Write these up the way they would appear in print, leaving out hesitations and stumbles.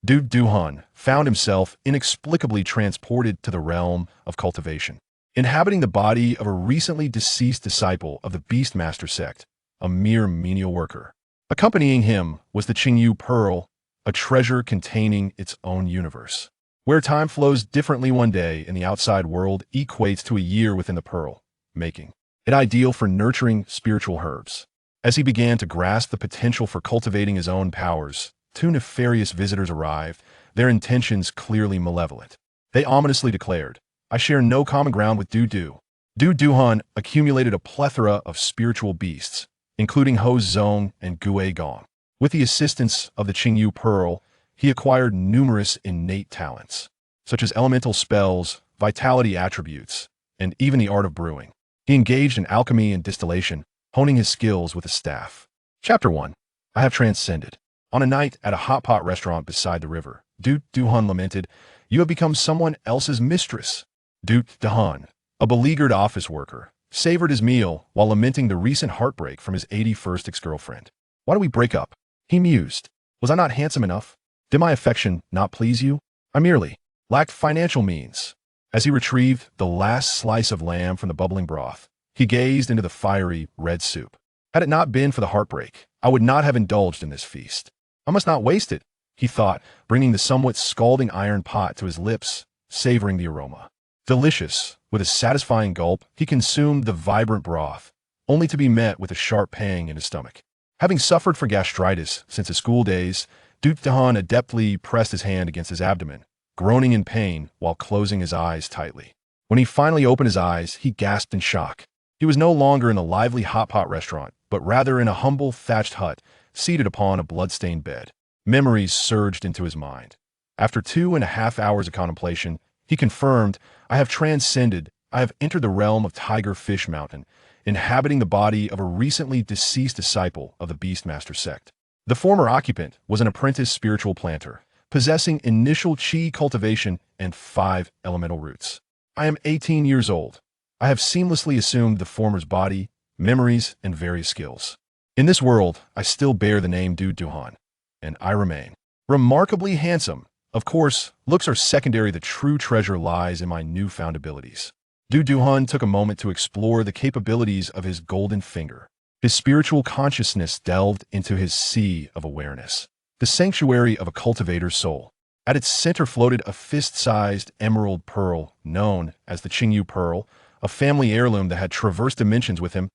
Duhan found himself inexplicably transported to the realm of cultivation, inhabiting the body of a recently deceased disciple of the Beast-Taming Sect, a mere menial worker. Accompanying him was the Qingyu Pearl, a treasure containing its own universe. Where time flows differently one day in the outside world equates to a year within the pearl, making it ideal for nurturing spiritual herbs. As he began to grasp the potential for cultivating his own powers, two nefarious visitors arrived, their intentions clearly malevolent. They ominously declared, "I share no common ground with Duhan accumulated a plethora of spiritual beasts, including Ho Zong and Gue Gong. With the assistance of the Qingyu Pearl, he acquired numerous innate talents, such as elemental spells, vitality attributes, and even the art of brewing. He engaged in alchemy and distillation, honing his skills with a staff. Chapter 1. I have transcended. On a night at a hot pot restaurant beside the river, Duhan lamented, "You have become someone else's mistress." Duhan, a beleaguered office worker, savored his meal while lamenting the recent heartbreak from his 81st ex-girlfriend. "Why do we break up?" he mused. "Was I not handsome enough? Did my affection not please you? I merely lacked financial means." As he retrieved the last slice of lamb from the bubbling broth, he gazed into the fiery, red soup. "Had it not been for the heartbreak, I would not have indulged in this feast. I must not waste it," he thought, bringing the somewhat scalding iron pot to his lips, savoring the aroma. Delicious, with a satisfying gulp, he consumed the vibrant broth, only to be met with a sharp pang in his stomach. Having suffered from gastritis since his school days, Duhan adeptly pressed his hand against his abdomen, groaning in pain while closing his eyes tightly. When he finally opened his eyes, he gasped in shock. He was no longer in the lively hot pot restaurant, but rather in a humble thatched hut, seated upon a blood-stained bed. Memories surged into his mind. After 2.5 hours of contemplation, he confirmed, "I have transcended. I have entered the realm of Tiger Fish Mountain, inhabiting the body of a recently deceased disciple of the Beast-Taming Sect." The former occupant was an apprentice spiritual planter, possessing initial chi cultivation and 5 elemental roots. "I am 18 years old. I have seamlessly assumed the former's body, memories, and various skills. In this world, I still bear the name Duhan, and I remain remarkably handsome. Of course, looks are secondary. The true treasure lies in my newfound abilities." Duhan took a moment to explore the capabilities of his golden finger. His spiritual consciousness delved into his sea of awareness, the sanctuary of a cultivator's soul. At its center floated a fist-sized emerald pearl known as the Qingyu Pearl, a family heirloom that had traversed dimensions with him.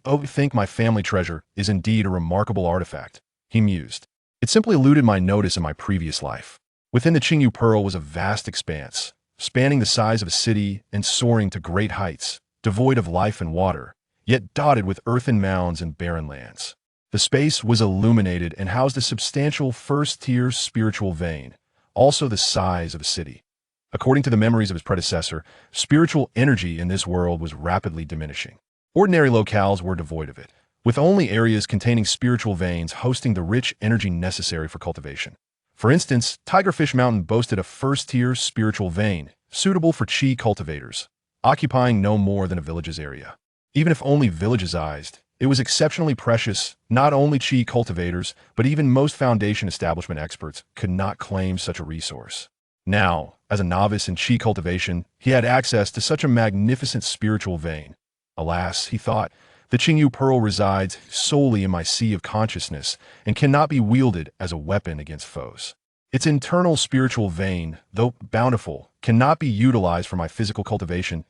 "I think my family treasure is indeed a remarkable artifact," he mused. "It simply eluded my notice in my previous life." Within the Qingyu Pearl was a vast expanse, spanning the size of a city and soaring to great heights, devoid of life and water, yet dotted with earthen mounds and barren lands. The space was illuminated and housed a substantial first-tier spiritual vein, also the size of a city. According to the memories of his predecessor, spiritual energy in this world was rapidly diminishing. Ordinary locales were devoid of it, with only areas containing spiritual veins hosting the rich energy necessary for cultivation. For instance, Tigerfish Mountain boasted a first-tier spiritual vein, suitable for chi cultivators, occupying no more than a village's area. Even if only villagized, it was exceptionally precious. Not only chi cultivators, but even most foundation establishment experts could not claim such a resource. Now, as a novice in chi cultivation, he had access to such a magnificent spiritual vein. Alas, he thought, the Qingyu Pearl resides solely in my sea of consciousness and cannot be wielded as a weapon against foes. Its internal spiritual vein, though bountiful, cannot be utilized for my physical cultivation.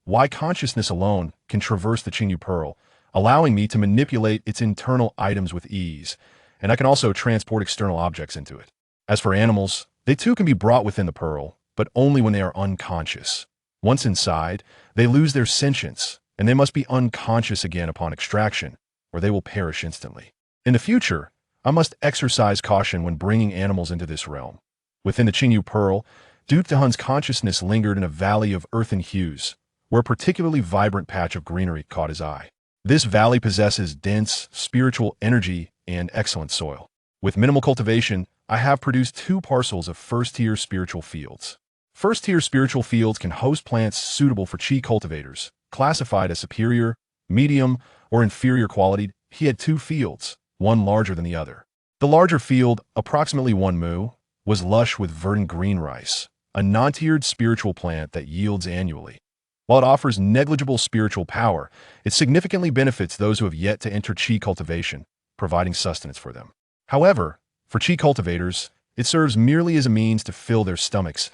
Why consciousness alone can traverse the Qingyu Pearl, allowing me to manipulate its internal items with ease, and I can also transport external objects into it. As for animals, they too can be brought within the pearl, but only when they are unconscious. Once inside, they lose their sentience, and they must be unconscious again upon extraction, or they will perish instantly. In the future, I must exercise caution when bringing animals into this realm. Within the Qingyu Pearl, Duhan's consciousness lingered in a valley of earthen hues, where a particularly vibrant patch of greenery caught his eye. This valley possesses dense, spiritual energy and excellent soil. With minimal cultivation, I have produced 2 parcels of first-tier spiritual fields. First-tier spiritual fields can host plants suitable for chi cultivators, classified as superior, medium, or inferior quality. He had 2 fields, one larger than the other. The larger field, approximately 1 mu, was lush with verdant green rice, a non-tiered spiritual plant that yields annually. While it offers negligible spiritual power, it significantly benefits those who have yet to enter chi cultivation, providing sustenance for them. However, for chi cultivators, it serves merely as a means to fill their stomachs.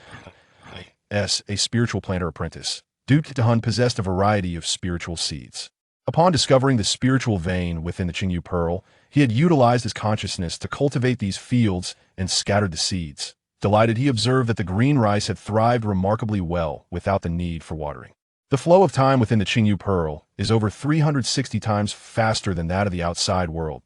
As a spiritual planter apprentice, Digimon possessed a variety of spiritual seeds. Upon discovering the spiritual vein within the Qingyu pearl, he had utilized his consciousness to cultivate these fields and scattered the seeds. Delighted, he observed that the green rice had thrived remarkably well without the need for watering. The flow of time within the Qingyu pearl is over 360 times faster than that of the outside world,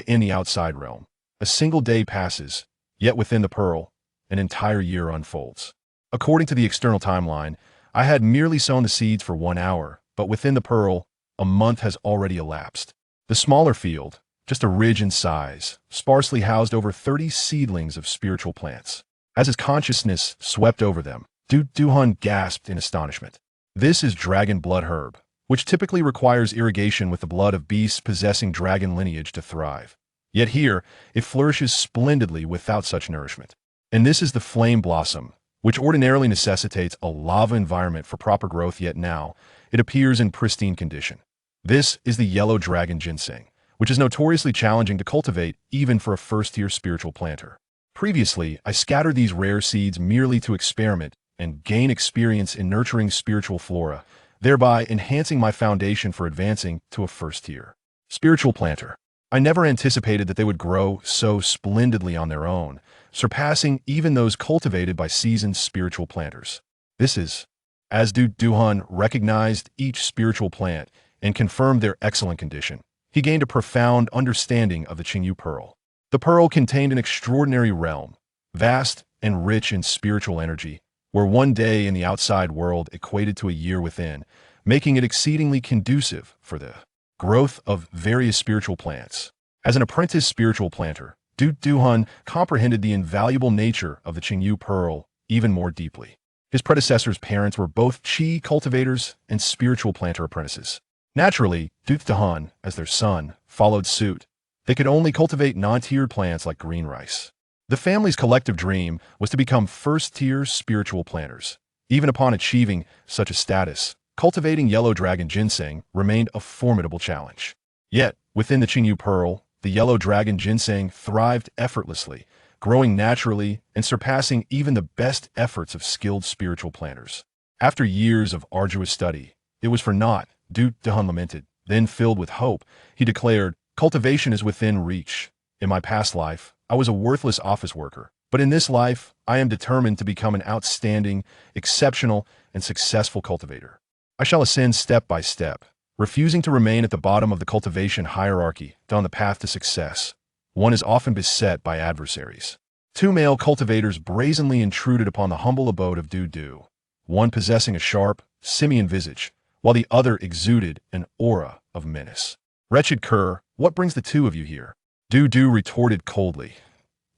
in the outside realm. A single day passes, yet within the pearl, an entire year unfolds. According to the external timeline, I had merely sown the seeds for 1 hour, but within the pearl, a month has already elapsed. The smaller field, just a ridge in size, sparsely housed over 30 seedlings of spiritual plants. As his consciousness swept over them, Digimon gasped in astonishment. This is dragon blood herb, which typically requires irrigation with the blood of beasts possessing dragon lineage to thrive. Yet here, it flourishes splendidly without such nourishment. And this is the flame blossom, which ordinarily necessitates a lava environment for proper growth, yet now, it appears in pristine condition. This is the yellow dragon ginseng, which is notoriously challenging to cultivate even for a first-tier spiritual planter. Previously, I scattered these rare seeds merely to experiment and gain experience in nurturing spiritual flora, thereby enhancing my foundation for advancing to a first-tier spiritual planter. I never anticipated that they would grow so splendidly on their own, surpassing even those cultivated by seasoned spiritual planters. This is, as Digimon recognized each spiritual plant and confirmed their excellent condition, he gained a profound understanding of the Qingyu pearl. The pearl contained an extraordinary realm, vast and rich in spiritual energy, where 1 day in the outside world equated to a year within, making it exceedingly conducive for the growth of various spiritual plants. As an apprentice spiritual planter, Digimon comprehended the invaluable nature of the Qingyu pearl even more deeply. His predecessor's parents were both chi cultivators and spiritual planter apprentices. Naturally, Digimon, as their son, followed suit. They could only cultivate non-tiered plants like green rice. The family's collective dream was to become first-tier spiritual planters. Even upon achieving such a status, cultivating yellow dragon ginseng remained a formidable challenge. Yet, within the Qingyu pearl, the yellow dragon ginseng thrived effortlessly, growing naturally and surpassing even the best efforts of skilled spiritual planters. After years of arduous study, it was for naught, Digimon lamented. Then, filled with hope, he declared, "Cultivation is within reach. In my past life, I was a worthless office worker, but in this life, I am determined to become an outstanding, exceptional, and successful cultivator. I shall ascend step by step, refusing to remain at the bottom of the cultivation hierarchy. On the path to success, one is often beset by adversaries." 2 male cultivators brazenly intruded upon the humble abode of Digimon, one possessing a sharp, simian visage, while the other exuded an aura of menace. "Wretched cur, what brings the two of you here?" Digimon retorted coldly.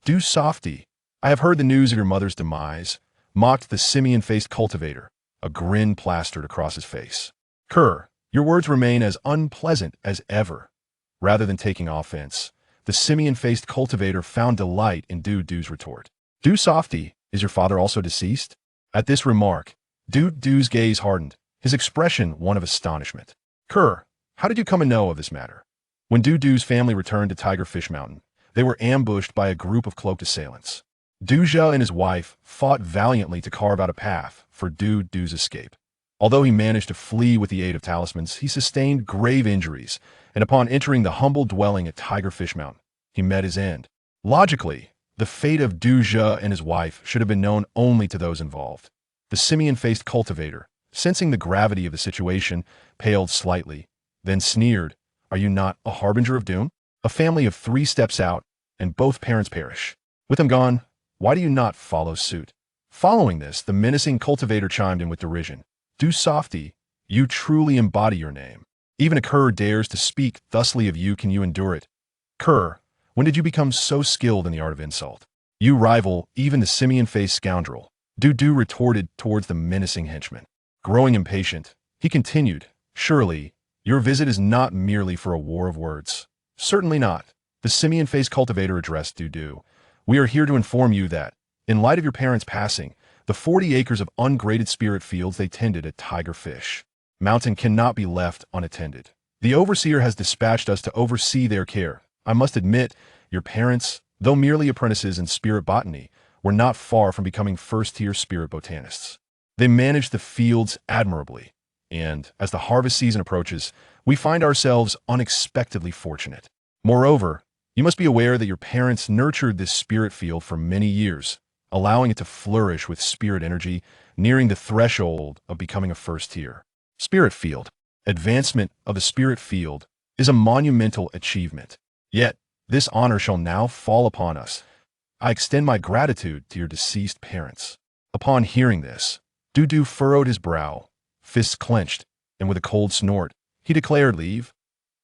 "Do softy, I have heard the news of your mother's demise," mocked the simian-faced cultivator, a grin plastered across his face. "Cur, your words remain as unpleasant as ever." Rather than taking offense, the simian-faced cultivator found delight in Digim's retort. "Do softy, is your father also deceased?" At this remark, Digim's gaze hardened, his expression one of astonishment. "Cur, how did you come to know of this matter?" When Digim's family returned to Tigerfish Mountain, they were ambushed by a group of cloaked assailants. Digimon and his wife fought valiantly to carve out a path for Digim's escape. Although he managed to flee with the aid of talismans, he sustained grave injuries, and upon entering the humble dwelling at Tigerfish Mountain, he met his end. Logically, the fate of Digimon and his wife should have been known only to those involved. The simian-faced cultivator, sensing the gravity of the situation, paled slightly, then sneered, "Are you not a harbinger of doom? A family of 3 steps out, and both parents perish. With them gone, why do you not follow suit?" Following this, the menacing cultivator chimed in with derision. "Do softy, you truly embody your name. Even a cur dares to speak thusly of you, can you endure it? Cur, when did you become so skilled in the art of insult? You rival even the simian-faced scoundrel." Digimon retorted towards the menacing henchman. Growing impatient, he continued, "Surely, your visit is not merely for a war of words." "Certainly not." The simian-faced cultivator addressed Digimon. "We are here to inform you that, In light of your parents' passing, the 40 acres of ungraded spirit fields they tended at Tigerfish Mountain cannot be left unattended. The overseer has dispatched us to oversee their care. I must admit, your parents, though merely apprentices in spirit botany, were not far from becoming first-tier spirit botanists. They managed the fields admirably, and as the harvest season approaches, we find ourselves unexpectedly fortunate. Moreover, you must be aware that your parents nurtured this spirit field for many years, allowing it to flourish with spirit energy, nearing the threshold of becoming a first-tier. Spirit field. Advancement of the spirit field is a monumental achievement. Yet, this honor shall now fall upon us. I extend my gratitude to your deceased parents. Upon hearing this, Dudu furrowed his brow, fists clenched, and with a cold snort, he declared, "Leave?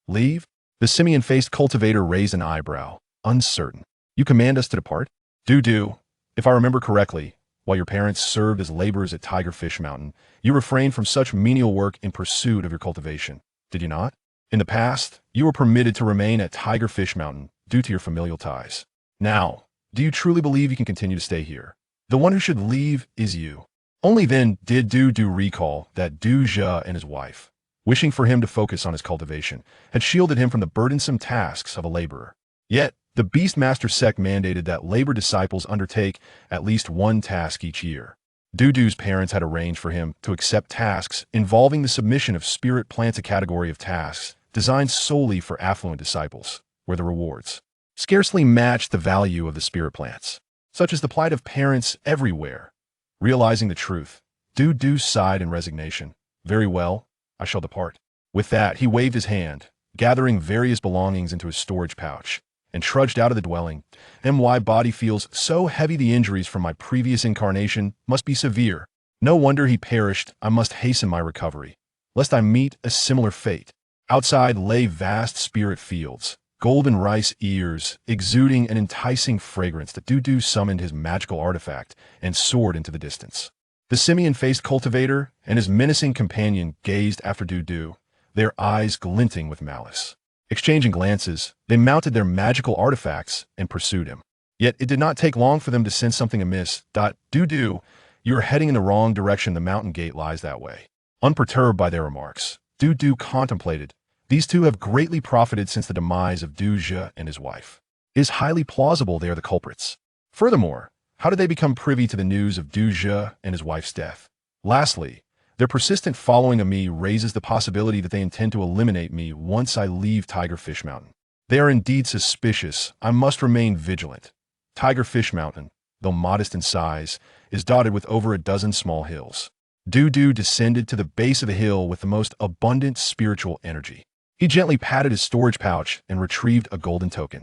Leave?" The simian-faced cultivator raised an eyebrow, uncertain. "You command us to depart?" Dudu, if I remember correctly, while your parents served as laborers at Tigerfish Mountain, you refrained from such menial work in pursuit of your cultivation, did you not? In the past, you were permitted to remain at Tigerfish Mountain due to your familial ties. Now, do you truly believe you can continue to stay here? The one who should leave is you. Only then did Dudu recall that Duja and his wife, wishing for him to focus on his cultivation, had shielded him from the burdensome tasks of a laborer. Yet, the Beast-Master Sect mandated that labor disciples undertake at least one task each year. Dudu's parents had arranged for him to accept tasks involving the submission of spirit plants, a category of tasks designed solely for affluent disciples, where the rewards scarcely matched the value of the spirit plants. Such is the plight of parents everywhere. Realizing the truth, Dudu sighed in resignation. "Very well, I shall depart." With that, he waved his hand, gathering various belongings into his storage pouch, and trudged out of the dwelling. My body feels so heavy, the injuries from my previous incarnation must be severe. No wonder he perished. I must hasten my recovery, lest I meet a similar fate. Outside lay vast spirit fields, golden rice ears, exuding an enticing fragrance. That Dudu summoned his magical artifact and soared into the distance. The simian-faced cultivator and his menacing companion gazed after Dudu, their eyes glinting with malice. Exchanging glances, they mounted their magical artifacts and pursued him. Yet it did not take long for them to sense something amiss. "Dudu, you are heading in the wrong direction. The mountain gate lies that way." Unperturbed by their remarks, Dudu contemplated. These two have greatly profited since the demise of Duja and his wife. It is highly plausible they are the culprits. Furthermore, how did they become privy to the news of Duja and his wife's death? Lastly, their persistent following of me raises the possibility that they intend to eliminate me once I leave Tigerfish Mountain. They are indeed suspicious. I must remain vigilant. Tigerfish Mountain, though modest in size, is dotted with over a dozen small hills. Dudu descended to the base of the hill with the most abundant spiritual energy. He gently patted his storage pouch and retrieved a golden token.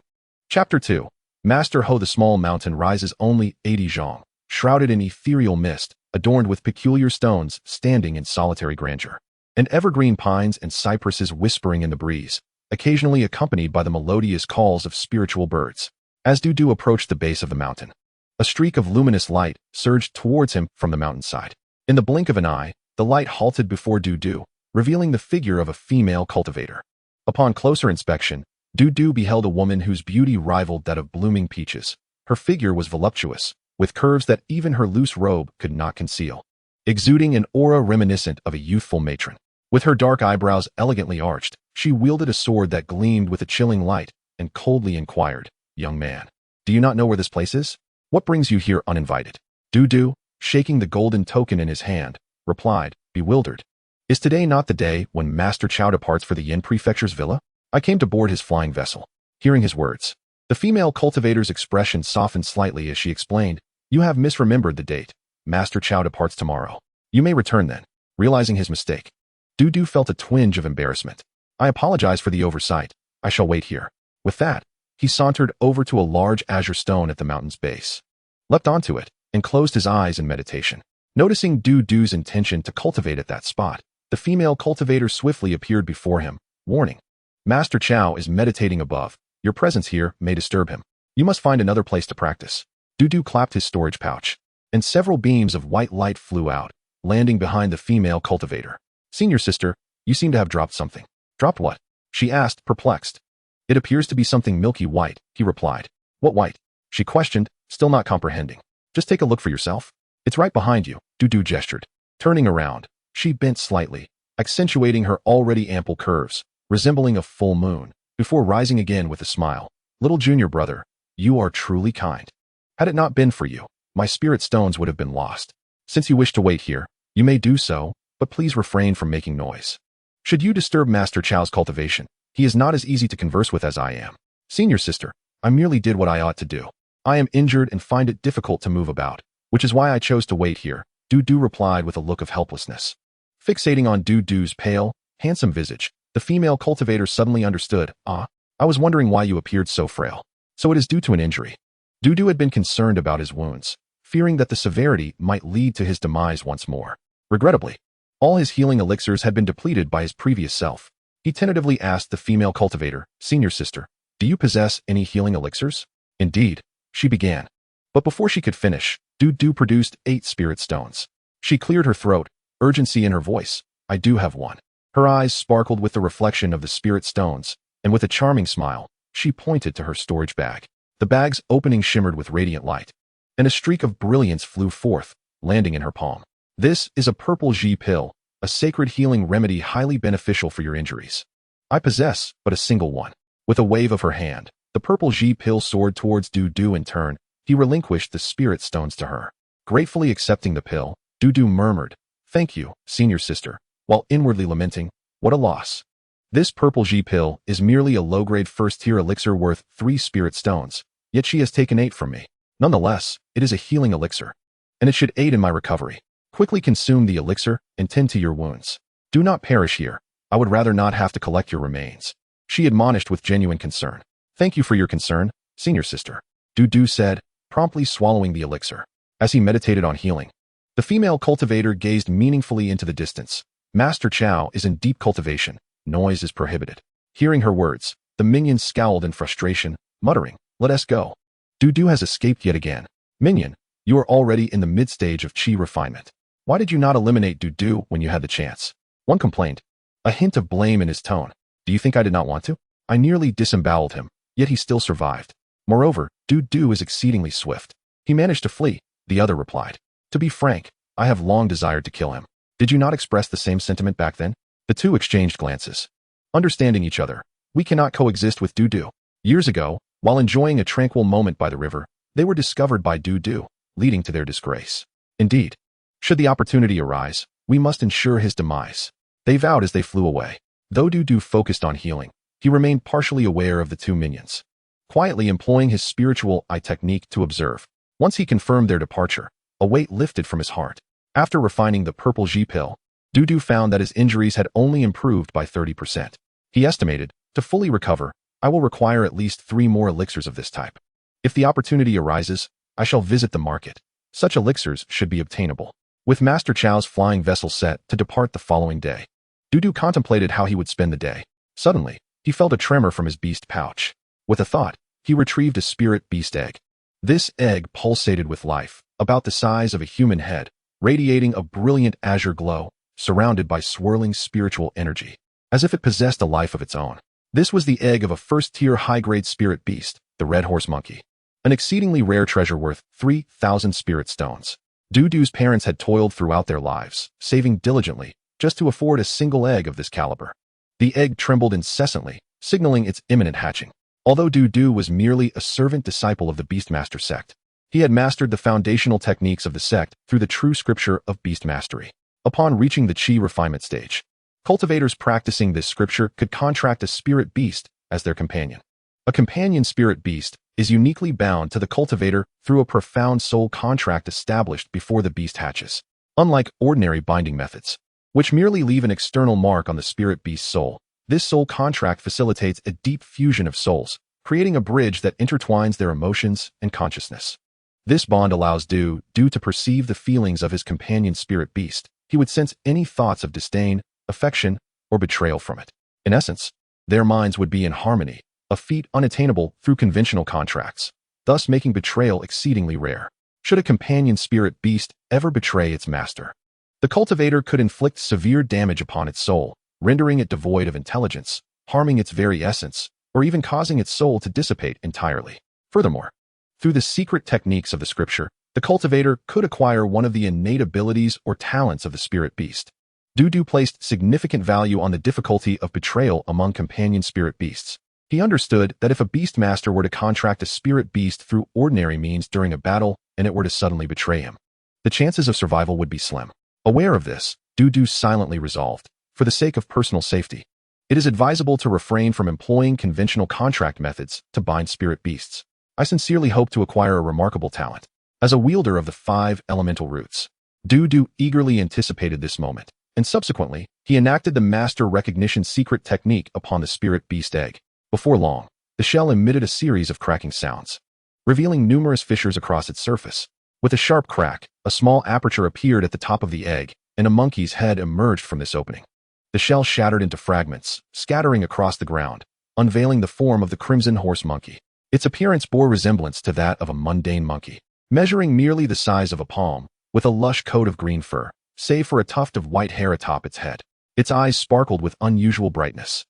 Chapter 2. Master Ho. The small mountain rises only 80 zhong, shrouded in ethereal mist, adorned with peculiar stones, standing in solitary grandeur, and evergreen pines and cypresses whispering in the breeze, occasionally accompanied by the melodious calls of spiritual birds. As Dudu approached the base of the mountain, a streak of luminous light surged towards him from the mountainside. In the blink of an eye, the light halted before Dudu, revealing the figure of a female cultivator. Upon closer inspection, Dudu beheld a woman whose beauty rivaled that of blooming peaches. Her figure was voluptuous, with curves that even her loose robe could not conceal, exuding an aura reminiscent of a youthful matron. With her dark eyebrows elegantly arched, she wielded a sword that gleamed with a chilling light and coldly inquired, "Young man, do you not know where this place is? What brings you here uninvited?" Dudu, shaking the golden token in his hand, replied, bewildered, "Is today not the day when Master Chow departs for the Yin Prefecture's villa? I came to board his flying vessel." Hearing his words, the female cultivator's expression softened slightly as she explained, "You have misremembered the date. Master Chow departs tomorrow. You may return then." Realizing his mistake, Dudu felt a twinge of embarrassment. "I apologize for the oversight. I shall wait here." With that, he sauntered over to a large azure stone at the mountain's base, leapt onto it, and closed his eyes in meditation. Noticing Dudu's intention to cultivate at that spot, the female cultivator swiftly appeared before him, warning, "Master Chow is meditating above. Your presence here may disturb him. You must find another place to practice." Dudu clapped his storage pouch, and several beams of white light flew out, landing behind the female cultivator. "Senior sister, you seem to have dropped something." "Dropped what?" she asked, perplexed. "It appears to be something milky white," he replied. "What white?" she questioned, still not comprehending. Just take a look for yourself. It's right behind you, Dudu gestured. Turning around, she bent slightly, accentuating her already ample curves, resembling a full moon, before rising again with a smile. Little junior brother, you are truly kind. Had it not been for you, my spirit stones would have been lost. Since you wish to wait here, you may do so, but please refrain from making noise. Should you disturb Master Chao's cultivation, he is not as easy to converse with as I am. Senior sister, I merely did what I ought to do. I am injured and find it difficult to move about, which is why I chose to wait here, Dudu replied with a look of helplessness. Fixating on Dudu's pale, handsome visage, the female cultivator suddenly understood. I was wondering why you appeared so frail. So it is due to an injury. Dudu had been concerned about his wounds, fearing that the severity might lead to his demise once more. Regrettably, all his healing elixirs had been depleted by his previous self. He tentatively asked the female cultivator, Senior sister, do you possess any healing elixirs? Indeed, she began. But before she could finish, Dudu produced 8 spirit stones. She cleared her throat, urgency in her voice. I do have one. Her eyes sparkled with the reflection of the spirit stones, and with a charming smile, she pointed to her storage bag. The bag's opening shimmered with radiant light, and a streak of brilliance flew forth, landing in her palm. This is a purple Ji pill, a sacred healing remedy highly beneficial for your injuries. I possess but a single one. With a wave of her hand, the purple Ji pill soared towards Dudu. In turn, he relinquished the spirit stones to her. Gratefully accepting the pill, Dudu murmured, Thank you, senior sister, while inwardly lamenting, what a loss. This purple Ji pill is merely a low-grade first-tier elixir worth 3 spirit stones, yet she has taken 8 from me. Nonetheless, it is a healing elixir, and it should aid in my recovery. Quickly consume the elixir and tend to your wounds. Do not perish here. I would rather not have to collect your remains. She admonished with genuine concern. Thank you for your concern, senior sister, Dudu said, promptly swallowing the elixir. As he meditated on healing, the female cultivator gazed meaningfully into the distance. Master Chao is in deep cultivation. Noise is prohibited. Hearing her words, the minion scowled in frustration, muttering, Let us go. Dudu has escaped yet again. Minion, you are already in the mid-stage of chi refinement. Why did you not eliminate Dudu when you had the chance? One complained, a hint of blame in his tone. Do you think I did not want to? I nearly disemboweled him, yet he still survived. Moreover, Dudu is exceedingly swift. He managed to flee, the other replied. To be frank, I have long desired to kill him. Did you not express the same sentiment back then? The two exchanged glances. Understanding each other, we cannot coexist with Dudu. Years ago, while enjoying a tranquil moment by the river, they were discovered by Dudu, leading to their disgrace. Indeed, should the opportunity arise, we must ensure his demise. They vowed as they flew away. Though Dudu focused on healing, he remained partially aware of the two minions, quietly employing his spiritual eye technique to observe. Once he confirmed their departure, a weight lifted from his heart. After refining the purple Ji pill, Dudu found that his injuries had only improved by 30%. He estimated, to fully recover, I will require at least 3 more elixirs of this type. If the opportunity arises, I shall visit the market. Such elixirs should be obtainable. With Master Chao's flying vessel set to depart the following day, Dudu contemplated how he would spend the day. Suddenly, he felt a tremor from his beast pouch. With a thought, he retrieved a spirit beast egg. This egg pulsated with life, about the size of a human head, radiating a brilliant azure glow, surrounded by swirling spiritual energy, as if it possessed a life of its own. This was the egg of a first-tier high-grade spirit beast, the red horse monkey, an exceedingly rare treasure worth 3,000 spirit stones. Dudu's parents had toiled throughout their lives, saving diligently, just to afford a single egg of this caliber. The egg trembled incessantly, signaling its imminent hatching. Although Dudu was merely a servant disciple of the Beastmaster sect, he had mastered the foundational techniques of the sect through the true scripture of beast mastery. Upon reaching the chi refinement stage, cultivators practicing this scripture could contract a spirit beast as their companion. A companion spirit beast is uniquely bound to the cultivator through a profound soul contract established before the beast hatches. Unlike ordinary binding methods, which merely leave an external mark on the spirit beast's soul, this soul contract facilitates a deep fusion of souls, creating a bridge that intertwines their emotions and consciousness. This bond allows Dudu to perceive the feelings of his companion spirit beast. He would sense any thoughts of disdain, affection, or betrayal from it. In essence, their minds would be in harmony, a feat unattainable through conventional contracts, thus making betrayal exceedingly rare. Should a companion spirit beast ever betray its master, the cultivator could inflict severe damage upon its soul, rendering it devoid of intelligence, harming its very essence, or even causing its soul to dissipate entirely. Furthermore, through the secret techniques of the scripture, the The cultivator could acquire one of the innate abilities or talents of the spirit beast. Dudu placed significant value on the difficulty of betrayal among companion spirit beasts. He understood that if a beastmaster were to contract a spirit beast through ordinary means during a battle and it were to suddenly betray him, the chances of survival would be slim. Aware of this, Dudu silently resolved, for the sake of personal safety, it is advisable to refrain from employing conventional contract methods to bind spirit beasts. I sincerely hope to acquire a remarkable talent as a wielder of the 5 elemental roots. Dudu eagerly anticipated this moment, and subsequently, he enacted the master recognition secret technique upon the spirit beast egg. Before long, the shell emitted a series of cracking sounds, revealing numerous fissures across its surface. With a sharp crack, a small aperture appeared at the top of the egg, and a monkey's head emerged from this opening. The shell shattered into fragments, scattering across the ground, unveiling the form of the crimson horse monkey. Its appearance bore resemblance to that of a mundane monkey, measuring merely the size of a palm, with a lush coat of green fur, save for a tuft of white hair atop its head. Its eyes sparkled with unusual brightness.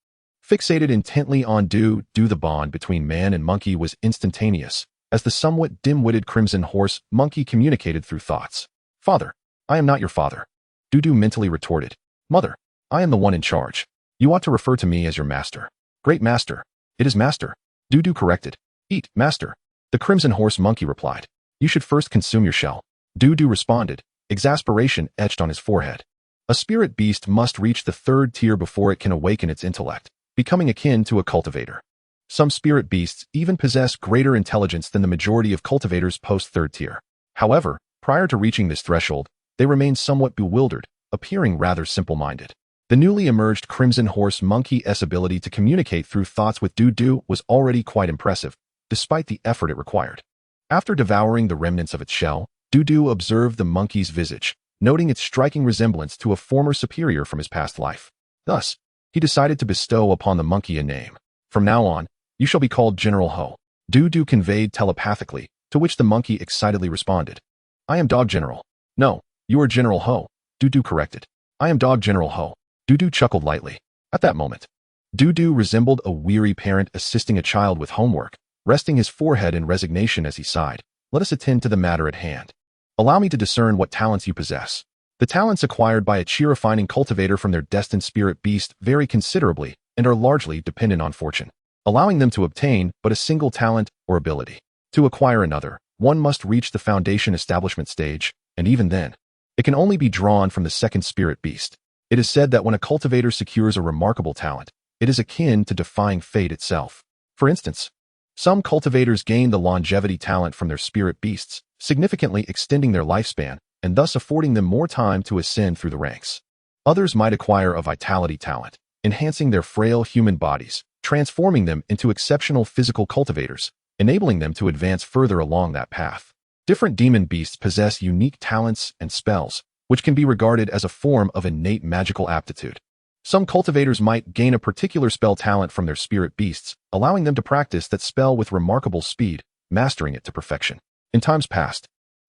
Fixated intently on Dudu, the bond between man and monkey was instantaneous, as the somewhat dim-witted crimson horse monkey communicated through thoughts. "Father, I am not your father," Dudu mentally retorted. "Mother, I am the one in charge. You ought to refer to me as your master." "Great master." "It is master," Dudu corrected. "Eat, master," the crimson horse monkey replied. "You should first consume your shell," Dudu responded, exasperation etched on his forehead. A spirit beast must reach the 3rd tier before it can awaken its intellect, becoming akin to a cultivator. Some spirit beasts even possess greater intelligence than the majority of cultivators post-3rd tier. However, prior to reaching this threshold, they remain somewhat bewildered, appearing rather simple-minded. The newly emerged crimson horse monkey's ability to communicate through thoughts with Dudu was already quite impressive, despite the effort it required. After devouring the remnants of its shell, Dudu observed the monkey's visage, noting its striking resemblance to a former superior from his past life. Thus, he decided to bestow upon the monkey a name. "From now on, you shall be called General Ho," Dudu conveyed telepathically, to which the monkey excitedly responded. "I am Dog General." "No, you are General Ho," Dudu corrected. "I am Dog General Ho." Dudu chuckled lightly. At that moment, Dudu resembled a weary parent assisting a child with homework, resting his forehead in resignation as he sighed. "Let us attend to the matter at hand. Allow me to discern what talents you possess." The talents acquired by a chi-refining cultivator from their destined spirit beast vary considerably and are largely dependent on fortune, allowing them to obtain but a single talent or ability. To acquire another, one must reach the foundation establishment stage, and even then, it can only be drawn from the 2nd spirit beast. It is said that when a cultivator secures a remarkable talent, it is akin to defying fate itself. For instance, some cultivators gain the longevity talent from their spirit beasts, significantly extending their lifespan and thus affording them more time to ascend through the ranks. Others might acquire a vitality talent, enhancing their frail human bodies, transforming them into exceptional physical cultivators, enabling them to advance further along that path. Different demon beasts possess unique talents and spells, which can be regarded as a form of innate magical aptitude. Some cultivators might gain a particular spell talent from their spirit beasts, allowing them to practice that spell with remarkable speed, mastering it to perfection. In times past,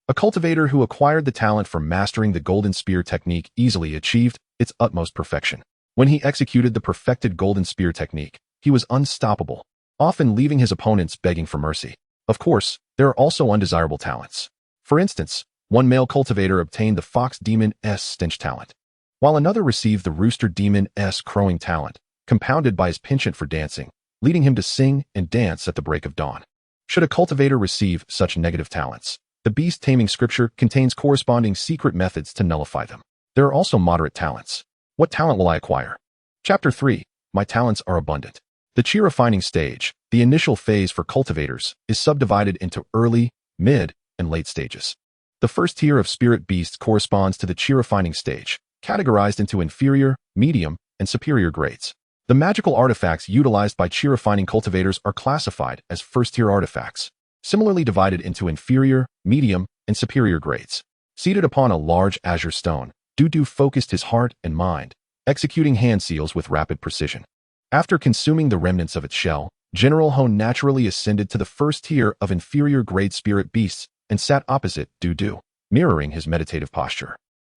a cultivator who acquired the talent for mastering the golden spear technique easily achieved its utmost perfection. When he executed the perfected golden spear technique, he was unstoppable, often leaving his opponents begging for mercy. Of course, there are also undesirable talents. For instance, one male cultivator obtained the fox demon's stench talent, while another received the rooster demon's crowing talent, compounded by his penchant for dancing, leading him to sing and dance at the break of dawn. Should a cultivator receive such negative talents, the Beast-Taming scripture contains corresponding secret methods to nullify them. There are also moderate talents. What talent will I acquire? Chapter 3. My talents are abundant. The chi-refining stage, the initial phase for cultivators, is subdivided into early, mid, and late stages. The first tier of spirit beasts corresponds to the chi-refining stage, categorized into inferior, medium, and superior grades. The magical artifacts utilized by chi-refining cultivators are classified as first-tier artifacts, similarly divided into inferior, medium, and superior grades. Seated upon a large azure stone, Dudu focused his heart and mind, executing hand seals with rapid precision. After consuming the remnants of its shell, General Ho naturally ascended to the first tier of inferior grade spirit beasts and sat opposite Dudu, mirroring his meditative posture.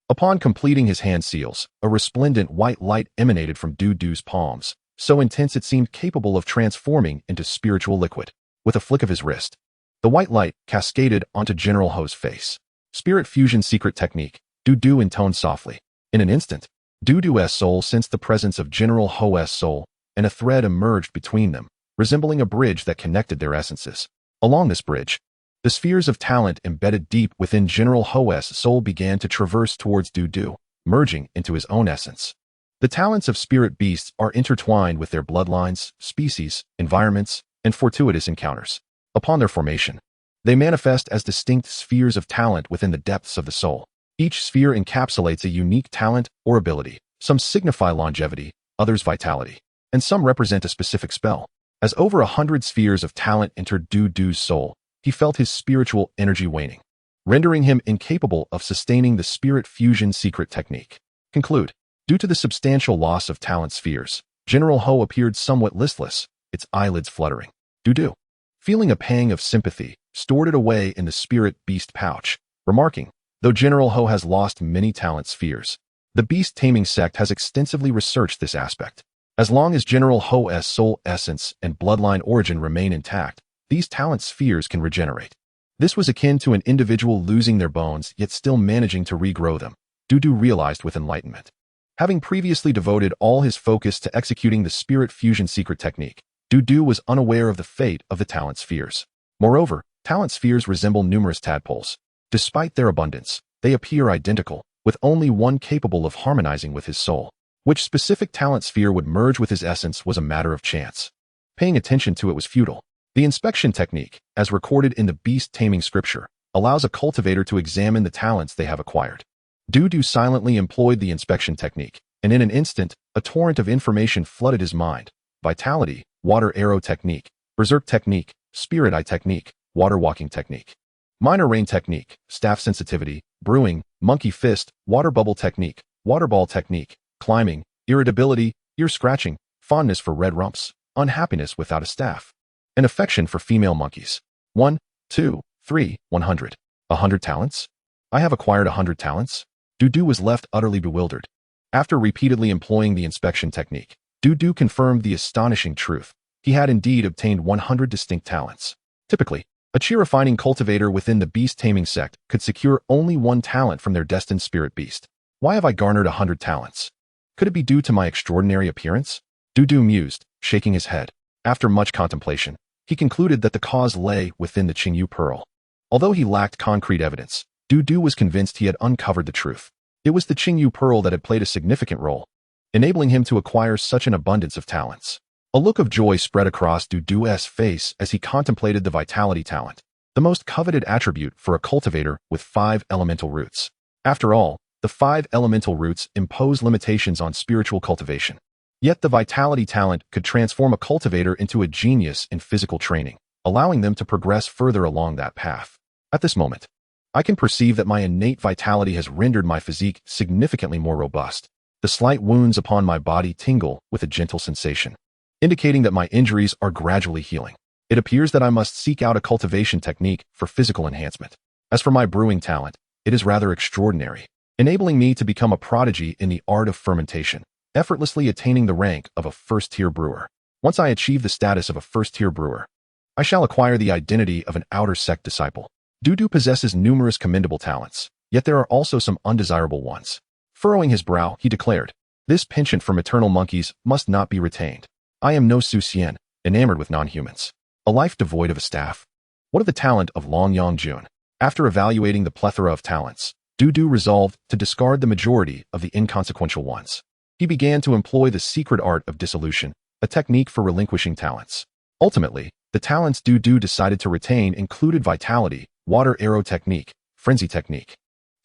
Upon completing his hand seals, a resplendent white light emanated from Dudu's palms, so intense it seemed capable of transforming into spiritual liquid. With a flick of his wrist, The white light cascaded onto General Ho's face. Spirit fusion secret technique. Do intoned softly. In an instant, Dudu's soul sensed the presence of General Ho's soul, and a thread emerged between them, resembling a bridge that connected their essences. Along this bridge, the spheres of talent embedded deep within General Ho's soul began to traverse towards Dudu, merging into his own essence. The talents of spirit beasts are intertwined with their bloodlines, species, environments, and fortuitous encounters. Upon their formation, they manifest as distinct spheres of talent within the depths of the soul. Each sphere encapsulates a unique talent or ability. Some signify longevity, others vitality, and some represent a specific spell. As over 100 spheres of talent entered Dudu's soul, he felt his spiritual energy waning, rendering him incapable of sustaining the spirit fusion secret technique. Conclude. Due to the substantial loss of talent spheres, General Ho appeared somewhat listless, its eyelids fluttering. Dudu, feeling a pang of sympathy, stored it away in the spirit beast pouch, remarking, though General Ho has lost many talent spheres, the Beast-Taming Sect has extensively researched this aspect. As long as General Ho's soul essence and bloodline origin remain intact, these talent spheres can regenerate. This was akin to an individual losing their bones yet still managing to regrow them, Dudu realized with enlightenment. Having previously devoted all his focus to executing the spirit fusion secret technique, Dudu was unaware of the fate of the talent spheres. Moreover, talent spheres resemble numerous tadpoles. Despite their abundance, they appear identical, with only one capable of harmonizing with his soul. Which specific talent sphere would merge with his essence was a matter of chance. Paying attention to it was futile. The inspection technique, as recorded in the beast-taming scripture, allows a cultivator to examine the talents they have acquired. Dudu silently employed the inspection technique, and in an instant, a torrent of information flooded his mind. Vitality, water arrow technique, berserk technique, spirit eye technique, water walking technique. Minor rain technique, staff sensitivity, brewing, monkey fist, water bubble technique, water ball technique, climbing, irritability, ear scratching, fondness for red rumps, unhappiness without a staff, and affection for female monkeys. 1, 2, 3, 100. 100 talents? I have acquired 100 talents? Dudu was left utterly bewildered. After repeatedly employing the inspection technique, Dudu confirmed the astonishing truth. He had indeed obtained 100 distinct talents. Typically, a chi-refining cultivator within the Beast-Taming Sect could secure only one talent from their destined spirit beast. Why have I garnered 100 talents? Could it be due to my extraordinary appearance? Dudu mused, shaking his head. After much contemplation, he concluded that the cause lay within the Qingyu pearl. Although he lacked concrete evidence, Dudu was convinced he had uncovered the truth. It was the Qingyu pearl that had played a significant role, enabling him to acquire such an abundance of talents. A look of joy spread across Dudu's face as he contemplated the vitality talent, the most coveted attribute for a cultivator with 5 elemental roots. After all, the 5 elemental roots impose limitations on spiritual cultivation. Yet the vitality talent could transform a cultivator into a genius in physical training, allowing them to progress further along that path. At this moment, I can perceive that my innate vitality has rendered my physique significantly more robust. The slight wounds upon my body tingle with a gentle sensation, indicating that my injuries are gradually healing. It appears that I must seek out a cultivation technique for physical enhancement. As for my brewing talent, it is rather extraordinary, enabling me to become a prodigy in the art of fermentation, effortlessly attaining the rank of a first-tier brewer. Once I achieve the status of a first-tier brewer, I shall acquire the identity of an outer sect disciple. Dudu possesses numerous commendable talents, yet there are also some undesirable ones. Furrowing his brow, he declared, "This penchant for maternal monkeys must not be retained. I am no Su Xian, enamored with non-humans. A life devoid of a staff. What of the talent of Long Yang Jun?" After evaluating the plethora of talents, Dudu resolved to discard the majority of the inconsequential ones. He began to employ the secret art of dissolution, a technique for relinquishing talents. Ultimately, the talents Dudu decided to retain included vitality, water arrow technique, frenzy technique,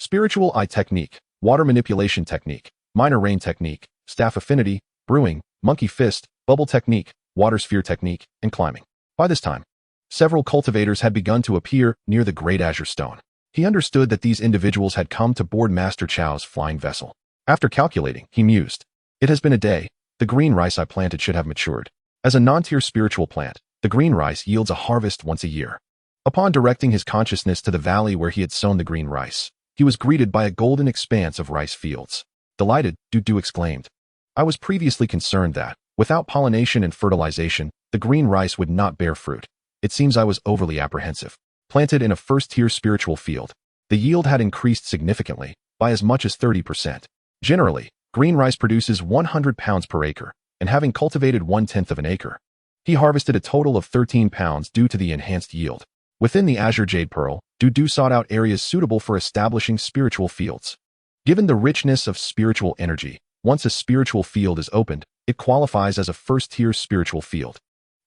spiritual eye technique, water manipulation technique, minor rain technique, staff affinity, brewing, monkey fist, bubble technique, water sphere technique, and climbing. By this time, several cultivators had begun to appear near the Great Azure Stone. He understood that these individuals had come to board Master Chao's flying vessel. After calculating, he mused, "It has been a day. The green rice I planted should have matured. As a non-tier spiritual plant, the green rice yields a harvest once a year." Upon directing his consciousness to the valley where he had sown the green rice, he was greeted by a golden expanse of rice fields. Delighted, Dudu exclaimed, "I was previously concerned that, without pollination and fertilization, the green rice would not bear fruit. It seems I was overly apprehensive." planted in a first-tier spiritual field. The yield had increased significantly, by as much as 30%. Generally, green rice produces 100 pounds per acre, and having cultivated 1/10 of an acre, he harvested a total of 13 pounds due to the enhanced yield. Within the Azure Jade Pearl, Dudu sought out areas suitable for establishing spiritual fields. Given the richness of spiritual energy, once a spiritual field is opened, it qualifies as a first-tier spiritual field.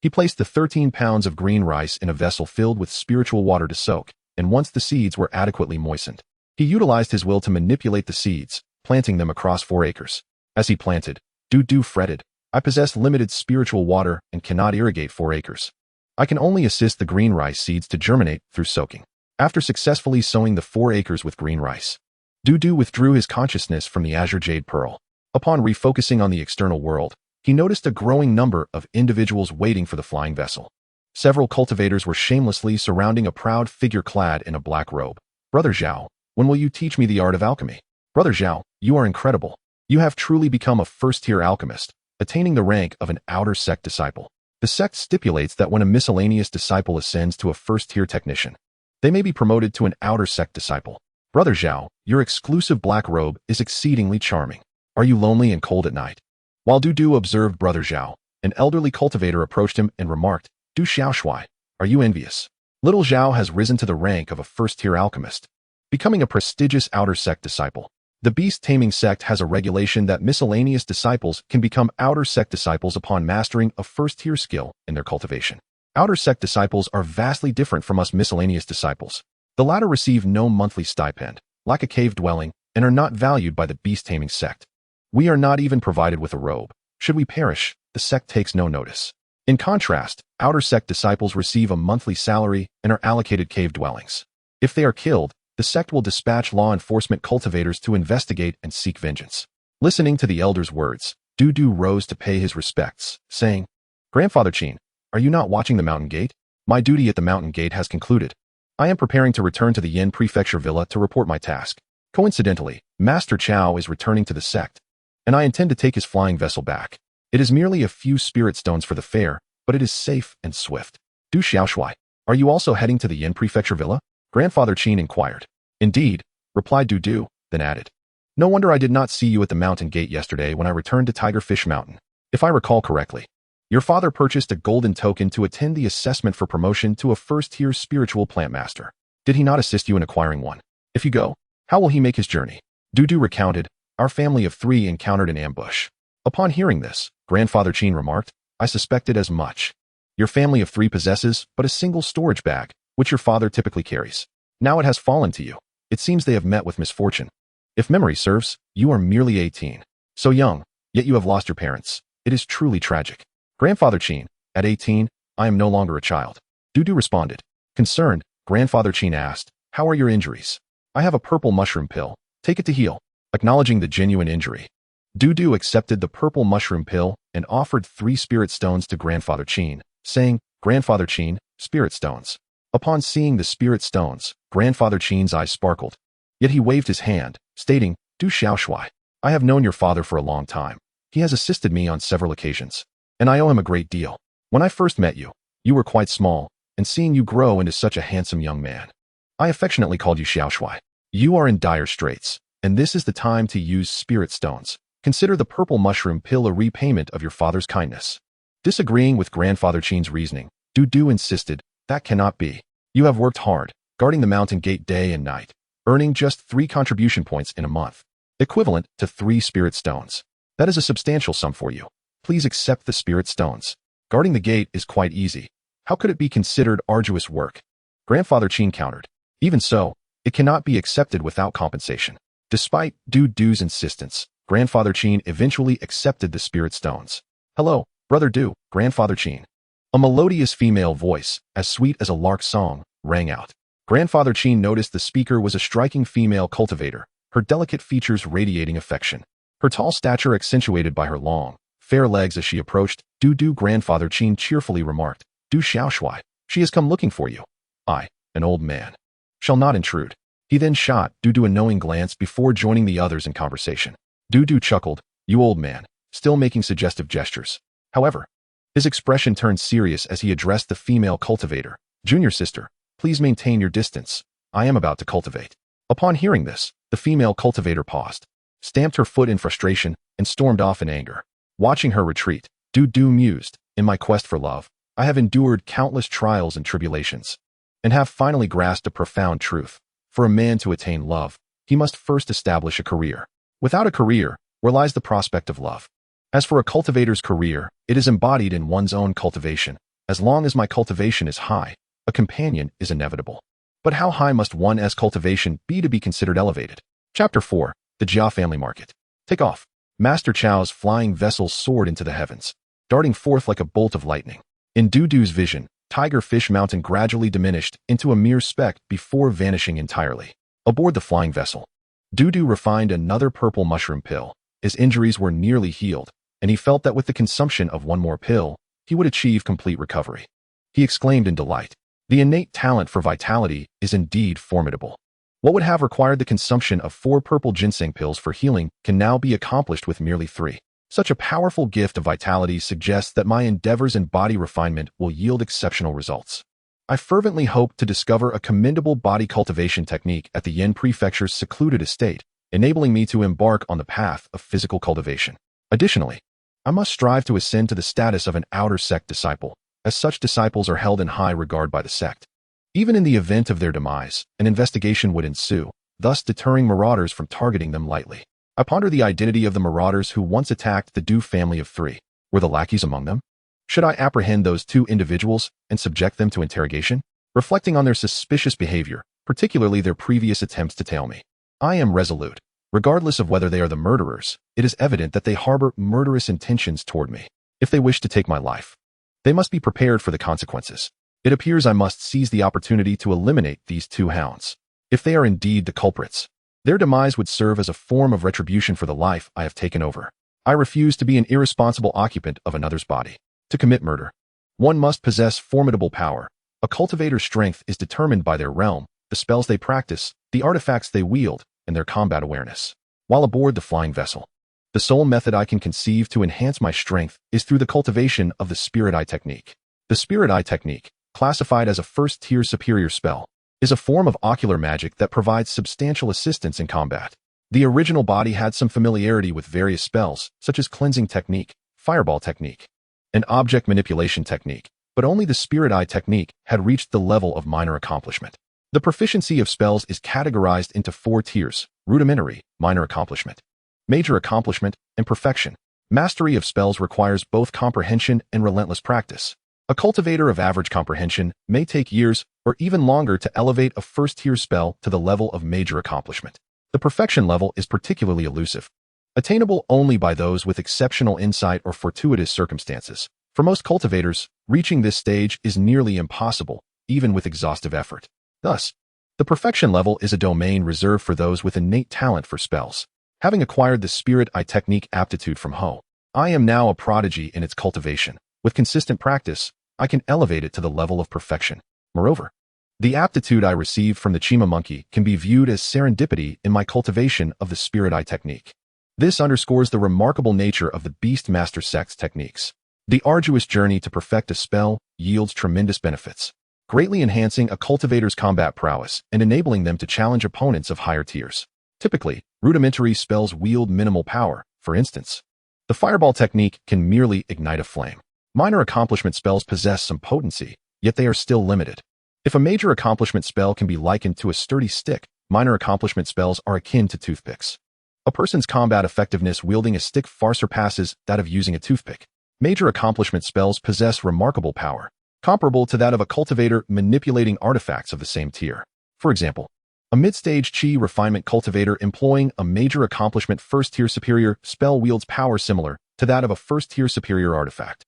He placed the 13 pounds of green rice in a vessel filled with spiritual water to soak, and once the seeds were adequately moistened, he utilized his will to manipulate the seeds, planting them across 4 acres. As he planted, Dudu fretted, "I possess limited spiritual water and cannot irrigate 4 acres. I can only assist the green rice seeds to germinate through soaking." After successfully sowing the 4 acres with green rice, Dudu withdrew his consciousness from the Azure Jade Pearl. Upon refocusing on the external world, he noticed a growing number of individuals waiting for the flying vessel. Several cultivators were shamelessly surrounding a proud figure clad in a black robe. "Brother Zhao, when will you teach me the art of alchemy? Brother Zhao, you are incredible. You have truly become a first-tier alchemist, attaining the rank of an outer sect disciple." The sect stipulates that when a miscellaneous disciple ascends to a first-tier technician, they may be promoted to an outer sect disciple. "Brother Zhao, your exclusive black robe is exceedingly charming. Are you lonely and cold at night?" While Dudu observed Brother Zhao, an elderly cultivator approached him and remarked, "Du Xiaoshui, are you envious? Little Zhao has risen to the rank of a first-tier alchemist, becoming a prestigious outer sect disciple. The Beast-Taming Sect has a regulation that miscellaneous disciples can become outer sect disciples upon mastering a first-tier skill in their cultivation. Outer sect disciples are vastly different from us miscellaneous disciples. The latter receive no monthly stipend, lack a cave dwelling, and are not valued by the Beast-Taming Sect. We are not even provided with a robe. Should we perish, the sect takes no notice. In contrast, outer sect disciples receive a monthly salary and are allocated cave dwellings. If they are killed, the sect will dispatch law enforcement cultivators to investigate and seek vengeance." Listening to the elder's words, Dudu rose to pay his respects, saying, "Grandfather Qin, are you not watching the mountain gate? My duty at the mountain gate has concluded. I am preparing to return to the Yin Prefecture Villa to report my task. Coincidentally, Master Chao is returning to the sect, and I intend to take his flying vessel back. It is merely a few spirit stones for the fair, but it is safe and swift." "Du Xiaoshui, are you also heading to the Yin Prefecture Villa?" Grandfather Qin inquired. "Indeed," replied Dudu, then added, "No wonder I did not see you at the mountain gate yesterday when I returned to Tigerfish Mountain. If I recall correctly, your father purchased a golden token to attend the assessment for promotion to a first-tier spiritual plant master. Did he not assist you in acquiring one? If you go, how will he make his journey?" Dudu recounted, "Our family of 3 encountered an ambush." Upon hearing this, Grandfather Qin remarked, "I suspected as much. Your family of 3 possesses but a single storage bag, which your father typically carries. Now it has fallen to you. It seems they have met with misfortune. If memory serves, you are merely 18. So young, yet you have lost your parents. It is truly tragic." "Grandfather Qin, at 18, I am no longer a child." Dudu responded. Concerned, Grandfather Qin asked, "How are your injuries?" "I have a purple mushroom pill. Take it to heal." Acknowledging the genuine injury, Dudu accepted the purple mushroom pill and offered 3 spirit stones to Grandfather Qin, saying, "Grandfather Qin, spirit stones." Upon seeing the spirit stones, Grandfather Qin's eyes sparkled. Yet he waved his hand, stating, "Du Xiaoshui, I have known your father for a long time. He has assisted me on several occasions, and I owe him a great deal. When I first met you, you were quite small, and seeing you grow into such a handsome young man, I affectionately called you Xiaoshui. You are in dire straits, and this is the time to use spirit stones. Consider the purple mushroom pill a repayment of your father's kindness." Disagreeing with Grandfather Qin's reasoning, Dudu insisted, "That cannot be. You have worked hard, guarding the mountain gate day and night, earning just 3 contribution points in a month, equivalent to 3 spirit stones. That is a substantial sum for you. Please accept the spirit stones. Guarding the gate is quite easy. How could it be considered arduous work?" Grandfather Qin countered. "Even so, it cannot be accepted without compensation." Despite Dudu's insistence, Grandfather Qin eventually accepted the spirit stones. "Hello, Brother Du," Grandfather Qin. A melodious female voice, as sweet as a lark song, rang out. Grandfather Qin noticed the speaker was a striking female cultivator, her delicate features radiating affection. Her tall stature accentuated by her long, fair legs as she approached Dudu. Grandfather Qin cheerfully remarked, "Du Xiaoshui, she has come looking for you. I, an old man, shall not intrude." He then shot Dudu a knowing glance before joining the others in conversation. Dudu chuckled, "You old man," still making suggestive gestures. However, his expression turned serious as he addressed the female cultivator. "Junior sister, Please maintain your distance. I am about to cultivate. Upon hearing this, the female cultivator paused, stamped her foot in frustration, and stormed off in anger. Watching her retreat, Du mused, in my quest for love, I have endured countless trials and tribulations, and have finally grasped a profound truth. For a man to attain love, he must first establish a career. Without a career, where lies the prospect of love? As for a cultivator's career, it is embodied in one's own cultivation. As long as my cultivation is high, a companion is inevitable. But how high must one's cultivation be to be considered elevated? Chapter 4. The Jia Family Market. Take off. Master Chao's flying vessel soared into the heavens, darting forth like a bolt of lightning. In Dudu's vision, Tiger Fish Mountain gradually diminished into a mere speck before vanishing entirely. Aboard the flying vessel, Dudu refined another purple mushroom pill. His injuries were nearly healed, and he felt that with the consumption of one more pill, he would achieve complete recovery. He exclaimed in delight. The innate talent for vitality is indeed formidable. What would have required the consumption of 4 purple ginseng pills for healing can now be accomplished with merely 3. Such a powerful gift of vitality suggests that my endeavors in body refinement will yield exceptional results. I fervently hope to discover a commendable body cultivation technique at the Yin Prefecture's secluded estate, enabling me to embark on the path of physical cultivation. Additionally, I must strive to ascend to the status of an outer sect disciple, as such disciples are held in high regard by the sect. Even in the event of their demise, an investigation would ensue, thus deterring marauders from targeting them lightly. I ponder the identity of the marauders who once attacked the Du family of 3. Were the lackeys among them? Should I apprehend those 2 individuals and subject them to interrogation? Reflecting on their suspicious behavior, particularly their previous attempts to tail me, I am resolute. Regardless of whether they are the murderers, it is evident that they harbor murderous intentions toward me. If they wish to take my life, they must be prepared for the consequences. It appears I must seize the opportunity to eliminate these 2 hounds. If they are indeed the culprits, their demise would serve as a form of retribution for the life I have taken over. I refuse to be an irresponsible occupant of another's body. To commit murder, one must possess formidable power. A cultivator's strength is determined by their realm, the spells they practice, the artifacts they wield, and their combat awareness. While aboard the flying vessel, the sole method I can conceive to enhance my strength is through the cultivation of the Spirit Eye technique. The Spirit Eye technique, classified as a first-tier superior spell, is a form of ocular magic that provides substantial assistance in combat. The original body had some familiarity with various spells, such as cleansing technique, fireball technique, and object manipulation technique, but only the Spirit Eye technique had reached the level of minor accomplishment. The proficiency of spells is categorized into 4 tiers: rudimentary, minor accomplishment, major accomplishment, and perfection. Mastery of spells requires both comprehension and relentless practice. A cultivator of average comprehension may take years or even longer to elevate a first-tier spell to the level of major accomplishment. The perfection level is particularly elusive, attainable only by those with exceptional insight or fortuitous circumstances. For most cultivators, reaching this stage is nearly impossible, even with exhaustive effort. Thus, the perfection level is a domain reserved for those with innate talent for spells. Having acquired the Spirit Eye technique aptitude from Ho, I am now a prodigy in its cultivation. With consistent practice, I can elevate it to the level of perfection. Moreover, the aptitude I received from the Chima monkey can be viewed as serendipity in my cultivation of the Spirit Eye technique. This underscores the remarkable nature of the Beast-Taming Sect's techniques. The arduous journey to perfect a spell yields tremendous benefits, greatly enhancing a cultivator's combat prowess and enabling them to challenge opponents of higher tiers. Typically, rudimentary spells wield minimal power. For instance, the fireball technique can merely ignite a flame. Minor accomplishment spells possess some potency, yet they are still limited. If a major accomplishment spell can be likened to a sturdy stick, minor accomplishment spells are akin to toothpicks. A person's combat effectiveness wielding a stick far surpasses that of using a toothpick. Major accomplishment spells possess remarkable power, comparable to that of a cultivator manipulating artifacts of the same tier. For example, a mid-stage chi refinement cultivator employing a major accomplishment first-tier superior spell wields power similar to that of a first-tier superior artifact.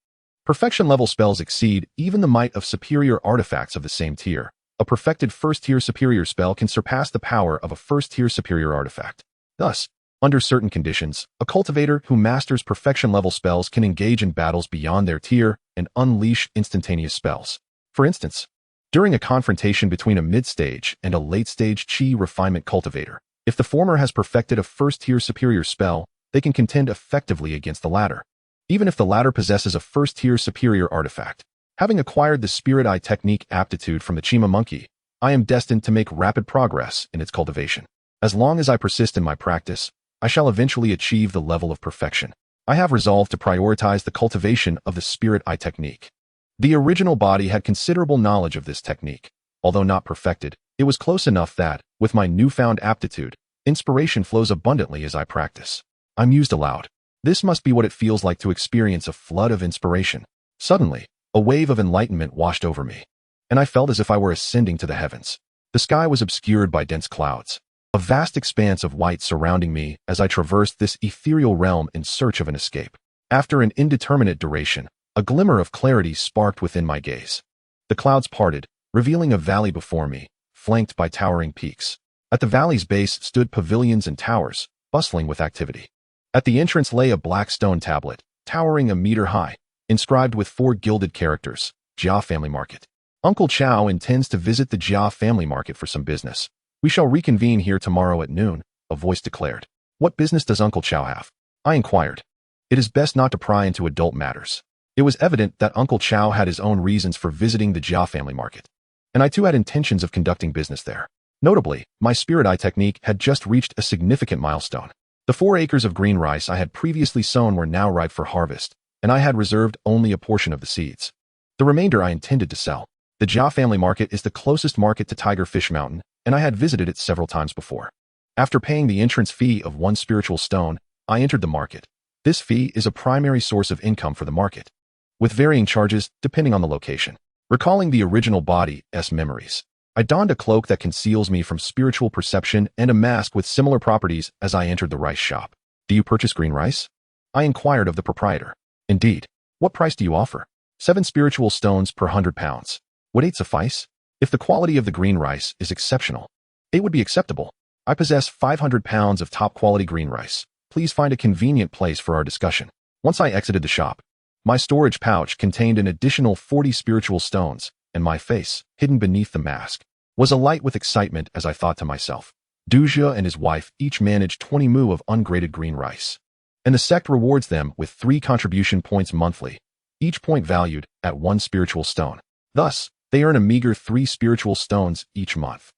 Perfection-level spells exceed even the might of superior artifacts of the same tier. A perfected first-tier superior spell can surpass the power of a first-tier superior artifact. Thus, under certain conditions, a cultivator who masters perfection-level spells can engage in battles beyond their tier and unleash instantaneous spells. For instance, during a confrontation between a mid-stage and a late-stage chi refinement cultivator, if the former has perfected a first-tier superior spell, they can contend effectively against the latter, even if the latter possesses a first-tier superior artifact. Having acquired the Spirit Eye technique aptitude from the Chima monkey, I am destined to make rapid progress in its cultivation. As long as I persist in my practice, I shall eventually achieve the level of perfection. I have resolved to prioritize the cultivation of the Spirit Eye technique. The original body had considerable knowledge of this technique. Although not perfected, it was close enough that, with my newfound aptitude, inspiration flows abundantly as I practice. I mused aloud. This must be what it feels like to experience a flood of inspiration. Suddenly, a wave of enlightenment washed over me, and I felt as if I were ascending to the heavens. The sky was obscured by dense clouds, a vast expanse of white surrounding me as I traversed this ethereal realm in search of an escape. After an indeterminate duration, a glimmer of clarity sparked within my gaze. The clouds parted, revealing a valley before me, flanked by towering peaks. At the valley's base stood pavilions and towers, bustling with activity. At the entrance lay a black stone tablet, towering a meter high, inscribed with 4 gilded characters, Jia Family Market. Uncle Chow intends to visit the Jia Family Market for some business. We shall reconvene here tomorrow at noon, a voice declared. What business does Uncle Chow have? I inquired. It is best not to pry into adult matters. It was evident that Uncle Chow had his own reasons for visiting the Jia Family Market, and I too had intentions of conducting business there. Notably, my Spirit Eye technique had just reached a significant milestone. The 4 acres of green rice I had previously sown were now ripe for harvest, and I had reserved only a portion of the seeds. The remainder I intended to sell. The Jia Family Market is the closest market to Tiger Fish Mountain, and I had visited it several times before. After paying the entrance fee of 1 spiritual stone, I entered the market. This fee is a primary source of income for the market, with varying charges depending on the location. Recalling the original body's memories, I donned a cloak that conceals me from spiritual perception and a mask with similar properties as I entered the rice shop. Do you purchase green rice? I inquired of the proprietor. Indeed. What price do you offer? 7 spiritual stones per 100 pounds. Would 8 suffice? If the quality of the green rice is exceptional, 8 would be acceptable. I possess 500 pounds of top-quality green rice. Please find a convenient place for our discussion. Once I exited the shop, my storage pouch contained an additional 40 spiritual stones, and my face, hidden beneath the mask, was alight with excitement as I thought to myself. Duzha and his wife each manage 20 mu of ungraded green rice, and the sect rewards them with 3 contribution points monthly, each point valued at 1 spiritual stone. Thus, they earn a meager 3 spiritual stones each month.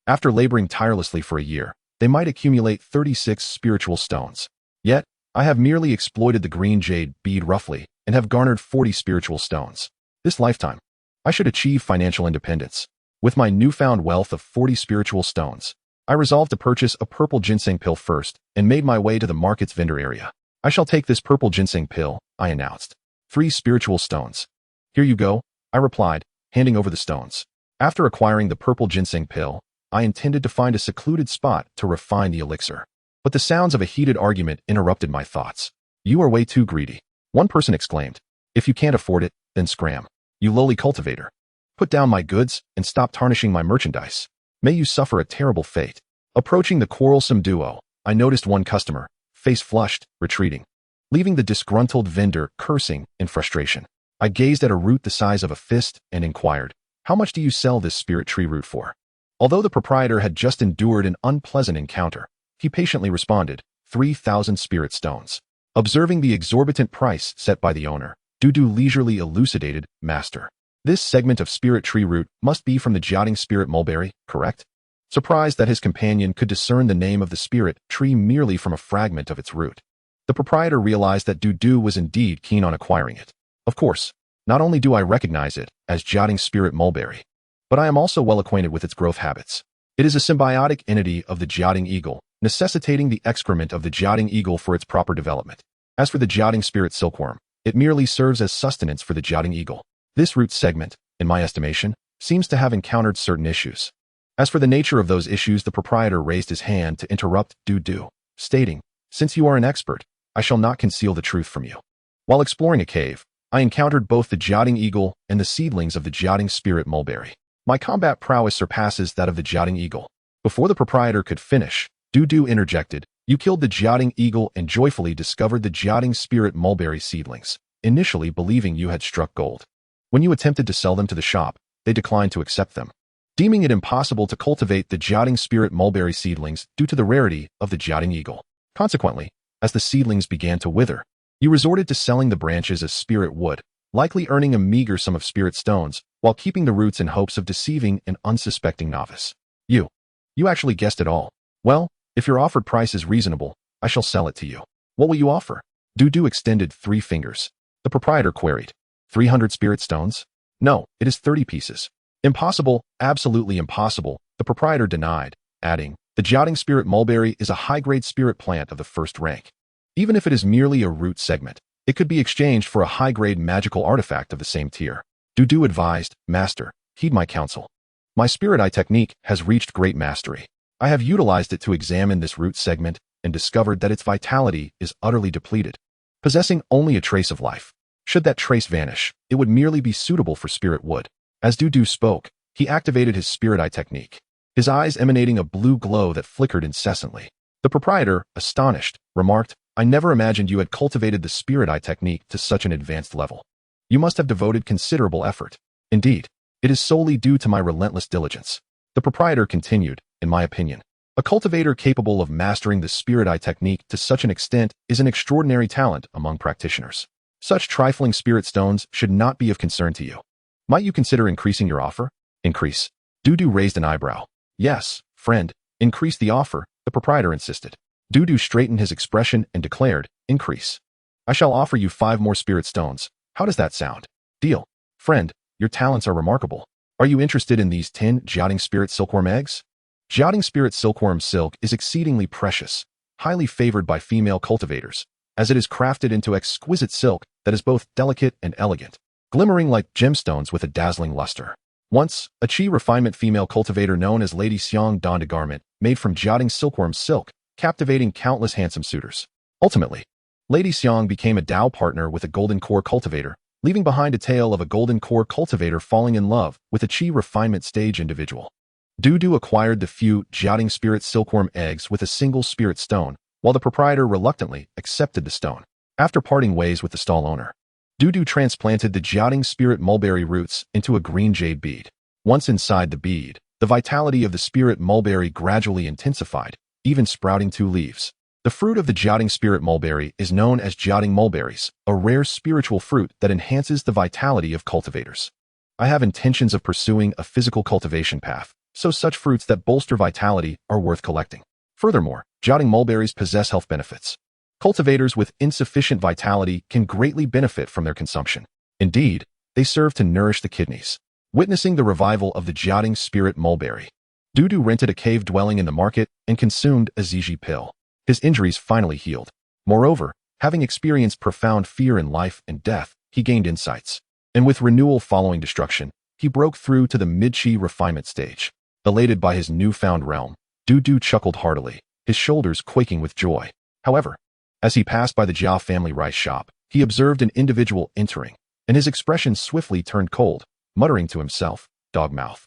After laboring tirelessly for a year, they might accumulate 36 spiritual stones. Yet, I have merely exploited the green jade bead roughly and have garnered 40 spiritual stones. This lifetime, I should achieve financial independence. With my newfound wealth of 40 spiritual stones, I resolved to purchase a purple ginseng pill first and made my way to the market's vendor area. I shall take this purple ginseng pill, I announced. 3 spiritual stones. Here you go, I replied, handing over the stones. After acquiring the purple ginseng pill, I intended to find a secluded spot to refine the elixir. But the sounds of a heated argument interrupted my thoughts. You are way too greedy. One person exclaimed. If you can't afford it, then scram. You lowly cultivator. Put down my goods and stop tarnishing my merchandise. May you suffer a terrible fate. Approaching the quarrelsome duo, I noticed one customer, face flushed, retreating, leaving the disgruntled vendor cursing in frustration. I gazed at a root the size of a fist and inquired, how much do you sell this spirit tree root for? Although the proprietor had just endured an unpleasant encounter, he patiently responded, 3,000 spirit stones. Observing the exorbitant price set by the owner, Dudu leisurely elucidated, Master, this segment of spirit tree root must be from the Jade spirit mulberry, correct? Surprised that his companion could discern the name of the spirit tree merely from a fragment of its root, the proprietor realized that Dudu was indeed keen on acquiring it. Of course, not only do I recognize it as Jade spirit mulberry, but I am also well acquainted with its growth habits. It is a symbiotic entity of the Jade eagle, necessitating the excrement of the Jade eagle for its proper development. As for the Jade spirit silkworm, it merely serves as sustenance for the Jade eagle. This root segment, in my estimation, seems to have encountered certain issues. As for the nature of those issues, the proprietor raised his hand to interrupt Dudu, stating, since you are an expert, I shall not conceal the truth from you. While exploring a cave, I encountered both the Jade eagle and the seedlings of the Jade spirit mulberry. My combat prowess surpasses that of the Jade eagle. Before the proprietor could finish, Dudu interjected, you killed the Jade eagle and joyfully discovered the Jade spirit mulberry seedlings, initially believing you had struck gold. When you attempted to sell them to the shop, they declined to accept them, deeming it impossible to cultivate the Jade spirit mulberry seedlings due to the rarity of the Jade eagle. Consequently, as the seedlings began to wither, you resorted to selling the branches as spirit wood, likely earning a meager sum of spirit stones while keeping the roots in hopes of deceiving an unsuspecting novice. You actually guessed it all. Well, if your offered price is reasonable, I shall sell it to you. What will you offer? Dudu extended 3 fingers. The proprietor queried. 300 spirit stones? No, it is 30 pieces. Impossible, absolutely impossible, the proprietor denied, adding, the Jade spirit mulberry is a high-grade spirit plant of the first rank. Even if it is merely a root segment, it could be exchanged for a high-grade magical artifact of the same tier. Dudu advised, Master, heed my counsel. My spirit eye technique has reached great mastery. I have utilized it to examine this root segment and discovered that its vitality is utterly depleted, possessing only a trace of life. Should that trace vanish, it would merely be suitable for spirit wood. As Dudu spoke, he activated his spirit eye technique, his eyes emanating a blue glow that flickered incessantly. The proprietor, astonished, remarked, I never imagined you had cultivated the spirit eye technique to such an advanced level. You must have devoted considerable effort. Indeed, it is solely due to my relentless diligence. The proprietor continued, in my opinion, a cultivator capable of mastering the spirit eye technique to such an extent is an extraordinary talent among practitioners. Such trifling spirit stones should not be of concern to you. Might you consider increasing your offer? Increase. Dudu raised an eyebrow. Yes, friend, increase the offer, the proprietor insisted. Dudu straightened his expression and declared, increase. I shall offer you 5 more spirit stones. How does that sound? Deal. Friend, your talents are remarkable. Are you interested in these 10 Jade spirit silkworm eggs? Jade spirit silkworm silk is exceedingly precious, highly favored by female cultivators, as it is crafted into exquisite silk that is both delicate and elegant, glimmering like gemstones with a dazzling luster. Once, a chi refinement female cultivator known as Lady Xiang donned a garment made from Jade silkworm silk, captivating countless handsome suitors. Ultimately, Lady Xiang became a Dao partner with a golden core cultivator, leaving behind a tale of a golden core cultivator falling in love with a chi refinement stage individual. Dudu acquired the few Jade spirit silkworm eggs with a single spirit stone, while the proprietor reluctantly accepted the stone. After parting ways with the stall owner, Dudu transplanted the Jade spirit mulberry roots into a green jade bead. Once inside the bead, the vitality of the spirit mulberry gradually intensified, even sprouting 2 leaves. The fruit of the Jade spirit mulberry is known as Jade mulberries, a rare spiritual fruit that enhances the vitality of cultivators. I have intentions of pursuing a physical cultivation path, so such fruits that bolster vitality are worth collecting. Furthermore, Jade mulberries possess health benefits. Cultivators with insufficient vitality can greatly benefit from their consumption. Indeed, they serve to nourish the kidneys. Witnessing the revival of the Jade spirit mulberry, Dudu rented a cave dwelling in the market and consumed a Ziji pill. His injuries finally healed. Moreover, having experienced profound fear in life and death, he gained insights. And with renewal following destruction, he broke through to the mid-chi refinement stage. Elated by his newfound realm, Dudu chuckled heartily, his shoulders quaking with joy. However, as he passed by the Jia family rice shop, he observed an individual entering, and his expression swiftly turned cold, muttering to himself, Dogmouth.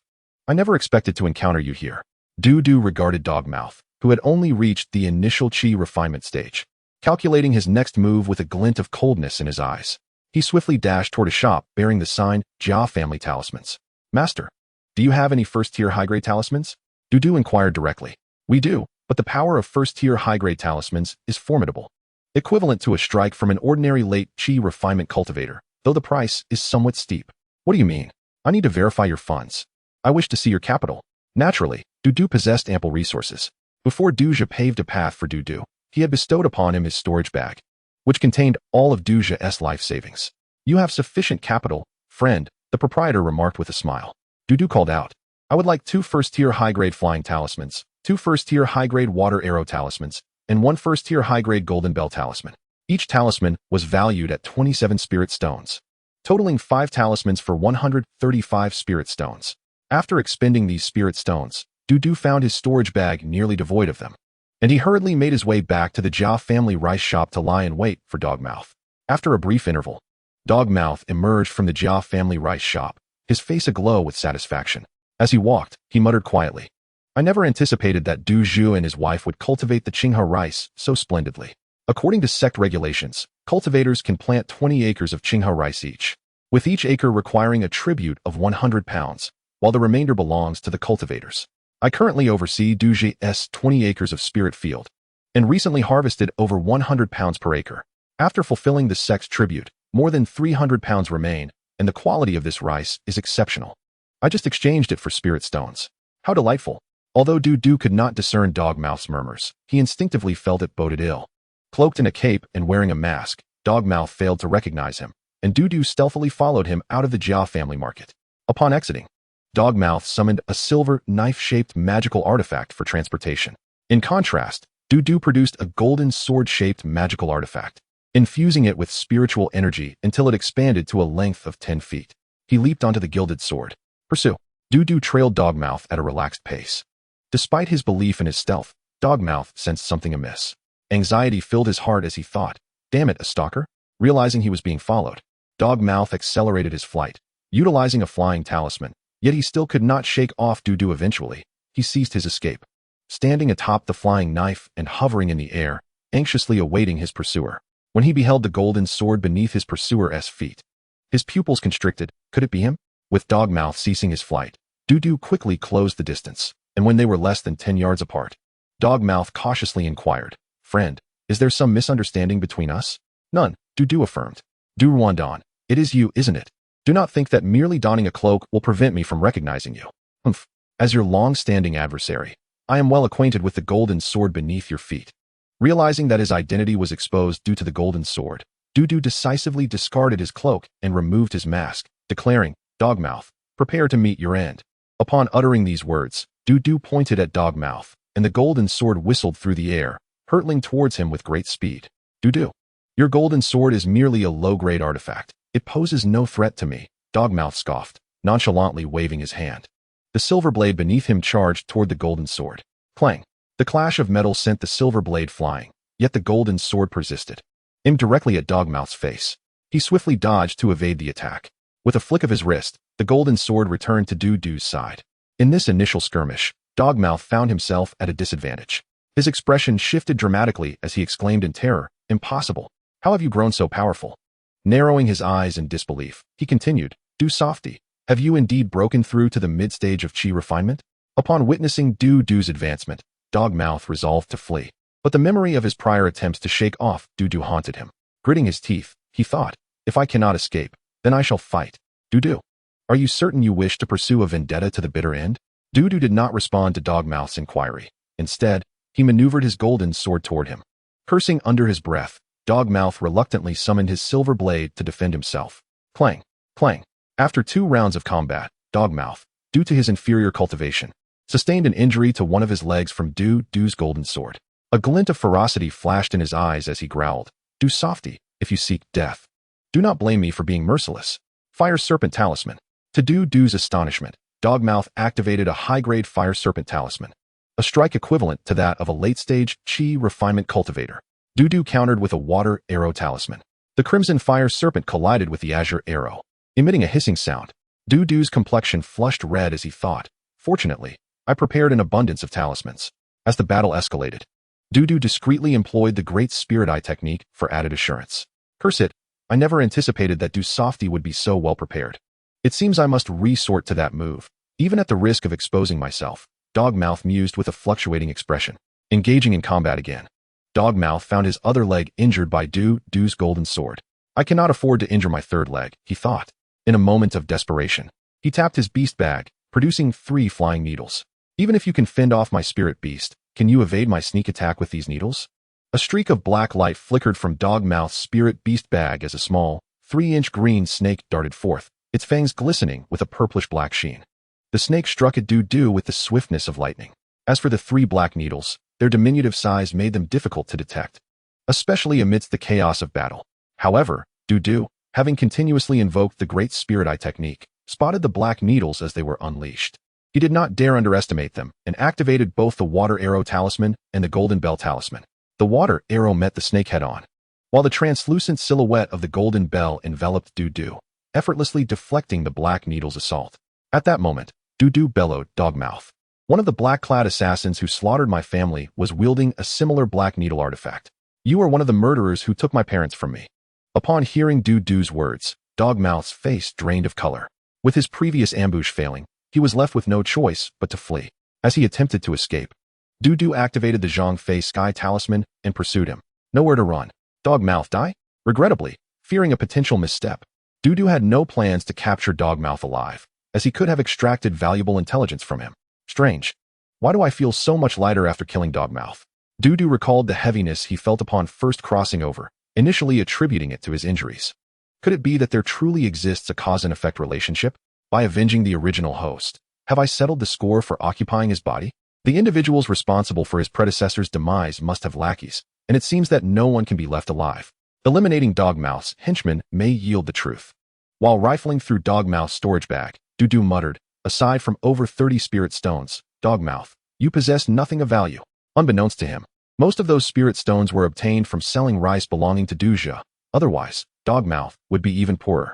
I never expected to encounter you here. Dudu regarded Dogmouth, who had only reached the initial chi refinement stage, calculating his next move with a glint of coldness in his eyes. He swiftly dashed toward a shop bearing the sign, Jia Family Talismans. Master, do you have any first-tier high-grade talismans? Dudu inquired directly. We do, but the power of first-tier high-grade talismans is formidable, equivalent to a strike from an ordinary late chi refinement cultivator, though the price is somewhat steep. What do you mean? I need to verify your funds. I wish to see your capital. Naturally, Dudu possessed ample resources. Before Duja paved a path for Dudu, he had bestowed upon him his storage bag, which contained all of Duja's life savings. You have sufficient capital, friend, the proprietor remarked with a smile. Dudu called out, I would like 2 first-tier high-grade flying talismans, 2 first-tier high-grade water arrow talismans, and 1 first-tier high-grade golden bell talisman. Each talisman was valued at 27 spirit stones, totaling 5 talismans for 135 spirit stones. After expending these spirit stones, Dudu found his storage bag nearly devoid of them, and he hurriedly made his way back to the Jia family rice shop to lie in wait for Dogmouth. After a brief interval, Dogmouth emerged from the Jia family rice shop, his face aglow with satisfaction. As he walked, he muttered quietly, I never anticipated that Du Zhu and his wife would cultivate the Qinghe rice so splendidly. According to sect regulations, cultivators can plant 20 acres of Qinghe rice each, with each acre requiring a tribute of 100 pounds, while the remainder belongs to the cultivators. I currently oversee Duji's 20 acres of spirit field, and recently harvested over 100 pounds per acre. After fulfilling the sect's tribute, More than 300 pounds remain, and the quality of this rice is exceptional. I just exchanged it for spirit stones. How delightful. Although Du could not discern Dogmouth's murmurs, he instinctively felt it boded ill. Cloaked in a cape and wearing a mask, Dogmouth failed to recognize him, and Du stealthily followed him out of the Jia family market. Upon exiting, Dogmouth summoned a silver, knife-shaped magical artifact for transportation. In contrast, Du produced a golden sword-shaped magical artifact, infusing it with spiritual energy until it expanded to a length of 10 feet. He leaped onto the gilded sword. Pursue. Du trailed Dogmouth at a relaxed pace. Despite his belief in his stealth, Dogmouth sensed something amiss. Anxiety filled his heart as he thought, "Damn it, a stalker?" Realizing he was being followed, Dogmouth accelerated his flight, utilizing a flying talisman, yet he still could not shake off Du. Eventually, he ceased his escape. Standing atop the flying knife and hovering in the air, anxiously awaiting his pursuer, when he beheld the golden sword beneath his pursuer's feet. His pupils constricted. Could it be him? With Dogmouth ceasing his flight, Du quickly closed the distance, and when they were less than 10 yards apart, Dogmouth cautiously inquired, "Friend, is there some misunderstanding between us?" "None," Du affirmed. "Ruandon, it is you, isn't it? Do not think that merely donning a cloak will prevent me from recognizing you. Humph. As your long-standing adversary, I am well acquainted with the golden sword beneath your feet." Realizing that his identity was exposed due to the golden sword, Du decisively discarded his cloak and removed his mask, declaring, "Dogmouth, prepare to meet your end." Upon uttering these words, Du pointed at Dogmouth, and the golden sword whistled through the air, hurtling towards him with great speed. Du, your golden sword is merely a low-grade artifact. It poses no threat to me," Dogmouth scoffed, nonchalantly waving his hand. The silver blade beneath him charged toward the golden sword. Clang! The clash of metal sent the silver blade flying, yet the golden sword persisted. Aimed directly at Dogmouth's face. He swiftly dodged to evade the attack. With a flick of his wrist, the golden sword returned to Du's side. In this initial skirmish, Dogmouth found himself at a disadvantage. His expression shifted dramatically as he exclaimed in terror, "Impossible! How have you grown so powerful?" Narrowing his eyes in disbelief, he continued, "Du softy, have you indeed broken through to the mid-stage of chi refinement?" Upon witnessing Du's advancement, Dogmouth resolved to flee. But the memory of his prior attempts to shake off Du haunted him. Gritting his teeth, he thought, "If I cannot escape, then I shall fight. Du, are you certain you wish to pursue a vendetta to the bitter end?" Du did not respond to Dogmouth's inquiry. Instead, he maneuvered his golden sword toward him. Cursing under his breath, Dogmouth reluctantly summoned his silver blade to defend himself. Clang! Clang! After 2 rounds of combat, Dogmouth, due to his inferior cultivation, sustained an injury to one of his legs from Du's golden sword. A glint of ferocity flashed in his eyes as he growled, "Du softy, if you seek death. Do not blame me for being merciless." Fire Serpent Talisman. To Du's astonishment, Dogmouth activated a high-grade Fire Serpent Talisman, a strike equivalent to that of a late-stage Chi Refinement Cultivator. Du countered with a Water Arrow Talisman. The Crimson Fire Serpent collided with the Azure Arrow, emitting a hissing sound. Du's complexion flushed red as he thought, "Fortunately, I prepared an abundance of talismans." As the battle escalated, Du discreetly employed the Great Spirit Eye technique for added assurance. "Curse it, I never anticipated that Du softy would be so well prepared. It seems I must resort to that move, even at the risk of exposing myself," Dogmouth mused with a fluctuating expression. Engaging in combat again, Dogmouth found his other leg injured by Du's golden sword. "I cannot afford to injure my third leg," he thought. In a moment of desperation, he tapped his beast bag, producing 3 flying needles. "Even if you can fend off my spirit beast, can you evade my sneak attack with these needles?" A streak of black light flickered from Dogmouth's spirit beast bag as a small, 3-inch green snake darted forth, its fangs glistening with a purplish-black sheen. The snake struck at Du with the swiftness of lightning. As for the 3 black needles, their diminutive size made them difficult to detect, especially amidst the chaos of battle. However, Du, having continuously invoked the Great Spirit Eye technique, spotted the black needles as they were unleashed. He did not dare underestimate them and activated both the Water Arrow Talisman and the Golden Bell Talisman. The Water Arrow met the snake head-on, while the translucent silhouette of the Golden Bell enveloped Du, effortlessly deflecting the black needle's assault. At that moment, Du bellowed, "Dogmouth. One of the black-clad assassins who slaughtered my family was wielding a similar black needle artifact. You are one of the murderers who took my parents from me." Upon hearing Du's words, Dogmouth's face drained of color. With his previous ambush failing, he was left with no choice but to flee. As he attempted to escape, Du activated the Zhongfei Sky Talisman and pursued him. Nowhere to run. Dogmouth die? Regrettably, fearing a potential misstep. Dudu had no plans to capture Dogmouth alive, as he could have extracted valuable intelligence from him. Strange. Why do I feel so much lighter after killing Dogmouth? Dudu recalled the heaviness he felt upon first crossing over, initially attributing it to his injuries. Could it be that there truly exists a cause-and-effect relationship? By avenging the original host, have I settled the score for occupying his body? The individuals responsible for his predecessor's demise must have lackeys, and it seems that no one can be left alive. Eliminating Dogmouth's henchmen may yield the truth. While rifling through Dogmouth's storage bag, Dudu muttered, aside from over 30 spirit stones, Dogmouth, you possess nothing of value. Unbeknownst to him, most of those spirit stones were obtained from selling rice belonging to Duja. Otherwise, Dogmouth would be even poorer.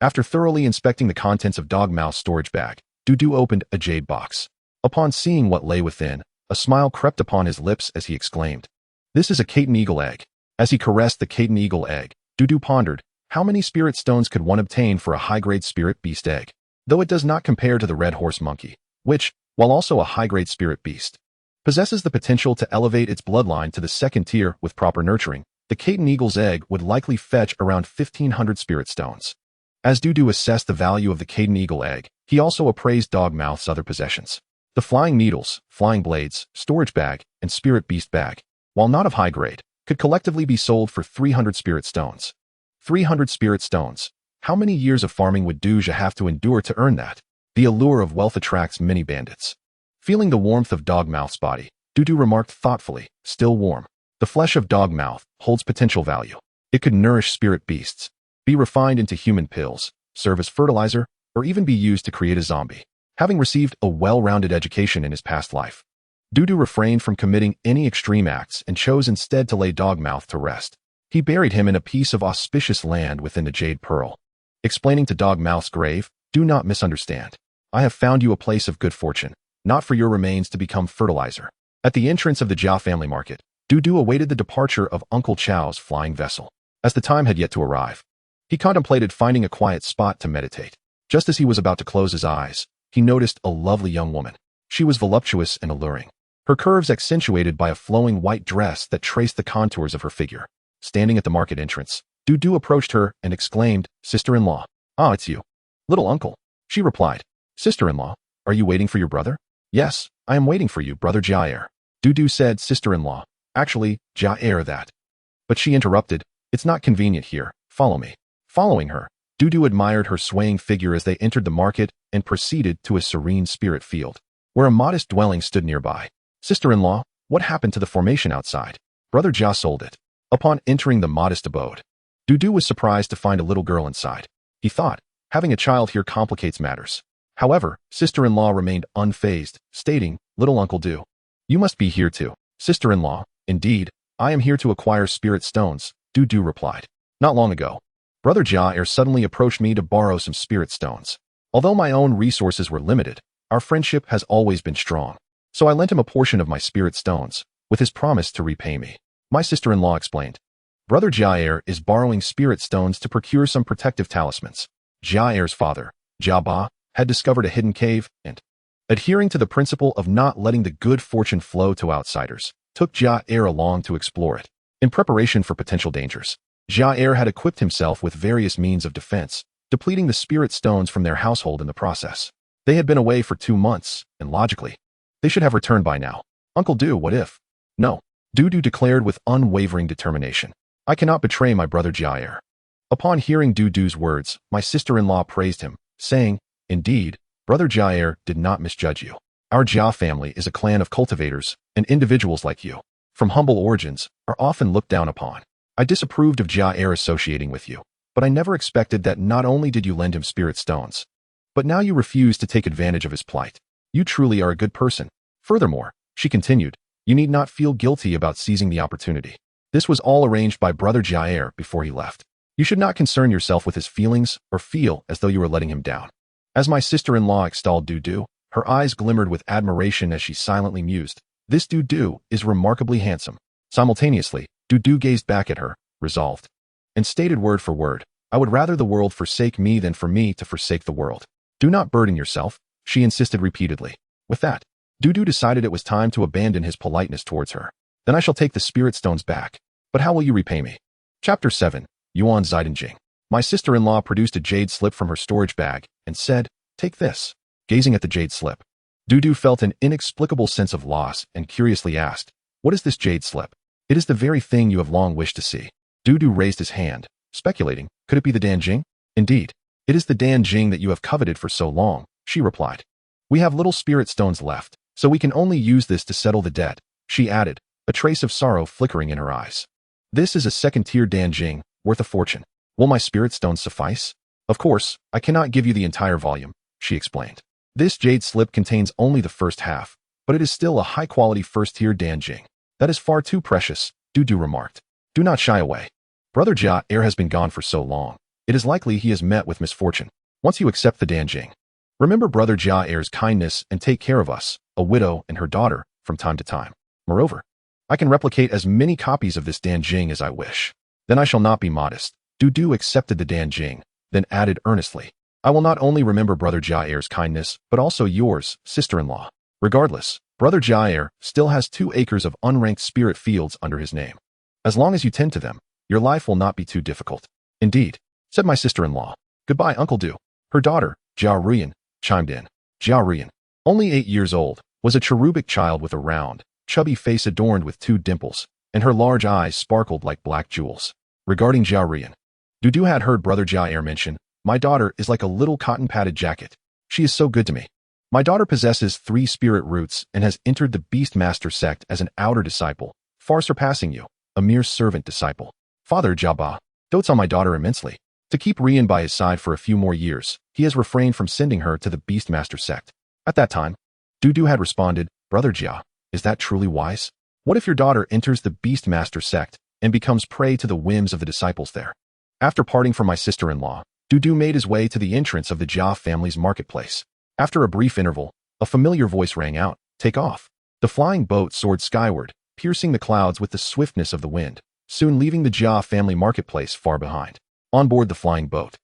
After thoroughly inspecting the contents of Dogmouth's storage bag, Dudu opened a jade box. Upon seeing what lay within, a smile crept upon his lips as he exclaimed, "This is a Caton Eagle egg." As he caressed the Caton Eagle egg, Dudu pondered, how many spirit stones could one obtain for a high-grade spirit beast egg? Though it does not compare to the red horse monkey, which, while also a high-grade spirit beast, possesses the potential to elevate its bloodline to the second tier with proper nurturing, the Caton Eagle's egg would likely fetch around 1,500 spirit stones. As Dudu assessed the value of the Caton Eagle egg, he also appraised Dogmouth's other possessions. The flying needles, flying blades, storage bag, and spirit beast bag, while not of high grade, could collectively be sold for 300 spirit stones. 300 spirit stones. How many years of farming would Duja have to endure to earn that? The allure of wealth attracts many bandits. Feeling the warmth of Dogmouth's body, Dudu remarked thoughtfully, still warm. The flesh of Dogmouth holds potential value. It could nourish spirit beasts, be refined into human pills, serve as fertilizer, or even be used to create a zombie. Having received a well-rounded education in his past life, Dudu refrained from committing any extreme acts and chose instead to lay Dogmouth to rest. He buried him in a piece of auspicious land within the Jade Pearl. Explaining to Dogmouth's grave, do not misunderstand. I have found you a place of good fortune, not for your remains to become fertilizer. At the entrance of the Jia family market, Dudu awaited the departure of Uncle Chow's flying vessel. As the time had yet to arrive, he contemplated finding a quiet spot to meditate. Just as he was about to close his eyes, he noticed a lovely young woman. She was voluptuous and alluring, her curves accentuated by a flowing white dress that traced the contours of her figure. Standing at the market entrance, Dudu approached her and exclaimed, "Sister-in-law." "Ah, it's you." "Little uncle," she replied. "Sister-in-law, are you waiting for your brother?" "Yes, I am waiting for you, brother Jair." Dudu said, "Sister-in-law, actually, Jair that." But she interrupted, "It's not convenient here, follow me." Following her, Dudu admired her swaying figure as they entered the market and proceeded to a serene spirit field, where a modest dwelling stood nearby. "Sister-in-law, what happened to the formation outside?" "Brother Jia sold it." Upon entering the modest abode, Dudu was surprised to find a little girl inside. He thought, having a child here complicates matters. However, sister-in-law remained unfazed, stating, "Little Uncle Du, you must be here too." "Sister-in-law, indeed, I am here to acquire spirit stones," Dudu replied. "Not long ago, Brother Jair suddenly approached me to borrow some spirit stones. Although my own resources were limited, our friendship has always been strong. So I lent him a portion of my spirit stones, with his promise to repay me." My sister-in-law explained. Brother Jair is borrowing spirit stones to procure some protective talismans. Jair's father, Jabba, had discovered a hidden cave and, adhering to the principle of not letting the good fortune flow to outsiders, took Jair along to explore it. In preparation for potential dangers, Jair had equipped himself with various means of defense, depleting the spirit stones from their household in the process. They had been away for 2 months, and logically, they should have returned by now. "Uncle Du, what if?" "No," Dudu declared with unwavering determination. "I cannot betray my brother Jair." Upon hearing Dudu's words, my sister-in-law praised him, saying, "Indeed, brother Jair did not misjudge you. Our Jia family is a clan of cultivators, and individuals like you, from humble origins, are often looked down upon. I disapproved of Jair associating with you, but I never expected that not only did you lend him spirit stones, but now you refuse to take advantage of his plight. You truly are a good person. Furthermore," she continued, "you need not feel guilty about seizing the opportunity. This was all arranged by brother Jair before he left. You should not concern yourself with his feelings or feel as though you were letting him down." As my sister-in-law extolled Dudu, her eyes glimmered with admiration as she silently mused, "This Dudu is remarkably handsome." Simultaneously, Dudu gazed back at her, resolved, and stated word for word, "I would rather the world forsake me than for me to forsake the world." "Do not burden yourself," she insisted repeatedly. With that, Dudu decided it was time to abandon his politeness towards her. "Then I shall take the spirit stones back. But how will you repay me?" Chapter 7. Yuan Zaidanjing. My sister-in-law produced a jade slip from her storage bag and said, "Take this." Gazing at the jade slip, Dudu felt an inexplicable sense of loss and curiously asked, "What is this jade slip?" "It is the very thing you have long wished to see." Dudu raised his hand, speculating, could it be the Danjing? "Indeed, it is the Danjing that you have coveted for so long," she replied. "We have little spirit stones left, so we can only use this to settle the debt," she added, a trace of sorrow flickering in her eyes. "This is a second-tier Danjing, worth a fortune. Will my spirit stones suffice?" "Of course, I cannot give you the entire volume," she explained. "This jade slip contains only the first half, but it is still a high-quality first-tier Danjing. That is far too precious," Dudu remarked. "Do not shy away. Brother Jia has been gone for so long. It is likely he has met with misfortune. Once you accept the Danjing, remember Brother Jia's kindness and take care of us, a widow and her daughter, from time to time. Moreover, I can replicate as many copies of this Danjing as I wish. Then I shall not be modest." Dudu accepted the Danjing, then added earnestly, "I will not only remember Brother Jia's kindness, but also yours, sister-in-law. Regardless, Brother Jia still has 2 acres of unranked spirit fields under his name. As long as you tend to them, your life will not be too difficult." "Indeed," said my sister-in-law. "Goodbye, Uncle Du." Her daughter, Jia Ruyan, chimed in. Jia Ruyan, only 8 years old, was a cherubic child with a round, chubby face adorned with 2 dimples, and her large eyes sparkled like black jewels. Regarding Jia Ruyan, Dudu had heard Brother Jia mention, "My daughter is like a little cotton-padded jacket. She is so good to me. My daughter possesses 3 spirit roots and has entered the Beast-Taming Sect as an outer disciple, far surpassing you, a mere servant disciple." Father Jia dotes on my daughter immensely. To keep Rian by his side for a few more years, he has refrained from sending her to the Beast-Taming Sect. At that time, Dudu had responded, "Brother Jia, is that truly wise? What if your daughter enters the Beast-Taming Sect and becomes prey to the whims of the disciples there?" After parting from my sister-in-law, Dudu made his way to the entrance of the Jia family's marketplace. After a brief interval, a familiar voice rang out, "Take off." The flying boat soared skyward, piercing the clouds with the swiftness of the wind, soon leaving the Jia family marketplace far behind. On board the flying boat,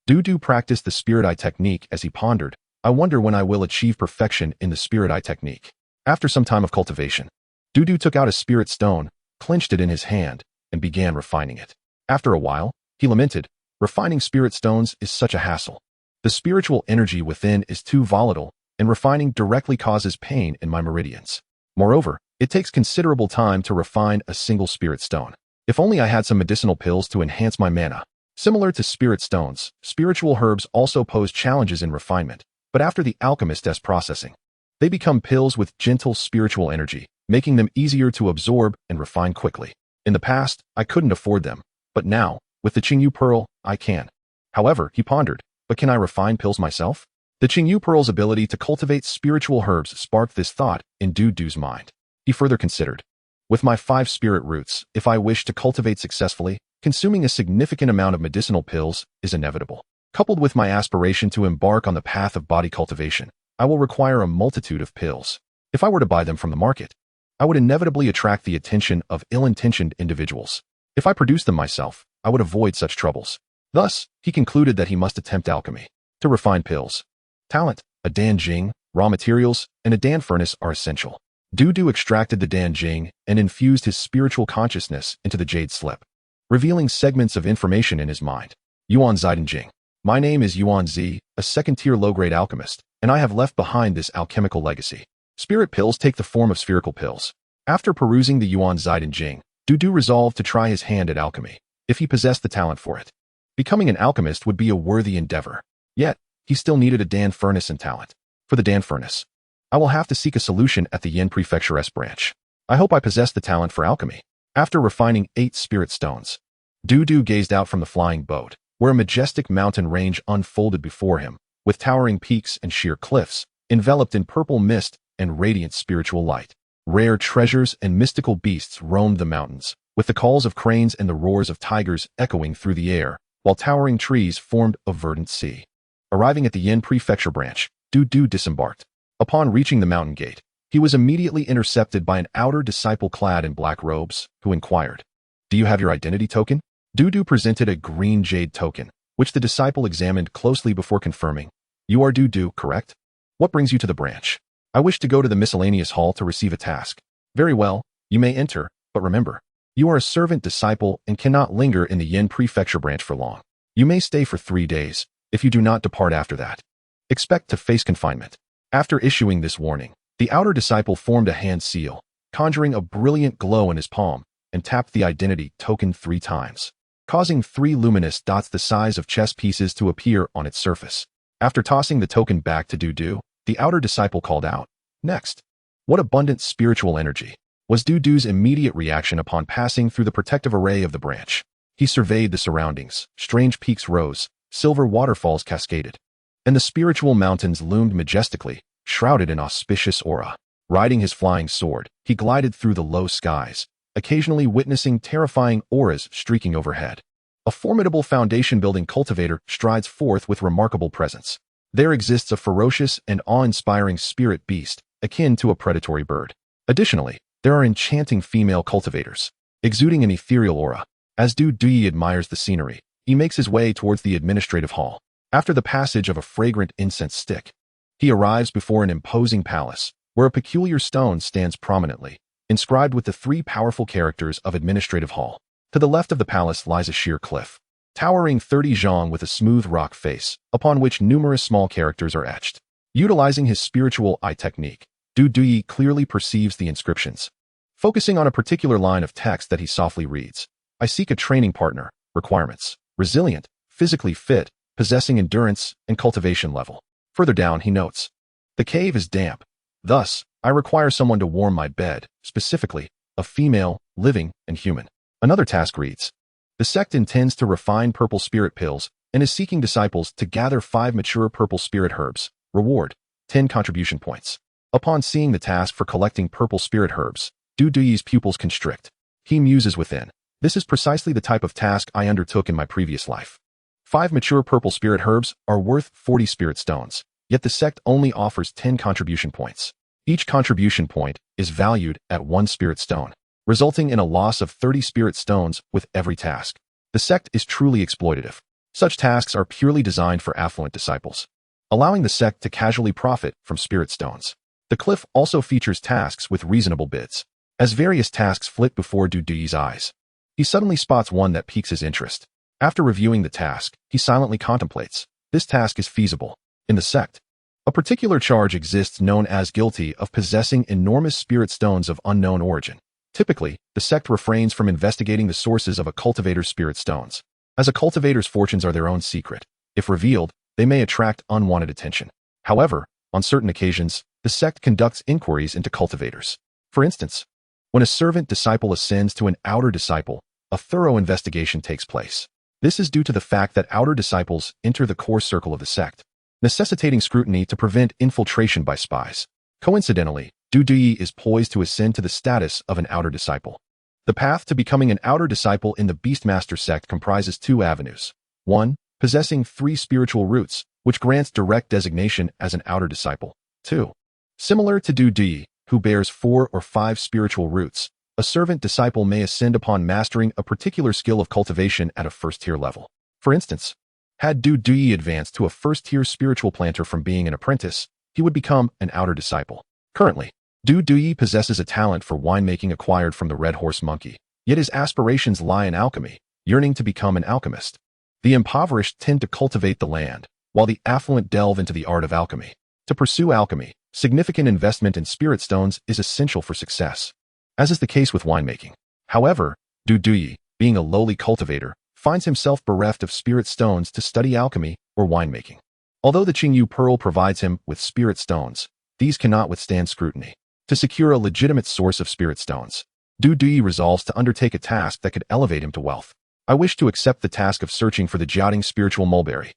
Dudu practiced the spirit eye technique as he pondered, "I wonder when I will achieve perfection in the spirit eye technique." After some time of cultivation, Dudu took out a spirit stone, clenched it in his hand, and began refining it. After a while, he lamented, "Refining spirit stones is such a hassle. The spiritual energy within is too volatile, and refining directly causes pain in my meridians. Moreover, it takes considerable time to refine a single spirit stone. If only I had some medicinal pills to enhance my mana." Similar to spirit stones, spiritual herbs also pose challenges in refinement, but after the alchemist's processing, they become pills with gentle spiritual energy, making them easier to absorb and refine quickly. In the past, I couldn't afford them, but now, with the Qingyu Pearl, I can. However, he pondered, but can I refine pills myself? The Qingyu Pearl's ability to cultivate spiritual herbs sparked this thought in Dudu's mind. He further considered, with my 5 spirit roots, if I wish to cultivate successfully, consuming a significant amount of medicinal pills is inevitable. Coupled with my aspiration to embark on the path of body cultivation, I will require a multitude of pills. If I were to buy them from the market, I would inevitably attract the attention of ill-intentioned individuals. If I produced them myself, I would avoid such troubles. Thus, he concluded that he must attempt alchemy. To refine pills, talent, a Danjing, raw materials, and a Dan furnace are essential. Dudu extracted the Danjing and infused his spiritual consciousness into the jade slip, revealing segments of information in his mind. Yuan Zaidanjing. My name is Yuan Zi, a second-tier low-grade alchemist, and I have left behind this alchemical legacy. Spirit pills take the form of spherical pills. After perusing the Yuan Zaidanjing, Dudu resolved to try his hand at alchemy, if he possessed the talent for it. Becoming an alchemist would be a worthy endeavor. Yet, he still needed a Dan furnace and talent. For the Dan furnace, I will have to seek a solution at the Yin Prefecture's branch. I hope I possess the talent for alchemy. After refining 8 spirit stones, Dudu gazed out from the flying boat, where a majestic mountain range unfolded before him, with towering peaks and sheer cliffs, enveloped in purple mist and radiant spiritual light. Rare treasures and mystical beasts roamed the mountains, with the calls of cranes and the roars of tigers echoing through the air, while towering trees formed a verdant sea. Arriving at the Yin Prefecture branch, Dudu disembarked. Upon reaching the mountain gate, he was immediately intercepted by an outer disciple clad in black robes, who inquired, "Do you have your identity token?" Dudu presented a green jade token, which the disciple examined closely before confirming, "You are Dudu, correct? What brings you to the branch?" "I wish to go to the miscellaneous hall to receive a task." "Very well, you may enter, but remember, You are a servant disciple and cannot linger in the Yin Prefecture branch for long. You may stay for 3 days. If you do not depart after that, expect to face confinement. After issuing this warning, the outer disciple formed a hand seal, conjuring a brilliant glow in his palm, and tapped the identity token 3 times, causing 3 luminous dots the size of chess pieces to appear on its surface. After tossing the token back to Dudu, the outer disciple called out, "Next." What abundant spiritual energy was Dudu's immediate reaction upon passing through the protective array of the branch. He surveyed the surroundings. Strange peaks rose, silver waterfalls cascaded, and the spiritual mountains loomed majestically, shrouded in auspicious aura. Riding his flying sword, he glided through the low skies, occasionally witnessing terrifying auras streaking overhead. A formidable foundation-building cultivator strides forth with remarkable presence. There exists a ferocious and awe-inspiring spirit beast, akin to a predatory bird. Additionally, there are enchanting female cultivators, exuding an ethereal aura. As Dudu admires the scenery, he makes his way towards the administrative hall. After the passage of a fragrant incense stick, he arrives before an imposing palace, where a peculiar stone stands prominently, inscribed with the 3 powerful characters of Administrative Hall. To the left of the palace lies a sheer cliff, towering 30 zhang with a smooth rock face, upon which numerous small characters are etched. Utilizing his spiritual eye technique, Dudu clearly perceives the inscriptions. Focusing on a particular line of text that he softly reads, "I seek a training partner. Requirements: resilient, physically fit, possessing endurance and cultivation level." Further down he notes, "The cave is damp. Thus, I require someone to warm my bed, specifically, a female, living, and human." Another task reads, "The sect intends to refine purple spirit pills and is seeking disciples to gather 5 mature purple spirit herbs. Reward: 10 contribution points." Upon seeing the task for collecting purple spirit herbs, Dudu's pupils constrict. He muses within, "This is precisely the type of task I undertook in my previous life." 5 mature purple spirit herbs are worth 40 spirit stones, yet the sect only offers 10 contribution points. Each contribution point is valued at 1 spirit stone, resulting in a loss of 30 spirit stones with every task. The sect is truly exploitative. Such tasks are purely designed for affluent disciples, allowing the sect to casually profit from spirit stones. The cliff also features tasks with reasonable bids. As various tasks flit before Dudu's eyes, he suddenly spots one that piques his interest. After reviewing the task, he silently contemplates. This task is feasible. In the sect, a particular charge exists known as guilty of possessing enormous spirit stones of unknown origin. Typically, the sect refrains from investigating the sources of a cultivator's spirit stones, as a cultivator's fortunes are their own secret. If revealed, they may attract unwanted attention. However, on certain occasions, the sect conducts inquiries into cultivators. For instance, when a servant disciple ascends to an outer disciple, a thorough investigation takes place. This is due to the fact that outer disciples enter the core circle of the sect, necessitating scrutiny to prevent infiltration by spies. Coincidentally, Dudu is poised to ascend to the status of an outer disciple. The path to becoming an outer disciple in the Beast-Taming Sect comprises 2 avenues. 1. Possessing 3 spiritual roots, which grants direct designation as an outer disciple. 2. Similar to Dudu, who bears 4 or 5 spiritual roots, a servant disciple may ascend upon mastering a particular skill of cultivation at a first-tier level. For instance, had Dudu advanced to a first-tier spiritual planter from being an apprentice, he would become an outer disciple. Currently, Dudu possesses a talent for winemaking acquired from the red horse monkey, yet his aspirations lie in alchemy, yearning to become an alchemist. The impoverished tend to cultivate the land, while the affluent delve into the art of alchemy. To pursue alchemy, significant investment in spirit stones is essential for success, as is the case with winemaking. However, Dudu, being a lowly cultivator, finds himself bereft of spirit stones to study alchemy or winemaking. Although the Qingyu Pearl provides him with spirit stones, these cannot withstand scrutiny. To secure a legitimate source of spirit stones, Dudu resolves to undertake a task that could elevate him to wealth. "I wish to accept the task of searching for the Jiating spiritual mulberry,"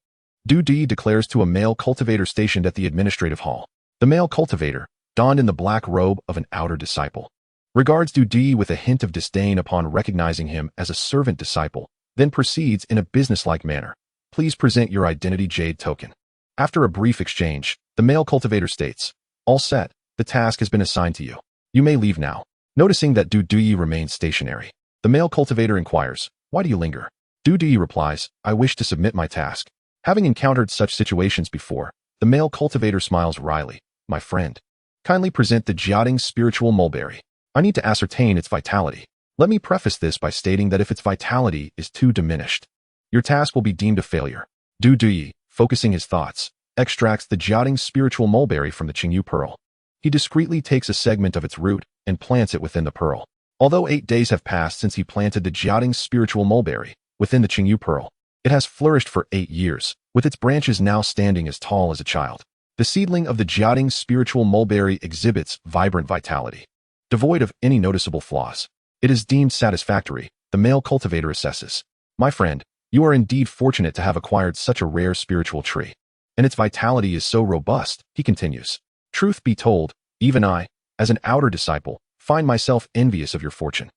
Dudu declares to a male cultivator stationed at the administrative hall. The male cultivator, donned in the black robe of an outer disciple, regards Dudu with a hint of disdain upon recognizing him as a servant disciple, then proceeds in a businesslike manner. "Please present your identity Jade token." After a brief exchange, the male cultivator states, "All set. The task has been assigned to you. You may leave now." Noticing that Dudu remains stationary, the male cultivator inquires, "Why do you linger?" Dudu replies, "I wish to submit my task." Having encountered such situations before, the male cultivator smiles wryly. "My friend, kindly present the Jiating spiritual mulberry. I need to ascertain its vitality." Let me preface this by stating that if its vitality is too diminished, your task will be deemed a failure. Du Duyi, focusing his thoughts, extracts the Jiating spiritual mulberry from the Qingyu pearl. He discreetly takes a segment of its root and plants it within the pearl. Although 8 days have passed since he planted the Jiating spiritual mulberry within the Qingyu pearl, it has flourished for 8 years, with its branches now standing as tall as a child. The seedling of the Jiating spiritual mulberry exhibits vibrant vitality. Devoid of any noticeable flaws, it is deemed satisfactory, the male cultivator assesses. My friend, you are indeed fortunate to have acquired such a rare spiritual tree. And its vitality is so robust, he continues. Truth be told, even I, as an outer disciple, find myself envious of your fortune.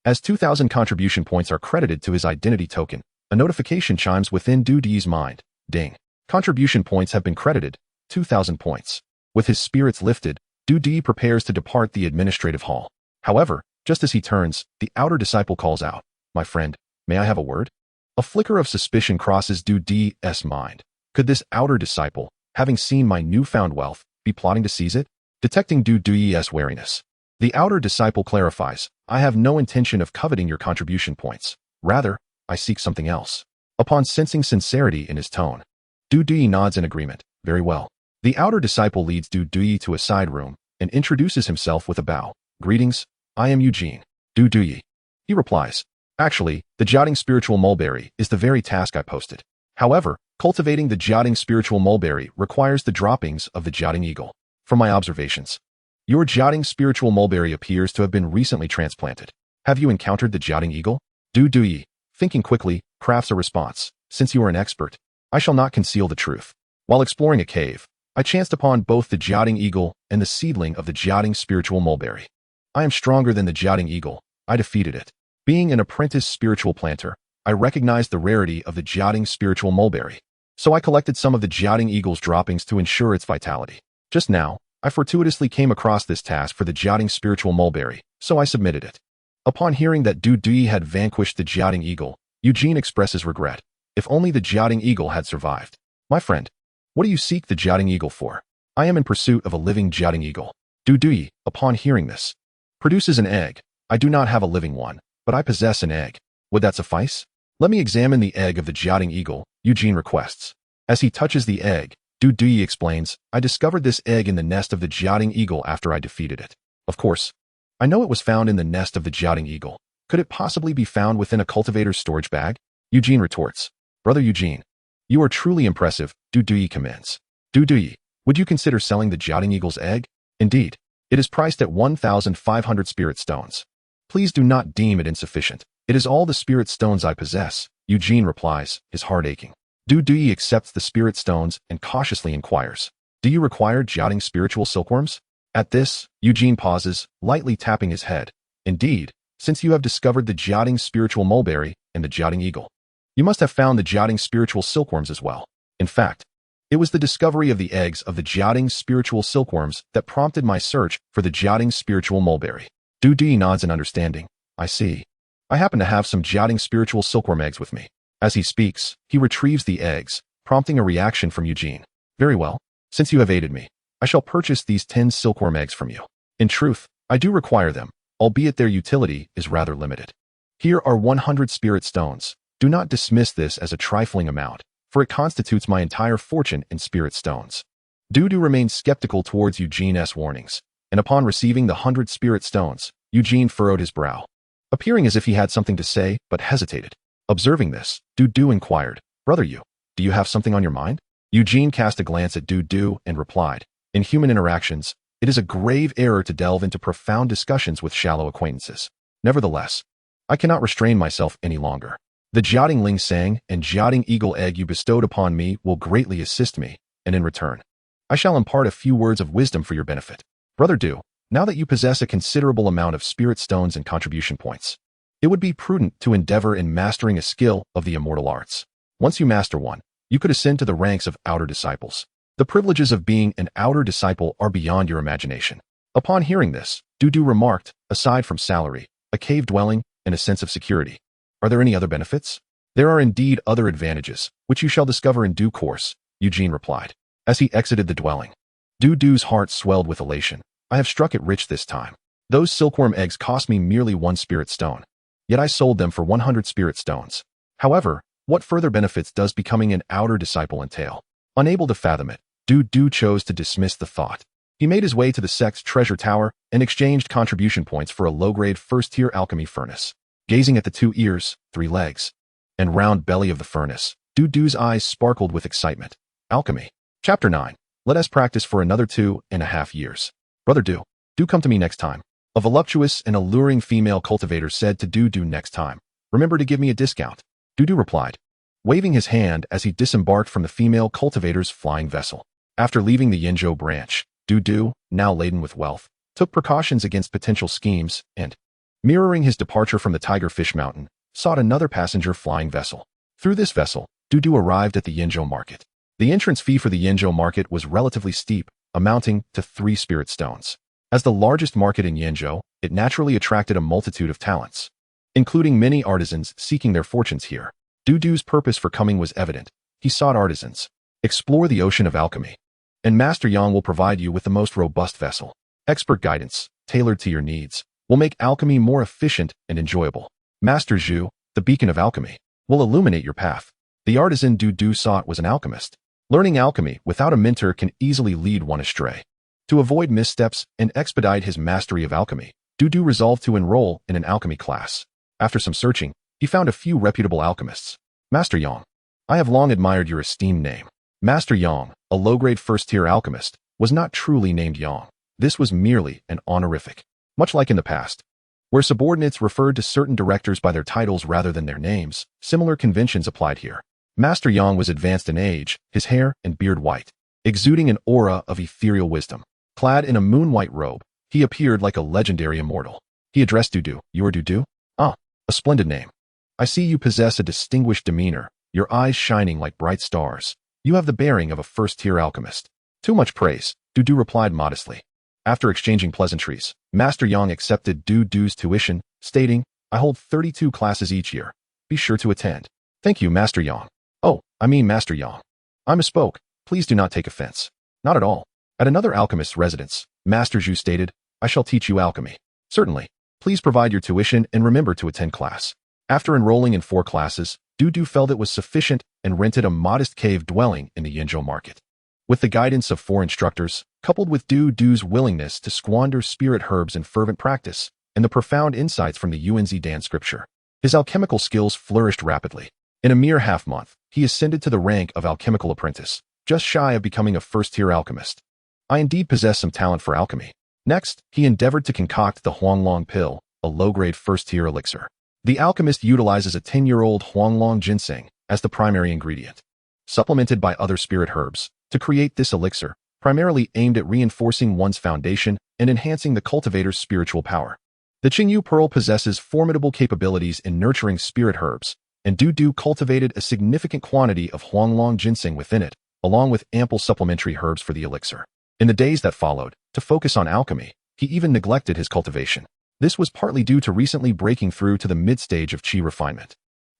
As 2,000 contribution points are credited to his identity token, a notification chimes within Du Duyi's mind. Ding. Contribution points have been credited, 2,000 points. With his spirits lifted, Du Duyi prepares to depart the administrative hall. However, just as he turns, the outer disciple calls out, "My friend, may I have a word?" A flicker of suspicion crosses Du Duyi's mind. Could this outer disciple, having seen my newfound wealth, be plotting to seize it? Detecting Du Duyi's wariness, the outer disciple clarifies, "I have no intention of coveting your contribution points. Rather, I seek something else." Upon sensing sincerity in his tone, Du Duyi nods in agreement. Very well. The outer disciple leads Du Duyi to a side room and introduces himself with a bow. "Greetings, I am Eugene." Du Duyi. He replies, "Actually, the Jiating spiritual mulberry is the very task I posted. However, cultivating the Jiating spiritual mulberry requires the droppings of the Jiating eagle. From my observations, your Jiating spiritual mulberry appears to have been recently transplanted. Have you encountered the Jiating eagle?" Du Duyi, thinking quickly, crafts a response. "Since you are an expert, I shall not conceal the truth. While exploring a cave, I chanced upon both the Jiating eagle and the seedling of the Jiating spiritual mulberry. I am stronger than the Jiating eagle. I defeated it. Being an apprentice spiritual planter, I recognized the rarity of the Jiating spiritual mulberry. So I collected some of the Jiating eagle's droppings to ensure its vitality. Just now, I fortuitously came across this task for the Jiating spiritual mulberry, so I submitted it." Upon hearing that Du Duyi had vanquished the Jiating eagle, Eugene expresses regret. If only the Jiating eagle had survived. "My friend, what do you seek the Jiating eagle for?" "I am in pursuit of a living Jiating eagle." Du Duyi, upon hearing this, produces an egg. "I do not have a living one, but I possess an egg. Would that suffice?" "Let me examine the egg of the Jiating eagle," Eugene requests. As he touches the egg, Du Duyi explains, "I discovered this egg in the nest of the Jiating eagle after I defeated it. Of course, I know it was found in the nest of the Jiating eagle. Could it possibly be found within a cultivator's storage bag?" Eugene retorts, "Brother Eugene, you are truly impressive," Du Duyi commends. "Du Duyi, would you consider selling the Jiating eagle's egg?" "Indeed, it is priced at 1,500 spirit stones. Please do not deem it insufficient. It is all the spirit stones I possess," Eugene replies, his heart aching. Du Duyi accepts the spirit stones and cautiously inquires, "Do you require Jiating spiritual silkworms?" At this, Eugene pauses, lightly tapping his head. "Indeed, since you have discovered the Jiating spiritual mulberry and the Jiating eagle, you must have found the Jiating spiritual silkworms as well. In fact, it was the discovery of the eggs of the Jiating spiritual silkworms that prompted my search for the Jiating spiritual mulberry." Du Duyi nods in understanding. "I see. I happen to have some Jiating spiritual silkworm eggs with me." As he speaks, he retrieves the eggs, prompting a reaction from Eugene. "Very well. Since you have aided me, I shall purchase these 10 silkworm eggs from you. In truth, I do require them, albeit their utility is rather limited. Here are 100 spirit stones. Do not dismiss this as a trifling amount, for it constitutes my entire fortune in spirit stones." Du Duyi remains skeptical towards Eugene's warnings, and upon receiving the 100 spirit stones, Eugene furrowed his brow, appearing as if he had something to say but hesitated. Observing this, Du Duyi inquired, "Brother Yu, do you have something on your mind?" Eugene cast a glance at Du Duyi and replied, "In human interactions, it is a grave error to delve into profound discussions with shallow acquaintances. Nevertheless, I cannot restrain myself any longer. The Jiating Ling Sang and Jiating Eagle egg you bestowed upon me will greatly assist me, and in return, I shall impart a few words of wisdom for your benefit. Brother Du, now that you possess a considerable amount of spirit stones and contribution points, it would be prudent to endeavor in mastering a skill of the immortal arts. Once you master one, you could ascend to the ranks of outer disciples. The privileges of being an outer disciple are beyond your imagination." Upon hearing this, Du Duyi remarked, "Aside from salary, a cave dwelling, and a sense of security, are there any other benefits?" "There are indeed other advantages, which you shall discover in due course," Eugene replied. As he exited the dwelling, Du Duyi's heart swelled with elation. "I have struck it rich this time. Those silkworm eggs cost me merely 1 spirit stone. yet I sold them for 100 spirit stones. However, what further benefits does becoming an outer disciple entail? Unable to fathom it, Du chose to dismiss the thought. He made his way to the sect's treasure tower and exchanged contribution points for a low-grade first-tier alchemy furnace. Gazing at the 2 ears, 3 legs, and round belly of the furnace, Du's eyes sparkled with excitement. Alchemy. Chapter 9. Let us practice for another 2.5 years. Brother Do come to me next time. A voluptuous and alluring female cultivator said to Du next time. Remember to give me a discount. Du replied, waving his hand as he disembarked from the female cultivator's flying vessel. After leaving the Yinzhou branch, Du, now laden with wealth, took precautions against potential schemes and, mirroring his departure from the Tigerfish Mountain, sought another passenger flying vessel. Through this vessel, Du arrived at the Yinzhou market. The entrance fee for the Yinzhou market was relatively steep, amounting to 3 spirit stones. As the largest market in Yinzhou, it naturally attracted a multitude of talents, including many artisans seeking their fortunes here. Du's purpose for coming was evident. He sought artisans. Explore the ocean of alchemy, and Master Yang will provide you with the most robust vessel. Expert guidance, tailored to your needs, will make alchemy more efficient and enjoyable. Master Zhu, the beacon of alchemy, will illuminate your path. The artisan Du sought was an alchemist. Learning alchemy without a mentor can easily lead one astray. To avoid missteps and expedite his mastery of alchemy, Du resolved to enroll in an alchemy class. After some searching, he found a few reputable alchemists. Master Yang, I have long admired your esteemed name. Master Yang, a low-grade first-tier alchemist, was not truly named Yang. This was merely an honorific. Much like in the past, where subordinates referred to certain directors by their titles rather than their names, similar conventions applied here. Master Yang was advanced in age, his hair and beard white, exuding an aura of ethereal wisdom. Clad in a moon-white robe, he appeared like a legendary immortal. He addressed Du. You are Du? Ah, a splendid name. I see you possess a distinguished demeanor, your eyes shining like bright stars. You have the bearing of a first-tier alchemist. Too much praise, Du replied modestly. After exchanging pleasantries, Master Yang accepted Du's tuition, stating, I hold 32 classes each year. Be sure to attend. Thank you, Master Yang. Oh, I mean Master Yang. I misspoke. Please do not take offense. Not at all. At another alchemist's residence, Master Zhu stated, I shall teach you alchemy. Certainly. Please provide your tuition and remember to attend class. After enrolling in 4 classes, Du felt it was sufficient and rented a modest cave dwelling in the Yinzhou market. With the guidance of 4 instructors, coupled with Du's willingness to squander spirit herbs in fervent practice, and the profound insights from the Yuanzi Dan scripture, his alchemical skills flourished rapidly. In a mere half-month, he ascended to the rank of alchemical apprentice, just shy of becoming a first-tier alchemist. I indeed possess some talent for alchemy. Next, he endeavored to concoct the Huanglong pill, a low-grade first-tier elixir. The alchemist utilizes a 10-year-old Huanglong ginseng as the primary ingredient, supplemented by other spirit herbs, to create this elixir, primarily aimed at reinforcing one's foundation and enhancing the cultivator's spiritual power. The Qingyu pearl possesses formidable capabilities in nurturing spirit herbs, and Du cultivated a significant quantity of Huanglong ginseng within it, along with ample supplementary herbs for the elixir. In the days that followed, to focus on alchemy, he even neglected his cultivation. This was partly due to recently breaking through to the mid-stage of qi refinement,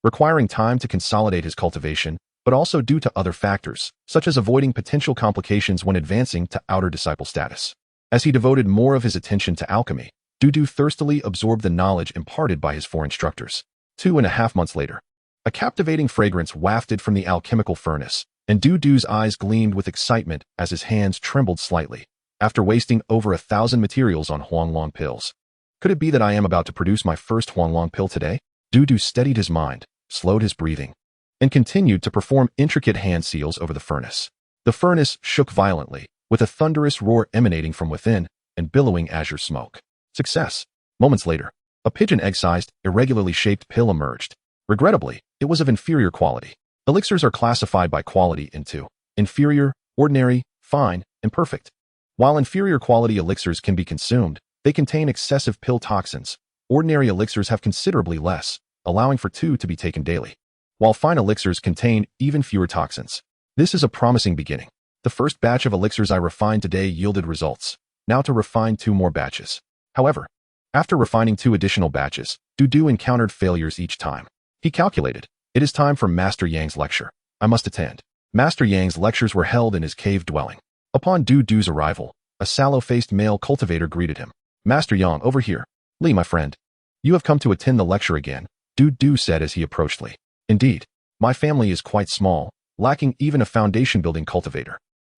requiring time to consolidate his cultivation, but also due to other factors, such as avoiding potential complications when advancing to outer disciple status. As he devoted more of his attention to alchemy, Du thirstily absorbed the knowledge imparted by his 4 instructors. 2.5 months later, a captivating fragrance wafted from the alchemical furnace, and Du's eyes gleamed with excitement as his hands trembled slightly, after wasting over 1,000 materials on Huanglong pills. Could it be that I am about to produce my first Huanglong pill today? Du steadied his mind, slowed his breathing, and continued to perform intricate hand seals over the furnace. The furnace shook violently, with a thunderous roar emanating from within and billowing azure smoke. Success! Moments later, a pigeon egg-sized, irregularly shaped pill emerged. Regrettably, it was of inferior quality. Elixirs are classified by quality into inferior, ordinary, fine, and perfect. While inferior quality elixirs can be consumed, they contain excessive pill toxins. Ordinary elixirs have considerably less, allowing for 2 to be taken daily, while fine elixirs contain even fewer toxins. This is a promising beginning. The first batch of elixirs I refined today yielded results. Now to refine 2 more batches. However, after refining 2 additional batches, Du encountered failures each time. He calculated, it is time for Master Yang's lecture. I must attend. Master Yang's lectures were held in his cave dwelling. Upon Du's arrival, a sallow-faced male cultivator greeted him. Master Yang, over here. Li, my friend. You have come to attend the lecture again, Du said as he approached Li. Indeed, my family is quite small, lacking even a foundation-building cultivator.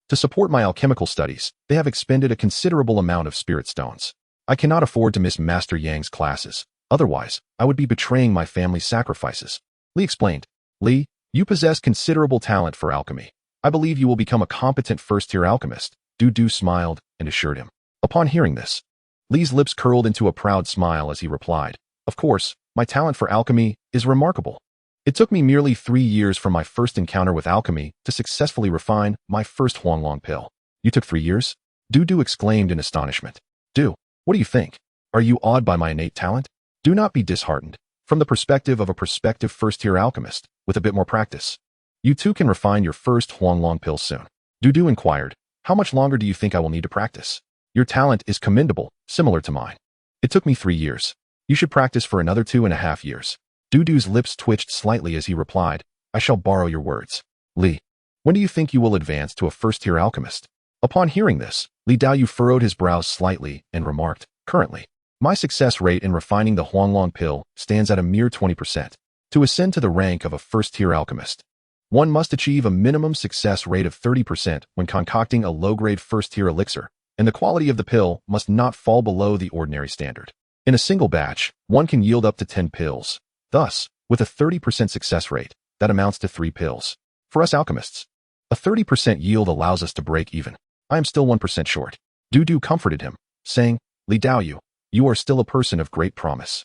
To support my alchemical studies, they have expended a considerable amount of spirit stones. I cannot afford to miss Master Yang's classes, otherwise, I would be betraying my family's sacrifices. Li explained. Li, you possess considerable talent for alchemy. I believe you will become a competent first-tier alchemist, Du smiled and assured him. Upon hearing this, Li's lips curled into a proud smile as he replied, of course, my talent for alchemy is remarkable. It took me merely 3 years from my first encounter with alchemy to successfully refine my first Huanglong pill. You took 3 years? Du exclaimed in astonishment. Du, what do you think? Are you awed by my innate talent? Do not be disheartened. From the perspective of a prospective first-tier alchemist, with a bit more practice, you too can refine your first Huanglong pill soon. Du inquired, how much longer do you think I will need to practice? Your talent is commendable, similar to mine. It took me 3 years. You should practice for another 2.5 years. Du's lips twitched slightly as he replied, I shall borrow your words. Li, when do you think you will advance to a first-tier alchemist? Upon hearing this, Li Daoyu furrowed his brows slightly and remarked, currently, my success rate in refining the Huanglong pill stands at a mere 20%. To ascend to the rank of a first-tier alchemist, one must achieve a minimum success rate of 30% when concocting a low-grade first-tier elixir, and the quality of the pill must not fall below the ordinary standard. In a single batch, one can yield up to 10 pills. Thus, with a 30% success rate, that amounts to 3 pills. For us alchemists, a 30% yield allows us to break even. I am still 1% short. Du comforted him, saying, Li Daoyu, you are still a person of great promise.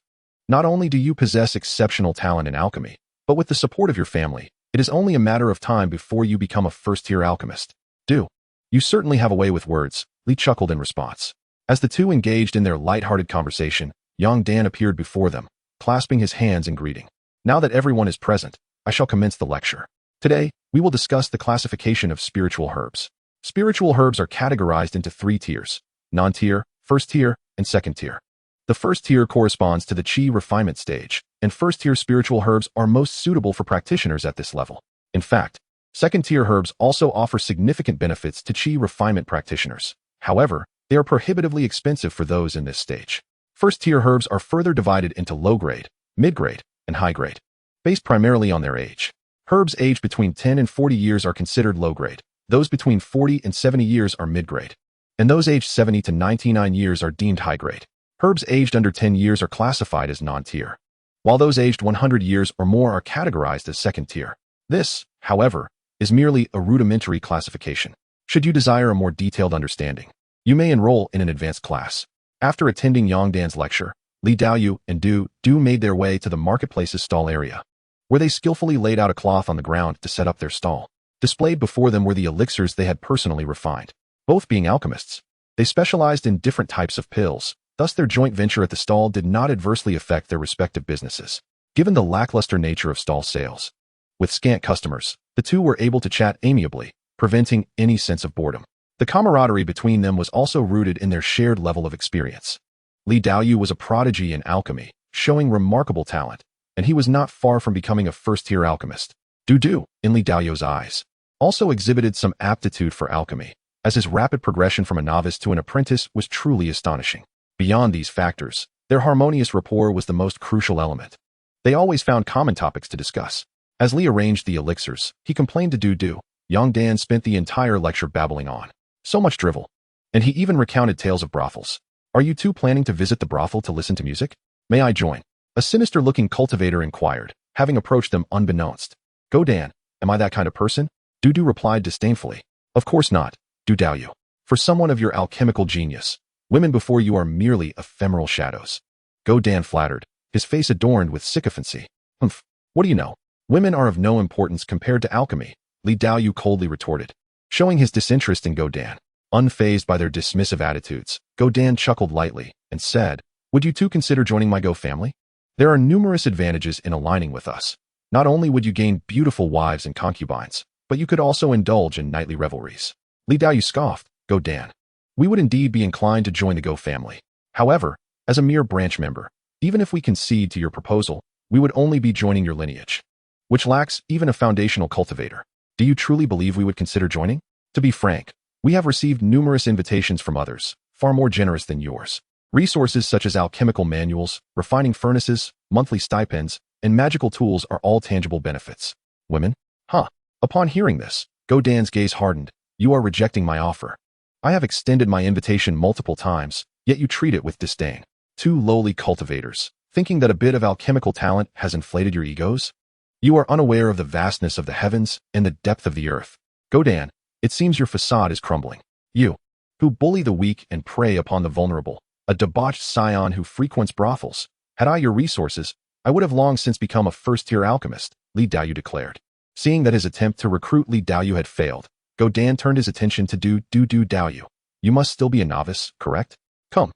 Not only do you possess exceptional talent in alchemy, but with the support of your family, it is only a matter of time before you become a first-tier alchemist. Du, you certainly have a way with words, Li chuckled in response. As the two engaged in their light-hearted conversation, Yang Dan appeared before them, clasping his hands in greeting. Now that everyone is present, I shall commence the lecture. Today, we will discuss the classification of spiritual herbs. Spiritual herbs are categorized into 3 tiers: non-tier, first tier, and second tier. The first tier corresponds to the Qi refinement stage, and first-tier spiritual herbs are most suitable for practitioners at this level. In fact, second-tier herbs also offer significant benefits to Qi refinement practitioners. However, they are prohibitively expensive for those in this stage. First-tier herbs are further divided into low-grade, mid-grade, and high-grade, based primarily on their age. Herbs aged between 10 and 40 years are considered low-grade. Those between 40 and 70 years are mid-grade, and those aged 70 to 99 years are deemed high-grade. Herbs aged under 10 years are classified as non-tier, while those aged 100 years or more are categorized as second-tier. This, however, is merely a rudimentary classification. Should you desire a more detailed understanding, you may enroll in an advanced class. After attending Yang Dan's lecture, Li Daoyu and Du made their way to the marketplace's stall area, where they skillfully laid out a cloth on the ground to set up their stall. Displayed before them were the elixirs they had personally refined. Both being alchemists, they specialized in different types of pills, thus their joint venture at the stall did not adversely affect their respective businesses, given the lackluster nature of stall sales. With scant customers, the two were able to chat amiably, preventing any sense of boredom. The camaraderie between them was also rooted in their shared level of experience. Li Daoyu was a prodigy in alchemy, showing remarkable talent, and he was not far from becoming a first-tier alchemist. Du, in Li Daoyu's eyes, also exhibited some aptitude for alchemy, as his rapid progression from a novice to an apprentice was truly astonishing. Beyond these factors, their harmonious rapport was the most crucial element. They always found common topics to discuss. As Li arranged the elixirs, he complained to Du. Yang Dan spent the entire lecture babbling on. So much drivel. And he even recounted tales of brothels. Are you two planning to visit the brothel to listen to music? May I join? A sinister-looking cultivator inquired, having approached them unbeknownst. Go Dan, am I that kind of person? Du replied disdainfully. Of course not, Du Daoyu. For someone of your alchemical genius, women before you are merely ephemeral shadows. Go Dan flattered, his face adorned with sycophancy. Humph, what do you know? Women are of no importance compared to alchemy, Li Daoyu coldly retorted, showing his disinterest in Go Dan. Unfazed by their dismissive attitudes, Go Dan chuckled lightly and said, would you two consider joining my Go family? There are numerous advantages in aligning with us. Not only would you gain beautiful wives and concubines, but you could also indulge in nightly revelries. Li Daoyu scoffed, Go Dan. We would indeed be inclined to join the Go family. However, as a mere branch member, even if we concede to your proposal, we would only be joining your lineage, which lacks even a foundational cultivator. Do you truly believe we would consider joining? To be frank, we have received numerous invitations from others, far more generous than yours. Resources such as alchemical manuals, refining furnaces, monthly stipends, and magical tools are all tangible benefits. Women? Huh. Upon hearing this, Godan's gaze hardened. You are rejecting my offer. I have extended my invitation multiple times, yet you treat it with disdain. Two lowly cultivators, thinking that a bit of alchemical talent has inflated your egos? You are unaware of the vastness of the heavens and the depth of the earth. Godan, it seems your facade is crumbling. You, who bully the weak and prey upon the vulnerable, a debauched scion who frequents brothels. Had I your resources, I would have long since become a first-tier alchemist, Li Daoyu declared. Seeing that his attempt to recruit Li Daoyu had failed, Godan turned his attention to Du Daoyu. You must still be a novice, correct? Come.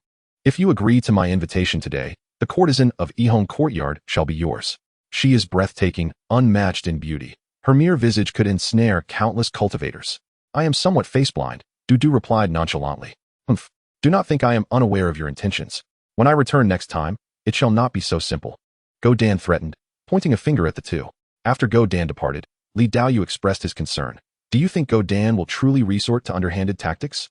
If you agree to my invitation today, the courtesan of Ihong Courtyard shall be yours. She is breathtaking, unmatched in beauty. Her mere visage could ensnare countless cultivators. I am somewhat face-blind, Du replied nonchalantly. Humph. Do not think I am unaware of your intentions. When I return next time, it shall not be so simple. Godan threatened, pointing a finger at the two. After Godan departed, Li Daoyu expressed his concern. Do you think Godan will truly resort to underhanded tactics?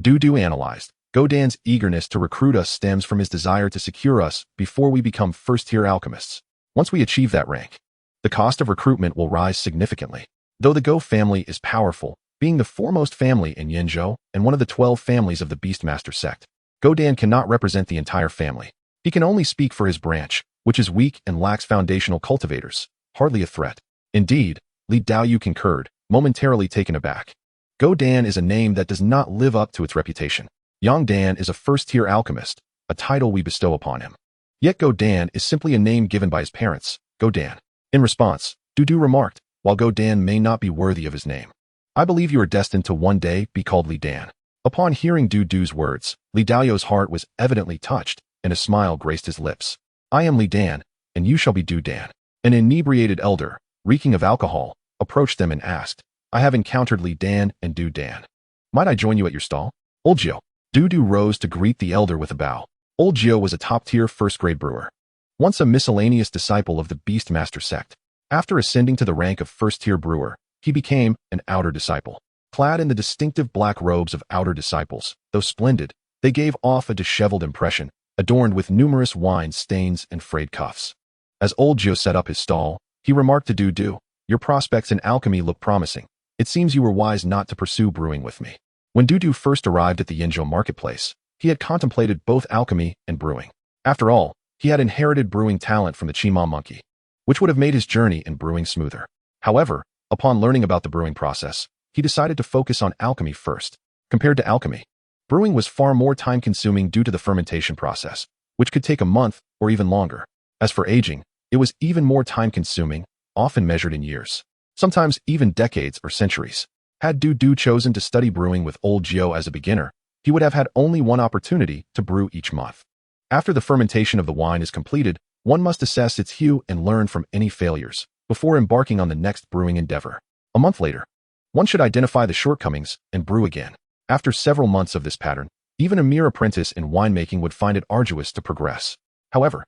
Du analyzed. Godan's eagerness to recruit us stems from his desire to secure us before we become first-tier alchemists. Once we achieve that rank, the cost of recruitment will rise significantly. Though the Go family is powerful, being the foremost family in Yinzhou and one of the 12 families of the Beast-Taming Sect, Godan cannot represent the entire family. He can only speak for his branch, which is weak and lacks foundational cultivators, hardly a threat. Indeed, Li Daoyu concurred, momentarily taken aback. Godan is a name that does not live up to its reputation. Yongdan is a first-tier alchemist, a title we bestow upon him. Yet Godan is simply a name given by his parents, Godan. In response, Du remarked, while Godan may not be worthy of his name, I believe you are destined to one day be called Li Dan. Upon hearing Du's words, Li Daoyu's heart was evidently touched, and a smile graced his lips. I am Li Dan, and you shall be Du Dan. An inebriated elder, reeking of alcohol, approached them and asked, I have encountered Li Dan and Du Dan. Might I join you at your stall? Old Gio. Du rose to greet the elder with a bow. Old Gio was a top-tier first-grade brewer, once a miscellaneous disciple of the Beast-Taming Sect. After ascending to the rank of first-tier brewer, he became an outer disciple. Clad in the distinctive black robes of outer disciples, though splendid, they gave off a disheveled impression, adorned with numerous wine stains and frayed cuffs. As Old Gio set up his stall, he remarked to Du, your prospects in alchemy look promising. It seems you were wise not to pursue brewing with me. When Du first arrived at the Yinzhou marketplace, he had contemplated both alchemy and brewing. After all, he had inherited brewing talent from the Chima monkey, which would have made his journey in brewing smoother. However, upon learning about the brewing process, he decided to focus on alchemy first. Compared to alchemy, brewing was far more time-consuming due to the fermentation process, which could take a month or even longer. As for aging, it was even more time-consuming, often measured in years, sometimes even decades or centuries. Had Du chosen to study brewing with Old Gio as a beginner, he would have had only one opportunity to brew each month. After the fermentation of the wine is completed, one must assess its hue and learn from any failures before embarking on the next brewing endeavor. A month later, one should identify the shortcomings and brew again. After several months of this pattern, even a mere apprentice in winemaking would find it arduous to progress. However,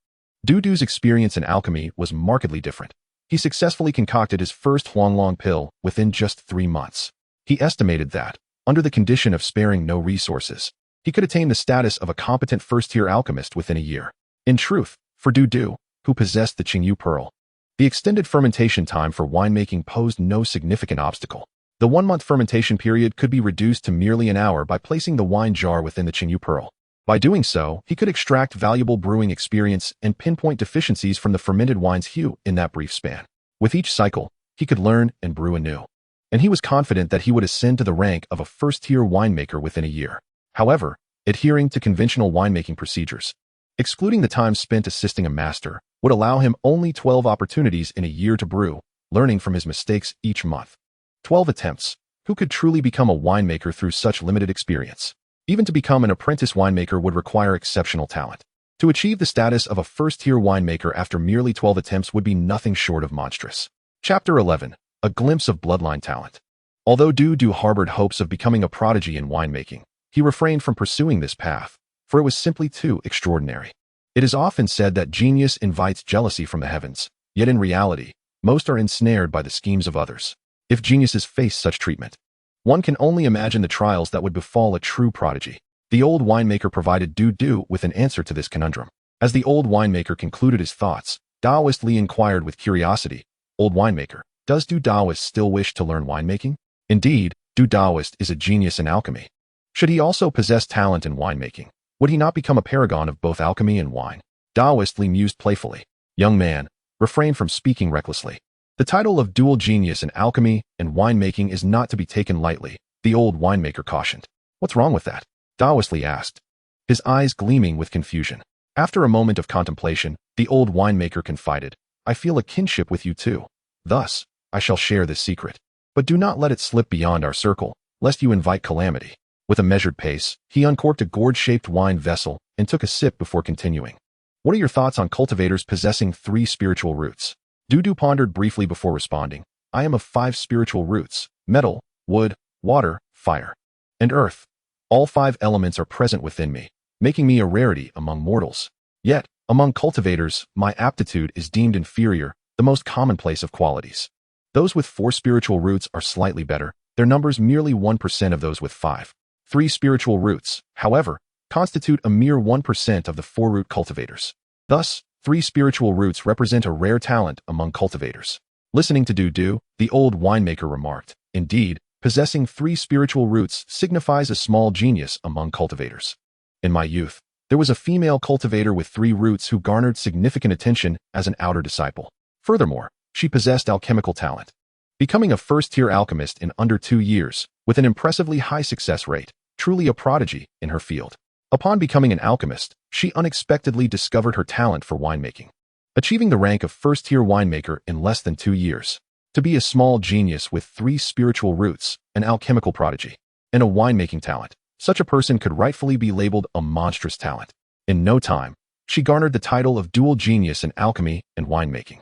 Du's experience in alchemy was markedly different. He successfully concocted his first Huanglong pill within just 3 months. He estimated that, under the condition of sparing no resources, he could attain the status of a competent first-tier alchemist within a year. In truth, for Du, who possessed the Qingyu pearl, the extended fermentation time for winemaking posed no significant obstacle. The 1-month fermentation period could be reduced to merely an hour by placing the wine jar within the Qingyu pearl. By doing so, he could extract valuable brewing experience and pinpoint deficiencies from the fermented wine's hue in that brief span. With each cycle, he could learn and brew anew, and he was confident that he would ascend to the rank of a first-tier winemaker within a year. However, adhering to conventional winemaking procedures, excluding the time spent assisting a master, would allow him only 12 opportunities in a year to brew, learning from his mistakes each month. 12 attempts. Who could truly become a winemaker through such limited experience? Even to become an apprentice winemaker would require exceptional talent. To achieve the status of a first-tier winemaker after merely 12 attempts would be nothing short of monstrous. Chapter 11. A glimpse of bloodline talent. Although Du harbored hopes of becoming a prodigy in winemaking, he refrained from pursuing this path, for it was simply too extraordinary. It is often said that genius invites jealousy from the heavens, yet in reality, most are ensnared by the schemes of others. If geniuses face such treatment, one can only imagine the trials that would befall a true prodigy. The old winemaker provided Du with an answer to this conundrum. As the old winemaker concluded his thoughts, Daoist Li inquired with curiosity, "Old winemaker, does Du Daoist still wish to learn winemaking?" Indeed, Du Daoist is a genius in alchemy. Should he also possess talent in winemaking, would he not become a paragon of both alchemy and wine? Daoist Li mused playfully. "Young man, refrain from speaking recklessly. The title of dual genius in alchemy and winemaking is not to be taken lightly," the old winemaker cautioned. "What's wrong with that?" Daoist Li asked, his eyes gleaming with confusion. After a moment of contemplation, the old winemaker confided, "I feel a kinship with you too. Thus, I shall share this secret. But do not let it slip beyond our circle, lest you invite calamity." With a measured pace, he uncorked a gourd-shaped wine vessel and took a sip before continuing. "What are your thoughts on cultivators possessing 3 spiritual roots?" Du pondered briefly before responding. "I am of 5 spiritual roots: metal, wood, water, fire, and earth. All 5 elements are present within me, making me a rarity among mortals. Yet, among cultivators, my aptitude is deemed inferior, the most commonplace of qualities. Those with 4 spiritual roots are slightly better, their numbers merely 1% of those with 5. 3 spiritual roots, however, constitute a mere 1% of the 4-root cultivators. Thus, 3 spiritual roots represent a rare talent among cultivators." Listening to Du, the old winemaker remarked, "Indeed, possessing 3 spiritual roots signifies a small genius among cultivators. In my youth, there was a female cultivator with 3 roots who garnered significant attention as an outer disciple. Furthermore, she possessed alchemical talent, becoming a first-tier alchemist in under 2 years, with an impressively high success rate, truly a prodigy in her field. Upon becoming an alchemist, she unexpectedly discovered her talent for winemaking, achieving the rank of first-tier winemaker in less than 2 years. To be a small genius with 3 spiritual roots, an alchemical prodigy, and a winemaking talent, such a person could rightfully be labeled a monstrous talent. In no time, she garnered the title of dual genius in alchemy and winemaking.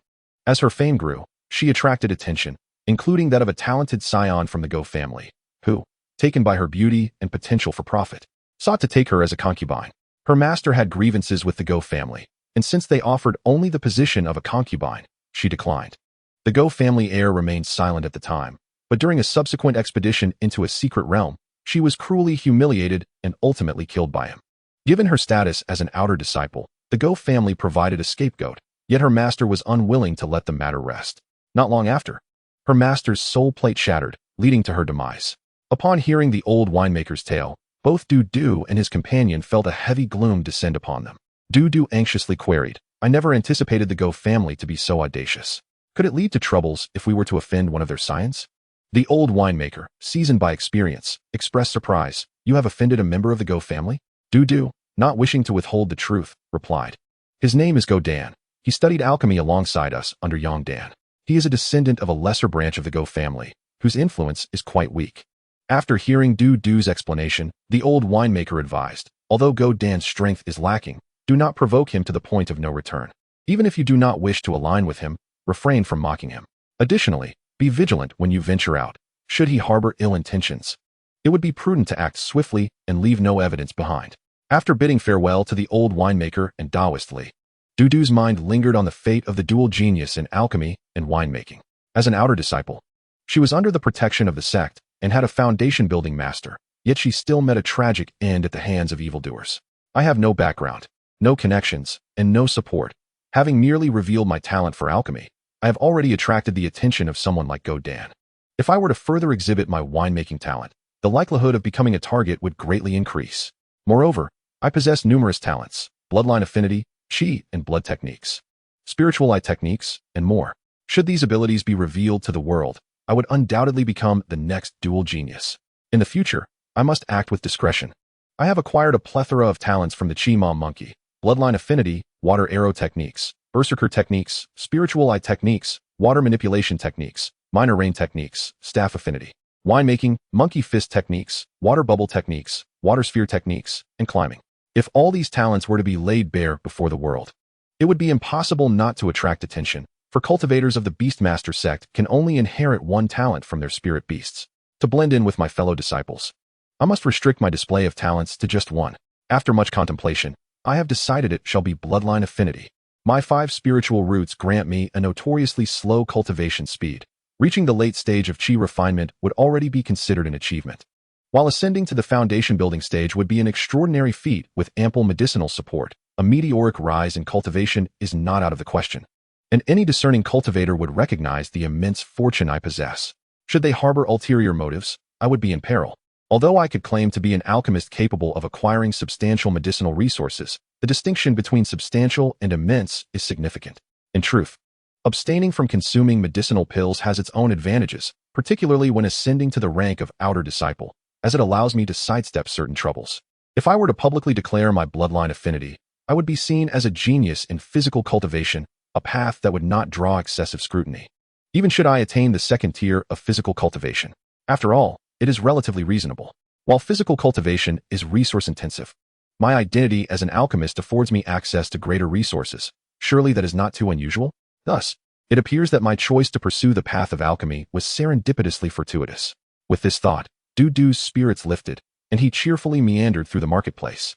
As her fame grew, she attracted attention, including that of a talented scion from the Go family, who, taken by her beauty and potential for profit, sought to take her as a concubine. Her master had grievances with the Go family, and since they offered only the position of a concubine, she declined. The Go family heir remained silent at the time, but during a subsequent expedition into a secret realm, she was cruelly humiliated and ultimately killed by him. Given her status as an outer disciple, the Go family provided a scapegoat, yet her master was unwilling to let the matter rest. Not long after, her master's soul plate shattered, leading to her demise. Upon hearing the old winemaker's tale, both Du and his companion felt a heavy gloom descend upon them. Du anxiously queried, "I never anticipated the Go family to be so audacious. Could it lead to troubles if we were to offend one of their scions?" The old winemaker, seasoned by experience, expressed surprise. "You have offended a member of the Go family?" Du, not wishing to withhold the truth, replied, "His name is Go Dan. He studied alchemy alongside us under Yong Dan. He is a descendant of a lesser branch of the Go family, whose influence is quite weak." After hearing Du's explanation, the old winemaker advised, "Although Go Dan's strength is lacking, do not provoke him to the point of no return. Even if you do not wish to align with him, refrain from mocking him. Additionally, be vigilant when you venture out. Should he harbor ill intentions, it would be prudent to act swiftly and leave no evidence behind." After bidding farewell to the old winemaker and Daoist Li, Du's mind lingered on the fate of the dual genius in alchemy and winemaking. As an outer disciple, she was under the protection of the sect and had a foundation-building master, yet she still met a tragic end at the hands of evildoers. "I have no background, no connections, and no support. Having merely revealed my talent for alchemy, I have already attracted the attention of someone like Go Dan. If I were to further exhibit my winemaking talent, the likelihood of becoming a target would greatly increase. Moreover, I possess numerous talents: bloodline affinity, chi and blood techniques, spiritual eye techniques, and more. Should these abilities be revealed to the world, I would undoubtedly become the next dual genius. In the future, I must act with discretion. I have acquired a plethora of talents from the Chi Mom monkey: bloodline affinity, water arrow techniques, berserker techniques, spiritual eye techniques, water manipulation techniques, minor rain techniques, staff affinity, winemaking, monkey fist techniques, water bubble techniques, water sphere techniques, and climbing. If all these talents were to be laid bare before the world, it would be impossible not to attract attention, for cultivators of the Beast-Master sect can only inherit one talent from their spirit beasts. To blend in with my fellow disciples, I must restrict my display of talents to just one. After much contemplation, I have decided it shall be bloodline affinity. My 5 spiritual roots grant me a notoriously slow cultivation speed. Reaching the late stage of chi refinement would already be considered an achievement. While ascending to the foundation building stage would be an extraordinary feat with ample medicinal support, a meteoric rise in cultivation is not out of the question. And any discerning cultivator would recognize the immense fortune I possess. Should they harbor ulterior motives, I would be in peril. Although I could claim to be an alchemist capable of acquiring substantial medicinal resources, the distinction between substantial and immense is significant. In truth, abstaining from consuming medicinal pills has its own advantages, particularly when ascending to the rank of outer disciple, as it allows me to sidestep certain troubles. If I were to publicly declare my bloodline affinity, I would be seen as a genius in physical cultivation, a path that would not draw excessive scrutiny. Even should I attain the second tier of physical cultivation. After all, it is relatively reasonable. While physical cultivation is resource-intensive, my identity as an alchemist affords me access to greater resources. Surely that is not too unusual? Thus, it appears that my choice to pursue the path of alchemy was serendipitously fortuitous. With this thought, Dudu's spirits lifted, and he cheerfully meandered through the marketplace,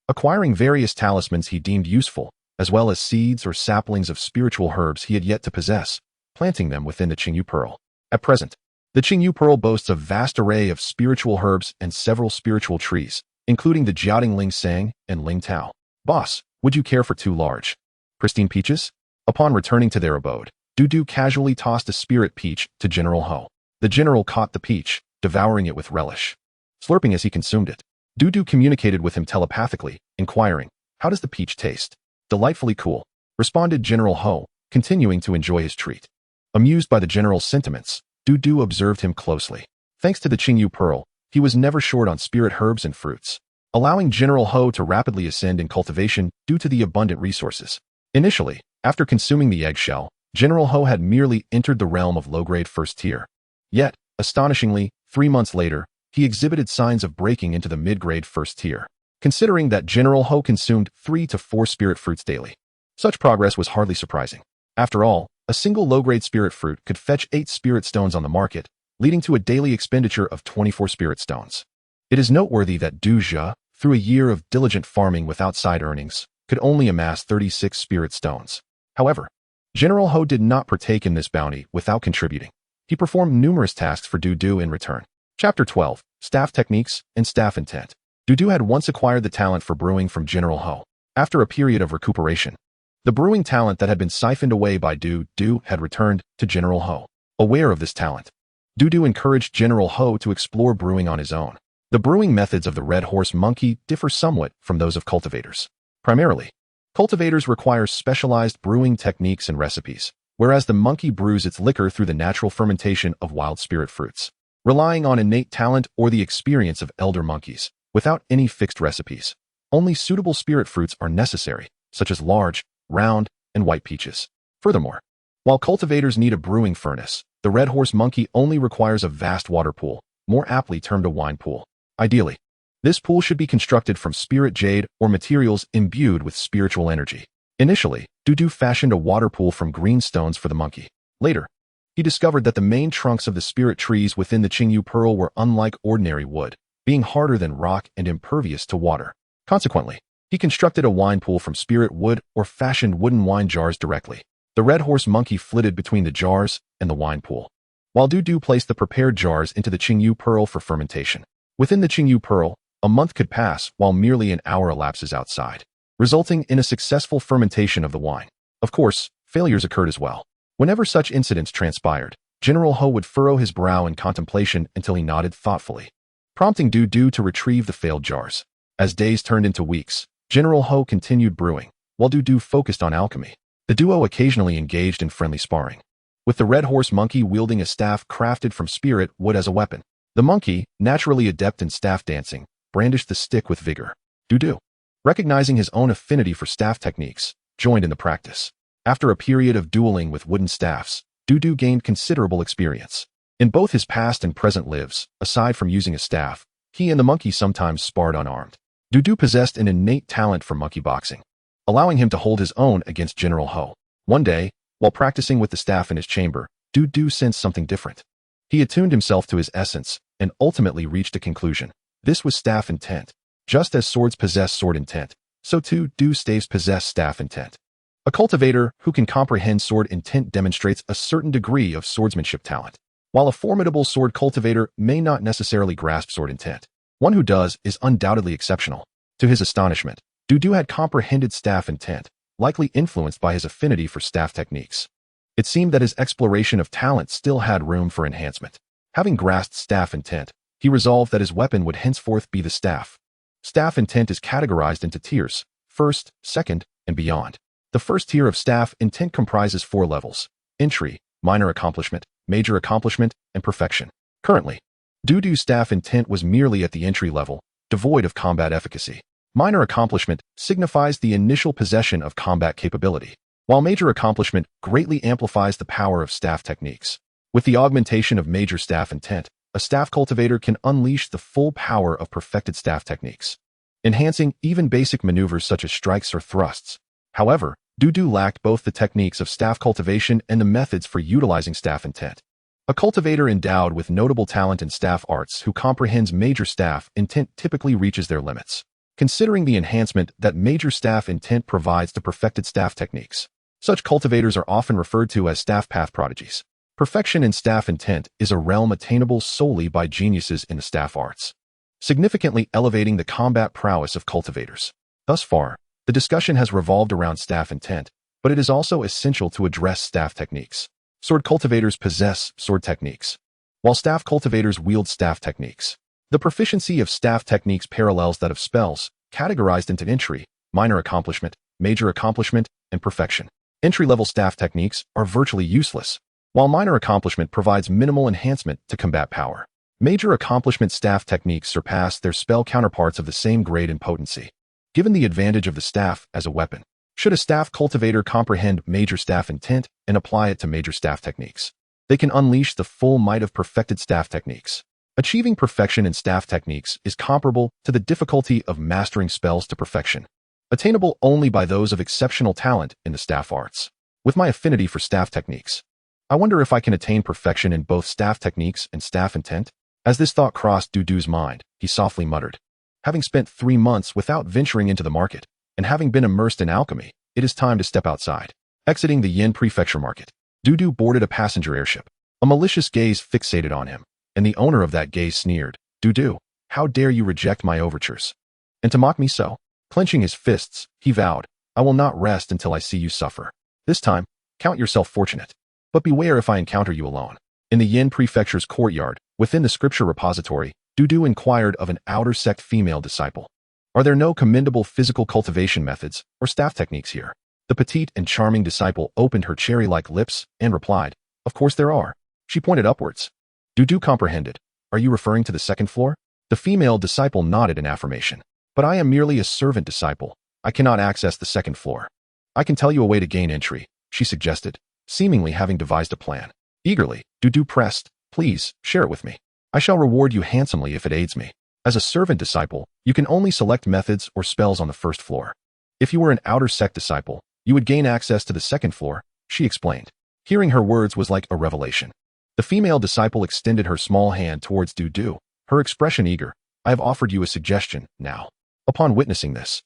acquiring various talismans he deemed useful, as well as seeds or saplings of spiritual herbs he had yet to possess, planting them within the Qingyu Pearl. At present, the Qingyu Pearl boasts a vast array of spiritual herbs and several spiritual trees, including the Jiaoding Ling Sang and Ling Tao. Boss, would you care for 2 large, pristine peaches? Upon returning to their abode, Dudu casually tossed a spirit peach to General Ho. The general caught the peach, devouring it with relish, slurping as he consumed it. Dudu communicated with him telepathically, inquiring, "How does the peach taste?" "Delightfully cool," responded General Ho, continuing to enjoy his treat. Amused by the general's sentiments, Dudu observed him closely. Thanks to the Qingyu Pearl, he was never short on spirit herbs and fruits, allowing General Ho to rapidly ascend in cultivation due to the abundant resources. Initially, after consuming the eggshell, General Ho had merely entered the realm of low-grade first tier. Yet, astonishingly, 3 months later, he exhibited signs of breaking into the mid-grade first tier. Considering that General Ho consumed 3 to 4 spirit fruits daily, such progress was hardly surprising. After all, a single low-grade spirit fruit could fetch 8 spirit stones on the market, leading to a daily expenditure of 24 spirit stones. It is noteworthy that Du Jia, through a year of diligent farming without side earnings, could only amass 36 spirit stones. However, General Ho did not partake in this bounty without contributing. He performed numerous tasks for Dudu in return. Chapter 12, Staff Techniques and Staff Intent. Dudu had once acquired the talent for brewing from General Ho. After a period of recuperation, the brewing talent that had been siphoned away by Dudu had returned to General Ho. Aware of this talent, Dudu encouraged General Ho to explore brewing on his own. The brewing methods of the Red Horse Monkey differ somewhat from those of cultivators. Primarily, cultivators require specialized brewing techniques and recipes, whereas the monkey brews its liquor through the natural fermentation of wild spirit fruits, relying on innate talent or the experience of elder monkeys, without any fixed recipes. Only suitable spirit fruits are necessary, such as large, round, and white peaches. Furthermore, while cultivators need a brewing furnace, the Red Horse Monkey only requires a vast water pool, more aptly termed a wine pool. Ideally, this pool should be constructed from spirit jade or materials imbued with spiritual energy. Initially, Dudu fashioned a water pool from green stones for the monkey. Later, he discovered that the main trunks of the spirit trees within the Qingyu Pearl were unlike ordinary wood, being harder than rock and impervious to water. Consequently, he constructed a wine pool from spirit wood or fashioned wooden wine jars directly. The Red Horse Monkey flitted between the jars and the wine pool, while Dudu placed the prepared jars into the Qingyu Pearl for fermentation. Within the Qingyu Pearl, a month could pass while merely an hour elapses outside, resulting in a successful fermentation of the wine. Of course, failures occurred as well. Whenever such incidents transpired, General Ho would furrow his brow in contemplation until he nodded thoughtfully, prompting Dudu to retrieve the failed jars. As days turned into weeks, General Ho continued brewing, while Dudu focused on alchemy. The duo occasionally engaged in friendly sparring, with the Red Horse Monkey wielding a staff crafted from spirit wood as a weapon. The monkey, naturally adept in staff dancing, brandished the stick with vigor. Dudu, recognizing his own affinity for staff techniques, joined in the practice. After a period of dueling with wooden staffs, Dudu gained considerable experience. In both his past and present lives, aside from using a staff, he and the monkey sometimes sparred unarmed. Dudu possessed an innate talent for monkey boxing, allowing him to hold his own against General Ho. One day, while practicing with the staff in his chamber, Dudu sensed something different. He attuned himself to his essence and ultimately reached a conclusion. This was staff intent. Just as swords possess sword intent, so too do staves possess staff intent. A cultivator who can comprehend sword intent demonstrates a certain degree of swordsmanship talent. While a formidable sword cultivator may not necessarily grasp sword intent, one who does is undoubtedly exceptional. To his astonishment, Dudu had comprehended staff intent, likely influenced by his affinity for staff techniques. It seemed that his exploration of talent still had room for enhancement. Having grasped staff intent, he resolved that his weapon would henceforth be the staff. Staff intent is categorized into tiers: first, second, and beyond. The first tier of staff intent comprises 4 levels: entry, minor accomplishment, major accomplishment, and perfection. Currently, Dudu's staff intent was merely at the entry level, devoid of combat efficacy. Minor accomplishment signifies the initial possession of combat capability, while major accomplishment greatly amplifies the power of staff techniques. With the augmentation of major staff intent, a staff cultivator can unleash the full power of perfected staff techniques, enhancing even basic maneuvers such as strikes or thrusts. However, Dudu lacked both the techniques of staff cultivation and the methods for utilizing staff intent. A cultivator endowed with notable talent in staff arts who comprehends major staff intent typically reaches their limits. Considering the enhancement that major staff intent provides to perfected staff techniques, such cultivators are often referred to as staff path prodigies. Perfection in staff intent is a realm attainable solely by geniuses in the staff arts, significantly elevating the combat prowess of cultivators. Thus far, the discussion has revolved around staff intent, but it is also essential to address staff techniques. Sword cultivators possess sword techniques, while staff cultivators wield staff techniques. The proficiency of staff techniques parallels that of spells, categorized into entry, minor accomplishment, major accomplishment, and perfection. Entry-level staff techniques are virtually useless, while minor accomplishment provides minimal enhancement to combat power. Major accomplishment staff techniques surpass their spell counterparts of the same grade and potency, given the advantage of the staff as a weapon. Should a staff cultivator comprehend major staff intent and apply it to major staff techniques, they can unleash the full might of perfected staff techniques. Achieving perfection in staff techniques is comparable to the difficulty of mastering spells to perfection, attainable only by those of exceptional talent in the staff arts. With my affinity for staff techniques, I wonder if I can attain perfection in both staff techniques and staff intent? As this thought crossed Dudu's mind, he softly muttered, "Having spent 3 months without venturing into the market, and having been immersed in alchemy, it is time to step outside." Exiting the Yin Prefecture Market, Dudu boarded a passenger airship. A malicious gaze fixated on him, and the owner of that gaze sneered, "Dudu, how dare you reject my overtures? And to mock me so?" Clenching his fists, he vowed, "I will not rest until I see you suffer. This time, count yourself fortunate. But beware if I encounter you alone." In the Yin Prefecture's courtyard, within the scripture repository, Dudu inquired of an outer sect female disciple, "Are there no commendable physical cultivation methods or staff techniques here?" The petite and charming disciple opened her cherry-like lips and replied, "Of course there are." She pointed upwards. Dudu comprehended. "Are you referring to the second floor?" The female disciple nodded in affirmation. "But I am merely a servant disciple. I cannot access the second floor." "I can tell you a way to gain entry," she suggested, seemingly having devised a plan. Eagerly, Dudu pressed, "Please, share it with me. I shall reward you handsomely if it aids me." As a servant disciple, you can only select methods or spells on the first floor. If you were an outer sect disciple, you would gain access to the second floor, she explained. Hearing her words was like a revelation. The female disciple extended her small hand towards Dudu, her expression eager. "I have offered you a suggestion, now." Upon witnessing this,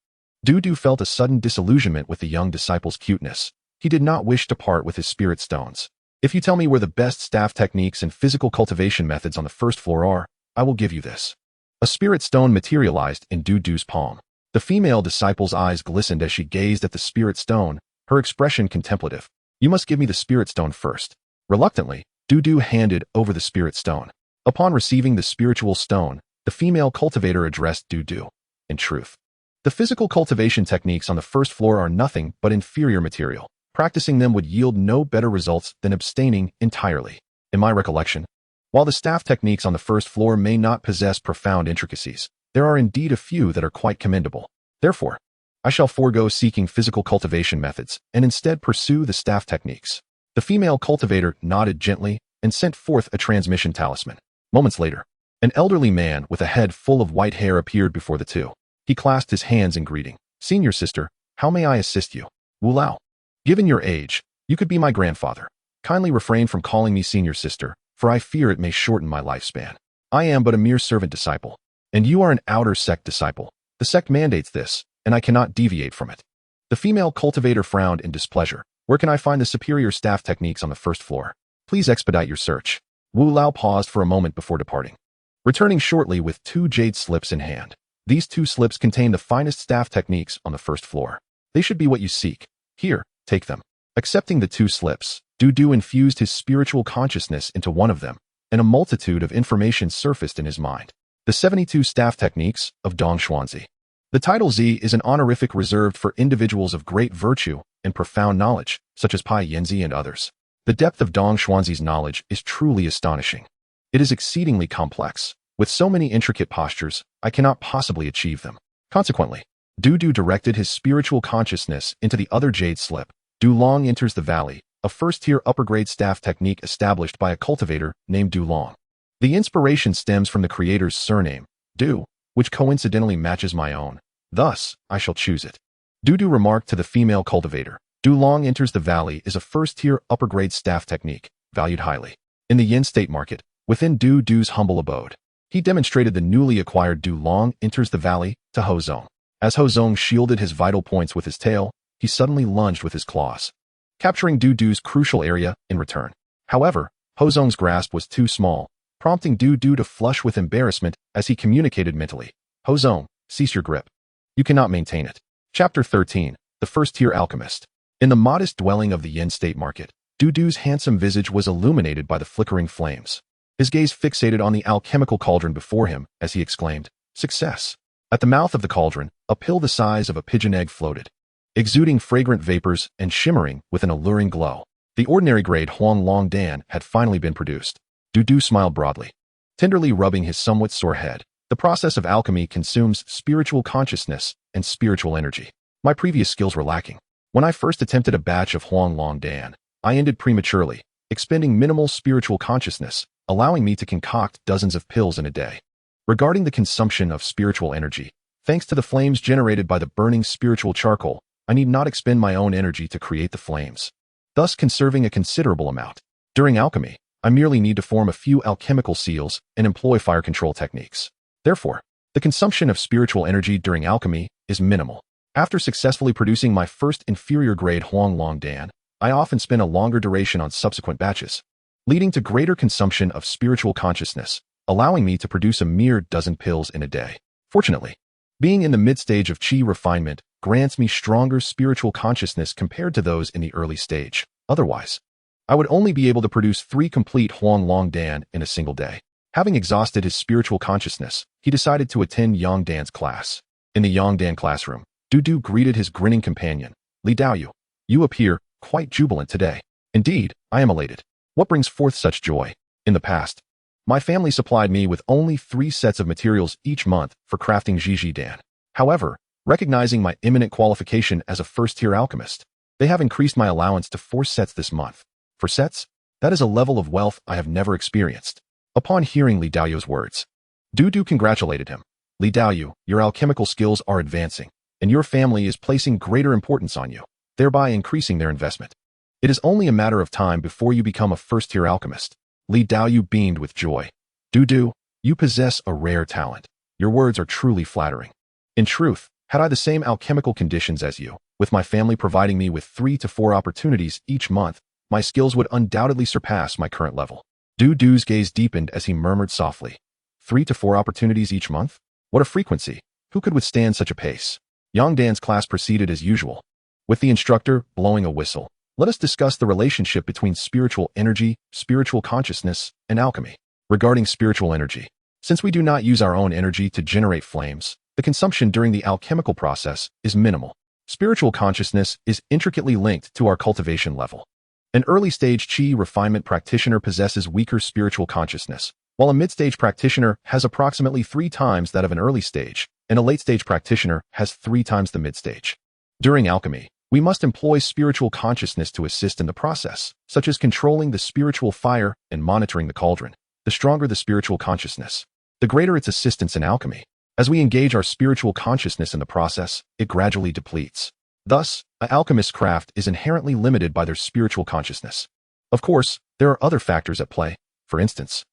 Dudu felt a sudden disillusionment with the young disciple's cuteness. He did not wish to part with his spirit stones. "If you tell me where the best staff techniques and physical cultivation methods on the first floor are, I will give you this." A spirit stone materialized in Dudu's palm. The female disciple's eyes glistened as she gazed at the spirit stone, her expression contemplative. "You must give me the spirit stone first." Reluctantly, Dudu handed over the spirit stone. Upon receiving the spiritual stone, the female cultivator addressed Dudu. "In truth, the physical cultivation techniques on the first floor are nothing but inferior material. Practicing them would yield no better results than abstaining entirely. In my recollection, while the staff techniques on the first floor may not possess profound intricacies, there are indeed a few that are quite commendable. Therefore, I shall forego seeking physical cultivation methods and instead pursue the staff techniques." The female cultivator nodded gently and sent forth a transmission talisman. Moments later, an elderly man with a head full of white hair appeared before the two. He clasped his hands in greeting. "Senior sister, how may I assist you?" "Wu Lao. Given your age, you could be my grandfather. Kindly refrain from calling me senior sister, for I fear it may shorten my lifespan. I am but a mere servant disciple, and you are an outer sect disciple. The sect mandates this, and I cannot deviate from it." The female cultivator frowned in displeasure. "Where can I find the superior staff techniques on the first floor? Please expedite your search." Wu Lao paused for a moment before departing, returning shortly with 2 jade slips in hand. These 2 slips contain the finest staff techniques on the first floor. They should be what you seek. Here, take them. Accepting the 2 slips, Du infused his spiritual consciousness into one of them, and a multitude of information surfaced in his mind. The 72 staff techniques of Dong Xuanzi. The title Z is an honorific reserved for individuals of great virtue and profound knowledge, such as Pai Yanzi and others. The depth of Dong Xuanzi's knowledge is truly astonishing. It is exceedingly complex. With so many intricate postures, I cannot possibly achieve them. Consequently, Du directed his spiritual consciousness into the other jade slip. Du Long enters the valley, a first-tier upper-grade staff technique established by a cultivator named Du Long. The inspiration stems from the creator's surname, Du, which coincidentally matches my own. Thus, I shall choose it. Du remarked to the female cultivator. Du Long enters the valley is a first-tier upper-grade staff technique, valued highly. In the Yin State market, within Du's humble abode, he demonstrated the newly acquired Du Long enters the valley to Ho Zong. As Ho Zong shielded his vital points with his tail, he suddenly lunged with his claws, capturing Du's crucial area in return. However, Ho Zong's grasp was too small, prompting Du to flush with embarrassment as he communicated mentally. Ho Zong, cease your grip. You cannot maintain it. Chapter 13, The First-Tier Alchemist. In the modest dwelling of the Yin State market, Du's handsome visage was illuminated by the flickering flames. His gaze fixated on the alchemical cauldron before him as he exclaimed, "Success!" At the mouth of the cauldron, a pill the size of a pigeon egg floated, exuding fragrant vapors and shimmering with an alluring glow. The ordinary grade Huang Long Dan had finally been produced. Du smiled broadly, tenderly rubbing his somewhat sore head. The process of alchemy consumes spiritual consciousness and spiritual energy. My previous skills were lacking. When I first attempted a batch of Huang Long Dan, I ended prematurely, expending minimal spiritual consciousness, allowing me to concoct dozens of pills in a day. Regarding the consumption of spiritual energy, thanks to the flames generated by the burning spiritual charcoal, I need not expend my own energy to create the flames, thus conserving a considerable amount. During alchemy, I merely need to form a few alchemical seals and employ fire control techniques. Therefore, the consumption of spiritual energy during alchemy is minimal. After successfully producing my first inferior grade Huang Long Dan, I often spend a longer duration on subsequent batches, leading to greater consumption of spiritual consciousness, allowing me to produce a mere dozen pills in a day. Fortunately, being in the mid-stage of Qi refinement grants me stronger spiritual consciousness compared to those in the early stage. Otherwise, I would only be able to produce 3 complete Huang Long Dan in a single day. Having exhausted his spiritual consciousness, he decided to attend Yang Dan's class. In the Yang Dan classroom, Du greeted his grinning companion. Li Daoyu, you appear quite jubilant today. Indeed, I am elated. What brings forth such joy? In the past, my family supplied me with only 3 sets of materials each month for crafting Jiji Dan. However, recognizing my imminent qualification as a first-tier alchemist, they have increased my allowance to 4 sets this month. 4 sets? That is a level of wealth I have never experienced. Upon hearing Li Daoyu's words, Du congratulated him. Li Daoyu, your alchemical skills are advancing, and your family is placing greater importance on you, thereby increasing their investment. It is only a matter of time before you become a first-tier alchemist. Li Daoyu beamed with joy. Du, you possess a rare talent. Your words are truly flattering. In truth, had I the same alchemical conditions as you, with my family providing me with 3 to 4 opportunities each month, my skills would undoubtedly surpass my current level. Du's gaze deepened as he murmured softly. 3 to 4 opportunities each month? What a frequency! Who could withstand such a pace? Yang Dan's class proceeded as usual, with the instructor blowing a whistle. Let us discuss the relationship between spiritual energy, spiritual consciousness, and alchemy. Regarding spiritual energy, since we do not use our own energy to generate flames, the consumption during the alchemical process is minimal. Spiritual consciousness is intricately linked to our cultivation level. An early-stage Qi refinement practitioner possesses weaker spiritual consciousness, while a mid-stage practitioner has approximately 3 times that of an early stage, and a late-stage practitioner has 3 times the mid-stage. During alchemy, we must employ spiritual consciousness to assist in the process, such as controlling the spiritual fire and monitoring the cauldron. The stronger the spiritual consciousness, the greater its assistance in alchemy. As we engage our spiritual consciousness in the process, it gradually depletes. Thus, an alchemist's craft is inherently limited by their spiritual consciousness. Of course, there are other factors at play. For instance,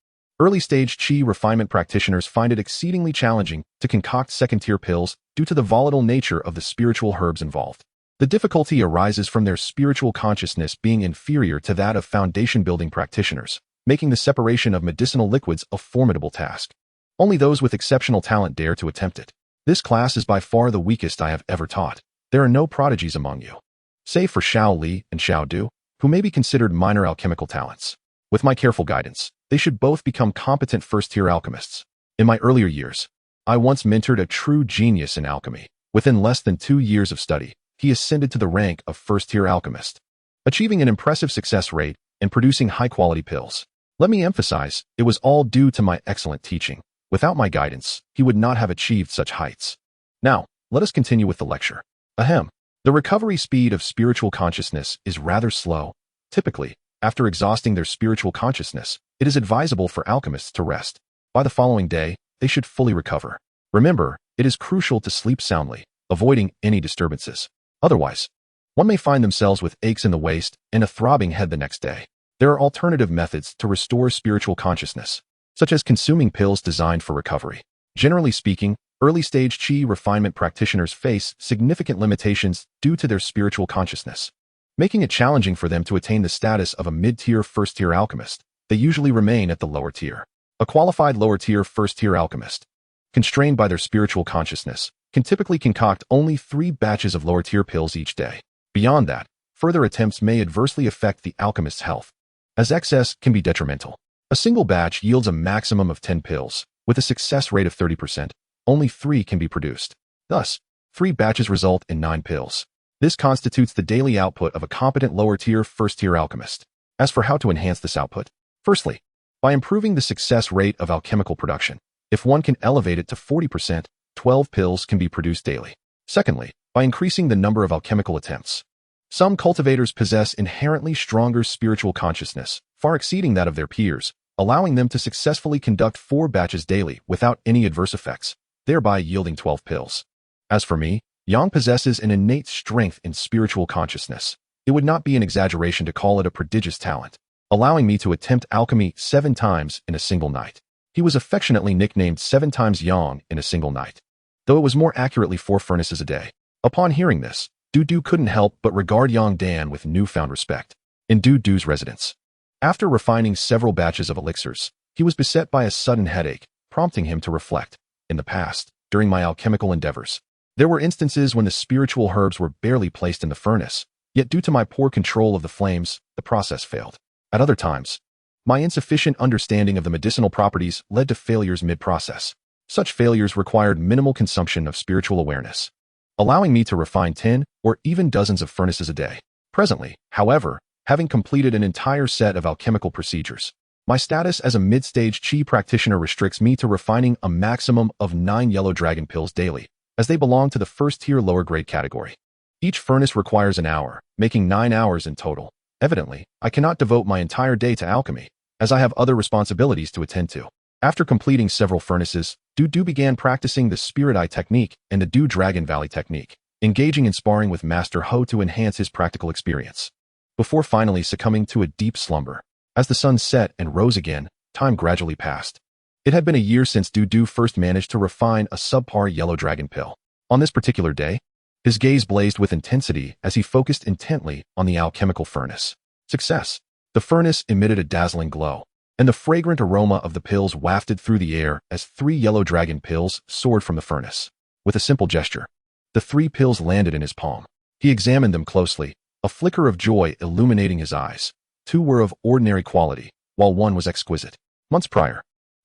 early-stage Qi refinement practitioners find it exceedingly challenging to concoct second-tier pills due to the volatile nature of the spiritual herbs involved. The difficulty arises from their spiritual consciousness being inferior to that of foundation-building practitioners. making the separation of medicinal liquids a formidable task. Only those with exceptional talent dare to attempt it. This class is by far the weakest I have ever taught. There are no prodigies among you, save for Xiao Li and Xiao Du, who may be considered minor alchemical talents. With my careful guidance, they should both become competent first-tier alchemists. In my earlier years, I once mentored a true genius in alchemy. Within less than 2 years of study, he ascended to the rank of first-tier alchemist, achieving an impressive success rate and producing high-quality pills. Let me emphasize, it was all due to my excellent teaching. Without my guidance, he would not have achieved such heights. Now, let us continue with the lecture. Ahem. The recovery speed of spiritual consciousness is rather slow. Typically, after exhausting their spiritual consciousness, it is advisable for alchemists to rest. By the following day, they should fully recover. Remember, it is crucial to sleep soundly, avoiding any disturbances. Otherwise, one may find themselves with aches in the waist and a throbbing head the next day. There are alternative methods to restore spiritual consciousness, such as consuming pills designed for recovery. Generally speaking, early-stage qi refinement practitioners face significant limitations due to their spiritual consciousness, making it challenging for them to attain the status of a mid-tier first-tier alchemist. They usually remain at the lower tier. A qualified lower-tier first-tier alchemist, constrained by their spiritual consciousness, can typically concoct only 3 batches of lower-tier pills each day. Beyond that, further attempts may adversely affect the alchemist's health, as excess can be detrimental. A single batch yields a maximum of 10 pills. With a success rate of 30%, only 3 can be produced. Thus, 3 batches result in 9 pills. This constitutes the daily output of a competent lower-tier first-tier alchemist. As for how to enhance this output, firstly, by improving the success rate of alchemical production. If one can elevate it to 40%, 12 pills can be produced daily. Secondly, by increasing the number of alchemical attempts. Some cultivators possess inherently stronger spiritual consciousness, far exceeding that of their peers, allowing them to successfully conduct 4 batches daily without any adverse effects, thereby yielding 12 pills. As for me, Yang possesses an innate strength in spiritual consciousness. It would not be an exaggeration to call it a prodigious talent, allowing me to attempt alchemy 7 times in a single night. He was affectionately nicknamed 7 times Yang in a single night, though it was more accurately 4 furnaces a day. Upon hearing this, Du couldn't help but regard Yang Dan with newfound respect. In Du's residence, after refining several batches of elixirs, he was beset by a sudden headache, prompting him to reflect. In the past, during my alchemical endeavors, there were instances when the spiritual herbs were barely placed in the furnace, yet due to my poor control of the flames, the process failed. At other times, my insufficient understanding of the medicinal properties led to failures mid-process. Such failures required minimal consumption of spiritual awareness, allowing me to refine 10 or even dozens of furnaces a day. Presently, however, having completed an entire set of alchemical procedures, my status as a mid-stage qi practitioner restricts me to refining a maximum of 9 yellow dragon pills daily, as they belong to the first-tier lower-grade category. Each furnace requires an hour, making 9 hours in total. Evidently, I cannot devote my entire day to alchemy, as I have other responsibilities to attend to. After completing several furnaces, Du began practicing the Spirit Eye technique and the Du Dragon Valley technique, engaging in sparring with Master Ho to enhance his practical experience, before finally succumbing to a deep slumber. As the sun set and rose again, time gradually passed. It had been a year since Du first managed to refine a subpar yellow dragon pill. On this particular day, his gaze blazed with intensity as he focused intently on the alchemical furnace. Success! The furnace emitted a dazzling glow, and the fragrant aroma of the pills wafted through the air as 3 yellow dragon pills soared from the furnace. With a simple gesture, the 3 pills landed in his palm. He examined them closely, a flicker of joy illuminating his eyes. 2 were of ordinary quality, while 1 was exquisite. Months prior,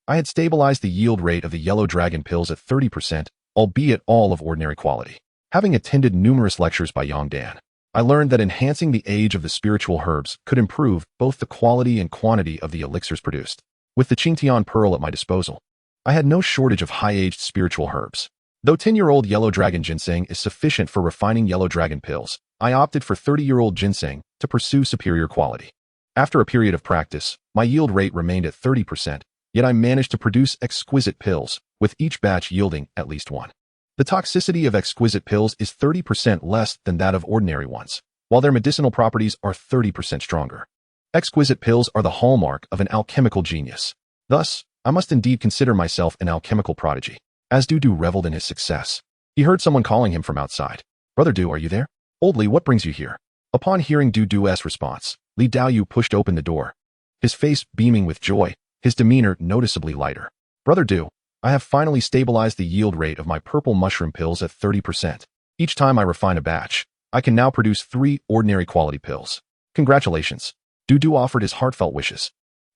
I had stabilized the yield rate of the yellow dragon pills at 30%, albeit all of ordinary quality. Having attended numerous lectures by Yang Dan, I learned that enhancing the age of the spiritual herbs could improve both the quality and quantity of the elixirs produced. With the Qingtian Pearl at my disposal, I had no shortage of high-aged spiritual herbs. Though 10-year-old yellow dragon ginseng is sufficient for refining yellow dragon pills, I opted for 30-year-old ginseng to pursue superior quality. After a period of practice, my yield rate remained at 30%, yet I managed to produce exquisite pills, with each batch yielding at least 1. The toxicity of exquisite pills is 30% less than that of ordinary ones, while their medicinal properties are 30% stronger. Exquisite pills are the hallmark of an alchemical genius. Thus, I must indeed consider myself an alchemical prodigy. As Du reveled in his success, he heard someone calling him from outside. "Brother Du, are you there? Old Li, what brings you here?" Upon hearing Du's response, Li Daoyu pushed open the door. his face beaming with joy, his demeanor noticeably lighter. Brother Du, I have finally stabilized the yield rate of my purple mushroom pills at 30%. Each time I refine a batch, I can now produce 3 ordinary quality pills. Congratulations. Du offered his heartfelt wishes.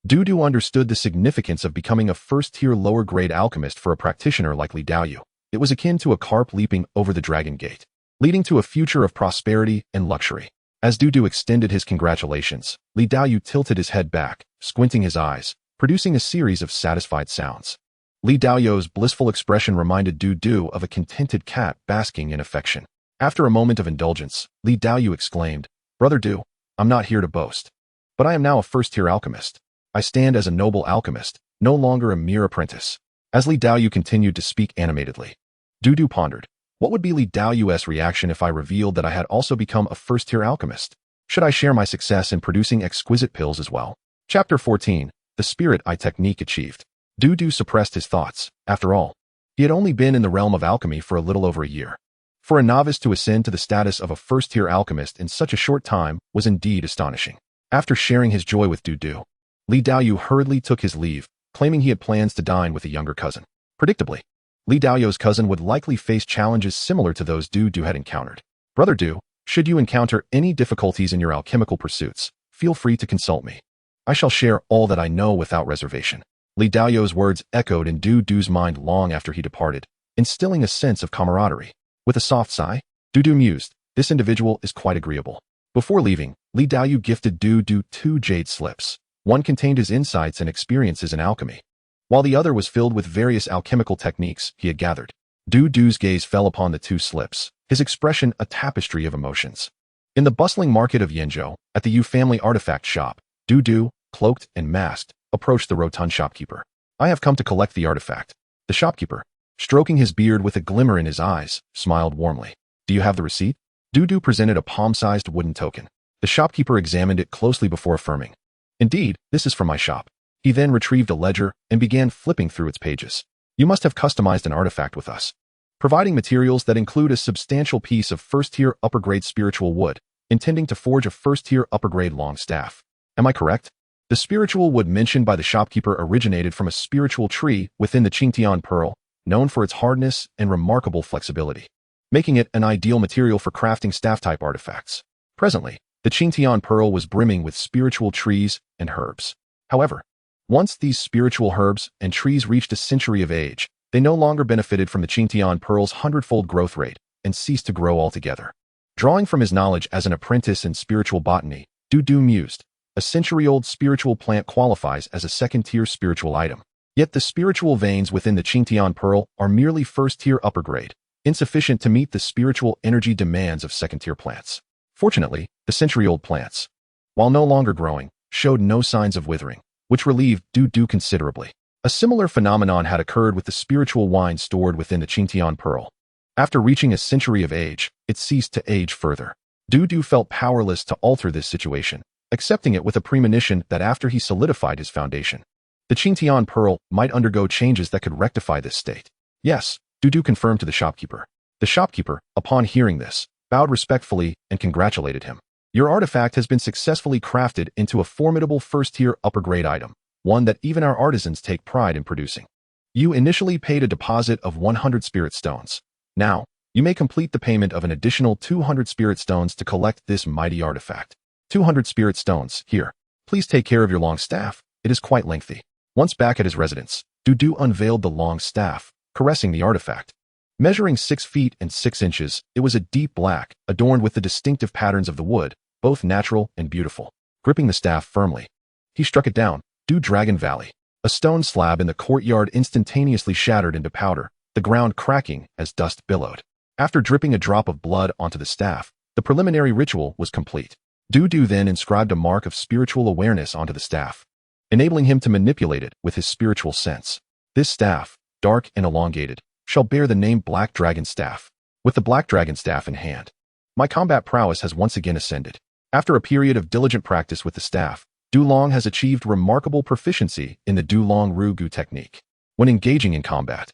Du understood the significance of becoming a first-tier lower-grade alchemist for a practitioner like Li Daoyu. It was akin to a carp leaping over the dragon gate, leading to a future of prosperity and luxury. As Du extended his congratulations, Li Daoyu tilted his head back, squinting his eyes, producing a series of satisfied sounds. Li Daoyu's blissful expression reminded Du of a contented cat basking in affection. After a moment of indulgence, Li Daoyu exclaimed, Brother Du, I'm not here to boast, but I am now a first-tier alchemist. I stand as a noble alchemist, no longer a mere apprentice. As Li Daoyu continued to speak animatedly, Du pondered, what would be Li Daoyu's reaction if I revealed that I had also become a first-tier alchemist? Should I share my success in producing exquisite pills as well? Chapter 14, The Spirit Eye Technique Achieved. Du suppressed his thoughts. After all, he had only been in the realm of alchemy for a little over a year. For a novice to ascend to the status of a first-tier alchemist in such a short time was indeed astonishing. After sharing his joy with Du, Li Daoyu hurriedly took his leave, claiming he had plans to dine with a younger cousin. Predictably, Li Daoyu's cousin would likely face challenges similar to those Du had encountered. Brother Du, should you encounter any difficulties in your alchemical pursuits, feel free to consult me. I shall share all that I know without reservation. Li Daoyu's words echoed in Du's mind long after he departed, instilling a sense of camaraderie. With a soft sigh, Du mused, this individual is quite agreeable. Before leaving, Li Daoyu gifted Du 2 jade slips. One contained his insights and experiences in alchemy, while the other was filled with various alchemical techniques he had gathered. Du's gaze fell upon the 2 slips, his expression a tapestry of emotions. In the bustling market of Yenzhou, at the Yu family artifact shop, Du, cloaked and masked, approached the rotund shopkeeper. I have come to collect the artifact. The shopkeeper, stroking his beard with a glimmer in his eyes, smiled warmly. Do you have the receipt? Du presented a palm-sized wooden token. The shopkeeper examined it closely before affirming. Indeed, this is from my shop. He then retrieved a ledger and began flipping through its pages. You must have customized an artifact with us, providing materials that include a substantial piece of first-tier upper-grade spiritual wood, intending to forge a first-tier upper-grade long staff. Am I correct? The spiritual wood mentioned by the shopkeeper originated from a spiritual tree within the Qingtian Pearl, known for its hardness and remarkable flexibility, making it an ideal material for crafting staff-type artifacts. Presently, the Qingtian Pearl was brimming with spiritual trees and herbs. However, once these spiritual herbs and trees reached a century of age, they no longer benefited from the Qingtian Pearl's 100-fold growth rate and ceased to grow altogether. Drawing from his knowledge as an apprentice in spiritual botany, Du mused, a century-old spiritual plant qualifies as a second-tier spiritual item. Yet the spiritual veins within the Qingtian Pearl are merely first-tier upper grade, insufficient to meet the spiritual energy demands of second-tier plants. Fortunately, the century-old plants, while no longer growing, showed no signs of withering, which relieved Du considerably. A similar phenomenon had occurred with the spiritual wine stored within the Qingtian Pearl. After reaching a century of age, it ceased to age further. Du felt powerless to alter this situation, accepting it with a premonition that after he solidified his foundation, the Qingtian Pearl might undergo changes that could rectify this state. Yes, Du confirmed to the shopkeeper. The shopkeeper, upon hearing this, bowed respectfully and congratulated him. Your artifact has been successfully crafted into a formidable first-tier upper-grade item, one that even our artisans take pride in producing. You initially paid a deposit of 100 spirit stones. Now, you may complete the payment of an additional 200 spirit stones to collect this mighty artifact. 200 spirit stones, here. Please take care of your long staff. It is quite lengthy. Once back at his residence, Du unveiled the long staff, caressing the artifact. Measuring 6 feet and 6 inches, it was a deep black, adorned with the distinctive patterns of the wood, both natural and beautiful. Gripping the staff firmly, he struck it down. Dragon Valley. A stone slab in the courtyard instantaneously shattered into powder, the ground cracking as dust billowed. After dripping a drop of blood onto the staff, the preliminary ritual was complete. Du then inscribed a mark of spiritual awareness onto the staff, enabling him to manipulate it with his spiritual sense. This staff, dark and elongated, shall bear the name Black Dragon Staff. With the Black Dragon Staff in hand, my combat prowess has once again ascended. After a period of diligent practice with the staff, Du Long has achieved remarkable proficiency in the Du Long Rugu technique. When engaging in combat,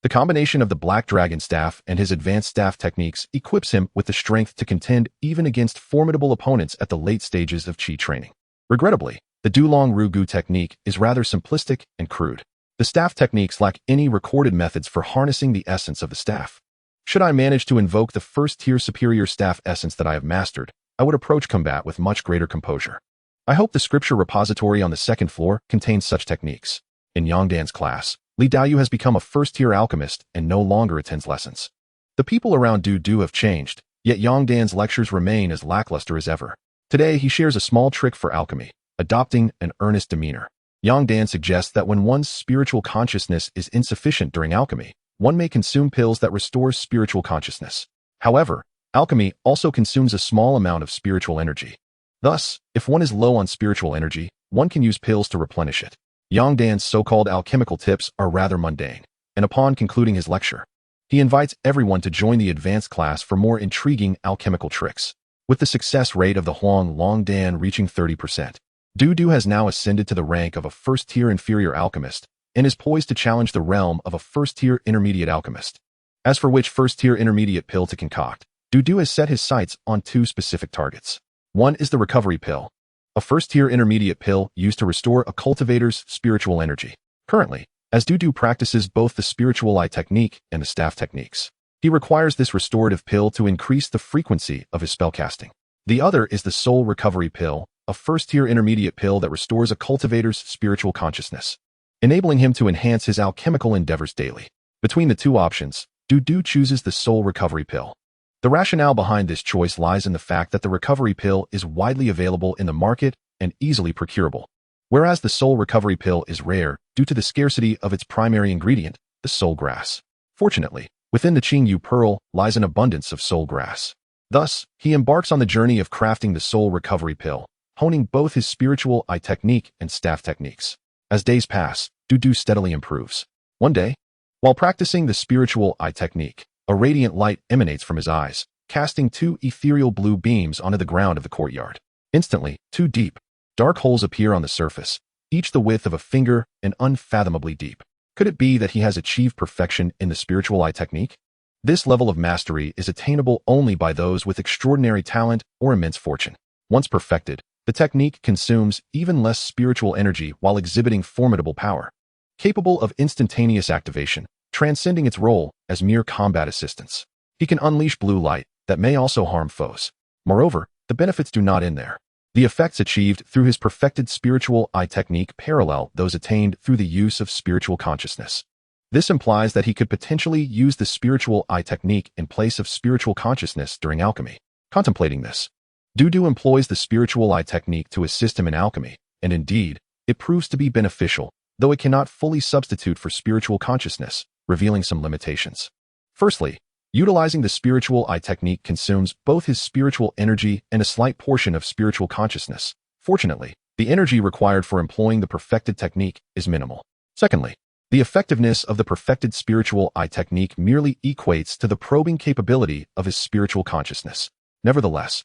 the combination of the Black Dragon Staff and his advanced staff techniques equips him with the strength to contend even against formidable opponents at the late stages of Qi training. Regrettably, The Dulong Rugu technique is rather simplistic and crude. The staff techniques lack any recorded methods for harnessing the essence of the staff. Should I manage to invoke the first-tier superior staff essence that I have mastered, I would approach combat with much greater composure. I hope the scripture repository on the second floor contains such techniques. In Yongdan's class, Li Daoyu has become a first-tier alchemist and no longer attends lessons. The people around Du have changed, yet Yongdan's lectures remain as lackluster as ever. Today, he shares a small trick for alchemy, adopting an earnest demeanor. Yongdan suggests that when one's spiritual consciousness is insufficient during alchemy, one may consume pills that restore spiritual consciousness. However, alchemy also consumes a small amount of spiritual energy. Thus, if one is low on spiritual energy, one can use pills to replenish it. Yongdan's so-called alchemical tips are rather mundane, and upon concluding his lecture, he invites everyone to join the advanced class for more intriguing alchemical tricks. With the success rate of the Huang Longdan reaching 30%, Du has now ascended to the rank of a first-tier inferior alchemist and is poised to challenge the realm of a first-tier intermediate alchemist. As for which first-tier intermediate pill to concoct, Du has set his sights on two specific targets. One is the recovery pill, a first-tier intermediate pill used to restore a cultivator's spiritual energy. Currently, as Du practices both the spiritual eye technique and the staff techniques, he requires this restorative pill to increase the frequency of his spellcasting. The other is the soul recovery pill, a first-tier intermediate pill that restores a cultivator's spiritual consciousness, enabling him to enhance his alchemical endeavors daily. Between the two options, Du chooses the soul recovery pill. The rationale behind this choice lies in the fact that the recovery pill is widely available in the market and easily procurable, whereas the soul recovery pill is rare due to the scarcity of its primary ingredient, the soul grass. Fortunately, within the Qingyu pearl lies an abundance of soul grass. Thus, he embarks on the journey of crafting the soul recovery pill, honing both his spiritual eye technique and staff techniques. As days pass, Du steadily improves. One day, while practicing the spiritual eye technique, a radiant light emanates from his eyes, casting two ethereal blue beams onto the ground of the courtyard. Instantly, two deep, dark holes appear on the surface, each the width of a finger and unfathomably deep. Could it be that he has achieved perfection in the spiritual eye technique? This level of mastery is attainable only by those with extraordinary talent or immense fortune. Once perfected, the technique consumes even less spiritual energy while exhibiting formidable power, capable of instantaneous activation, transcending its role as mere combat assistance. He can unleash blue light that may also harm foes. Moreover, the benefits do not end there. The effects achieved through his perfected spiritual eye technique parallel those attained through the use of spiritual consciousness. This implies that he could potentially use the spiritual eye technique in place of spiritual consciousness during alchemy. Contemplating this, Du employs the spiritual eye technique to assist him in alchemy, and indeed, it proves to be beneficial, though it cannot fully substitute for spiritual consciousness, revealing some limitations. Firstly, utilizing the spiritual eye technique consumes both his spiritual energy and a slight portion of spiritual consciousness. Fortunately, the energy required for employing the perfected technique is minimal. Secondly, the effectiveness of the perfected spiritual eye technique merely equates to the probing capability of his spiritual consciousness. Nevertheless,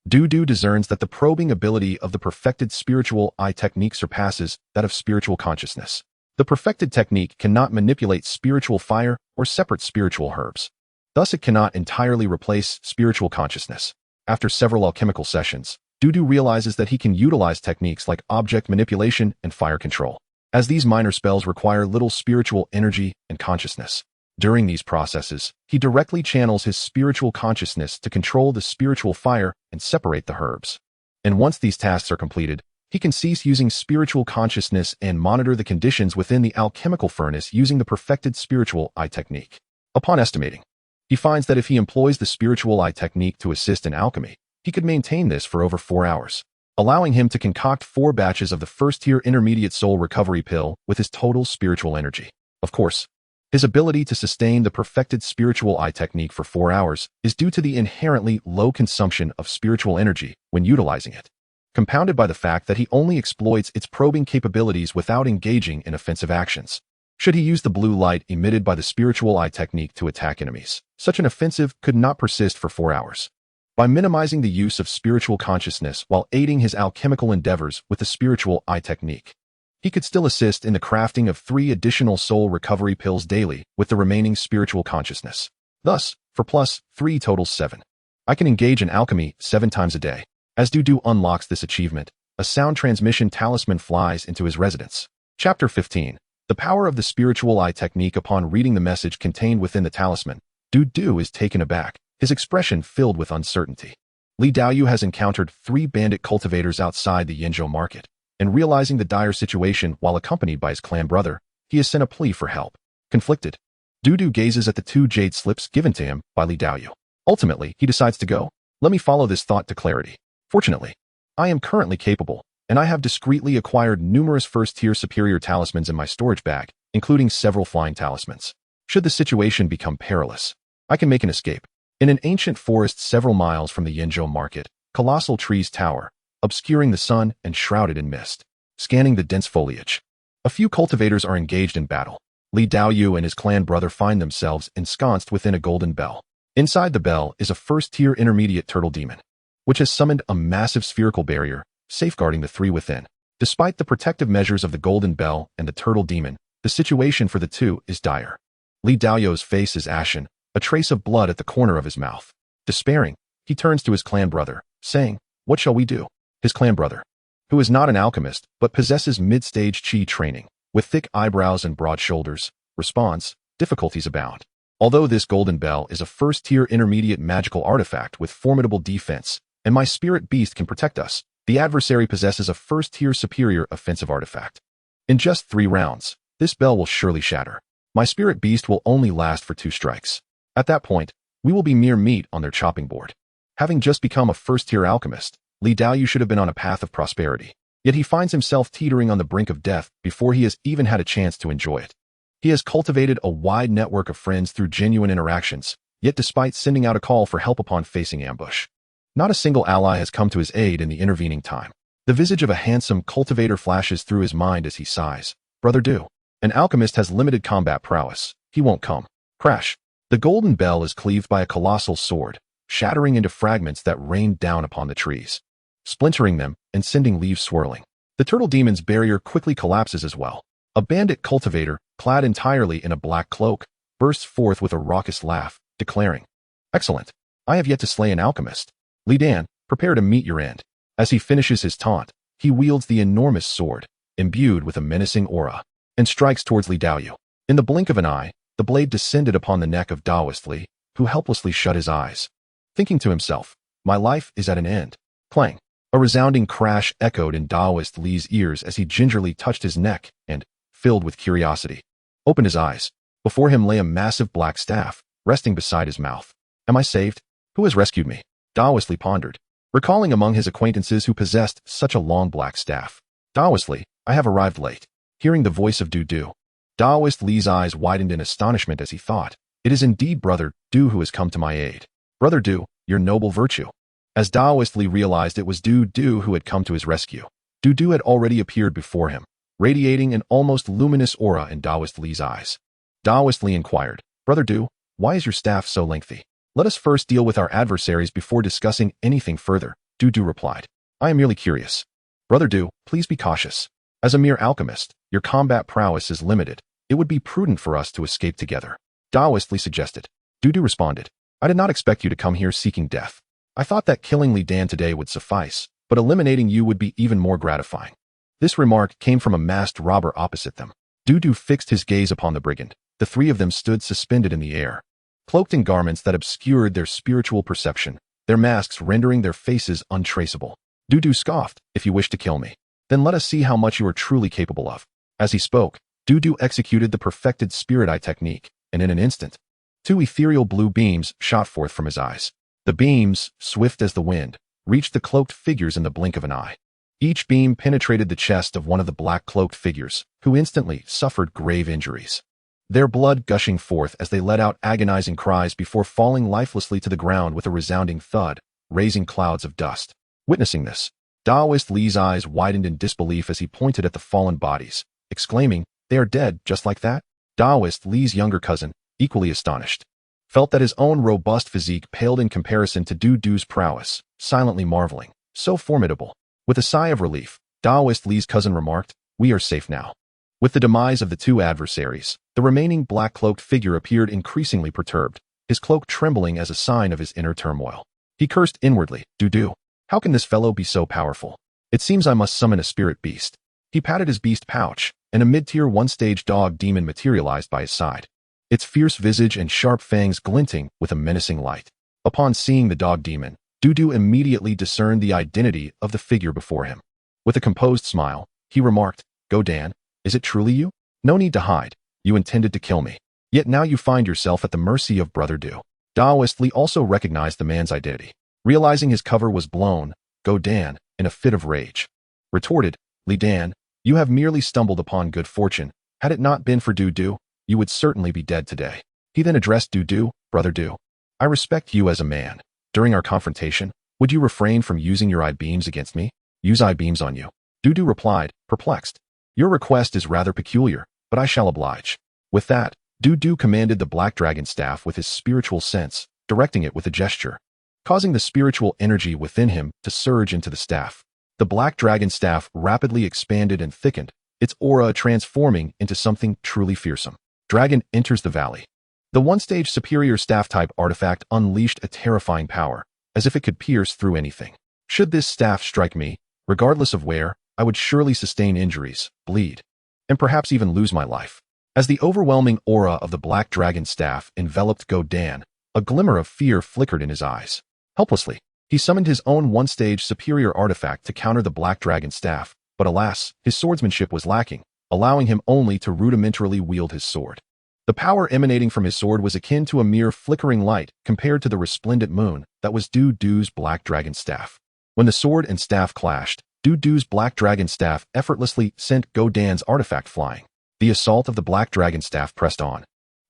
Du discerns that the probing ability of the perfected spiritual eye technique surpasses that of spiritual consciousness. The perfected technique cannot manipulate spiritual fire or separate spiritual herbs. Thus, it cannot entirely replace spiritual consciousness. After several alchemical sessions, Du realizes that he can utilize techniques like object manipulation and fire control, as these minor spells require little spiritual energy and consciousness. During these processes, he directly channels his spiritual consciousness to control the spiritual fire and separate the herbs. And once these tasks are completed, he can cease using spiritual consciousness and monitor the conditions within the alchemical furnace using the perfected spiritual eye technique. Upon estimating, he finds that if he employs the spiritual eye technique to assist in alchemy, he could maintain this for over 4 hours, allowing him to concoct 4 batches of the first-tier intermediate soul recovery pill with his total spiritual energy. Of course, his ability to sustain the perfected spiritual eye technique for 4 hours is due to the inherently low consumption of spiritual energy when utilizing it, compounded by the fact that he only exploits its probing capabilities without engaging in offensive actions. Should he use the blue light emitted by the spiritual eye technique to attack enemies, such an offensive could not persist for 4 hours. By minimizing the use of spiritual consciousness while aiding his alchemical endeavors with the spiritual eye technique, he could still assist in the crafting of 3 additional soul recovery pills daily with the remaining spiritual consciousness. Thus, for plus 3 totals 7. I can engage in alchemy 7 times a day. As Du unlocks this achievement, a sound transmission talisman flies into his residence. Chapter 15. The power of the spiritual eye technique. Upon reading the message contained within the talisman, Du is taken aback, his expression filled with uncertainty. Li Daoyu has encountered 3 bandit cultivators outside the Yinzhou market, and realizing the dire situation while accompanied by his clan brother, he has sent a plea for help. Conflicted, Du gazes at the 2 jade slips given to him by Li Daoyu. Ultimately, he decides to go. Let me follow this thought to clarity. Fortunately, I am currently capable, and I have discreetly acquired numerous first-tier superior talismans in my storage bag, including several flying talismans. Should the situation become perilous, I can make an escape. In an ancient forest several miles from the Yinzhou market, colossal trees tower, obscuring the sun and shrouded in mist. Scanning the dense foliage, a few cultivators are engaged in battle. Li Daoyu and his clan brother find themselves ensconced within a golden bell. Inside the bell is a first-tier intermediate turtle demon, which has summoned a massive spherical barrier, safeguarding the 3 within. Despite the protective measures of the golden bell and the turtle demon, the situation for the 2 is dire. Li Daoyu's face is ashen, a trace of blood at the corner of his mouth. Despairing, he turns to his clan brother, saying, "What shall we do?" His clan brother, who is not an alchemist but possesses mid-stage chi training, with thick eyebrows and broad shoulders, responds, "Difficulties abound. Although this golden bell is a first-tier intermediate magical artifact with formidable defense, and my spirit beast can protect us, the adversary possesses a first-tier superior offensive artifact. In just 3 rounds, this bell will surely shatter. My spirit beast will only last for 2 strikes. At that point, we will be mere meat on their chopping board." Having just become a first-tier alchemist, Li Daoyu should have been on a path of prosperity. Yet he finds himself teetering on the brink of death before he has even had a chance to enjoy it. He has cultivated a wide network of friends through genuine interactions, yet despite sending out a call for help upon facing ambush, not a single ally has come to his aid in the intervening time. The visage of a handsome cultivator flashes through his mind as he sighs. "Brother Du, an alchemist has limited combat prowess. He won't come." Crash. The golden bell is cleaved by a colossal sword, shattering into fragments that rain down upon the trees, splintering them and sending leaves swirling. The turtle demon's barrier quickly collapses as well. A bandit cultivator, clad entirely in a black cloak, bursts forth with a raucous laugh, declaring, "Excellent. I have yet to slay an alchemist. Li Dan, prepare to meet your end." As he finishes his taunt, he wields the enormous sword, imbued with a menacing aura, and strikes towards Li Daoyu. In the blink of an eye, the blade descended upon the neck of Daoist Li, who helplessly shut his eyes, thinking to himself, "My life is at an end." Clang. A resounding crash echoed in Daoist Li's ears as he gingerly touched his neck and, filled with curiosity, opened his eyes. Before him lay a massive black staff, resting beside his mouth. "Am I saved? Who has rescued me?" Daoist Li pondered, recalling among his acquaintances who possessed such a long black staff. "Daoist Li, I have arrived late." Hearing the voice of Du, Daoist Li's eyes widened in astonishment as he thought, "It is indeed Brother Du who has come to my aid. Brother Du, your noble virtue." As Daoist Li realized it was Du who had come to his rescue, Du had already appeared before him, radiating an almost luminous aura in Daoist Li's eyes. Daoist Li inquired, "Brother Du, why is your staff so lengthy?" "Let us first deal with our adversaries before discussing anything further," Du replied. "I am merely curious. Brother Du, please be cautious. As a mere alchemist, your combat prowess is limited. It would be prudent for us to escape together," Daoist Li suggested. Du responded, "I did not expect you to come here seeking death. I thought that killing Li Dan today would suffice, but eliminating you would be even more gratifying." This remark came from a masked robber opposite them. Du fixed his gaze upon the brigand. The 3 of them stood suspended in the air, cloaked in garments that obscured their spiritual perception, their masks rendering their faces untraceable. Du scoffed, "If you wish to kill me, then let us see how much you are truly capable of." As he spoke, Du executed the perfected spirit eye technique, and in an instant, 2 ethereal blue beams shot forth from his eyes. The beams, swift as the wind, reached the cloaked figures in the blink of an eye. Each beam penetrated the chest of one of the black-cloaked figures, who instantly suffered grave injuries, their blood gushing forth as they let out agonizing cries before falling lifelessly to the ground with a resounding thud, raising clouds of dust. Witnessing this, Daoist Li's eyes widened in disbelief as he pointed at the fallen bodies, exclaiming, "They are dead, just like that?" Daoist Li's younger cousin, equally astonished, felt that his own robust physique paled in comparison to Du's prowess, silently marveling, "So formidable." With a sigh of relief, Daoist Li's cousin remarked, "We are safe now." With the demise of the 2 adversaries, the remaining black-cloaked figure appeared increasingly perturbed, his cloak trembling as a sign of his inner turmoil. He cursed inwardly, "Du, how can this fellow be so powerful?" It seems I must summon a spirit beast. He patted his beast pouch, and a mid-tier one-stage dog demon materialized by his side, its fierce visage and sharp fangs glinting with a menacing light. Upon seeing the dog demon, Dudu immediately discerned the identity of the figure before him. With a composed smile, he remarked, "Go Dan, is it truly you? No need to hide. You intended to kill me. Yet now you find yourself at the mercy of Brother Du." Daoist Li also recognized the man's identity. Realizing his cover was blown, Go Dan, in a fit of rage, retorted, "Li Dan, you have merely stumbled upon good fortune. Had it not been for Du, you would certainly be dead today." He then addressed Du, "Brother Du, I respect you as a man. During our confrontation, would you refrain from using your eye beams against me? Use eye beams on you." Du replied, perplexed. "Your request is rather peculiar, but I shall oblige." With that, Du commanded the black dragon staff with his spiritual sense, directing it with a gesture, causing the spiritual energy within him to surge into the staff. The black dragon staff rapidly expanded and thickened, its aura transforming into something truly fearsome. Dragon enters the valley. The one-stage superior staff-type artifact unleashed a terrifying power, as if it could pierce through anything. Should this staff strike me, regardless of where, I would surely sustain injuries, bleed, and perhaps even lose my life. As the overwhelming aura of the black dragon staff enveloped Go Dan, a glimmer of fear flickered in his eyes. Helplessly, he summoned his own one-stage superior artifact to counter the black dragon staff, but alas, his swordsmanship was lacking, allowing him only to rudimentarily wield his sword. The power emanating from his sword was akin to a mere flickering light compared to the resplendent moon that was Du's black dragon staff. When the sword and staff clashed, Du's black dragon staff effortlessly sent Go Dan's artifact flying. The assault of the black dragon staff pressed on,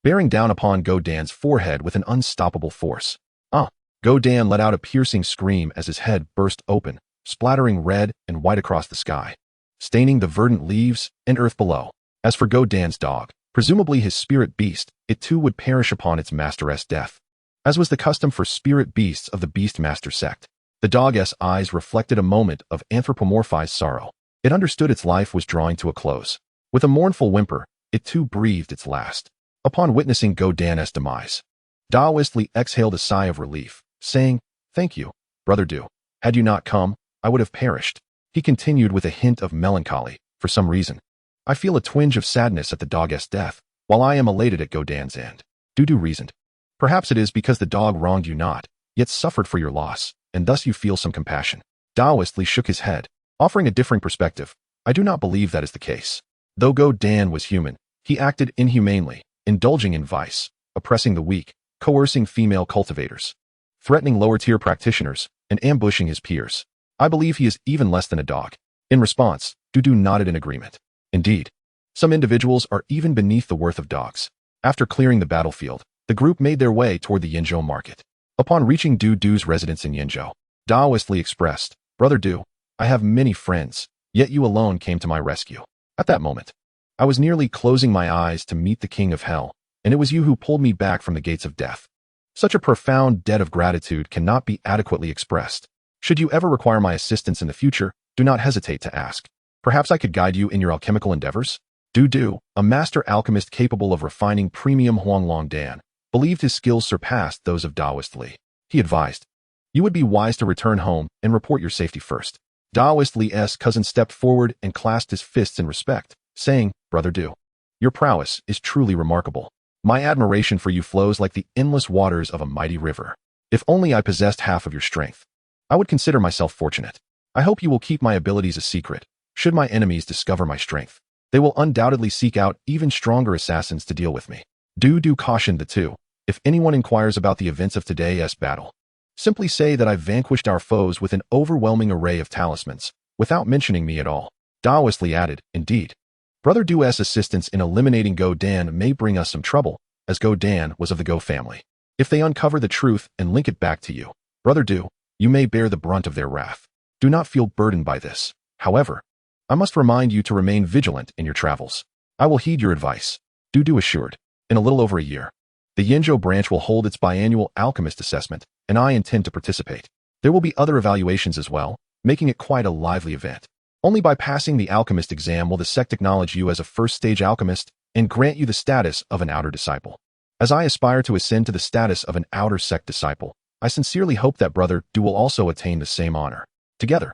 bearing down upon Go Dan's forehead with an unstoppable force. Go Dan let out a piercing scream as his head burst open, splattering red and white across the sky, staining the verdant leaves and earth below. As for Go Dan's dog, presumably his spirit beast, it too would perish upon its master's death. As was the custom for spirit beasts of the Beast-Master Sect, the dog's eyes reflected a moment of anthropomorphized sorrow. It understood its life was drawing to a close. With a mournful whimper, it too breathed its last. Upon witnessing Go Dan's demise, Daoist Li exhaled a sigh of relief, saying, "Thank you, Brother Du. Had you not come, I would have perished." He continued with a hint of melancholy. "For some reason, I feel a twinge of sadness at the dog's death, while I am elated at Go Dan's end." Du reasoned. "Perhaps it is because the dog wronged you not, yet suffered for your loss, and thus you feel some compassion." Daoist Li shook his head, offering a differing perspective. "I do not believe that is the case. Though Go Dan was human, he acted inhumanely, indulging in vice, oppressing the weak, coercing female cultivators, threatening lower-tier practitioners, and ambushing his peers. I believe he is even less than a dog." In response, Du nodded in agreement. Indeed, some individuals are even beneath the worth of dogs. After clearing the battlefield, the group made their way toward the Yinzhou market. Upon reaching Du's residence in Yinzhou, Daoist Li expressed, "Brother Du, I have many friends, yet you alone came to my rescue." At that moment, I was nearly closing my eyes to meet the King of Hell, and it was you who pulled me back from the gates of death. Such a profound debt of gratitude cannot be adequately expressed. Should you ever require my assistance in the future, do not hesitate to ask. Perhaps I could guide you in your alchemical endeavors? Du, a master alchemist capable of refining premium Huanglong Dan, believed his skills surpassed those of Daoist Li. He advised, "You would be wise to return home and report your safety first." Daoist Li's cousin stepped forward and clasped his fists in respect, saying, "Brother Du, your prowess is truly remarkable. My admiration for you flows like the endless waters of a mighty river. If only I possessed half of your strength, I would consider myself fortunate. I hope you will keep my abilities a secret. Should my enemies discover my strength, they will undoubtedly seek out even stronger assassins to deal with me." Du cautioned the two. "If anyone inquires about the events of today's battle, simply say that I vanquished our foes with an overwhelming array of talismans, without mentioning me at all." Daoist Li added, "Indeed, Brother Du's assistance in eliminating Go Dan may bring us some trouble, as Go Dan was of the Go family. If they uncover the truth and link it back to you, Brother Du, you may bear the brunt of their wrath. Do not feel burdened by this. However, I must remind you to remain vigilant in your travels." "I will heed your advice," Du assured. "In a little over a year, the Yinzhou branch will hold its biannual alchemist assessment, and I intend to participate. There will be other evaluations as well, making it quite a lively event. Only by passing the alchemist exam will the sect acknowledge you as a first-stage alchemist and grant you the status of an outer disciple. As I aspire to ascend to the status of an outer sect disciple, I sincerely hope that Brother Du will also attain the same honor. Together,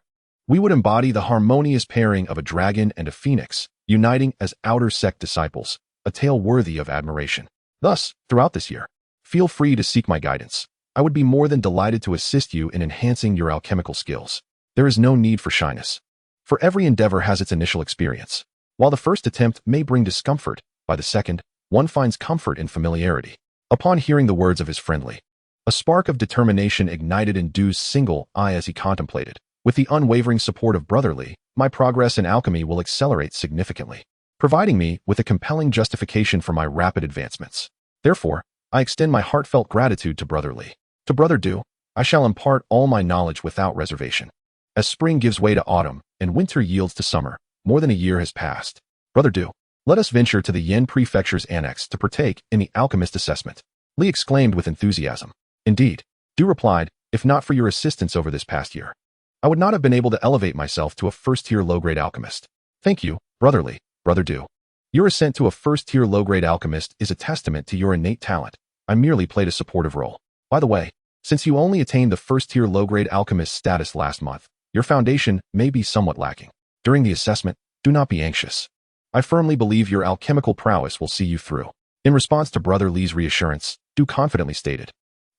We would embody the harmonious pairing of a dragon and a phoenix, uniting as outer sect disciples, a tale worthy of admiration. Thus, throughout this year, feel free to seek my guidance. I would be more than delighted to assist you in enhancing your alchemical skills. There is no need for shyness. For every endeavor has its initial experience. While the first attempt may bring discomfort, by the second, one finds comfort in familiarity. Upon hearing the words of his friendly, a spark of determination ignited in Du's single eye as he contemplated. With the unwavering support of Brotherly, my progress in alchemy will accelerate significantly, providing me with a compelling justification for my rapid advancements. Therefore, I extend my heartfelt gratitude to Brotherly. To Brother Du, I shall impart all my knowledge without reservation. As spring gives way to autumn, and winter yields to summer, more than a year has passed. Brother Du, let us venture to the Yen Prefecture's annex to partake in the alchemist assessment. Li exclaimed with enthusiasm. Indeed, Du replied, if not for your assistance over this past year, I would not have been able to elevate myself to a first-tier low-grade alchemist. Thank you, Brotherly, Brother Du. Your ascent to a first-tier low-grade alchemist is a testament to your innate talent. I merely played a supportive role. By the way, since you only attained the first-tier low-grade alchemist status last month, your foundation may be somewhat lacking. During the assessment, do not be anxious. I firmly believe your alchemical prowess will see you through. In response to Brother Li's reassurance, Du confidently stated,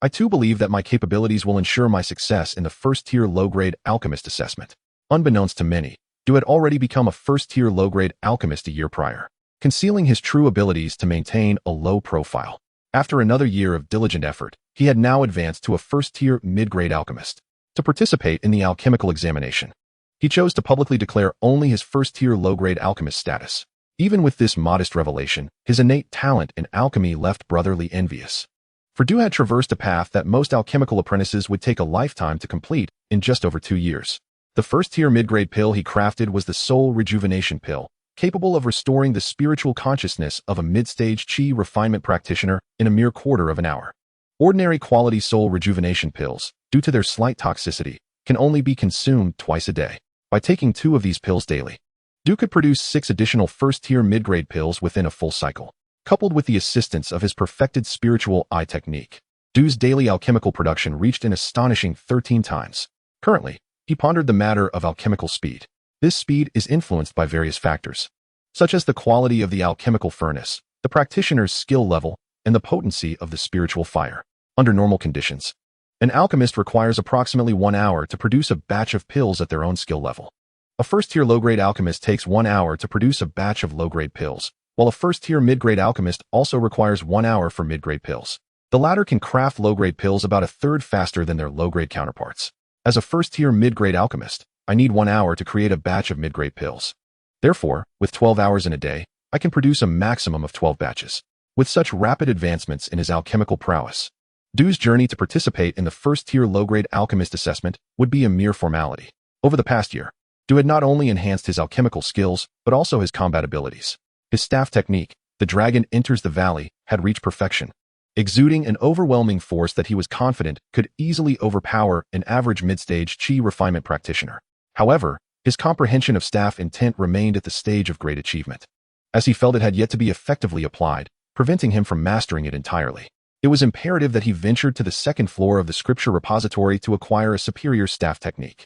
I too believe that my capabilities will ensure my success in the first-tier low-grade alchemist assessment. Unbeknownst to many, Du had already become a first-tier low-grade alchemist a year prior, concealing his true abilities to maintain a low profile. After another year of diligent effort, he had now advanced to a first-tier mid-grade alchemist. To participate in the alchemical examination, he chose to publicly declare only his first-tier low-grade alchemist status. Even with this modest revelation, his innate talent in alchemy left Brotherly envious. For Du had traversed a path that most alchemical apprentices would take a lifetime to complete in just over 2 years. The first-tier mid-grade pill he crafted was the Soul Rejuvenation Pill, capable of restoring the spiritual consciousness of a mid-stage Qi refinement practitioner in a mere quarter of an hour. Ordinary quality Soul Rejuvenation Pills, due to their slight toxicity, can only be consumed twice a day. By taking 2 of these pills daily, Du could produce 6 additional first-tier mid-grade pills within a full cycle. Coupled with the assistance of his perfected spiritual eye technique, Du's daily alchemical production reached an astonishing 13 times. Currently, he pondered the matter of alchemical speed. This speed is influenced by various factors, such as the quality of the alchemical furnace, the practitioner's skill level, and the potency of the spiritual fire. Under normal conditions, an alchemist requires approximately 1 hour to produce a batch of pills at their own skill level. A first-tier low-grade alchemist takes 1 hour to produce a batch of low-grade pills, while a first-tier mid-grade alchemist also requires 1 hour for mid-grade pills. The latter can craft low-grade pills about a third faster than their low-grade counterparts. As a first-tier mid-grade alchemist, I need 1 hour to create a batch of mid-grade pills. Therefore, with 12 hours in a day, I can produce a maximum of 12 batches. With such rapid advancements in his alchemical prowess, Du's journey to participate in the first-tier low-grade alchemist assessment would be a mere formality. Over the past year, Du had not only enhanced his alchemical skills, but also his combat abilities. His staff technique, the dragon enters the valley, had reached perfection, exuding an overwhelming force that he was confident could easily overpower an average mid-stage Qi refinement practitioner. However, his comprehension of staff intent remained at the stage of great achievement, as he felt it had yet to be effectively applied, preventing him from mastering it entirely. It was imperative that he ventured to the second floor of the scripture repository to acquire a superior staff technique.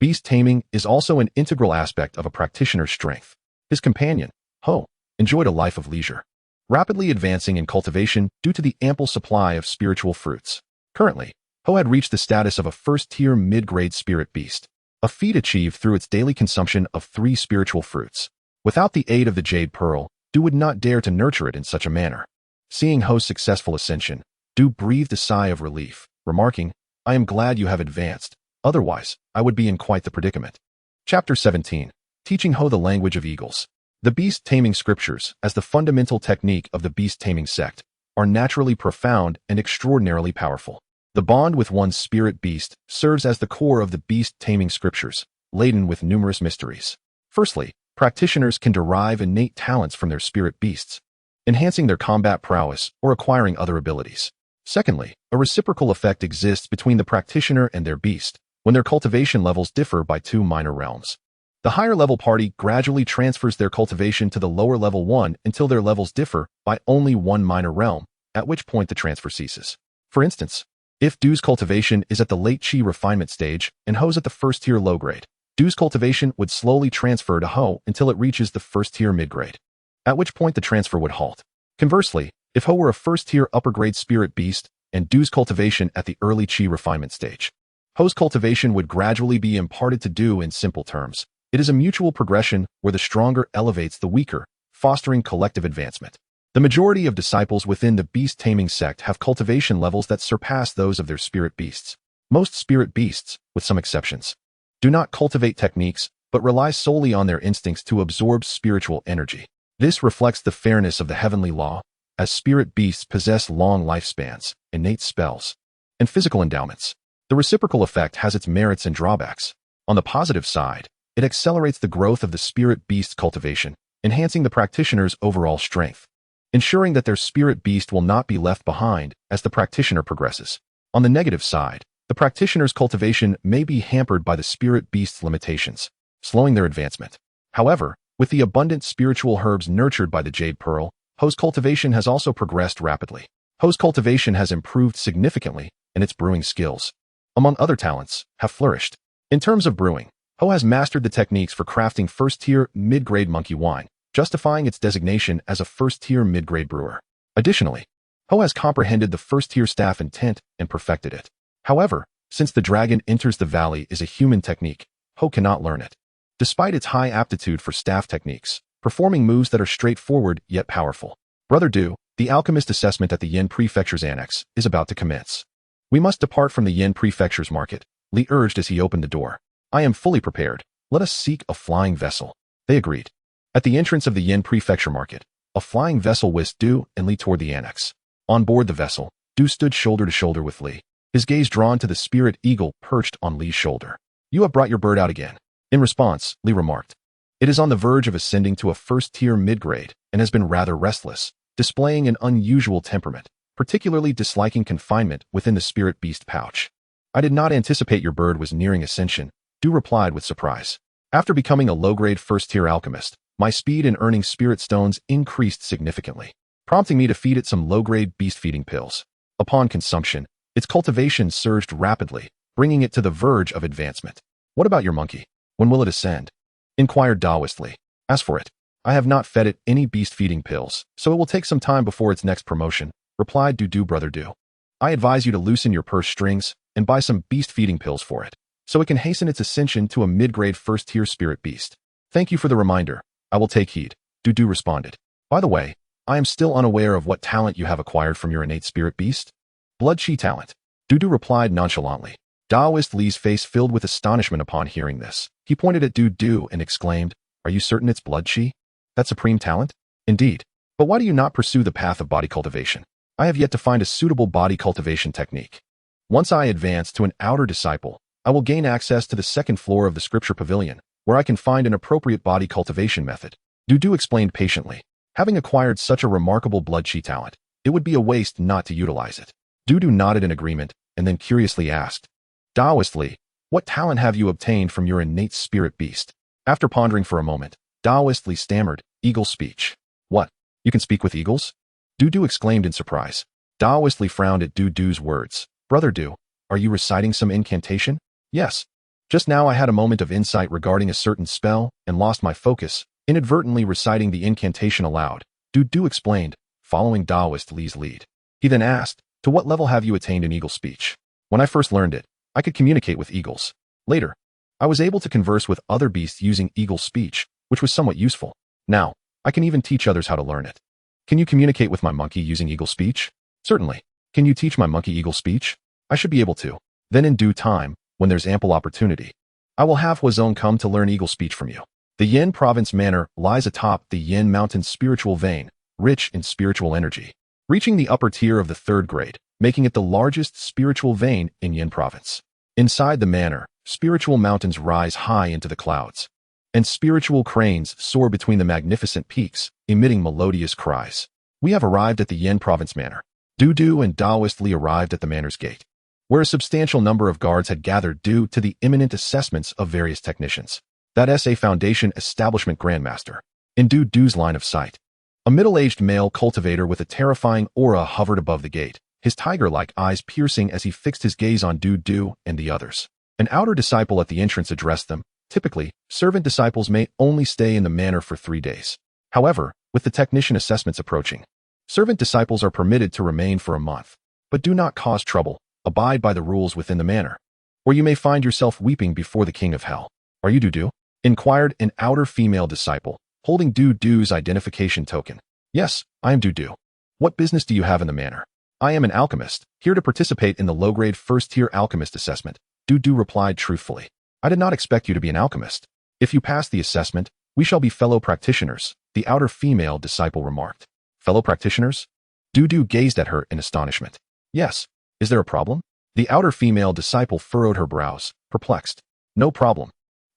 Beast-taming is also an integral aspect of a practitioner's strength. His companion, Ho, enjoyed a life of leisure, rapidly advancing in cultivation due to the ample supply of spiritual fruits. Currently, Ho had reached the status of a first-tier mid-grade spirit beast, a feat achieved through its daily consumption of 3 spiritual fruits. Without the aid of the Jade Pearl, Du would not dare to nurture it in such a manner. Seeing Ho's successful ascension, Du breathed a sigh of relief, remarking, I am glad you have advanced, otherwise, I would be in quite the predicament. Chapter 17. Teaching Ho the Language of Eagles. The Beast-Taming Scriptures, as the fundamental technique of the Beast-Taming Sect, are naturally profound and extraordinarily powerful. The bond with one's spirit beast serves as the core of the Beast-Taming Scriptures, laden with numerous mysteries. Firstly, practitioners can derive innate talents from their spirit beasts, enhancing their combat prowess or acquiring other abilities. Secondly, a reciprocal effect exists between the practitioner and their beast, when their cultivation levels differ by 2 minor realms. The higher-level party gradually transfers their cultivation to the lower level one until their levels differ by only 1 minor realm, at which point the transfer ceases. For instance, if Du's cultivation is at the late Qi refinement stage and Ho's at the first-tier low grade, Du's cultivation would slowly transfer to Ho until it reaches the first-tier mid-grade, at which point the transfer would halt. Conversely, if Ho were a first-tier upper-grade spirit beast and Du's cultivation at the early Qi refinement stage, Ho's cultivation would gradually be imparted to Du. In simple terms, it is a mutual progression where the stronger elevates the weaker, fostering collective advancement. The majority of disciples within the Beast-Taming Sect have cultivation levels that surpass those of their spirit beasts. Most spirit beasts, with some exceptions, do not cultivate techniques, but rely solely on their instincts to absorb spiritual energy. This reflects the fairness of the heavenly law, as spirit beasts possess long lifespans, innate spells, and physical endowments. The reciprocal effect has its merits and drawbacks. On the positive side, it accelerates the growth of the spirit beast's cultivation, enhancing the practitioner's overall strength, ensuring that their spirit beast will not be left behind as the practitioner progresses. On the negative side, the practitioner's cultivation may be hampered by the spirit beast's limitations, slowing their advancement. However, with the abundant spiritual herbs nurtured by the Jade Pearl, Ho's cultivation has also progressed rapidly. Ho's cultivation has improved significantly, and its brewing skills, among other talents, have flourished. In terms of brewing, Ho has mastered the techniques for crafting first-tier mid-grade monkey wine, justifying its designation as a first-tier mid-grade brewer. Additionally, Ho has comprehended the first-tier staff intent and perfected it. However, since the dragon enters the valley is a human technique, Ho cannot learn it. Despite its high aptitude for staff techniques, performing moves that are straightforward yet powerful. Brother Du, the alchemist assessment at the Yin Prefecture's annex, is about to commence. We must depart from the Yin Prefecture's market, Li urged as he opened the door. I am fully prepared. Let us seek a flying vessel. They agreed. At the entrance of the Yin Prefecture market, a flying vessel whisked Du and Li toward the annex. On board the vessel, Du stood shoulder to shoulder with Li, his gaze drawn to the spirit eagle perched on Li's shoulder. You have brought your bird out again. In response, Li remarked. It is on the verge of ascending to a first-tier mid-grade and has been rather restless, displaying an unusual temperament, particularly disliking confinement within the spirit beast pouch. I did not anticipate your bird was nearing ascension, Du replied with surprise. After becoming a low-grade first-tier alchemist, my speed in earning spirit stones increased significantly, prompting me to feed it some low-grade beast-feeding pills. Upon consumption, its cultivation surged rapidly, bringing it to the verge of advancement. What about your monkey? When will it ascend? Inquired Daoist. As for it, I have not fed it any beast-feeding pills, so it will take some time before its next promotion, replied Du. Brother Du. I advise you to loosen your purse strings and buy some beast-feeding pills for it, so it can hasten its ascension to a mid-grade first-tier spirit beast. Thank you for the reminder. I will take heed, Du responded. By the way, I am still unaware of what talent you have acquired from your innate spirit beast. Blood Qi talent. Du replied nonchalantly. Daoist Li's face filled with astonishment upon hearing this. He pointed at Du and exclaimed, Are you certain it's Blood Qi? That supreme talent? Indeed. But why do you not pursue the path of body cultivation? I have yet to find a suitable body cultivation technique. Once I advance to an outer disciple, I will gain access to the second floor of the scripture pavilion, where I can find an appropriate body cultivation method. Du explained patiently. Having acquired such a remarkable Blood Qi talent, it would be a waste not to utilize it. Du nodded in agreement, and then curiously asked, Daoist Li, what talent have you obtained from your innate spirit beast? After pondering for a moment, Daoist Li stammered, Eagle speech. What? You can speak with eagles? Du exclaimed in surprise. Daoist Li frowned at Du's words. Brother Du, are you reciting some incantation? Yes. Just now I had a moment of insight regarding a certain spell and lost my focus, inadvertently reciting the incantation aloud. Du explained, following Daoist Li's lead. He then asked, To what level have you attained in eagle speech? When I first learned it, I could communicate with eagles. Later, I was able to converse with other beasts using eagle speech, which was somewhat useful. Now, I can even teach others how to learn it. Can you communicate with my monkey using eagle speech? Certainly. Can you teach my monkey eagle speech? I should be able to. Then in due time, when there's ample opportunity, I will have Huazong come to learn eagle speech from you. The Yin Province Manor lies atop the Yin Mountain's spiritual vein, rich in spiritual energy, reaching the upper tier of the third grade, making it the largest spiritual vein in Yin Province. Inside the manor, spiritual mountains rise high into the clouds, and spiritual cranes soar between the magnificent peaks, emitting melodious cries. We have arrived at the Yin Province Manor. Du and Daoist Li arrived at the manor's gate, where a substantial number of guards had gathered due to the imminent assessments of various technicians. That SA Foundation Establishment Grandmaster. In Du's line of sight, a middle-aged male cultivator with a terrifying aura hovered above the gate, his tiger-like eyes piercing as he fixed his gaze on Du and the others. An outer disciple at the entrance addressed them, Typically, servant disciples may only stay in the manor for 3 days. However, with the technician assessments approaching, servant disciples are permitted to remain for a month. But do not cause trouble, abide by the rules within the manor, or you may find yourself weeping before the king of hell. Are you Dudu? Inquired an outer female disciple, holding Dudu's identification token. Yes, I am Dudu. What business do you have in the manor? I am an alchemist, here to participate in the low-grade first-tier alchemist assessment, Dudu replied truthfully. I did not expect you to be an alchemist. If you pass the assessment, we shall be fellow practitioners, the outer female disciple remarked. Fellow practitioners? Dudu gazed at her in astonishment. Yes. Is there a problem? The outer female disciple furrowed her brows, perplexed. No problem.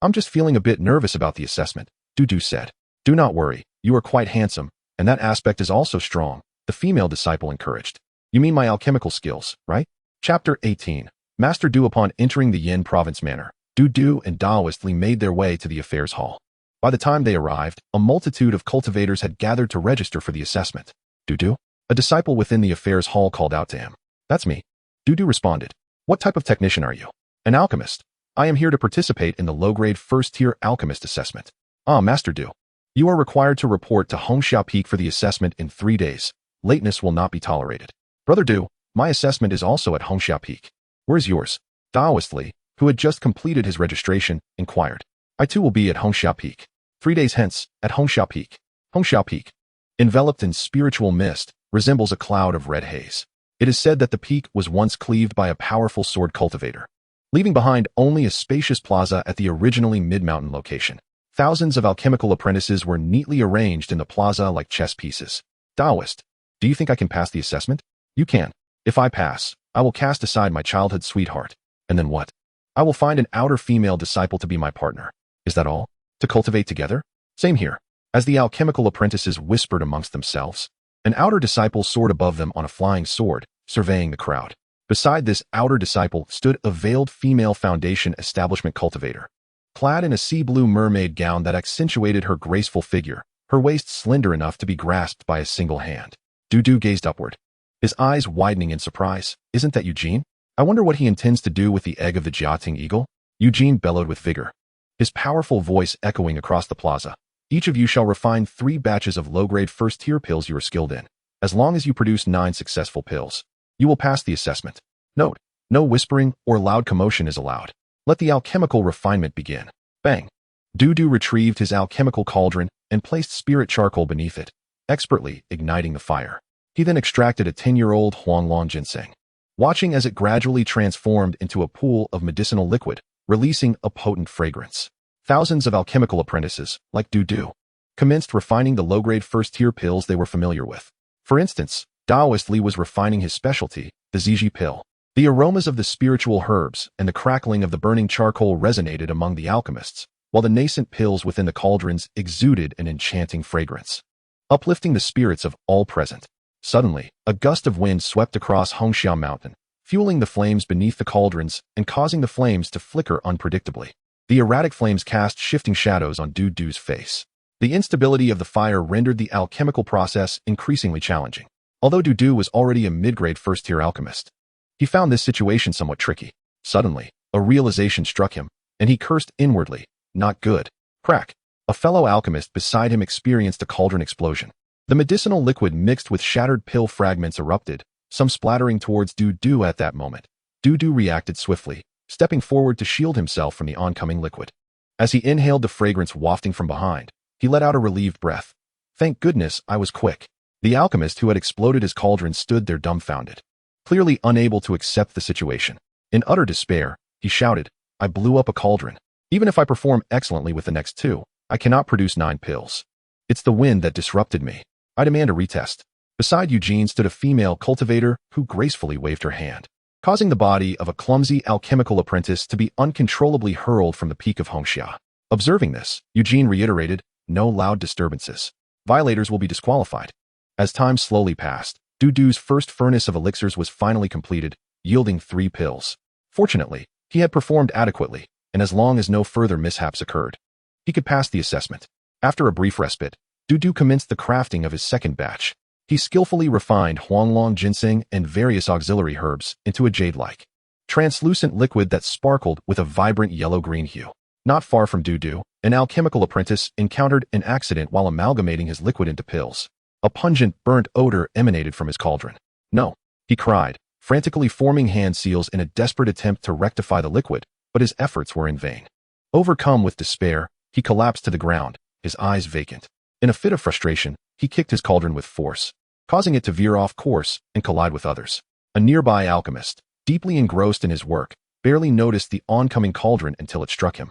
I'm just feeling a bit nervous about the assessment, Dudu said. Do not worry, you are quite handsome, and that aspect is also strong, the female disciple encouraged. You mean my alchemical skills, right? Chapter 18. Master Du. Upon entering the Yin province manor, Dudu and Daoist Li made their way to the affairs hall. By the time they arrived, a multitude of cultivators had gathered to register for the assessment. Dudu? A disciple within the affairs hall called out to him. That's me. Dudu responded. What type of technician are you? An alchemist. I am here to participate in the low-grade first-tier alchemist assessment. Ah, Master Du. You are required to report to Hongxia Peak for the assessment in 3 days. Lateness will not be tolerated. Brother Du, my assessment is also at Hongxia Peak. Where's yours? Daoist Li, who had just completed his registration, inquired. I too will be at Hongxia Peak. 3 days hence, at Hongxia Peak. Hongxia Peak, enveloped in spiritual mist, resembles a cloud of red haze. It is said that the peak was once cleaved by a powerful sword cultivator, leaving behind only a spacious plaza at the originally mid-mountain location. Thousands of alchemical apprentices were neatly arranged in the plaza like chess pieces. Daoist, do you think I can pass the assessment? You can. If I pass, I will cast aside my childhood sweetheart. And then what? I will find an outer female disciple to be my partner. Is that all? To cultivate together? Same here. As the alchemical apprentices whispered amongst themselves, an outer disciple soared above them on a flying sword, surveying the crowd. Beside this outer disciple stood a veiled female foundation establishment cultivator. Clad in a sea-blue mermaid gown that accentuated her graceful figure, her waist slender enough to be grasped by a single hand. Dudu gazed upward, his eyes widening in surprise. Isn't that Eugene? I wonder what he intends to do with the egg of the Jiating eagle? Eugene bellowed with vigor, his powerful voice echoing across the plaza. Each of you shall refine 3 batches of low-grade first-tier pills you are skilled in. As long as you produce 9 successful pills, you will pass the assessment. Note, no whispering or loud commotion is allowed. Let the alchemical refinement begin. Bang! Dudu retrieved his alchemical cauldron and placed spirit charcoal beneath it, expertly igniting the fire. He then extracted a 10-year-old Huanglong ginseng, watching as it gradually transformed into a pool of medicinal liquid, releasing a potent fragrance. Thousands of alchemical apprentices, like Dudu, commenced refining the low-grade first-tier pills they were familiar with. For instance, Daoist Li was refining his specialty, the Ziji pill. The aromas of the spiritual herbs and the crackling of the burning charcoal resonated among the alchemists, while the nascent pills within the cauldrons exuded an enchanting fragrance, uplifting the spirits of all present. Suddenly, a gust of wind swept across Hongxia Mountain, fueling the flames beneath the cauldrons and causing the flames to flicker unpredictably. The erratic flames cast shifting shadows on Dudu's face. The instability of the fire rendered the alchemical process increasingly challenging. Although Dudu was already a mid-grade first-tier alchemist, he found this situation somewhat tricky. Suddenly, a realization struck him, and he cursed inwardly. Not good. Crack. A fellow alchemist beside him experienced a cauldron explosion. The medicinal liquid mixed with shattered pill fragments erupted, some splattering towards Dudu at that moment. Dudu reacted swiftly, stepping forward to shield himself from the oncoming liquid. As he inhaled the fragrance wafting from behind, he let out a relieved breath. Thank goodness I was quick. The alchemist who had exploded his cauldron stood there dumbfounded, clearly unable to accept the situation. In utter despair, he shouted, I blew up a cauldron. Even if I perform excellently with the next 2, I cannot produce 9 pills. It's the wind that disrupted me. I demand a retest. Beside Eugene stood a female cultivator who gracefully waved her hand, causing the body of a clumsy alchemical apprentice to be uncontrollably hurled from the peak of Hongxia. Observing this, Eugene reiterated, no loud disturbances. Violators will be disqualified. As time slowly passed, Dudu's first furnace of elixirs was finally completed, yielding 3 pills. Fortunately, he had performed adequately, and as long as no further mishaps occurred, he could pass the assessment. After a brief respite, Dudu commenced the crafting of his second batch. He skillfully refined Huanglong ginseng and various auxiliary herbs into a jade-like, translucent liquid that sparkled with a vibrant yellow-green hue. Not far from Du, an alchemical apprentice encountered an accident while amalgamating his liquid into pills. A pungent, burnt odor emanated from his cauldron. No, he cried, frantically forming hand seals in a desperate attempt to rectify the liquid, but his efforts were in vain. Overcome with despair, he collapsed to the ground, his eyes vacant. In a fit of frustration, he kicked his cauldron with force, causing it to veer off course and collide with others. A nearby alchemist, deeply engrossed in his work, barely noticed the oncoming cauldron until it struck him,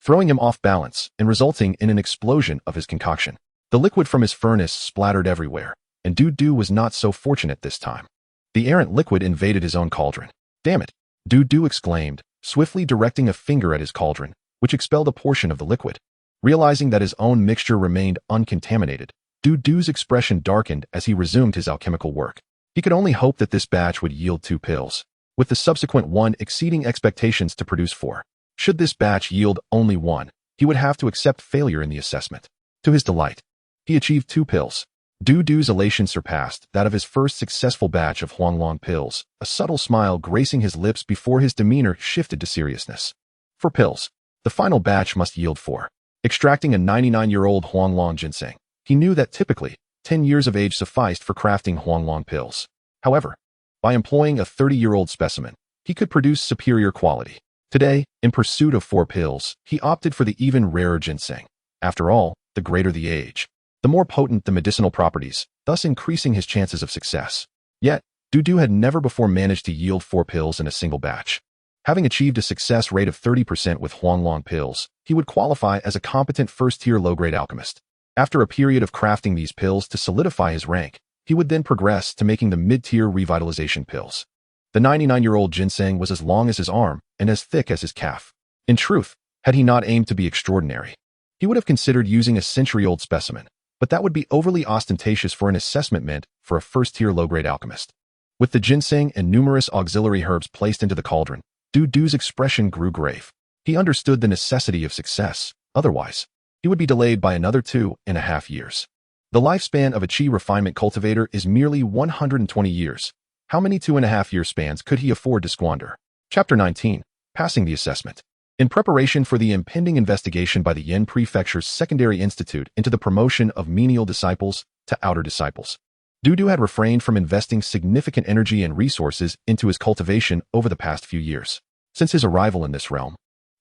throwing him off balance and resulting in an explosion of his concoction. The liquid from his furnace splattered everywhere, and Du was not so fortunate this time. The errant liquid invaded his own cauldron. Damn it! Du exclaimed, swiftly directing a finger at his cauldron, which expelled a portion of the liquid. Realizing that his own mixture remained uncontaminated, Du's expression darkened as he resumed his alchemical work. He could only hope that this batch would yield 2 pills, with the subsequent one exceeding expectations to produce 4. Should this batch yield only 1, he would have to accept failure in the assessment. To his delight, he achieved 2 pills. Du's elation surpassed that of his first successful batch of Huanglong pills, a subtle smile gracing his lips before his demeanor shifted to seriousness. 4 pills. The final batch must yield 4. Extracting a 99-year-old Huanglong ginseng, he knew that typically, 10 years of age sufficed for crafting Huanglong pills. However, by employing a 30-year-old specimen, he could produce superior quality. Today, in pursuit of 4 pills, he opted for the even rarer ginseng. After all, the greater the age, the more potent the medicinal properties, thus increasing his chances of success. Yet, Du had never before managed to yield 4 pills in a single batch. Having achieved a success rate of 30% with Huanglong pills, he would qualify as a competent first-tier low-grade alchemist. After a period of crafting these pills to solidify his rank, he would then progress to making the mid-tier revitalization pills. The 99-year-old ginseng was as long as his arm and as thick as his calf. In truth, had he not aimed to be extraordinary, he would have considered using a century-old specimen, but that would be overly ostentatious for an assessment meant for a first-tier low-grade alchemist. With the ginseng and numerous auxiliary herbs placed into the cauldron, Du's expression grew grave. He understood the necessity of success, otherwise, he would be delayed by another 2.5 years. The lifespan of a chi refinement cultivator is merely 120 years. How many 2.5-year spans could he afford to squander? Chapter 19. Passing the assessment. In preparation for the impending investigation by the Yin Prefecture's Secondary Institute into the promotion of menial disciples to outer disciples, Du had refrained from investing significant energy and resources into his cultivation over the past few years. Since his arrival in this realm,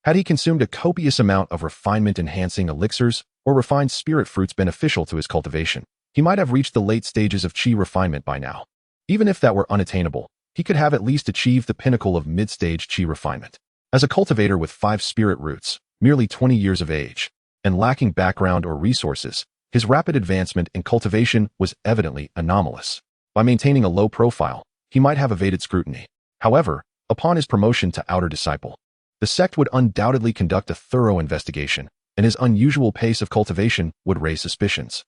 had he consumed a copious amount of refinement-enhancing elixirs or refined spirit fruits beneficial to his cultivation, he might have reached the late stages of chi refinement by now. Even if that were unattainable, he could have at least achieved the pinnacle of mid-stage chi refinement. As a cultivator with 5 spirit roots, merely 20 years of age, and lacking background or resources, his rapid advancement in cultivation was evidently anomalous. By maintaining a low profile, he might have evaded scrutiny. However, upon his promotion to outer disciple, the sect would undoubtedly conduct a thorough investigation, and his unusual pace of cultivation would raise suspicions.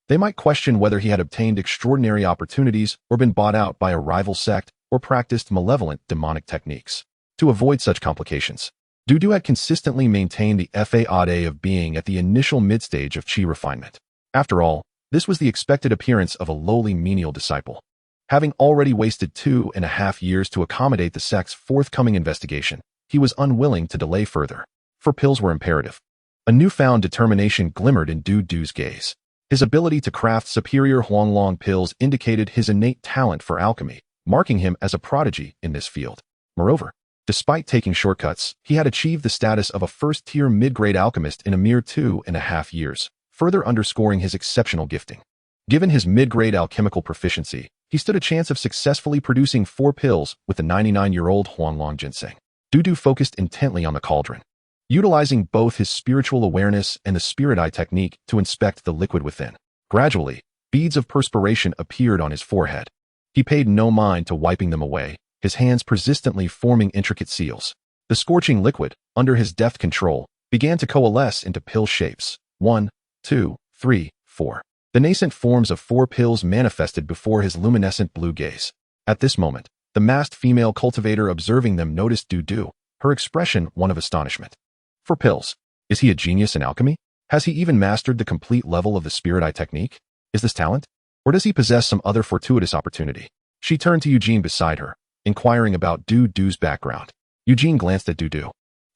They might question whether he had obtained extraordinary opportunities or been bought out by a rival sect or practiced malevolent demonic techniques. To avoid such complications, Du had consistently maintained the fade of being at the initial mid-stage of chi refinement. After all, this was the expected appearance of a lowly menial disciple. Having already wasted 2.5 years to accommodate the sect's forthcoming investigation, he was unwilling to delay further. 4 pills were imperative. A newfound determination glimmered in Du's gaze. His ability to craft superior Huanglong pills indicated his innate talent for alchemy, marking him as a prodigy in this field. Moreover, despite taking shortcuts, he had achieved the status of a first-tier mid-grade alchemist in a mere 2.5 years, further underscoring his exceptional gifting. Given his mid-grade alchemical proficiency, he stood a chance of successfully producing 4 pills with the 99-year-old Huanglong ginseng. Du focused intently on the cauldron, utilizing both his spiritual awareness and the spirit eye technique to inspect the liquid within. Gradually, beads of perspiration appeared on his forehead. He paid no mind to wiping them away, his hands persistently forming intricate seals. The scorching liquid, under his deft control, began to coalesce into pill shapes. 1, 2, 3, 4. The nascent forms of 4 pills manifested before his luminescent blue gaze. At this moment, the masked female cultivator observing them noticed Du, her expression one of astonishment. 4 pills. Is he a genius in alchemy? Has he even mastered the complete level of the spirit eye technique? Is this talent? Or does he possess some other fortuitous opportunity? She turned to Eugene beside her, inquiring about Du's background. Eugene glanced at Du.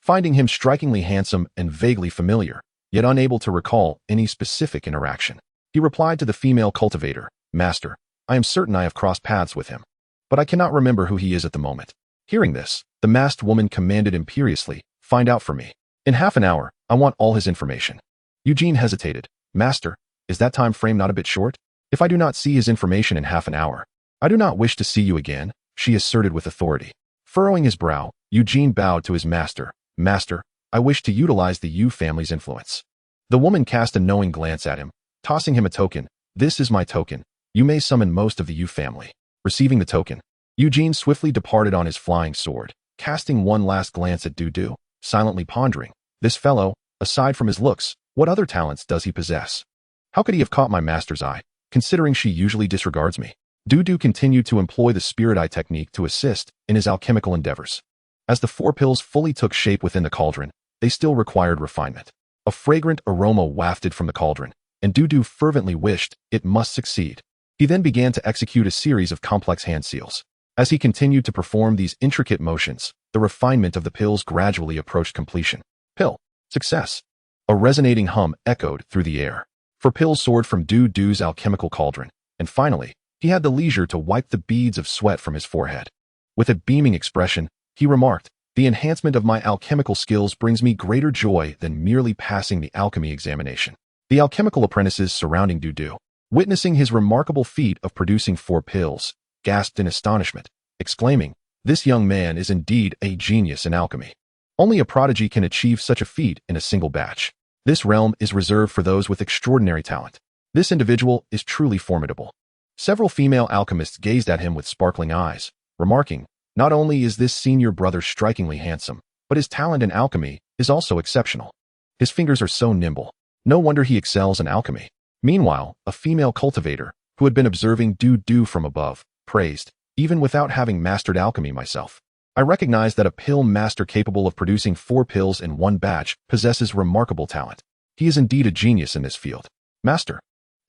finding him strikingly handsome and vaguely familiar, yet unable to recall any specific interaction. He replied to the female cultivator, "Master, I am certain I have crossed paths with him, but I cannot remember who he is at the moment." Hearing this, the masked woman commanded imperiously, "Find out for me. In half an hour, I want all his information." Eugene hesitated. "Master, is that time frame not a bit short? If I do not see his information in half an hour, I do not wish to see you again," she asserted with authority. Furrowing his brow, Eugene bowed to his master. "Master, I wish to utilize the Yu family's influence." The woman cast a knowing glance at him, tossing him a token. "This is my token. You may summon most of the Yu family." Receiving the token, Eugene swiftly departed on his flying sword, casting one last glance at Dudu, silently pondering, "This fellow, aside from his looks, what other talents does he possess? How could he have caught my master's eye, considering she usually disregards me?" Dudu continued to employ the spirit eye technique to assist in his alchemical endeavors. As the 4 pills fully took shape within the cauldron, they still required refinement. A fragrant aroma wafted from the cauldron, and Dudu fervently wished it must succeed. He then began to execute a series of complex hand seals. As he continued to perform these intricate motions, the refinement of the pills gradually approached completion. Pill. Success. A resonating hum echoed through the air. 4 pills soared from Dudu's alchemical cauldron, and finally, he had the leisure to wipe the beads of sweat from his forehead. With a beaming expression, he remarked, "The enhancement of my alchemical skills brings me greater joy than merely passing the alchemy examination." The alchemical apprentices surrounding Dudu, witnessing his remarkable feat of producing 4 pills, gasped in astonishment, exclaiming, "This young man is indeed a genius in alchemy. Only a prodigy can achieve such a feat in a single batch. This realm is reserved for those with extraordinary talent. This individual is truly formidable." Several female alchemists gazed at him with sparkling eyes, remarking, "Not only is this senior brother strikingly handsome, but his talent in alchemy is also exceptional. His fingers are so nimble. No wonder he excels in alchemy." Meanwhile, a female cultivator, who had been observing Dudu from above, praised, "Even without having mastered alchemy myself, I recognize that a pill master capable of producing 4 pills in one batch possesses remarkable talent. He is indeed a genius in this field. Master,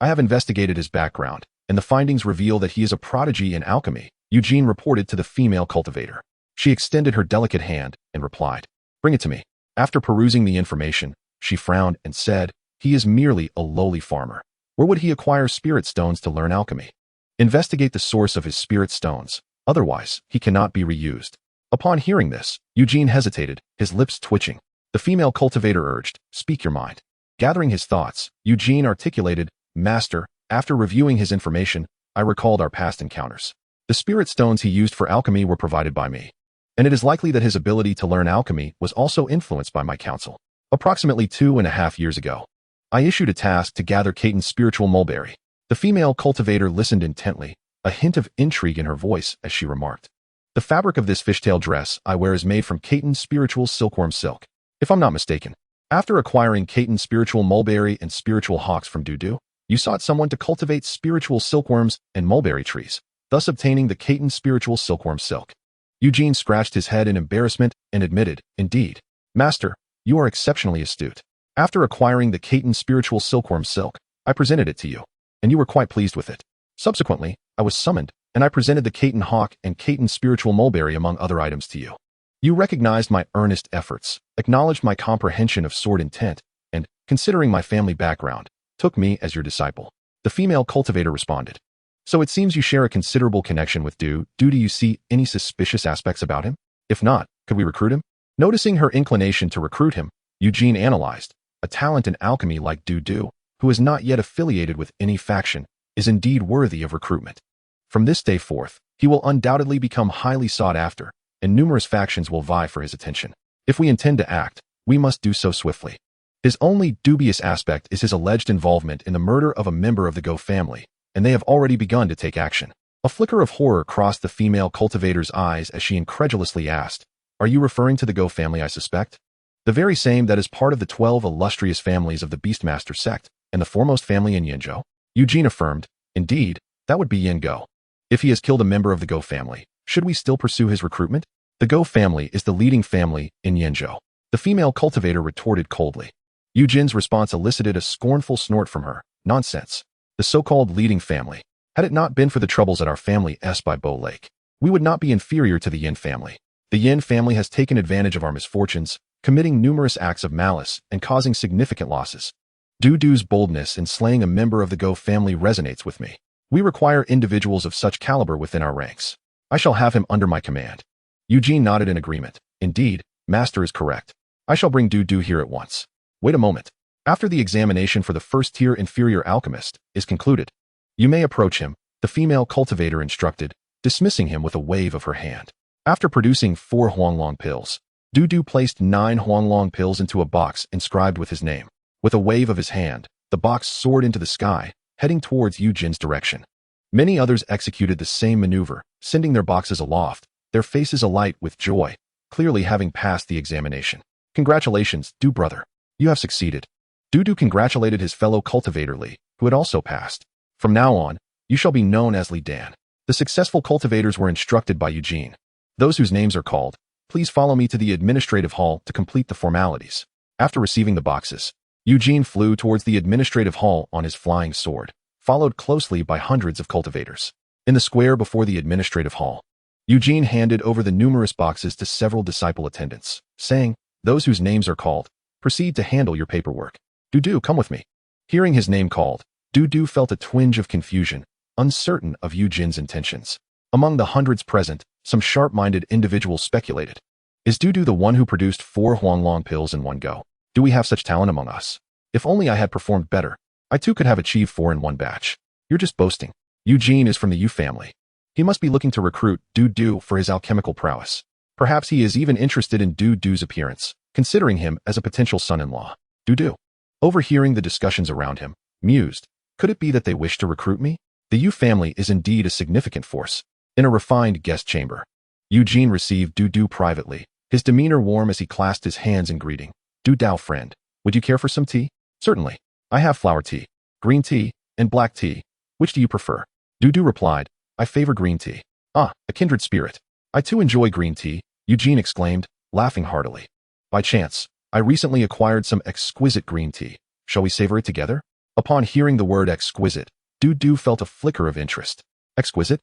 I have investigated his background, and the findings reveal that he is a prodigy in alchemy," Eugene reported to the female cultivator. She extended her delicate hand and replied, "Bring it to me." After perusing the information, she frowned and said, "He is merely a lowly farmer. Where would he acquire spirit stones to learn alchemy? Investigate the source of his spirit stones, otherwise he cannot be reused." Upon hearing this, Eugene hesitated, his lips twitching. The female cultivator urged, "Speak your mind." Gathering his thoughts, Eugene articulated, "Master, after reviewing his information, I recalled our past encounters. The spirit stones he used for alchemy were provided by me, and it is likely that his ability to learn alchemy was also influenced by my counsel. Approximately 2.5 years ago, I issued a task to gather Caton's spiritual mulberry." The female cultivator listened intently, a hint of intrigue in her voice as she remarked, "The fabric of this fishtail dress I wear is made from Caton's spiritual silkworm silk, if I'm not mistaken. After acquiring Caton's spiritual mulberry and spiritual hawks from Dudu, you sought someone to cultivate spiritual silkworms and mulberry trees, thus obtaining the Caton spiritual silkworm silk." Eugene scratched his head in embarrassment and admitted, "Indeed, Master, you are exceptionally astute. After acquiring the Caton spiritual silkworm silk, I presented it to you, and you were quite pleased with it. Subsequently, I was summoned, and I presented the Caton hawk and Caton spiritual mulberry among other items to you. You recognized my earnest efforts, acknowledged my comprehension of sword intent, and, considering my family background, took me as your disciple." The female cultivator responded, "So it seems you share a considerable connection with Du. Do you see any suspicious aspects about him? If not, could we recruit him?" Noticing her inclination to recruit him, Eugene analyzed, "A talent in alchemy like Du, who is not yet affiliated with any faction, is indeed worthy of recruitment. From this day forth, he will undoubtedly become highly sought after, and numerous factions will vie for his attention. If we intend to act, we must do so swiftly. His only dubious aspect is his alleged involvement in the murder of a member of the Go family, and they have already begun to take action." A flicker of horror crossed the female cultivator's eyes as she incredulously asked, "Are you referring to the Go family I suspect? The very same that is part of the 12 illustrious families of the Beast-Taming Sect, and the foremost family in Yinzhou?" Eugene affirmed, "Indeed, that would be Yin Go. If he has killed a member of the Go family, should we still pursue his recruitment? The Go family is the leading family in Yinzhou." The female cultivator retorted coldly. Eugene's response elicited a scornful snort from her. "Nonsense. The so-called leading family. Had it not been for the troubles at our family's by Bow Lake, we would not be inferior to the Yin family. The Yin family has taken advantage of our misfortunes, committing numerous acts of malice and causing significant losses. Dudu's boldness in slaying a member of the Go family resonates with me. We require individuals of such caliber within our ranks. I shall have him under my command. Eugene nodded in agreement. Indeed, Master is correct. I shall bring Dudu here at once. Wait a moment. After the examination for the first-tier inferior alchemist is concluded, you may approach him, the female cultivator instructed, dismissing him with a wave of her hand. After producing 4 Huanglong pills, Dudu placed 9 Huanglong pills into a box inscribed with his name. With a wave of his hand, the box soared into the sky, heading towards Eugene's direction. Many others executed the same maneuver, sending their boxes aloft, their faces alight with joy, clearly having passed the examination. Congratulations, Du brother. You have succeeded. Dudu congratulated his fellow cultivator Li, who had also passed. From now on, you shall be known as Li Dan. The successful cultivators were instructed by Eugene. Those whose names are called, please follow me to the administrative hall to complete the formalities. After receiving the boxes, Eugene flew towards the administrative hall on his flying sword, followed closely by hundreds of cultivators. In the square before the administrative hall, Eugene handed over the numerous boxes to several disciple attendants, saying, those whose names are called, proceed to handle your paperwork. Dudu, come with me. Hearing his name called, Dudu felt a twinge of confusion, uncertain of Eugene's intentions. Among the hundreds present, some sharp-minded individuals speculated. Is Dudu the one who produced 4 Huanglong pills in one go? Do we have such talent among us? If only I had performed better, I too could have achieved 4 in one batch. You're just boasting. Eugene is from the Yu family. He must be looking to recruit Dudu for his alchemical prowess. Perhaps he is even interested in Dudu's appearance, considering him as a potential son-in-law. Dudu, overhearing the discussions around him, mused, could it be that they wish to recruit me? The Yu family is indeed a significant force. In a refined guest chamber, Eugene received Dudu privately, his demeanor warm as he clasped his hands in greeting. Dudao friend, would you care for some tea? Certainly. I have flower tea, green tea, and black tea. Which do you prefer? Dudu replied, I favor green tea. Ah, a kindred spirit. I too enjoy green tea, Eugene exclaimed, laughing heartily. By chance, I recently acquired some exquisite green tea. Shall we savor it together? Upon hearing the word exquisite, Dudu felt a flicker of interest. Exquisite?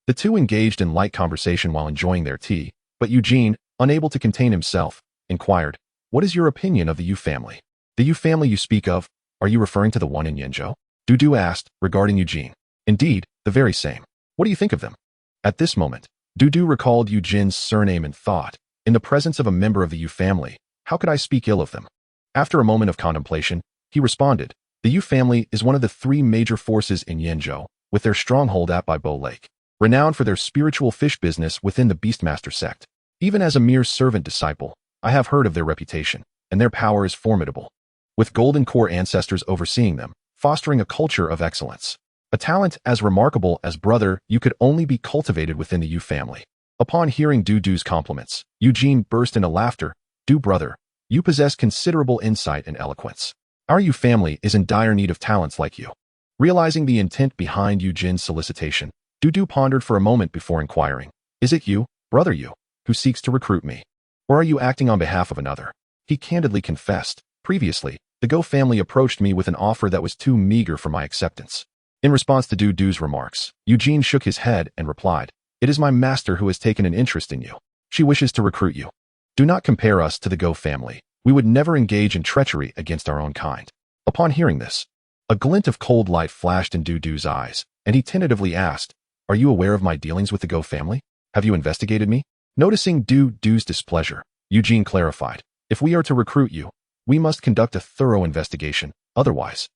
The two engaged in light conversation while enjoying their tea, but Eugene, unable to contain himself, inquired, what is your opinion of the Yu family? The Yu family you speak of, are you referring to the one in Yenzhou? Dudu asked, regarding Eugene. Indeed, the very same. What do you think of them? At this moment, Dudu recalled Eugene's surname and thought, in the presence of a member of the Yu family, how could I speak ill of them? After a moment of contemplation, he responded, the Yu family is one of the 3 major forces in Yenzhou, with their stronghold at Baibo Lake, renowned for their spiritual fish business within the Beast-Master Sect. Even as a mere servant disciple, I have heard of their reputation, and their power is formidable. With golden core ancestors overseeing them, fostering a culture of excellence. A talent as remarkable as brother you could only be cultivated within the Yu family. Upon hearing Dudu's compliments, Eugene burst into laughter. Du brother, you possess considerable insight and eloquence. Our Yu family is in dire need of talents like you. Realizing the intent behind Eugene's solicitation, Dudu pondered for a moment before inquiring, is it you, brother Yu, who seeks to recruit me? Or are you acting on behalf of another? He candidly confessed, previously, the Go family approached me with an offer that was too meager for my acceptance. In response to Dudu's remarks, Eugene shook his head and replied, it is my master who has taken an interest in you. She wishes to recruit you. Do not compare us to the Go family. We would never engage in treachery against our own kind. Upon hearing this, a glint of cold light flashed in Dudu's eyes, and he tentatively asked, are you aware of my dealings with the Go family? Have you investigated me? Noticing Dudu's displeasure, Eugene clarified, if we are to recruit you, we must conduct a thorough investigation, otherwise,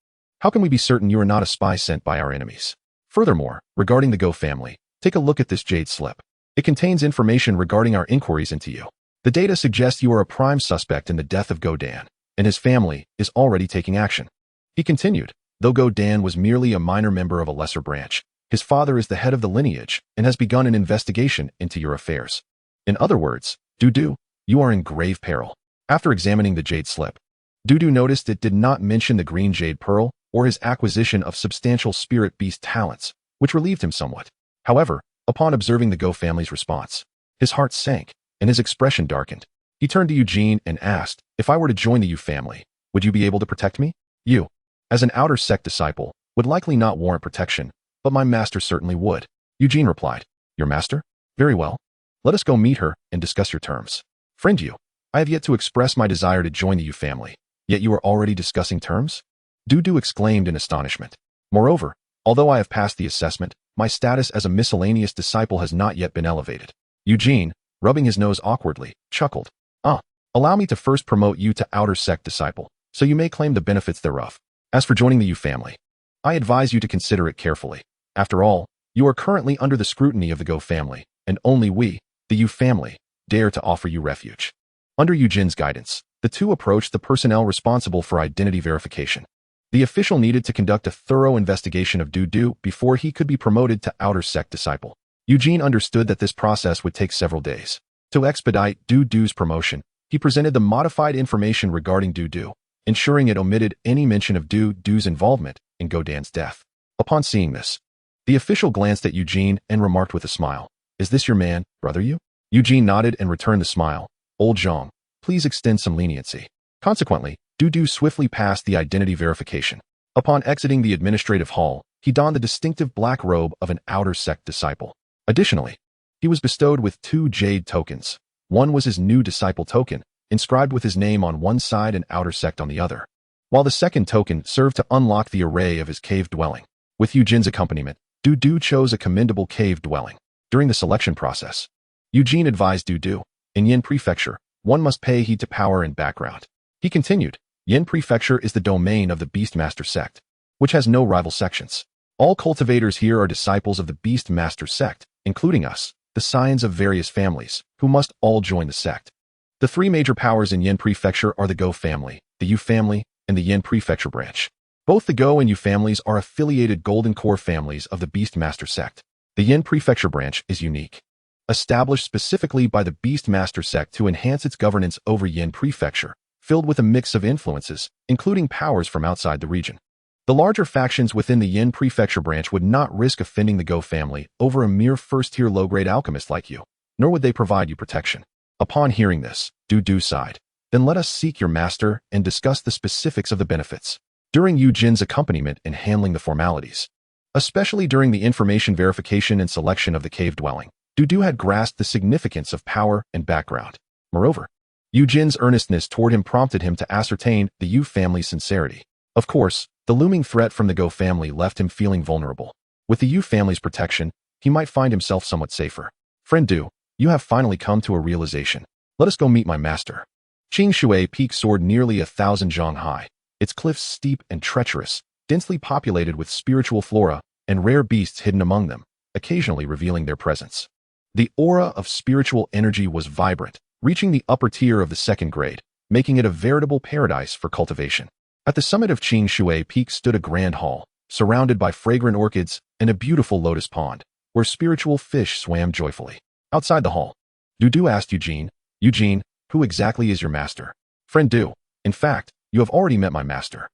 how can we be certain you are not a spy sent by our enemies? Furthermore, regarding the Go family, take a look at this Jade slip. It contains information regarding our inquiries into you. The data suggests you are a prime suspect in the death of Go Dan, and his family is already taking action. He continued, though Go Dan was merely a minor member of a lesser branch, his father is the head of the lineage and has begun an investigation into your affairs. In other words, Dudu, you are in grave peril. After examining the Jade slip, Dudu noticed it did not mention the green Jade pearl or his acquisition of substantial spirit beast talents, which relieved him somewhat. However, upon observing the Go family's response, his heart sank and his expression darkened. He turned to Eugene and asked, if I were to join the Yu family, would you be able to protect me? You, as an outer sect disciple, would likely not warrant protection, but my master certainly would. Eugene replied, your master? Very well. Let us go meet her and discuss your terms. Friend Yu, I have yet to express my desire to join the Yu family, yet you are already discussing terms? Du exclaimed in astonishment. Moreover, although I have passed the assessment, my status as a miscellaneous disciple has not yet been elevated. Eugene, rubbing his nose awkwardly, chuckled. Allow me to first promote you to outer sect disciple, so you may claim the benefits thereof. As for joining the Yu family, I advise you to consider it carefully. After all, you are currently under the scrutiny of the Go family, and only we, the Yu family, dare to offer you refuge. Under Eugene's guidance, the two approached the personnel responsible for identity verification. The official needed to conduct a thorough investigation of Du before he could be promoted to outer sect disciple. Eugene understood that this process would take several days. To expedite Du's promotion, he presented the modified information regarding Du, ensuring it omitted any mention of Du's involvement in Godan's death. Upon seeing this, the official glanced at Eugene and remarked with a smile, "Is this your man, brother Yu?" Eugene nodded and returned the smile. "Old Zhang, please extend some leniency." Consequently, Du swiftly passed the identity verification. Upon exiting the administrative hall, he donned the distinctive black robe of an outer sect disciple. Additionally, he was bestowed with 2 Jade tokens. One was his new disciple token, inscribed with his name on one side and outer sect on the other, while the second token served to unlock the array of his cave dwelling. With Eugene's accompaniment, Du chose a commendable cave dwelling. During the selection process, Eugene advised Du, in Yin Prefecture, one must pay heed to power and background. He continued, Yin Prefecture is the domain of the Beast-Master Sect, which has no rival sections. All cultivators here are disciples of the Beast-Master Sect, including us, the scions of various families, who must all join the sect. The 3 major powers in Yin Prefecture are the Go family, the Yu family, and the Yin Prefecture branch. Both the Go and Yu families are affiliated Golden Core families of the Beast-Master Sect. The Yin Prefecture branch is unique, established specifically by the Beast-Master Sect to enhance its governance over Yin Prefecture, filled with a mix of influences, including powers from outside the region. The larger factions within the Yin Prefecture branch would not risk offending the Go family over a mere first-tier low-grade alchemist like you, nor would they provide you protection. Upon hearing this, Du sighed. Then let us seek your master and discuss the specifics of the benefits. During Eugene's accompaniment in handling the formalities, especially during the information verification and selection of the cave dwelling, Du had grasped the significance of power and background. Moreover, Eugene's earnestness toward him prompted him to ascertain the Yu family's sincerity. Of course, the looming threat from the Go family left him feeling vulnerable. With the Yu family's protection, he might find himself somewhat safer. Friend Du, you have finally come to a realization. Let us go meet my master. Qing Shui Peak soared nearly 1,000 zhang high, its cliffs steep and treacherous, densely populated with spiritual flora and rare beasts hidden among them, occasionally revealing their presence. The aura of spiritual energy was vibrant, reaching the upper tier of the 2nd grade, making it a veritable paradise for cultivation. At the summit of Qing Shui Peak stood a grand hall, surrounded by fragrant orchids and a beautiful lotus pond, where spiritual fish swam joyfully. Outside the hall, Du asked Eugene, who exactly is your master? Friend Du, in fact, you have already met my master.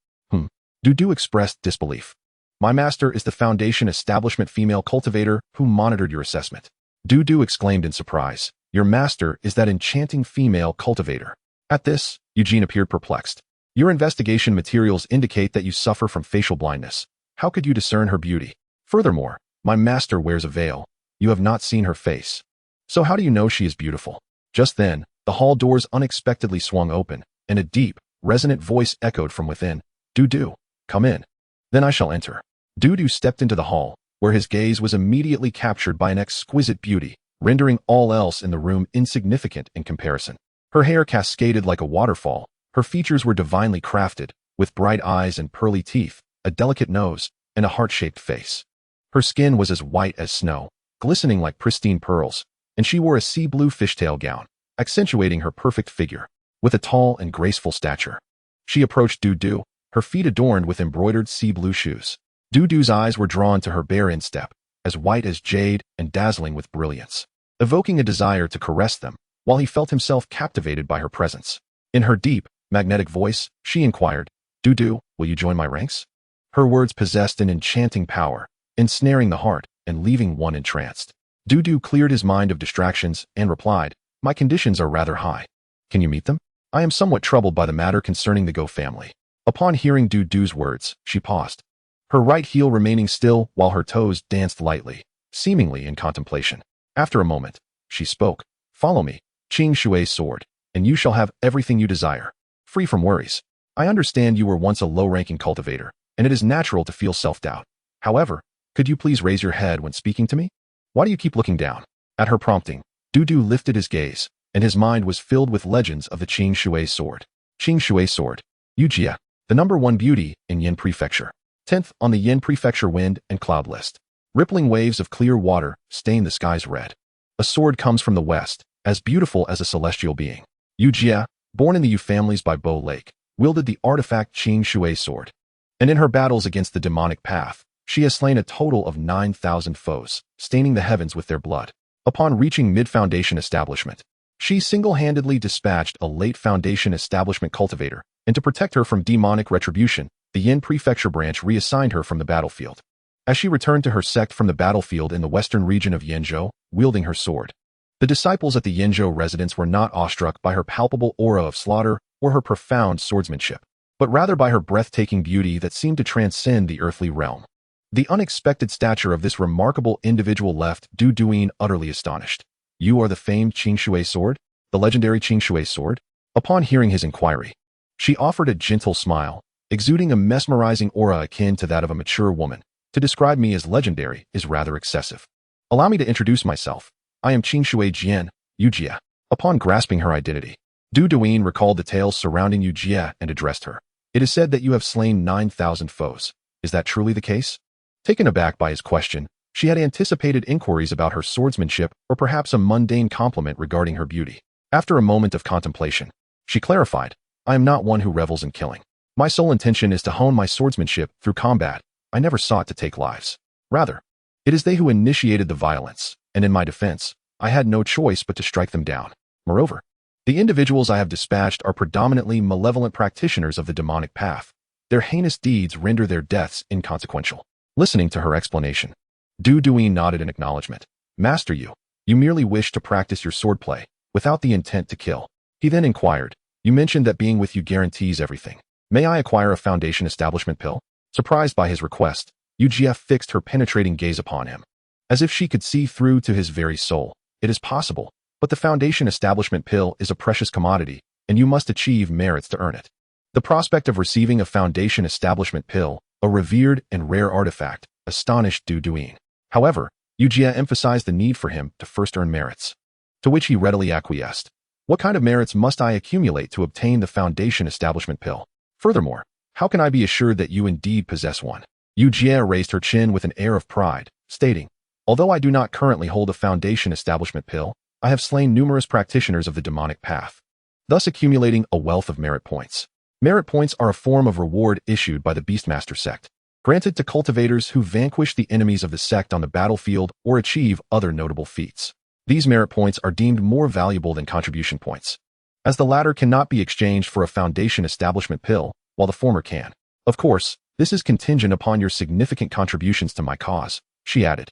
Du expressed disbelief. My master is the Foundation Establishment female cultivator who monitored your assessment. Du exclaimed in surprise. Your master is that enchanting female cultivator. At this, Eugene appeared perplexed. Your investigation materials indicate that you suffer from facial blindness. How could you discern her beauty? Furthermore, my master wears a veil. You have not seen her face. So how do you know she is beautiful? Just then, the hall doors unexpectedly swung open, and a deep, resonant voice echoed from within. Du, come in. Then I shall enter. Du stepped into the hall, where his gaze was immediately captured by an exquisite beauty, rendering all else in the room insignificant in comparison. Her hair cascaded like a waterfall. Her features were divinely crafted, with bright eyes and pearly teeth, a delicate nose, and a heart-shaped face. Her skin was as white as snow, glistening like pristine pearls, and she wore a sea blue fishtail gown, accentuating her perfect figure, with a tall and graceful stature. She approached Du, her feet adorned with embroidered sea blue shoes. Du's eyes were drawn to her bare instep, as white as jade and dazzling with brilliance, evoking a desire to caress them, while he felt himself captivated by her presence. In her deep, magnetic voice, she inquired, Du, will you join my ranks? Her words possessed an enchanting power, ensnaring the heart and leaving one entranced. Du cleared his mind of distractions and replied, my conditions are rather high. Can you meet them? I am somewhat troubled by the matter concerning the Go family. Upon hearing Du's words, she paused, her right heel remaining still while her toes danced lightly, seemingly in contemplation. After a moment, she spoke, follow me. Qing Shui soared, and you shall have everything you desire, free from worries. I understand you were once a low-ranking cultivator, and it is natural to feel self-doubt. However, could you please raise your head when speaking to me? Why do you keep looking down? At her prompting, Dudu lifted his gaze, and his mind was filled with legends of the Qing Shui sword. Qing Shui sword. Yujia, the #1 beauty in Yin Prefecture. 10th on the Yin Prefecture wind and cloud list. Rippling waves of clear water stain the skies red. A sword comes from the west, as beautiful as a celestial being. Yujia, born in the Yu families by Bo Lake, wielded the artifact Qing Shui sword. And in her battles against the demonic path, she has slain a total of 9,000 foes, staining the heavens with their blood. Upon reaching mid-foundation establishment, she single-handedly dispatched a late foundation establishment cultivator, and to protect her from demonic retribution, the Yin Prefecture branch reassigned her from the battlefield. As she returned to her sect from the battlefield in the western region of Yenzhou, wielding her sword, the disciples at the Yenzhou residence were not awestruck by her palpable aura of slaughter or her profound swordsmanship, but rather by her breathtaking beauty that seemed to transcend the earthly realm. The unexpected stature of this remarkable individual left Du Duyin utterly astonished. You are the famed Qing Shui sword? The legendary Qing Shui sword? Upon hearing his inquiry, she offered a gentle smile, exuding a mesmerizing aura akin to that of a mature woman. To describe me as legendary is rather excessive. Allow me to introduce myself. I am Qing Shui Jian, Yujia. Upon grasping her identity, Du Duyin recalled the tales surrounding Yujia and addressed her. It is said that you have slain 9,000 foes. Is that truly the case? Taken aback by his question, she had anticipated inquiries about her swordsmanship or perhaps a mundane compliment regarding her beauty. After a moment of contemplation, she clarified, I am not one who revels in killing. My sole intention is to hone my swordsmanship through combat. I never sought to take lives. Rather, it is they who initiated the violence, and in my defense, I had no choice but to strike them down. Moreover, the individuals I have dispatched are predominantly malevolent practitioners of the demonic path. Their heinous deeds render their deaths inconsequential. Listening to her explanation, Du Duyin nodded in acknowledgement. Master, you merely wish to practice your swordplay, without the intent to kill. He then inquired, you mentioned that being with you guarantees everything. May I acquire a foundation establishment pill? Surprised by his request, Yujia fixed her penetrating gaze upon him. As if she could see through to his very soul. It is possible, but the foundation establishment pill is a precious commodity, and you must achieve merits to earn it. The prospect of receiving a foundation establishment pill, a revered and rare artifact, astonished Du Duyin. However, Yujia emphasized the need for him to first earn merits, to which he readily acquiesced. What kind of merits must I accumulate to obtain the foundation establishment pill? Furthermore, how can I be assured that you indeed possess one? Yujia raised her chin with an air of pride, stating, although I do not currently hold a foundation establishment pill, I have slain numerous practitioners of the demonic path, thus accumulating a wealth of merit points. Merit points are a form of reward issued by the Beast-Taming Sect, granted to cultivators who vanquish the enemies of the sect on the battlefield or achieve other notable feats. These merit points are deemed more valuable than contribution points, as the latter cannot be exchanged for a foundation establishment pill, while the former can. Of course, this is contingent upon your significant contributions to my cause, she added.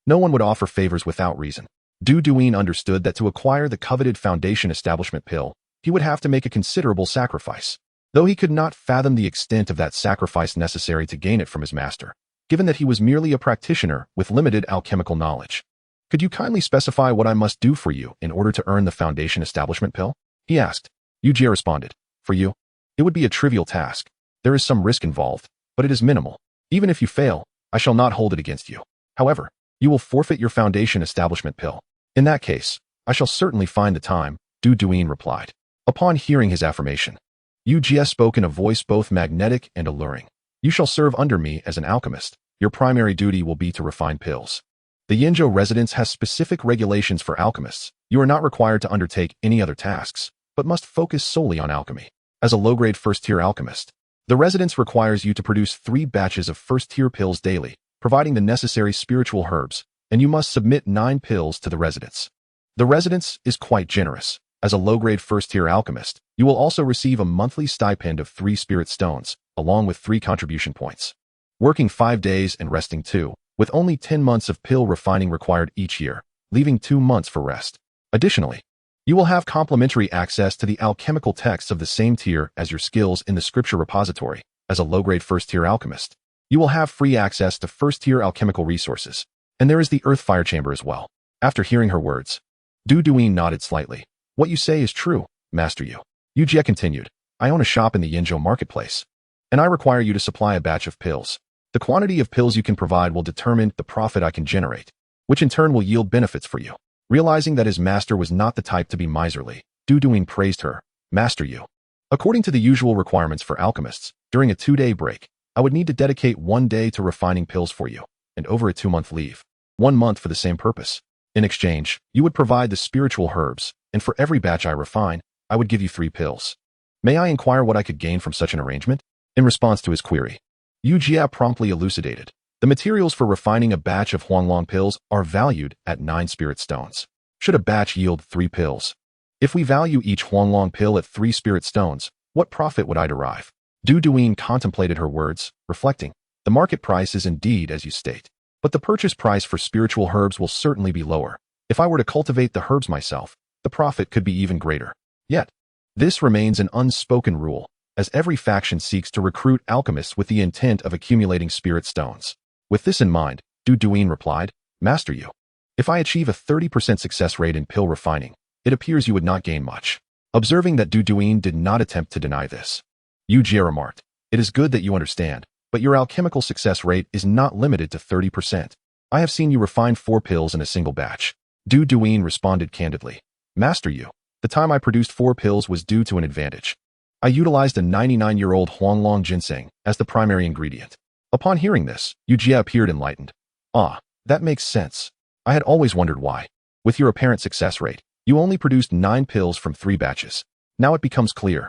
No one would offer favors without reason. Du Duyin understood that to acquire the coveted foundation establishment pill, he would have to make a considerable sacrifice, though he could not fathom the extent of that sacrifice necessary to gain it from his master, given that he was merely a practitioner with limited alchemical knowledge. Could you kindly specify what I must do for you in order to earn the foundation establishment pill? He asked. Yujia responded, for you, it would be a trivial task. There is some risk involved, but it is minimal. Even if you fail, I shall not hold it against you. However, you will forfeit your foundation establishment pill. In that case, I shall certainly find the time, Du Duyin replied. Upon hearing his affirmation, Yujia spoke in a voice both magnetic and alluring. You shall serve under me as an alchemist. Your primary duty will be to refine pills. The Yenzhou residence has specific regulations for alchemists. You are not required to undertake any other tasks, but must focus solely on alchemy. As a low-grade first-tier alchemist, the residence requires you to produce 3 batches of first-tier pills daily, providing the necessary spiritual herbs, and you must submit 9 pills to the residence. The residence is quite generous. As a low-grade first-tier alchemist, you will also receive a monthly stipend of 3 spirit stones, along with 3 contribution points. Working 5 days and resting 2, with only 10 months of pill refining required each year, leaving 2 months for rest. Additionally, you will have complimentary access to the alchemical texts of the same tier as your skills in the scripture repository. As a low-grade first-tier alchemist, you will have free access to first-tier alchemical resources, and there is the earth fire chamber as well. After hearing her words, Du Duyin nodded slightly. What you say is true. Master Yu. Yujie continued, I own a shop in the Yinzhou marketplace, and I require you to supply a batch of pills. The quantity of pills you can provide will determine the profit I can generate, which in turn will yield benefits for you. Realizing that his master was not the type to be miserly, Duduin praised her, Master Yu. According to the usual requirements for alchemists, during a 2-day break, I would need to dedicate 1 day to refining pills for you, and over a 2-month leave, 1 month for the same purpose. In exchange, you would provide the spiritual herbs, and for every batch I refine, I would give you 3 pills. May I inquire what I could gain from such an arrangement? In response to his query, Yujie promptly elucidated. The materials for refining a batch of Huanglong pills are valued at 9 spirit stones. Should a batch yield 3 pills? If we value each Huanglong pill at 3 spirit stones, what profit would I derive? Duduin contemplated her words, reflecting, the market price is indeed as you state, but the purchase price for spiritual herbs will certainly be lower. If I were to cultivate the herbs myself, the profit could be even greater. Yet, this remains an unspoken rule, as every faction seeks to recruit alchemists with the intent of accumulating spirit stones. With this in mind, Duduin replied, Master Yu, if I achieve a 30% success rate in pill refining, it appears you would not gain much. Observing that Duduin did not attempt to deny this, Yujie remarked, it is good that you understand, but your alchemical success rate is not limited to 30%. I have seen you refine 4 pills in a single batch. Duduin responded candidly, Master Yu, the time I produced 4 pills was due to an advantage. I utilized a 99-year-old Huanglong ginseng as the primary ingredient. Upon hearing this, Yujie appeared enlightened. Ah, that makes sense. I had always wondered why. With your apparent success rate, you only produced 9 pills from 3 batches. Now it becomes clear.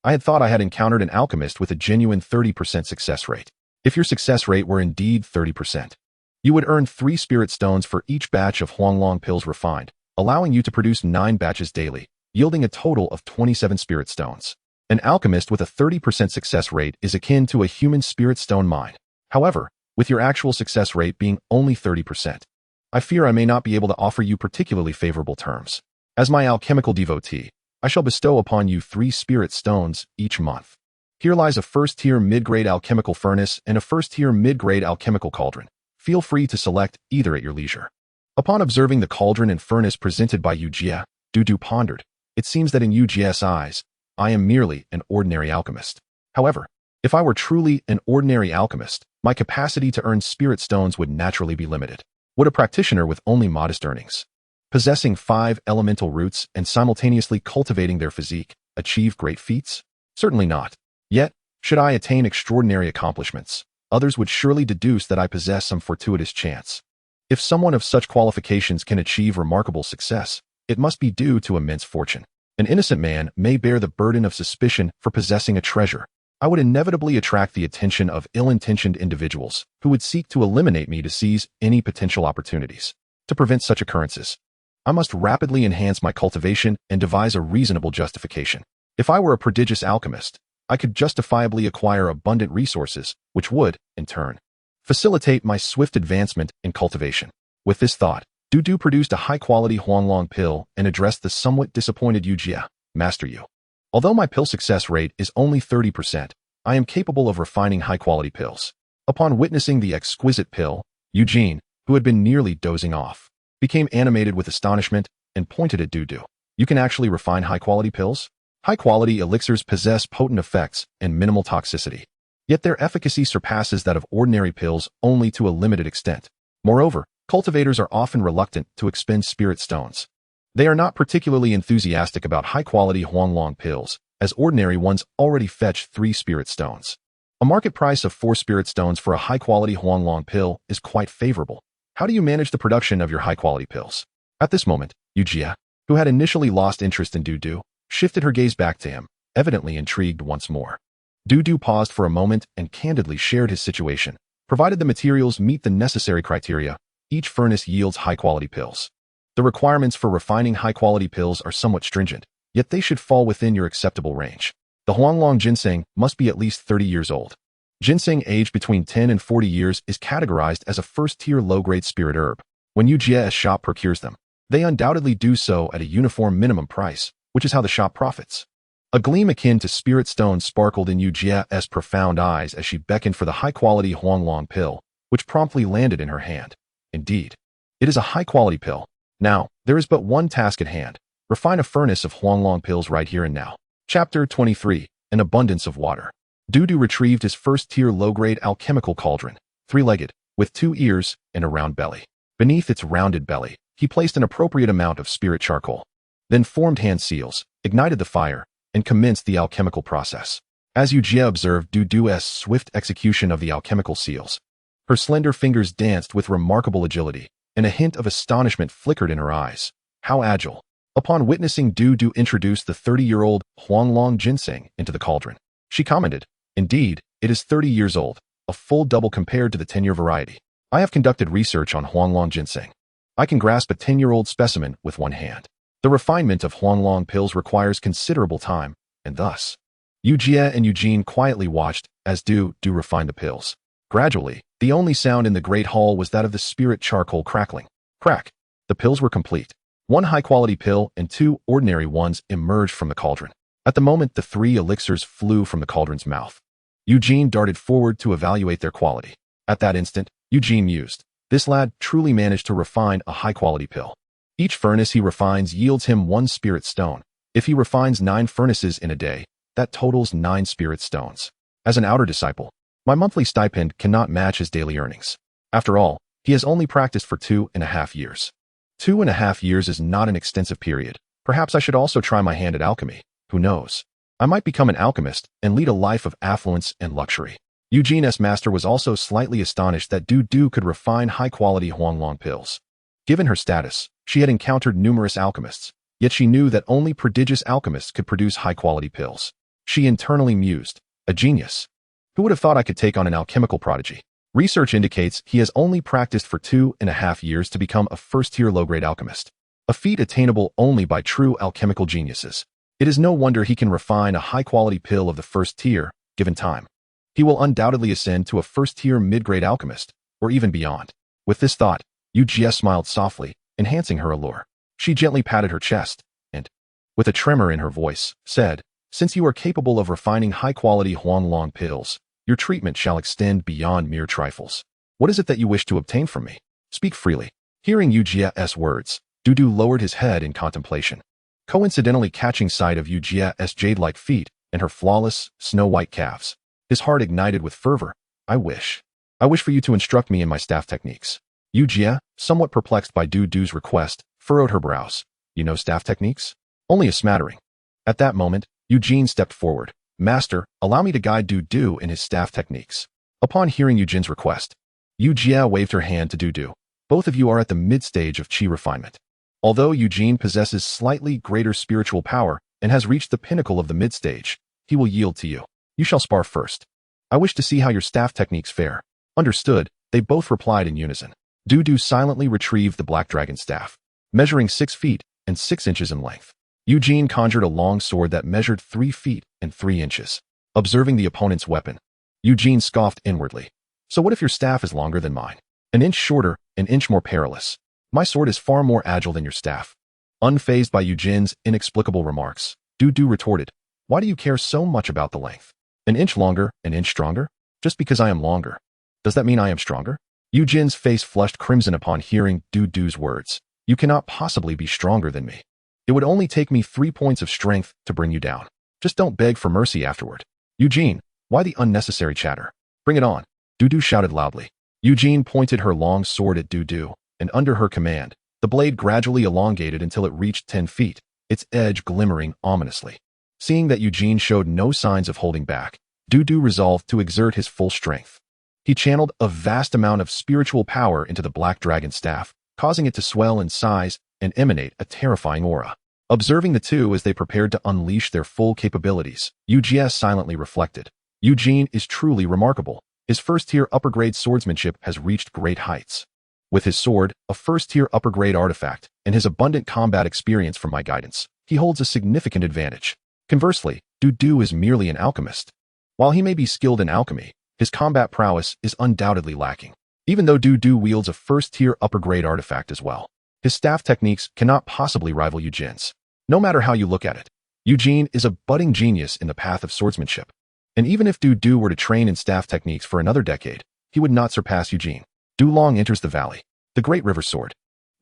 I had thought I had encountered an alchemist with a genuine 30% success rate. If your success rate were indeed 30%, you would earn 3 spirit stones for each batch of Huanglong pills refined, allowing you to produce 9 batches daily, yielding a total of 27 spirit stones. An alchemist with a 30% success rate is akin to a human spirit stone mine. However, with your actual success rate being only 30%, I fear I may not be able to offer you particularly favorable terms. As my alchemical devotee, I shall bestow upon you 3 spirit stones each month. Here lies a first-tier mid-grade alchemical furnace and a first-tier mid-grade alchemical cauldron. Feel free to select either at your leisure. Upon observing the cauldron and furnace presented by Yujie, Dudu pondered. It seems that in Yujie's eyes, I am merely an ordinary alchemist. However, if I were truly an ordinary alchemist, my capacity to earn spirit stones would naturally be limited. Would a practitioner with only modest earnings, possessing 5 elemental roots and simultaneously cultivating their physique, achieve great feats? Certainly not. Yet, should I attain extraordinary accomplishments, others would surely deduce that I possess some fortuitous chance. If someone of such qualifications can achieve remarkable success, it must be due to immense fortune. An innocent man may bear the burden of suspicion for possessing a treasure. I would inevitably attract the attention of ill-intentioned individuals who would seek to eliminate me to seize any potential opportunities. To prevent such occurrences, I must rapidly enhance my cultivation and devise a reasonable justification. If I were a prodigious alchemist, I could justifiably acquire abundant resources, which would, in turn, facilitate my swift advancement in cultivation. With this thought, Dudu produced a high-quality Huanglong pill and addressed the somewhat disappointed Yujie, Master Yu. Although my pill success rate is only 30%, I am capable of refining high-quality pills. Upon witnessing the exquisite pill, Eugene, who had been nearly dozing off, became animated with astonishment and pointed at Dudu. You can actually refine high-quality pills? High-quality elixirs possess potent effects and minimal toxicity, yet their efficacy surpasses that of ordinary pills only to a limited extent. Moreover, cultivators are often reluctant to expend spirit stones. They are not particularly enthusiastic about high-quality Huanglong pills, as ordinary ones already fetch 3 spirit stones. A market price of 4 spirit stones for a high-quality Huanglong pill is quite favorable. How do you manage the production of your high-quality pills? At this moment, Yujie, who had initially lost interest in Dudu, shifted her gaze back to him, evidently intrigued once more. Dudu paused for a moment and candidly shared his situation. Provided the materials meet the necessary criteria, each furnace yields high-quality pills. The requirements for refining high-quality pills are somewhat stringent, yet they should fall within your acceptable range. The Huanglong ginseng must be at least 30 years old. Ginseng aged between 10 and 40 years is categorized as a first-tier low-grade spirit herb. When Yujie's shop procures them, they undoubtedly do so at a uniform minimum price, which is how the shop profits. A gleam akin to spirit stones sparkled in Yujie's profound eyes as she beckoned for the high-quality Huanglong pill, which promptly landed in her hand. Indeed, it is a high-quality pill. Now, there is but one task at hand. Refine a furnace of Huanglong pills right here and now. Chapter 23. An abundance of water. Dudu retrieved his first-tier low-grade alchemical cauldron, three-legged, with 2 ears and a round belly. Beneath its rounded belly, he placed an appropriate amount of spirit charcoal, then formed hand seals, ignited the fire, and commenced the alchemical process. As Yujie observed Dudu's swift execution of the alchemical seals, her slender fingers danced with remarkable agility, and a hint of astonishment flickered in her eyes. How agile! Upon witnessing Dudu introduce the 30-year-old Huanglong ginseng into the cauldron, she commented, "Indeed, it is 30 years old, a full double compared to the 10-year variety. I have conducted research on Huanglong ginseng. I can grasp a 10-year-old specimen with one hand. The refinement of Huanglong pills requires considerable time, and thus." Yujie and Eugene quietly watched as Dudu refined the pills. Gradually, the only sound in the great hall was that of the spirit charcoal crackling. Crack! The pills were complete. 1 high-quality pill and 2 ordinary ones emerged from the cauldron. At the moment, the 3 elixirs flew from the cauldron's mouth. Eugene darted forward to evaluate their quality. At that instant, Eugene mused, "This lad truly managed to refine a high-quality pill. Each furnace he refines yields him 1 spirit stone. If he refines 9 furnaces in a day, that totals 9 spirit stones. As an outer disciple, my monthly stipend cannot match his daily earnings. After all, he has only practiced for 2.5 years. 2.5 years is not an extensive period. Perhaps I should also try my hand at alchemy. Who knows? I might become an alchemist and lead a life of affluence and luxury." Eugene's master was also slightly astonished that Dudu could refine high-quality Huanglong pills. Given her status, she had encountered numerous alchemists, yet she knew that only prodigious alchemists could produce high-quality pills. She internally mused, "A genius. Who would have thought I could take on an alchemical prodigy?" Research indicates he has only practiced for 2.5 years to become a first-tier low-grade alchemist, a feat attainable only by true alchemical geniuses. It is no wonder he can refine a high-quality pill of the first tier, given time. He will undoubtedly ascend to a first-tier mid-grade alchemist, or even beyond. With this thought, Yujie smiled softly, enhancing her allure. She gently patted her chest, and, with a tremor in her voice, said, "Since you are capable of refining high-quality Huanglong pills, your treatment shall extend beyond mere trifles. What is it that you wish to obtain from me? Speak freely." Hearing Yujie's words, Dudu lowered his head in contemplation, coincidentally catching sight of Yujie's jade-like feet and her flawless, snow-white calves. His heart ignited with fervor. I wish for you to instruct me in my staff techniques." Yujie, somewhat perplexed by Dudu's request, furrowed her brows. "You know staff techniques?" "Only a smattering." At that moment, Eugene stepped forward. "Master, allow me to guide Dudu in his staff techniques." Upon hearing Eugene's request, Yujie waved her hand to Dudu. "Both of you are at the mid-stage of qi refinement. Although Eugene possesses slightly greater spiritual power and has reached the pinnacle of the mid-stage, he will yield to you. You shall spar first. I wish to see how your staff techniques fare." "Understood," they both replied in unison. Dudu silently retrieved the black dragon staff, measuring 6 feet and 6 inches in length. Eugene conjured a long sword that measured 3 feet and 3 inches. Observing the opponent's weapon, Eugene scoffed inwardly. "So what if your staff is longer than mine? An inch shorter, an inch more perilous. My sword is far more agile than your staff." Unfazed by Eugene's inexplicable remarks, Dudu retorted, "Why do you care so much about the length? An inch longer, an inch stronger? Just because I am longer, does that mean I am stronger?" Eugene's face flushed crimson upon hearing Dudu's words. "You cannot possibly be stronger than me. It would only take me 3 points of strength to bring you down. Just don't beg for mercy afterward." "Eugene, why the unnecessary chatter? Bring it on," Dudu shouted loudly. Eugene pointed her long sword at Dudu, and under her command, the blade gradually elongated until it reached 10 feet, its edge glimmering ominously. Seeing that Eugene showed no signs of holding back, Dudu resolved to exert his full strength. He channeled a vast amount of spiritual power into the black dragon staff, causing it to swell in size and emanate a terrifying aura. Observing the two as they prepared to unleash their full capabilities, Yujie silently reflected. Eugene is truly remarkable. His first-tier upper-grade swordsmanship has reached great heights. With his sword, a first-tier upper-grade artifact, and his abundant combat experience from my guidance, he holds a significant advantage. Conversely, Dudu is merely an alchemist. While he may be skilled in alchemy, his combat prowess is undoubtedly lacking, even though Dudu wields a first-tier upper-grade artifact as well. His staff techniques cannot possibly rival Eugene's. No matter how you look at it, Eugene is a budding genius in the path of swordsmanship. And even if Dudu were to train in staff techniques for another decade, he would not surpass Eugene. Dulong enters the valley, the Great River Sword.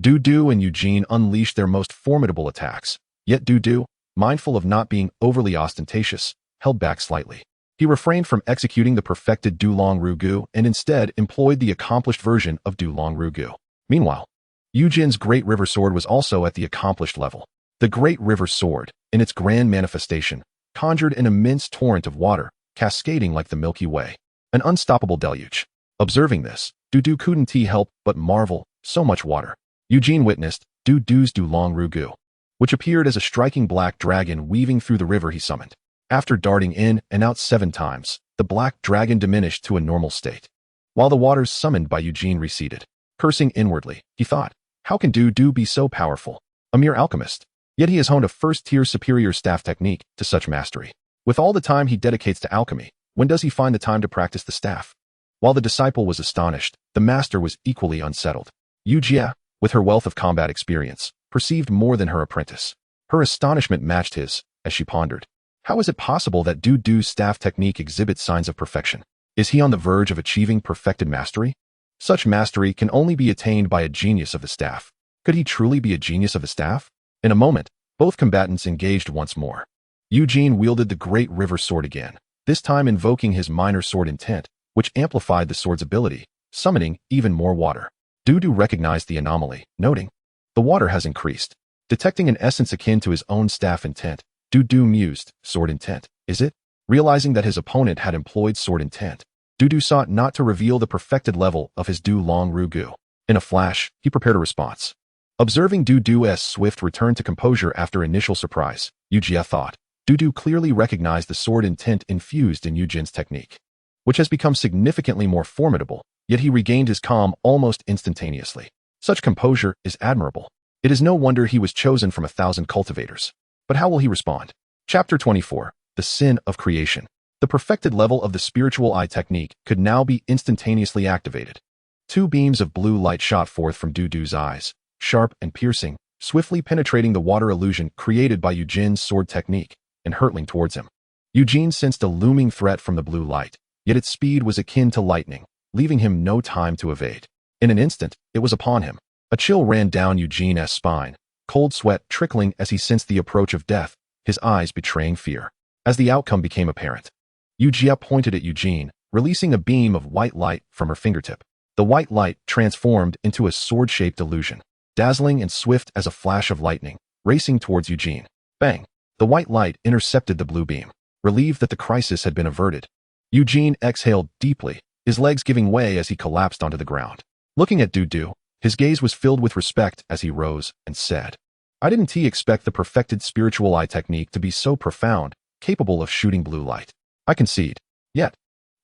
Dudu and Eugene unleash their most formidable attacks, Yet Du, mindful of not being overly ostentatious, held back slightly. He refrained from executing the perfected Dulong Rugu and instead employed the accomplished version of Dulong Rugu. Meanwhile, Yujin's Great River Sword was also at the accomplished level. The Great River Sword, in its grand manifestation, conjured an immense torrent of water, cascading like the Milky Way. An unstoppable deluge. Observing this, Du couldn't help but marvel, so much water. Eugene witnessed Du's Dulong Rugu, which appeared as a striking black dragon weaving through the river he summoned. After darting in and out 7 times, the black dragon diminished to a normal state, while the waters summoned by Eugene receded. Cursing inwardly, he thought, how can Du be so powerful? A mere alchemist. Yet he has honed a first-tier superior staff technique to such mastery. With all the time he dedicates to alchemy, when does he find the time to practice the staff? While the disciple was astonished, the master was equally unsettled. Yujia, with her wealth of combat experience, perceived more than her apprentice. Her astonishment matched his, as she pondered. How is it possible that Du's staff technique exhibits signs of perfection? Is he on the verge of achieving perfected mastery? Such mastery can only be attained by a genius of the staff. Could he truly be a genius of the staff? In a moment, both combatants engaged once more. Eugene wielded the Great River Sword again, this time invoking his minor sword intent, which amplified the sword's ability, summoning even more water. Du recognized the anomaly, noting, the water has increased. Detecting an essence akin to his own staff intent, Du mused, sword intent, is it? Realizing that his opponent had employed sword intent, Du sought not to reveal the perfected level of his Dulong Rugu. In a flash, he prepared a response. Observing Du's swift return to composure after initial surprise, Yujia thought, Du clearly recognized the sword intent infused in Eugene's technique, which has become significantly more formidable, yet he regained his calm almost instantaneously. Such composure is admirable. It is no wonder he was chosen from 1,000 cultivators. But how will he respond? Chapter 24, The Sin of Creation. The perfected level of the spiritual eye technique could now be instantaneously activated. 2 beams of blue light shot forth from Du's eyes, sharp and piercing, swiftly penetrating the water illusion created by Eugene's sword technique, and hurtling towards him. Eugene sensed a looming threat from the blue light, yet its speed was akin to lightning, leaving him no time to evade. In an instant, it was upon him. A chill ran down Eugene's spine, cold sweat trickling as he sensed the approach of death, his eyes betraying fear. As the outcome became apparent, Yujia pointed at Eugene, releasing a beam of white light from her fingertip. The white light transformed into a sword-shaped illusion, dazzling and swift as a flash of lightning, racing towards Eugene. Bang! The white light intercepted the blue beam, relieved that the crisis had been averted. Eugene exhaled deeply, his legs giving way as he collapsed onto the ground. Looking at Du, his gaze was filled with respect as he rose and said, I didn't expect the perfected spiritual eye technique to be so profound, capable of shooting blue light. I concede. Yet,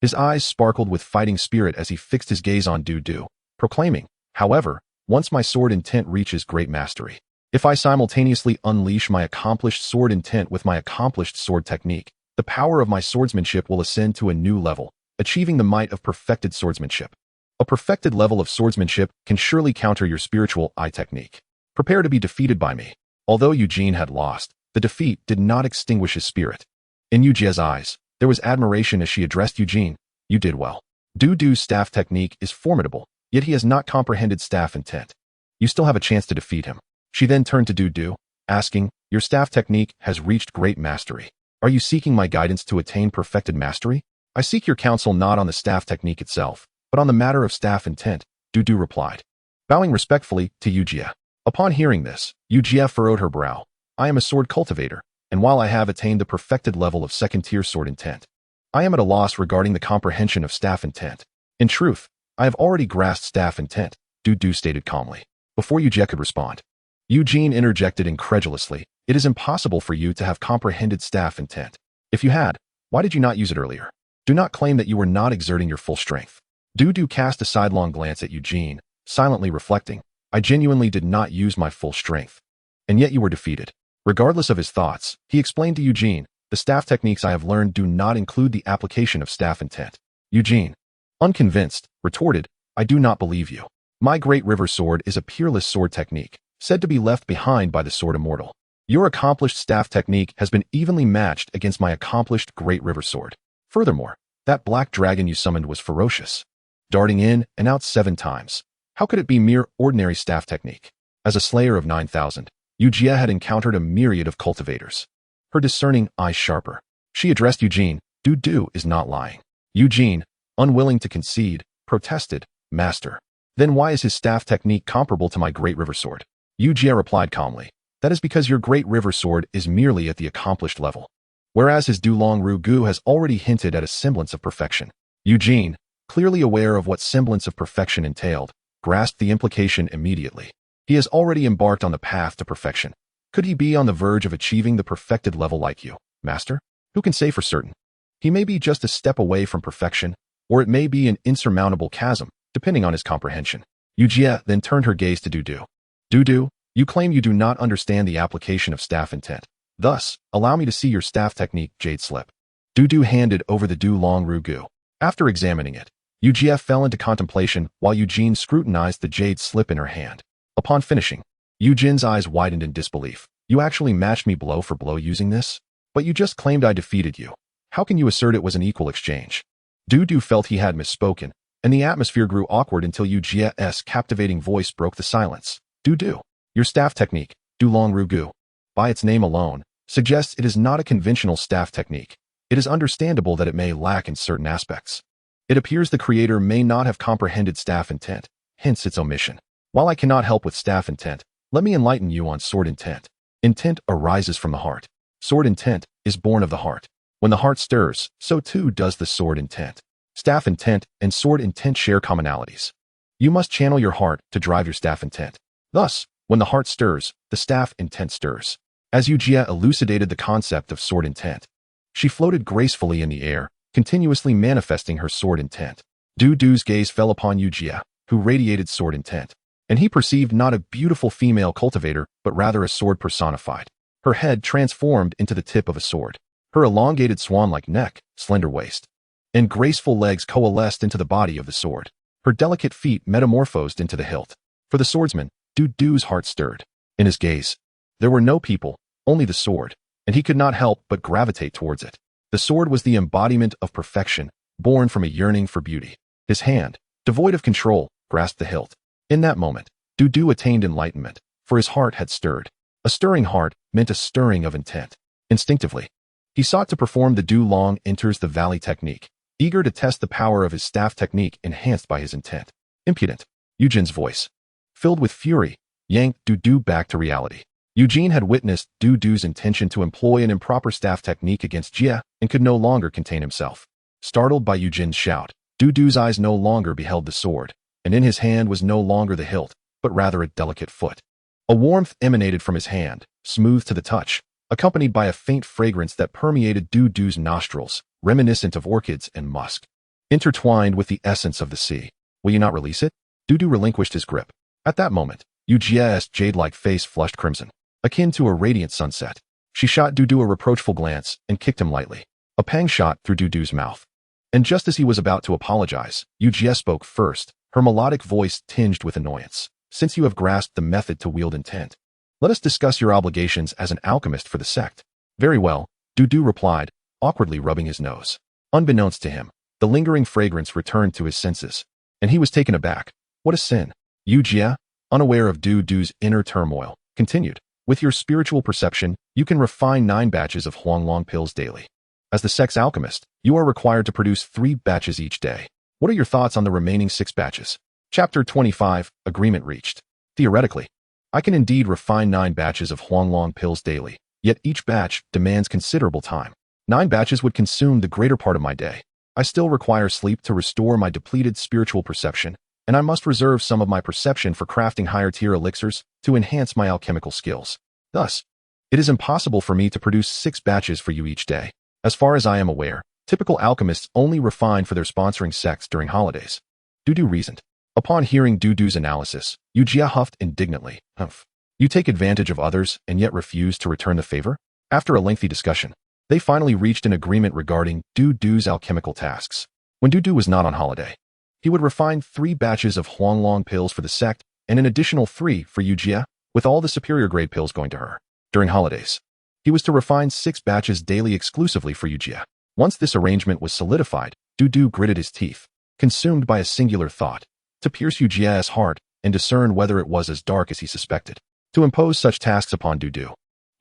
his eyes sparkled with fighting spirit as he fixed his gaze on Du, proclaiming, however, once my sword intent reaches great mastery, if I simultaneously unleash my accomplished sword intent with my accomplished sword technique, the power of my swordsmanship will ascend to a new level, achieving the might of perfected swordsmanship. A perfected level of swordsmanship can surely counter your spiritual eye technique. Prepare to be defeated by me. Although Eugene had lost, the defeat did not extinguish his spirit. In Yujia's eyes, there was admiration as she addressed Eugene. You did well. Du's staff technique is formidable, yet he has not comprehended staff intent. You still have a chance to defeat him. She then turned to Du, asking, your staff technique has reached great mastery. Are you seeking my guidance to attain perfected mastery? I seek your counsel not on the staff technique itself, but on the matter of staff intent, Du replied, bowing respectfully to Yujia. Upon hearing this, Yujia furrowed her brow. I am a sword cultivator, and while I have attained the perfected level of second-tier sword intent, I am at a loss regarding the comprehension of staff intent. In truth, I have already grasped staff intent, Du stated calmly. Before Yujia could respond, Eugene interjected incredulously, it is impossible for you to have comprehended staff intent. If you had, why did you not use it earlier? Do not claim that you were not exerting your full strength. Du cast a sidelong glance at Eugene, silently reflecting, I genuinely did not use my full strength. And yet you were defeated. Regardless of his thoughts, he explained to Eugene, the staff techniques I have learned do not include the application of staff intent. Eugene, unconvinced, retorted, I do not believe you. My Great River Sword is a peerless sword technique, said to be left behind by the Sword Immortal. Your accomplished staff technique has been evenly matched against my accomplished Great River Sword. Furthermore, that black dragon you summoned was ferocious, darting in and out 7 times. How could it be mere ordinary staff technique? As a slayer of 9,000, Yujia had encountered a myriad of cultivators. Her discerning eyes sharper. She addressed Eugene. Du is not lying. Eugene, unwilling to concede, protested, Master. Then why is his staff technique comparable to my Great River Sword? Yujia replied calmly. That is because your Great River Sword is merely at the accomplished level, whereas his Dulong Rugu has already hinted at a semblance of perfection. Eugene, clearly aware of what semblance of perfection entailed, grasped the implication immediately. He has already embarked on the path to perfection. Could he be on the verge of achieving the perfected level like you, Master? Who can say for certain? He may be just a step away from perfection, or it may be an insurmountable chasm, depending on his comprehension. Yujia then turned her gaze to Du. Du, you claim you do not understand the application of staff intent. Thus, allow me to see your staff technique, Jade slip. Du handed over the Dulong Rugu. After examining it, Yujia fell into contemplation while Eugene scrutinized the jade slip in her hand. Upon finishing, Eugene's eyes widened in disbelief. You actually matched me blow for blow using this? But you just claimed I defeated you. How can you assert it was an equal exchange? Du felt he had misspoken, and the atmosphere grew awkward until Yujia's captivating voice broke the silence. Du, your staff technique, Dulong Rugu, by its name alone, suggests it is not a conventional staff technique. It is understandable that it may lack in certain aspects. It appears the creator may not have comprehended staff intent, hence its omission. While I cannot help with staff intent, let me enlighten you on sword intent. Intent arises from the heart. Sword intent is born of the heart. When the heart stirs, so too does the sword intent. Staff intent and sword intent share commonalities. You must channel your heart to drive your staff intent. Thus, when the heart stirs, the staff intent stirs. As Yujia elucidated the concept of sword intent, she floated gracefully in the air, continuously manifesting her sword intent. Du's gaze fell upon Yujia, who radiated sword intent, and he perceived not a beautiful female cultivator, but rather a sword personified. Her head transformed into the tip of a sword. Her elongated swan-like neck, slender waist, and graceful legs coalesced into the body of the sword. Her delicate feet metamorphosed into the hilt. For the swordsman, Du's heart stirred. In his gaze, there were no people, only the sword, and he could not help but gravitate towards it. The sword was the embodiment of perfection, born from a yearning for beauty. His hand, devoid of control, grasped the hilt. In that moment, Du attained enlightenment, for his heart had stirred. A stirring heart meant a stirring of intent. Instinctively, he sought to perform the Dulong enters the valley technique, eager to test the power of his staff technique enhanced by his intent. Impudent, Eugene's voice, filled with fury, yanked Du back to reality. Eugene had witnessed Du's intention to employ an improper staff technique against Jia and could no longer contain himself. Startled by Eugene's shout, Du's eyes no longer beheld the sword, and in his hand was no longer the hilt, but rather a delicate foot. A warmth emanated from his hand, smooth to the touch, accompanied by a faint fragrance that permeated Du's nostrils, reminiscent of orchids and musk, intertwined with the essence of the sea. Will you not release it? Du relinquished his grip. At that moment, Yujia's jade-like face flushed crimson, akin to a radiant sunset. She shot Du a reproachful glance and kicked him lightly. A pang shot through Du's mouth. And just as he was about to apologize, Yujia spoke first, her melodic voice tinged with annoyance. Since you have grasped the method to wield intent, let us discuss your obligations as an alchemist for the sect. Very well, Du replied, awkwardly rubbing his nose. Unbeknownst to him, the lingering fragrance returned to his senses, and he was taken aback. What a sin! Yujia, unaware of Du's inner turmoil, continued. With your spiritual perception, you can refine 9 batches of Huanglong pills daily. As the sect's alchemist, you are required to produce 3 batches each day. What are your thoughts on the remaining 6 batches? Chapter 25, Agreement Reached. Theoretically, I can indeed refine 9 batches of Huanglong pills daily, yet each batch demands considerable time. 9 batches would consume the greater part of my day. I still require sleep to restore my depleted spiritual perception, and I must reserve some of my perception for crafting higher-tier elixirs to enhance my alchemical skills. Thus, it is impossible for me to produce 6 batches for you each day. As far as I am aware, typical alchemists only refine for their sponsoring sects during holidays. Du reasoned. Upon hearing Du's analysis, Yujia huffed indignantly. Humph. You take advantage of others and yet refuse to return the favor? After a lengthy discussion, they finally reached an agreement regarding Du's alchemical tasks. When Du was not on holiday, he would refine 3 batches of Huanglong pills for the sect and an additional 3 for Yujia, with all the superior grade pills going to her. During holidays, he was to refine 6 batches daily exclusively for Yujia. Once this arrangement was solidified, Du gritted his teeth, consumed by a singular thought, to pierce Yujia's heart and discern whether it was as dark as he suspected. to impose such tasks upon Du.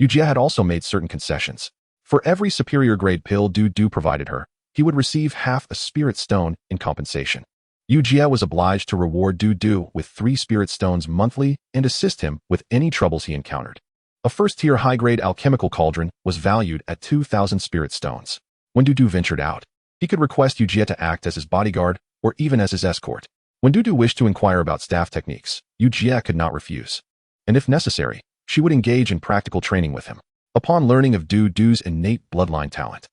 Yujie had also made certain concessions. For every superior grade pill Du provided her, he would receive half a spirit stone in compensation. Yujie was obliged to reward Du with 3 spirit stones monthly and assist him with any troubles he encountered. A first-tier high-grade alchemical cauldron was valued at 2,000 spirit stones. When Du ventured out, he could request Yujie to act as his bodyguard or even as his escort. When Du wished to inquire about staff techniques, Yujie could not refuse. And if necessary, she would engage in practical training with him. Upon learning of Du's innate bloodline talent,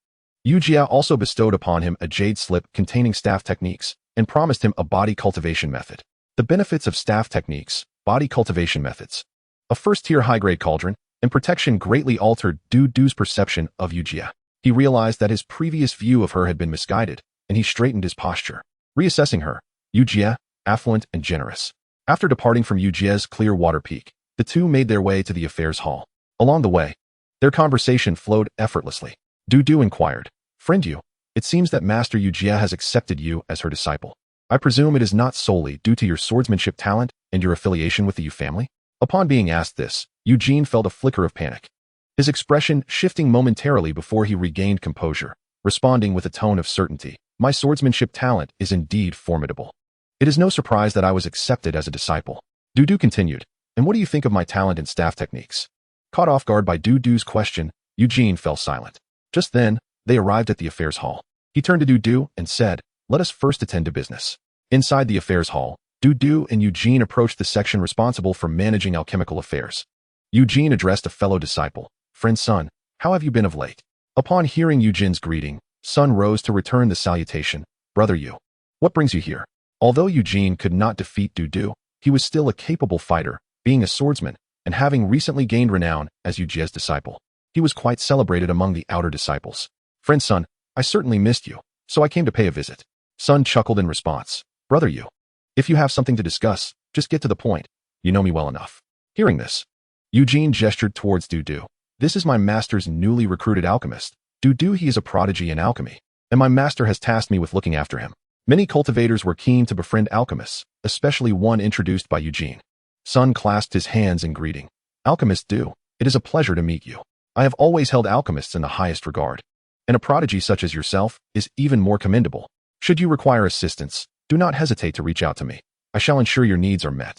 Yujie also bestowed upon him a jade slip containing staff techniques and promised him a body cultivation method. The benefits of staff techniques, body cultivation methods, a first-tier high-grade cauldron, and protection greatly altered Du's perception of Yujie. He realized that his previous view of her had been misguided, and he straightened his posture. Reassessing her, Yujie, affluent and generous. After departing from Yujie's clear water peak, the two made their way to the affairs hall. Along the way, their conversation flowed effortlessly. Du inquired, "Friend Yu, it seems that Master Yujie has accepted you as her disciple. I presume it is not solely due to your swordsmanship talent and your affiliation with the Yu family?" Upon being asked this, Eugene felt a flicker of panic, his expression shifting momentarily before he regained composure, responding with a tone of certainty. "My swordsmanship talent is indeed formidable. It is no surprise that I was accepted as a disciple." Du continued, "And what do you think of my talent in staff techniques?" Caught off guard by Du's question, Eugene fell silent. Just then, they arrived at the affairs hall. He turned to Du and said, "Let us first attend to business." Inside the affairs hall, Du and Eugene approached the section responsible for managing alchemical affairs. Eugene addressed a fellow disciple, "Friend Sun, how have you been of late?" Upon hearing Eugene's greeting, Sun rose to return the salutation, "Brother Yu, what brings you here?" Although Eugene could not defeat Du, he was still a capable fighter, being a swordsman, and having recently gained renown as Yujie's disciple. He was quite celebrated among the outer disciples. "Friend Sun, I certainly missed you, so I came to pay a visit." Sun chuckled in response, "Brother Yu, if you have something to discuss, just get to the point. You know me well enough." Hearing this, Eugene gestured towards Du. "This is my master's newly recruited alchemist. He is a prodigy in alchemy, and my master has tasked me with looking after him." Many cultivators were keen to befriend alchemists, especially one introduced by Eugene. Sun clasped his hands in greeting. "Alchemist Du, it is a pleasure to meet you. I have always held alchemists in the highest regard, and a prodigy such as yourself is even more commendable. Should you require assistance, do not hesitate to reach out to me. I shall ensure your needs are met."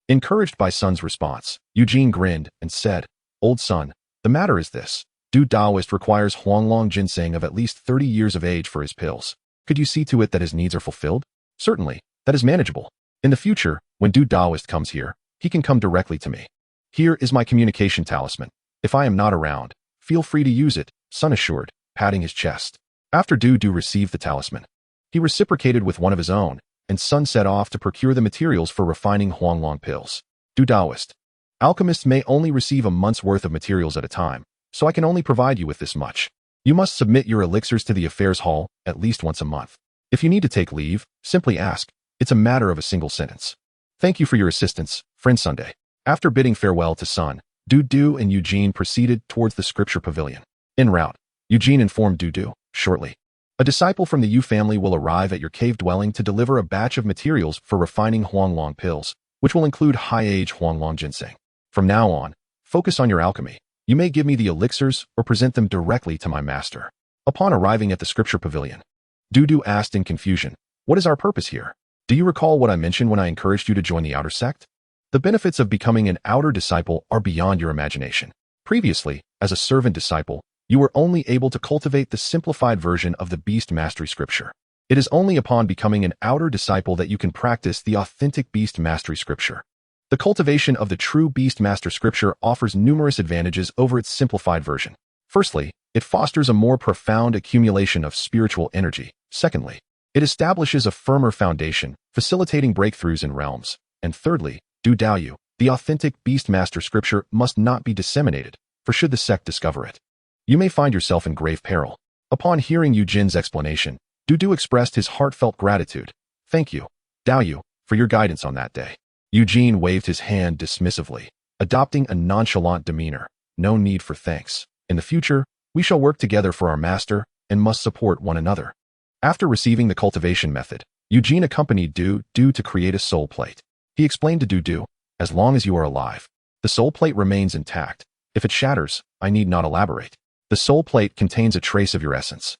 Encouraged by Sun's response, Eugene grinned and said, "Old Sun, the matter is this. Daoist requires Huanglong ginseng of at least 30 years of age for his pills. Could you see to it that his needs are fulfilled?" "Certainly, that is manageable. In the future, when Daoist comes here, he can come directly to me. Here is my communication talisman. If I am not around, feel free to use it," Sun assured, patting his chest. After Du received the talisman, he reciprocated with one of his own, and Sun set off to procure the materials for refining Huanglong pills. Daoist. Alchemists may only receive a month's worth of materials at a time, so I can only provide you with this much. You must submit your elixirs to the affairs hall at least once a month. If you need to take leave, simply ask. It's a matter of a single sentence. Thank you for your assistance, friend Sunday. After bidding farewell to Sun, Du and Eugene proceeded towards the scripture pavilion. En route, Eugene informed Du, "Shortly, a disciple from the Yu family will arrive at your cave dwelling to deliver a batch of materials for refining Huanglong pills, which will include high-age Huanglong ginseng. From now on, focus on your alchemy. You may give me the elixirs or present them directly to my master." Upon arriving at the scripture pavilion, Du asked in confusion, "What is our purpose here? Do you recall what I mentioned when I encouraged you to join the outer sect? The benefits of becoming an outer disciple are beyond your imagination. Previously, as a servant disciple, you were only able to cultivate the simplified version of the beast mastery scripture. It is only upon becoming an outer disciple that you can practice the authentic beast mastery scripture. The cultivation of the true beast master scripture offers numerous advantages over its simplified version. Firstly, it fosters a more profound accumulation of spiritual energy. Secondly, it establishes a firmer foundation, facilitating breakthroughs in realms. And thirdly, Daoyu, the authentic Beastmaster scripture must not be disseminated, for should the sect discover it, you may find yourself in grave peril. Upon hearing Eugene's explanation, Du expressed his heartfelt gratitude. "Thank you, Daoyu, for your guidance on that day." Eugene waved his hand dismissively, adopting a nonchalant demeanor. "No need for thanks. In the future, we shall work together for our master and must support one another." After receiving the cultivation method, Eugene accompanied Du to create a soul plate. He explained to Du, "As long as you are alive, The soul plate remains intact. If it shatters, I need not elaborate. The soul plate contains a trace of your essence,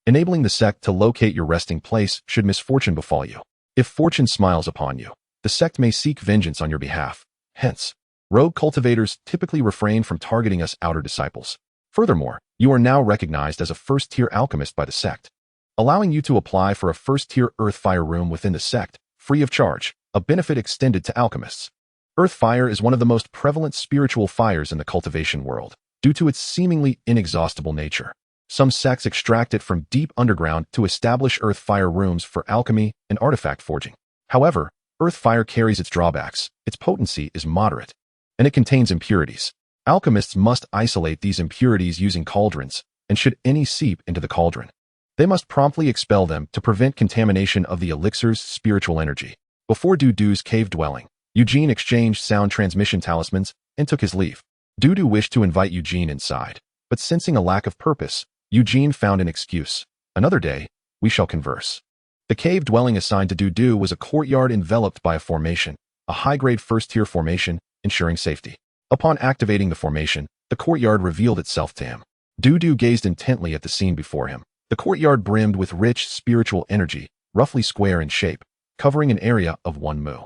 enabling the sect to locate your resting place should misfortune befall you. If fortune smiles upon you, the sect may seek vengeance on your behalf. Hence, rogue cultivators typically refrain from targeting us outer disciples. Furthermore, you are now recognized as a first-tier alchemist by the sect, allowing you to apply for a first-tier earth fire room within the sect, free of charge, a benefit extended to alchemists. Earth fire is one of the most prevalent spiritual fires in the cultivation world, due to its seemingly inexhaustible nature. Some sects extract it from deep underground to establish earth fire rooms for alchemy and artifact forging. However, earth fire carries its drawbacks. Its potency is moderate, and it contains impurities. Alchemists must isolate these impurities using cauldrons, and should any seep into the cauldron, they must promptly expel them to prevent contamination of the elixir's spiritual energy. Before Dudu's cave dwelling, Eugene exchanged sound transmission talismans and took his leave. Dudu wished to invite Eugene inside, but sensing a lack of purpose, Eugene found an excuse. Another day, we shall converse. The cave dwelling assigned to Dudu was a courtyard enveloped by a formation, a high-grade first-tier formation, ensuring safety. Upon activating the formation, the courtyard revealed itself to him. Dudu gazed intently at the scene before him. The courtyard brimmed with rich spiritual energy, roughly square in shape, covering an area of 1 mu.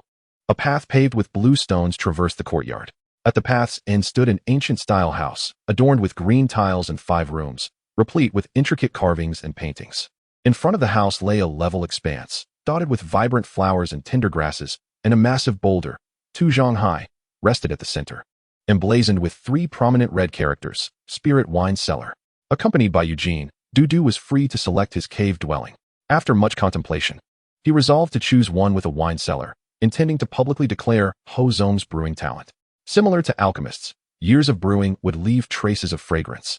A path paved with blue stones traversed the courtyard. At the path's end stood an ancient-style house, adorned with green tiles and 5 rooms, replete with intricate carvings and paintings. In front of the house lay a level expanse, dotted with vibrant flowers and tender grasses, and a massive boulder, 2 zhang high, rested at the center, emblazoned with 3 prominent red characters, Spirit Wine Cellar. Accompanied by Eugene, Dudu was free to select his cave dwelling. After much contemplation, he resolved to choose one with a wine cellar, intending to publicly declare Ho Zong's brewing talent. Similar to alchemists, years of brewing would leave traces of fragrance.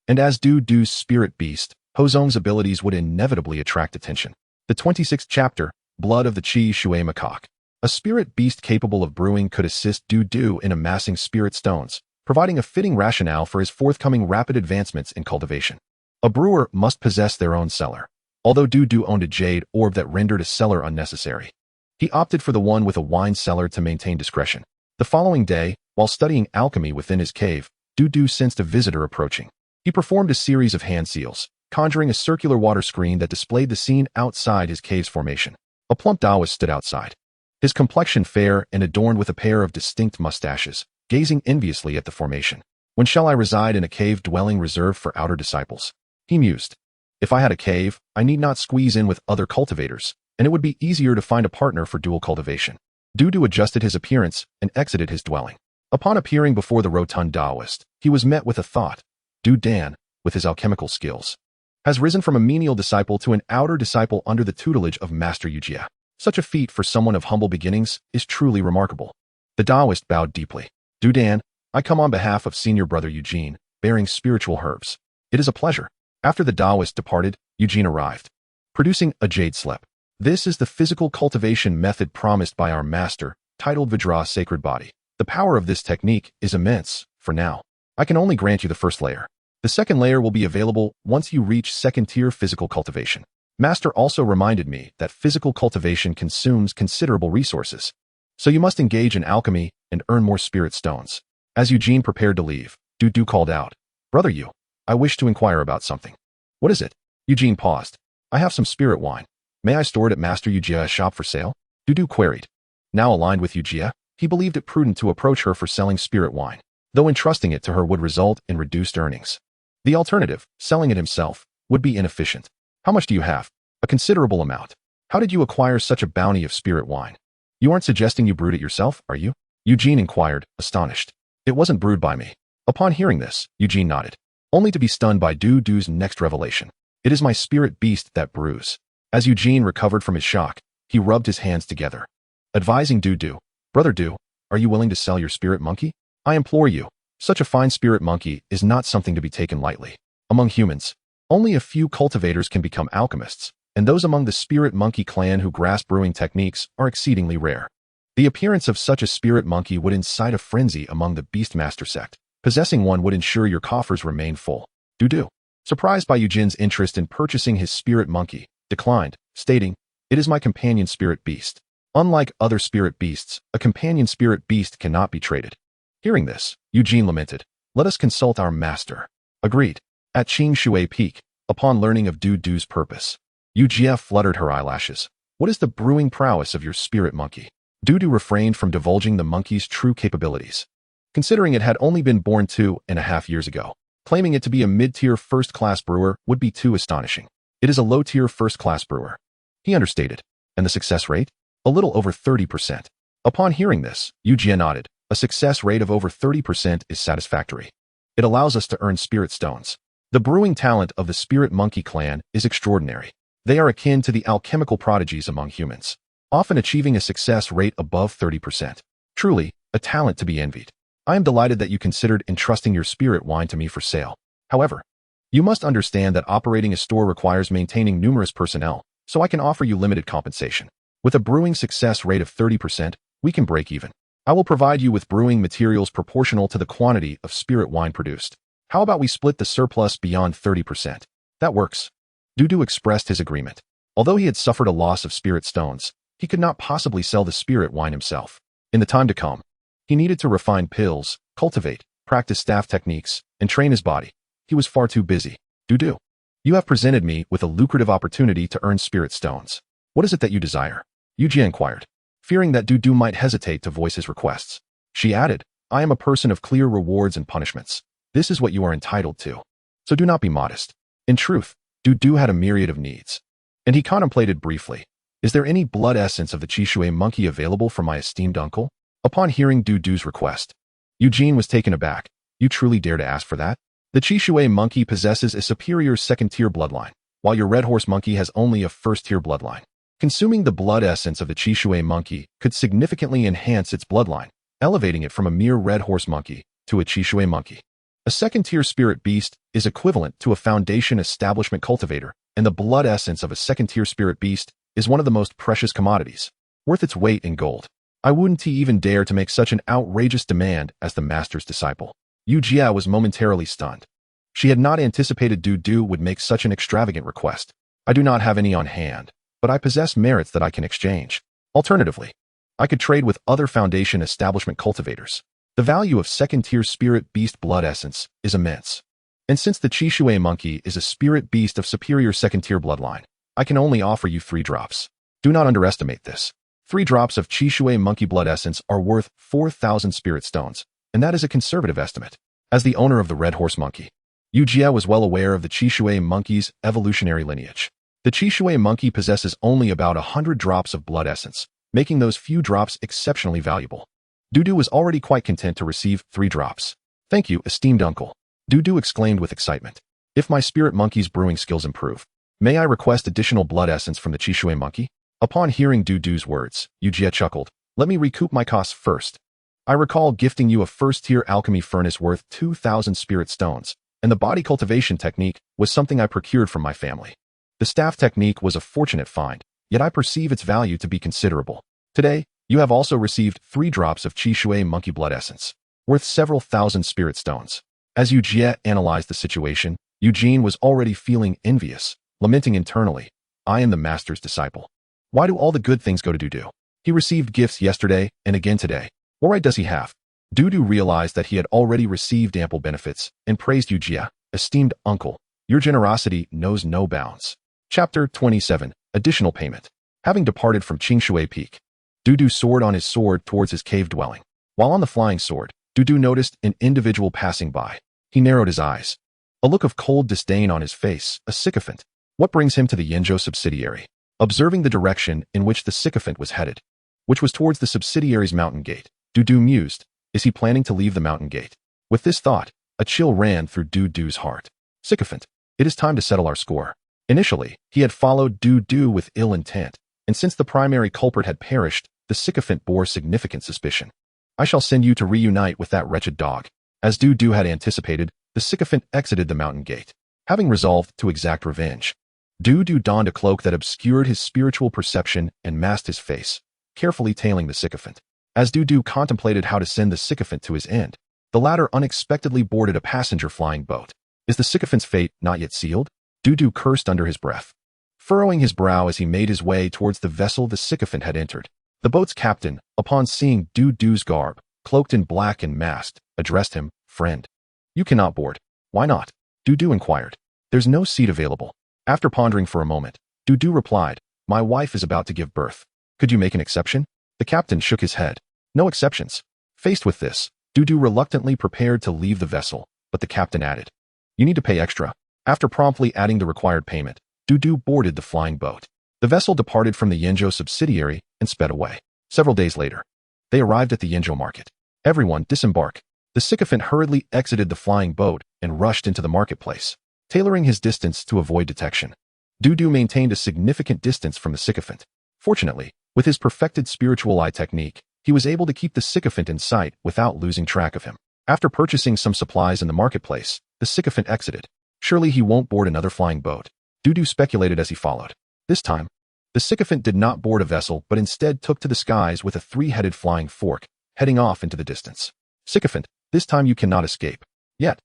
And as Dudu's spirit beast, Ho Zong's abilities would inevitably attract attention. The 26th chapter, Blood of the Chi Shui Macaque. A spirit beast capable of brewing could assist Dudu in amassing spirit stones, providing a fitting rationale for his forthcoming rapid advancements in cultivation. A brewer must possess their own cellar. Although Dudu owned a jade orb that rendered a cellar unnecessary, he opted for the one with a wine cellar to maintain discretion. The following day, while studying alchemy within his cave, Dudu sensed a visitor approaching. He performed a series of hand seals, conjuring a circular water screen that displayed the scene outside his cave's formation. A plump Taoist stood outside, his complexion fair and adorned with a pair of distinct mustaches, gazing enviously at the formation. When shall I reside in a cave dwelling reserved for outer disciples? He mused. If I had a cave, I need not squeeze in with other cultivators, and it would be easier to find a partner for dual cultivation. Dudu adjusted his appearance and exited his dwelling. Upon appearing before the rotund Taoist, he was met with a thought. Du Dan, with his alchemical skills, has risen from a menial disciple to an outer disciple under the tutelage of Master Yujia. Such a feat for someone of humble beginnings is truly remarkable. The Taoist bowed deeply. Du Dan, I come on behalf of senior brother Eugene, bearing spiritual herbs. It is a pleasure. After the Taoist departed, Eugene arrived, producing a jade slip. This is the physical cultivation method promised by our master, titled Vidra's Sacred Body. The power of this technique is immense. For now, I can only grant you the first layer. The second layer will be available once you reach second-tier physical cultivation. Master also reminded me that physical cultivation consumes considerable resources, so you must engage in alchemy and earn more spirit stones. As Eugene prepared to leave, Dudu called out, Brother Yu, I wish to inquire about something. What is it? Eugene paused. I have some spirit wine. May I store it at Master Yujia's shop for sale? Dudu queried. Now aligned with Yujia, he believed it prudent to approach her for selling spirit wine, though entrusting it to her would result in reduced earnings. The alternative, selling it himself, would be inefficient. How much do you have? A considerable amount. How did you acquire such a bounty of spirit wine? You aren't suggesting you brewed it yourself, are you? Eugene inquired, astonished. It wasn't brewed by me. Upon hearing this, Eugene nodded, only to be stunned by Dudu's next revelation. It is my spirit beast that brews. As Eugene recovered from his shock, he rubbed his hands together, advising Dudu, Brother Du, are you willing to sell your spirit monkey? I implore you, such a fine spirit monkey is not something to be taken lightly. Among humans, only a few cultivators can become alchemists, and those among the spirit monkey clan who grasp brewing techniques are exceedingly rare. The appearance of such a spirit monkey would incite a frenzy among the Beast-Master sect. Possessing one would ensure your coffers remain full. Dudu, surprised by Eugene's interest in purchasing his spirit monkey, declined, stating, It is my companion spirit beast. Unlike other spirit beasts, a companion spirit beast cannot be traded. Hearing this, Eugene lamented, "Let us consult our master." Agreed. At Qing Shui Peak, upon learning of Du Du's purpose, Yujie fluttered her eyelashes. "What is the brewing prowess of your spirit monkey?" Du Du refrained from divulging the monkey's true capabilities, considering it had only been born 2.5 years ago. Claiming it to be a mid-tier first-class brewer would be too astonishing. It is a low-tier first-class brewer. He understated. And the success rate? A little over 30%. Upon hearing this, Yujie nodded. A success rate of over 30% is satisfactory. It allows us to earn spirit stones. The brewing talent of the spirit monkey clan is extraordinary. They are akin to the alchemical prodigies among humans, often achieving a success rate above 30%. Truly, a talent to be envied. I am delighted that you considered entrusting your spirit wine to me for sale. However, you must understand that operating a store requires maintaining numerous personnel, so I can offer you limited compensation. With a brewing success rate of 30%, we can break even. I will provide you with brewing materials proportional to the quantity of spirit wine produced. How about we split the surplus beyond 30%? That works. Du Du expressed his agreement. Although he had suffered a loss of spirit stones, he could not possibly sell the spirit wine himself. In the time to come, he needed to refine pills, cultivate, practice staff techniques, and train his body. He was far too busy. Du Du, you have presented me with a lucrative opportunity to earn spirit stones. What is it that you desire? Yujie inquired, fearing that Du Du might hesitate to voice his requests. She added, I am a person of clear rewards and punishments. This is what you are entitled to. So do not be modest. In truth, Du Du had a myriad of needs. And he contemplated briefly. Is there any blood essence of the Chishui monkey available for my esteemed uncle? Upon hearing Du Du's request, Eugene was taken aback. You truly dare to ask for that? The Chishui monkey possesses a superior second-tier bloodline, while your red horse monkey has only a first-tier bloodline. Consuming the blood essence of the Chishui monkey could significantly enhance its bloodline, elevating it from a mere red horse monkey to a Chishui monkey. A second-tier spirit beast is equivalent to a foundation establishment cultivator, and the blood essence of a second-tier spirit beast is one of the most precious commodities, worth its weight in gold. I wouldn't even dare to make such an outrageous demand as the master's disciple. Yujie was momentarily stunned. She had not anticipated Du Du would make such an extravagant request. I do not have any on hand, but I possess merits that I can exchange. Alternatively, I could trade with other foundation establishment cultivators. The value of second-tier spirit beast blood essence is immense. And since the Chishui monkey is a spirit beast of superior second-tier bloodline, I can only offer you 3 drops. Do not underestimate this. 3 drops of Chishui monkey blood essence are worth 4,000 spirit stones, and that is a conservative estimate. As the owner of the red horse monkey, Yujie was well aware of the Chishui monkey's evolutionary lineage. The Chishui monkey possesses only about 100 drops of blood essence, making those few drops exceptionally valuable. Du Du was already quite content to receive 3 drops. Thank you, esteemed uncle. Du Du exclaimed with excitement. If my spirit monkey's brewing skills improve, may I request additional blood essence from the Chishui monkey? Upon hearing Du Du's words, Yujie chuckled. Let me recoup my costs first. I recall gifting you a first-tier alchemy furnace worth 2,000 spirit stones, and the body cultivation technique was something I procured from my family. The staff technique was a fortunate find, yet I perceive its value to be considerable. Today, you have also received 3 drops of Chishui monkey blood essence, worth several thousand spirit stones. As Yujie analyzed the situation, Eugene was already feeling envious, lamenting internally, I am the master's disciple. Why do all the good things go to Du Du? He received gifts yesterday and again today. What right does he have? Du Du realized that he had already received ample benefits and praised Yujie, esteemed uncle. Your generosity knows no bounds. Chapter 27, Additional Payment. Having departed from Qingshui Peak, Du Du soared on his sword towards his cave dwelling. While on the flying sword, Du Du noticed an individual passing by. He narrowed his eyes. A look of cold disdain on his face, a sycophant. What brings him to the Yenzhou subsidiary? Observing the direction in which the sycophant was headed, which was towards the subsidiary's mountain gate, Du Du mused, is he planning to leave the mountain gate? With this thought, a chill ran through Du Du's heart. Sycophant, it is time to settle our score. Initially, he had followed Du Du with ill intent, and since the primary culprit had perished, the sycophant bore significant suspicion. I shall send you to reunite with that wretched dog. As Du Du had anticipated, the sycophant exited the mountain gate, having resolved to exact revenge. Du Du donned a cloak that obscured his spiritual perception and masked his face, carefully tailing the sycophant. As Du Du contemplated how to send the sycophant to his end, the latter unexpectedly boarded a passenger flying boat. Is the sycophant's fate not yet sealed? Du Du cursed under his breath, furrowing his brow as he made his way towards the vessel the sycophant had entered. The boat's captain, upon seeing Du Du's garb, cloaked in black and masked, addressed him, "Friend. You cannot board." "Why not?" Dudu inquired. "There's no seat available." After pondering for a moment, Dudu replied, "My wife is about to give birth. Could you make an exception?" The captain shook his head. "No exceptions." Faced with this, Dudu reluctantly prepared to leave the vessel, but the captain added, "You need to pay extra." After promptly adding the required payment, Dudu boarded the flying boat. The vessel departed from the Yinzhou subsidiary and sped away. Several days later, they arrived at the Yinzhou market. Everyone disembark. The sycophant hurriedly exited the flying boat and rushed into the marketplace, tailoring his distance to avoid detection. Dudu maintained a significant distance from the sycophant. Fortunately, with his perfected spiritual eye technique, he was able to keep the sycophant in sight without losing track of him. After purchasing some supplies in the marketplace, the sycophant exited. Surely he won't board another flying boat, Dudu speculated as he followed. This time, the sycophant did not board a vessel but instead took to the skies with a three-headed flying fork, heading off into the distance. "Sycophant, this time you cannot escape." Yet,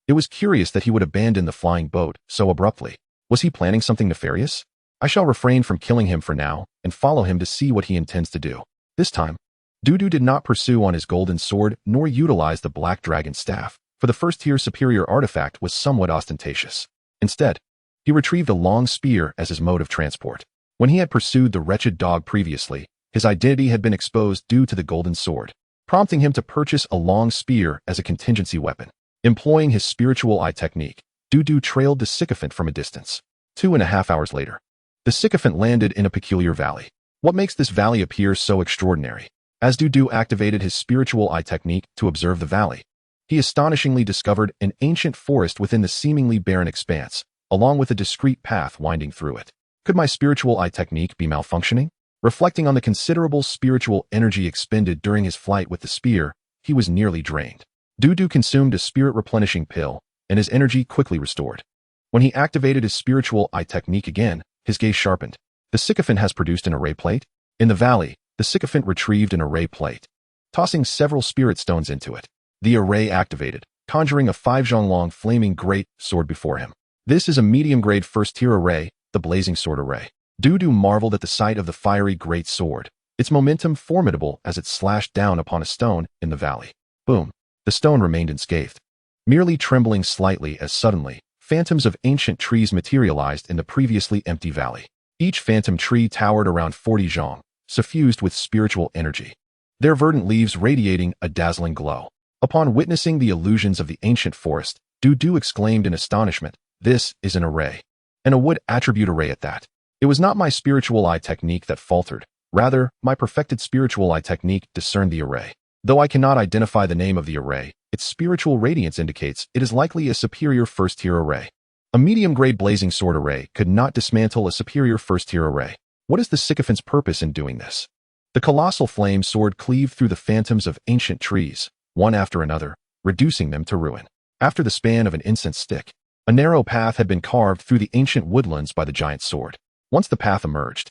it was curious that he would abandon the flying boat so abruptly. Was he planning something nefarious? I shall refrain from killing him for now and follow him to see what he intends to do. This time, Dudu did not pursue on his golden sword nor utilize the black dragon staff, for the first-tier superior artifact was somewhat ostentatious. Instead, he retrieved a long spear as his mode of transport. When he had pursued the wretched dog previously, his identity had been exposed due to the golden sword, prompting him to purchase a long spear as a contingency weapon. Employing his spiritual eye technique, Dudu trailed the sycophant from a distance. 2.5 hours later, the sycophant landed in a peculiar valley. What makes this valley appear so extraordinary? As Dudu activated his spiritual eye technique to observe the valley, he astonishingly discovered an ancient forest within the seemingly barren expanse, along with a discreet path winding through it. Could my spiritual eye technique be malfunctioning? Reflecting on the considerable spiritual energy expended during his flight with the spear, he was nearly drained. Dudu consumed a spirit-replenishing pill, and his energy quickly restored. When he activated his spiritual eye technique again, his gaze sharpened. The sycophant has produced an array plate? In the valley, the sycophant retrieved an array plate, tossing several spirit stones into it. The array activated, conjuring a 5-zhong-long flaming great sword before him. This is a medium-grade first-tier array, the blazing sword array. Dudu marveled at the sight of the fiery great sword, its momentum formidable as it slashed down upon a stone in the valley. Boom! The stone remained unscathed, merely trembling slightly as suddenly, phantoms of ancient trees materialized in the previously empty valley. Each phantom tree towered around 40 zhong, suffused with spiritual energy, their verdant leaves radiating a dazzling glow. Upon witnessing the illusions of the ancient forest, Dudu exclaimed in astonishment, "This is an array. And a wood attribute array at that." It was not my spiritual eye technique that faltered. Rather, my perfected spiritual eye technique discerned the array. Though I cannot identify the name of the array, its spiritual radiance indicates it is likely a superior first-tier array. A medium-grade blazing sword array could not dismantle a superior first-tier array. What is the sycophant's purpose in doing this? The colossal flame sword cleaved through the phantoms of ancient trees, one after another, reducing them to ruin. After the span of an incense stick, a narrow path had been carved through the ancient woodlands by the giant sword. Once the path emerged,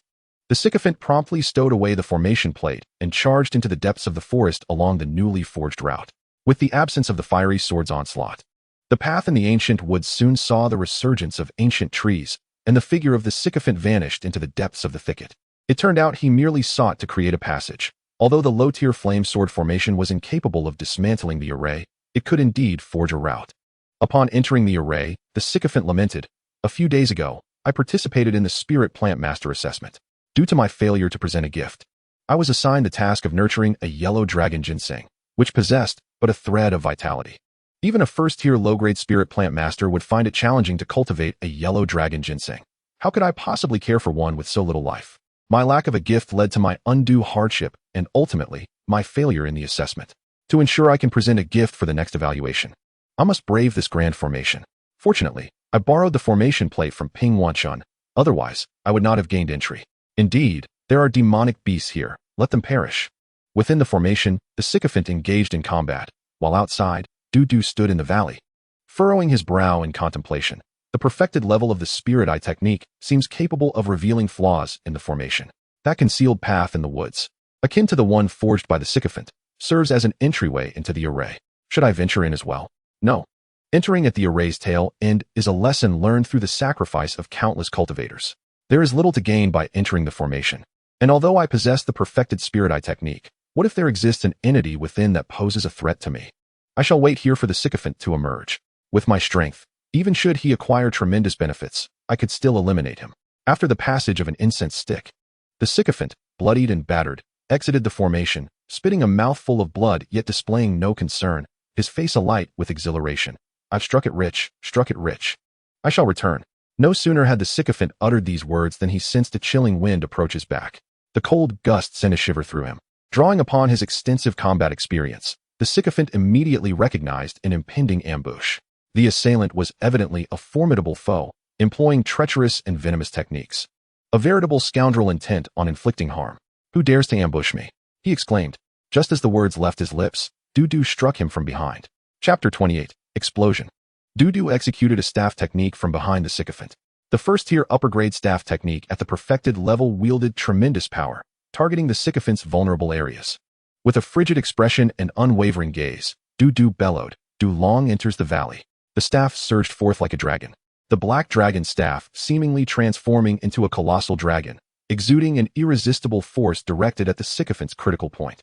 the sycophant promptly stowed away the formation plate and charged into the depths of the forest along the newly forged route. With the absence of the fiery sword's onslaught, the path in the ancient woods soon saw the resurgence of ancient trees, and the figure of the sycophant vanished into the depths of the thicket. It turned out he merely sought to create a passage. Although the low-tier flame sword formation was incapable of dismantling the array, it could indeed forge a route. Upon entering the array, the sycophant lamented, "A few days ago, I participated in the Spirit Plant Master Assessment. Due to my failure to present a gift, I was assigned the task of nurturing a yellow dragon ginseng, which possessed but a thread of vitality. Even a first-tier low-grade Spirit Plant Master would find it challenging to cultivate a yellow dragon ginseng. How could I possibly care for one with so little life? My lack of a gift led to my undue hardship and, ultimately, my failure in the assessment. To ensure I can present a gift for the next evaluation, I must brave this grand formation. Fortunately, I borrowed the formation plate from Ping Wanchun. Otherwise, I would not have gained entry. Indeed, there are demonic beasts here. Let them perish." Within the formation, the sycophant engaged in combat, while outside, Dudu stood in the valley, furrowing his brow in contemplation. The perfected level of the spirit eye technique seems capable of revealing flaws in the formation. That concealed path in the woods, akin to the one forged by the sycophant, serves as an entryway into the array. Should I venture in as well? No. Entering at the array's tail end is a lesson learned through the sacrifice of countless cultivators. There is little to gain by entering the formation. And although I possess the perfected spirit eye technique, What if there exists an entity within that poses a threat to me? I shall wait here for the sycophant to emerge. With my strength, even should he acquire tremendous benefits, I could still eliminate him. After the passage of an incense stick, the sycophant, bloodied and battered, exited the formation, spitting a mouthful of blood yet displaying no concern, his face alight with exhilaration. I've struck it rich, struck it rich. I shall return. No sooner had the sycophant uttered these words than he sensed a chilling wind approach his back. The cold gust sent a shiver through him. Drawing upon his extensive combat experience, the sycophant immediately recognized an impending ambush. The assailant was evidently a formidable foe, employing treacherous and venomous techniques. A veritable scoundrel intent on inflicting harm. Who dares to ambush me? He exclaimed. Just as the words left his lips, Dudu struck him from behind. Chapter 28. Explosion. Dudu executed a staff technique from behind the sycophant. The first-tier upper-grade staff technique at the perfected level wielded tremendous power, targeting the sycophant's vulnerable areas. With a frigid expression and unwavering gaze, Dudu bellowed, Dulong enters the valley. The staff surged forth like a dragon. The black dragon staff seemingly transforming into a colossal dragon, exuding an irresistible force directed at the sycophant's critical point.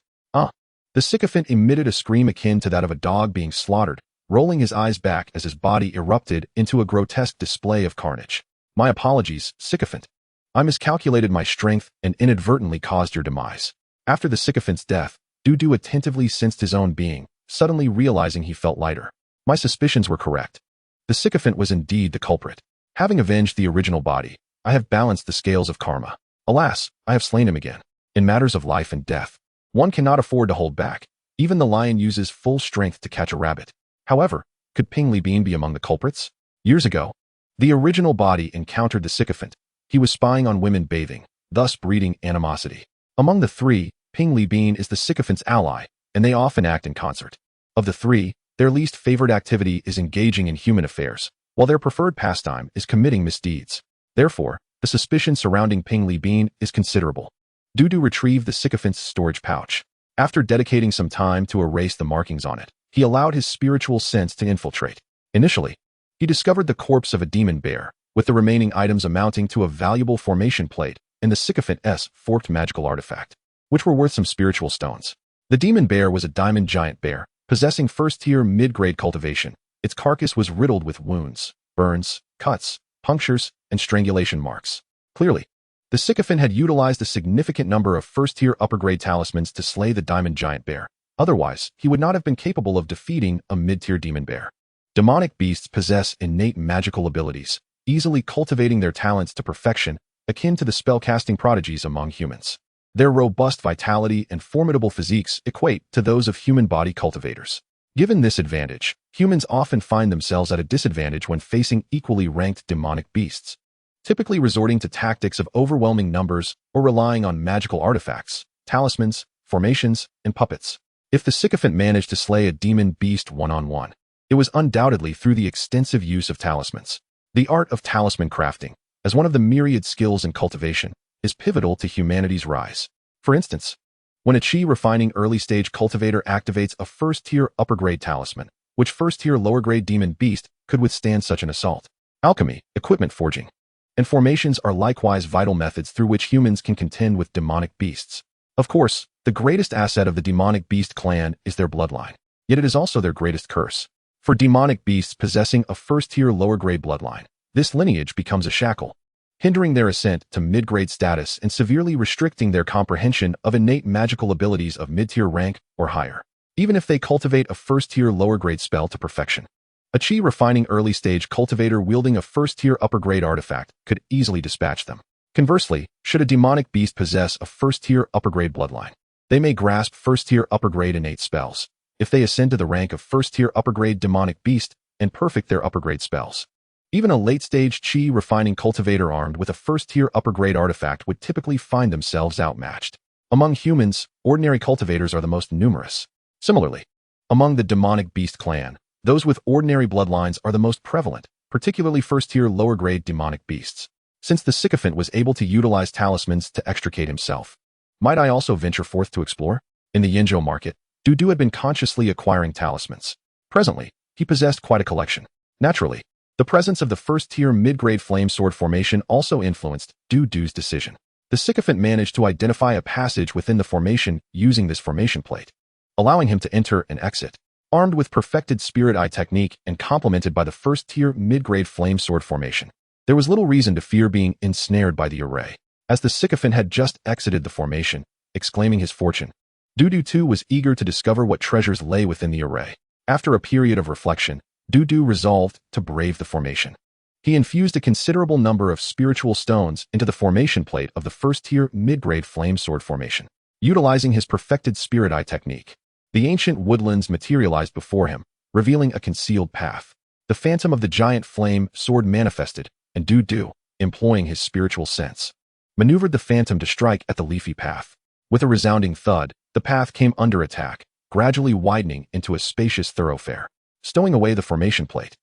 The sycophant emitted a scream akin to that of a dog being slaughtered, rolling his eyes back as his body erupted into a grotesque display of carnage. My apologies, sycophant. I miscalculated my strength and inadvertently caused your demise. After the sycophant's death, Dudu attentively sensed his own being, suddenly realizing he felt lighter. My suspicions were correct. The sycophant was indeed the culprit. Having avenged the original body, I have balanced the scales of karma. Alas, I have slain him again. In matters of life and death, one cannot afford to hold back. Even the lion uses full strength to catch a rabbit. However, could Pingli Bean be among the culprits? Years ago, the original body encountered the sycophant. He was spying on women bathing, thus breeding animosity. Among the three, Pingli Bean is the sycophant's ally, and they often act in concert. Of the three, their least favored activity is engaging in human affairs, while their preferred pastime is committing misdeeds. Therefore, the suspicion surrounding Pingli Bean is considerable. Dudu retrieved the sycophant's storage pouch. After dedicating some time to erase the markings on it, he allowed his spiritual sense to infiltrate. Initially, he discovered the corpse of a demon bear, with the remaining items amounting to a valuable formation plate and the sycophant's forked magical artifact, which were worth some spiritual stones. The demon bear was a diamond giant bear, possessing first-tier mid-grade cultivation. Its carcass was riddled with wounds, burns, cuts, punctures, and strangulation marks. Clearly, the sycophant had utilized a significant number of first-tier upper-grade talismans to slay the diamond giant bear. Otherwise, he would not have been capable of defeating a mid-tier demon bear. Demonic beasts possess innate magical abilities, easily cultivating their talents to perfection, akin to the spellcasting prodigies among humans. Their robust vitality and formidable physiques equate to those of human body cultivators. Given this advantage, humans often find themselves at a disadvantage when facing equally ranked demonic beasts, typically resorting to tactics of overwhelming numbers or relying on magical artifacts, talismans, formations, and puppets. If the sycophant managed to slay a demon beast one-on-one, it was undoubtedly through the extensive use of talismans. The art of talisman crafting, as one of the myriad skills in cultivation, is pivotal to humanity's rise. For instance, when a chi refining early-stage cultivator activates a first-tier upper-grade talisman, which first-tier lower-grade demon beast could withstand such an assault? Alchemy, equipment forging, and formations are likewise vital methods through which humans can contend with demonic beasts. Of course, the greatest asset of the demonic beast clan is their bloodline, yet it is also their greatest curse. For demonic beasts possessing a first-tier lower-grade bloodline, this lineage becomes a shackle, hindering their ascent to mid-grade status and severely restricting their comprehension of innate magical abilities of mid-tier rank or higher, even if they cultivate a first-tier lower-grade spell to perfection. A chi refining early-stage cultivator wielding a first-tier upper-grade artifact could easily dispatch them. Conversely, should a demonic beast possess a first-tier upper-grade bloodline, they may grasp first-tier upper-grade innate spells, if they ascend to the rank of first-tier upper-grade demonic beast and perfect their upper-grade spells. Even a late-stage chi refining cultivator armed with a first-tier upper-grade artifact would typically find themselves outmatched. Among humans, ordinary cultivators are the most numerous. Similarly, among the demonic beast clan, those with ordinary bloodlines are the most prevalent, particularly first-tier lower-grade demonic beasts. Since the sycophant was able to utilize talismans to extricate himself, might I also venture forth to explore? In the Yinzhou market, Dudu had been consciously acquiring talismans. Presently, he possessed quite a collection. Naturally, the presence of the first-tier mid-grade flame sword formation also influenced Dudu's decision. The sycophant managed to identify a passage within the formation using this formation plate, allowing him to enter and exit. Armed with perfected Spirit Eye technique and complemented by the first-tier mid-grade Flame Sword formation, there was little reason to fear being ensnared by the array. As the sycophant had just exited the formation, exclaiming his fortune, Dudu too was eager to discover what treasures lay within the array. After a period of reflection, Dudu resolved to brave the formation. He infused a considerable number of spiritual stones into the formation plate of the first-tier mid-grade Flame Sword formation. Utilizing his perfected Spirit Eye technique, the ancient woodlands materialized before him, revealing a concealed path. The phantom of the giant flame sword manifested, and Dudu, employing his spiritual sense, maneuvered the phantom to strike at the leafy path. With a resounding thud, the path came under attack, gradually widening into a spacious thoroughfare. Stowing away the formation plate,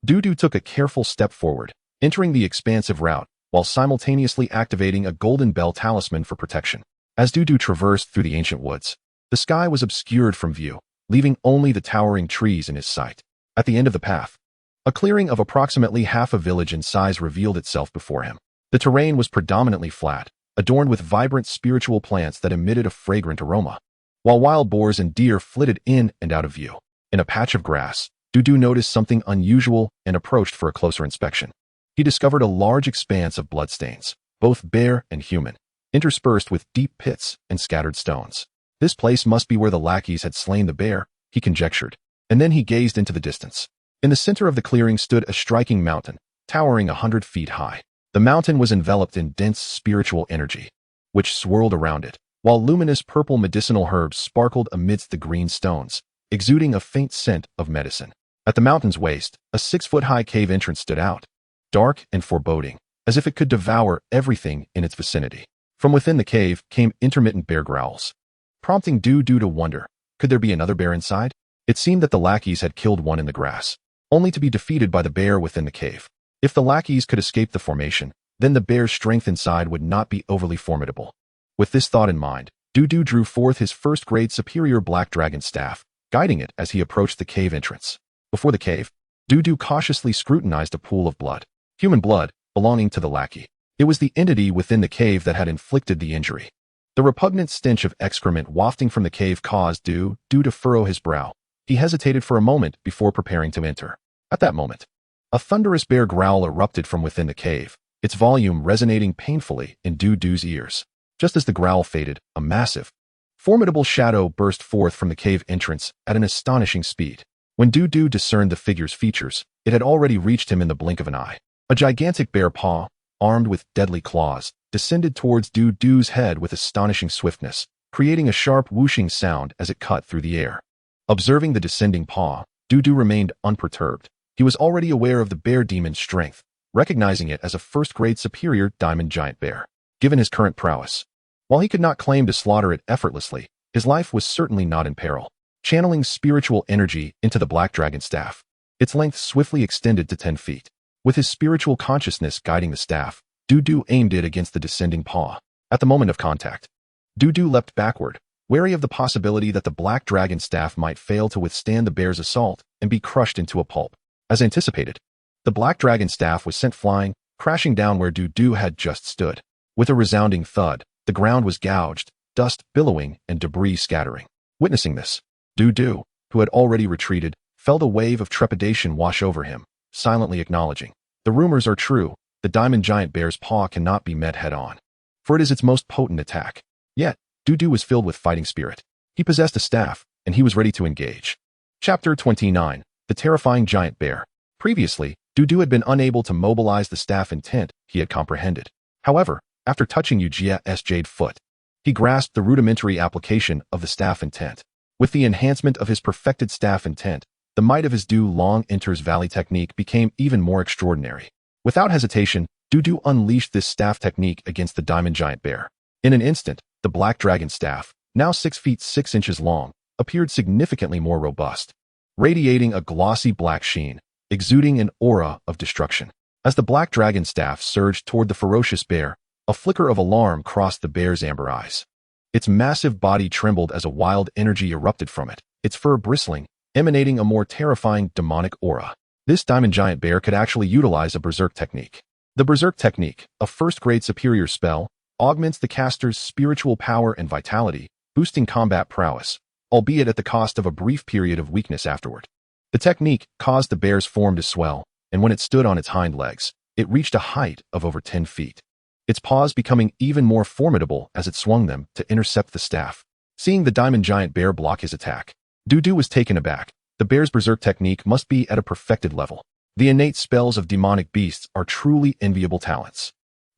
Dudu took a careful step forward, entering the expansive route, while simultaneously activating a golden bell talisman for protection. As Dudu traversed through the ancient woods, the sky was obscured from view, leaving only the towering trees in his sight. At the end of the path, a clearing of approximately half a village in size revealed itself before him. The terrain was predominantly flat, adorned with vibrant spiritual plants that emitted a fragrant aroma, while wild boars and deer flitted in and out of view. In a patch of grass, Dudu noticed something unusual and approached for a closer inspection. He discovered a large expanse of bloodstains, both bare and human, interspersed with deep pits and scattered stones. This place must be where the lackeys had slain the bear, he conjectured, and then he gazed into the distance. In the center of the clearing stood a striking mountain, towering 100 feet high. The mountain was enveloped in dense spiritual energy, which swirled around it, while luminous purple medicinal herbs sparkled amidst the green stones, exuding a faint scent of medicine. At the mountain's waist, a 6-foot-high cave entrance stood out, dark and foreboding, as if it could devour everything in its vicinity. From within the cave came intermittent bear growls, prompting Dudu to wonder, could there be another bear inside? It seemed that the lackeys had killed one in the grass, only to be defeated by the bear within the cave. If the lackeys could escape the formation, then the bear's strength inside would not be overly formidable. With this thought in mind, Dudu drew forth his first-grade superior black dragon staff, guiding it as he approached the cave entrance. Before the cave, Dudu cautiously scrutinized a pool of blood. Human blood, belonging to the lackey. It was the entity within the cave that had inflicted the injury. The repugnant stench of excrement wafting from the cave caused Dudu to furrow his brow. He hesitated for a moment before preparing to enter. At that moment, a thunderous bear growl erupted from within the cave, its volume resonating painfully in Dudu's ears. Just as the growl faded, a massive, formidable shadow burst forth from the cave entrance at an astonishing speed. When Dudu discerned the figure's features, it had already reached him in the blink of an eye. A gigantic bear paw, armed with deadly claws, descended towards Dudu's head with astonishing swiftness, creating a sharp whooshing sound as it cut through the air. Observing the descending paw, Dudu remained unperturbed. He was already aware of the bear demon's strength, recognizing it as a first-grade superior diamond giant bear. Given his current prowess, while he could not claim to slaughter it effortlessly, his life was certainly not in peril. Channeling spiritual energy into the black dragon staff, its length swiftly extended to 10 feet. With his spiritual consciousness guiding the staff, Dudu aimed it against the descending paw. At the moment of contact, Dudu leapt backward, wary of the possibility that the black dragon staff might fail to withstand the bear's assault and be crushed into a pulp. As anticipated, the black dragon staff was sent flying, crashing down where Dudu had just stood. With a resounding thud, the ground was gouged, dust billowing and debris scattering. Witnessing this, Dudu, who had already retreated, felt a wave of trepidation wash over him, silently acknowledging, the rumors are true, the diamond giant bear's paw cannot be met head-on, for it is its most potent attack. Yet, Dudu was filled with fighting spirit. He possessed a staff, and he was ready to engage. Chapter 29, The Terrifying Giant Bear. Previously, Dudu had been unable to mobilize the staff intent he had comprehended. However, after touching Ujia's Jade foot, he grasped the rudimentary application of the staff intent. With the enhancement of his perfected staff intent, the might of his Du Long Enters Valley technique became even more extraordinary. Without hesitation, Dudu unleashed this staff technique against the diamond giant bear. In an instant, the black dragon staff, now 6 feet 6 inches long, appeared significantly more robust, radiating a glossy black sheen, exuding an aura of destruction. As the black dragon staff surged toward the ferocious bear, a flicker of alarm crossed the bear's amber eyes. Its massive body trembled as a wild energy erupted from it, its fur bristling, emanating a more terrifying demonic aura. This diamond giant bear could actually utilize a berserk technique. The berserk technique, a first-grade superior spell, augments the caster's spiritual power and vitality, boosting combat prowess, albeit at the cost of a brief period of weakness afterward. The technique caused the bear's form to swell, and when it stood on its hind legs, it reached a height of over 10 feet. Its paws becoming even more formidable as it swung them to intercept the staff. Seeing the diamond giant bear block his attack, Dudu was taken aback. The bear's berserk technique must be at a perfected level. The innate spells of demonic beasts are truly enviable talents.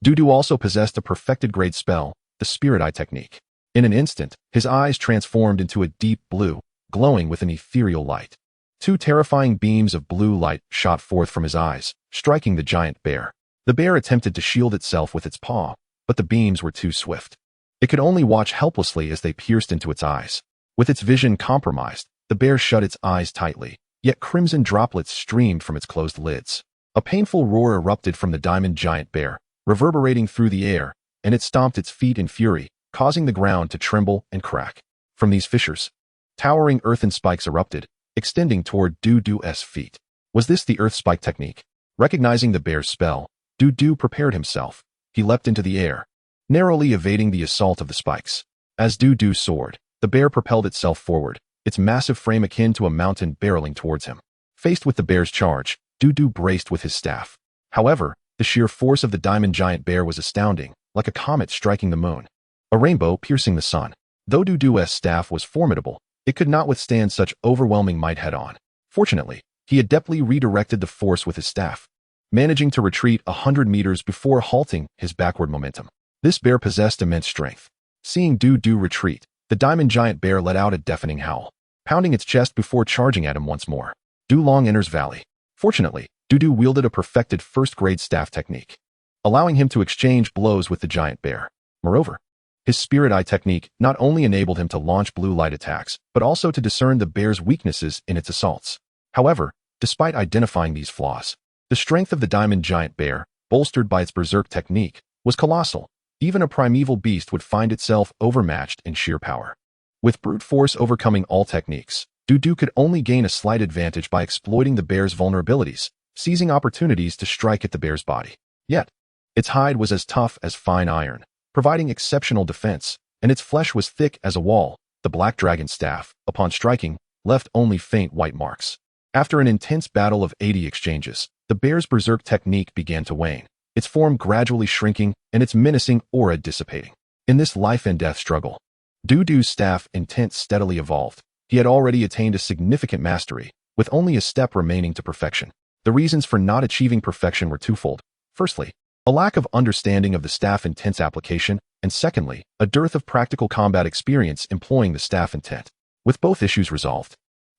Dudu also possessed a perfected grade spell, the Spirit Eye technique. In an instant, his eyes transformed into a deep blue, glowing with an ethereal light. 2 terrifying beams of blue light shot forth from his eyes, striking the giant bear. The bear attempted to shield itself with its paw, but the beams were too swift. It could only watch helplessly as they pierced into its eyes. With its vision compromised, the bear shut its eyes tightly, yet crimson droplets streamed from its closed lids. A painful roar erupted from the diamond giant bear, reverberating through the air, and it stomped its feet in fury, causing the ground to tremble and crack. From these fissures, towering earthen spikes erupted, extending toward Dudu's feet. Was this the earth spike technique? Recognizing the bear's spell, Dudu prepared himself. He leapt into the air, narrowly evading the assault of the spikes. As Dudu soared, the bear propelled itself forward, its massive frame akin to a mountain barreling towards him. Faced with the bear's charge, Dudu braced with his staff. However, the sheer force of the diamond giant bear was astounding, like a comet striking the moon. A rainbow piercing the sun. Though Dudu's staff was formidable, it could not withstand such overwhelming might head-on. Fortunately, he adeptly redirected the force with his staff, managing to retreat 100 meters before halting his backward momentum. This bear possessed immense strength. Seeing Dudu retreat, the diamond giant bear let out a deafening howl, pounding its chest before charging at him once more. Dulong enters valley. Fortunately, Dudu wielded a perfected first-grade staff technique, allowing him to exchange blows with the giant bear. Moreover, his Spirit Eye technique not only enabled him to launch blue light attacks, but also to discern the bear's weaknesses in its assaults. However, despite identifying these flaws, the strength of the diamond giant bear, bolstered by its berserk technique, was colossal. Even a primeval beast would find itself overmatched in sheer power. With brute force overcoming all techniques, Dudu could only gain a slight advantage by exploiting the bear's vulnerabilities, seizing opportunities to strike at the bear's body. Yet, its hide was as tough as fine iron, providing exceptional defense, and its flesh was thick as a wall. The black dragon staff, upon striking, left only faint white marks. After an intense battle of 80 exchanges, the bear's berserk technique began to wane, its form gradually shrinking and its menacing aura dissipating. In this life-and-death struggle, Dudu's staff intent steadily evolved. He had already attained a significant mastery, with only a step remaining to perfection. The reasons for not achieving perfection were twofold. Firstly, a lack of understanding of the staff intent's application, and secondly, a dearth of practical combat experience employing the staff intent. With both issues resolved,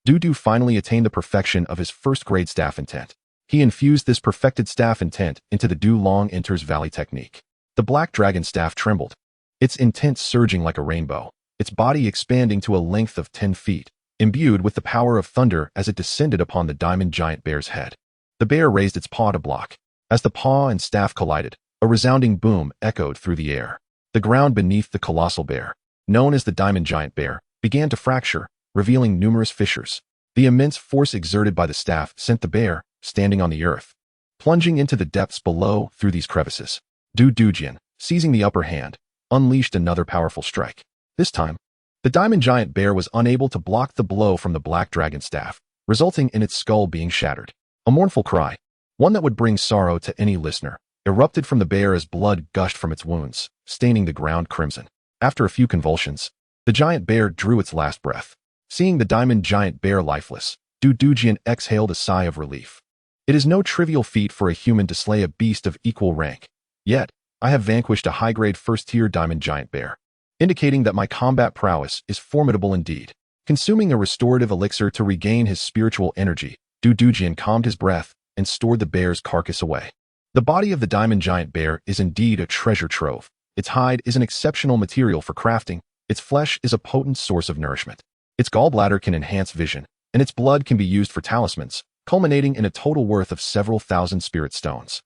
Dudu finally attained the perfection of his first-grade staff intent. He infused this perfected staff intent into the Dulong enters valley technique. The black dragon staff trembled, its intent surging like a rainbow, its body expanding to a length of 10 feet, imbued with the power of thunder as it descended upon the diamond giant bear's head. The bear raised its paw to block. As the paw and staff collided, a resounding boom echoed through the air. The ground beneath the colossal bear, known as the diamond giant bear, began to fracture, revealing numerous fissures. The immense force exerted by the staff sent the bear, standing on the earth, plunging into the depths below through these crevices. Dudujian, seizing the upper hand, unleashed another powerful strike. This time, the diamond giant bear was unable to block the blow from the black dragon staff, resulting in its skull being shattered. A mournful cry, one that would bring sorrow to any listener, erupted from the bear as blood gushed from its wounds, staining the ground crimson. After a few convulsions, the giant bear drew its last breath. Seeing the diamond giant bear lifeless, Dudujian exhaled a sigh of relief. It is no trivial feat for a human to slay a beast of equal rank. Yet, I have vanquished a high-grade first-tier diamond giant bear, indicating that my combat prowess is formidable indeed. Consuming a restorative elixir to regain his spiritual energy, Dudujian calmed his breath and stored the bear's carcass away. The body of the diamond giant bear is indeed a treasure trove. Its hide is an exceptional material for crafting, its flesh is a potent source of nourishment. Its gallbladder can enhance vision, and its blood can be used for talismans, culminating in a total worth of several thousand spirit stones.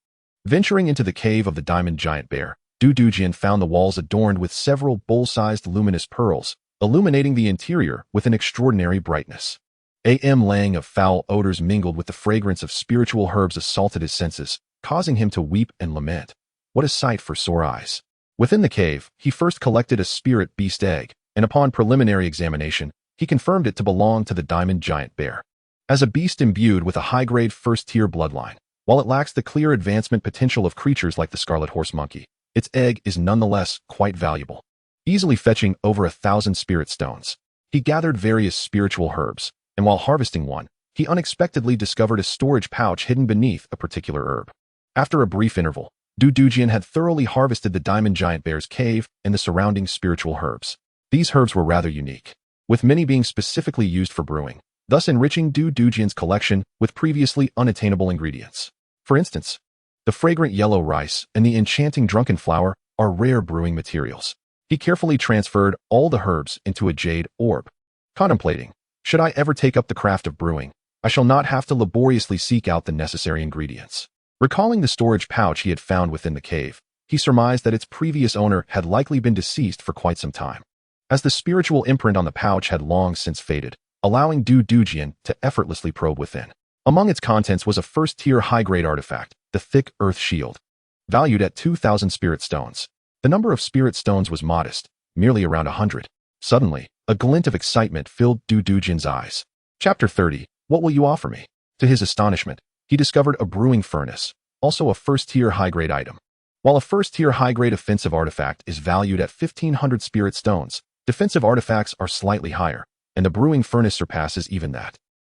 Venturing into the cave of the diamond giant bear, Dudujian found the walls adorned with several bowl-sized luminous pearls, illuminating the interior with an extraordinary brightness. Lang of foul odors mingled with the fragrance of spiritual herbs assaulted his senses, causing him to weep and lament. What a sight for sore eyes. Within the cave, he first collected a spirit beast egg, and upon preliminary examination, he confirmed it to belong to the diamond giant bear. As a beast imbued with a high-grade first-tier bloodline, while it lacks the clear advancement potential of creatures like the scarlet horse monkey, its egg is nonetheless quite valuable, easily fetching over 1,000 spirit stones. He gathered various spiritual herbs, and while harvesting one, he unexpectedly discovered a storage pouch hidden beneath a particular herb. After a brief interval, Dudujian had thoroughly harvested the diamond giant bear's cave and the surrounding spiritual herbs. These herbs were rather unique, with many being specifically used for brewing, thus enriching Dudujian's collection with previously unattainable ingredients. For instance, the fragrant yellow rice and the enchanting drunken flower are rare brewing materials. He carefully transferred all the herbs into a jade orb, contemplating, should I ever take up the craft of brewing, I shall not have to laboriously seek out the necessary ingredients. Recalling the storage pouch he had found within the cave, he surmised that its previous owner had likely been deceased for quite some time, as the spiritual imprint on the pouch had long since faded, allowing Dudujian to effortlessly probe within. Among its contents was a first-tier high-grade artifact, the thick earth shield, valued at 2,000 spirit stones. The number of spirit stones was modest, merely around 100. Suddenly, a glint of excitement filled Dudujian's eyes. Chapter 30, What will you offer me? To his astonishment, he discovered a brewing furnace, also a first-tier high-grade item. While a first-tier high-grade offensive artifact is valued at 1,500 spirit stones, defensive artifacts are slightly higher, and the brewing furnace surpasses even that,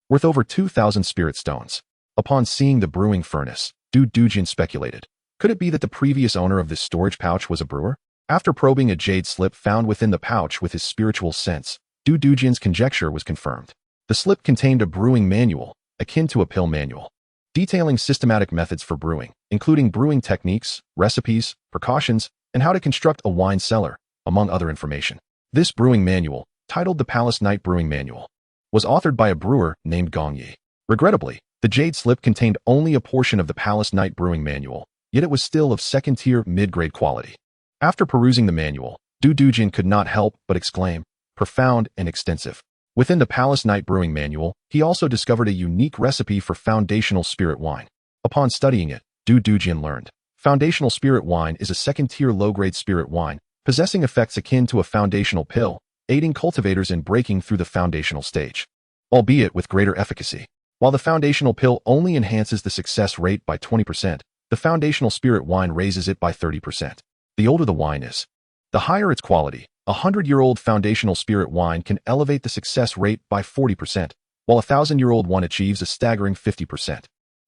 worth over 2,000 spirit stones. Upon seeing the brewing furnace, Dudujian speculated, could it be that the previous owner of this storage pouch was a brewer? After probing a jade slip found within the pouch with his spiritual sense, Dudujian's conjecture was confirmed. The slip contained a brewing manual, akin to a pill manual, detailing systematic methods for brewing, including brewing techniques, recipes, precautions, and how to construct a wine cellar, among other information. This brewing manual, titled the Palace Night Brewing Manual, was authored by a brewer named Gongyi. Regrettably, the jade slip contained only a portion of the Palace Night Brewing Manual, yet it was still of second-tier mid-grade quality. After perusing the manual, Dudujian could not help but exclaim, profound and extensive. Within the Palace Night Brewing Manual, he also discovered a unique recipe for foundational spirit wine. Upon studying it, Dudujian learned, foundational spirit wine is a second-tier low-grade spirit wine, possessing effects akin to a foundational pill, aiding cultivators in breaking through the foundational stage, albeit with greater efficacy. While the foundational pill only enhances the success rate by 20%, the foundational spirit wine raises it by 30%. The older the wine is, the higher its quality. A 100-year-old foundational spirit wine can elevate the success rate by 40%, while a 1,000-year-old one achieves a staggering 50%.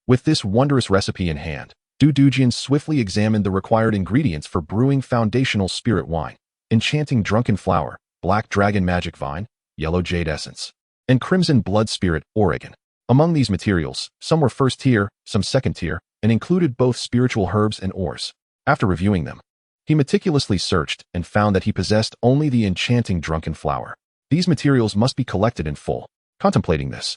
With this wondrous recipe in hand, Dudujian swiftly examined the required ingredients for brewing foundational spirit wine: enchanting drunken flower, black dragon magic vine, yellow jade essence, and crimson blood spirit oregon. Among these materials, some were first tier, some second tier, and included both spiritual herbs and ores. After reviewing them, he meticulously searched and found that he possessed only the enchanting drunken flower. These materials must be collected in full. Contemplating this,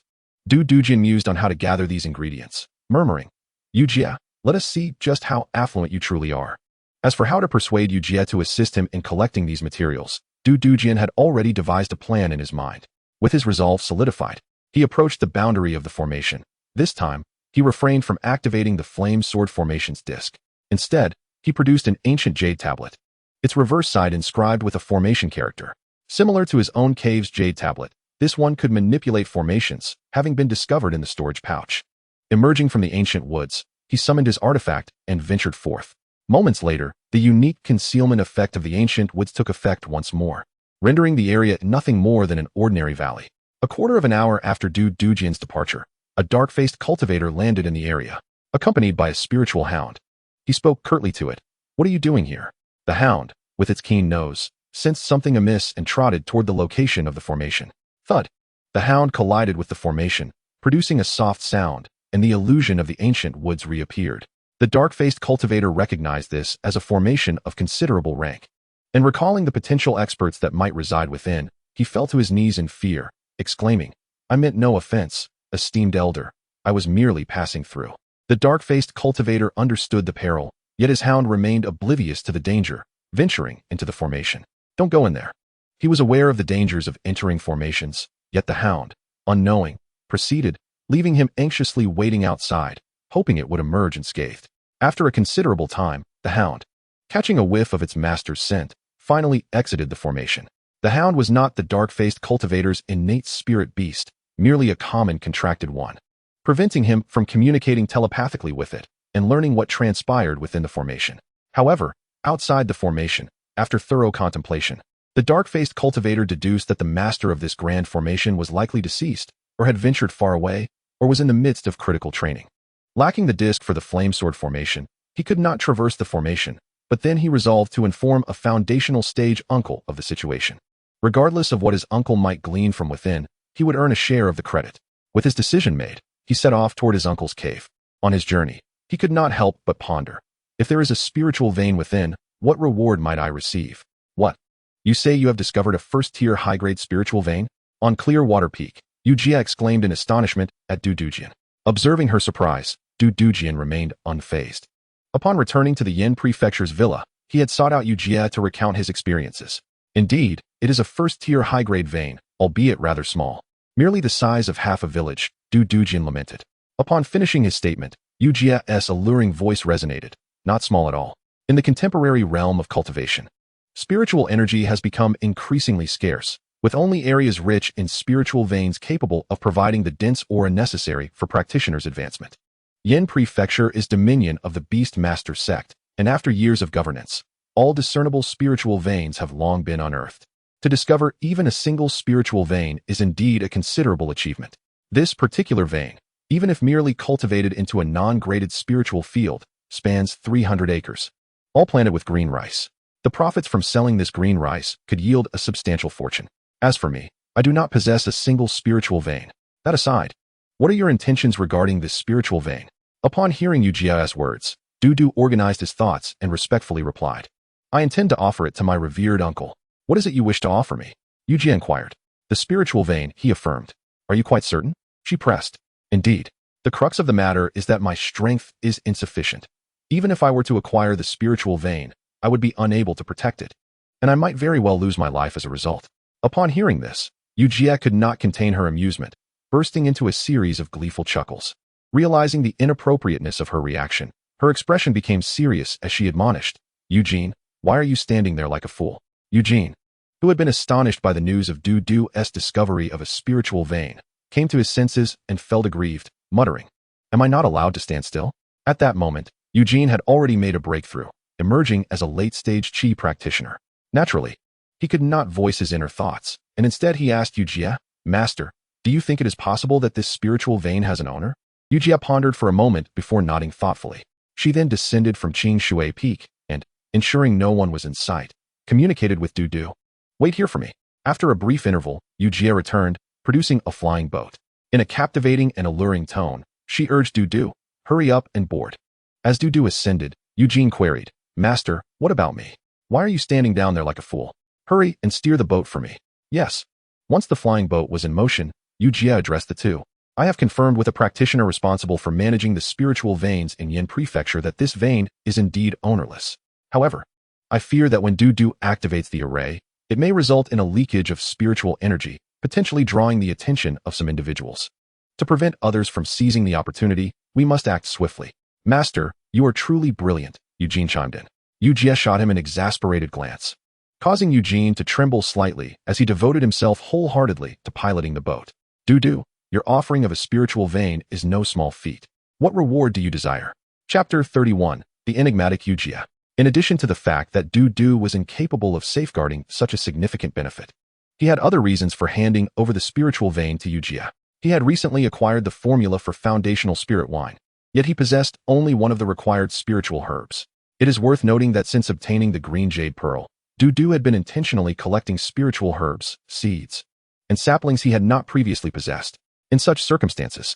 Dudujian mused on how to gather these ingredients, murmuring, Yujia, let us see just how affluent you truly are. As for how to persuade Yujia to assist him in collecting these materials, Dudujian had already devised a plan in his mind. With his resolve solidified, he approached the boundary of the formation. This time, he refrained from activating the Flame Sword Formation's disc. Instead, he produced an ancient jade tablet, its reverse side inscribed with a formation character. Similar to his own cave's jade tablet, this one could manipulate formations, having been discovered in the storage pouch. Emerging from the ancient woods, he summoned his artifact and ventured forth. Moments later, the unique concealment effect of the ancient woods took effect once more, rendering the area nothing more than an ordinary valley. A quarter of an hour after Dudujian's departure, a dark-faced cultivator landed in the area, accompanied by a spiritual hound. He spoke curtly to it. What are you doing here? The hound, with its keen nose, sensed something amiss and trotted toward the location of the formation. Thud! The hound collided with the formation, producing a soft sound, and the illusion of the ancient woods reappeared. The dark-faced cultivator recognized this as a formation of considerable rank, and recalling the potential experts that might reside within, he fell to his knees in fear, exclaiming, I meant no offense, esteemed elder. I was merely passing through. The dark-faced cultivator understood the peril, yet his hound remained oblivious to the danger, venturing into the formation. Don't go in there. He was aware of the dangers of entering formations, yet the hound, unknowing, proceeded, leaving him anxiously waiting outside, hoping it would emerge unscathed. After a considerable time, the hound, catching a whiff of its master's scent, finally exited the formation. The hound was not the dark-faced cultivator's innate spirit beast, merely a common contracted one, preventing him from communicating telepathically with it and learning what transpired within the formation. However, outside the formation, after thorough contemplation, the dark-faced cultivator deduced that the master of this grand formation was likely deceased, or had ventured far away, or was in the midst of critical training. Lacking the disc for the flamesword formation, he could not traverse the formation, but then he resolved to inform a foundational stage uncle of the situation. Regardless of what his uncle might glean from within, he would earn a share of the credit. With his decision made, he set off toward his uncle's cave. On his journey, he could not help but ponder. If there is a spiritual vein within, what reward might I receive? What? You say you have discovered a first-tier high-grade spiritual vein? On Clearwater Peak, Yujia exclaimed in astonishment at Dudujian. Observing her surprise, Dudujian remained unfazed. Upon returning to the Yin Prefecture's villa, he had sought out Yujia to recount his experiences. Indeed, it is a first-tier high-grade vein, albeit rather small. Merely the size of half a village, Dudujian lamented. Upon finishing his statement, Yujia's alluring voice resonated. Not small at all. In the contemporary realm of cultivation, spiritual energy has become increasingly scarce, with only areas rich in spiritual veins capable of providing the dense aura necessary for practitioners' advancement. Yin Prefecture is dominion of the Beast-Taming Sect, and after years of governance, all discernible spiritual veins have long been unearthed. To discover even a single spiritual vein is indeed a considerable achievement. This particular vein, even if merely cultivated into a non-graded spiritual field, spans 300 acres, all planted with green rice. The profits from selling this green rice could yield a substantial fortune. As for me, I do not possess a single spiritual vein. That aside, what are your intentions regarding this spiritual vein? Upon hearing Yujia's words, Dudu organized his thoughts and respectfully replied. I intend to offer it to my revered uncle. What is it you wish to offer me? Yujia inquired. The spiritual vein, he affirmed. Are you quite certain? She pressed. Indeed. The crux of the matter is that my strength is insufficient. Even if I were to acquire the spiritual vein, I would be unable to protect it, and I might very well lose my life as a result. Upon hearing this, Yujia could not contain her amusement, bursting into a series of gleeful chuckles. Realizing the inappropriateness of her reaction, her expression became serious as she admonished, Eugene, why are you standing there like a fool? Eugene, who had been astonished by the news of Dudu's discovery of a spiritual vein, came to his senses and felt aggrieved, muttering, am I not allowed to stand still? At that moment, Eugene had already made a breakthrough, emerging as a late-stage chi practitioner. Naturally, he could not voice his inner thoughts, and instead he asked Yujia, Master, do you think it is possible that this spiritual vein has an owner? Yujia pondered for a moment before nodding thoughtfully. She then descended from Qing Shui Peak and, ensuring no one was in sight, communicated with Dudu. Wait here for me. After a brief interval, Yujia returned, producing a flying boat. In a captivating and alluring tone, she urged Dudu, hurry up and board. As Dudu ascended, Eugene queried, Master, what about me? Why are you standing down there like a fool? Hurry and steer the boat for me. Yes. Once the flying boat was in motion, Yujia addressed the two. I have confirmed with a practitioner responsible for managing the spiritual veins in Yin Prefecture that this vein is indeed ownerless. However, I fear that when Dudu activates the array, it may result in a leakage of spiritual energy, potentially drawing the attention of some individuals. To prevent others from seizing the opportunity, we must act swiftly. Master, you are truly brilliant, Eugene chimed in. Yujia shot him an exasperated glance, causing Eugene to tremble slightly as he devoted himself wholeheartedly to piloting the boat. Dudu, your offering of a spiritual vein is no small feat. What reward do you desire? Chapter 31, The Enigmatic Yujia. In addition to the fact that Dudu was incapable of safeguarding such a significant benefit, he had other reasons for handing over the spiritual vein to Yujia. He had recently acquired the formula for foundational spirit wine, yet he possessed only one of the required spiritual herbs. It is worth noting that since obtaining the green jade pearl, Dudu had been intentionally collecting spiritual herbs, seeds, and saplings he had not previously possessed. In such circumstances,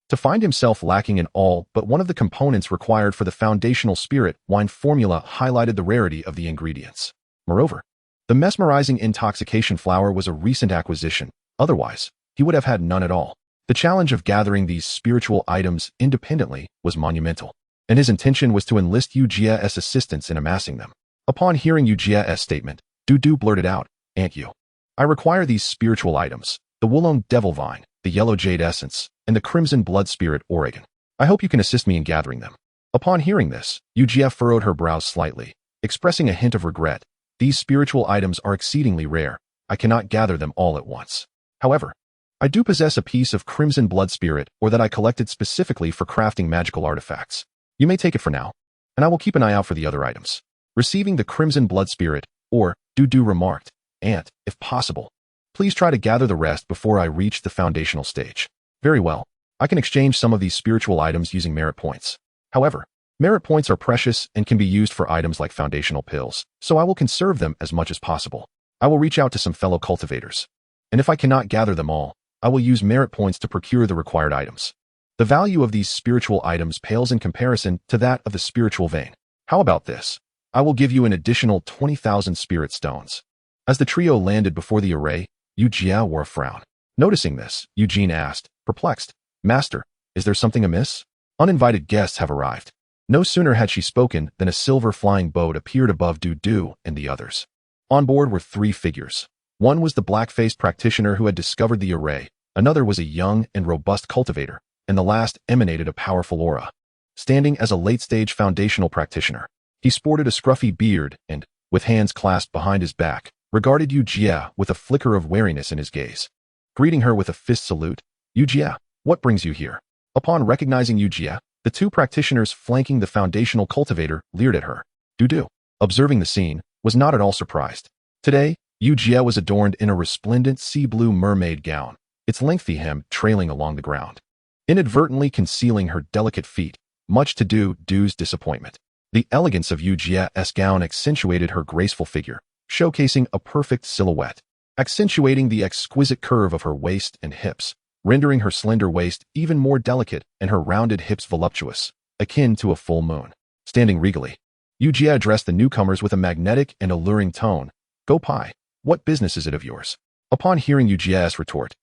to find himself lacking in all but one of the components required for the foundational spirit wine formula highlighted the rarity of the ingredients. Moreover, the mesmerizing intoxication flower was a recent acquisition, otherwise, he would have had none at all. The challenge of gathering these spiritual items independently was monumental, and his intention was to enlist Yujia's assistance in amassing them. Upon hearing Yujia's statement, Dudu blurted out, Aunt Yu, I require these spiritual items, the Wulong Devil Vine, the Yellow Jade Essence, and the Crimson Blood Spirit Oregon. I hope you can assist me in gathering them. Upon hearing this, Yujia furrowed her brows slightly, expressing a hint of regret. These spiritual items are exceedingly rare. I cannot gather them all at once. However, I do possess a piece of crimson blood spirit or that I collected specifically for crafting magical artifacts. You may take it for now, and I will keep an eye out for the other items. Receiving the crimson blood spirit, or do remarked, and, if possible, please try to gather the rest before I reach the foundational stage. Very well. I can exchange some of these spiritual items using merit points. However, merit points are precious and can be used for items like foundational pills, so I will conserve them as much as possible. I will reach out to some fellow cultivators, and if I cannot gather them all, I will use merit points to procure the required items. The value of these spiritual items pales in comparison to that of the spiritual vein. How about this? I will give you an additional 20,000 spirit stones. As the trio landed before the array, Yu Jia wore a frown. Noticing this, Eugene asked, perplexed, Master, is there something amiss? Uninvited guests have arrived. No sooner had she spoken than a silver flying boat appeared above Du and the others. On board were 3 figures. One was the black-faced practitioner who had discovered the array, another was a young and robust cultivator, and the last emanated a powerful aura. Standing as a late-stage foundational practitioner, he sported a scruffy beard and, with hands clasped behind his back, regarded Yu Jia with a flicker of wariness in his gaze. Greeting her with a fist salute, Yu Jia, what brings you here? Upon recognizing Yu Jia, the 2 practitioners flanking the foundational cultivator leered at her. Du, observing the scene, was not at all surprised. Today, Yu Jia was adorned in a resplendent sea-blue mermaid gown, its lengthy hem trailing along the ground, inadvertently concealing her delicate feet, much to Du's disappointment. The elegance of Yu Jia's gown accentuated her graceful figure, showcasing a perfect silhouette, accentuating the exquisite curve of her waist and hips, rendering her slender waist even more delicate and her rounded hips voluptuous, akin to a full moon. Standing regally, Yu Jia addressed the newcomers with a magnetic and alluring tone. Go Pai, what business is it of yours? Upon hearing Yu Jia's retort,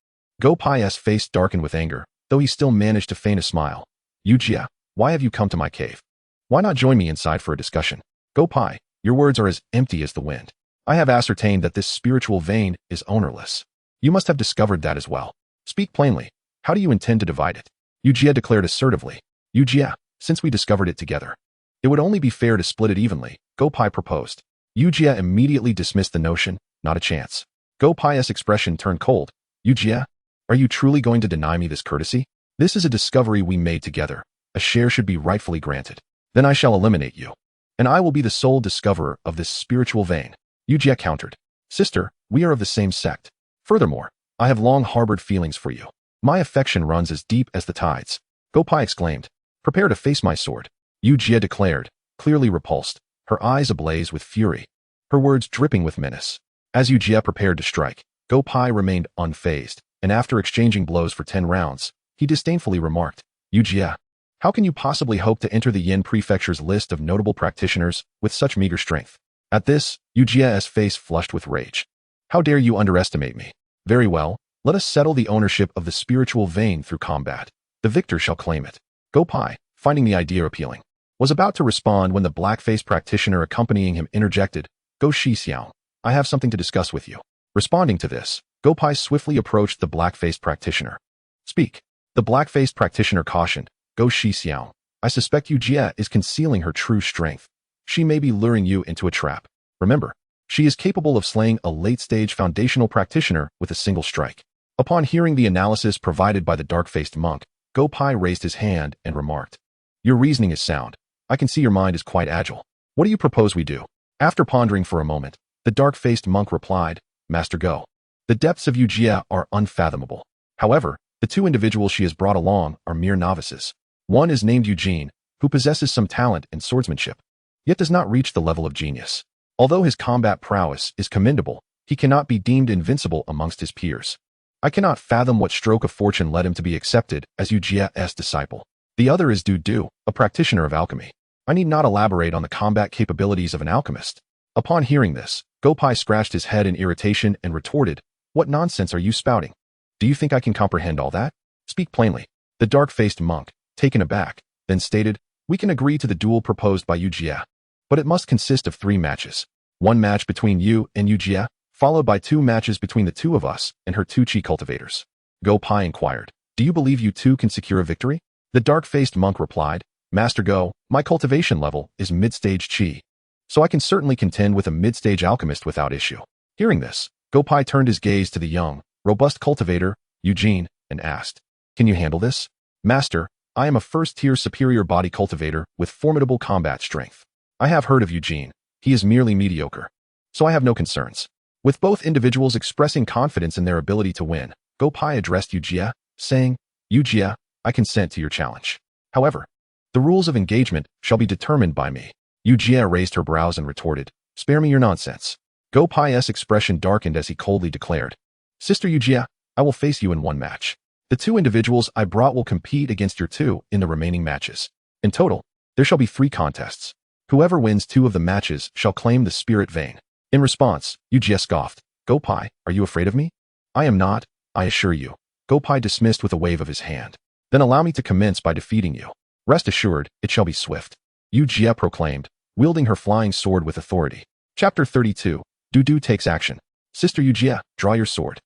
Go Pai's face darkened with anger, though he still managed to feign a smile. Yu Jia, why have you come to my cave? Why not join me inside for a discussion? Go Pai, your words are as empty as the wind. I have ascertained that this spiritual vein is ownerless. You must have discovered that as well. Speak plainly. How do you intend to divide it? Yu Jia declared assertively. Yu Jia, since we discovered it together, it would only be fair to split it evenly, Go Pai proposed. Yu Jia immediately dismissed the notion. Not a chance. Go Pai's expression turned cold. Yu Jia, are you truly going to deny me this courtesy? This is a discovery we made together. A share should be rightfully granted. Then I shall eliminate you, and I will be the sole discoverer of this spiritual vein. Yu Jia countered. Sister, we are of the same sect. Furthermore, I have long harbored feelings for you. My affection runs as deep as the tides. Go Pai exclaimed. Prepare to face my sword. Yu Jia declared, clearly repulsed, her eyes ablaze with fury, her words dripping with menace. As Yu Jia prepared to strike, Go Pai remained unfazed, and after exchanging blows for 10 rounds, he disdainfully remarked, Yu Jia, how can you possibly hope to enter the Yin Prefecture's list of notable practitioners with such meager strength? At this, Yu Jia's face flushed with rage. How dare you underestimate me? Very well, let us settle the ownership of the spiritual vein through combat. The victor shall claim it. Go Pai, finding the idea appealing, was about to respond when the black-faced practitioner accompanying him interjected, Go Shi Xiao, I have something to discuss with you. Responding to this, Go Pai swiftly approached the black-faced practitioner. Speak. The black-faced practitioner cautioned, Go Shi Xiao, I suspect Yu Jia is concealing her true strength. She may be luring you into a trap. Remember, she is capable of slaying a late-stage foundational practitioner with a single strike. Upon hearing the analysis provided by the dark-faced monk, Go Pai raised his hand and remarked, Your reasoning is sound. I can see your mind is quite agile. What do you propose we do? After pondering for a moment, the dark-faced monk replied, Master Go. The depths of Yu Jia are unfathomable. However, the 2 individuals she has brought along are mere novices. One is named Eugene, who possesses some talent in swordsmanship, yet does not reach the level of genius. Although his combat prowess is commendable, he cannot be deemed invincible amongst his peers. I cannot fathom what stroke of fortune led him to be accepted as Yu Jia's disciple. The other is Du, a practitioner of alchemy. I need not elaborate on the combat capabilities of an alchemist. Upon hearing this, Go Pai scratched his head in irritation and retorted, What nonsense are you spouting? Do you think I can comprehend all that? Speak plainly. The dark-faced monk, taken aback, then stated, We can agree to the duel proposed by Yu Jia, but it must consist of 3 matches. 1 match between you and Yu Jia, followed by 2 matches between the 2 of us and her 2 chi cultivators. Go Pai inquired, Do you believe you 2 can secure a victory? The dark-faced monk replied, Master Go, my cultivation level is mid-stage chi. so I can certainly contend with a mid-stage alchemist without issue. Hearing this, Gopai turned his gaze to the young, robust cultivator, Eugene, and asked, "Can you handle this?" "Master, I am a first-tier superior body cultivator with formidable combat strength. I have heard of Eugene. He is merely mediocre, so I have no concerns." With both individuals expressing confidence in their ability to win, Gopai addressed Yujia, saying, "Yujia, I consent to your challenge. However, the rules of engagement shall be determined by me." Yujia raised her brows and retorted, "Spare me your nonsense." Gopai's expression darkened as he coldly declared, "Sister Yujia, I will face you in one match. The two individuals I brought will compete against your two in the remaining matches. In total, there shall be 3 contests. Whoever wins 2 of the matches shall claim the spirit vein." In response, Yujia scoffed, "Gopai, are you afraid of me?" "I am not, I assure you." Gopai dismissed with a wave of his hand. "Then allow me to commence by defeating you. Rest assured, it shall be swift," Yujia proclaimed, wielding her flying sword with authority. Chapter 32. Dudu takes action. "Sister Yujia, draw your sword."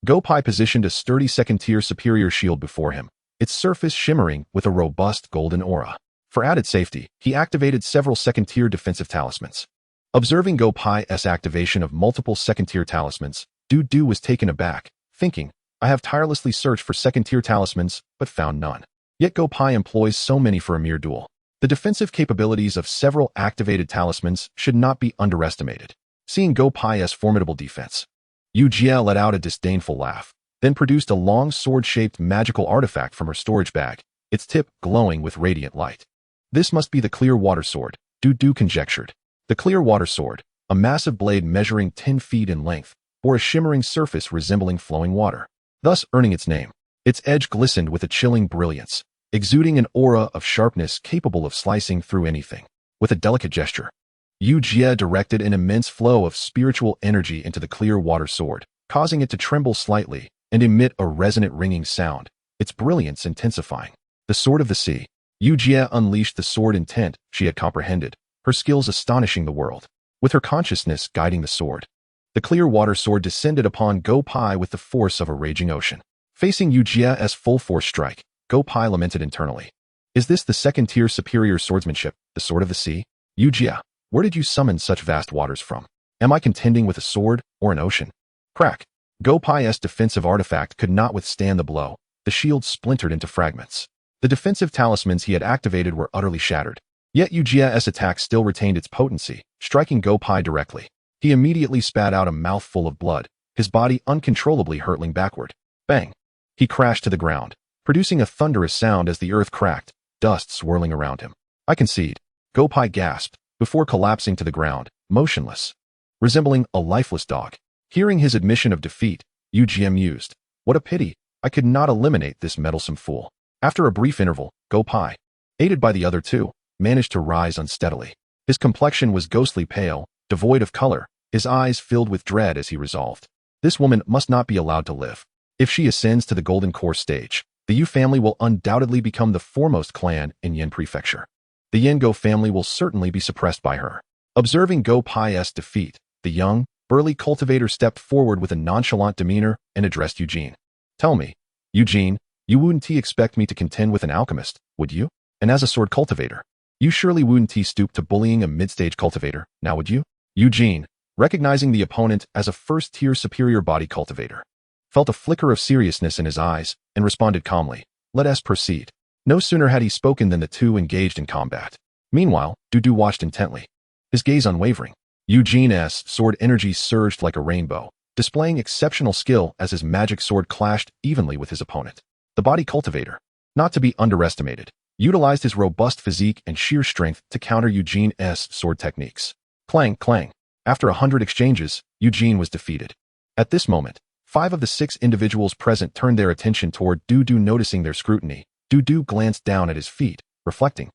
Gopai positioned a sturdy second-tier superior shield before him, its surface shimmering with a robust golden aura. For added safety, he activated several second-tier defensive talismans. Observing Gopai's activation of multiple second-tier talismans, Dudu was taken aback, thinking, "I have tirelessly searched for second-tier talismans, but found none. Yet Gopai employs so many for a mere duel." The defensive capabilities of several activated talismans should not be underestimated. Seeing Gopai's formidable defense, Yujia let out a disdainful laugh, then produced a long sword-shaped magical artifact from her storage bag, its tip glowing with radiant light. "This must be the clear water sword," Dudu conjectured. The clear water sword, a massive blade measuring 10 feet in length, bore a shimmering surface resembling flowing water, thus earning its name. Its edge glistened with a chilling brilliance, exuding an aura of sharpness capable of slicing through anything. With a delicate gesture, Yujia directed an immense flow of spiritual energy into the clear water sword, causing it to tremble slightly and emit a resonant ringing sound, its brilliance intensifying. The Sword of the Sea. Yujia unleashed the sword intent she had comprehended, her skills astonishing the world. With her consciousness guiding the sword, the clear water sword descended upon Gopai with the force of a raging ocean. Facing Yujia's full-force strike, Gopai lamented internally. "Is this the second-tier superior swordsmanship, the Sword of the Sea? Yujia, where did you summon such vast waters from? Am I contending with a sword or an ocean?" Crack! Gopai's defensive artifact could not withstand the blow. The shield splintered into fragments. The defensive talismans he had activated were utterly shattered. Yet Yujia's attack still retained its potency, striking Gopai directly. He immediately spat out a mouthful of blood, his body uncontrollably hurtling backward. Bang! He crashed to the ground, producing a thunderous sound as the earth cracked, dust swirling around him. "I concede," Gopai gasped, before collapsing to the ground, motionless, resembling a lifeless dog. Hearing his admission of defeat, Yujia mused, "What a pity, I could not eliminate this meddlesome fool." After a brief interval, Gopai, aided by the other two, managed to rise unsteadily. His complexion was ghostly pale, devoid of color, his eyes filled with dread as he resolved, "This woman must not be allowed to live. If she ascends to the Golden Core stage, the Yu family will undoubtedly become the foremost clan in Yin Prefecture. The Yengo family will certainly be suppressed by her." Observing Gopai's defeat, the young, burly cultivator stepped forward with a nonchalant demeanor and addressed Eugene. "Tell me, Eugene, you wouldn't expect me to contend with an alchemist, would you? And as a sword cultivator, you surely wouldn't stoop to bullying a mid-stage cultivator, now would you?" Eugene, recognizing the opponent as a first-tier superior body cultivator, felt a flicker of seriousness in his eyes and responded calmly, "Let us proceed." No sooner had he spoken than the two engaged in combat. Meanwhile, Dudu watched intently, his gaze unwavering. Eugene's sword energy surged like a rainbow, displaying exceptional skill as his magic sword clashed evenly with his opponent. The body cultivator, not to be underestimated, utilized his robust physique and sheer strength to counter Eugene's sword techniques. Clang, clang. After 100 exchanges, Eugene was defeated. At this moment, 5 of the 6 individuals present turned their attention toward Dudu. Noticing their scrutiny, Dudu glanced down at his feet, reflecting,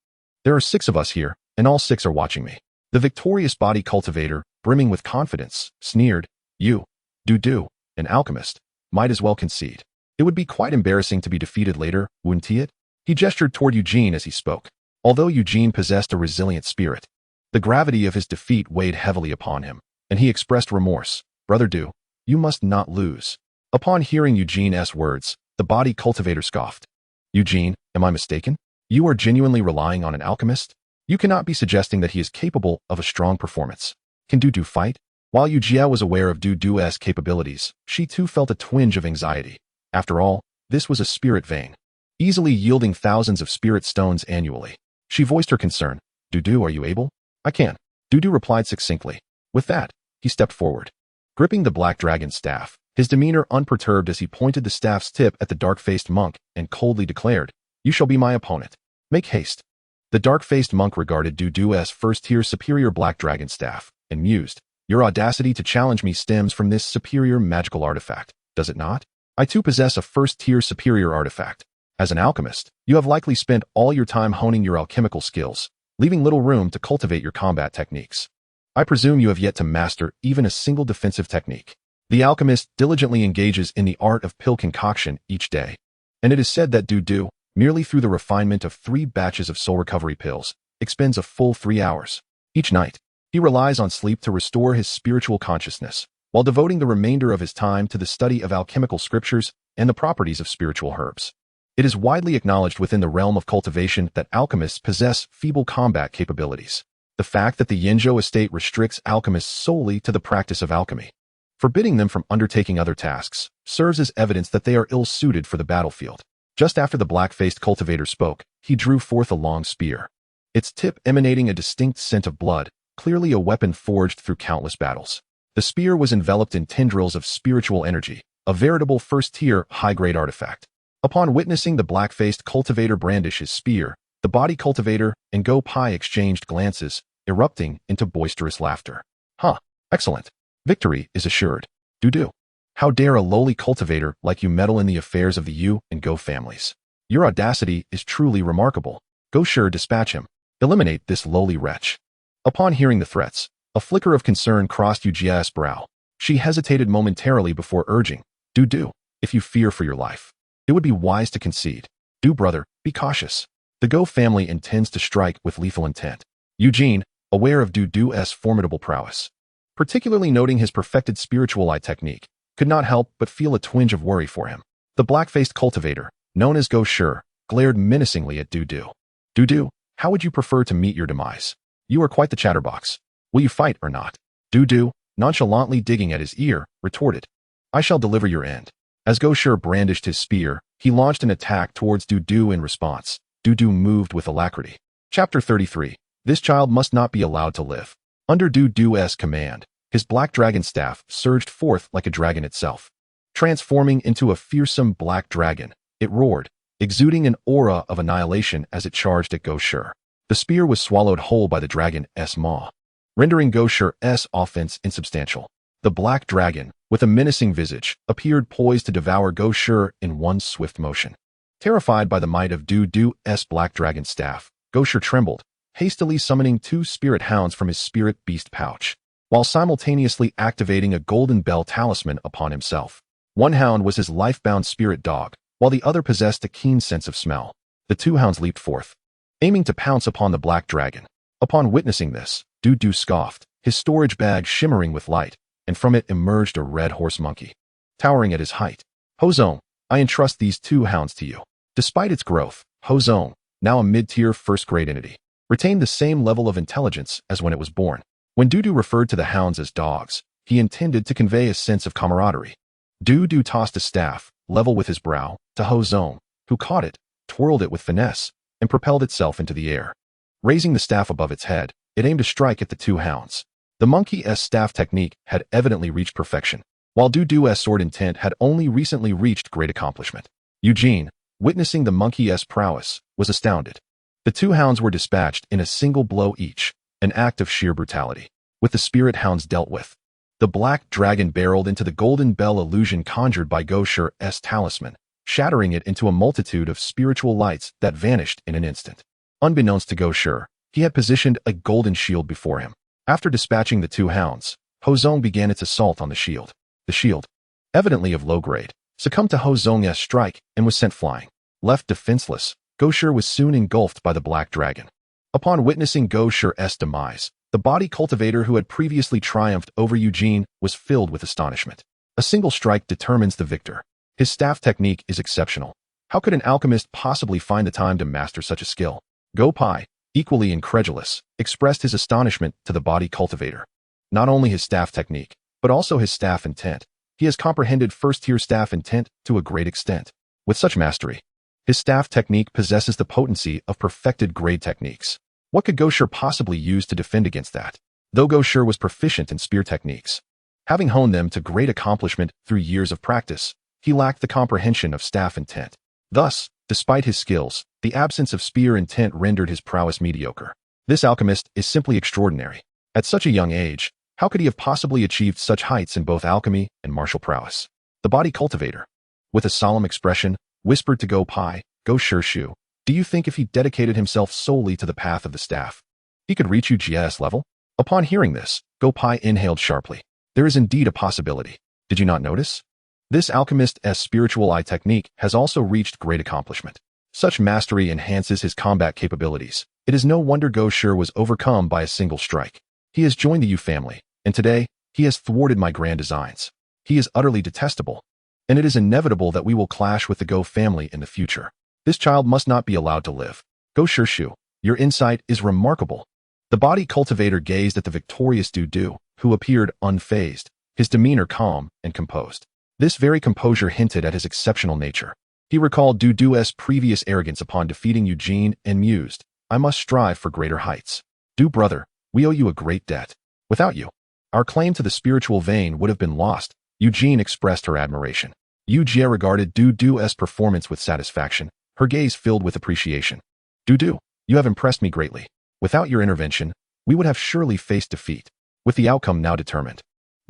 "There are 6 of us here, and all 6 are watching me." The victorious body cultivator, brimming with confidence, sneered, "You, Dudu, an alchemist, might as well concede. It would be quite embarrassing to be defeated later, wouldn't it?" He gestured toward Eugene as he spoke. Although Eugene possessed a resilient spirit, the gravity of his defeat weighed heavily upon him, and he expressed remorse. "Brother Du, you must not lose." Upon hearing Eugene's words, the body cultivator scoffed. "Eugene, am I mistaken? You are genuinely relying on an alchemist?" You cannot be suggesting that he is capable of a strong performance. Can Du fight? While Yu Jia was aware of Du's capabilities, she too felt a twinge of anxiety. After all, this was a spirit vein, easily yielding thousands of spirit stones annually. She voiced her concern. Du, are you able? I can. Du replied succinctly. With that, he stepped forward, gripping the black dragon's staff, his demeanor unperturbed as he pointed the staff's tip at the dark-faced monk and coldly declared, "You shall be my opponent. Make haste." The dark-faced monk regarded Du's first-tier superior black dragon staff and mused, "Your audacity to challenge me stems from this superior magical artifact, does it not? I too possess a first-tier superior artifact. As an alchemist, you have likely spent all your time honing your alchemical skills, leaving little room to cultivate your combat techniques. I presume you have yet to master even a single defensive technique." The alchemist diligently engages in the art of pill concoction each day, and it is said that Du, merely through the refinement of 3 batches of soul recovery pills, expends a full 3 hours. Each night, he relies on sleep to restore his spiritual consciousness, while devoting the remainder of his time to the study of alchemical scriptures and the properties of spiritual herbs. It is widely acknowledged within the realm of cultivation that alchemists possess feeble combat capabilities. The fact that the Yinzhou estate restricts alchemists solely to the practice of alchemy, forbidding them from undertaking other tasks, serves as evidence that they are ill-suited for the battlefield. Just after the black-faced cultivator spoke, he drew forth a long spear, its tip emanating a distinct scent of blood, clearly a weapon forged through countless battles. The spear was enveloped in tendrils of spiritual energy, a veritable first-tier, high-grade artifact. Upon witnessing the black-faced cultivator brandish his spear, the body cultivator and Go Pai exchanged glances, erupting into boisterous laughter. "Huh, excellent. Victory is assured. Du. How dare a lowly cultivator like you meddle in the affairs of the Yu and Go families? Your audacity is truly remarkable. Go sure dispatch him. Eliminate this lowly wretch." Upon hearing the threats, a flicker of concern crossed Yu Jia's brow. She hesitated momentarily before urging, Du, if you fear for your life, it would be wise to concede. Du brother, be cautious. The Go family intends to strike with lethal intent. Eugene, aware of Du's formidable prowess, particularly noting his perfected spiritual eye technique, could not help but feel a twinge of worry for him. The black-faced cultivator, known as Go Sure, glared menacingly at Du. Du, how would you prefer to meet your demise? You are quite the chatterbox. Will you fight or not? Du, nonchalantly digging at his ear, retorted, "I shall deliver your end." As Go Sure brandished his spear, he launched an attack towards Du in response. Du moved with alacrity. Chapter 33. This child must not be allowed to live. Under Du's command, his black dragon staff surged forth like a dragon itself. Transforming into a fearsome black dragon, it roared, exuding an aura of annihilation as it charged at Go Sure. The spear was swallowed whole by the dragon's maw, rendering Go Sure's offense insubstantial. The black dragon, with a menacing visage, appeared poised to devour Go Sure in one swift motion. Terrified by the might of Du's black dragon staff, Go Sure trembled, hastily summoning 2 spirit hounds from his spirit beast pouch, while simultaneously activating a golden bell talisman upon himself. One hound was his life-bound spirit dog, while the other possessed a keen sense of smell. The 2 hounds leaped forth, aiming to pounce upon the black dragon. Upon witnessing this, Du scoffed, his storage bag shimmering with light, and from it emerged a red horse monkey, towering at his height. "Hozong, I entrust these 2 hounds to you." Despite its growth, Hozong, now a mid-tier first-grade entity, retained the same level of intelligence as when it was born. When Du referred to the hounds as dogs, he intended to convey a sense of camaraderie. Du tossed a staff, level with his brow, to Hozong, who caught it, twirled it with finesse, and propelled itself into the air. Raising the staff above its head, it aimed to strike at the 2 hounds. The monkey's staff technique had evidently reached perfection, while Du's sword intent had only recently reached great accomplishment. Eugene, witnessing the monkey's prowess, was astounded. The 2 hounds were dispatched in a single blow each, an act of sheer brutality. With the spirit hounds dealt with, the black dragon barreled into the golden bell illusion conjured by Go Sure's talisman, shattering it into a multitude of spiritual lights that vanished in an instant. Unbeknownst to Go Sure, he had positioned a golden shield before him. After dispatching the 2 hounds, Hozong began its assault on the shield. The shield, evidently of low grade, succumbed to Hozong's strike and was sent flying. Left defenseless, Go Sure was soon engulfed by the black dragon. Upon witnessing Go Sure's demise, the body cultivator who had previously triumphed over Eugene was filled with astonishment. A single strike determines the victor. His staff technique is exceptional. How could an alchemist possibly find the time to master such a skill? Go Pai, equally incredulous, expressed his astonishment to the body cultivator. Not only his staff technique, but also his staff intent. He has comprehended first-tier staff intent to a great extent. With such mastery, his staff technique possesses the potency of perfected grade techniques. What could Gosher possibly use to defend against that? Though Gosher was proficient in spear techniques, having honed them to great accomplishment through years of practice, he lacked the comprehension of staff intent. Thus, despite his skills, the absence of spear intent rendered his prowess mediocre. This alchemist is simply extraordinary. At such a young age, how could he have possibly achieved such heights in both alchemy and martial prowess? The body cultivator, with a solemn expression, whispered to Gosher Shu, do you think if he dedicated himself solely to the path of the staff, he could reach UGS level? Upon hearing this, Gopai inhaled sharply. There is indeed a possibility. Did you not notice? This alchemist's spiritual eye technique has also reached great accomplishment. Such mastery enhances his combat capabilities. It is no wonder Gosher was overcome by a single strike. He has joined the Yu family, and today, he has thwarted my grand designs. He is utterly detestable, and it is inevitable that we will clash with the Go family in the future. This child must not be allowed to live. Gosher Shu, your insight is remarkable. The body cultivator gazed at the victorious Du, who appeared unfazed, his demeanor calm and composed. This very composure hinted at his exceptional nature. He recalled Du's previous arrogance upon defeating Eugene and mused, I must strive for greater heights. Du brother, we owe you a great debt. Without you, our claim to the spiritual vein would have been lost. Eugene expressed her admiration. Jia regarded Du's performance with satisfaction, her gaze filled with appreciation. Du, you have impressed me greatly. Without your intervention, we would have surely faced defeat. With the outcome now determined,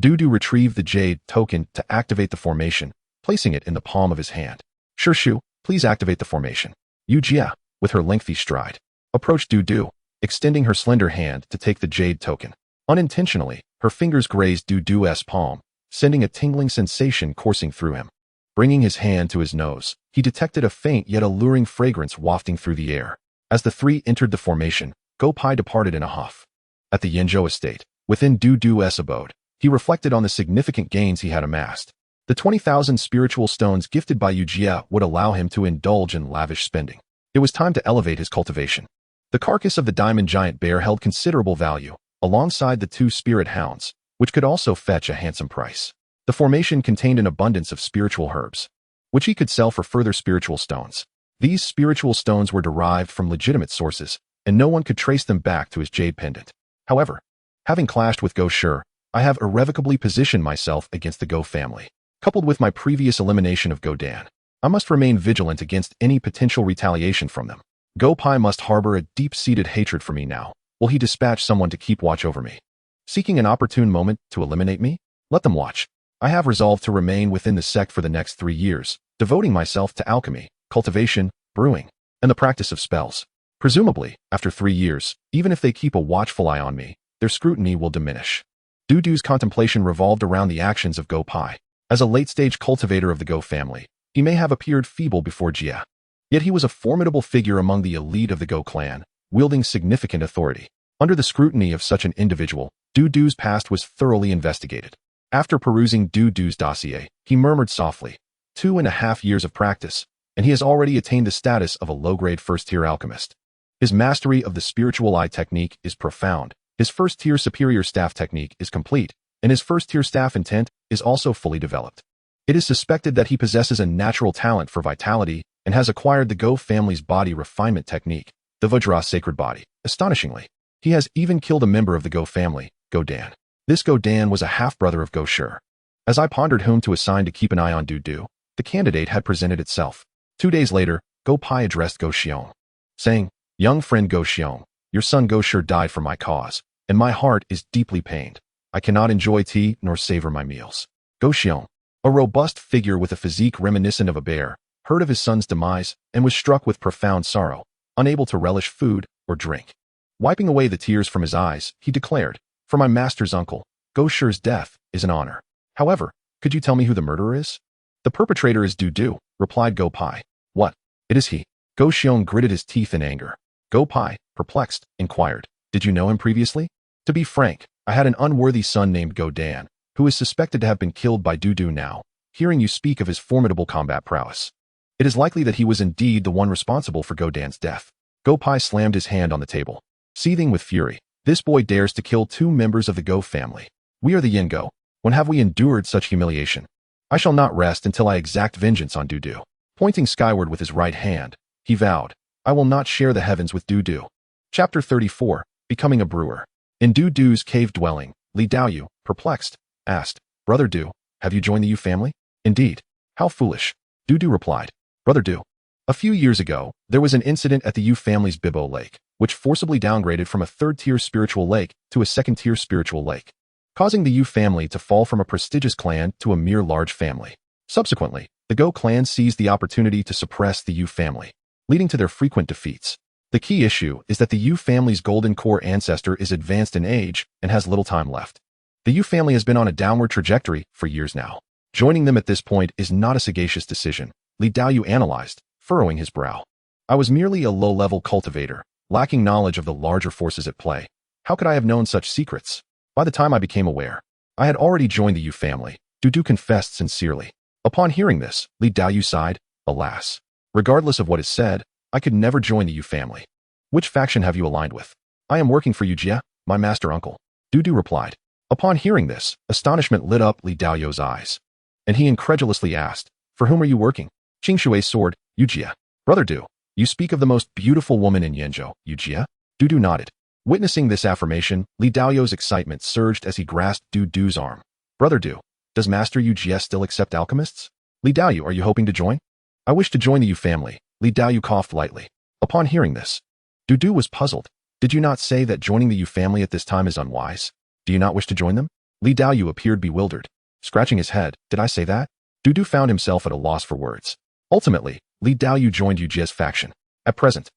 Du retrieved the Jade token to activate the formation, placing it in the palm of his hand. Shu, please activate the formation. Jia, with her lengthy stride, approached Du, extending her slender hand to take the Jade token. Unintentionally, her fingers grazed Du's palm, sending a tingling sensation coursing through him. Bringing his hand to his nose, he detected a faint yet alluring fragrance wafting through the air. As the three entered the formation, Gopai departed in a huff. At the Yenzhou estate, within Du's abode, he reflected on the significant gains he had amassed. The 20,000 spiritual stones gifted by Jia would allow him to indulge in lavish spending. It was time to elevate his cultivation. The carcass of the diamond giant bear held considerable value, alongside the 2 spirit hounds, which could also fetch a handsome price. The formation contained an abundance of spiritual herbs, which he could sell for further spiritual stones. These spiritual stones were derived from legitimate sources, and no one could trace them back to his jade pendant. However, having clashed with Gosher, I have irrevocably positioned myself against the Go family. Coupled with my previous elimination of Godan, I must remain vigilant against any potential retaliation from them. Gopai must harbor a deep-seated hatred for me now. Will he dispatch someone to keep watch over me? Seeking an opportune moment to eliminate me? Let them watch. I have resolved to remain within the sect for the next 3 years, devoting myself to alchemy, cultivation, brewing, and the practice of spells. Presumably, after 3 years, even if they keep a watchful eye on me, their scrutiny will diminish. Du's contemplation revolved around the actions of Gopai. As a late-stage cultivator of the Go family, he may have appeared feeble before Jia. Yet he was a formidable figure among the elite of the Go clan, wielding significant authority. Under the scrutiny of such an individual, Du's past was thoroughly investigated. After perusing Du's dossier, he murmured softly, 2.5 years of practice, and he has already attained the status of a low-grade first-tier alchemist. His mastery of the spiritual eye technique is profound. His first-tier superior staff technique is complete, and his first-tier staff intent is also fully developed. It is suspected that he possesses a natural talent for vitality and has acquired the Go family's body refinement technique, the Vajra sacred body. Astonishingly, he has even killed a member of the Go family, Godan. This Godan was a half-brother of Gosher. As I pondered whom to assign to keep an eye on Du, the candidate had presented itself. 2 days later, Gopai addressed Goxiong, saying, Young friend Goxiong, your son Gosher died for my cause, and my heart is deeply pained. I cannot enjoy tea nor savor my meals. Goxiong, a robust figure with a physique reminiscent of a bear, heard of his son's demise and was struck with profound sorrow, unable to relish food or drink. Wiping away the tears from his eyes, he declared, For my master's uncle, Gosher's death is an honor. However, could you tell me who the murderer is? The perpetrator is Du, replied Gopai. What? It is he. Goxiong gritted his teeth in anger. Gopai, perplexed, inquired, Did you know him previously? To be frank, I had an unworthy son named Godan, who is suspected to have been killed by Du now, hearing you speak of his formidable combat prowess. It is likely that he was indeed the one responsible for Godan's death. Go Pai slammed his hand on the table, seething with fury. This boy dares to kill 2 members of the Go family. We are the Yin Go. When have we endured such humiliation? I shall not rest until I exact vengeance on Dudu. Pointing skyward with his right hand, he vowed, I will not share the heavens with Dudu. Chapter 34, Becoming a Brewer. In Dudu's cave dwelling, Li Daoyu, perplexed, asked, Brother Du, have you joined the Yu family? Indeed. How foolish. Dudu replied, Brother Du. A few years ago, there was an incident at the Yu family's Bibo Lake, which forcibly downgraded from a 3rd-tier spiritual lake to a 2nd-tier spiritual lake, causing the Yu family to fall from a prestigious clan to a mere large family. Subsequently, the Go clan seized the opportunity to suppress the Yu family, leading to their frequent defeats. The key issue is that the Yu family's golden core ancestor is advanced in age and has little time left. The Yu family has been on a downward trajectory for years now. Joining them at this point is not a sagacious decision, Li Daoyu analyzed, furrowing his brow. I was merely a low-level cultivator, lacking knowledge of the larger forces at play. How could I have known such secrets? By the time I became aware, I had already joined the Yu family, Dudu confessed sincerely. Upon hearing this, Li Daoyu sighed, alas. Regardless of what is said, I could never join the Yu family. Which faction have you aligned with? I am working for Yujia, my master uncle. Dudu replied. Upon hearing this, astonishment lit up Li Daoyu's eyes, and he incredulously asked, For whom are you working? Qingshui's sword, Yujia. Brother Du, you speak of the most beautiful woman in Yanzhou, Yujia? Dudu nodded. Witnessing this affirmation, Li Daoyu's excitement surged as he grasped Dudu's arm. Brother Du, does Master Yujia still accept alchemists? Li Daoyu, are you hoping to join? I wish to join the Yu family. Li Daoyu coughed lightly. Upon hearing this, Dudu was puzzled. Did you not say that joining the Yu family at this time is unwise? Do you not wish to join them? Li Daoyu appeared bewildered. Scratching his head, did I say that? Dudu found himself at a loss for words. Ultimately, Li Daoyu joined Yujia's faction. At present,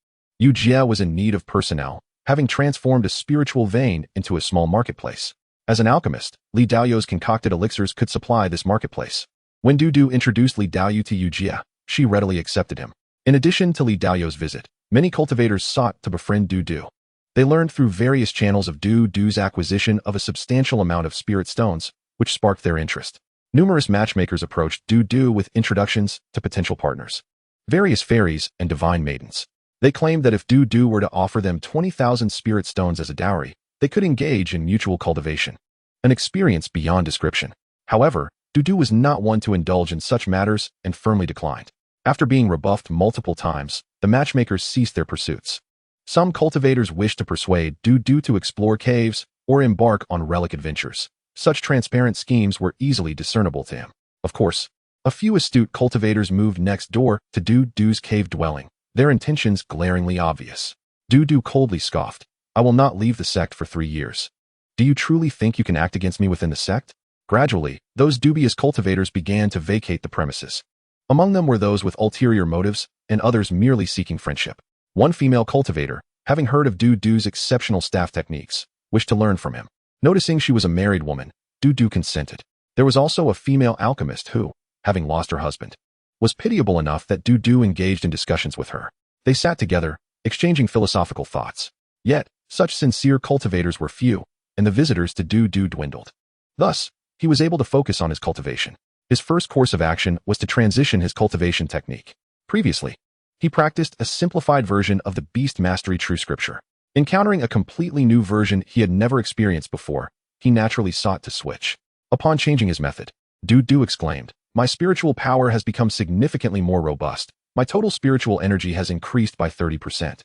Yujia was in need of personnel, having transformed a spiritual vein into a small marketplace. As an alchemist, Li Daoyu's concocted elixirs could supply this marketplace. When Dudu introduced Li Daoyu to Yujia, she readily accepted him. In addition to Li Daoyu's visit, many cultivators sought to befriend Dudu. They learned through various channels of Dudu's acquisition of a substantial amount of spirit stones, which sparked their interest. Numerous matchmakers approached Dudu with introductions to potential partners. Various fairies and divine maidens. They claimed that if Dudu were to offer them 20,000 spirit stones as a dowry, they could engage in mutual cultivation. An experience beyond description. However, Dudu was not one to indulge in such matters and firmly declined. After being rebuffed multiple times, the matchmakers ceased their pursuits. Some cultivators wished to persuade Dudu to explore caves or embark on relic adventures. Such transparent schemes were easily discernible to him. Of course, a few astute cultivators moved next door to Dudu's cave dwelling, their intentions glaringly obvious. Dudu coldly scoffed, I will not leave the sect for 3 years. Do you truly think you can act against me within the sect? Gradually, those dubious cultivators began to vacate the premises. Among them were those with ulterior motives, and others merely seeking friendship. One female cultivator, having heard of Dudu's exceptional staff techniques, wished to learn from him. Noticing she was a married woman, Dudu consented. There was also a female alchemist who, having lost her husband, was pitiable enough that Dudu engaged in discussions with her. They sat together, exchanging philosophical thoughts. Yet, such sincere cultivators were few, and the visitors to Dudu dwindled. Thus, he was able to focus on his cultivation. His first course of action was to transition his cultivation technique. Previously, he practiced a simplified version of the Beast Mastery True Scripture. Encountering a completely new version he had never experienced before, he naturally sought to switch. Upon changing his method, Dudu exclaimed, My spiritual power has become significantly more robust. My total spiritual energy has increased by 30%.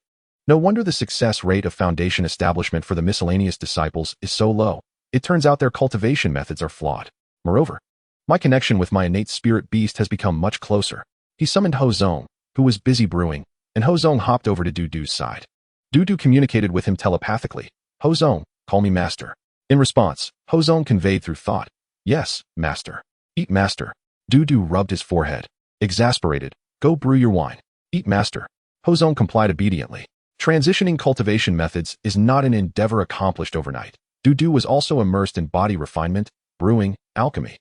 No wonder the success rate of foundation establishment for the miscellaneous disciples is so low. It turns out their cultivation methods are flawed. Moreover, my connection with my innate spirit beast has become much closer. He summoned Hozong, who was busy brewing, and Hozong hopped over to Dudu's side. Dudu communicated with him telepathically. Hozong, call me master. In response, Hozong conveyed through thought. Yes, master. Eat master. Dudu rubbed his forehead. Exasperated. Go brew your wine. Eat master. Hozong complied obediently. Transitioning cultivation methods is not an endeavor accomplished overnight. Dudu was also immersed in body refinement, brewing, alchemy,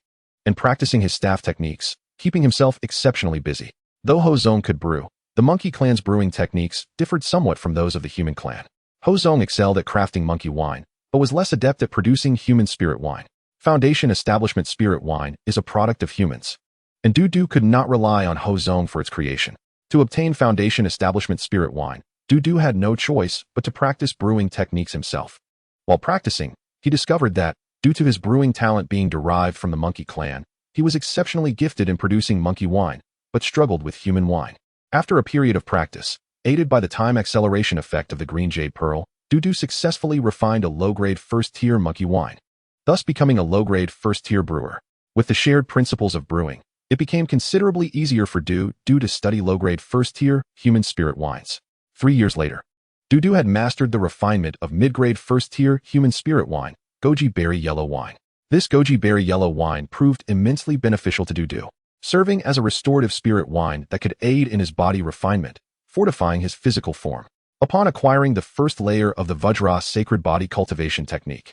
and practicing his staff techniques, keeping himself exceptionally busy. Though Hozong could brew, the monkey clan's brewing techniques differed somewhat from those of the human clan. Hozong excelled at crafting monkey wine, but was less adept at producing human spirit wine. Foundation Establishment spirit wine is a product of humans, and Dudu could not rely on Hozong for its creation. To obtain Foundation Establishment spirit wine, Du had no choice but to practice brewing techniques himself. While practicing, he discovered that, due to his brewing talent being derived from the monkey clan, he was exceptionally gifted in producing monkey wine, but struggled with human wine. After a period of practice, aided by the time acceleration effect of the green jade pearl, Du successfully refined a low-grade first-tier monkey wine, thus becoming a low-grade first-tier brewer. With the shared principles of brewing, it became considerably easier for Du to study low-grade first-tier human spirit wines. 3 years later, Du had mastered the refinement of mid-grade first-tier human spirit wine, goji berry yellow wine. This goji berry yellow wine proved immensely beneficial to Du, serving as a restorative spirit wine that could aid in his body refinement, fortifying his physical form. Upon acquiring the first layer of the Vajra sacred body cultivation technique,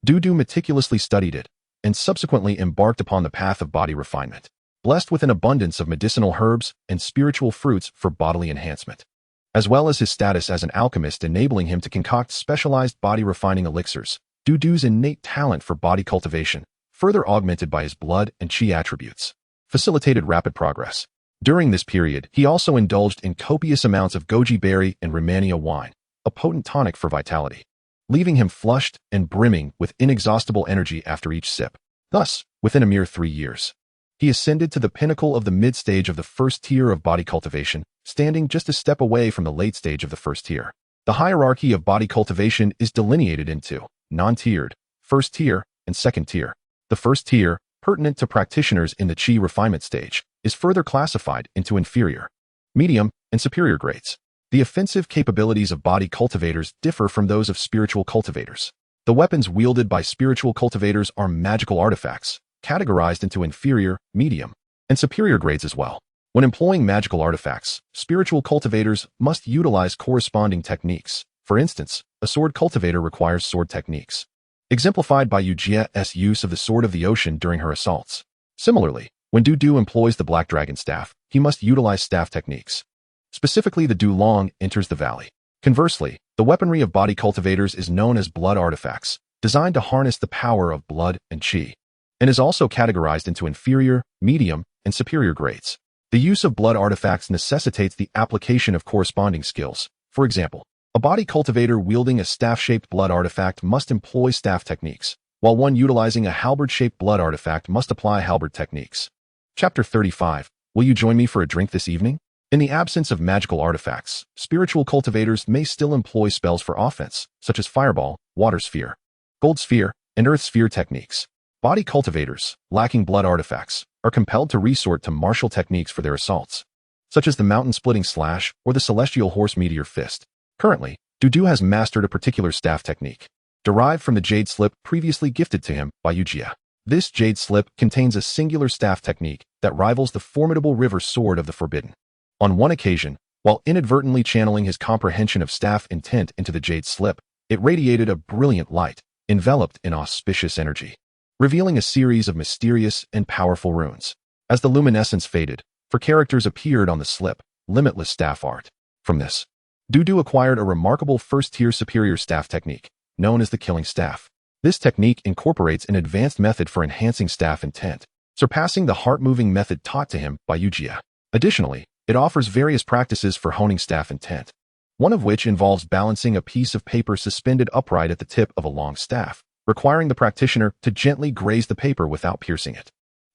Du meticulously studied it, and subsequently embarked upon the path of body refinement, blessed with an abundance of medicinal herbs and spiritual fruits for bodily enhancement, as well as his status as an alchemist enabling him to concoct specialized body-refining elixirs. Du's innate talent for body cultivation, further augmented by his blood and chi attributes, facilitated rapid progress. During this period, he also indulged in copious amounts of goji berry and Romania wine, a potent tonic for vitality, leaving him flushed and brimming with inexhaustible energy after each sip. Thus, within a mere 3 years, he ascended to the pinnacle of the mid-stage of the first tier of body cultivation, standing just a step away from the late stage of the first tier. The hierarchy of body cultivation is delineated into non-tiered, first tier, and second tier. The first tier, pertinent to practitioners in the chi refinement stage, is further classified into inferior, medium, and superior grades. The offensive capabilities of body cultivators differ from those of spiritual cultivators. The weapons wielded by spiritual cultivators are magical artifacts, categorized into inferior, medium, and superior grades as well. When employing magical artifacts, spiritual cultivators must utilize corresponding techniques. For instance, a sword cultivator requires sword techniques, exemplified by Yujia's use of the Sword of the Ocean during her assaults. Similarly, when Du employs the Black Dragon Staff, he must utilize staff techniques. Specifically, the Du Long enters the valley. Conversely, the weaponry of body cultivators is known as blood artifacts, designed to harness the power of blood and chi, and is also categorized into inferior, medium, and superior grades. The use of blood artifacts necessitates the application of corresponding skills. For example, a body cultivator wielding a staff-shaped blood artifact must employ staff techniques, while one utilizing a halberd-shaped blood artifact must apply halberd techniques. Chapter 35. Will you join me for a drink this evening? In the absence of magical artifacts, spiritual cultivators may still employ spells for offense, such as Fireball, Water Sphere, Gold Sphere, and Earth Sphere techniques. Body cultivators, lacking blood artifacts, are compelled to resort to martial techniques for their assaults, such as the Mountain-Splitting Slash or the Celestial Horse Meteor Fist. Currently, Du has mastered a particular staff technique, derived from the Jade Slip previously gifted to him by Yujia. This Jade Slip contains a singular staff technique that rivals the formidable River Sword of the Forbidden. On one occasion, while inadvertently channeling his comprehension of staff intent into the Jade Slip, it radiated a brilliant light, enveloped in auspicious energy, revealing a series of mysterious and powerful runes. As the luminescence faded, for characters appeared on the slip, limitless staff art. From this, Du acquired a remarkable first-tier superior staff technique, known as the Killing Staff. This technique incorporates an advanced method for enhancing staff intent, surpassing the heart-moving method taught to him by Yujia. Additionally, it offers various practices for honing staff intent, one of which involves balancing a piece of paper suspended upright at the tip of a long staff, requiring the practitioner to gently graze the paper without piercing it.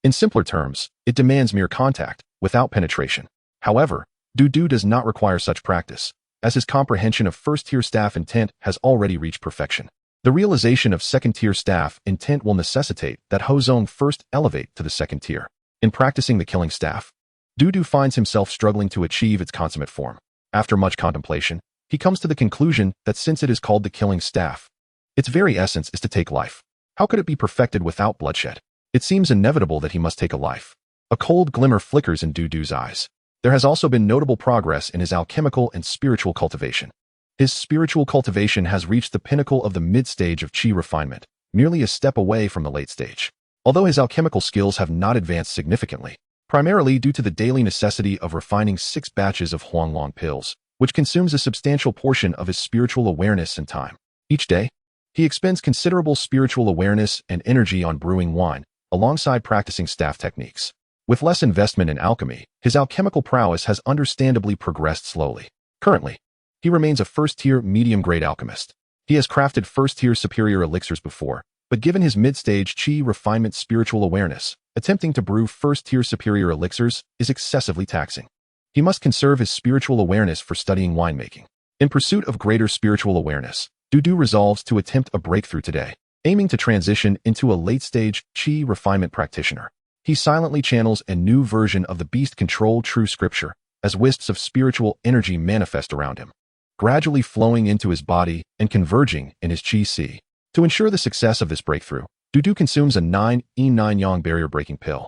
In simpler terms, it demands mere contact, without penetration. However, Du does not require such practice, as his comprehension of first-tier staff intent has already reached perfection. The realization of second-tier staff intent will necessitate that Hozong first elevate to the second tier. In practicing the Killing Staff, Du finds himself struggling to achieve its consummate form. After much contemplation, he comes to the conclusion that since it is called the Killing Staff, its very essence is to take life. How could it be perfected without bloodshed? It seems inevitable that he must take a life. A cold glimmer flickers in Du's eyes. There has also been notable progress in his alchemical and spiritual cultivation. His spiritual cultivation has reached the pinnacle of the mid-stage of chi refinement, merely a step away from the late stage. Although his alchemical skills have not advanced significantly, primarily due to the daily necessity of refining 6 batches of Huanglong pills, which consumes a substantial portion of his spiritual awareness and time. Each day, he expends considerable spiritual awareness and energy on brewing wine, alongside practicing staff techniques. With less investment in alchemy, his alchemical prowess has understandably progressed slowly. Currently, He remains a first-tier medium-grade alchemist. He has crafted first-tier superior elixirs before, but given his mid-stage chi refinement spiritual awareness, attempting to brew first-tier superior elixirs is excessively taxing. He must conserve his spiritual awareness for studying winemaking. In pursuit of greater spiritual awareness, Dudu resolves to attempt a breakthrough today, aiming to transition into a late-stage chi refinement practitioner. He silently channels a new version of the beast-controlled true scripture as wisps of spiritual energy manifest around him, gradually flowing into his body and converging in his chi. To ensure the success of this breakthrough, Dudu consumes a 9 yang barrier-breaking pill,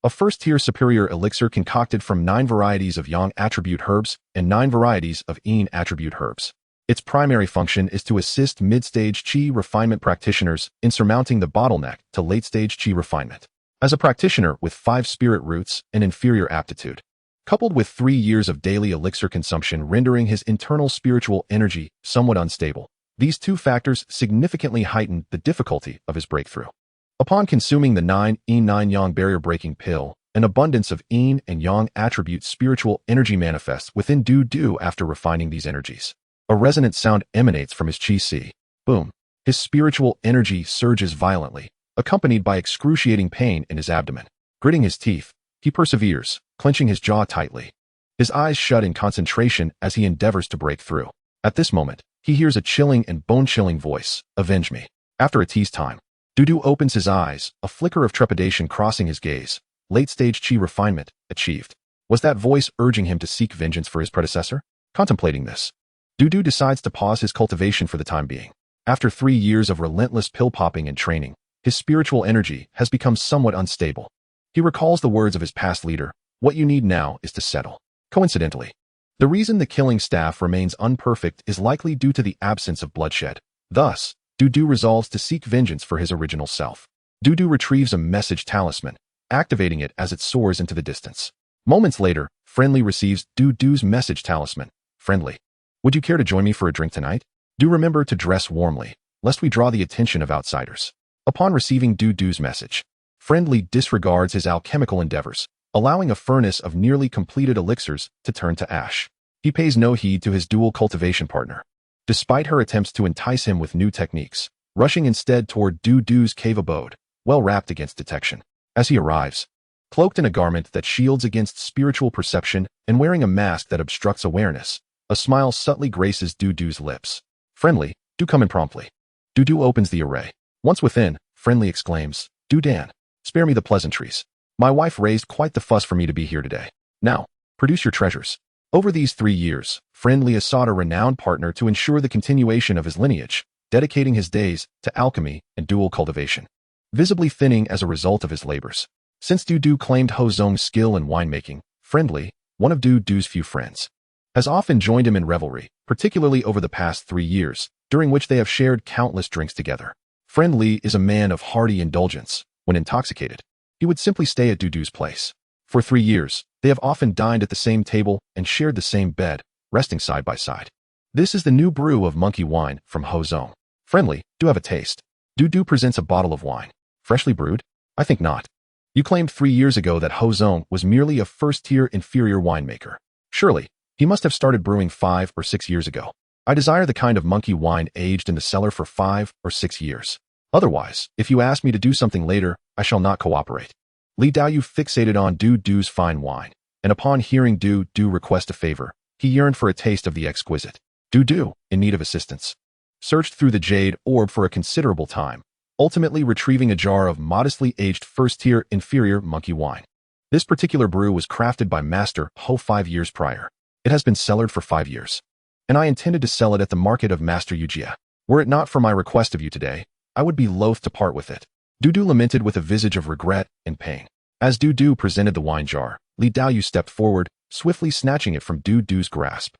a first-tier superior elixir concocted from 9 varieties of yang attribute herbs and 9 varieties of yin attribute herbs. Its primary function is to assist mid-stage chi refinement practitioners in surmounting the bottleneck to late-stage chi refinement. As a practitioner with 5 spirit roots and inferior aptitude, coupled with 3 years of daily elixir consumption rendering his internal spiritual energy somewhat unstable, these 2 factors significantly heightened the difficulty of his breakthrough. Upon consuming the 9 yang barrier-breaking pill, an abundance of yin and yang attribute spiritual energy manifests within Dudu after refining these energies. A resonant sound emanates from his chi. Boom. His spiritual energy surges violently, accompanied by excruciating pain in his abdomen. Gritting his teeth, he perseveres, clenching his jaw tightly. His eyes shut in concentration as he endeavors to break through. At this moment, he hears a chilling and bone-chilling voice, "Avenge me." After a tease time, Dudu opens his eyes, a flicker of trepidation crossing his gaze. Late-stage chi refinement, achieved. Was that voice urging him to seek vengeance for his predecessor? Contemplating this, Dudu decides to pause his cultivation for the time being. After 3 years of relentless pill-popping and training, his spiritual energy has become somewhat unstable. He recalls the words of his past leader, "What you need now is to settle." Coincidentally, the reason the killing staff remains unperfect is likely due to the absence of bloodshed. Thus, Dudu resolves to seek vengeance for his original self. Dudu retrieves a message talisman, activating it as it soars into the distance. Moments later, Friendly receives Dudu's message talisman. "Friendly, would you care to join me for a drink tonight? Do remember to dress warmly, lest we draw the attention of outsiders." Upon receiving Dudu's message, Friendly disregards his alchemical endeavors, allowing a furnace of nearly completed elixirs to turn to ash. He pays no heed to his dual cultivation partner, despite her attempts to entice him with new techniques, rushing instead toward Dudu's cave abode, well wrapped against detection. As he arrives, cloaked in a garment that shields against spiritual perception and wearing a mask that obstructs awareness, a smile subtly graces Dudu's lips. "Friendly, do come in promptly." Dudu opens the array. Once within, Friendly exclaims, "Dudan, spare me the pleasantries. My wife raised quite the fuss for me to be here today. Now, produce your treasures." Over these 3 years, Friendly has sought a renowned partner to ensure the continuation of his lineage, dedicating his days to alchemy and dual cultivation, visibly thinning as a result of his labors. Since Dudu claimed Hozong's skill in winemaking, Friendly, one of Dudu's few friends, has often joined him in revelry, particularly over the past 3 years, during which they have shared countless drinks together. Friendly is a man of hearty indulgence. When intoxicated, he would simply stay at Dudu's place. For 3 years, they have often dined at the same table and shared the same bed, resting side by side. This is the new brew of monkey wine from Hozong. "Friendly, do have a taste." Dudu presents a bottle of wine. "Freshly brewed? I think not. You claimed 3 years ago that Hozong was merely a first-tier inferior winemaker. Surely, he must have started brewing 5 or 6 years ago. I desire the kind of monkey wine aged in the cellar for 5 or 6 years. Otherwise, if you ask me to do something later, I shall not cooperate." Li Daoyu fixated on Dudu's fine wine, and upon hearing Dudu request a favor, he yearned for a taste of the exquisite. Dudu, in need of assistance, searched through the Jade orb for a considerable time, ultimately retrieving a jar of modestly aged first-tier inferior monkey wine. This particular brew was crafted by Master Ho 5 years prior. It has been cellared for 5 years, and I intended to sell it at the market of Master Yujia. Were it not for my request of you today, I would be loath to part with it. Dudu lamented with a visage of regret and pain. As Dudu presented the wine jar, Li Daoyu stepped forward, swiftly snatching it from Dudu's grasp.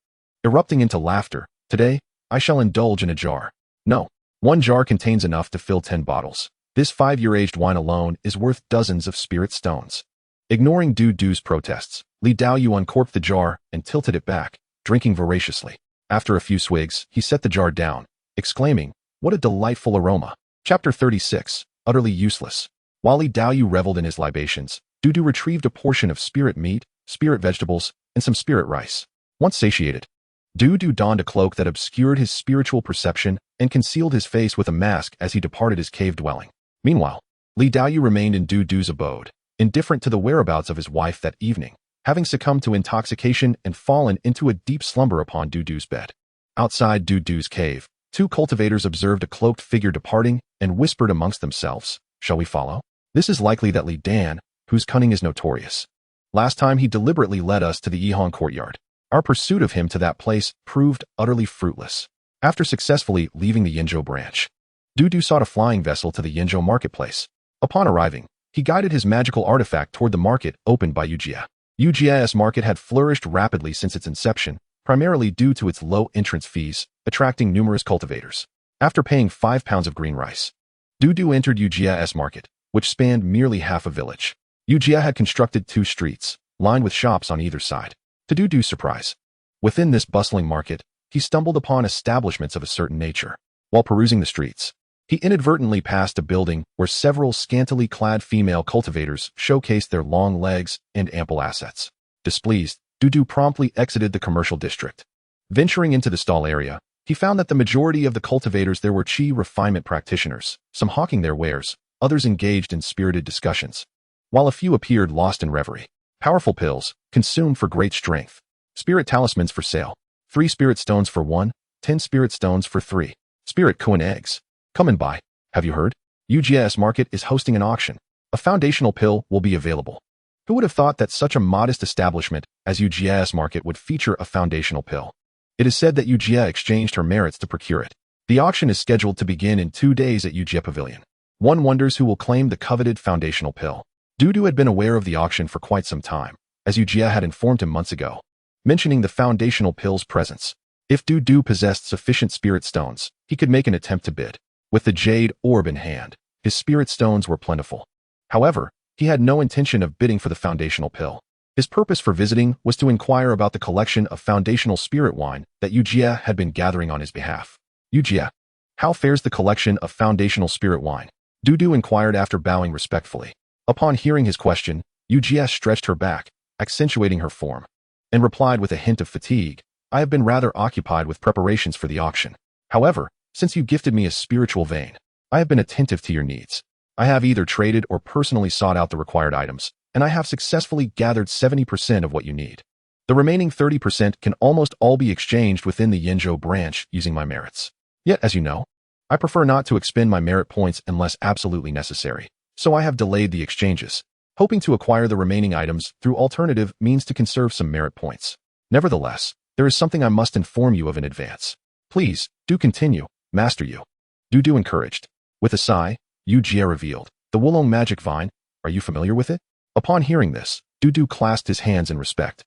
Erupting into laughter, "Today, I shall indulge in a jar. No, 1 jar contains enough to fill 10 bottles. This 5-year-aged wine alone is worth dozens of spirit stones." Ignoring Dudu's protests, Li Daoyu uncorked the jar and tilted it back, drinking voraciously. After a few swigs, he set the jar down, exclaiming, "What a delightful aroma." Chapter 36, Utterly Useless. While Li Daoyu reveled in his libations, Dudu retrieved a portion of spirit meat, spirit vegetables, and some spirit rice. Once satiated, Du donned a cloak that obscured his spiritual perception and concealed his face with a mask as he departed his cave dwelling. Meanwhile, Li Daoyu remained in Du's abode, indifferent to the whereabouts of his wife that evening, having succumbed to intoxication and fallen into a deep slumber upon Du's bed. Outside Du's cave, two cultivators observed a cloaked figure departing and whispered amongst themselves, "Shall we follow? This is likely that Li Dan, whose cunning is notorious. Last time he deliberately led us to the Yihon courtyard. Our pursuit of him to that place proved utterly fruitless. After successfully leaving the Yinzhou branch, Du sought a flying vessel to the Yinzhou marketplace. Upon arriving, he guided his magical artifact toward the market opened by Yujia. Yujia's market had flourished rapidly since its inception, primarily due to its low entrance fees, attracting numerous cultivators. After paying 5 pounds of green rice, Du entered Yujia's market, which spanned merely half a village. Yujia had constructed 2 streets, lined with shops on either side. To Du's surprise, within this bustling market, he stumbled upon establishments of a certain nature. While perusing the streets, he inadvertently passed a building where several scantily clad female cultivators showcased their long legs and ample assets. Displeased, Du promptly exited the commercial district. Venturing into the stall area, he found that the majority of the cultivators there were chi refinement practitioners, some hawking their wares, others engaged in spirited discussions, while a few appeared lost in reverie. Powerful pills, consumed for great strength. Spirit talismans for sale. 3 spirit stones for 1, 10 spirit stones for 3. Spirit Koan eggs. Come and buy. Have you heard? UGS Market is hosting an auction. A foundational pill will be available. Who would have thought that such a modest establishment as UGS Market would feature a foundational pill? It is said that UGA exchanged her merits to procure it. The auction is scheduled to begin in 2 days at UGA Pavilion. One wonders who will claim the coveted foundational pill. Du had been aware of the auction for quite some time, as UGA had informed him months ago, mentioning the foundational pill's presence. If Du possessed sufficient spirit stones, he could make an attempt to bid. With the Jade orb in hand, his spirit stones were plentiful. However, he had no intention of bidding for the foundational pill. His purpose for visiting was to inquire about the collection of foundational spirit wine that Yujia had been gathering on his behalf. Yujia, how fares the collection of foundational spirit wine? Du inquired after bowing respectfully. Upon hearing his question, Yujia stretched her back, accentuating her form, and replied with a hint of fatigue, "I have been rather occupied with preparations for the auction. However, since you gifted me a spiritual vein, I have been attentive to your needs. I have either traded or personally sought out the required items, and I have successfully gathered 70% of what you need. The remaining 30% can almost all be exchanged within the Yinzhou branch using my merits. Yet, as you know, I prefer not to expend my merit points unless absolutely necessary, so I have delayed the exchanges, hoping to acquire the remaining items through alternative means to conserve some merit points. Nevertheless, there is something I must inform you of in advance. Please, do continue, Master Yu." Du encouraged. With a sigh, Yu Jie revealed, "The Wulong magic vine, are you familiar with it?" Upon hearing this, Du clasped his hands in respect.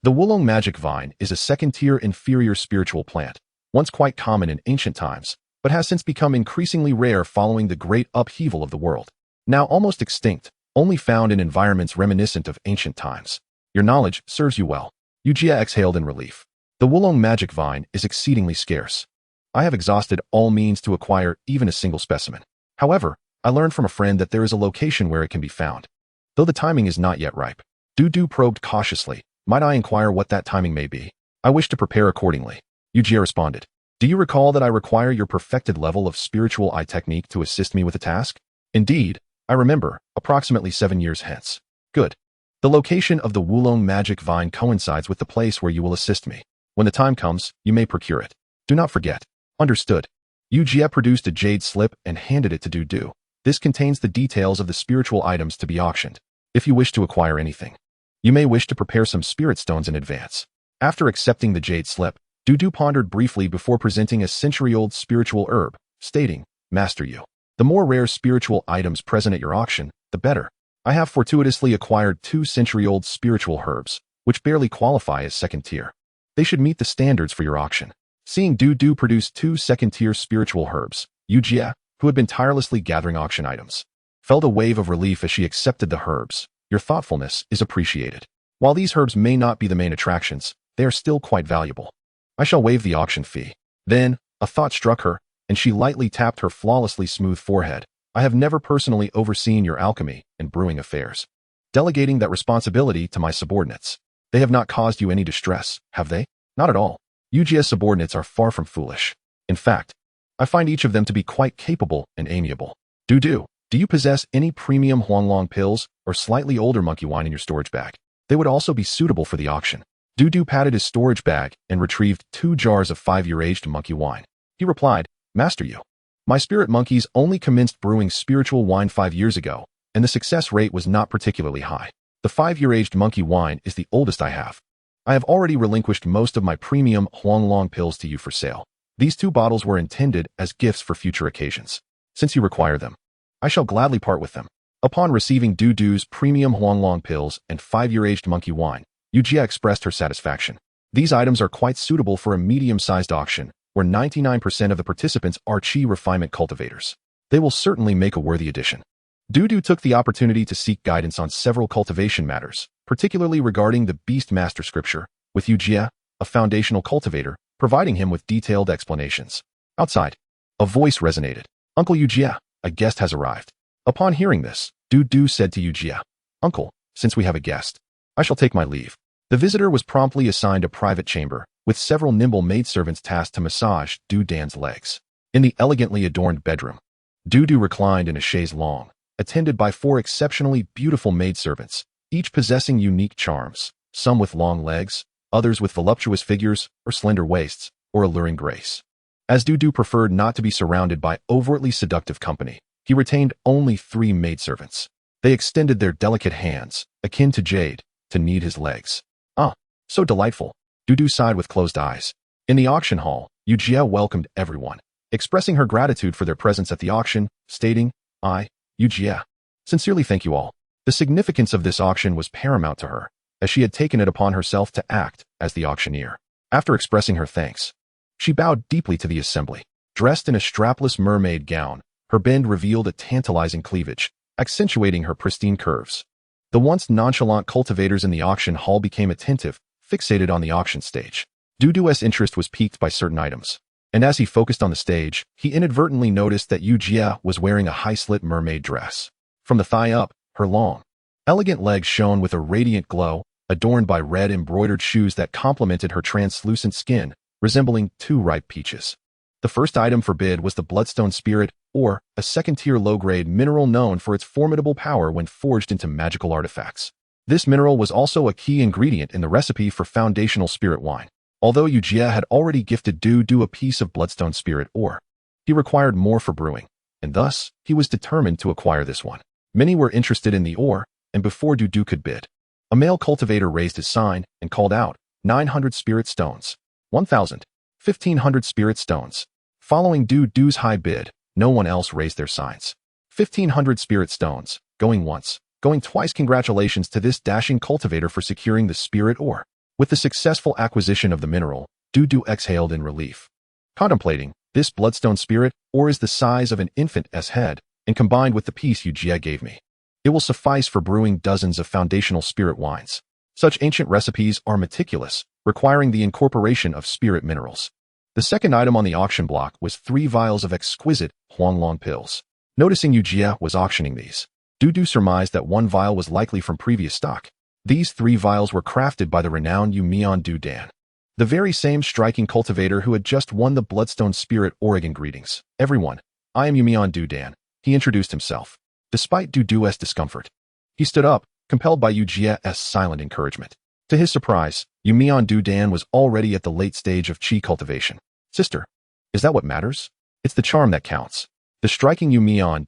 The Wulong magic vine is a second-tier inferior spiritual plant, once quite common in ancient times, but has since become increasingly rare following the great upheaval of the world. Now almost extinct, only found in environments reminiscent of ancient times. Your knowledge serves you well. Yujia exhaled in relief. The Wulong magic vine is exceedingly scarce. I have exhausted all means to acquire even a single specimen. However, I learned from a friend that there is a location where it can be found. Though the timing is not yet ripe. Du probed cautiously. Might I inquire what that timing may be? I wish to prepare accordingly. Yujia responded. Do you recall that I require your perfected level of spiritual eye technique to assist me with the task? Indeed, I remember, approximately 7 years hence. Good. The location of the Wulong magic vine coincides with the place where you will assist me. When the time comes, you may procure it. Do not forget. Understood. Yujia produced a jade slip and handed it to Du. This contains the details of the spiritual items to be auctioned. If you wish to acquire anything, you may wish to prepare some spirit stones in advance. After accepting the jade slip, Du pondered briefly before presenting a century-old spiritual herb, stating, Master Yu, the more rare spiritual items present at your auction, the better. I have fortuitously acquired 2 century-old spiritual herbs, which barely qualify as second tier. They should meet the standards for your auction. Seeing Du produce 2 second-tier spiritual herbs, Yujia, who had been tirelessly gathering auction items, felt a wave of relief as she accepted the herbs. Your thoughtfulness is appreciated. While these herbs may not be the main attractions, they are still quite valuable. I shall waive the auction fee. Then, a thought struck her, and she lightly tapped her flawlessly smooth forehead. I have never personally overseen your alchemy and brewing affairs, delegating that responsibility to my subordinates. They have not caused you any distress, have they? Not at all. Yujia's subordinates are far from foolish. In fact, I find each of them to be quite capable and amiable. Do you possess any premium Huanglong pills or slightly older monkey wine in your storage bag? They would also be suitable for the auction. Du patted his storage bag and retrieved 2 jars of 5-year-aged monkey wine. He replied, Master Yu, my spirit monkeys only commenced brewing spiritual wine 5 years ago, and the success rate was not particularly high. The 5-year-aged monkey wine is the oldest I have. I have already relinquished most of my premium Huanglong pills to you for sale. These 2 bottles were intended as gifts for future occasions. Since you require them, I shall gladly part with them. Upon receiving Du's premium Huanglong pills and 5-year-aged monkey wine, Yujia expressed her satisfaction. These items are quite suitable for a medium-sized auction, where 99% of the participants are chi refinement cultivators. They will certainly make a worthy addition. Du took the opportunity to seek guidance on several cultivation matters, particularly regarding the Beast Master scripture, with Yujia, a foundational cultivator, providing him with detailed explanations. Outside, a voice resonated. Uncle Yujia, a guest has arrived. Upon hearing this, Du said to Yujia, Uncle, since we have a guest, I shall take my leave. The visitor was promptly assigned a private chamber, with several nimble maidservants tasked to massage Dan's legs. In the elegantly adorned bedroom, Du reclined in a chaise longue, attended by 4 exceptionally beautiful maidservants, each possessing unique charms, some with long legs, others with voluptuous figures or slender waists, or alluring grace. As Du preferred not to be surrounded by overtly seductive company, he retained only 3 maidservants. They extended their delicate hands, akin to Jade, to knead his legs. Ah, so delightful. Du sighed with closed eyes. In the auction hall, Yujia welcomed everyone, expressing her gratitude for their presence at the auction, stating, I, Yujia, sincerely thank you all. The significance of this auction was paramount to her, as she had taken it upon herself to act as the auctioneer. After expressing her thanks, she bowed deeply to the assembly. Dressed in a strapless mermaid gown, her bend revealed a tantalizing cleavage, accentuating her pristine curves. The once nonchalant cultivators in the auction hall became attentive, fixated on the auction stage. Du's interest was piqued by certain items, and as he focused on the stage, he inadvertently noticed that Yujia was wearing a high-slit mermaid dress. From the thigh up, her long, elegant legs shone with a radiant glow, adorned by red embroidered shoes that complemented her translucent skin, resembling 2 ripe peaches. The first item for bid was the bloodstone spirit, or a second-tier low-grade mineral known for its formidable power when forged into magical artifacts. This mineral was also a key ingredient in the recipe for foundational spirit wine. Although Yujia had already gifted Du a piece of bloodstone spirit ore, he required more for brewing, and thus he was determined to acquire this one. Many were interested in the ore, and before Du could bid, a male cultivator raised his sign and called out, 900 spirit stones, 1,000, 1,500 spirit stones. Following Du's high bid, no one else raised their signs. 1,500 spirit stones, going once, going twice. Congratulations to this dashing cultivator for securing the spirit ore. With the successful acquisition of the mineral, Du exhaled in relief. Contemplating, this bloodstone spirit ore is the size of an infant's head, and combined with the piece Yujia gave me, it will suffice for brewing dozens of foundational spirit wines. Such ancient recipes are meticulous, requiring the incorporation of spirit minerals. The second item on the auction block was 3 vials of exquisite Huanglong pills. Noticing Yujia was auctioning these, Du surmised that 1 vial was likely from previous stock. These 3 vials were crafted by the renowned Dan, the very same striking cultivator who had just won the Bloodstone Spirit Oregon. Greetings, everyone. I am Dan, he introduced himself. Despite Du's discomfort, he stood up, compelled by Yujia's silent encouragement. To his surprise, Dan was already at the late stage of chi cultivation. Sister, is that what matters? It's the charm that counts. The striking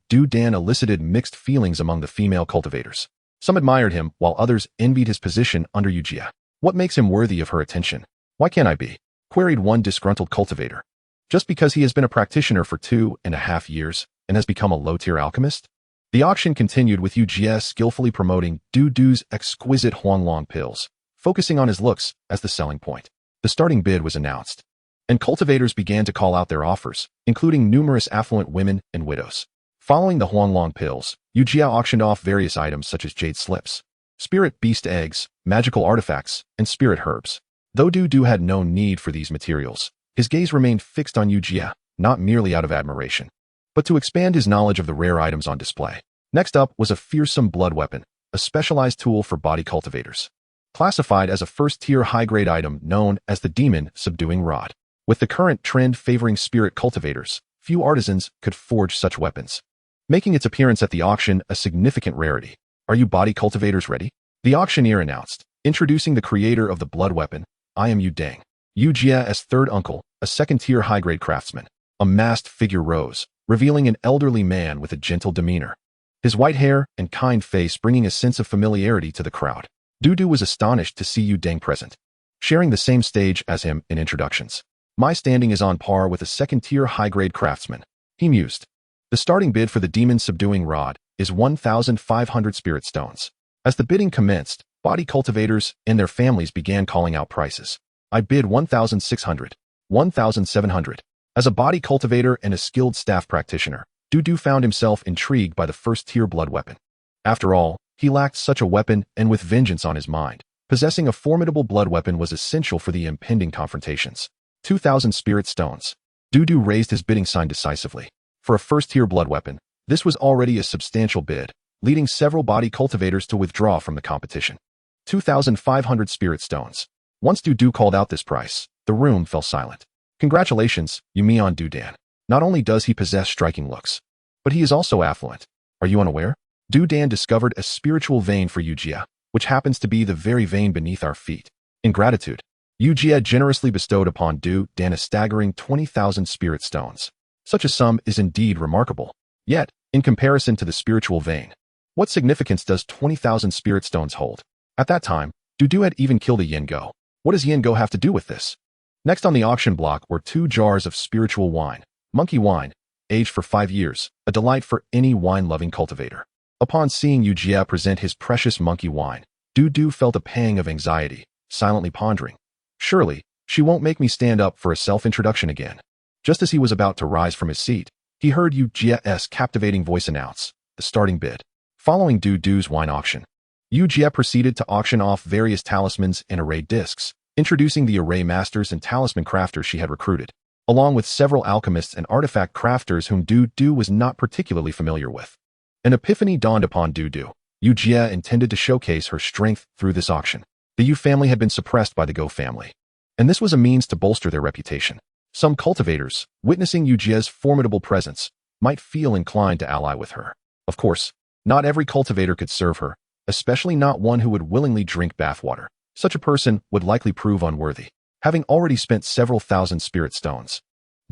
Dan elicited mixed feelings among the female cultivators. Some admired him, while others envied his position under Yujia. What makes him worthy of her attention? Why can't I be? Queried one disgruntled cultivator. Just because he has been a practitioner for 2.5 years and has become a low-tier alchemist? The auction continued with Yujia skillfully promoting Du's exquisite Huanglong pills, focusing on his looks as the selling point. The starting bid was announced, and cultivators began to call out their offers, including numerous affluent women and widows. Following the Huanglong pills, Yujia auctioned off various items such as jade slips, spirit beast eggs, magical artifacts, and spirit herbs. Though Du had no need for these materials, his gaze remained fixed on Yujia, not merely out of admiration, but to expand his knowledge of the rare items on display. Next up was a fearsome blood weapon, a specialized tool for body cultivators. classified as a first-tier high-grade item known as the Demon Subduing Rod. With the current trend favoring spirit cultivators, few artisans could forge such weapons, making its appearance at the auction a significant rarity. Are you body cultivators ready? The auctioneer announced, introducing the creator of the blood weapon. I am Yu Dang. Yu Jia as third uncle, a second-tier high-grade craftsman. A masked figure rose, revealing an elderly man with a gentle demeanor. His white hair and kind face bringing a sense of familiarity to the crowd. Dudu was astonished to see Yu Dang present, sharing the same stage as him in introductions. My standing is on par with a second-tier high-grade craftsman, he mused. The starting bid for the Demon Subduing Rod is 1,500 spirit stones. As the bidding commenced, body cultivators and their families began calling out prices. I bid 1,600, 1,700. As a body cultivator and a skilled staff practitioner, Dudu found himself intrigued by the first-tier blood weapon. After all, he lacked such a weapon, and with vengeance on his mind, possessing a formidable blood weapon was essential for the impending confrontations. 2,000 spirit stones. Dudu raised his bidding sign decisively. For a first-tier blood weapon, this was already a substantial bid, leading several body cultivators to withdraw from the competition. 2,500 spirit stones. Once Dudu called out this price, the room fell silent. Congratulations, Yumion Dudan. Not only does he possess striking looks, but he is also affluent. Are you unaware? Dudan discovered a spiritual vein for Yujia, which happens to be the very vein beneath our feet. In gratitude, Yujia generously bestowed upon Dudan a staggering 20,000 spirit stones. Such a sum is indeed remarkable. Yet, in comparison to the spiritual vein, what significance does 20,000 spirit stones hold? At that time, Dudu had even killed a Yengo. What does Yengo have to do with this? Next on the auction block were 2 jars of spiritual wine, monkey wine, aged for 5 years, a delight for any wine-loving cultivator. Upon seeing Yujia present his precious monkey wine, Dudu felt a pang of anxiety, silently pondering. Surely, she won't make me stand up for a self-introduction again. Just as he was about to rise from his seat, he heard Yujia's captivating voice announce the starting bid. Following Dudu's wine auction, Yujia proceeded to auction off various talismans and array discs, introducing the array masters and talisman crafters she had recruited, along with several alchemists and artifact crafters whom Dudu was not particularly familiar with. An epiphany dawned upon Dudu. Yujia intended to showcase her strength through this auction. The Yu family had been suppressed by the Go family, and this was a means to bolster their reputation. Some cultivators, witnessing Yujia's formidable presence, might feel inclined to ally with her. Of course, not every cultivator could serve her, especially not one who would willingly drink bathwater. Such a person would likely prove unworthy, having already spent several thousand spirit stones.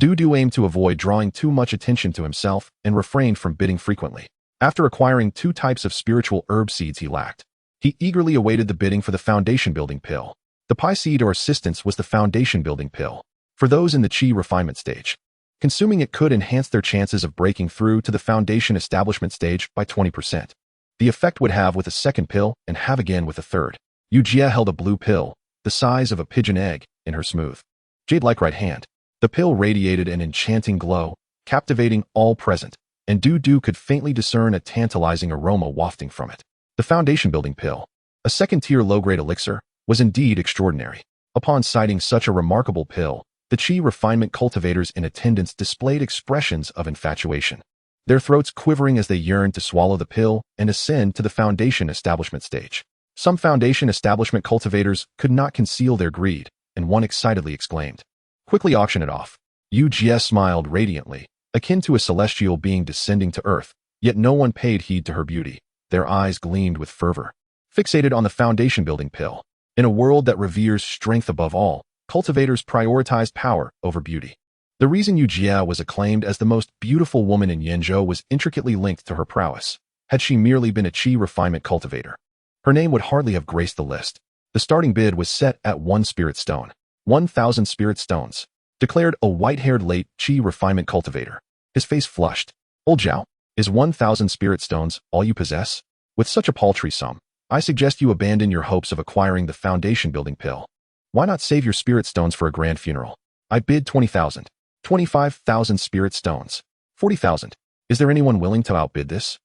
Dudu aimed to avoid drawing too much attention to himself and refrained from bidding frequently. After acquiring 2 types of spiritual herb seeds he lacked, he eagerly awaited the bidding for the foundation-building pill. The Pi seed or assistance was the foundation-building pill. For those in the Chi refinement stage, consuming it could enhance their chances of breaking through to the foundation establishment stage by 20%. The effect would have with a second pill and have again with a third. Yujia held a blue pill, the size of a pigeon egg, in her smooth, jade-like right hand. The pill radiated an enchanting glow, captivating all present, and Dudu could faintly discern a tantalizing aroma wafting from it. The foundation-building pill, a second-tier low-grade elixir, was indeed extraordinary. Upon sighting such a remarkable pill, the Chi refinement cultivators in attendance displayed expressions of infatuation, their throats quivering as they yearned to swallow the pill and ascend to the foundation establishment stage. Some foundation establishment cultivators could not conceal their greed, and one excitedly exclaimed, "Quickly auction it off." Yujia smiled radiantly, akin to a celestial being descending to earth, yet no one paid heed to her beauty. Their eyes gleamed with fervor, fixated on the foundation-building pill. In a world that reveres strength above all, cultivators prioritized power over beauty. The reason Yujia was acclaimed as the most beautiful woman in Yenzhou was intricately linked to her prowess. Had she merely been a Chi refinement cultivator, her name would hardly have graced the list. The starting bid was set at 1 spirit stone. 1,000 spirit stones, declared a white-haired late Chi refinement cultivator. His face flushed. "Old Zhao, is 1,000 spirit stones all you possess? With such a paltry sum, I suggest you abandon your hopes of acquiring the foundation-building pill. Why not save your spirit stones for a grand funeral? I bid 20,000. 25,000 spirit stones. 40,000. Is there anyone willing to outbid this?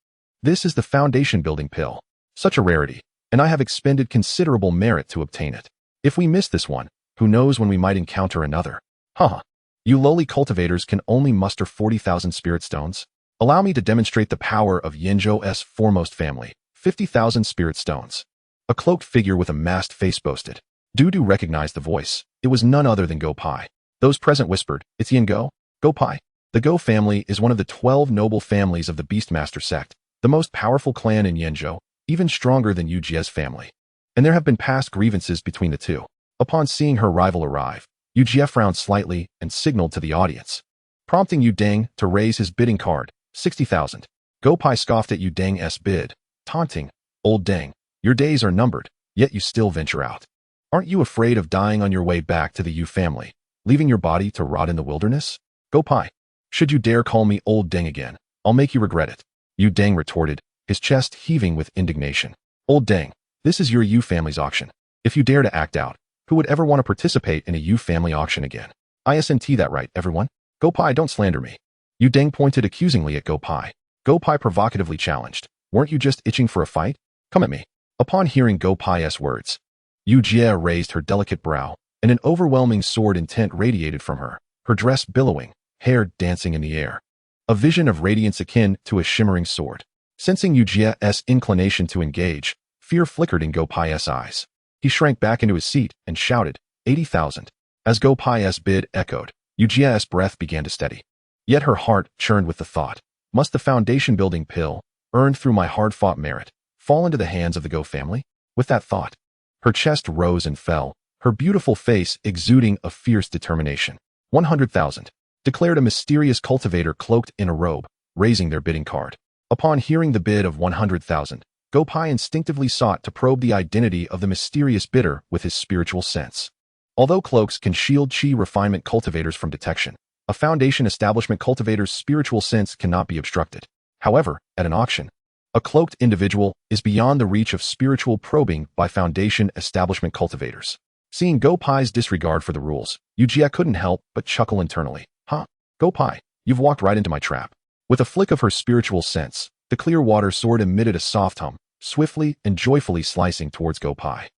This is the foundation-building pill. Such a rarity, and I have expended considerable merit to obtain it. If we miss this one, who knows when we might encounter another? Haha. You lowly cultivators can only muster 40,000 spirit stones? Allow me to demonstrate the power of Yenzhou's foremost family. 50,000 spirit stones. A cloaked figure with a masked face boasted. Dudu recognized the voice. It was none other than Go Pai. Those present whispered, "It's Yin Go? Go Pai." The Go family is one of the 12 noble families of the Beast-Master Sect, the most powerful clan in Yenzhou, even stronger than Yu Jie's family. And there have been past grievances between the two. Upon seeing her rival arrive, Yu Jie frowned slightly and signaled to the audience, prompting Yu Deng to raise his bidding card, 60,000. Go Pai scoffed at Yu Deng's bid, taunting, "Old Deng, your days are numbered, yet you still venture out. Aren't you afraid of dying on your way back to the Yu family, leaving your body to rot in the wilderness? Go Pai, should you dare call me Old Deng again, I'll make you regret it." Yu Deng retorted, his chest heaving with indignation. "Old Deng, this is your Yu family's auction. If you dare to act out, who would ever want to participate in a Yu family auction again? Isn't that right, everyone? Go Pai, don't slander me." Yu Deng pointed accusingly at Go Pai. Go Pai provocatively challenged, "Weren't you just itching for a fight? Come at me." Upon hearing Go Pai's words, Yu Jie raised her delicate brow, and an overwhelming sword intent radiated from her, her dress billowing, hair dancing in the air. A vision of radiance akin to a shimmering sword. Sensing Yu Jie's inclination to engage, fear flickered in Go Pai's eyes. He shrank back into his seat and shouted, 80,000. As Go Pai's bid echoed, Yu Jie's breath began to steady. Yet her heart churned with the thought, must the foundation-building pill, earned through my hard-fought merit, fall into the hands of the Go family? With that thought, her chest rose and fell, her beautiful face exuding a fierce determination. 100,000, declared a mysterious cultivator cloaked in a robe, raising their bidding card. Upon hearing the bid of 100,000, Go Pai instinctively sought to probe the identity of the mysterious bidder with his spiritual sense. Although cloaks can shield chi refinement cultivators from detection, a foundation establishment cultivator's spiritual sense cannot be obstructed. However, at an auction, a cloaked individual is beyond the reach of spiritual probing by foundation establishment cultivators. Seeing Go Pai's disregard for the rules, Yu Jie couldn't help but chuckle internally. "Huh, Go Pai, you've walked right into my trap." With a flick of her spiritual sense, the clear water sword emitted a soft hum, swiftly and joyfully slicing towards Go Pai.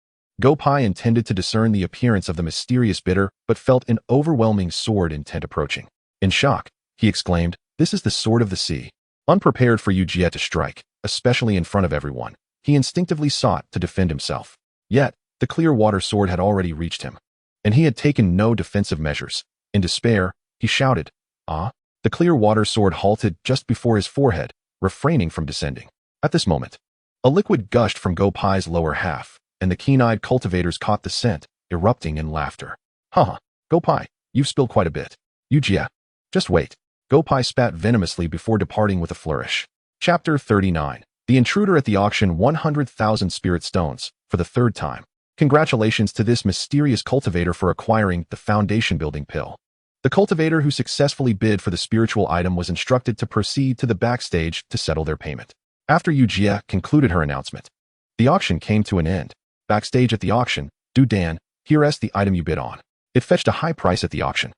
Go Pai intended to discern the appearance of the mysterious bidder, but felt an overwhelming sword intent approaching. In shock, he exclaimed, "This is the sword of the sea." Unprepared for Yu Jie to strike, especially in front of everyone, he instinctively sought to defend himself. Yet, the clear water sword had already reached him, and he had taken no defensive measures. In despair, he shouted, "Ah!" The clear water sword halted just before his forehead, refraining from descending. At this moment, a liquid gushed from Go Pai's lower half, and the keen-eyed cultivators caught the scent, erupting in laughter. "Haha, Go Pai, you've spilled quite a bit." "Yu Jie, just wait." Go Pai spat venomously before departing with a flourish. Chapter 39. The intruder at the auction 100,000 spirit stones, for the third time. Congratulations to this mysterious cultivator for acquiring the foundation-building pill. The cultivator who successfully bid for the spiritual item was instructed to proceed to the backstage to settle their payment. After Yu Jie concluded her announcement, the auction came to an end. Backstage at the auction, Du Dan, here's the item you bid on. It fetched a high price at the auction.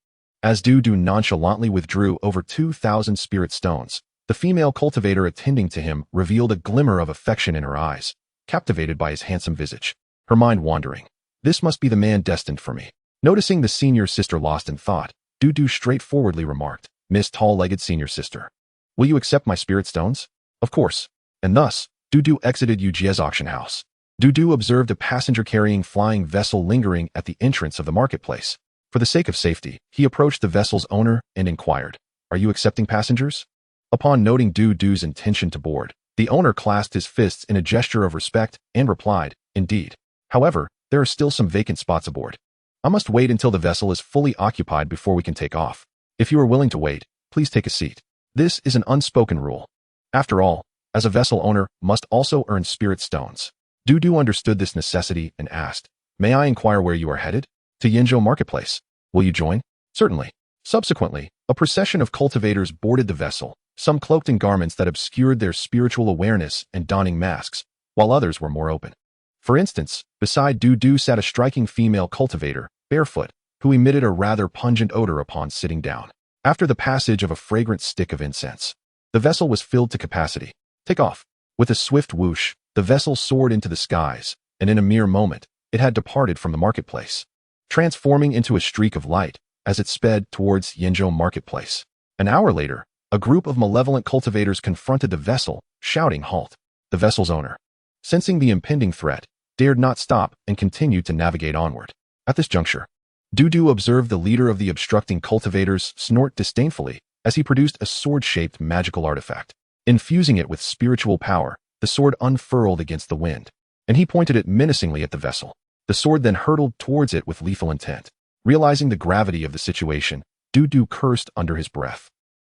As Du nonchalantly withdrew over 2,000 spirit stones, the female cultivator attending to him revealed a glimmer of affection in her eyes, captivated by his handsome visage. Her mind wandering. This must be the man destined for me. Noticing the senior sister lost in thought, Du straightforwardly remarked, "Miss Tall-Legged Senior Sister, will you accept my spirit stones?" "Of course." And thus, Du exited Yu Jie's auction house. Du observed a passenger-carrying flying vessel lingering at the entrance of the marketplace. For the sake of safety, he approached the vessel's owner and inquired, "Are you accepting passengers?" Upon noting Du's intention to board, the owner clasped his fists in a gesture of respect and replied, "Indeed. However, there are still some vacant spots aboard. I must wait until the vessel is fully occupied before we can take off. If you are willing to wait, please take a seat." This is an unspoken rule. After all, as a vessel owner must also earn spirit stones. Du understood this necessity and asked, "May I inquire where you are headed?" "To Yenzhou Marketplace. Will you join?" "Certainly." Subsequently, a procession of cultivators boarded the vessel, some cloaked in garments that obscured their spiritual awareness and donning masks, while others were more open. For instance, beside Du sat a striking female cultivator, barefoot, who emitted a rather pungent odor upon sitting down. After the passage of a fragrant stick of incense, the vessel was filled to capacity. "Take off." With a swift whoosh, the vessel soared into the skies, and in a mere moment, it had departed from the marketplace, transforming into a streak of light as it sped towards Yenzhou Marketplace. An hour later, a group of malevolent cultivators confronted the vessel, shouting, "Halt!" The vessel's owner, sensing the impending threat, dared not stop and continued to navigate onward. At this juncture, Dudu observed the leader of the obstructing cultivators snort disdainfully as he produced a sword-shaped magical artifact. Infusing it with spiritual power, the sword unfurled against the wind, and he pointed it menacingly at the vessel. The sword then hurtled towards it with lethal intent. Realizing the gravity of the situation, Dudu cursed under his breath.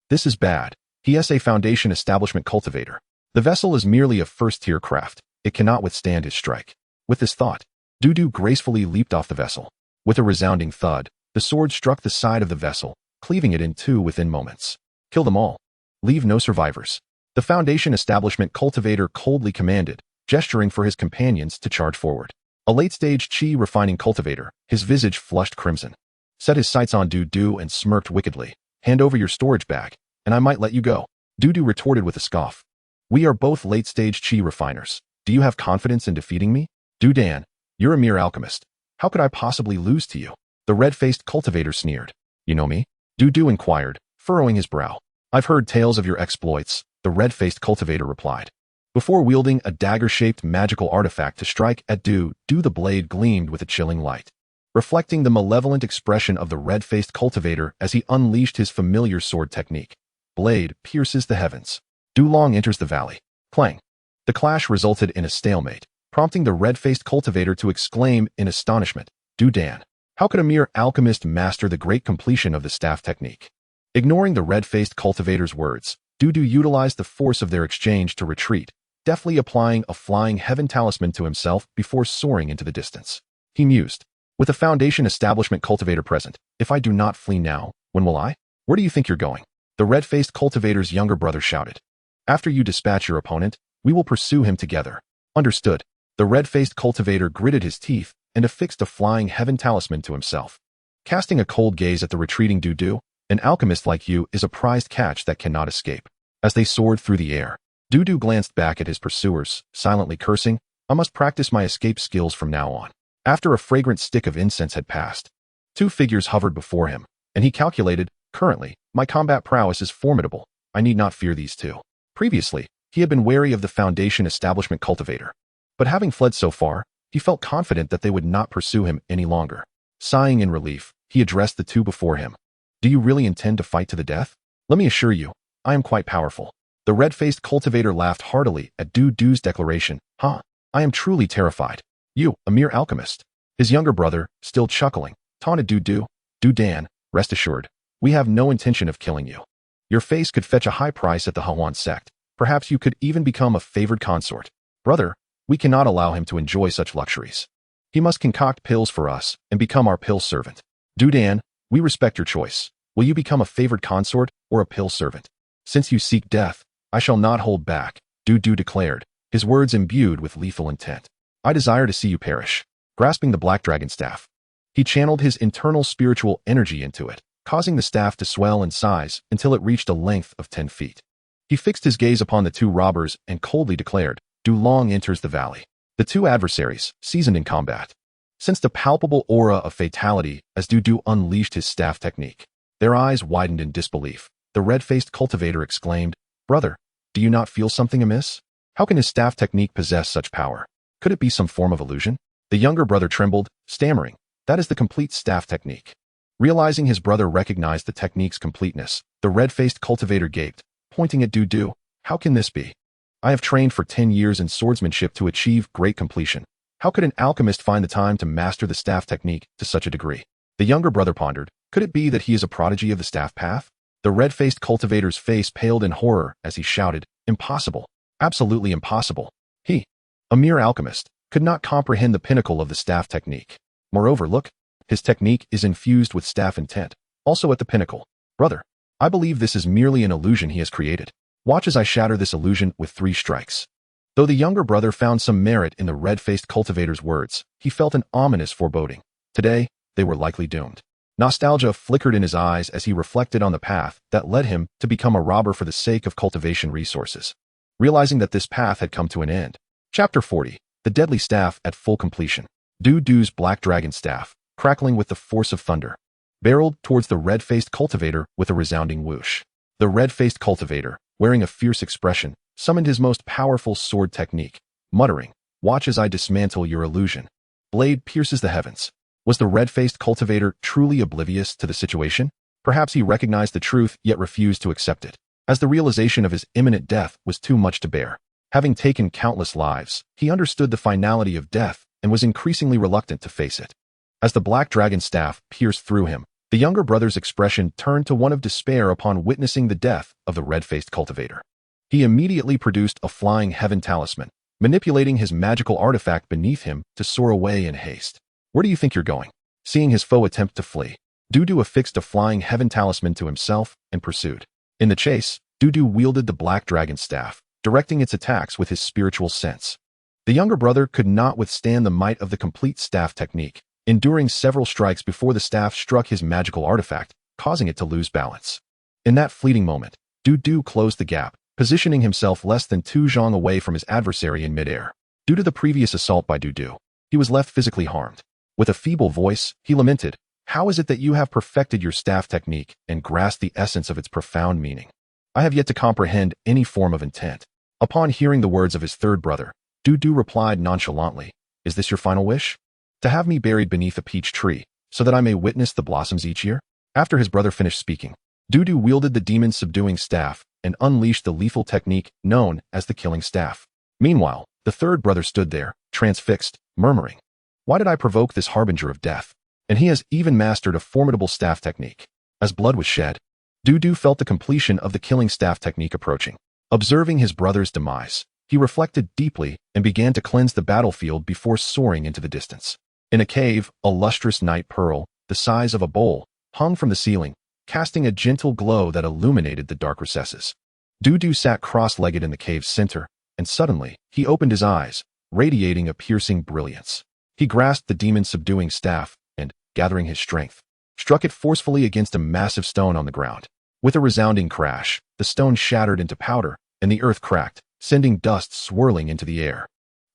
This is bad. He is a Foundation Establishment cultivator. The vessel is merely a first-tier craft. It cannot withstand his strike. With this thought, Dudu gracefully leaped off the vessel. With a resounding thud, the sword struck the side of the vessel, cleaving it in two within moments. Kill them all. Leave no survivors. The Foundation Establishment cultivator coldly commanded, gesturing for his companions to charge forward. A late-stage chi refining cultivator, his visage flushed crimson, set his sights on Dudu and smirked wickedly. Hand over your storage bag, and I might let you go. Dudu retorted with a scoff. We are both late-stage chi refiners. Do you have confidence in defeating me? Dudan, you're a mere alchemist. How could I possibly lose to you? The red-faced cultivator sneered. You know me? Dudu inquired, furrowing his brow. I've heard tales of your exploits, the red-faced cultivator replied. Before wielding a dagger-shaped magical artifact to strike at Dudu, the blade gleamed with a chilling light, reflecting the malevolent expression of the red-faced cultivator as he unleashed his familiar sword technique. Blade pierces the heavens. Dulong enters the valley. Clang. The clash resulted in a stalemate, prompting the red-faced cultivator to exclaim in astonishment, Dudan, how could a mere alchemist master the great completion of the staff technique? Ignoring the red-faced cultivator's words, Dudu utilized the force of their exchange to retreat, deftly applying a flying heaven talisman to himself before soaring into the distance. He mused, with a Foundation Establishment cultivator present, if I do not flee now, when will I? Where do you think you're going? The red-faced cultivator's younger brother shouted. After you dispatch your opponent, we will pursue him together. Understood. The red-faced cultivator gritted his teeth and affixed a flying heaven talisman to himself. Casting a cold gaze at the retreating Dudu, an alchemist like you is a prized catch that cannot escape. As they soared through the air, Dudu glanced back at his pursuers, silently cursing, I must practice my escape skills from now on. After a fragrant stick of incense had passed, two figures hovered before him, and he calculated, currently, my combat prowess is formidable. I need not fear these two. Previously, he had been wary of the Foundation Establishment cultivator, but having fled so far, he felt confident that they would not pursue him any longer. Sighing in relief, he addressed the two before him. Do you really intend to fight to the death? Let me assure you, I am quite powerful. The red-faced cultivator laughed heartily at Dudu's declaration. Huh, I am truly terrified. You, a mere alchemist. His younger brother, still chuckling, taunted Dudu. Dudan, rest assured, we have no intention of killing you. Your face could fetch a high price at the Hawan sect. Perhaps you could even become a favored consort. Brother, we cannot allow him to enjoy such luxuries. He must concoct pills for us and become our pill servant. Dudan, we respect your choice. Will you become a favored consort or a pill servant? Since you seek death, I shall not hold back, Dudu declared, his words imbued with lethal intent. I desire to see you perish. Grasping the black dragon staff, he channeled his internal spiritual energy into it, causing the staff to swell in size until it reached a length of 10 feet. He fixed his gaze upon the two robbers and coldly declared, Dulong enters the valley. The two adversaries, seasoned in combat, sensed a palpable aura of fatality as Dudu unleashed his staff technique. Their eyes widened in disbelief. The red-faced cultivator exclaimed, Brother, do you not feel something amiss? How can his staff technique possess such power? Could it be some form of illusion? The younger brother trembled, stammering, that is the complete staff technique. Realizing his brother recognized the technique's completeness, the red-faced cultivator gaped, pointing at Dudu. How can this be? I have trained for 10 years in swordsmanship to achieve great completion. How could an alchemist find the time to master the staff technique to such a degree? The younger brother pondered, could it be that he is a prodigy of the staff path? The red-faced cultivator's face paled in horror as he shouted, Impossible. Absolutely impossible. He, a mere alchemist, could not comprehend the pinnacle of the staff technique. Moreover, look, his technique is infused with staff intent, also at the pinnacle. Brother, I believe this is merely an illusion he has created. Watch as I shatter this illusion with 3 strikes. Though the younger brother found some merit in the red-faced cultivator's words, he felt an ominous foreboding. Today, they were likely doomed. Nostalgia flickered in his eyes as he reflected on the path that led him to become a robber for the sake of cultivation resources. Realizing that this path had come to an end. Chapter 40. The Deadly Staff at Full Completion. Dudu's black dragon staff, crackling with the force of thunder, barreled towards the red-faced cultivator with a resounding whoosh. The red-faced cultivator, wearing a fierce expression, summoned his most powerful sword technique, muttering, Watch as I dismantle your illusion. Blade pierces the heavens. Was the red-faced cultivator truly oblivious to the situation? Perhaps he recognized the truth yet refused to accept it, as the realization of his imminent death was too much to bear. Having taken countless lives, he understood the finality of death and was increasingly reluctant to face it. As the black dragon staff pierced through him, the younger brother's expression turned to one of despair upon witnessing the death of the red-faced cultivator. He immediately produced a flying heaven talisman, manipulating his magical artifact beneath him to soar away in haste. Where do you think you're going? Seeing his foe attempt to flee, Dudu affixed a flying heaven talisman to himself and pursued. In the chase, Dudu wielded the black dragon staff, directing its attacks with his spiritual sense. The younger brother could not withstand the might of the complete staff technique, enduring several strikes before the staff struck his magical artifact, causing it to lose balance. In that fleeting moment, Dudu closed the gap, positioning himself less than 2 zhong away from his adversary in midair. Due to the previous assault by Dudu, he was left physically harmed. With a feeble voice, he lamented, "How is it that you have perfected your staff technique and grasped the essence of its profound meaning? I have yet to comprehend any form of intent." Upon hearing the words of his third brother, Dudu replied nonchalantly, "Is this your final wish? To have me buried beneath a peach tree, so that I may witness the blossoms each year?" After his brother finished speaking, Dudu wielded the demon-subduing staff and unleashed the lethal technique known as the killing staff. Meanwhile, the third brother stood there, transfixed, murmuring, "Why did I provoke this harbinger of death? And he has even mastered a formidable staff technique." As blood was shed, Dudu felt the completion of the killing staff technique approaching. Observing his brother's demise, he reflected deeply and began to cleanse the battlefield before soaring into the distance. In a cave, a lustrous night pearl, the size of a bowl, hung from the ceiling, casting a gentle glow that illuminated the dark recesses. Dudu sat cross-legged in the cave's center, and suddenly, he opened his eyes, radiating a piercing brilliance. He grasped the demon-subduing staff and, gathering his strength, struck it forcefully against a massive stone on the ground. With a resounding crash, the stone shattered into powder, and the earth cracked, sending dust swirling into the air.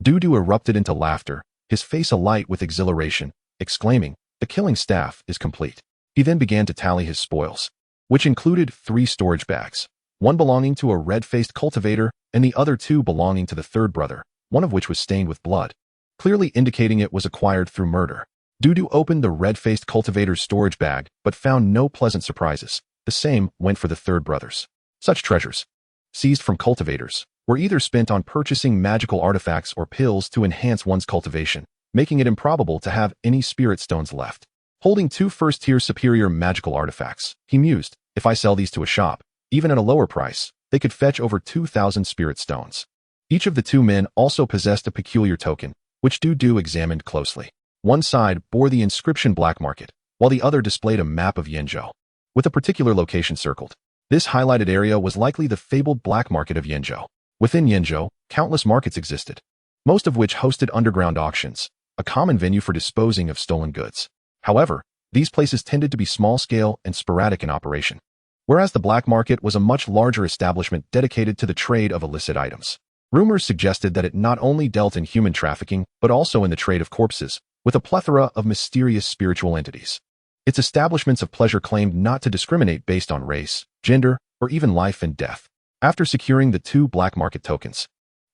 Dudu erupted into laughter, his face alight with exhilaration, exclaiming, "The killing staff is complete." He then began to tally his spoils, which included 3 storage bags, one belonging to a red-faced cultivator and the other 2 belonging to the third brother, one of which was stained with blood, clearly indicating it was acquired through murder. Dudu opened the red-faced cultivator's storage bag but found no pleasant surprises. The same went for the third brother's. Such treasures, seized from cultivators, were either spent on purchasing magical artifacts or pills to enhance one's cultivation, making it improbable to have any spirit stones left. Holding 2 first-tier superior magical artifacts, he mused, "If I sell these to a shop, even at a lower price, they could fetch over 2,000 spirit stones." Each of the 2 men also possessed a peculiar token, which Dudu examined closely. One side bore the inscription Black Market, while the other displayed a map of Yenzhou, with a particular location circled. This highlighted area was likely the fabled Black Market of Yenzhou. Within Yenzhou, countless markets existed, most of which hosted underground auctions, a common venue for disposing of stolen goods. However, these places tended to be small-scale and sporadic in operation, whereas the black market was a much larger establishment dedicated to the trade of illicit items. Rumors suggested that it not only dealt in human trafficking, but also in the trade of corpses, with a plethora of mysterious spiritual entities. Its establishments of pleasure claimed not to discriminate based on race, gender, or even life and death. After securing the 2 black market tokens,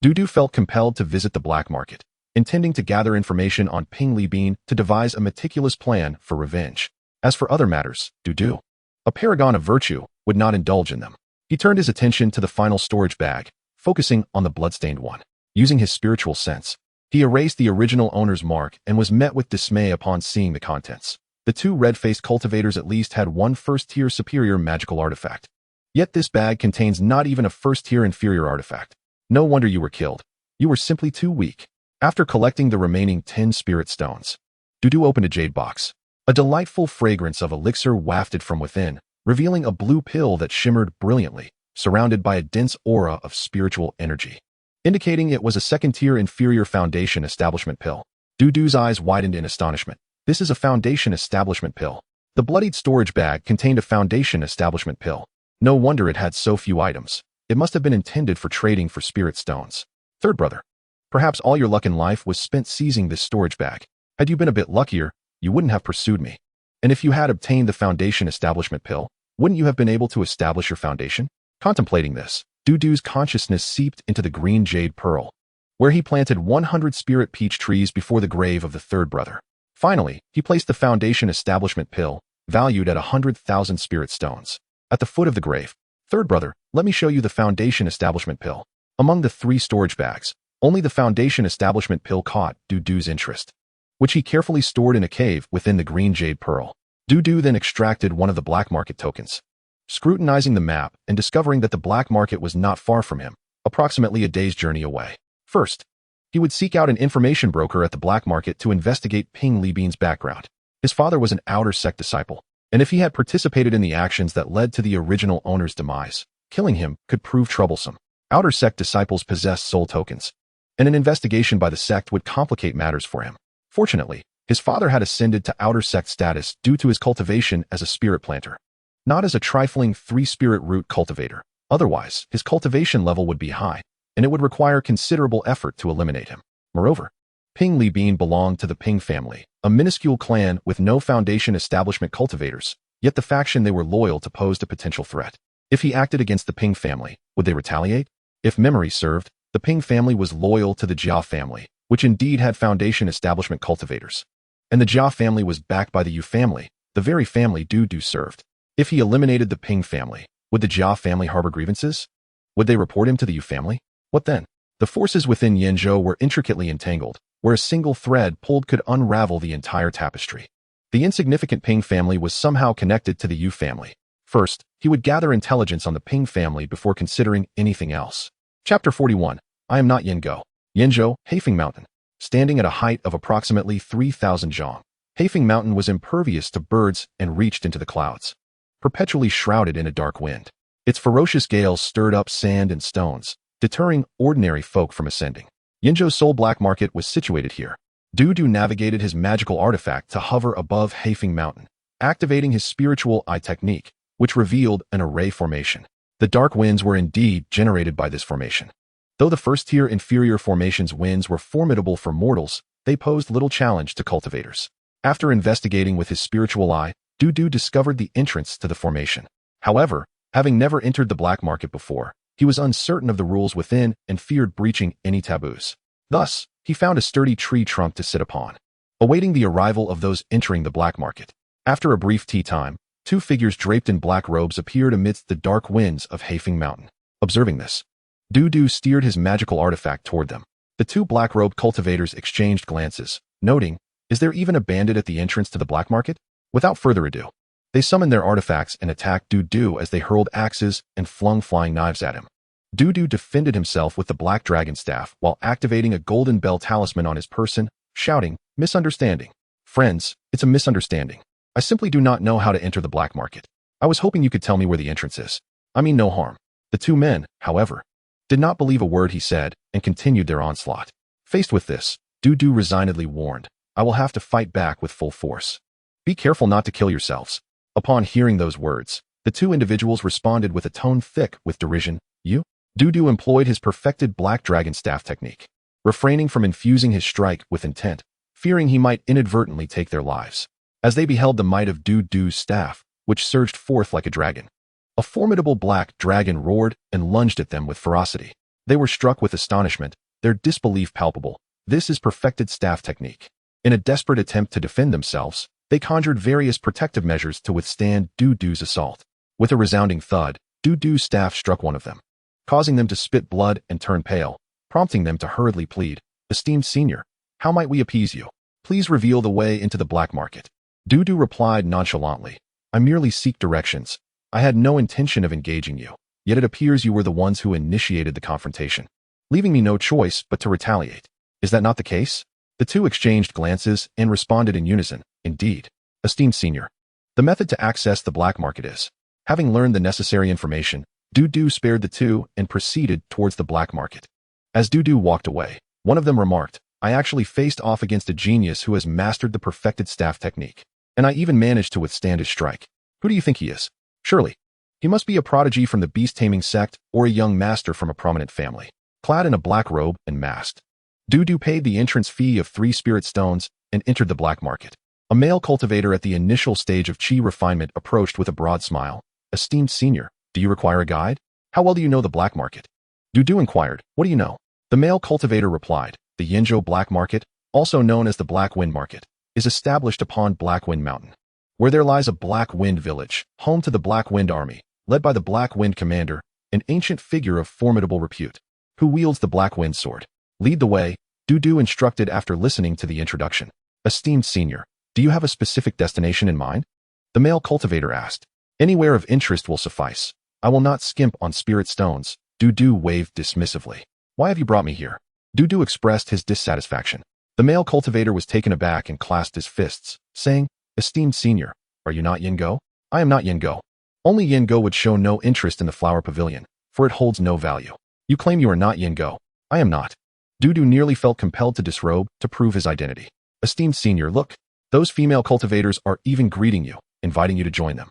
Dudu felt compelled to visit the black market, intending to gather information on Ping Li Bean to devise a meticulous plan for revenge. As for other matters, Dudu, a paragon of virtue, would not indulge in them. He turned his attention to the final storage bag, focusing on the bloodstained one. Using his spiritual sense, he erased the original owner's mark and was met with dismay upon seeing the contents. The 2 red-faced cultivators at least had 1 first-tier superior magical artifact. Yet this bag contains not even a first-tier inferior artifact. No wonder you were killed. You were simply too weak. After collecting the remaining 10 spirit stones, Dudu opened a jade box. A delightful fragrance of elixir wafted from within, revealing a blue pill that shimmered brilliantly, surrounded by a dense aura of spiritual energy, indicating it was a second-tier inferior foundation establishment pill. Dudu's eyes widened in astonishment. This is a foundation establishment pill. The bloodied storage bag contained a foundation establishment pill. No wonder it had so few items. It must have been intended for trading for spirit stones. Third brother, perhaps all your luck in life was spent seizing this storage bag. Had you been a bit luckier, you wouldn't have pursued me. And if you had obtained the foundation establishment pill, wouldn't you have been able to establish your foundation? Contemplating this, Dudu's consciousness seeped into the green jade pearl. where he planted 100 spirit peach trees before the grave of the third brother. Finally, he placed the foundation establishment pill, valued at 100,000 spirit stones, at the foot of the grave. Third brother, let me show you the foundation establishment pill. Among the 3 storage bags, only the foundation establishment pill caught Dudu's interest, which he carefully stored in a cave within the green jade pearl. Dudu then extracted one of the black market tokens, scrutinizing the map and discovering that the black market was not far from him, approximately a day's journey away. First, he would seek out an information broker at the black market to investigate Ping Libian's background. His father was an outer sect disciple, and if he had participated in the actions that led to the original owner's demise, killing him could prove troublesome. Outer sect disciples possessed soul tokens, and an investigation by the sect would complicate matters for him. Fortunately, his father had ascended to outer sect status due to his cultivation as a spirit planter, not as a trifling 3-spirit root cultivator. Otherwise, his cultivation level would be high, and it would require considerable effort to eliminate him. Moreover, Ping Libian belonged to the Ping family, a minuscule clan with no foundation establishment cultivators, yet the faction they were loyal to posed a potential threat. If he acted against the Ping family, would they retaliate? If memory served, the Ping family was loyal to the Jia family, which indeed had foundation establishment cultivators. And the Jia family was backed by the Yu family, the very family Dudu served. If he eliminated the Ping family, would the Jia family harbor grievances? Would they report him to the Yu family? What then? The forces within Yanzhou were intricately entangled, where a single thread pulled could unravel the entire tapestry. The insignificant Ping family was somehow connected to the Yu family. First, he would gather intelligence on the Ping family before considering anything else. Chapter 41. I am not Yango. Yanzhou, Haifeng Mountain. Standing at a height of approximately 3,000 zhang, Haifeng Mountain was impervious to birds and reached into the clouds, perpetually shrouded in a dark wind. Its ferocious gales stirred up sand and stones, deterring ordinary folk from ascending. Yanzhou's Soul Black Market was situated here. Dudu navigated his magical artifact to hover above Haifeng Mountain, activating his spiritual eye technique, which revealed an array formation. The dark winds were indeed generated by this formation. Though the first-tier inferior formation's winds were formidable for mortals, they posed little challenge to cultivators. After investigating with his spiritual eye, Dudu discovered the entrance to the formation. However, having never entered the black market before, he was uncertain of the rules within and feared breaching any taboos. Thus, he found a sturdy tree trunk to sit upon, awaiting the arrival of those entering the black market. After a brief tea time, 2 figures draped in black robes appeared amidst the dark winds of Haifeng Mountain. Observing this, Dudu steered his magical artifact toward them. The 2 black-robed cultivators exchanged glances, noting, "Is there even a bandit at the entrance to the black market?" Without further ado, they summoned their artifacts and attacked Dudu as they hurled axes and flung flying knives at him. Dudu defended himself with the black dragon staff while activating a golden bell talisman on his person, shouting, "Misunderstanding. Friends, it's a misunderstanding. I simply do not know how to enter the black market. I was hoping you could tell me where the entrance is. I mean no harm." The 2 men, however, did not believe a word he said and continued their onslaught. Faced with this, Dudu resignedly warned, "I will have to fight back with full force. Be careful not to kill yourselves." Upon hearing those words, the 2 individuals responded with a tone thick with derision. "You?" Dudu employed his perfected black dragon staff technique, refraining from infusing his strike with intent, fearing he might inadvertently take their lives. As they beheld the might of Dudu's staff, which surged forth like a dragon, a formidable black dragon roared and lunged at them with ferocity. They were struck with astonishment, their disbelief palpable. This is perfected staff technique. In a desperate attempt to defend themselves, they conjured various protective measures to withstand Dudu's assault. With a resounding thud, Dudu's staff struck one of them, causing them to spit blood and turn pale, prompting them to hurriedly plead, "Esteemed senior, how might we appease you? Please reveal the way into the black market." Dudu replied nonchalantly, "I merely seek directions. I had no intention of engaging you, yet it appears you were the ones who initiated the confrontation, leaving me no choice but to retaliate. Is that not the case?" The 2 exchanged glances and responded in unison, "Indeed, esteemed senior. The method to access the black market is." Having learned the necessary information, Dudu spared the 2 and proceeded towards the black market. As Dudu walked away, one of them remarked, "I actually faced off against a genius who has mastered the perfected staff technique, and I even managed to withstand his strike. Who do you think he is? Surely, he must be a prodigy from the Beast-Taming Sect or a young master from a prominent family." Clad in a black robe and masked, Dudu paid the entrance fee of 3 spirit stones and entered the black market. A male cultivator at the initial stage of chi refinement approached with a broad smile. "Esteemed senior, do you require a guide? How well do you know the black market?" Dudu inquired, "What do you know?" The male cultivator replied, the Yinzhou Black Market, also known as the Black Wind Market, is established upon Black Wind Mountain, where there lies a Black Wind village, home to the Black Wind Army, led by the Black Wind Commander, an ancient figure of formidable repute, who wields the Black Wind Sword. Lead the way, Dudu instructed after listening to the introduction. Esteemed senior, do you have a specific destination in mind? The male cultivator asked. Anywhere of interest will suffice. I will not skimp on spirit stones. Dudu waved dismissively. Why have you brought me here? Dudu expressed his dissatisfaction. The male cultivator was taken aback and clasped his fists, saying, Esteemed senior, are you not Yingo? I am not Yingo. Only Yingo would show no interest in the flower pavilion, for it holds no value. You claim you are not Yingo. I am not. Dudu nearly felt compelled to disrobe to prove his identity. Esteemed senior, look, those female cultivators are even greeting you, inviting you to join them.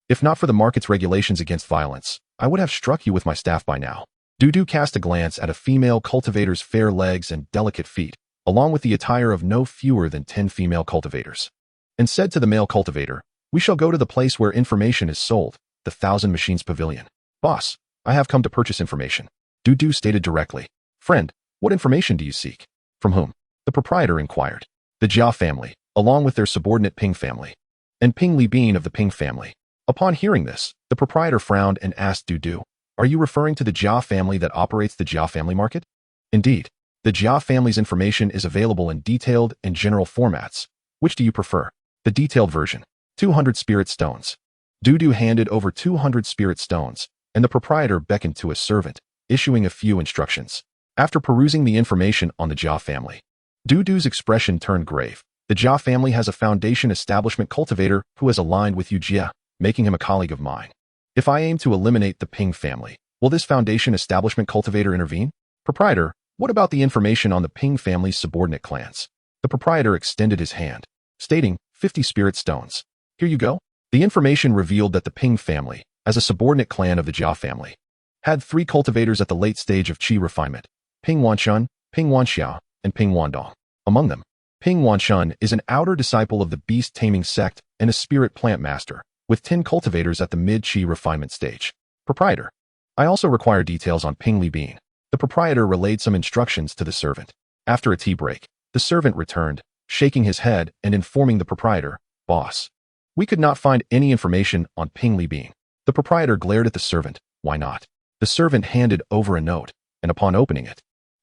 If not for the market's regulations against violence, I would have struck you with my staff by now. Dudu cast a glance at a female cultivator's fair legs and delicate feet, along with the attire of no fewer than 10 female cultivators, and said to the male cultivator, we shall go to the place where information is sold, the Thousand Machines Pavilion. Boss, I have come to purchase information. Dudu stated directly. Friend, what information do you seek? From whom? The proprietor inquired. The Jia family, along with their subordinate Ping family, and Ping Li Bean of the Ping family. Upon hearing this, the proprietor frowned and asked Dudu, are you referring to the Jia family that operates the Jia family market? Indeed, the Jia family's information is available in detailed and general formats. Which do you prefer? The detailed version. 200 spirit stones. Dudu handed over 200 spirit stones, and the proprietor beckoned to a servant, issuing a few instructions. After perusing the information on the Jia family, Dudu's expression turned grave. The Jia family has a foundation establishment cultivator who has aligned with Jia, making him a colleague of mine. If I aim to eliminate the Ping family, will this foundation establishment cultivator intervene? Proprietor, what about the information on the Ping family's subordinate clans? The proprietor extended his hand, stating, 50 spirit stones. Here you go. The information revealed that the Ping family, as a subordinate clan of the Jia family, had 3 cultivators at the late stage of qi refinement, Ping Wanshun, Ping Wanxia, and Ping Wandong. Among them, Ping Wanshun is an outer disciple of the Beast-Taming Sect and a spirit plant master, with 10 cultivators at the mid-qi refinement stage. Proprietor, I also require details on Ping Li Bean. The proprietor relayed some instructions to the servant. After a tea break, the servant returned, shaking his head and informing the proprietor, Boss, we could not find any information on Ping Li Bean. The proprietor glared at the servant. Why not? The servant handed over a note, and upon opening it,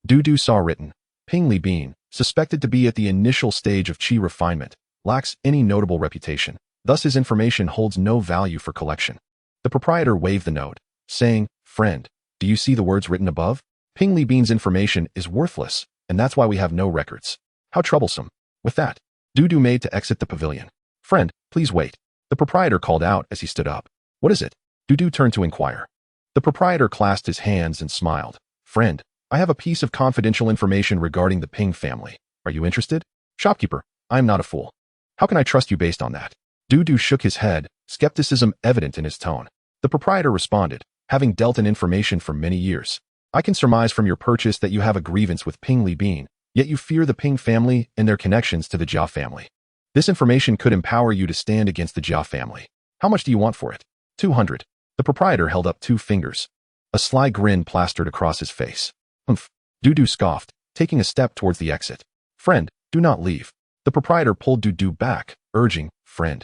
Dudu saw written, Ping Li Bean, suspected to be at the initial stage of qi refinement, lacks any notable reputation. Thus his information holds no value for collection. The proprietor waved the note, saying, Friend, do you see the words written above? Ping Li Bean's information is worthless, and that's why we have no records. How troublesome. With that, Dudu made to exit the pavilion. Friend, please wait. The proprietor called out as he stood up. What is it? Dudu turned to inquire. The proprietor clasped his hands and smiled. Friend, I have a piece of confidential information regarding the Ping family. Are you interested? Shopkeeper, I am not a fool. How can I trust you based on that? Dudu shook his head, skepticism evident in his tone. The proprietor responded, having dealt in information for many years. I can surmise from your purchase that you have a grievance with Ping Li Bean, yet you fear the Ping family and their connections to the Jia family. This information could empower you to stand against the Jia family. How much do you want for it? 200. The proprietor held up 2 fingers. A sly grin plastered across his face. Humph. Dudu scoffed, taking a step towards the exit. Friend, do not leave. The proprietor pulled Dudu back, urging, Friend,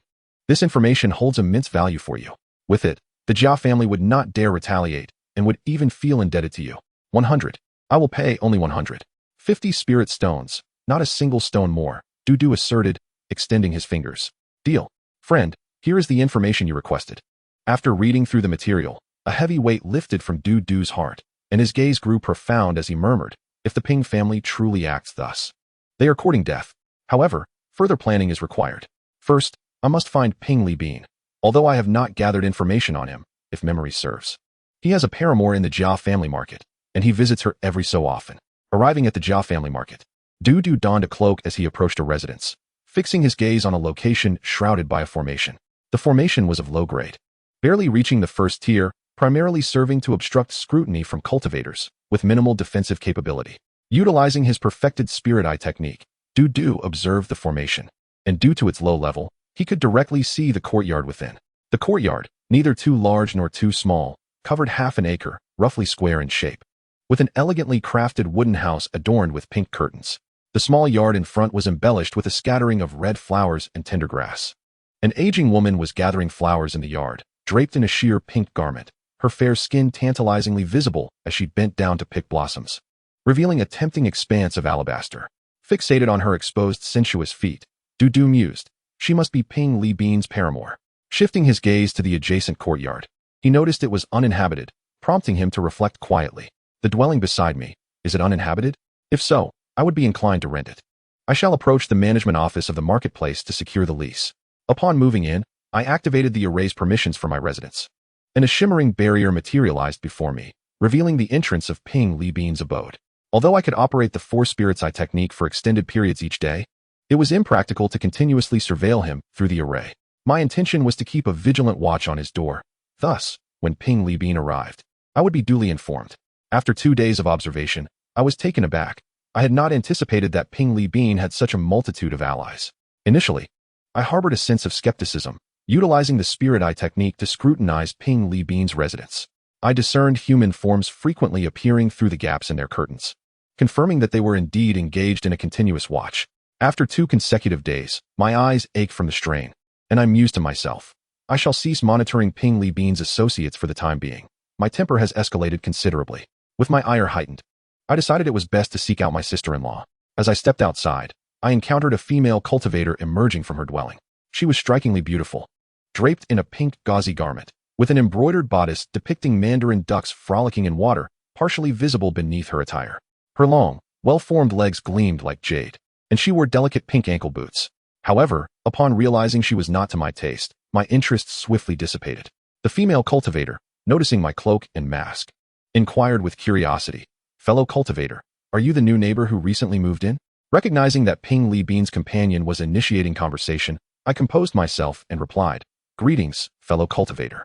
this information holds immense value for you. With it, the Jia family would not dare retaliate and would even feel indebted to you. 100. I will pay only 100. 50 spirit stones, not a single stone more, Dudu asserted, extending his fingers. Deal. Friend, here is the information you requested. After reading through the material, a heavy weight lifted from Dudu's heart, and his gaze grew profound as he murmured, if the Ping family truly acts thus, they are courting death. However, further planning is required. First, I must find Ping Li Bean, although I have not gathered information on him, if memory serves. He has a paramour in the Jia family market, and he visits her every so often. Arriving at the Jia family market, Dudu donned a cloak as he approached a residence, fixing his gaze on a location shrouded by a formation. The formation was of low grade, barely reaching the first tier, primarily serving to obstruct scrutiny from cultivators, with minimal defensive capability. Utilizing his perfected spirit eye technique, Dudu observed the formation, and due to its low level, he could directly see the courtyard within. The courtyard, neither too large nor too small, covered half an acre, roughly square in shape. with an elegantly crafted wooden house adorned with pink curtains. The small yard in front was embellished with a scattering of red flowers and tender grass. An aging woman was gathering flowers in the yard, draped in a sheer pink garment, her fair skin tantalizingly visible as she bent down to pick blossoms, revealing a tempting expanse of alabaster. Fixated on her exposed sensuous feet, Dudu mused, she must be Ping Li Bean's paramour. Shifting his gaze to the adjacent courtyard, he noticed it was uninhabited, prompting him to reflect quietly. The dwelling beside me, is it uninhabited? If so, I would be inclined to rent it. I shall approach the management office of the marketplace to secure the lease. Upon moving in, I activated the erase permissions for my residence, and a shimmering barrier materialized before me, revealing the entrance of Ping Li Bean's abode. Although I could operate the Four Spirits Eye technique for extended periods each day, it was impractical to continuously surveil him through the array. My intention was to keep a vigilant watch on his door. Thus, when Ping Li Bean arrived, I would be duly informed. After 2 days of observation, I was taken aback. I had not anticipated that Ping Li Bean had such a multitude of allies. Initially, I harbored a sense of skepticism, utilizing the Spirit Eye technique to scrutinize Ping Li Bean's residence. I discerned human forms frequently appearing through the gaps in their curtains, confirming that they were indeed engaged in a continuous watch. After 2 consecutive days, my eyes ached from the strain, and I mused to myself, I shall cease monitoring Ping Li Bean's associates for the time being. My temper has escalated considerably. With my ire heightened, I decided it was best to seek out my sister-in-law. As I stepped outside, I encountered a female cultivator emerging from her dwelling. She was strikingly beautiful, draped in a pink gauzy garment, with an embroidered bodice depicting mandarin ducks frolicking in water, partially visible beneath her attire. Her long, well-formed legs gleamed like jade, and she wore delicate pink ankle boots. However, upon realizing she was not to my taste, my interest swiftly dissipated. The female cultivator, noticing my cloak and mask, inquired with curiosity, "Fellow cultivator, are you the new neighbor who recently moved in?" Recognizing that Ping Li Bean's companion was initiating conversation, I composed myself and replied, "Greetings, fellow cultivator.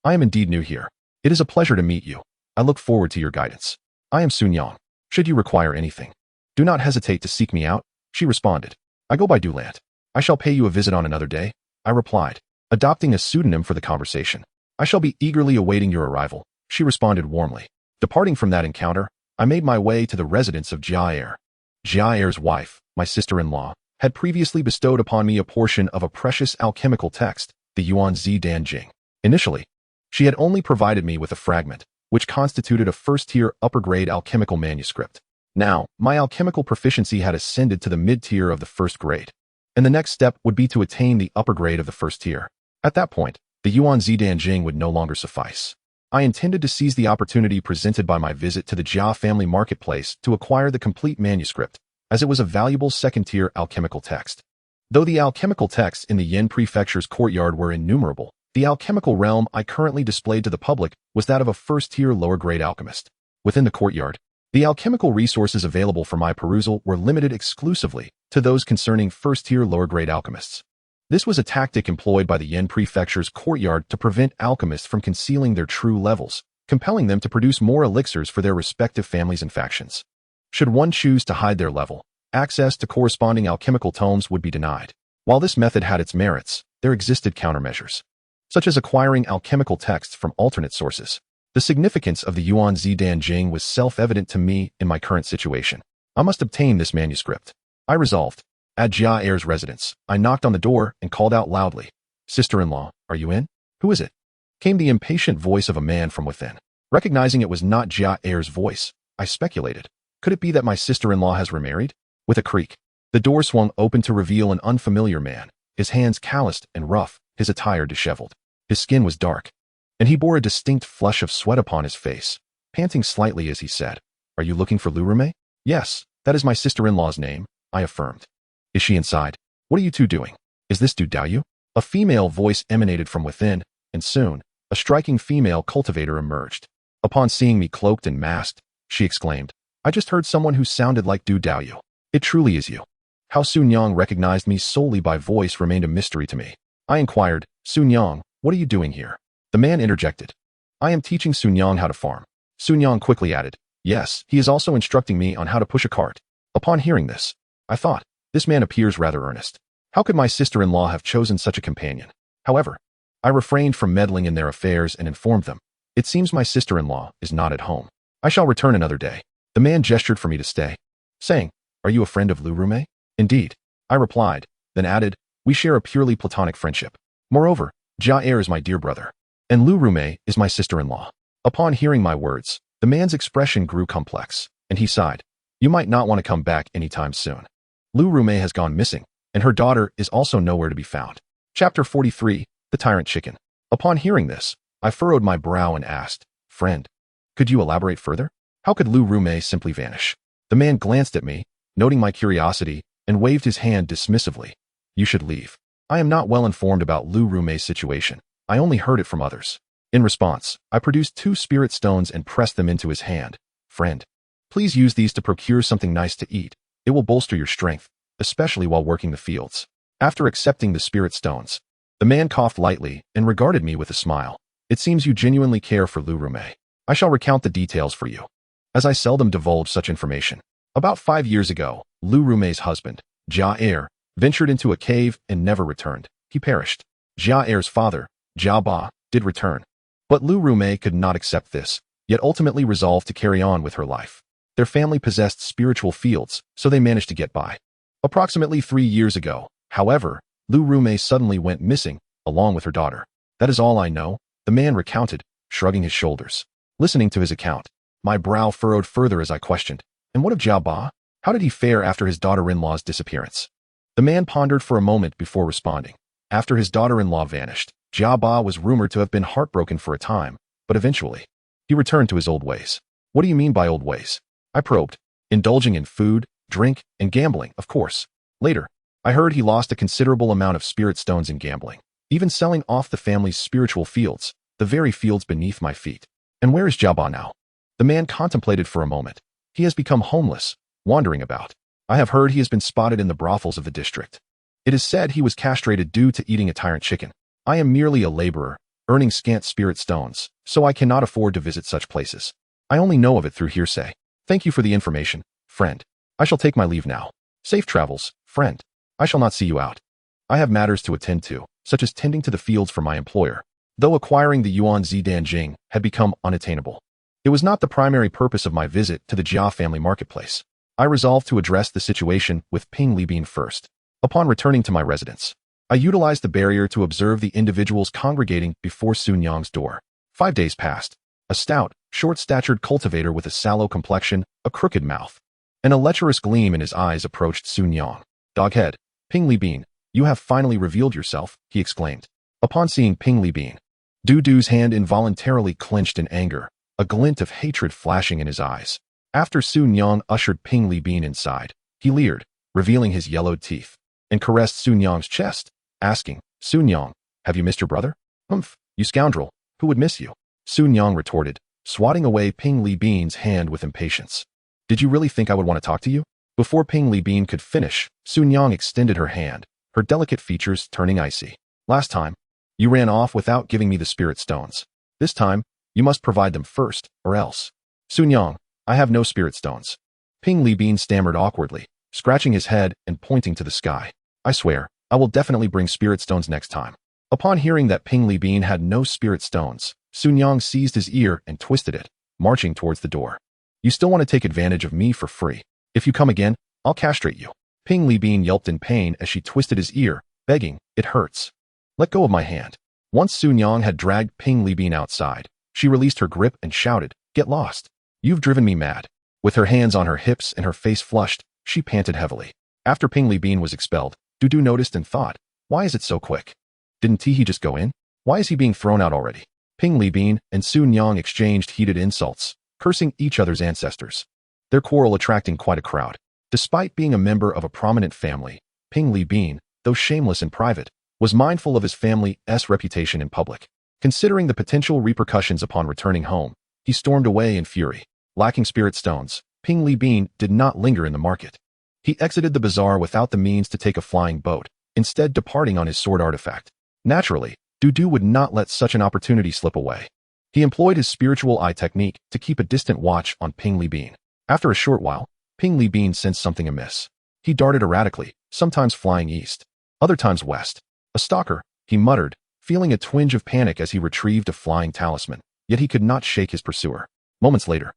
I am indeed new here. It is a pleasure to meet you. I look forward to your guidance. I am Sun Yang. Should you require anything, do not hesitate to seek me out," she responded. "I go by Dulant. I shall pay you a visit on another day," I replied, adopting a pseudonym for the conversation. "I shall be eagerly awaiting your arrival," she responded warmly. Departing from that encounter, I made my way to the residence of Jia. Jia's wife, my sister-in-law, had previously bestowed upon me a portion of a precious alchemical text, the Yuan Zi Dan Jing. Initially, she had only provided me with a fragment, which constituted a first-tier upper-grade alchemical manuscript. Now, my alchemical proficiency had ascended to the mid-tier of the first grade, and the next step would be to attain the upper grade of the first tier. At that point, the Yuan Zi Dan Jing would no longer suffice. I intended to seize the opportunity presented by my visit to the Jia family marketplace to acquire the complete manuscript, as it was a valuable second-tier alchemical text. Though the alchemical texts in the Yen Prefecture's courtyard were innumerable, the alchemical realm I currently displayed to the public was that of a first-tier lower-grade alchemist. Within the courtyard, the alchemical resources available for my perusal were limited exclusively to those concerning first-tier lower-grade alchemists. This was a tactic employed by the Yen Prefecture's courtyard to prevent alchemists from concealing their true levels, compelling them to produce more elixirs for their respective families and factions. Should one choose to hide their level, access to corresponding alchemical tomes would be denied. While this method had its merits, there existed countermeasures, such as acquiring alchemical texts from alternate sources. The significance of the Yuan Zi Dan Jing was self-evident to me in my current situation. I must obtain this manuscript, I resolved. At Jia's residence, I knocked on the door and called out loudly, "Sister-in-law, are you in?" "Who is it?" came the impatient voice of a man from within. Recognizing it was not Jia's voice, I speculated, could it be that my sister-in-law has remarried? With a creak, the door swung open to reveal an unfamiliar man, his hands calloused and rough, his attire disheveled. His skin was dark, and he bore a distinct flush of sweat upon his face, panting slightly as he said, "Are you looking for Lurume?" "Yes, that is my sister-in-law's name," I affirmed. "Is she inside?" "What are you two doing?" "Is this Du Daoyu?" A female voice emanated from within, and soon, a striking female cultivator emerged. Upon seeing me cloaked and masked, she exclaimed, "I just heard someone who sounded like Du Daoyu. It truly is you." How Sun Yang recognized me solely by voice remained a mystery to me. I inquired, "Sun Yang, what are you doing here?" The man interjected, "I am teaching Sun Yang how to farm." Sun Yang quickly added, "Yes, he is also instructing me on how to push a cart." Upon hearing this, I thought, this man appears rather earnest. How could my sister-in-law have chosen such a companion? However, I refrained from meddling in their affairs and informed them, "It seems my sister-in-law is not at home." I shall return another day. The man gestured for me to stay, saying, "Are you a friend of Lu Rume?" "Indeed," I replied, then added, "We share a purely platonic friendship. Moreover, Jade is my dear brother, and Lu Rume is my sister-in-law." Upon hearing my words, the man's expression grew complex, and he sighed. "You might not want to come back anytime soon. Lu Rume has gone missing, and her daughter is also nowhere to be found." Chapter 43, The Tyrant Chicken. Upon hearing this, I furrowed my brow and asked, "Friend, could you elaborate further? How could Lu Rume simply vanish?" The man glanced at me, noting my curiosity, and waved his hand dismissively. "You should leave. I am not well informed about Lu Rume's situation. I only heard it from others." In response, I produced 2 spirit stones and pressed them into his hand. "Friend, please use these to procure something nice to eat. It will bolster your strength, especially while working the fields." After accepting the spirit stones, the man coughed lightly and regarded me with a smile. "It seems you genuinely care for Lu Rume. I shall recount the details for you, as I seldom divulge such information. About 5 years ago, Lu Rume's husband, Jade, ventured into a cave and never returned. He perished. Jade's father, Ba, did return, but Lu Rume could not accept this, yet ultimately resolved to carry on with her life. Their family possessed spiritual fields, so they managed to get by. Approximately 3 years ago, however, Lu Rume suddenly went missing, along with her daughter. That is all I know," the man recounted, shrugging his shoulders. Listening to his account, my brow furrowed further as I questioned, "And what of Ba? How did he fare after his daughter-in-law's disappearance?" The man pondered for a moment before responding. After his daughter-in-law vanished, Ba was rumored to have been heartbroken for a time, but eventually, he returned to his old ways. "What do you mean by old ways?" I probed. "Indulging in food, drink, and gambling, of course. Later, I heard he lost a considerable amount of spirit stones in gambling, even selling off the family's spiritual fields, the very fields beneath my feet." "And where is Ba now?" The man contemplated for a moment. "He has become homeless, wandering about. I have heard he has been spotted in the brothels of the district. It is said he was castrated due to eating a tyrant chicken. I am merely a laborer, earning scant spirit stones, so I cannot afford to visit such places. I only know of it through hearsay. Thank you for the information, friend. I shall take my leave now. Safe travels, friend. I shall not see you out. I have matters to attend to, such as tending to the fields for my employer." Though acquiring the Yuan Zidan Jing had become unattainable, it was not the primary purpose of my visit to the Jia family marketplace. I resolved to address the situation with Ping Libin first. Upon returning to my residence, I utilized the barrier to observe the individuals congregating before Sun Yang's door. 5 days passed. A stout, short-statured cultivator with a sallow complexion, a crooked mouth, and a lecherous gleam in his eyes approached Sun Yang. "Doghead, Ping Libin, you have finally revealed yourself," he exclaimed. Upon seeing Ping Libin, Dudu's hand involuntarily clenched in anger, a glint of hatred flashing in his eyes. After Sun Yang ushered Ping Libin inside, he leered, revealing his yellowed teeth, and caressed Sun Yang's chest, asking, "Sun Yang, have you missed your brother?" "Humph, you scoundrel, who would miss you?" Sun Yang retorted, swatting away Ping Libin's hand with impatience. "Did you really think I would want to talk to you?" Before Ping Libin could finish, Sun Yang extended her hand, her delicate features turning icy. "Last time, you ran off without giving me the spirit stones. This time, you must provide them first, or else." "Sun Yang, I have no spirit stones." Ping Libin stammered awkwardly, scratching his head and pointing to the sky. "I swear, I will definitely bring spirit stones next time." Upon hearing that Ping Libin had no spirit stones, Sun Yang seized his ear and twisted it, marching towards the door. "You still want to take advantage of me for free? If you come again, I'll castrate you." Ping Libin yelped in pain as she twisted his ear, begging, "It hurts. Let go of my hand." Once Sun Yang had dragged Ping Libin outside, she released her grip and shouted, "Get lost. You've driven me mad." With her hands on her hips and her face flushed, she panted heavily. After Ping Libin was expelled, Dudu noticed and thought, "Why is it so quick? Didn't Tihi just go in? Why is he being thrown out already?" Ping Libin and Sun Yang exchanged heated insults, cursing each other's ancestors, their quarrel attracting quite a crowd. Despite being a member of a prominent family, Ping Libin, though shameless in private, was mindful of his family's reputation in public. Considering the potential repercussions upon returning home, he stormed away in fury. Lacking spirit stones, Ping Libin did not linger in the market. He exited the bazaar without the means to take a flying boat, instead departing on his sword artifact. Naturally, Dudu would not let such an opportunity slip away. He employed his spiritual eye technique to keep a distant watch on Ping Libin. After a short while, Ping Libin sensed something amiss. He darted erratically, sometimes flying east, other times west. "A stalker," he muttered, feeling a twinge of panic as he retrieved a flying talisman, yet he could not shake his pursuer. Moments later,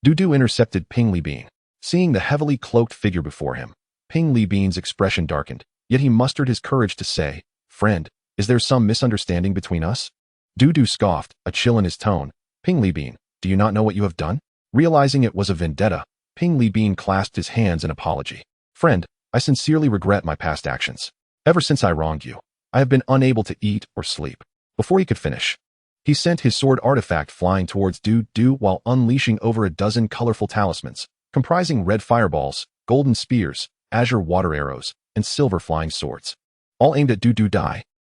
Du intercepted Ping Li Bean. Seeing the heavily cloaked figure before him, Ping Li Bean's expression darkened, yet he mustered his courage to say, "Friend, is there some misunderstanding between us?" Du scoffed, a chill in his tone. "Ping Li Bean, do you not know what you have done?" Realizing it was a vendetta, Ping Li Bean clasped his hands in apology. "Friend, I sincerely regret my past actions. Ever since I wronged you, I have been unable to eat or sleep." Before he could finish, he sent his sword artifact flying towards Du while unleashing over a dozen colorful talismans, comprising red fireballs, golden spears, azure water arrows, and silver flying swords. All aimed at Du.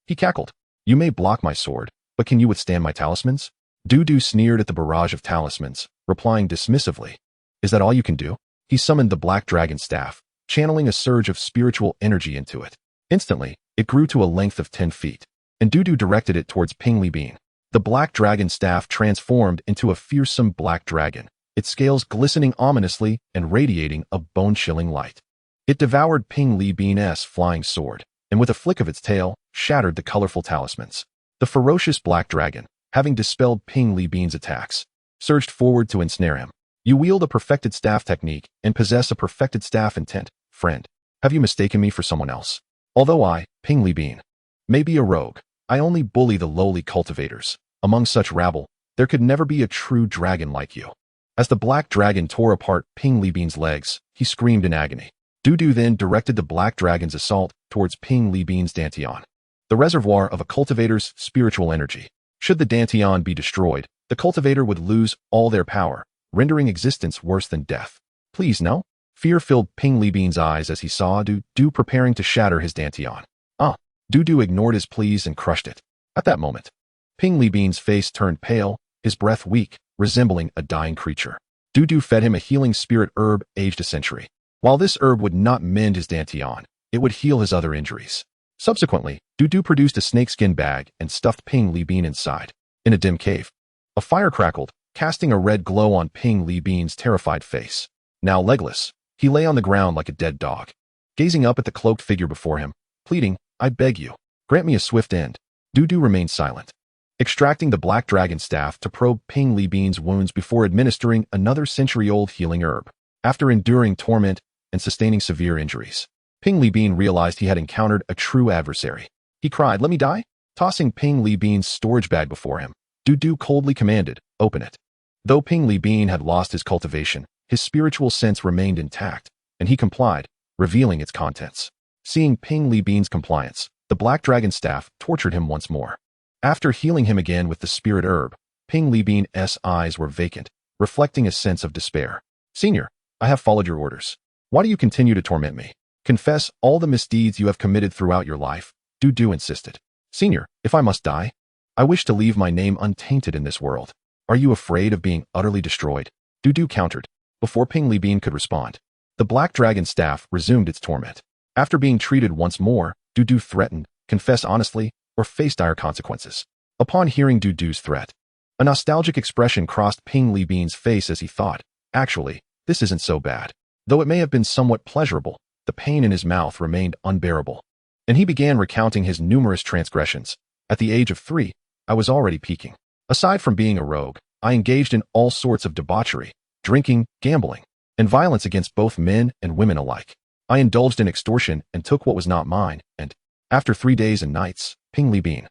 He cackled. "You may block my sword, but can you withstand my talismans?" Du sneered at the barrage of talismans, replying dismissively, "Is that all you can do?" He summoned the black dragon staff, channeling a surge of spiritual energy into it. Instantly, it grew to a length of 10 feet, and Du directed it towards Ping Li Bean. The black dragon staff transformed into a fearsome black dragon, its scales glistening ominously and radiating a bone-chilling light. It devoured Ping Li Bean's flying sword, and with a flick of its tail, shattered the colorful talismans. The ferocious black dragon, having dispelled Ping Li Bean's attacks, surged forward to ensnare him. "You wield a perfected staff technique and possess a perfected staff intent, friend. Have you mistaken me for someone else? Although I, Ping Li Bean, may be a rogue, I only bully the lowly cultivators. Among such rabble, there could never be a true dragon like you." As the black dragon tore apart Ping Li Bean's legs, he screamed in agony. Du then directed the black dragon's assault towards Ping Li Bean's dantian, the reservoir of a cultivator's spiritual energy. Should the dantian be destroyed, the cultivator would lose all their power, rendering existence worse than death. "Please no?" Fear filled Ping Li Bean's eyes as he saw Du preparing to shatter his dantian. Du ignored his pleas and crushed it. At that moment, Ping Li Bean's face turned pale, his breath weak, resembling a dying creature. Du fed him a healing spirit herb aged a century. While this herb would not mend his dantian, it would heal his other injuries. Subsequently, Du produced a snakeskin bag and stuffed Ping Li Bean inside. In a dim cave, a fire crackled, casting a red glow on Ping Li Bean's terrified face. Now legless, he lay on the ground like a dead dog, gazing up at the cloaked figure before him, pleading, "I beg you, grant me a swift end." Du remained silent, extracting the black dragon staff to probe Ping Li Bean's wounds before administering another century-old healing herb. After enduring torment and sustaining severe injuries, Ping Li Bean realized he had encountered a true adversary. He cried, "Let me die?" Tossing Ping Li Bean's storage bag before him, Du coldly commanded, "Open it." Though Ping Li Bean had lost his cultivation, his spiritual sense remained intact, and he complied, revealing its contents. Seeing Ping Li Bean's compliance, the black dragon staff tortured him once more. After healing him again with the spirit herb, Ping Li Bean's eyes were vacant, reflecting a sense of despair. "Senior, I have followed your orders. Why do you continue to torment me? Confess all the misdeeds you have committed throughout your life," Du insisted. "Senior, if I must die, I wish to leave my name untainted in this world. Are you afraid of being utterly destroyed?" Du countered. Before Ping Li Bean could respond, the black dragon staff resumed its torment. After being treated once more, Du threatened, confess honestly, or face dire consequences. Upon hearing Du's threat, a nostalgic expression crossed Ping Li Bean's face as he thought, "Actually, this isn't so bad." Though it may have been somewhat pleasurable, the pain in his mouth remained unbearable. And he began recounting his numerous transgressions. "At the age of 3, I was already peaking. Aside from being a rogue, I engaged in all sorts of debauchery, drinking, gambling, and violence against both men and women alike. I indulged in extortion and took what was not mine, and after 3 days and nights, Ping Li Bean,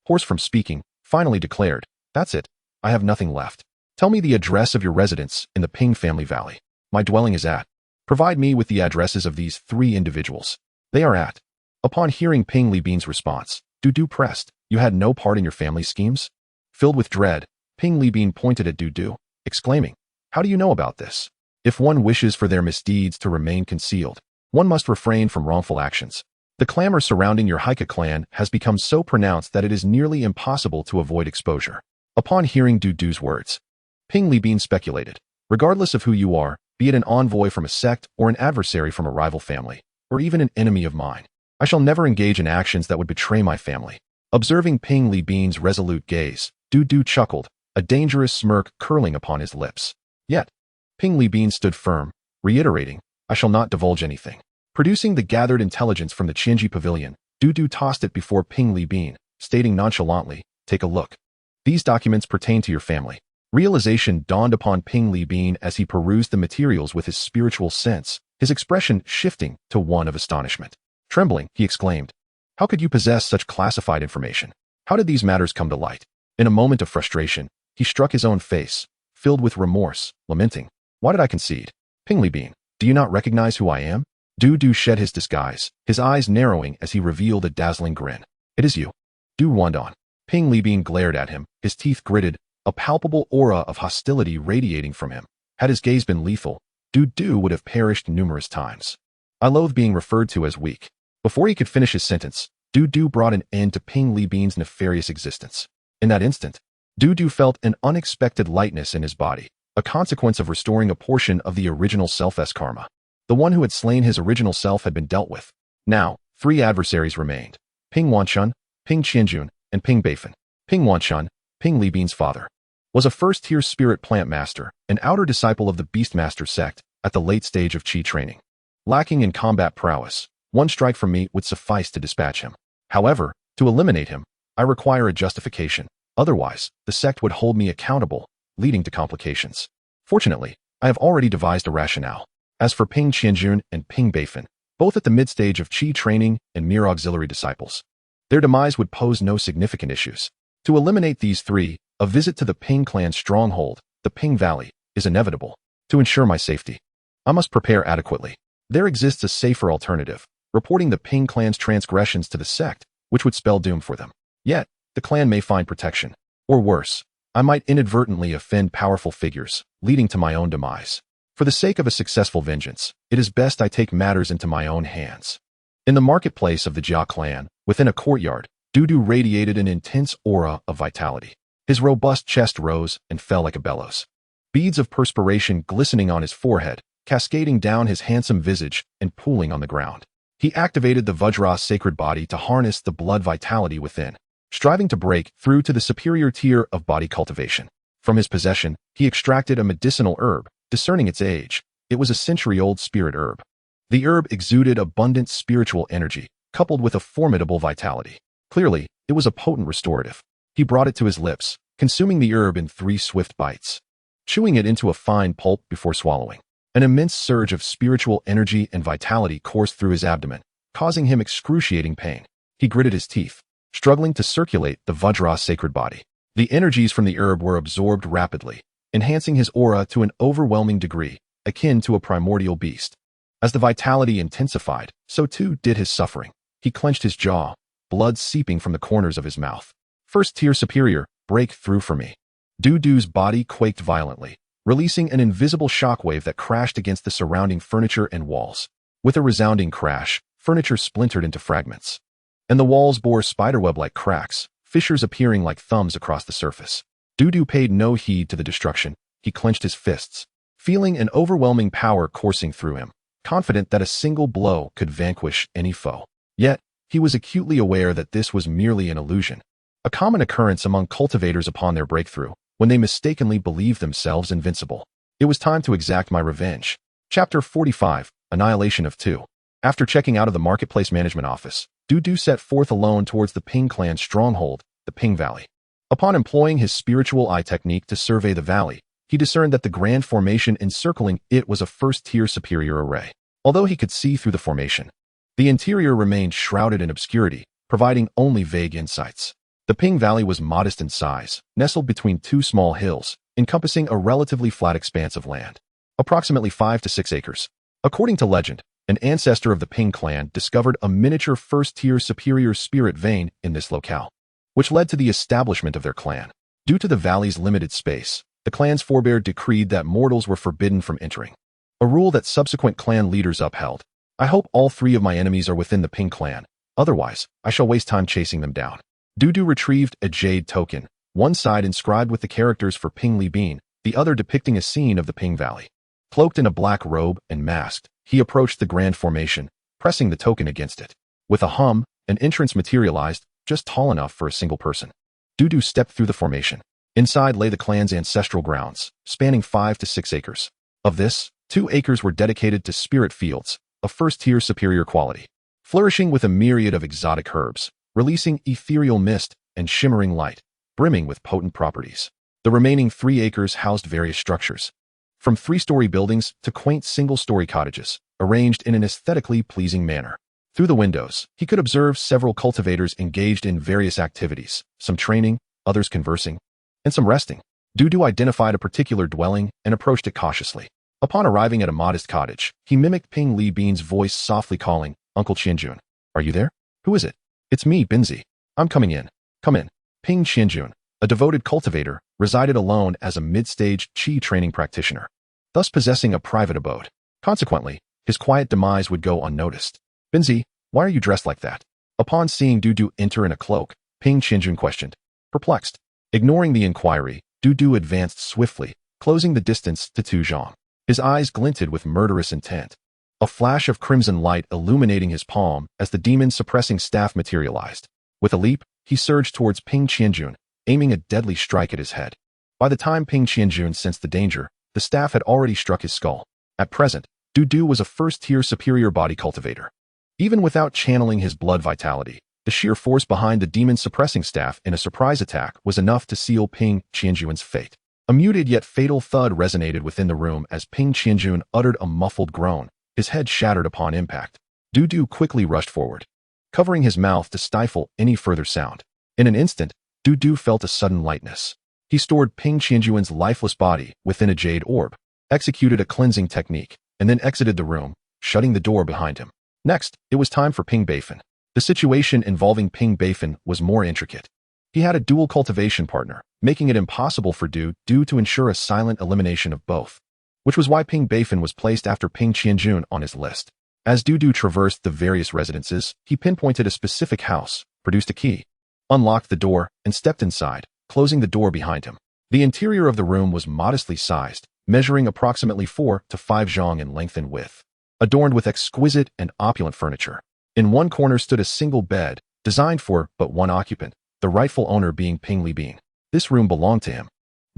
hoarse from speaking, finally declared, "That's it. I have nothing left. Tell me the address of your residence in the Ping family valley. My dwelling is at." "Provide me with the addresses of these 3 individuals. They are at." Upon hearing Ping Li Bean's response, Du pressed, "You had no part in your family's schemes?" Filled with dread, Ping Li Bean pointed at Du, exclaiming, "How do you know about this? If one wishes for their misdeeds to remain concealed, one must refrain from wrongful actions. The clamor surrounding your Haika clan has become so pronounced that it is nearly impossible to avoid exposure." Upon hearing Du's words, Ping Li Bean speculated, "Regardless of who you are, be it an envoy from a sect or an adversary from a rival family, or even an enemy of mine, I shall never engage in actions that would betray my family." Observing Ping Li Bean's resolute gaze, Du chuckled, a dangerous smirk curling upon his lips. Yet, Ping Li Bean stood firm, reiterating, "I shall not divulge anything." Producing the gathered intelligence from the Chinji pavilion, Du tossed it before Ping Li Bean, stating nonchalantly, "Take a look. These documents pertain to your family. Realization dawned upon Ping Li Bean as he perused the materials with his spiritual sense, his expression shifting to one of astonishment. Trembling, he exclaimed, "How could you possess such classified information? How did these matters come to light?" In a moment of frustration, he struck his own face, filled with remorse, lamenting, "Why did I concede? Ping Li Bean, do you not recognize who I am?" Du shed his disguise, his eyes narrowing as he revealed a dazzling grin. "It is you." Du whined on. Ping Li Bean glared at him, his teeth gritted, a palpable aura of hostility radiating from him. Had his gaze been lethal, Du would have perished numerous times. "I loathe being referred to as weak." Before he could finish his sentence, Du brought an end to Ping Li Bean's nefarious existence. In that instant, Du felt an unexpected lightness in his body, a consequence of restoring a portion of the original self's karma. The one who had slain his original self had been dealt with. Now, 3 adversaries remained: Ping Wanshun, Ping Qianjun, and Ping Beifan. Ping Wanshun, Ping Li Bean's father, was a first-tier spirit plant master, an outer disciple of the Beast-Taming Sect, at the late stage of Qi training. Lacking in combat prowess, one strike from me would suffice to dispatch him. However, to eliminate him, I require a justification. Otherwise, the sect would hold me accountable, leading to complications. Fortunately, I have already devised a rationale. As for Ping Qianjun and Ping Beifan, both at the mid-stage of Qi training and mere auxiliary disciples, their demise would pose no significant issues. To eliminate these 3, a visit to the Ping clan's stronghold, the Ping Valley, is inevitable. To ensure my safety, I must prepare adequately. There exists a safer alternative: reporting the Ping clan's transgressions to the sect, which would spell doom for them. Yet, the clan may find protection. Or worse, I might inadvertently offend powerful figures, leading to my own demise. For the sake of a successful vengeance, it is best I take matters into my own hands. In the marketplace of the Jia clan, within a courtyard, Du radiated an intense aura of vitality. His robust chest rose and fell like a bellows. Beads of perspiration glistening on his forehead, cascading down his handsome visage and pooling on the ground. He activated the Vajra sacred body to harness the blood vitality within, striving to break through to the superior tier of body cultivation. From his possession, he extracted a medicinal herb. Discerning its age, it was a century-old spirit herb. The herb exuded abundant spiritual energy, coupled with a formidable vitality. Clearly, it was a potent restorative. He brought it to his lips, consuming the herb in 3 swift bites, chewing it into a fine pulp before swallowing. An immense surge of spiritual energy and vitality coursed through his abdomen, causing him excruciating pain. He gritted his teeth, struggling to circulate the Vajra sacred body. The energies from the herb were absorbed rapidly, enhancing his aura to an overwhelming degree, akin to a primordial beast. As the vitality intensified, so too did his suffering. He clenched his jaw, blood seeping from the corners of his mouth. "First tier superior, break through for me." Du's body quaked violently, releasing an invisible shockwave that crashed against the surrounding furniture and walls. With a resounding crash, furniture splintered into fragments, and the walls bore spiderweb-like cracks, fissures appearing like thumbs across the surface. Du paid no heed to the destruction. He clenched his fists, feeling an overwhelming power coursing through him, confident that a single blow could vanquish any foe. Yet, he was acutely aware that this was merely an illusion, a common occurrence among cultivators upon their breakthrough, when they mistakenly believe themselves invincible. It was time to exact my revenge. Chapter 45, Annihilation of 2. After checking out of the Marketplace Management Office, Du set forth alone towards the Ping clan's stronghold, the Ping Valley. Upon employing his spiritual eye technique to survey the valley, he discerned that the grand formation encircling it was a first-tier superior array. Although he could see through the formation, the interior remained shrouded in obscurity, providing only vague insights. The Ping Valley was modest in size, nestled between 2 small hills, encompassing a relatively flat expanse of land, approximately 5 to 6 acres. According to legend, an ancestor of the Ping clan discovered a miniature first-tier superior spirit vein in this locale, which led to the establishment of their clan. Due to the valley's limited space, the clan's forebear decreed that mortals were forbidden from entering, a rule that subsequent clan leaders upheld. I hope all 3 of my enemies are within the Ping clan, otherwise, I shall waste time chasing them down. Du retrieved a Jade token, one side inscribed with the characters for Ping Li Bean, the other depicting a scene of the Ping Valley. Cloaked in a black robe and masked, he approached the grand formation, pressing the token against it. With a hum, an entrance materialized, just tall enough for a single person. Du stepped through the formation. Inside lay the clan's ancestral grounds, spanning 5 to 6 acres. Of this, 2 acres were dedicated to spirit fields, a first-tier superior quality, flourishing with a myriad of exotic herbs, releasing ethereal mist and shimmering light, brimming with potent properties. The remaining 3 acres housed various structures, from 3-story buildings to quaint single-story cottages, arranged in an aesthetically pleasing manner. Through the windows, he could observe several cultivators engaged in various activities, some training, others conversing, and some resting. Dudu identified a particular dwelling and approached it cautiously. Upon arriving at a modest cottage, he mimicked Ping Li Bean's voice softly calling, "Uncle Qianjun, are you there? Who is it?" "It's me, Binzi. I'm coming in." "Come in." Ping Qianjun, a devoted cultivator, resided alone as a mid-stage Qi training practitioner, thus possessing a private abode. Consequently, his quiet demise would go unnoticed. "Binzi, why are you dressed like that?" Upon seeing Dudu enter in a cloak, Ping Qianjun questioned. Perplexed. Ignoring the inquiry, Dudu advanced swiftly, closing the distance to Tu Zhang. His eyes glinted with murderous intent, a flash of crimson light illuminating his palm as the demon's suppressing staff materialized. With a leap, he surged towards Ping Qianjun, aiming a deadly strike at his head. By the time Ping Qianjun sensed the danger, the staff had already struck his skull. At present, Dudu was a first-tier superior body cultivator. Even without channeling his blood vitality, the sheer force behind the demon's suppressing staff in a surprise attack was enough to seal Ping Qianjun's fate. A muted yet fatal thud resonated within the room as Ping Qianjun uttered a muffled groan, his head shattered upon impact. Dudu quickly rushed forward, covering his mouth to stifle any further sound. In an instant, Dudu felt a sudden lightness. He stored Ping Qianjun's lifeless body within a jade orb, executed a cleansing technique, and then exited the room, shutting the door behind him. Next, it was time for Ping Beifan. The situation involving Ping Beifan was more intricate. He had a dual cultivation partner, making it impossible for Dudu to ensure a silent elimination of both, which was why Ping Beifan was placed after Ping Qianjun on his list. As Dudu traversed the various residences, he pinpointed a specific house, produced a key, unlocked the door, and stepped inside, closing the door behind him. The interior of the room was modestly sized, measuring approximately 4 to 5 zhang in length and width, adorned with exquisite and opulent furniture. In one corner stood a single bed, designed for but one occupant, the rightful owner being Ping Li Bean. This room belonged to him.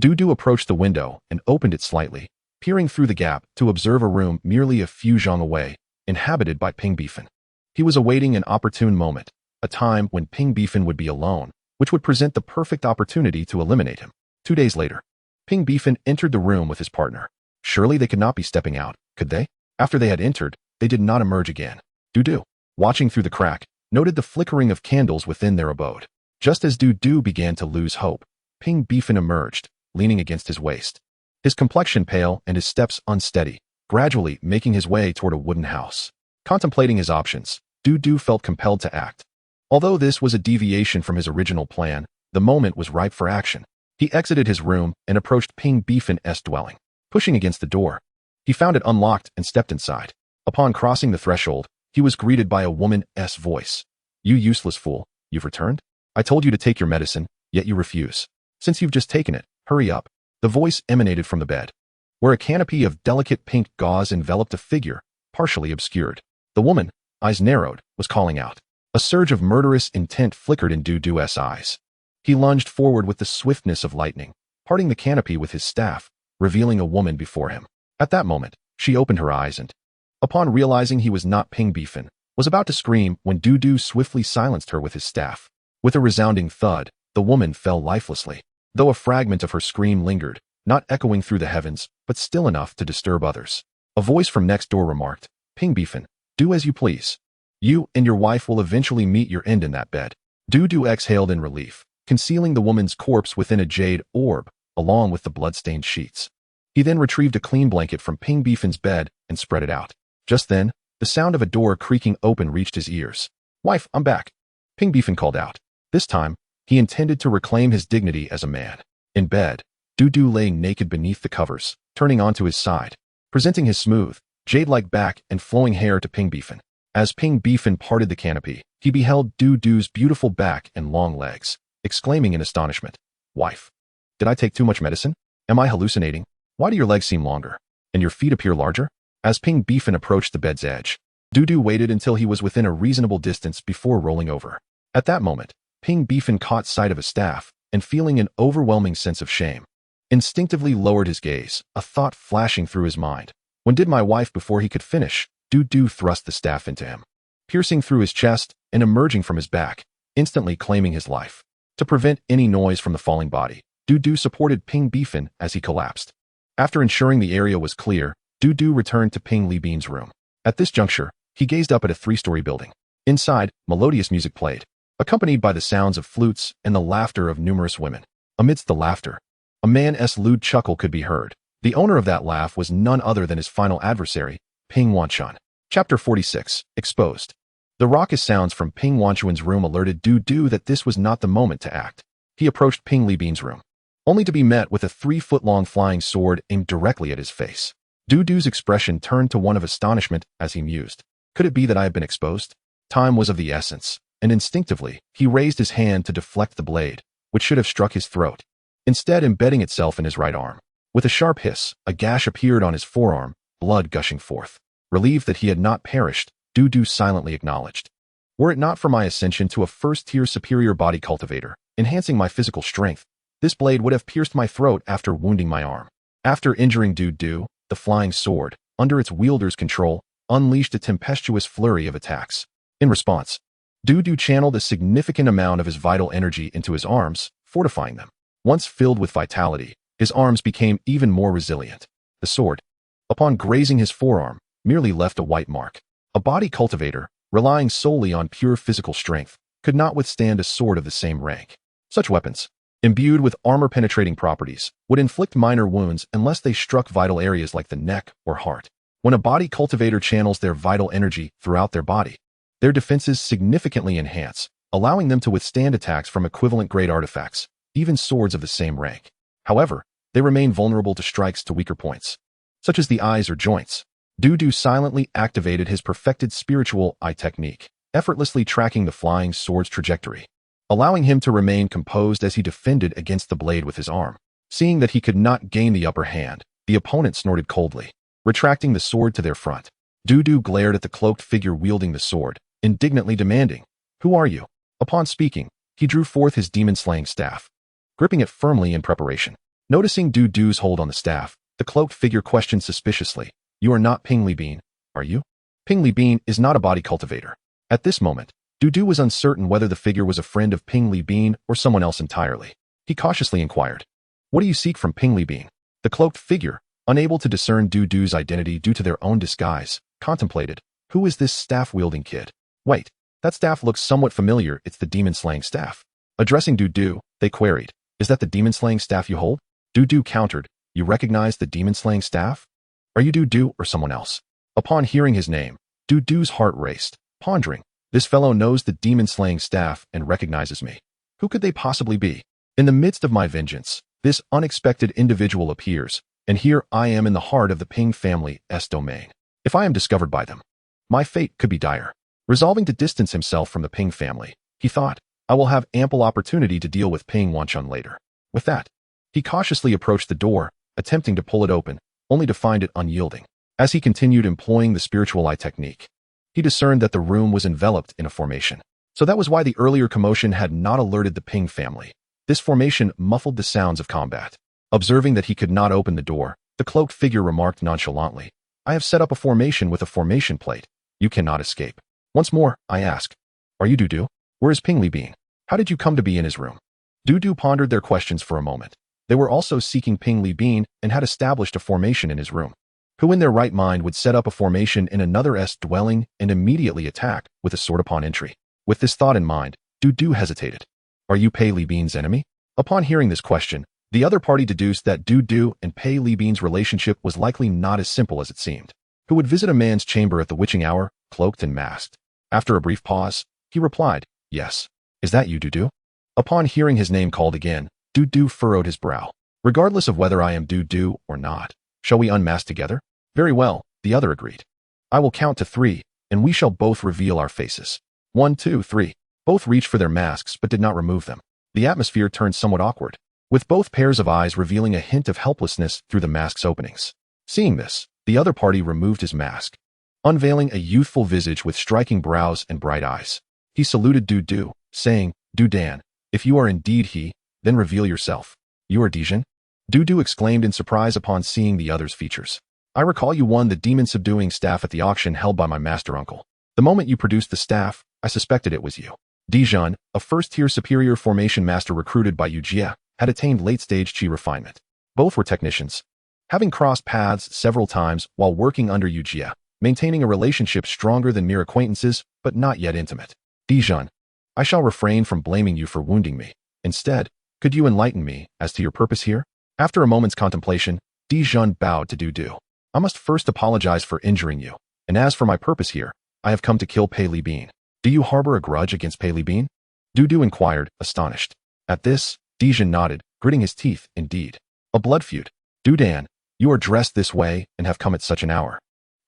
Dudu approached the window and opened it slightly, peering through the gap to observe a room merely a few zhang away, inhabited by Ping Beifan. He was awaiting an opportune moment, a time when Ping Beifan would be alone, which would present the perfect opportunity to eliminate him. 2 days later, Ping Beifan entered the room with his partner. Surely they could not be stepping out, could they? After they had entered, they did not emerge again. Dudu, watching through the crack, noted the flickering of candles within their abode. Just as Dudu began to lose hope, Ping Beifan emerged, leaning against his waist, his complexion pale and his steps unsteady, gradually making his way toward a wooden house. Contemplating his options, Dudu felt compelled to act. Although this was a deviation from his original plan, the moment was ripe for action. He exited his room and approached Ping Beifan's dwelling. Pushing against the door, he found it unlocked and stepped inside. Upon crossing the threshold, he was greeted by a woman's voice. "You useless fool, you've returned? I told you to take your medicine, yet you refuse. Since you've just taken it, hurry up." The voice emanated from the bed, where a canopy of delicate pink gauze enveloped a figure, partially obscured. The woman, eyes narrowed, was calling out. A surge of murderous intent flickered in Dudu's eyes. He lunged forward with the swiftness of lightning, parting the canopy with his staff, revealing a woman before him. At that moment, she opened her eyes and, upon realizing he was not Ping Beifan, was about to scream when Dudu swiftly silenced her with his staff. With a resounding thud, the woman fell lifelessly, though a fragment of her scream lingered, not echoing through the heavens, but still enough to disturb others. A voice from next door remarked, "Ping Beifan, do as you please. You and your wife will eventually meet your end in that bed." Dudu exhaled in relief, concealing the woman's corpse within a jade orb, along with the blood-stained sheets. He then retrieved a clean blanket from Ping Beifan's bed and spread it out. Just then, the sound of a door creaking open reached his ears. "Wife, I'm back," Ping Beifan called out. This time, he intended to reclaim his dignity as a man. In bed, Dudu lay naked beneath the covers, turning onto his side, presenting his smooth, jade-like back and flowing hair to Ping Beifan. As Ping Beifan parted the canopy, he beheld Dudu's beautiful back and long legs, exclaiming in astonishment, "Wife, did I take too much medicine? Am I hallucinating? Why do your legs seem longer? And your feet appear larger?" As Ping Beifan approached the bed's edge, Dudu waited until he was within a reasonable distance before rolling over. At that moment, Ping Beifan caught sight of a staff, and feeling an overwhelming sense of shame, instinctively lowered his gaze, a thought flashing through his mind. When did my wife before he could finish? Dudu thrust the staff into him, piercing through his chest and emerging from his back, instantly claiming his life. To prevent any noise from the falling body, Du supported Ping Beefin as he collapsed. After ensuring the area was clear, Du returned to Ping Li Bean's room. At this juncture, he gazed up at a 3-story building. Inside, melodious music played, accompanied by the sounds of flutes and the laughter of numerous women. Amidst the laughter, a man's lewd chuckle could be heard. The owner of that laugh was none other than his final adversary, Ping Wanshan. Chapter 46. Exposed. The raucous sounds from Ping Wanshuan's room alerted Du that this was not the moment to act. He approached Ping Li Bean's room, only to be met with a 3-foot-long flying sword aimed directly at his face. Du's expression turned to one of astonishment as he mused. Could it be that I had been exposed? Time was of the essence, and instinctively, he raised his hand to deflect the blade, which should have struck his throat, instead embedding itself in his right arm. With a sharp hiss, a gash appeared on his forearm, blood gushing forth. Relieved that he had not perished, Du silently acknowledged. Were it not for my ascension to a first-tier superior body cultivator, enhancing my physical strength, this blade would have pierced my throat after wounding my arm. After injuring Du, the flying sword, under its wielder's control, unleashed a tempestuous flurry of attacks. In response, Du channeled a significant amount of his vital energy into his arms, fortifying them. Once filled with vitality, his arms became even more resilient. The sword, upon grazing his forearm, merely left a white mark. A body cultivator, relying solely on pure physical strength, could not withstand a sword of the same rank. Such weapons, imbued with armor-penetrating properties, would inflict minor wounds unless they struck vital areas like the neck or heart. When a body cultivator channels their vital energy throughout their body, their defenses significantly enhance, allowing them to withstand attacks from equivalent-grade artifacts, even swords of the same rank. However, they remain vulnerable to strikes to weaker points, such as the eyes or joints. Du silently activated his perfected spiritual eye technique, effortlessly tracking the flying sword's trajectory, allowing him to remain composed as he defended against the blade with his arm. Seeing that he could not gain the upper hand, the opponent snorted coldly, retracting the sword to their front. Du glared at the cloaked figure wielding the sword, indignantly demanding, "Who are you?" Upon speaking, he drew forth his demon-slaying staff, gripping it firmly in preparation. Noticing Du's hold on the staff, the cloaked figure questioned suspiciously, "You are not Ping Li Bean, are you?" Ping Li Bean is not a body cultivator. At this moment, Du was uncertain whether the figure was a friend of Ping Li Bean or someone else entirely. He cautiously inquired, "What do you seek from Ping Li Bean?" The cloaked figure, unable to discern Du's identity due to their own disguise, contemplated, "Who is this staff-wielding kid? Wait, that staff looks somewhat familiar. It's the demon-slaying staff." Addressing Du, they queried, "Is that the demon-slaying staff you hold?" Du countered, "You recognize the demon-slaying staff? Are you Du or someone else?" Upon hearing his name, Du's heart raced, pondering, "This fellow knows the demon-slaying staff and recognizes me. Who could they possibly be? In the midst of my vengeance, this unexpected individual appears, and here I am in the heart of the Ping family's domain. If I am discovered by them, my fate could be dire." Resolving to distance himself from the Ping family, he thought, "I will have ample opportunity to deal with Ping Wanshan later." With that, he cautiously approached the door, attempting to pull it open, only to find it unyielding. As he continued employing the spiritual eye technique, he discerned that the room was enveloped in a formation. So that was why the earlier commotion had not alerted the Ping family. This formation muffled the sounds of combat. Observing that he could not open the door, the cloaked figure remarked nonchalantly, "I have set up a formation with a formation plate. You cannot escape." Once more, I ask, "Are you Du? Where is Ping Li Bean? How did you come to be in his room?" Du pondered their questions for a moment. They were also seeking Ping Li Bean and had established a formation in his room. Who in their right mind would set up a formation in another's dwelling and immediately attack with a sword upon entry? With this thought in mind, Du hesitated. "Are you Pei Li Bean's enemy?" Upon hearing this question, the other party deduced that Du and Pei Li Bean's relationship was likely not as simple as it seemed. Who would visit a man's chamber at the witching hour, cloaked and masked? After a brief pause, he replied, "Yes. Is that you, Du?" Upon hearing his name called again, Du furrowed his brow. "Regardless of whether I am Du or not, shall we unmask together?" "Very well," the other agreed. "I will count to 3, and we shall both reveal our faces. 1, 2, 3. Both reached for their masks but did not remove them. The atmosphere turned somewhat awkward, with both pairs of eyes revealing a hint of helplessness through the mask's openings. Seeing this, the other party removed his mask, unveiling a youthful visage with striking brows and bright eyes. He saluted Du, saying, "Dan, if you are indeed he, then reveal yourself." "You are Digimon?" Du exclaimed in surprise upon seeing the other's features. "I recall you won the demon-subduing staff at the auction held by my master-uncle. The moment you produced the staff, I suspected it was you." Digimon, a first-tier superior formation master recruited by Ujia, had attained late-stage Qi refinement. Both were technicians, having crossed paths several times while working under Yu Jie, maintaining a relationship stronger than mere acquaintances, but not yet intimate. Dijun, I shall refrain from blaming you for wounding me. Instead, could you enlighten me as to your purpose here? After a moment's contemplation, Dijun bowed to Du. I must first apologize for injuring you, and as for my purpose here, I have come to kill Pei Li Bean. Do you harbor a grudge against Pei Li Bean? Du inquired, astonished. At this, Dijun nodded, gritting his teeth. Indeed. A blood feud. Dudan, you are dressed this way and have come at such an hour.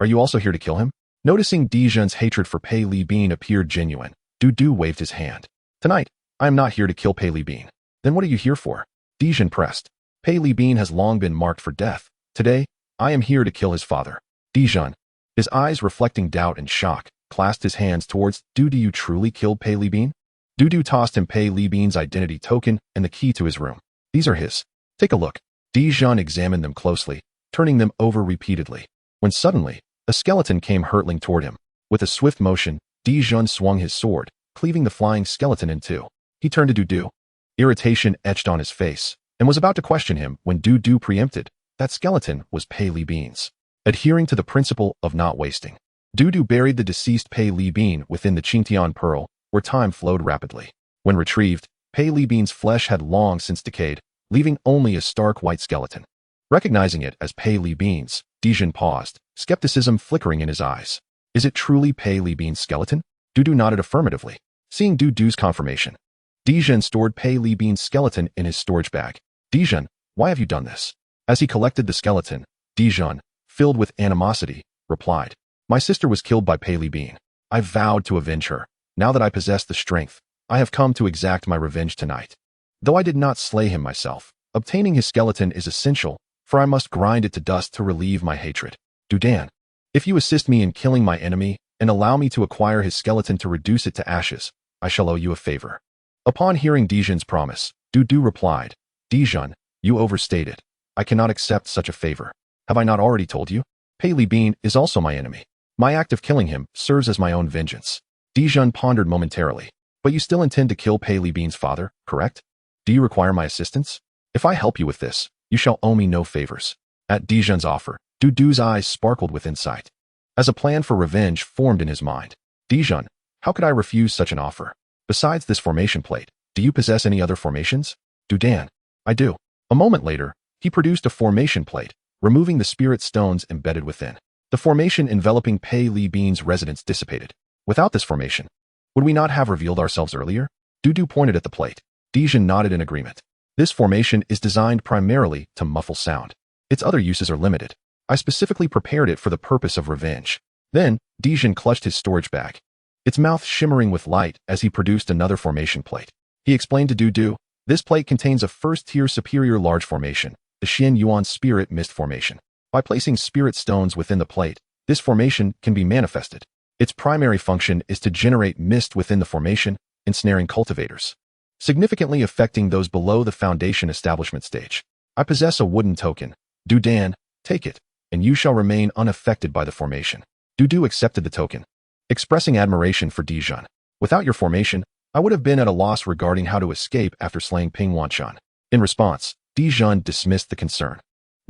Are you also here to kill him? Noticing Dijun's hatred for Pei Li Bean appeared genuine, Du waved his hand. Tonight, I am not here to kill Pei Li Bean. Then what are you here for? Dijun pressed. Pei Li Bean has long been marked for death. Today, I am here to kill his father. Dijun, his eyes reflecting doubt and shock, clasped his hands towards Do you truly killed Pei Li Bean? Du tossed him Pei Li Bean's identity token and the key to his room. These are his. Take a look. Dijun examined them closely, turning them over repeatedly. When suddenly, a skeleton came hurtling toward him. With a swift motion, Dijun swung his sword, cleaving the flying skeleton in two. He turned to Du. Irritation etched on his face, and was about to question him when Du preempted. That skeleton was Pei Li Bean's. Adhering to the principle of not wasting, Du buried the deceased Pei Li Bean within the Qingtian pearl, where time flowed rapidly. When retrieved, Pei Li Bean's flesh had long since decayed, leaving only a stark white skeleton. Recognizing it as Pei Li Bean's, Dijun paused, skepticism flickering in his eyes. Is it truly Pei Li Bean's skeleton? Du nodded affirmatively. Seeing Du's confirmation, Dijun stored Pei Li Bean's skeleton in his storage bag. Dijun, why have you done this? As he collected the skeleton, Dijun, filled with animosity, replied, My sister was killed by Pei Li Bean. I vowed to avenge her. Now that I possess the strength, I have come to exact my revenge tonight. Though I did not slay him myself, obtaining his skeleton is essential, for I must grind it to dust to relieve my hatred. Dudan, if you assist me in killing my enemy and allow me to acquire his skeleton to reduce it to ashes, I shall owe you a favor. Upon hearing Dijun's promise, Du replied, Dijun, you overstated. I cannot accept such a favor. Have I not already told you? Pei Li Bean is also my enemy. My act of killing him serves as my own vengeance. Dijun pondered momentarily. But you still intend to kill Pei Li Bean's father, correct? Do you require my assistance? If I help you with this, you shall owe me no favors. At Dijun's offer, Du's eyes sparkled with insight. As a plan for revenge formed in his mind. Dijun, how could I refuse such an offer? Besides this formation plate, do you possess any other formations? Dudan, I do. A moment later, he produced a formation plate, removing the spirit stones embedded within. The formation enveloping Pei Li Bean's residence dissipated. Without this formation, would we not have revealed ourselves earlier? Du pointed at the plate. Dijun nodded in agreement. This formation is designed primarily to muffle sound. Its other uses are limited. I specifically prepared it for the purpose of revenge. Then, Dijun clutched his storage bag, its mouth shimmering with light as he produced another formation plate. He explained to Du, this plate contains a first-tier superior large formation, the Xian Yuan Spirit Mist Formation. By placing spirit stones within the plate, this formation can be manifested. Its primary function is to generate mist within the formation, ensnaring cultivators, significantly affecting those below the foundation establishment stage. I possess a wooden token. Dudan, take it, and you shall remain unaffected by the formation. Du accepted the token, expressing admiration for Dijun. Without your formation, I would have been at a loss regarding how to escape after slaying Ping Wanshan. In response, Dijun dismissed the concern.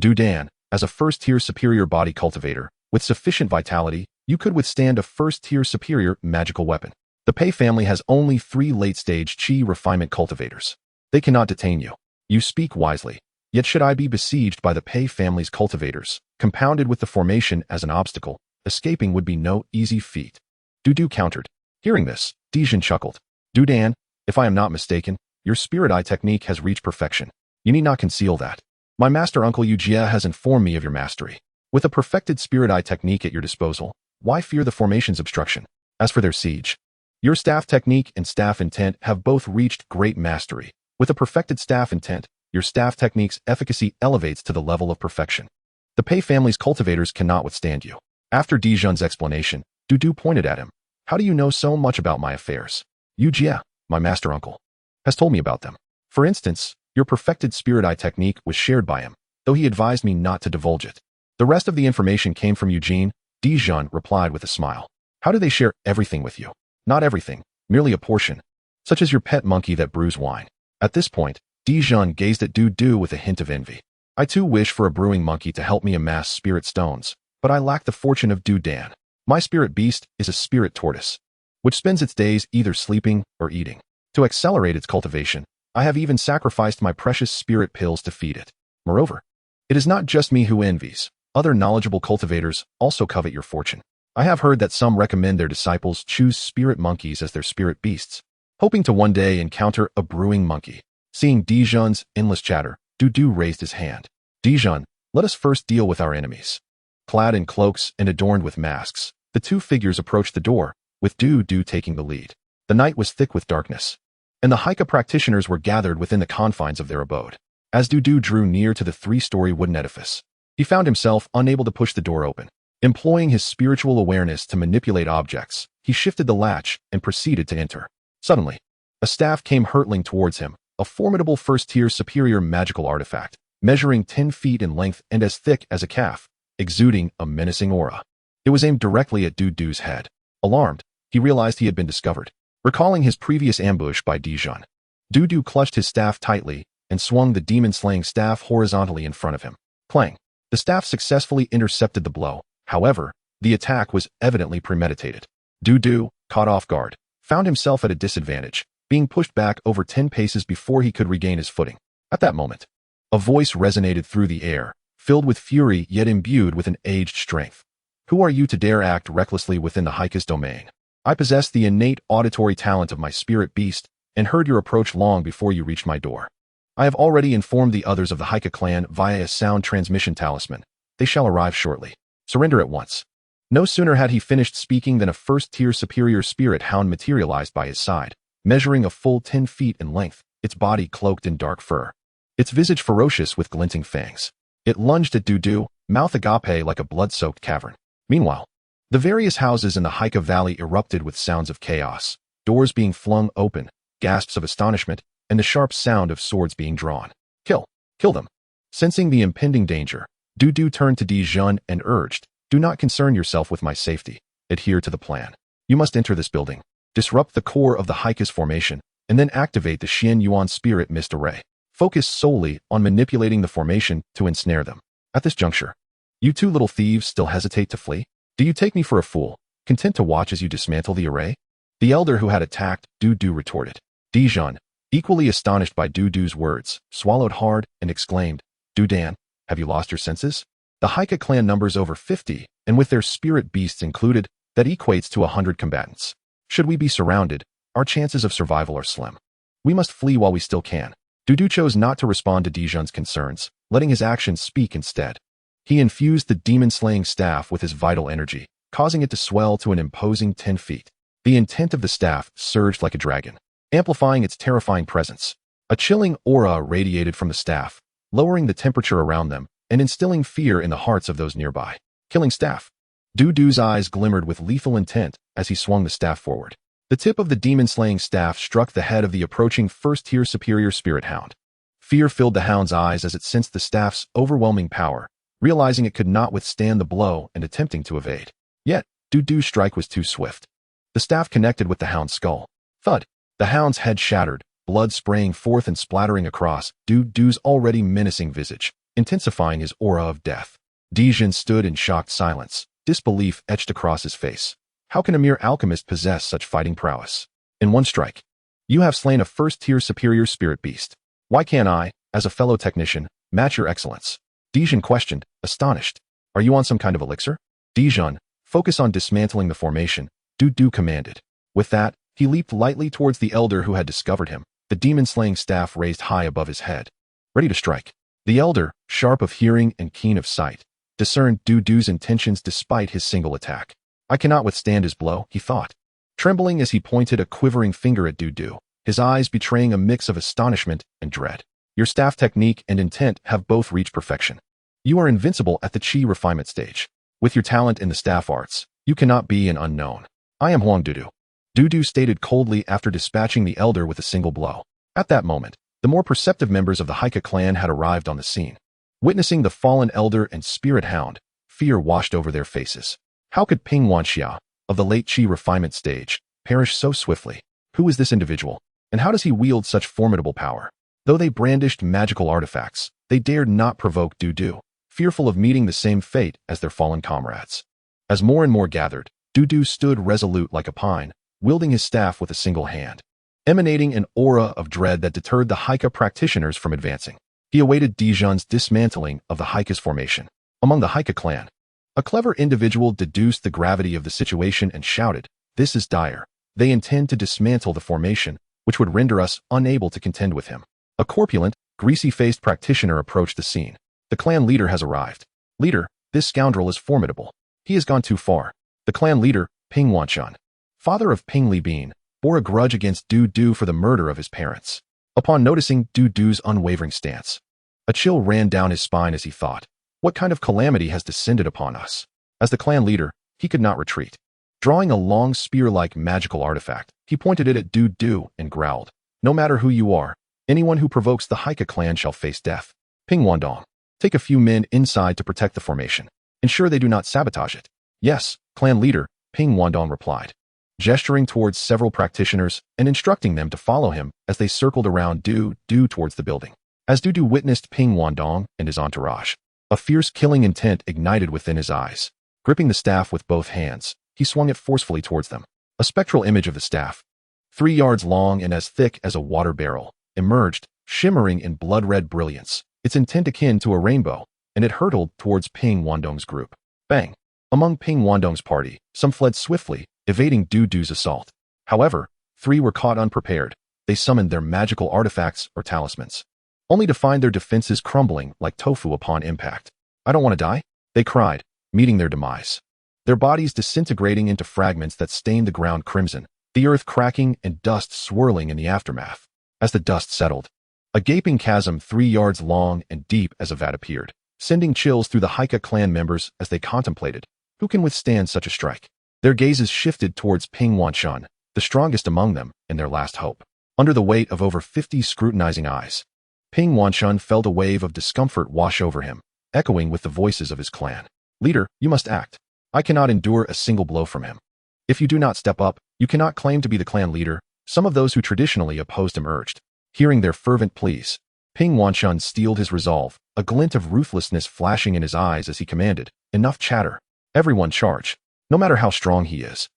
Dudan, as a first-tier superior body cultivator, with sufficient vitality, you could withstand a first-tier superior magical weapon. The Pei family has only 3 late-stage Qi refinement cultivators. They cannot detain you. You speak wisely. Yet should I be besieged by the Pei family's cultivators, compounded with the formation as an obstacle, escaping would be no easy feat. Du countered. Hearing this, Dijun chuckled. Dudan, if I am not mistaken, your spirit eye technique has reached perfection. You need not conceal that. My master uncle Yu Jie has informed me of your mastery. With a perfected spirit eye technique at your disposal, why fear the formation's obstruction? As for their siege, your staff technique and staff intent have both reached great mastery. With a perfected staff intent, your staff technique's efficacy elevates to the level of perfection. The Pei family's cultivators cannot withstand you. After Dijun's explanation, Du pointed at him. How do you know so much about my affairs? Yu Jie, my master uncle, has told me about them. For instance, your perfected spirit eye technique was shared by him, though he advised me not to divulge it. The rest of the information came from Eugene. Dijun replied with a smile. How do they share everything with you? Not everything, merely a portion, such as your pet monkey that brews wine. At this point, Digimon gazed at Du with a hint of envy. I too wish for a brewing monkey to help me amass spirit stones, but I lack the fortune of Dan. My spirit beast is a spirit tortoise, which spends its days either sleeping or eating. To accelerate its cultivation, I have even sacrificed my precious spirit pills to feed it. Moreover, it is not just me who envies. Other knowledgeable cultivators also covet your fortune. I have heard that some recommend their disciples choose spirit monkeys as their spirit beasts, hoping to one day encounter a brewing monkey. Seeing Dijon's endless chatter, Du raised his hand. Dijon, let us first deal with our enemies. Clad in cloaks and adorned with masks, the two figures approached the door, with Du taking the lead. The night was thick with darkness, and the Haika practitioners were gathered within the confines of their abode. As Du drew near to the three-story wooden edifice, he found himself unable to push the door open. Employing his spiritual awareness to manipulate objects, he shifted the latch and proceeded to enter. Suddenly, a staff came hurtling towards him, a formidable first-tier superior magical artifact, measuring 10 feet in length and as thick as a calf, exuding a menacing aura. It was aimed directly at Du's head. Alarmed, he realized he had been discovered. Recalling his previous ambush by Dijon, Du clutched his staff tightly and swung the demon-slaying staff horizontally in front of him. Clang! The staff successfully intercepted the blow. However, the attack was evidently premeditated. Du, caught off guard, found himself at a disadvantage, being pushed back over 10 paces before he could regain his footing. At that moment, a voice resonated through the air, filled with fury yet imbued with an aged strength. Who are you to dare act recklessly within the Haika's domain? I possess the innate auditory talent of my spirit beast and heard your approach long before you reached my door. I have already informed the others of the Haika clan via a sound transmission talisman. They shall arrive shortly. Surrender at once. No sooner had he finished speaking than a first-tier superior spirit hound materialized by his side, measuring a full 10 feet in length, its body cloaked in dark fur, its visage ferocious with glinting fangs. It lunged at Du, mouth agape like a blood-soaked cavern. Meanwhile, the various houses in the Haika Valley erupted with sounds of chaos, doors being flung open, gasps of astonishment, and the sharp sound of swords being drawn. Kill them. Sensing the impending danger, Du turned to Dijon and urged, do not concern yourself with my safety. Adhere to the plan. You must enter this building, disrupt the core of the Haika's formation, and then activate the Xian Yuan Spirit Mist Array. Focus solely on manipulating the formation to ensnare them. At this juncture, you two little thieves still hesitate to flee? Do you take me for a fool, content to watch as you dismantle the array? The elder who had attacked Du retorted. Dijon, equally astonished by Du's words, swallowed hard and exclaimed, Dan, have you lost your senses? The Haika clan numbers over 50, and with their spirit beasts included, that equates to 100 combatants. Should we be surrounded, our chances of survival are slim. We must flee while we still can. Du chose not to respond to Dijon's concerns, letting his actions speak instead. He infused the demon-slaying staff with his vital energy, causing it to swell to an imposing 10 feet. The intent of the staff surged like a dragon, amplifying its terrifying presence. A chilling aura radiated from the staff, lowering the temperature around them and instilling fear in the hearts of those nearby. Killing staff. Du's eyes glimmered with lethal intent as he swung the staff forward. The tip of the demon-slaying staff struck the head of the approaching first-tier superior spirit hound. Fear filled the hound's eyes as it sensed the staff's overwhelming power, realizing it could not withstand the blow and attempting to evade. Yet, Du's strike was too swift. The staff connected with the hound's skull. Thud! The hound's head shattered, blood spraying forth and splattering across Du's already menacing visage, intensifying his aura of death. Dijon stood in shocked silence, disbelief etched across his face. How can a mere alchemist possess such fighting prowess? In one strike, you have slain a first-tier superior spirit beast. Why can't I, as a fellow technician, match your excellence? Dijon questioned, astonished. Are you on some kind of elixir? Dijon, focus on dismantling the formation, Du commanded. With that, he leaped lightly towards the elder who had discovered him, the demon-slaying staff raised high above his head. Ready to strike. The elder, sharp of hearing and keen of sight, discerned Du's intentions despite his single attack. I cannot withstand his blow, he thought, trembling as he pointed a quivering finger at Du, his eyes betraying a mix of astonishment and dread. Your staff technique and intent have both reached perfection. You are invincible at the chi refinement stage. With your talent in the staff arts, you cannot be an unknown. I am Huang Du. Du stated coldly after dispatching the elder with a single blow. At that moment, the more perceptive members of the Haika clan had arrived on the scene. Witnessing the fallen elder and spirit hound, fear washed over their faces. How could Ping Wanxia, of the late chi refinement stage, perish so swiftly? Who is this individual, and how does he wield such formidable power? Though they brandished magical artifacts, they dared not provoke Du, fearful of meeting the same fate as their fallen comrades. As more and more gathered, Du stood resolute like a pine, wielding his staff with a single hand, emanating an aura of dread that deterred the Haika practitioners from advancing. He awaited Dijon's dismantling of the Haika's formation. Among the Haika clan, a clever individual deduced the gravity of the situation and shouted, "This is dire. They intend to dismantle the formation, which would render us unable to contend with him." A corpulent, greasy-faced practitioner approached the scene. "The clan leader has arrived. Leader, this scoundrel is formidable. He has gone too far." The clan leader, Ping Wanshan, father of Ping Li Bin, bore a grudge against Du for the murder of his parents. Upon noticing Du's unwavering stance, a chill ran down his spine as he thought, what kind of calamity has descended upon us? As the clan leader, he could not retreat. Drawing a long spear-like magical artifact, he pointed it at Du and growled, "No matter who you are, anyone who provokes the Haika clan shall face death. Ping Wandong, take a few men inside to protect the formation. Ensure they do not sabotage it." "Yes, clan leader," Ping Wandong replied, gesturing towards several practitioners and instructing them to follow him as they circled around Du towards the building. As Du witnessed Ping Wandong and his entourage, a fierce killing intent ignited within his eyes. Gripping the staff with both hands, he swung it forcefully towards them. A spectral image of the staff, 3 yards long and as thick as a water barrel, emerged, shimmering in blood-red brilliance, its intent akin to a rainbow, and it hurtled towards Ping Wandong's group. Bang! Among Ping Wandong's party, some fled swiftly, evading Du's assault. However, 3 were caught unprepared. They summoned their magical artifacts or talismans, only to find their defenses crumbling like tofu upon impact. "I don't want to die," they cried, meeting their demise. Their bodies disintegrating into fragments that stained the ground crimson, the earth cracking and dust swirling in the aftermath. As the dust settled, a gaping chasm 3 yards long and deep as a vat appeared, sending chills through the Haika clan members as they contemplated, who can withstand such a strike? Their gazes shifted towards Ping Wanshan, the strongest among them, and their last hope. Under the weight of over 50 scrutinizing eyes, Ping Wanshan felt a wave of discomfort wash over him, echoing with the voices of his clan. "Leader, you must act. I cannot endure a single blow from him. If you do not step up, you cannot claim to be the clan leader," some of those who traditionally opposed him urged. Hearing their fervent pleas, Ping Wanshan steeled his resolve, a glint of ruthlessness flashing in his eyes as he commanded, "Enough chatter. Everyone charge. No matter how strong he is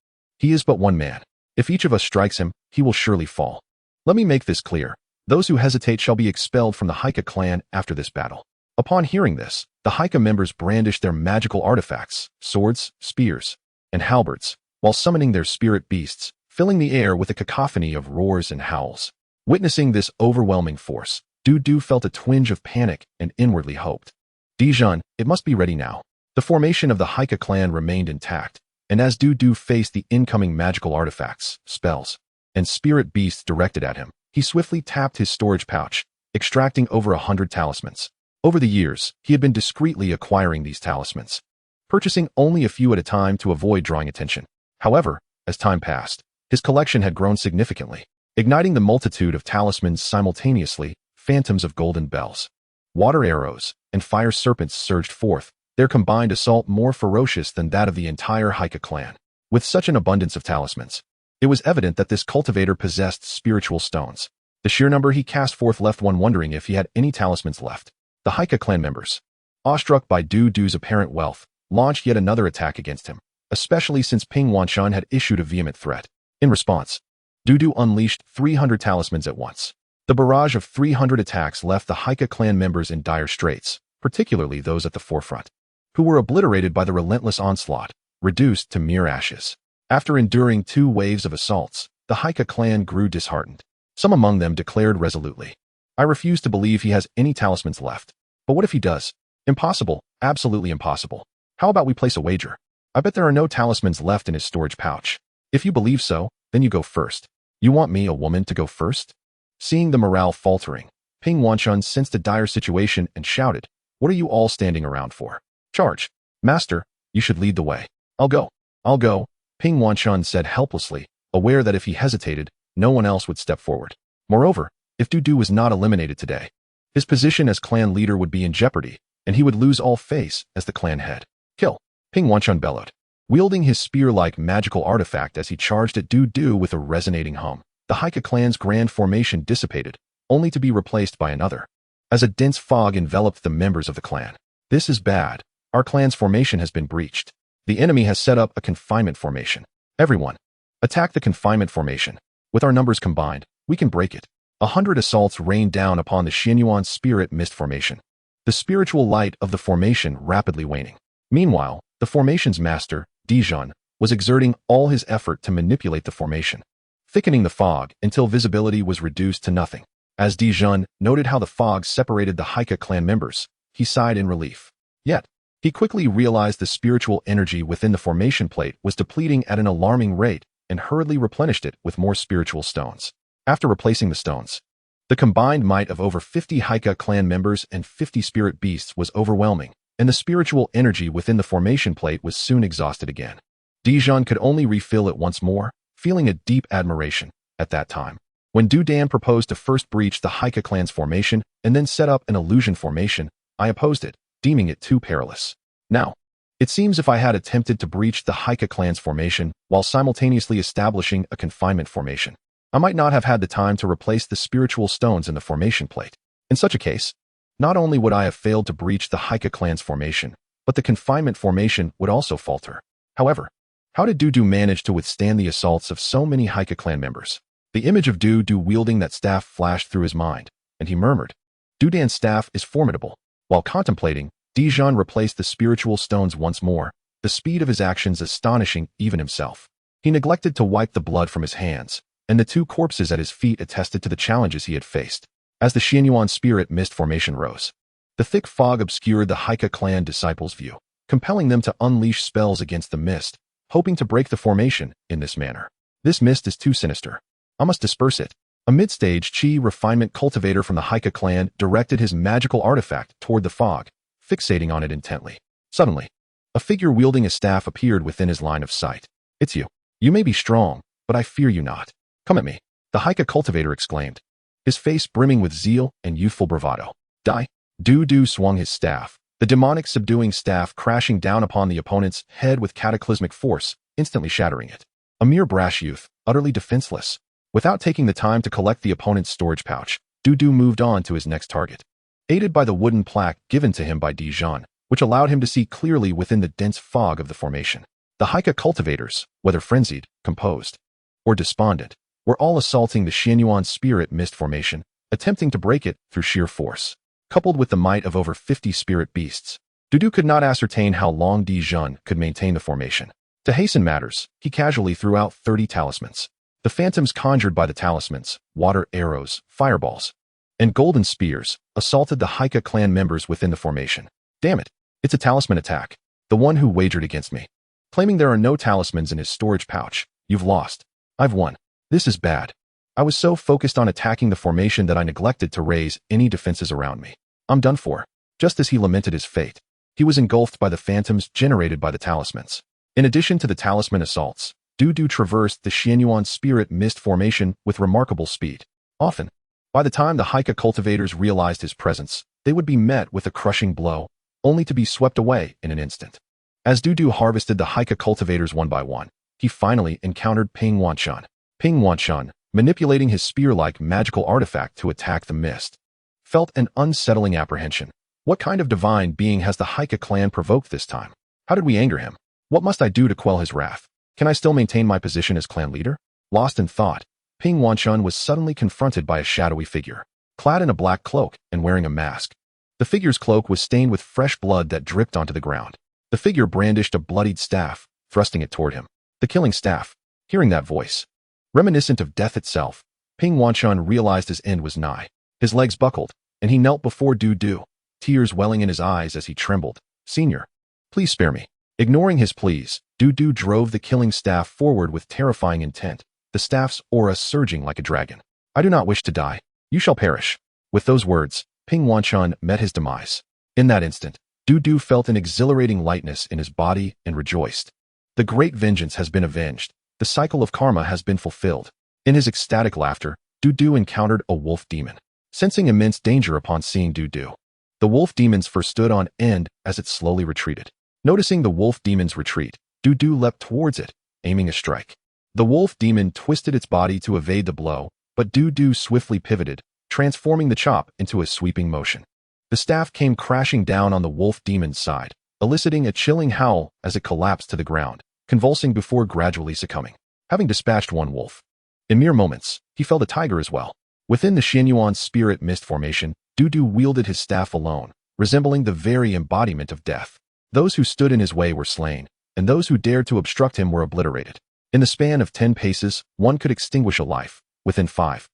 but one man. If each of us strikes him, he will surely fall. Let me make this clear. Those who hesitate shall be expelled from the Haika clan after this battle." Upon hearing this, the Haika members brandished their magical artifacts, swords, spears, and halberds, while summoning their spirit beasts, filling the air with a cacophony of roars and howls. Witnessing this overwhelming force, Du felt a twinge of panic and inwardly hoped, "Dijon, it must be ready now." The formation of the Haika clan remained intact, and as Du faced the incoming magical artifacts, spells, and spirit beasts directed at him, he swiftly tapped his storage pouch, extracting over 100 talismans. Over the years, he had been discreetly acquiring these talismans, purchasing only a few at a time to avoid drawing attention. However, as time passed, his collection had grown significantly, igniting the multitude of talismans simultaneously. Phantoms of golden bells, water arrows, and fire serpents surged forth, their combined assault more ferocious than that of the entire Haika clan. With such an abundance of talismans, it was evident that this cultivator possessed spiritual stones. The sheer number he cast forth left one wondering if he had any talismans left. The Haika clan members, awestruck by Du's apparent wealth, launched yet another attack against him, especially since Ping Wanshan had issued a vehement threat. In response, Du unleashed 300 talismans at once. The barrage of 300 attacks left the Haika clan members in dire straits, particularly those at the forefront, who were obliterated by the relentless onslaught, reduced to mere ashes. After enduring 2 waves of assaults, the Haika clan grew disheartened. Some among them declared resolutely, "I refuse to believe he has any talismans left. But what if he does? Impossible, absolutely impossible. How about we place a wager? I bet there are no talismans left in his storage pouch. If you believe so, then you go first." "You want me, a woman, to go first?" Seeing the morale faltering, Ping Wanshan sensed a dire situation and shouted, "What are you all standing around for? Charge! Master, you should lead the way." I'll go, Ping Wanshan said helplessly, aware that if he hesitated, no one else would step forward. Moreover, if Du was not eliminated today, his position as clan leader would be in jeopardy, and he would lose all face as the clan head. "Kill!" Ping Wanshan bellowed, wielding his spear-like magical artifact as he charged at Du with a resonating hum. The Haika clan's grand formation dissipated, only to be replaced by another. As a dense fog enveloped the members of the clan. This is bad. Our clan's formation has been breached. The enemy has set up a confinement formation. Everyone, attack the confinement formation. With our numbers combined, we can break it. 100 assaults rained down upon the Xianyuan spirit mist formation. The spiritual light of the formation rapidly waning. Meanwhile, the formation's master, Digimon, was exerting all his effort to manipulate the formation, thickening the fog until visibility was reduced to nothing. As Digimon noted how the fog separated the Haika clan members, he sighed in relief. Yet, he quickly realized the spiritual energy within the formation plate was depleting at an alarming rate and hurriedly replenished it with more spiritual stones. After replacing the stones, the combined might of over 50 Haika clan members and 50 spirit beasts was overwhelming, and the spiritual energy within the formation plate was soon exhausted again. Digimon could only refill it once more, feeling a deep admiration at that time. When Dudan proposed to first breach the Haika clan's formation and then set up an illusion formation, I opposed it, deeming it too perilous. Now, it seems if I had attempted to breach the Haika clan's formation while simultaneously establishing a confinement formation, I might not have had the time to replace the spiritual stones in the formation plate. In such a case, not only would I have failed to breach the Haika clan's formation, but the confinement formation would also falter. However, how did Dudu manage to withstand the assaults of so many Haika clan members? The image of Dudu wielding that staff flashed through his mind, and he murmured, Dudan's staff is formidable. While contemplating, Digimon replaced the spiritual stones once more, the speed of his actions astonishing even himself. He neglected to wipe the blood from his hands, and the two corpses at his feet attested to the challenges he had faced. As the Xianyuan spirit mist formation rose, the thick fog obscured the Haika clan disciples' view, compelling them to unleash spells against the mist, hoping to break the formation in this manner. This mist is too sinister. I must disperse it. A mid-stage chi refinement cultivator from the Haika clan directed his magical artifact toward the fog, fixating on it intently. Suddenly, a figure wielding a staff appeared within his line of sight. It's you. You may be strong, but I fear you not. Come at me, the Haika cultivator exclaimed, his face brimming with zeal and youthful bravado. Die. Dudu swung his staff, the demonic subduing staff crashing down upon the opponent's head with cataclysmic force, instantly shattering it. A mere brash youth, utterly defenseless. Without taking the time to collect the opponent's storage pouch, Dudu moved on to his next target. Aided by the wooden plaque given to him by Digimon, which allowed him to see clearly within the dense fog of the formation, the Haika cultivators, whether frenzied, composed, or despondent, were all assaulting the Xianyuan spirit mist formation, attempting to break it through sheer force. Coupled with the might of over 50 spirit beasts, Dudu could not ascertain how long Digimon could maintain the formation. To hasten matters, he casually threw out 30 talismans. The phantoms conjured by the talismans, water arrows, fireballs, and golden spears, assaulted the Haika clan members within the formation. Damn it, it's a talisman attack. The one who wagered against me. Claiming there are no talismans in his storage pouch. You've lost. I've won. This is bad. I was so focused on attacking the formation that I neglected to raise any defenses around me. I'm done for. Just as he lamented his fate, he was engulfed by the phantoms generated by the talismans. In addition to the talisman assaults, Dudu traversed the Xianyuan spirit mist formation with remarkable speed. Often, by the time the Haika cultivators realized his presence, they would be met with a crushing blow, only to be swept away in an instant. As Dudu harvested the Haika cultivators one by one, he finally encountered Ping Wanshan. Ping Wanshan, manipulating his spear-like magical artifact to attack the mist, felt an unsettling apprehension. What kind of divine being has the Haika clan provoked this time? How did we anger him? What must I do to quell his wrath? Can I still maintain my position as clan leader? Lost in thought, Ping Wanshan was suddenly confronted by a shadowy figure, clad in a black cloak and wearing a mask. The figure's cloak was stained with fresh blood that dripped onto the ground. The figure brandished a bloodied staff, thrusting it toward him. The killing staff. Hearing that voice, reminiscent of death itself, Ping Wanshan realized his end was nigh. His legs buckled, and he knelt before Dudu, tears welling in his eyes as he trembled. Senior, please spare me. Ignoring his pleas, Dudu drove the killing staff forward with terrifying intent, the staff's aura surging like a dragon. I do not wish to die. You shall perish. With those words, Ping Wanshan met his demise. In that instant, Dudu felt an exhilarating lightness in his body and rejoiced. The great vengeance has been avenged. The cycle of karma has been fulfilled. In his ecstatic laughter, Dudu encountered a wolf demon. Sensing immense danger upon seeing Dudu, the wolf demons first stood on end as it slowly retreated. Noticing the wolf demon's retreat, Dudu leapt towards it, aiming a strike. The wolf demon twisted its body to evade the blow, but Dudu swiftly pivoted, transforming the chop into a sweeping motion. The staff came crashing down on the wolf demon's side, eliciting a chilling howl as it collapsed to the ground, convulsing before gradually succumbing. Having dispatched one wolf, in mere moments, he felled a tiger as well. Within the Xianyuan spirit mist formation, Du wielded his staff alone, resembling the very embodiment of death. Those who stood in his way were slain, and those who dared to obstruct him were obliterated. In the span of 10 paces, one could extinguish a life. Within 5,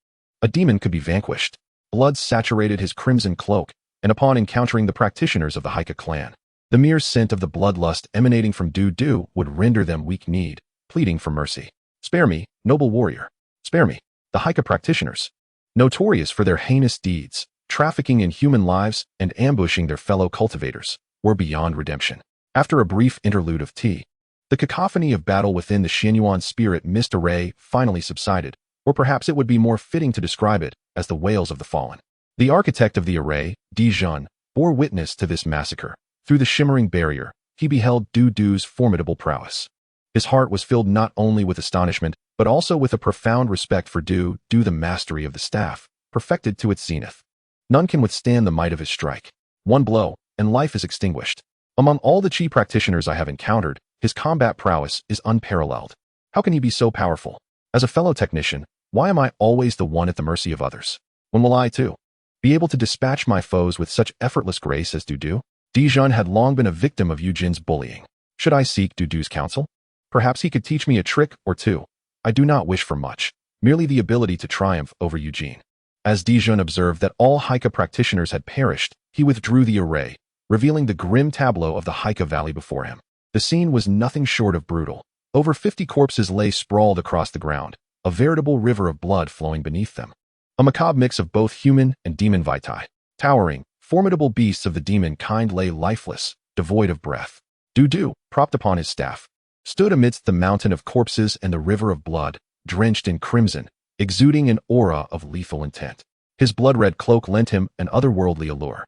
a demon could be vanquished. Blood saturated his crimson cloak, and upon encountering the practitioners of the Haika clan, the mere scent of the bloodlust emanating from Du would render them weak-kneed, pleading for mercy. "Spare me, noble warrior. Spare me." The Haika practitioners, notorious for their heinous deeds, trafficking in human lives and ambushing their fellow cultivators, were beyond redemption. After a brief interlude of tea, the cacophony of battle within the Xianyuan spirit mist array finally subsided, or perhaps it would be more fitting to describe it as the wails of the fallen. The architect of the array, Digimon, bore witness to this massacre. Through the shimmering barrier, he beheld Du's formidable prowess. His heart was filled not only with astonishment, but also with a profound respect for the mastery of the staff, perfected to its zenith. None can withstand the might of his strike. One blow, and life is extinguished. Among all the chi practitioners I have encountered, his combat prowess is unparalleled. How can he be so powerful? As a fellow technician, why am I always the one at the mercy of others? When will I, too, be able to dispatch my foes with such effortless grace as Du? Digimon had long been a victim of Eugen's bullying. Should I seek Du's counsel? Perhaps he could teach me a trick or two. I do not wish for much, merely the ability to triumph over Eugene. As Digimon observed that all Haika practitioners had perished, he withdrew the array, revealing the grim tableau of the Haika Valley before him. The scene was nothing short of brutal. Over 50 corpses lay sprawled across the ground, a veritable river of blood flowing beneath them. A macabre mix of both human and demon vitae. Towering, formidable beasts of the demon kind lay lifeless, devoid of breath. Du, propped upon his staff, stood amidst the mountain of corpses and the river of blood, drenched in crimson, exuding an aura of lethal intent. His blood-red cloak lent him an otherworldly allure,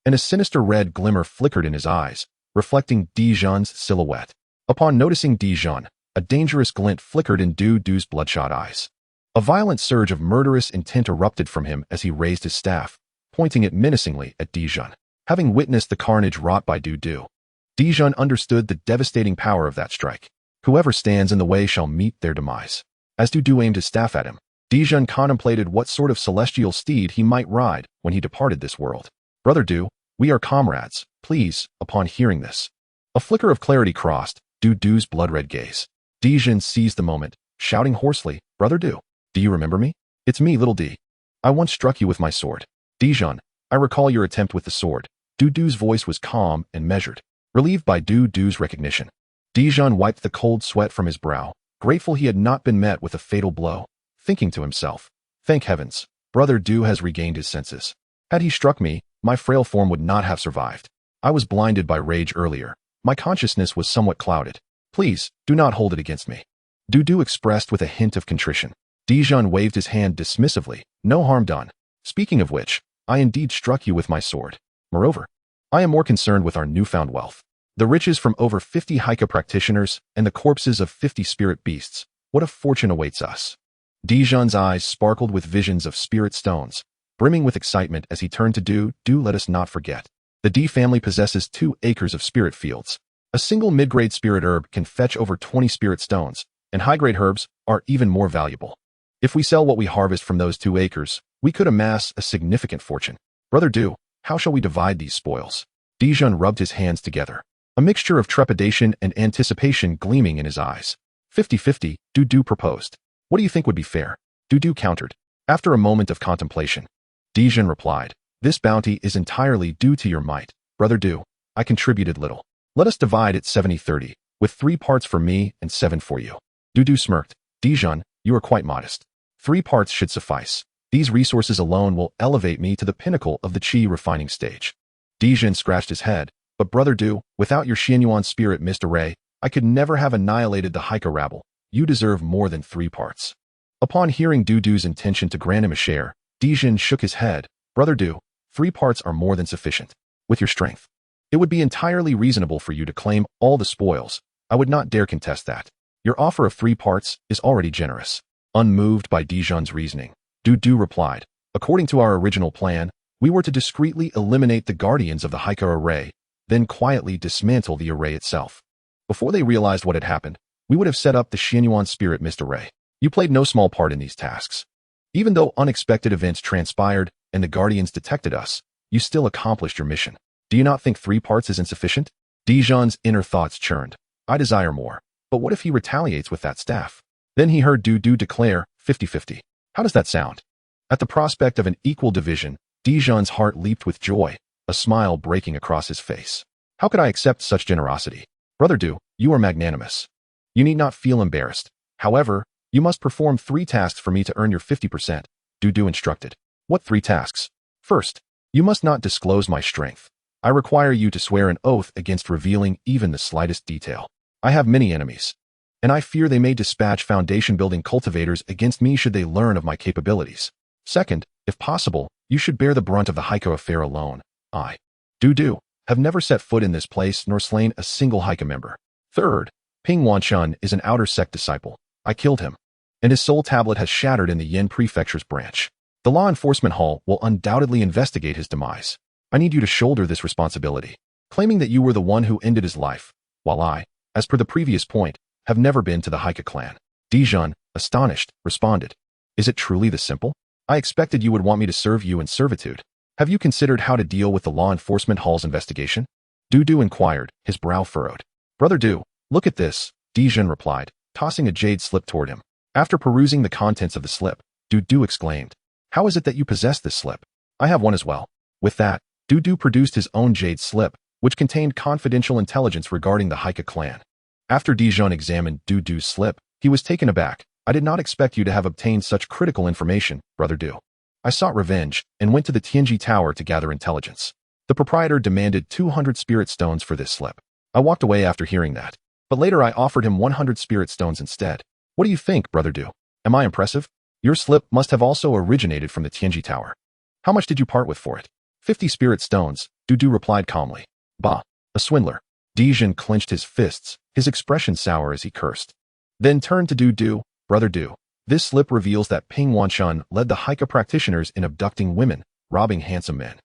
and a sinister red glimmer flickered in his eyes, reflecting Dijon's silhouette. Upon noticing Dijon, a dangerous glint flickered in Du's bloodshot eyes. A violent surge of murderous intent erupted from him as he raised his staff, pointing it menacingly at Dijon. Having witnessed the carnage wrought by Dijon understood the devastating power of that strike. Whoever stands in the way shall meet their demise. As Du aimed his staff at him, Dijon contemplated what sort of celestial steed he might ride when he departed this world. "Brother Du, we are comrades, please." Upon hearing this, a flicker of clarity crossed Du's blood-red gaze. Dijon seized the moment, shouting hoarsely, "Brother Du, do you remember me? It's me, little D. I once struck you with my sword. Dijon, I recall your attempt with the sword." Du's voice was calm and measured, relieved by Du's recognition. Dijon wiped the cold sweat from his brow, grateful he had not been met with a fatal blow, thinking to himself, "Thank heavens, Brother Du has regained his senses. Had he struck me, my frail form would not have survived. I was blinded by rage earlier. My consciousness was somewhat clouded. Please, do not hold it against me." Du expressed with a hint of contrition. Dijon waved his hand dismissively. "No harm done. Speaking of which, I indeed struck you with my sword. Moreover, I am more concerned with our newfound wealth. The riches from over 50 Haika practitioners and the corpses of 50 spirit beasts. What a fortune awaits us." Dijon's eyes sparkled with visions of spirit stones, brimming with excitement as he turned to Du. "Let us not forget. The D family possesses 2 acres of spirit fields. A single mid-grade spirit herb can fetch over 20 spirit stones, and high-grade herbs are even more valuable. If we sell what we harvest from those 2 acres, we could amass a significant fortune. Brother Du, how shall we divide these spoils?" Dijon rubbed his hands together, a mixture of trepidation and anticipation gleaming in his eyes. 50-50, Du proposed. "What do you think would be fair?" Du countered. After a moment of contemplation, Dijon replied, "This bounty is entirely due to your might, Brother Du. I contributed little. Let us divide it 70-30, with 3 parts for me and 7 for you." Du smirked. "Dijon, you are quite modest. 3 parts should suffice. These resources alone will elevate me to the pinnacle of the chi refining stage." Dijon scratched his head. "But Brother Du, without your Xianyuan spirit mist array, I could never have annihilated the Haika rabble. You deserve more than 3 parts. Upon hearing Du's intention to grant him a share, Dijon shook his head. "Brother Du, 3 parts are more than sufficient. With your strength, it would be entirely reasonable for you to claim all the spoils. I would not dare contest that. Your offer of 3 parts is already generous." Unmoved by Dijon's reasoning, Du replied, According to our original plan, we were to discreetly eliminate the guardians of the Heike array, then quietly dismantle the array itself. Before they realized what had happened, we would have set up the Xianyuan Spirit Mist array. You played no small part in these tasks. Even though unexpected events transpired and the guardians detected us, you still accomplished your mission. Do you not think 3 parts is insufficient? Dijon's inner thoughts churned. I desire more. But what if he retaliates with that staff? Then he heard Du declare, 50-50. How does that sound? At the prospect of an equal division, Dijon's heart leaped with joy, a smile breaking across his face. How could I accept such generosity? Brother Du, you are magnanimous. You need not feel embarrassed. However, you must perform 3 tasks for me to earn your 50%, Du instructed. What 3 tasks? First, you must not disclose my strength. I require you to swear an oath against revealing even the slightest detail. I have many enemies, and I fear they may dispatch foundation-building cultivators against me should they learn of my capabilities. Second, if possible, you should bear the brunt of the Heike affair alone. I, Du, have never set foot in this place nor slain a single Heike member. Third, Ping Wanshun is an outer sect disciple. I killed him, and his soul tablet has shattered in the Yin Prefecture's branch. The Law Enforcement Hall will undoubtedly investigate his demise. I need you to shoulder this responsibility, claiming that you were the one who ended his life, while I, as per the previous point, have never been to the Heike clan. Dijon, astonished, responded. Is it truly this simple? I expected you would want me to serve you in servitude. Have you considered how to deal with the Law Enforcement Hall's investigation? Du inquired, his brow furrowed. Brother Du, look at this, Dijon replied, tossing a jade slip toward him. After perusing the contents of the slip, Du exclaimed, how is it that you possess this slip? I have one as well. With that, Du produced his own jade slip, which contained confidential intelligence regarding the Heike clan. After Dijon examined Du's slip, he was taken aback. I did not expect you to have obtained such critical information, Brother Du. I sought revenge and went to the Tianji Tower to gather intelligence. The proprietor demanded 200 spirit stones for this slip. I walked away after hearing that, but later I offered him 100 spirit stones instead. What do you think, Brother Du? Am I impressive? Your slip must have also originated from the Tianji Tower. How much did you part with for it? 50 spirit stones, Du replied calmly. Bah, a swindler. Dijon clenched his fists, his expression sour as he cursed. Then turned to Du, Brother Du. This slip reveals that Ping Wanshun led the Heike practitioners in abducting women, robbing handsome men,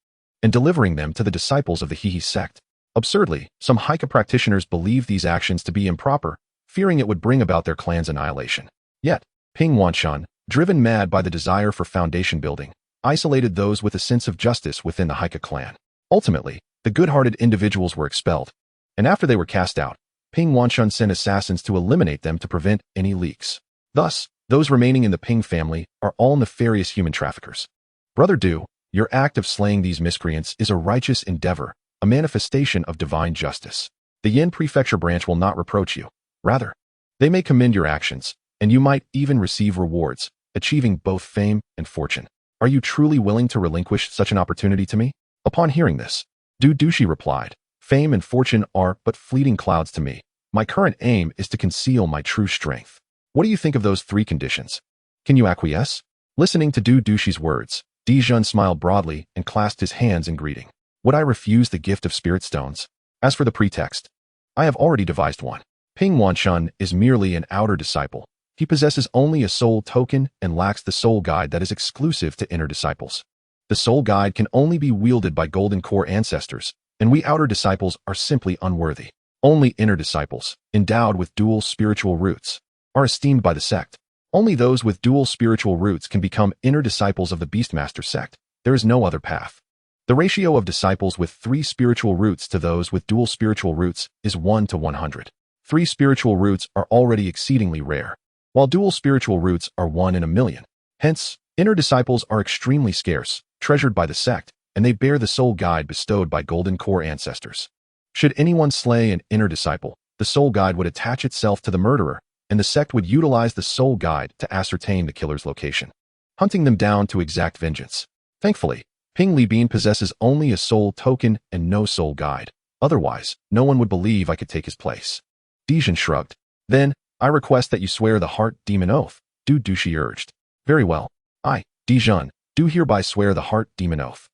and delivering them to the disciples of the Hehe sect. Absurdly, some Heike practitioners believed these actions to be improper, fearing it would bring about their clan's annihilation. Yet, Ping Wanshun, driven mad by the desire for foundation building, isolated those with a sense of justice within the Heike clan. Ultimately, the good-hearted individuals were expelled, and after they were cast out, Ping Wanshun sent assassins to eliminate them to prevent any leaks. Thus, those remaining in the Ping family are all nefarious human traffickers. Brother Du, your act of slaying these miscreants is a righteous endeavor, a manifestation of divine justice. The Yin Prefecture branch will not reproach you. Rather, they may commend your actions, and you might even receive rewards, achieving both fame and fortune. Are you truly willing to relinquish such an opportunity to me? Upon hearing this, Dushi replied, fame and fortune are but fleeting clouds to me. My current aim is to conceal my true strength. What do you think of those 3 conditions? Can you acquiesce? Listening to Dushi's words, Dijon smiled broadly and clasped his hands in greeting. Would I refuse the gift of spirit stones? As for the pretext, I have already devised one. Ping Wanshun is merely an outer disciple. He possesses only a soul token and lacks the soul guide that is exclusive to inner disciples. The soul guide can only be wielded by golden core ancestors, and we outer disciples are simply unworthy. Only inner disciples, endowed with dual spiritual roots, are esteemed by the sect. Only those with dual spiritual roots can become inner disciples of the Beastmaster sect. There is no other path. The ratio of disciples with 3 spiritual roots to those with dual spiritual roots is 1 to 100. 3 spiritual roots are already exceedingly rare, while dual spiritual roots are 1 in a million. Hence, inner disciples are extremely scarce, treasured by the sect, and they bear the soul guide bestowed by golden core ancestors. Should anyone slay an inner disciple, the soul guide would attach itself to the murderer, and the sect would utilize the soul guide to ascertain the killer's location, hunting them down to exact vengeance. Thankfully, Ping Libin possesses only a soul token and no soul guide. Otherwise, no one would believe I could take his place. Dijon shrugged. Then, I request that you swear the heart demon oath, Dushi urged. Very well. I, Dijon, do hereby swear the heart demon oath.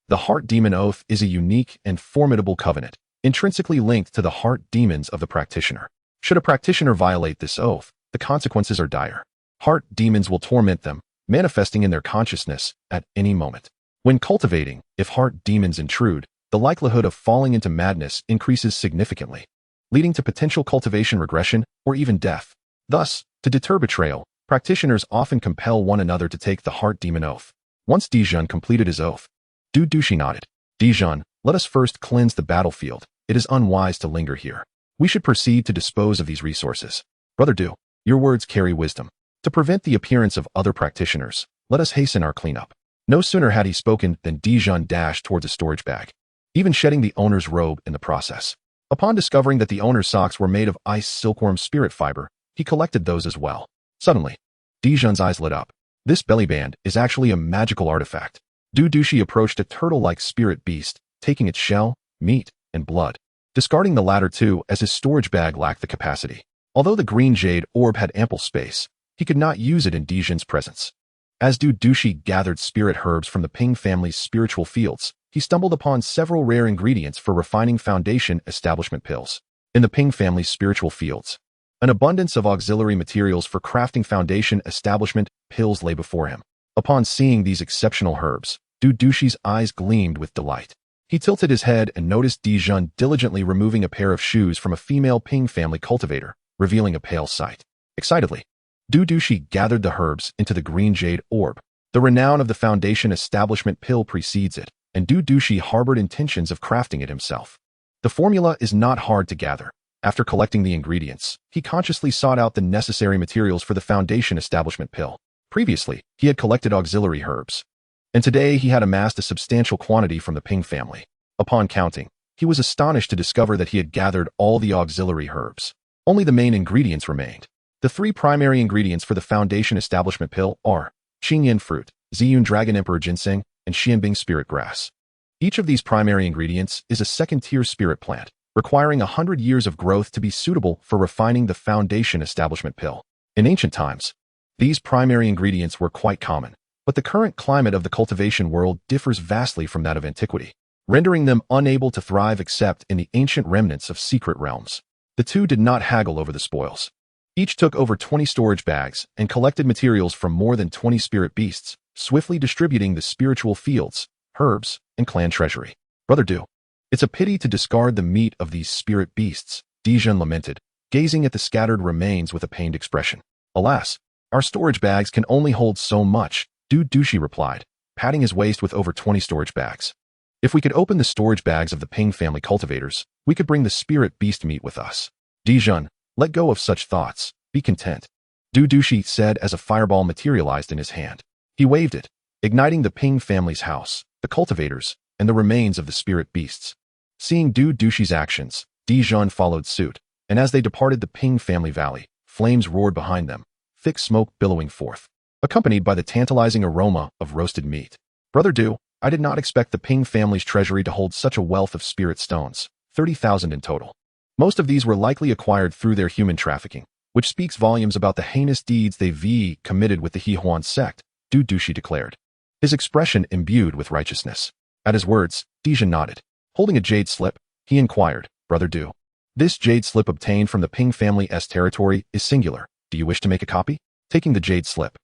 The heart demon oath is a unique and formidable covenant, intrinsically linked to the heart demons of the practitioner. Should a practitioner violate this oath, the consequences are dire. Heart demons will torment them, manifesting in their consciousness at any moment. When cultivating, if heart demons intrude, the likelihood of falling into madness increases significantly, leading to potential cultivation regression or even death. Thus, to deter betrayal, practitioners often compel one another to take the heart demon oath. Once Digimon completed his oath, Dudushi nodded. Digimon, let us first cleanse the battlefield. It is unwise to linger here. We should proceed to dispose of these resources. Brother Du, your words carry wisdom. To prevent the appearance of other practitioners, let us hasten our cleanup. No sooner had he spoken than Digimon dashed towards a storage bag, even shedding the owner's robe in the process. Upon discovering that the owner's socks were made of ice silkworm spirit fiber, he collected those as well. Suddenly, Dijon's eyes lit up. This bellyband is actually a magical artifact. Dudushi approached a turtle-like spirit beast, taking its shell, meat, and blood, discarding the latter too as his storage bag lacked the capacity. Although the green jade orb had ample space, he could not use it in Dijon's presence. As Dudushi gathered spirit herbs from the Ping family's spiritual fields, he stumbled upon several rare ingredients for refining foundation establishment pills. In the Ping family's spiritual fields, an abundance of auxiliary materials for crafting foundation establishment pills lay before him. Upon seeing these exceptional herbs, Dudushi's eyes gleamed with delight. He tilted his head and noticed Dijon diligently removing a pair of shoes from a female Ping family cultivator, revealing a pale sight. Excitedly, Dudushi gathered the herbs into the green jade orb. The renown of the foundation establishment pill precedes it, and Dudushi harbored intentions of crafting it himself. The formula is not hard to gather. After collecting the ingredients, he consciously sought out the necessary materials for the foundation establishment pill. Previously, he had collected auxiliary herbs, and today he had amassed a substantial quantity from the Ping family. Upon counting, he was astonished to discover that he had gathered all the auxiliary herbs. Only the main ingredients remained. The three primary ingredients for the foundation establishment pill are Qingyan fruit, Ziyun dragon emperor ginseng, and Xianbing spirit grass. Each of these primary ingredients is a second-tier spirit plant, requiring 100 years of growth to be suitable for refining the foundation establishment pill. In ancient times, these primary ingredients were quite common, but the current climate of the cultivation world differs vastly from that of antiquity, rendering them unable to thrive except in the ancient remnants of secret realms. The two did not haggle over the spoils. Each took over 20 storage bags and collected materials from more than 20 spirit beasts, swiftly distributing the spiritual fields, herbs, and clan treasury. Brother Du, it's a pity to discard the meat of these spirit beasts, Dijon lamented, gazing at the scattered remains with a pained expression. Alas, our storage bags can only hold so much, Dudushi replied, patting his waist with over 20 storage bags. If we could open the storage bags of the Ping family cultivators, we could bring the spirit beast meat with us. Dijon, let go of such thoughts, be content, Dudushi said as a fireball materialized in his hand. He waved it, igniting the Ping family's house, the cultivators, and the remains of the spirit beasts. Seeing Dudushi's actions, Dijon followed suit, and as they departed the Ping family valley, flames roared behind them, thick smoke billowing forth, accompanied by the tantalizing aroma of roasted meat. Brother Du, I did not expect the Ping family's treasury to hold such a wealth of spirit stones, 30,000 in total. Most of these were likely acquired through their human trafficking, which speaks volumes about the heinous deeds they've committed with the Hehuan sect, Dudushi declared, his expression imbued with righteousness. At his words, Dijon nodded. Holding a jade slip, he inquired, Brother Du, this jade slip obtained from the Ping family's territory is singular. Do you wish to make a copy? Taking the jade slip,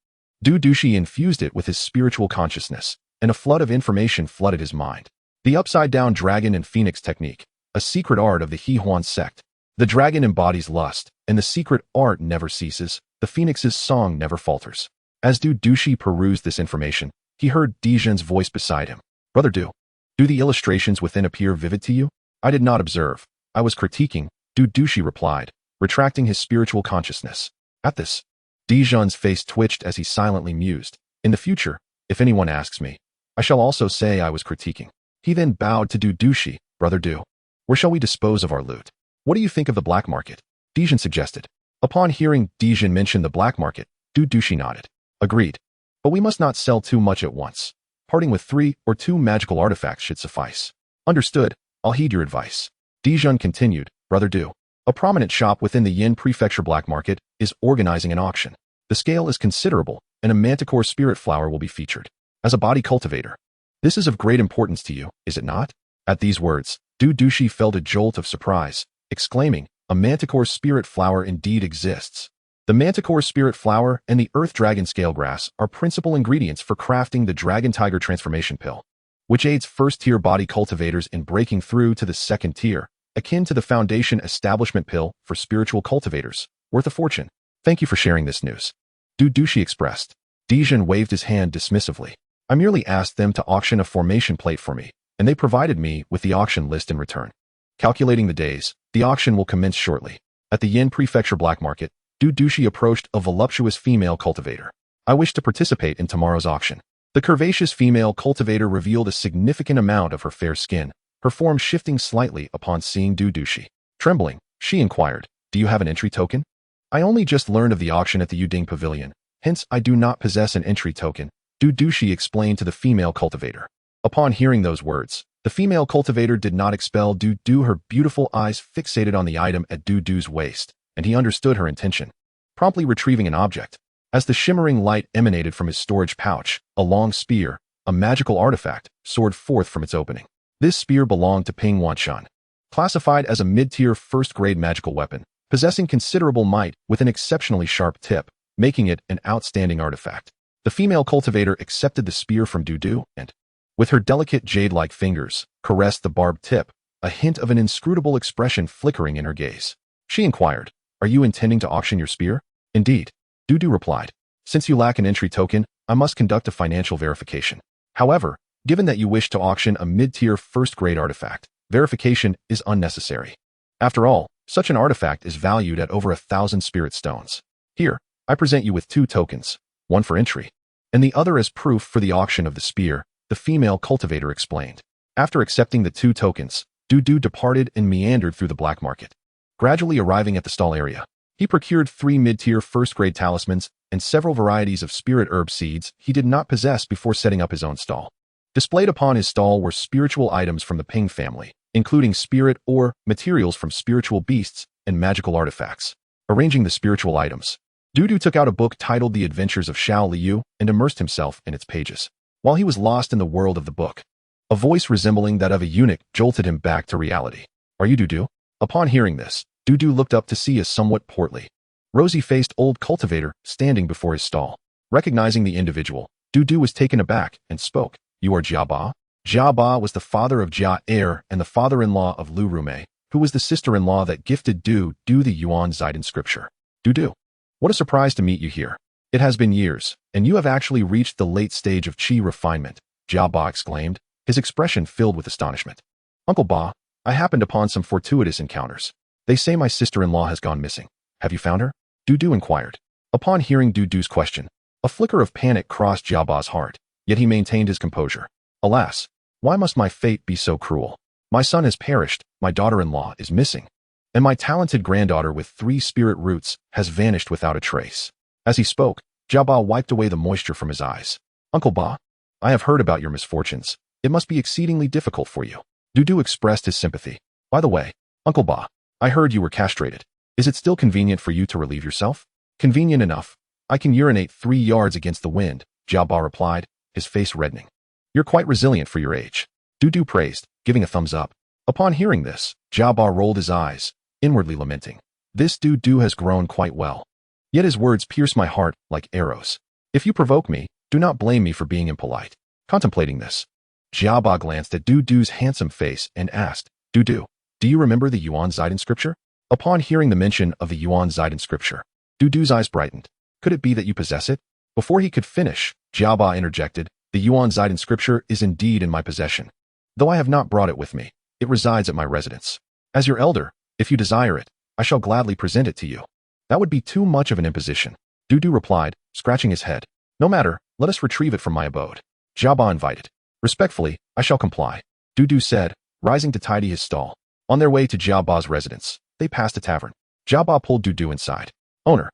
Dudushi infused it with his spiritual consciousness, and a flood of information flooded his mind. The upside-down dragon and phoenix technique, a secret art of the Hehuan sect. The dragon embodies lust, and the secret art never ceases. The phoenix's song never falters. As Dudushi perused this information, he heard Dijon's voice beside him. Brother Du, do the illustrations within appear vivid to you? I did not observe. I was critiquing, Dudushi replied, retracting his spiritual consciousness. At this, Dijon's face twitched as he silently mused. In the future, if anyone asks me, I shall also say I was critiquing. He then bowed to Dudushi. Brother Du, where shall we dispose of our loot? What do you think of the black market? Dijon suggested. Upon hearing Dijon mention the black market, Dudushi nodded. Agreed. But we must not sell too much at once. Parting with 3 or 2 magical artifacts should suffice. Understood. I'll heed your advice. Dijon continued. Brother Du, a prominent shop within the Yin Prefecture black market is organizing an auction. The scale is considerable, and a manticore spirit flower will be featured. As a body cultivator, this is of great importance to you, is it not? At these words, Dudushi felt a jolt of surprise, exclaiming, a manticore spirit flower indeed exists. The manticore spirit flower and the earth dragon scale grass are principal ingredients for crafting the dragon tiger transformation pill, which aids first-tier body cultivators in breaking through to the second tier, akin to the foundation establishment pill for spiritual cultivators, worth a fortune. Thank you for sharing this news. Dudushi expressed. Dijon waved his hand dismissively. I merely asked them to auction a formation plate for me, and they provided me with the auction list in return. Calculating the days, the auction will commence shortly. At the Yin Prefecture Black Market, Dudushi approached a voluptuous female cultivator. I wish to participate in tomorrow's auction. The curvaceous female cultivator revealed a significant amount of her fair skin, her form shifting slightly upon seeing Dudushi. Trembling, she inquired, "Do you have an entry token?" "I only just learned of the auction at the Wielding Pavilion, hence I do not possess an entry token," Dudushi explained to the female cultivator. Upon hearing those words, the female cultivator did not expel Dudu, her beautiful eyes fixated on the item at Dudu's waist, and he understood her intention, promptly retrieving an object. As the shimmering light emanated from his storage pouch, a long spear, a magical artifact, soared forth from its opening. This spear belonged to Ping Wanshan, classified as a mid-tier first-grade magical weapon, possessing considerable might with an exceptionally sharp tip, making it an outstanding artifact. The female cultivator accepted the spear from Dudu and, with her delicate jade-like fingers, caressed the barbed tip, a hint of an inscrutable expression flickering in her gaze. She inquired, "Are you intending to auction your spear?" "Indeed," Dudu replied. "Since you lack an entry token, I must conduct a financial verification. However, given that you wish to auction a mid-tier first-grade artifact, verification is unnecessary. After all, such an artifact is valued at over 1,000 spirit stones. Here, I present you with 2 tokens, one for entry, and the other as proof for the auction of the spear," the female cultivator explained. After accepting the 2 tokens, Dudu departed and meandered through the black market. Gradually arriving at the stall area, he procured 3 mid-tier first-grade talismans and several varieties of spirit herb seeds he did not possess before setting up his own stall. Displayed upon his stall were spiritual items from the Ping family, including spirit or materials from spiritual beasts and magical artifacts. Arranging the spiritual items, Dudu took out a book titled The Adventures of Xiao Liu and immersed himself in its pages. While he was lost in the world of the book, a voice resembling that of a eunuch jolted him back to reality. "Are you Dudu?" Upon hearing this, Dudu looked up to see a somewhat portly, rosy-faced old cultivator standing before his stall. Recognizing the individual, Dudu was taken aback and spoke. "You are Jia Ba?" Jia Ba was the father of Jia Er and the father-in-law of Lu Rume, who was the sister-in-law that gifted Dudu the Yuan Ziden scripture. "Dudu, what a surprise to meet you here. It has been years, and you have actually reached the late stage of chi refinement," Jia Ba exclaimed, his expression filled with astonishment. "Uncle Ba, I happened upon some fortuitous encounters. They say my sister-in-law has gone missing. Have you found her?" Dudu inquired. Upon hearing Dudu's question, a flicker of panic crossed Jia Ba's heart, yet he maintained his composure. "Alas, why must my fate be so cruel? My son has perished, my daughter-in-law is missing, and my talented granddaughter with 3 spirit roots has vanished without a trace." As he spoke, Jia Ba wiped away the moisture from his eyes. "Uncle Ba, I have heard about your misfortunes. It must be exceedingly difficult for you." Dudu expressed his sympathy. "By the way, Uncle Ba, I heard you were castrated. Is it still convenient for you to relieve yourself?" "Convenient enough. I can urinate 3 yards against the wind," Jia Ba replied, his face reddening. "You're quite resilient for your age," Dudu praised, giving a thumbs up. Upon hearing this, Jia Ba rolled his eyes, inwardly lamenting. "This Dudu has grown quite well. Yet his words pierce my heart like arrows. If you provoke me, do not blame me for being impolite." Contemplating this, Jia Ba glanced at Dudu's handsome face and asked, "Dudu, do you remember the Yuan Ziden scripture?" Upon hearing the mention of the Yuan Ziden scripture, Dudu's eyes brightened. "Could it be that you possess it?" Before he could finish, Jia Ba interjected, "The Yuan Ziden scripture is indeed in my possession. Though I have not brought it with me, it resides at my residence. As your elder, if you desire it, I shall gladly present it to you." "That would be too much of an imposition," Dudu replied, scratching his head. "No matter, let us retrieve it from my abode." Jia Ba invited. "Respectfully, I shall comply," Dudu said, rising to tidy his stall. On their way to Jia Ba's residence, they passed a tavern. Jia Ba pulled Dudu inside. "Owner,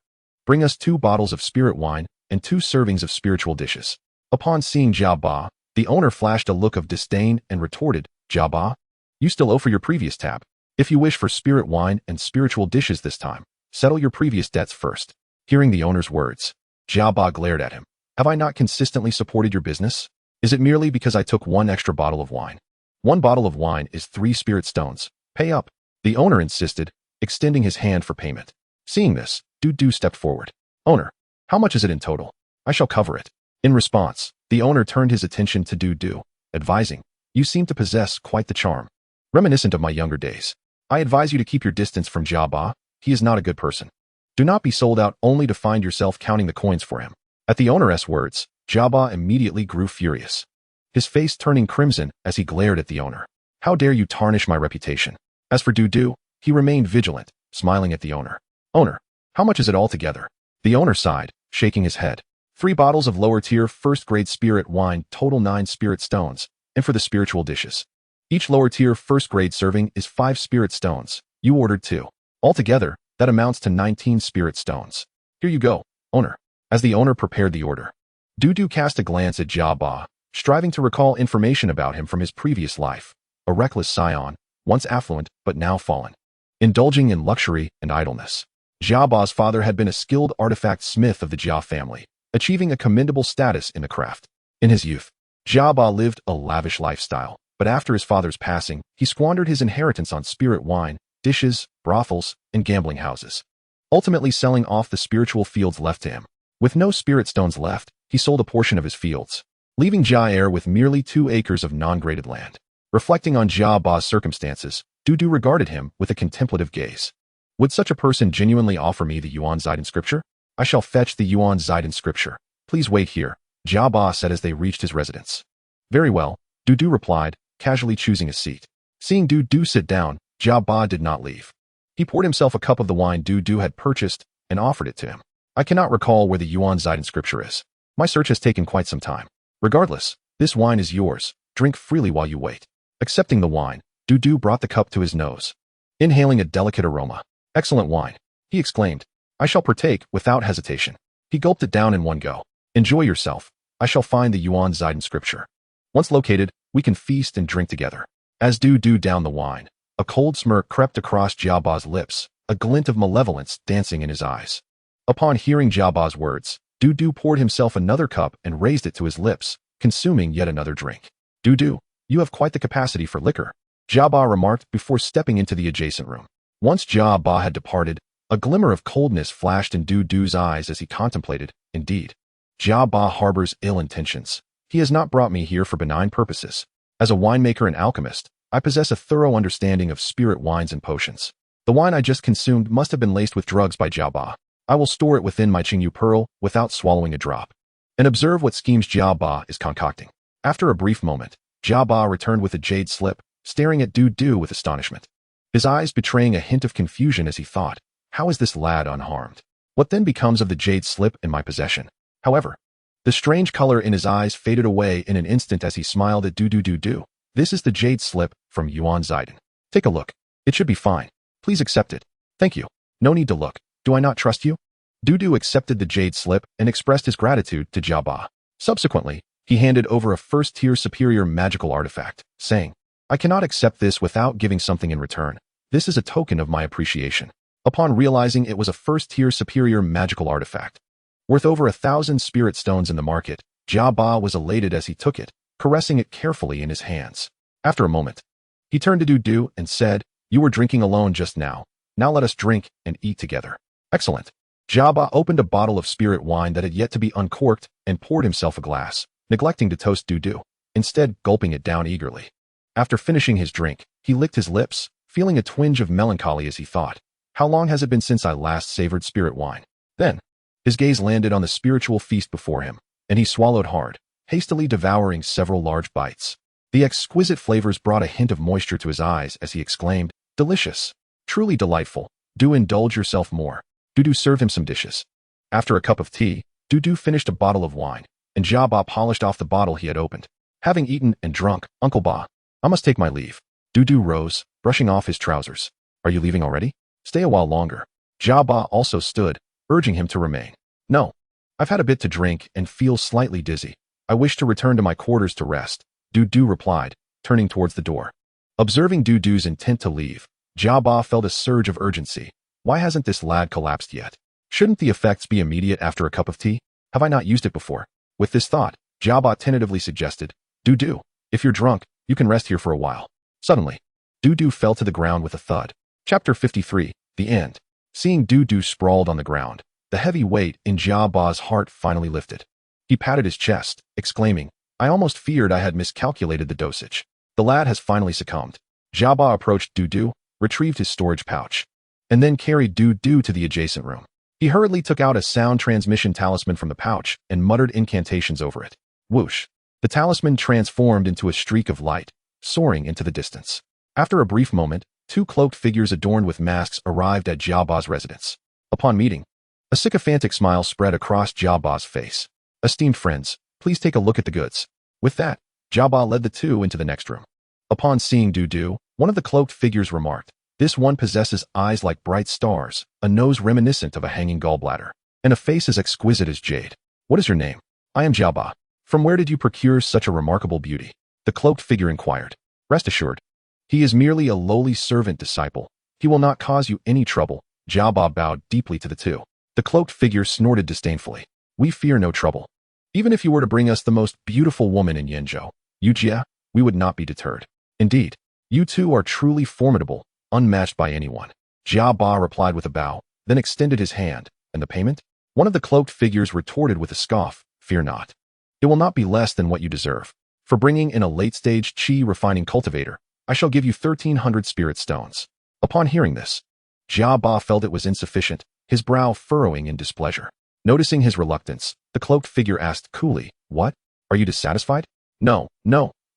bring us 2 bottles of spirit wine and 2 servings of spiritual dishes." Upon seeing Jia Ba, the owner flashed a look of disdain and retorted, "Jia Ba, you still owe for your previous tab. If you wish for spirit wine and spiritual dishes this time, settle your previous debts first." Hearing the owner's words, Jia Ba glared at him. "Have I not consistently supported your business? Is it merely because I took 1 extra bottle of wine? 1 bottle of wine is 3 spirit stones. Pay up." The owner insisted, extending his hand for payment. Seeing this, Du stepped forward. Owner, how much is it in total? I shall cover it. In response, the owner turned his attention to Du, advising, you seem to possess quite the charm. Reminiscent of my younger days. I advise you to keep your distance from Jia. He is not a good person. Do not be sold out only to find yourself counting the coins for him. At the owner's words, Jia immediately grew furious, his face turning crimson as he glared at the owner. How dare you tarnish my reputation? As for Du, he remained vigilant, smiling at the owner. Owner, how much is it altogether? The owner sighed, shaking his head. 3 bottles of lower-tier first-grade spirit wine, total 9 spirit stones, and for the spiritual dishes. Each lower-tier first-grade serving is 5 spirit stones. You ordered 2. Altogether, that amounts to 19 spirit stones. Here you go, owner. As the owner prepared the order, Du cast a glance at Jia, striving to recall information about him from his previous life. A reckless scion, once affluent but now fallen, indulging in luxury and idleness. Jia's father had been a skilled artifact smith of the Jia family, achieving a commendable status in the craft. In his youth, Jia lived a lavish lifestyle, but after his father's passing, he squandered his inheritance on spirit wine, dishes, brothels, and gambling houses, ultimately selling off the spiritual fields left to him. With no spirit stones left, he sold a portion of his fields, leaving Jia with merely 2 acres of non-graded land. Reflecting on Jia's circumstances, Du regarded him with a contemplative gaze. Would such a person genuinely offer me the Yuan Ziden scripture? I shall fetch the Yuan Ziden scripture. Please wait here, Jia said as they reached his residence. Very well, Du replied, casually choosing a seat. Seeing Du sit down, Jia did not leave. He poured himself a cup of the wine Du had purchased and offered it to him. I cannot recall where the Yuan Ziden scripture is. My search has taken quite some time. Regardless, this wine is yours. Drink freely while you wait. Accepting the wine, Du brought the cup to his nose. Inhaling a delicate aroma. Excellent wine, he exclaimed. I shall partake without hesitation. He gulped it down in one go. Enjoy yourself. I shall find the Yuan Ziden scripture. Once located, we can feast and drink together. As Du downed the wine, a cold smirk crept across Jia's lips, a glint of malevolence dancing in his eyes. Upon hearing Jia's words, Du poured himself another cup and raised it to his lips, consuming yet another drink. Du, you have quite the capacity for liquor, Jia remarked before stepping into the adjacent room. Once Jia had departed, a glimmer of coldness flashed in Du's eyes as he contemplated. Indeed, Jia harbors ill intentions. He has not brought me here for benign purposes. As a winemaker and alchemist, I possess a thorough understanding of spirit wines and potions. The wine I just consumed must have been laced with drugs by Jia. I will store it within my Qingyu pearl without swallowing a drop, and observe what schemes Jia is concocting. After a brief moment, Jia returned with a jade slip, staring at Du with astonishment, his eyes betraying a hint of confusion as he thought, how is this lad unharmed? What then becomes of the jade slip in my possession? However, the strange color in his eyes faded away in an instant as he smiled at Du. This is the jade slip from Yuan Ziden. Take a look. It should be fine. Please accept it. Thank you. No need to look. Do I not trust you? Du accepted the jade slip and expressed his gratitude to Jia. Subsequently, he handed over a first-tier superior magical artifact, saying, I cannot accept this without giving something in return. This is a token of my appreciation. Upon realizing it was a first-tier superior magical artifact, worth over 1,000 spirit stones in the market, Jia was elated as he took it, caressing it carefully in his hands. After a moment, he turned to Du and said, You were drinking alone just now. Now let us drink and eat together. Excellent. Jia opened a bottle of spirit wine that had yet to be uncorked and poured himself a glass, neglecting to toast Du, instead gulping it down eagerly. After finishing his drink, he licked his lips, feeling a twinge of melancholy as he thought, how long has it been since I last savored spirit wine? Then, his gaze landed on the spiritual feast before him, and he swallowed hard, hastily devouring several large bites. The exquisite flavors brought a hint of moisture to his eyes as he exclaimed, Delicious. Truly delightful. Do indulge yourself more. Du served him some dishes. After a cup of tea, Du finished a bottle of wine, and Jia polished off the bottle he had opened. Having eaten and drunk, Uncle Ba, I must take my leave. Du rose, brushing off his trousers. Are you leaving already? Stay a while longer. Jia also stood, urging him to remain. No. I've had a bit to drink and feel slightly dizzy. I wish to return to my quarters to rest, Du replied, turning towards the door. Observing Du's intent to leave, Jia felt a surge of urgency. Why hasn't this lad collapsed yet? Shouldn't the effects be immediate after a cup of tea? Have I not used it before? With this thought, Jia tentatively suggested, Du, if you're drunk, you can rest here for a while. Suddenly, Du fell to the ground with a thud. Chapter 53, The End. Seeing Du sprawled on the ground, the heavy weight in Jiaba's heart finally lifted. He patted his chest, exclaiming, I almost feared I had miscalculated the dosage. The lad has finally succumbed. Jiaba approached Du, retrieved his storage pouch, and then carried Du to the adjacent room. He hurriedly took out a sound transmission talisman from the pouch and muttered incantations over it. Whoosh! The talisman transformed into a streak of light, soaring into the distance. After a brief moment, two cloaked figures adorned with masks arrived at Jiaba's residence. Upon meeting, a sycophantic smile spread across Jiaba's face. Esteemed friends, please take a look at the goods. With that, Jiaba led the two into the next room. Upon seeing Du, one of the cloaked figures remarked, this one possesses eyes like bright stars, a nose reminiscent of a hanging gallbladder, and a face as exquisite as jade. What is your name? I am Jiaba. From where did you procure such a remarkable beauty? The cloaked figure inquired. Rest assured, he is merely a lowly servant disciple. He will not cause you any trouble. Jiaba bowed deeply to the two. The cloaked figure snorted disdainfully. We fear no trouble. Even if you were to bring us the most beautiful woman in Yenzhou, Yujia, we would not be deterred. Indeed, you two are truly formidable, unmatched by anyone. Jiaba replied with a bow, then extended his hand. And the payment? One of the cloaked figures retorted with a scoff. Fear not. It will not be less than what you deserve. For bringing in a late-stage chi refining cultivator, I shall give you 1,300 spirit stones. Upon hearing this, Jiaba felt it was insufficient, his brow furrowing in displeasure. Noticing his reluctance, the cloaked figure asked coolly, What? Are you dissatisfied? No,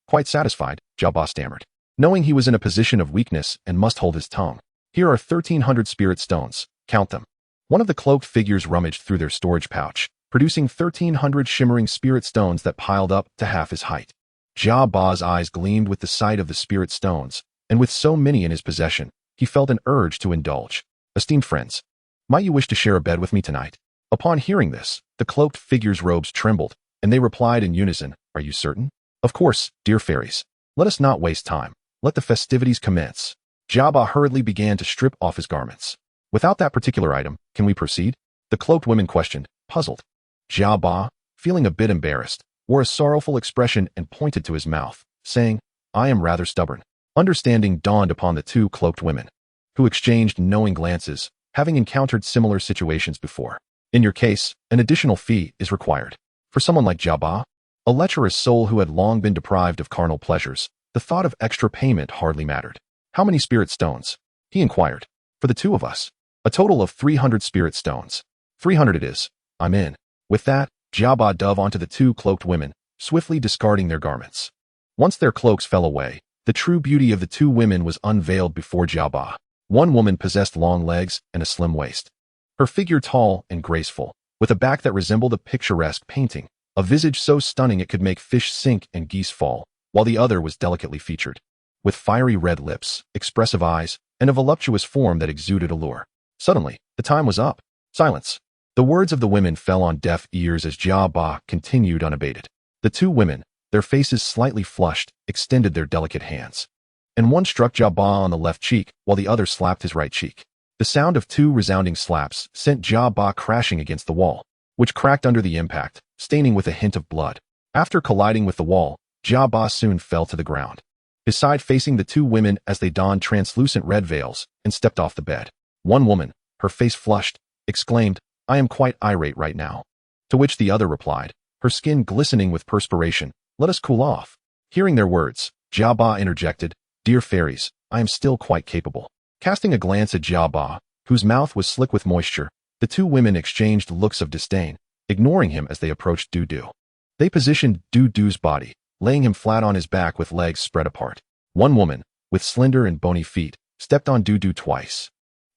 quite satisfied, Jiaba stammered, knowing he was in a position of weakness and must hold his tongue. Here are 1,300 spirit stones, count them. One of the cloaked figures rummaged through their storage pouch, producing 1,300 shimmering spirit stones that piled up to half his height. Jiaba's eyes gleamed with the sight of the spirit stones, and with so many in his possession, he felt an urge to indulge. Esteemed friends, might you wish to share a bed with me tonight? Upon hearing this, the cloaked figure's robes trembled, and they replied in unison, Are you certain? Of course, dear fairies. Let us not waste time. Let the festivities commence. Jiaba hurriedly began to strip off his garments. Without that particular item, can we proceed? The cloaked women questioned, puzzled. Jiaba, feeling a bit embarrassed, wore a sorrowful expression and pointed to his mouth, saying, I am rather stubborn. Understanding dawned upon the two cloaked women, who exchanged knowing glances, having encountered similar situations before. In your case, an additional fee is required. For someone like Jiaba, a lecherous soul who had long been deprived of carnal pleasures, the thought of extra payment hardly mattered. How many spirit stones? He inquired. For the two of us. A total of 300 spirit stones. 300 it is. I'm in. With that, Jiaba dove onto the two cloaked women, swiftly discarding their garments. Once their cloaks fell away, the true beauty of the two women was unveiled before Jiaba. One woman possessed long legs and a slim waist. Her figure tall and graceful, with a back that resembled a picturesque painting, a visage so stunning it could make fish sink and geese fall, while the other was delicately featured, with fiery red lips, expressive eyes, and a voluptuous form that exuded allure. Suddenly, the time was up. Silence. The words of the women fell on deaf ears as Jiaba continued unabated. The two women, their faces slightly flushed, extended their delicate hands, and one struck Jiaba on the left cheek while the other slapped his right cheek. The sound of two resounding slaps sent Jiaba crashing against the wall, which cracked under the impact, staining with a hint of blood. After colliding with the wall, Jiaba soon fell to the ground, his side facing the two women as they donned translucent red veils and stepped off the bed. One woman, her face flushed, exclaimed, I am quite irate right now. To which the other replied, her skin glistening with perspiration, Let us cool off. Hearing their words, Jiaba interjected, Dear fairies, I am still quite capable. Casting a glance at Jiaba, whose mouth was slick with moisture, the two women exchanged looks of disdain, ignoring him as they approached Du. They positioned Du's body, laying him flat on his back with legs spread apart. One woman, with slender and bony feet, stepped on Du twice,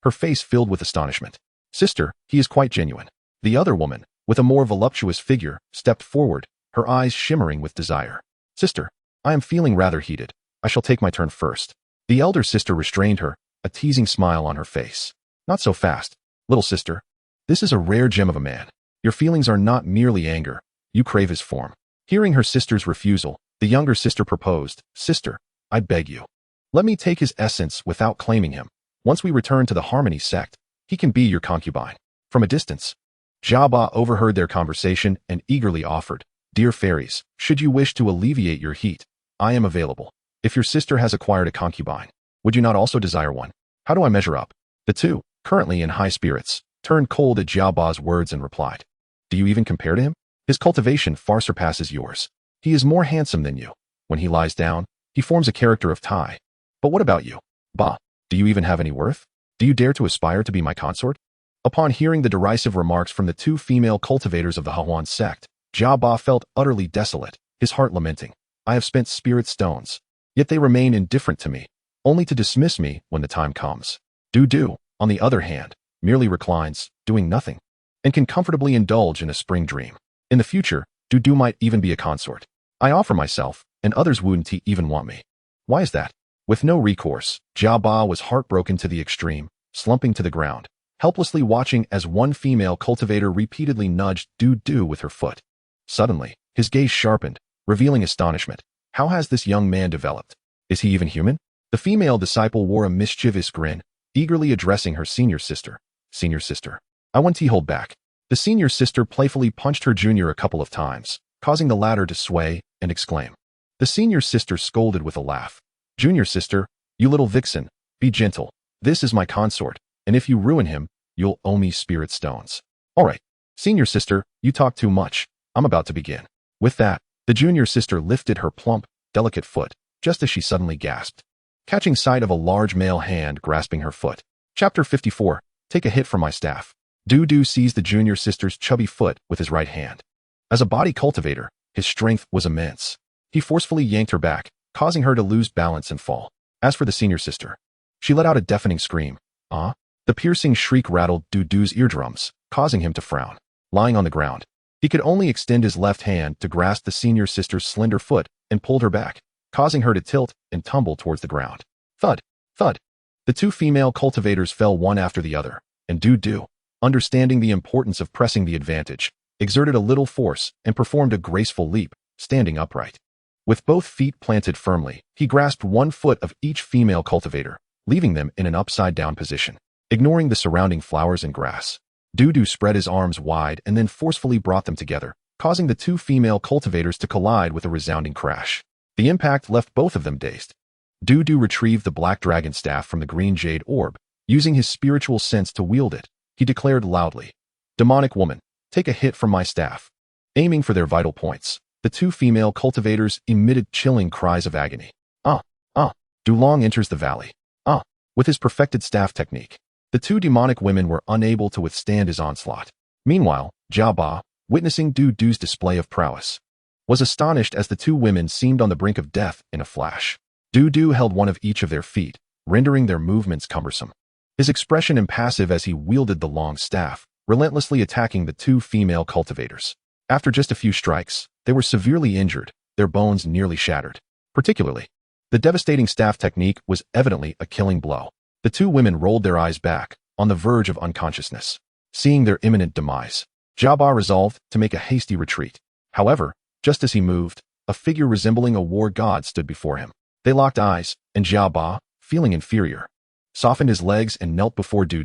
her face filled with astonishment. Sister, he is quite genuine. The other woman, with a more voluptuous figure, stepped forward, her eyes shimmering with desire. Sister, I am feeling rather heated. I shall take my turn first. The elder sister restrained her, a teasing smile on her face. Not so fast, little sister. This is a rare gem of a man. Your feelings are not merely anger. You crave his form. Hearing her sister's refusal, the younger sister proposed, Sister, I beg you. Let me take his essence without claiming him. Once we return to the Harmony sect, he can be your concubine. From a distance, Jiaba overheard their conversation and eagerly offered, Dear fairies, should you wish to alleviate your heat, I am available. If your sister has acquired a concubine, would you not also desire one? How do I measure up? The two, currently in high spirits, turned cold at Xiaoba's words and replied, "Do you even compare to him? His cultivation far surpasses yours. He is more handsome than you. When he lies down, he forms a character of Tai. But what about you? Bah, do you even have any worth? Do you dare to aspire to be my consort?" Upon hearing the derisive remarks from the two female cultivators of the Hawan sect, Xiaoba felt utterly desolate, his heart lamenting, "I have spent spirit stones, yet they remain indifferent to me, only to dismiss me when the time comes." Du, on the other hand, merely reclines, doing nothing, and can comfortably indulge in a spring dream. In the future, Du might even be a consort. I offer myself, and others wouldn't even want me. Why is that? With no recourse, Xiaoba was heartbroken to the extreme, slumping to the ground, helplessly watching as one female cultivator repeatedly nudged Du with her foot. Suddenly, his gaze sharpened, revealing astonishment. How has this young man developed? Is he even human? The female disciple wore a mischievous grin, eagerly addressing her senior sister. "Senior sister, I want to hold back." The senior sister playfully punched her junior a couple of times, causing the latter to sway and exclaim. The senior sister scolded with a laugh. "Junior sister, you little vixen, be gentle. This is my consort, and if you ruin him, you'll owe me spirit stones." "All right, senior sister, you talk too much. I'm about to begin." With that, the junior sister lifted her plump, delicate foot, just as she suddenly gasped, catching sight of a large male hand grasping her foot. Chapter 54, Take a Hit from My Staff. Du seized the junior sister's chubby foot with his right hand. As a body cultivator, his strength was immense. He forcefully yanked her back, causing her to lose balance and fall. As for the senior sister, she let out a deafening scream. "Ah!" The piercing shriek rattled Du's eardrums, causing him to frown. Lying on the ground, he could only extend his left hand to grasp the senior sister's slender foot and pulled her back, causing her to tilt and tumble towards the ground. Thud! Thud! The two female cultivators fell one after the other, and Du, understanding the importance of pressing the advantage, exerted a little force and performed a graceful leap, standing upright. With both feet planted firmly, he grasped one foot of each female cultivator, leaving them in an upside-down position. Ignoring the surrounding flowers and grass, Du spread his arms wide and then forcefully brought them together, causing the two female cultivators to collide with a resounding crash. The impact left both of them dazed. Du retrieved the black dragon staff from the green jade orb, using his spiritual sense to wield it. He declared loudly, "Demonic woman, take a hit from my staff." Aiming for their vital points, the two female cultivators emitted chilling cries of agony. "Ah! Ah!" Dulong enters the valley. "Ah!" With his perfected staff technique, the two demonic women were unable to withstand his onslaught. Meanwhile, Xiaoba, witnessing Du's display of prowess, was astonished as the two women seemed on the brink of death in a flash. Du held one of each of their feet, rendering their movements cumbersome. His expression impassive as he wielded the long staff, relentlessly attacking the two female cultivators. After just a few strikes, they were severely injured, their bones nearly shattered. Particularly, the devastating staff technique was evidently a killing blow. The two women rolled their eyes back, on the verge of unconsciousness. Seeing their imminent demise, Xiaoba resolved to make a hasty retreat. However, just as he moved, a figure resembling a war god stood before him. They locked eyes, and Xiaoba, feeling inferior, softened his legs and knelt before Du.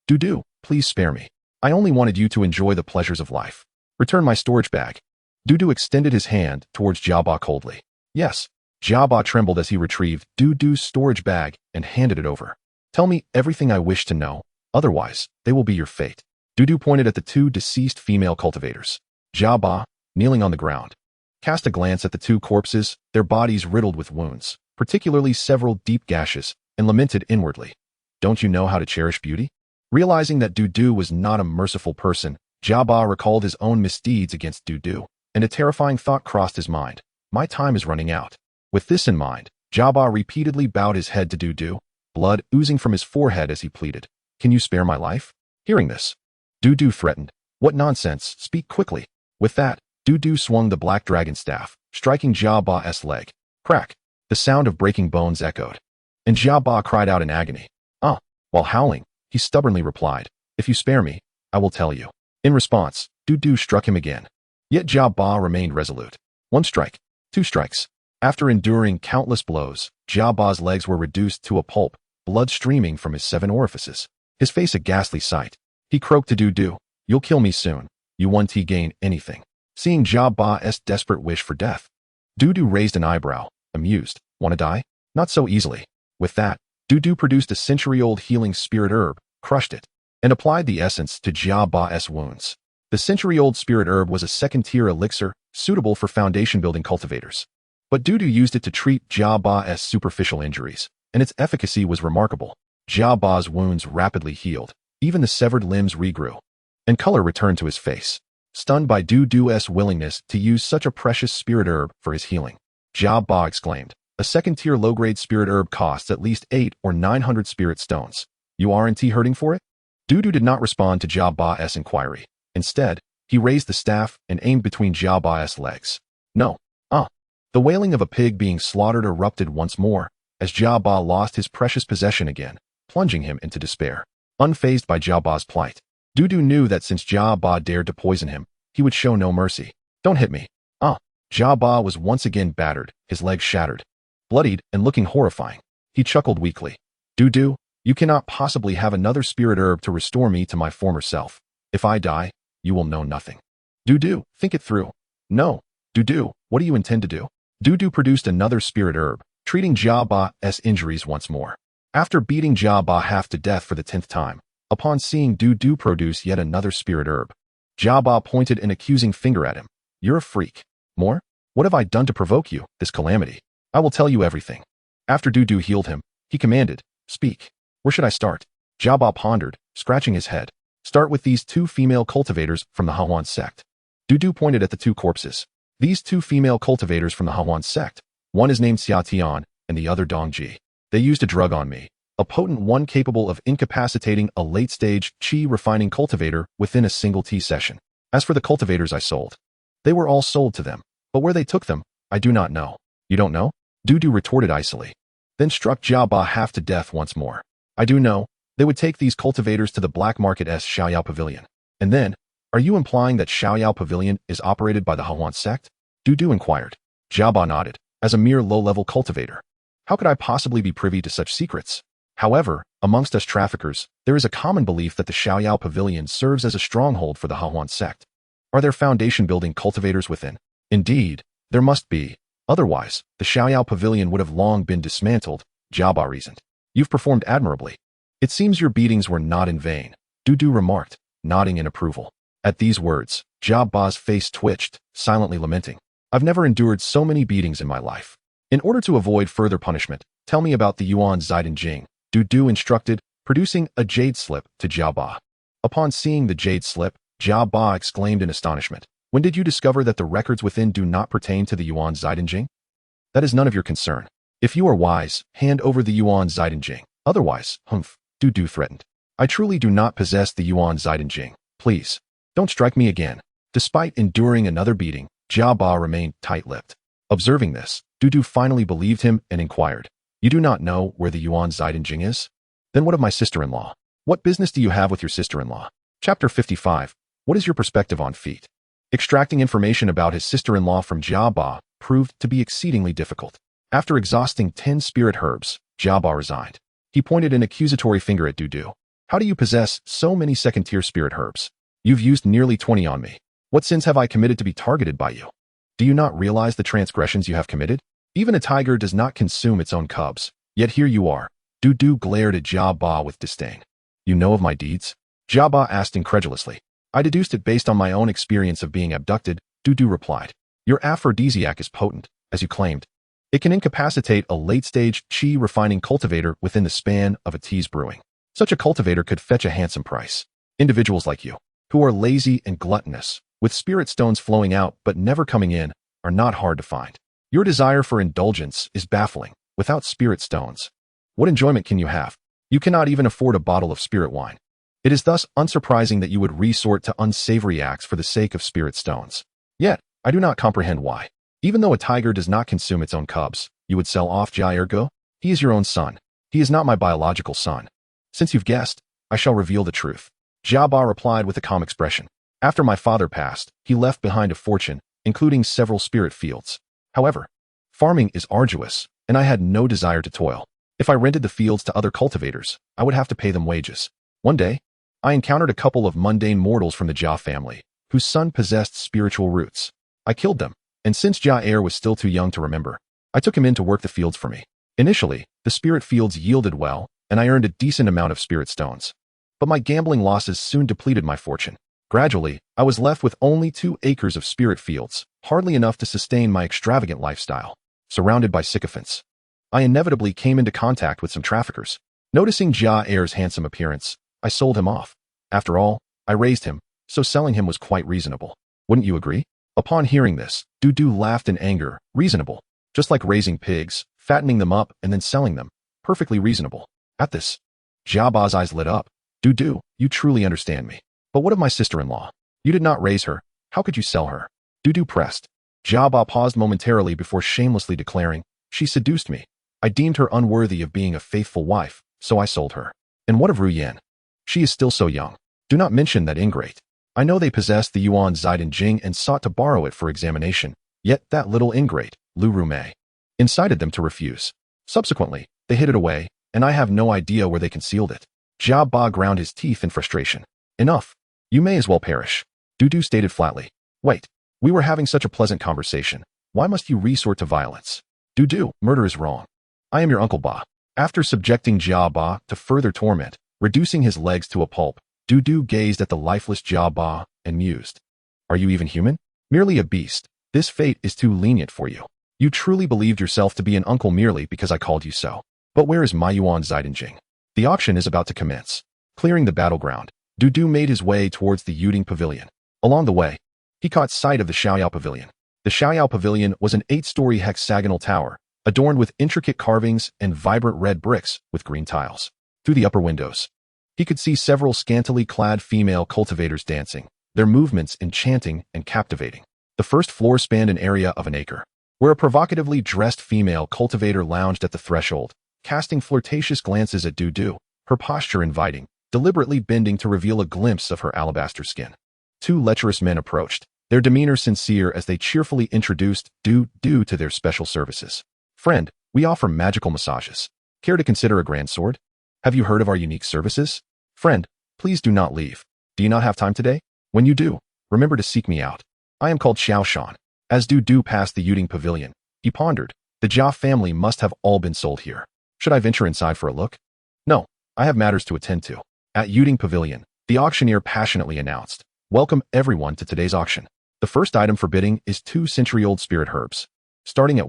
"Du, please spare me. I only wanted you to enjoy the pleasures of life. Return my storage bag." Du extended his hand towards Xiaoba coldly. "Yes." Xiaoba trembled as he retrieved Du's storage bag and handed it over. "Tell me everything I wish to know, otherwise, they will be your fate." Du pointed at the two deceased female cultivators. Xiaoba, kneeling on the ground, cast a glance at the two corpses, their bodies riddled with wounds, particularly several deep gashes, and lamented inwardly. "Don't you know how to cherish beauty?" Realizing that Du was not a merciful person, Xiaoba recalled his own misdeeds against Du, and a terrifying thought crossed his mind. My time is running out. With this in mind, Xiaoba repeatedly bowed his head to Du, blood oozing from his forehead as he pleaded, "Can you spare my life?" Hearing this, Du threatened, "What nonsense, speak quickly." With that, Du swung the black dragon staff, striking Xiaoba's leg. Crack! The sound of breaking bones echoed, and Xiaoba cried out in agony. "Ah!" While howling, he stubbornly replied, "If you spare me, I will tell you." In response, Du struck him again. Yet Xiaoba remained resolute. One strike, two strikes. After enduring countless blows, Xiaoba's legs were reduced to a pulp, blood streaming from his 7 orifices. His face a ghastly sight. He croaked to Du, "You'll kill me soon. You won't gain anything." Seeing Xiaoba's desperate wish for death, Du raised an eyebrow, amused. "Wanna die? Not so easily." With that, Du produced a century-old healing spirit herb, crushed it, and applied the essence to Jia-Ba's wounds. The century-old spirit herb was a second-tier elixir suitable for foundation-building cultivators. But Dudu used it to treat Jia-Ba's superficial injuries, and its efficacy was remarkable. Jia-Ba's wounds rapidly healed, even the severed limbs regrew, and color returned to his face. Stunned by Dudu's willingness to use such a precious spirit herb for his healing, Jia-Ba exclaimed, "A second-tier low-grade spirit herb costs at least 8 or 900 spirit stones. You aren't hurting for it?" Dudu did not respond to Jia-Ba's inquiry. Instead, he raised the staff and aimed between Jia-Ba's legs. No. The wailing of a pig being slaughtered erupted once more, as Jia-Ba lost his precious possession again, plunging him into despair. Unfazed by Jia-Ba's plight, Dudu knew that since Jia-Ba dared to poison him, he would show no mercy. "Don't hit me." Jia-Ba was once again battered, his legs shattered. Bloodied and looking horrifying, he chuckled weakly. "Dudu, you cannot possibly have another spirit herb to restore me to my former self. If I die, you will know nothing. Dudu, think it through." "No. Dudu, what do you intend to do?" Dudu produced another spirit herb, treating Jia-Ba's injuries once more. After beating Jia-Ba half to death for the 10th time, upon seeing Dudu produce yet another spirit herb, Jia-Ba pointed an accusing finger at him. "You're a freak. More? What have I done to provoke you, this calamity? I will tell you everything." After Dudu healed him, he commanded, "Speak. Where should I start?" Jia-Ba pondered, scratching his head. "Start with these 2 female cultivators from the Hawan sect." Dudu pointed at the 2 corpses. "These 2 female cultivators from the Hawan sect. One is named Xia Tian, and the other Dongji. They used a drug on me, a potent one capable of incapacitating a late-stage qi refining cultivator within a single tea session. As for the cultivators I sold, they were all sold to them, but where they took them, I do not know." "You don't know?" Dudu retorted icily, then struck Jia-Ba half to death once more. "I do know. They would take these cultivators to the black market's Xiaoyao Pavilion. And then, are you implying that Xiaoyao Pavilion is operated by the Hawan sect?" Dudu inquired. Jia-Ba nodded. "As a mere low-level cultivator, how could I possibly be privy to such secrets? However, amongst us traffickers, there is a common belief that the Xiaoyao Pavilion serves as a stronghold for the Hawan sect. Are there foundation-building cultivators within?" "Indeed, there must be. Otherwise, the Xiaoyao Pavilion would have long been dismantled," Jia-Ba reasoned. "You've performed admirably. It seems your beatings were not in vain," Dudu remarked, nodding in approval. At these words, Jia-Ba's face twitched, silently lamenting. "I've never endured so many beatings in my life. In order to avoid further punishment, tell me about the Yuan Zaidan Jing," Dudu instructed, producing a jade slip to Jia-Ba. Upon seeing the jade slip, Jia-Ba exclaimed in astonishment. "When did you discover that the records within do not pertain to the Yuan Zaidan Jing?" "That is none of your concern. If you are wise, hand over the Yuan Zaidan Jing. Otherwise, Dudu threatened. "I truly do not possess the Yuan Zaidan Jing. Please, don't strike me again." Despite enduring another beating, Jia-Ba remained tight-lipped. Observing this, Dudu finally believed him and inquired, "You do not know where the Yuan Zaidan Jing is? Then what of my sister-in-law? What business do you have with your sister-in-law?" Chapter 55. What is your perspective on feet? Extracting information about his sister-in-law from Jia-Ba proved to be exceedingly difficult. After exhausting 10 spirit herbs, Jia-Ba resigned. He pointed an accusatory finger at Dudu. "How do you possess so many second-tier spirit herbs? You've used nearly 20 on me. What sins have I committed to be targeted by you? Do you not realize the transgressions you have committed? Even a tiger does not consume its own cubs, yet here you are." Dudu glared at Jia-Ba with disdain. "You know of my deeds?" Jia-Ba asked incredulously. "I deduced it based on my own experience of being abducted," Dudu replied. "Your aphrodisiac is potent, as you claimed. It can incapacitate a late-stage qi refining cultivator within the span of a tea's brewing. Such a cultivator could fetch a handsome price. Individuals like you, who are lazy and gluttonous, with spirit stones flowing out but never coming in, are not hard to find. Your desire for indulgence is baffling. Without spirit stones, what enjoyment can you have? You cannot even afford a bottle of spirit wine. It is thus unsurprising that you would resort to unsavory acts for the sake of spirit stones. Yet, I do not comprehend why. Even though a tiger does not consume its own cubs, you would sell off Jai Ergo? He is your own son. He is not my biological son. Since you've guessed, I shall reveal the truth." Jia-Ba replied with a calm expression. "After my father passed, he left behind a fortune, including several spirit fields. However, farming is arduous, and I had no desire to toil. If I rented the fields to other cultivators, I would have to pay them wages. One day, I encountered a couple of mundane mortals from the Jia family, whose son possessed spiritual roots. I killed them, and since Jia was still too young to remember, I took him in to work the fields for me. Initially, the spirit fields yielded well, and I earned a decent amount of spirit stones. but my gambling losses soon depleted my fortune. Gradually, I was left with only 2 acres of spirit fields, hardly enough to sustain my extravagant lifestyle. Surrounded by sycophants, I inevitably came into contact with some traffickers. Noticing Jia Heir's handsome appearance, I sold him off. After all, I raised him, so selling him was quite reasonable. Wouldn't you agree? Upon hearing this, Dudu laughed in anger. Reasonable. Just like raising pigs, fattening them up, and then selling them. Perfectly reasonable. At this, Jiaba's eyes lit up. Dudu, you truly understand me. But what of my sister-in-law? You did not raise her. How could you sell her? Dudu pressed. Jiaba paused momentarily before shamelessly declaring, she seduced me. I deemed her unworthy of being a faithful wife, so I sold her. And what of Ru Yan? She is still so young. Do not mention that ingrate. I know they possessed the Yuan Ziden Jing and sought to borrow it for examination, yet that little ingrate, Lu Rumei, incited them to refuse. Subsequently, they hid it away, and I have no idea where they concealed it. Jia Ba ground his teeth in frustration. Enough. You may as well perish. Dudu stated flatly. Wait. We were having such a pleasant conversation. Why must you resort to violence? Dudu, murder is wrong. I am your Uncle Ba. After subjecting Jia Ba to further torment, reducing his legs to a pulp, Dudu gazed at the lifeless Jia Ba and mused. Are you even human? Merely a beast. This fate is too lenient for you. You truly believed yourself to be an uncle merely because I called you so. But where is my Yuan Zaidanjing? The auction is about to commence. Clearing the battleground, Dudu made his way towards the Yuding Pavilion. Along the way, he caught sight of the Xiaoyao Pavilion. The Xiaoyao Pavilion was an 8-story hexagonal tower, adorned with intricate carvings and vibrant red bricks with green tiles. Through the upper windows, he could see several scantily clad female cultivators dancing, their movements enchanting and captivating. The first floor spanned an area of an acre, where a provocatively dressed female cultivator lounged at the threshold, casting flirtatious glances at Dudu, her posture inviting, deliberately bending to reveal a glimpse of her alabaster skin. 2 lecherous men approached, their demeanor sincere as they cheerfully introduced Dudu to their special services. Friend, we offer magical massages. Care to consider a grand sword? Have you heard of our unique services? Friend, please do not leave. Do you not have time today? When you do, remember to seek me out. I am called Xiao Shan. As Dudu passed the Yuding Pavilion, he pondered, the Jia family must have all been sold here. Should I venture inside for a look? No, I have matters to attend to. At Yuding Pavilion, the auctioneer passionately announced, welcome everyone to today's auction. The first item for bidding is 2 century-old spirit herbs. Starting at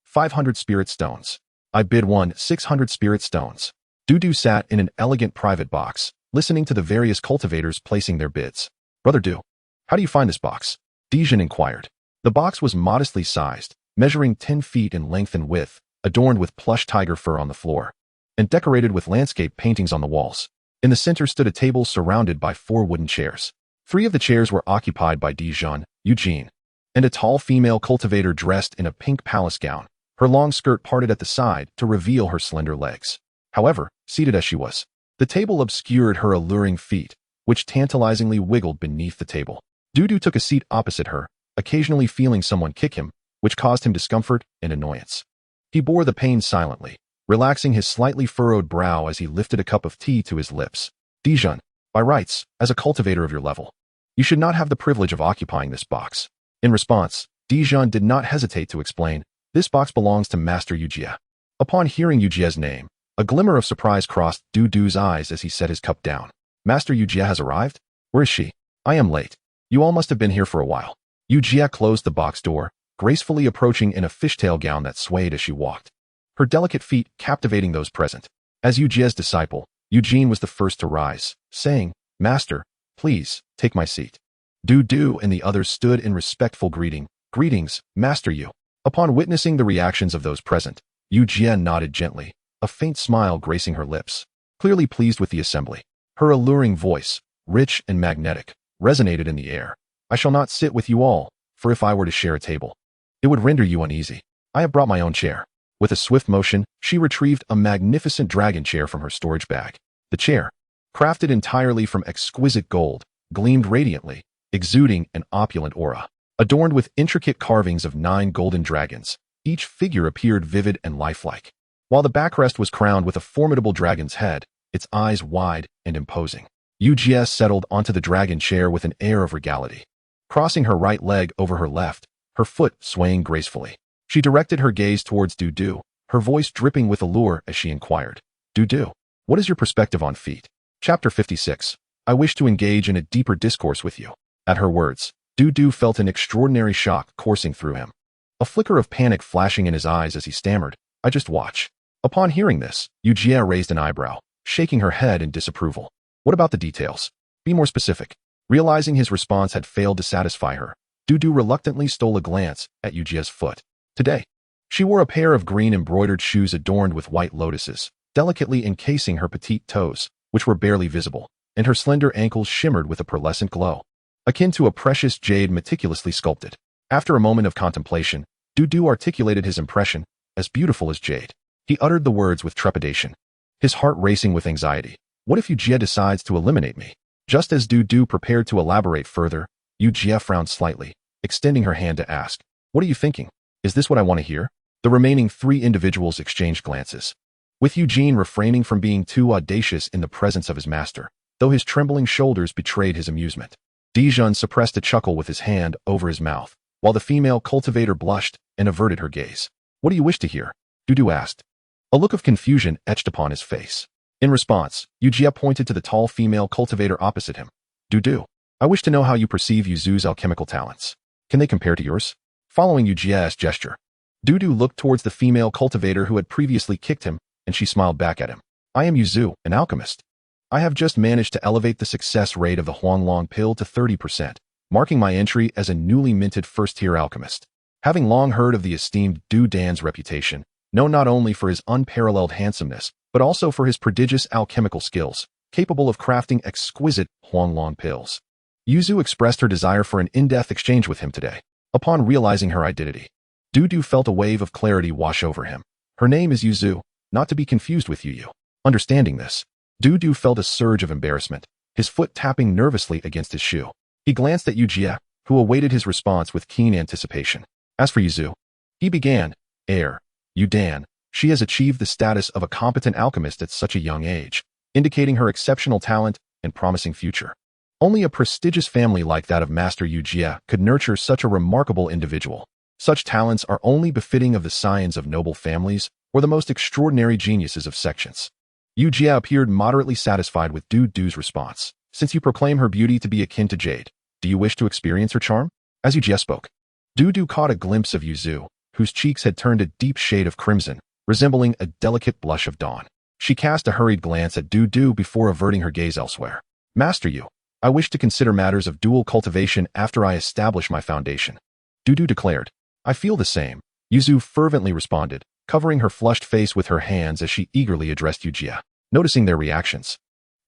500 spirit stones. I bid 600 spirit stones. Dudu sat in an elegant private box, listening to the various cultivators placing their bids. Brother Du, how do you find this box? Dijin inquired. The box was modestly sized, measuring 10 feet in length and width, adorned with plush tiger fur on the floor, and decorated with landscape paintings on the walls. In the center stood a table surrounded by 4 wooden chairs. 3 of the chairs were occupied by Dijon, Eugene, and a tall female cultivator dressed in a pink palace gown, her long skirt parted at the side to reveal her slender legs. However, seated as she was, the table obscured her alluring feet, which tantalizingly wiggled beneath the table. Dudu took a seat opposite her, occasionally feeling someone kick him, which caused him discomfort and annoyance. He bore the pain silently, relaxing his slightly furrowed brow as he lifted a cup of tea to his lips. Dijon, by rights, as a cultivator of your level, you should not have the privilege of occupying this box. In response, Dijon did not hesitate to explain, this box belongs to Master Yujia. Upon hearing Yujia's name, a glimmer of surprise crossed Dudu's eyes as he set his cup down. Master Yujia has arrived? Where is she? I am late. You all must have been here for a while. Yujia closed the box door, gracefully approaching in a fishtail gown that swayed as she walked, her delicate feet captivating those present. As Yujia's disciple, Eugene was the first to rise, saying, Master, please, take my seat. Dudu and the others stood in respectful greeting. Greetings, Master Yu. Upon witnessing the reactions of those present, Yujia nodded gently, a faint smile gracing her lips. Clearly pleased with the assembly, her alluring voice, rich and magnetic, resonated in the air. I shall not sit with you all, for if I were to share a table, it would render you uneasy. I have brought my own chair. With a swift motion, she retrieved a magnificent dragon chair from her storage bag. The chair, crafted entirely from exquisite gold, gleamed radiantly, exuding an opulent aura. Adorned with intricate carvings of 9 golden dragons, each figure appeared vivid and lifelike. While the backrest was crowned with a formidable dragon's head, its eyes wide and imposing. Yujia settled onto the dragon chair with an air of regality. Crossing her right leg over her left, her foot swaying gracefully, she directed her gaze towards Dudu, her voice dripping with allure as she inquired, Dudu, what is your perspective on feet? Chapter 56. I wish to engage in a deeper discourse with you. At her words, Du felt an extraordinary shock coursing through him. A flicker of panic flashing in his eyes as he stammered, I just watch. Upon hearing this, Yujie raised an eyebrow, shaking her head in disapproval. What about the details? Be more specific. Realizing his response had failed to satisfy her, Du reluctantly stole a glance at Yujie's foot. Today, she wore a pair of green embroidered shoes adorned with white lotuses, delicately encasing her petite toes, which were barely visible, and her slender ankles shimmered with a pearlescent glow, akin to a precious jade meticulously sculpted. After a moment of contemplation, Du articulated his impression, as beautiful as jade. He uttered the words with trepidation, his heart racing with anxiety. What if Yujie decides to eliminate me? Just as Du prepared to elaborate further, Yujie frowned slightly, extending her hand to ask, What are you thinking? Is this what I want to hear? The remaining three individuals exchanged glances, with Eugene refraining from being too audacious in the presence of his master, though his trembling shoulders betrayed his amusement. Dijun suppressed a chuckle with his hand over his mouth, while the female cultivator blushed and averted her gaze. What do you wish to hear? Du asked. A look of confusion etched upon his face. In response, Yujie pointed to the tall female cultivator opposite him. Du, I wish to know how you perceive Yuzu's alchemical talents. Can they compare to yours? Following Yujie's gesture, Du looked towards the female cultivator who had previously kicked him, and she smiled back at him. I am Yuzu, an alchemist. I have just managed to elevate the success rate of the Huanglong pill to 30%, marking my entry as a newly minted first-tier alchemist. Having long heard of the esteemed Du Dan's reputation, known not only for his unparalleled handsomeness, but also for his prodigious alchemical skills, capable of crafting exquisite Huanglong pills, Yuzu expressed her desire for an in-depth exchange with him today. Upon realizing her identity, Du felt a wave of clarity wash over him. Her name is Yuzu, not to be confused with Yu. Understanding this, Du felt a surge of embarrassment, his foot tapping nervously against his shoe. He glanced at Yujie, who awaited his response with keen anticipation. As for Yuzu, he began, Yudan, she has achieved the status of a competent alchemist at such a young age, indicating her exceptional talent and promising future. Only a prestigious family like that of Master Yujie could nurture such a remarkable individual. Such talents are only befitting of the scions of noble families or the most extraordinary geniuses of sections. Yujie appeared moderately satisfied with Du's response. Since you proclaim her beauty to be akin to Jade, do you wish to experience her charm? As Yujie spoke, Du caught a glimpse of Yuzu, whose cheeks had turned a deep shade of crimson, resembling a delicate blush of dawn. She cast a hurried glance at Du before averting her gaze elsewhere. Master Yu, I wish to consider matters of dual cultivation after I establish my foundation. Du declared. I feel the same, Yuzu fervently responded, covering her flushed face with her hands as she eagerly addressed Yujie. Noticing their reactions,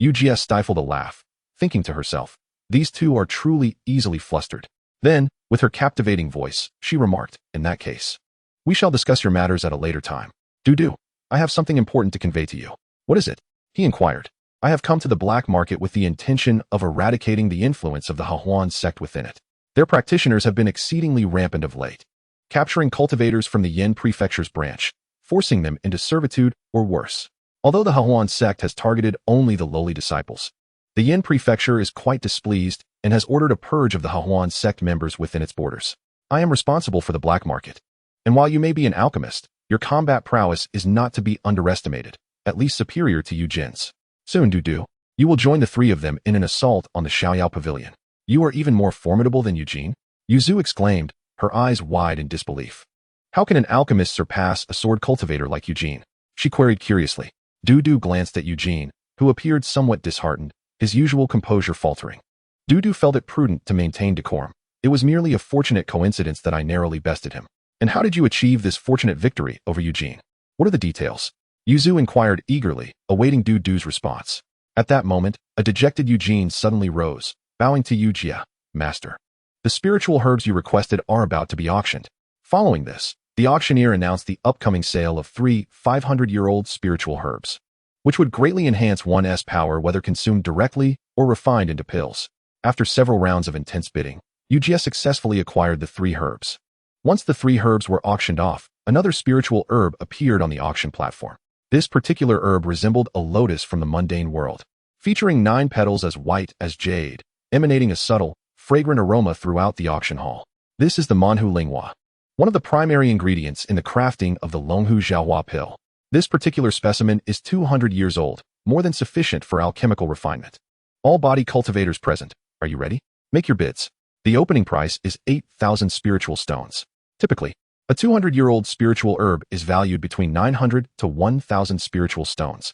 Yujie stifled a laugh, thinking to herself, these two are truly easily flustered. Then, with her captivating voice, she remarked, in that case, we shall discuss your matters at a later time. Du, I have something important to convey to you. What is it? He inquired. I have come to the black market with the intention of eradicating the influence of the Hahuan sect within it. Their practitioners have been exceedingly rampant of late, capturing cultivators from the Yin Prefecture's branch, forcing them into servitude or worse. Although the Hahuan sect has targeted only the lowly disciples, the Yin Prefecture is quite displeased and has ordered a purge of the Hahuan sect members within its borders. I am responsible for the black market, and while you may be an alchemist, your combat prowess is not to be underestimated, at least superior to Eugene's. Soon, Du, you will join the three of them in an assault on the Xiaoyao Pavilion. You are even more formidable than Eugene? Yuzu exclaimed, her eyes wide in disbelief. How can an alchemist surpass a sword cultivator like Eugene? She queried curiously. Du glanced at Eugene, who appeared somewhat disheartened, his usual composure faltering. Du felt it prudent to maintain decorum. It was merely a fortunate coincidence that I narrowly bested him. And how did you achieve this fortunate victory over Eugene? What are the details? Yuzu inquired eagerly, awaiting Du's response. At that moment, a dejected Eugene suddenly rose, bowing to Yujie. Master, the spiritual herbs you requested are about to be auctioned. Following this, the auctioneer announced the upcoming sale of 3 500-year-old spiritual herbs, which would greatly enhance one's power whether consumed directly or refined into pills. After several rounds of intense bidding, Yujie successfully acquired the 3 herbs. Once the 3 herbs were auctioned off, another spiritual herb appeared on the auction platform. This particular herb resembled a lotus from the mundane world, featuring 9 petals as white as jade, emanating a subtle, fragrant aroma throughout the auction hall. This is the Manhu Linghua, one of the primary ingredients in the crafting of the Longhu Xiaohua pill. This particular specimen is 200 years old, more than sufficient for alchemical refinement. All body cultivators present, are you ready? Make your bids. The opening price is 8,000 spiritual stones. Typically, a 200-year-old spiritual herb is valued between 900 to 1,000 spiritual stones.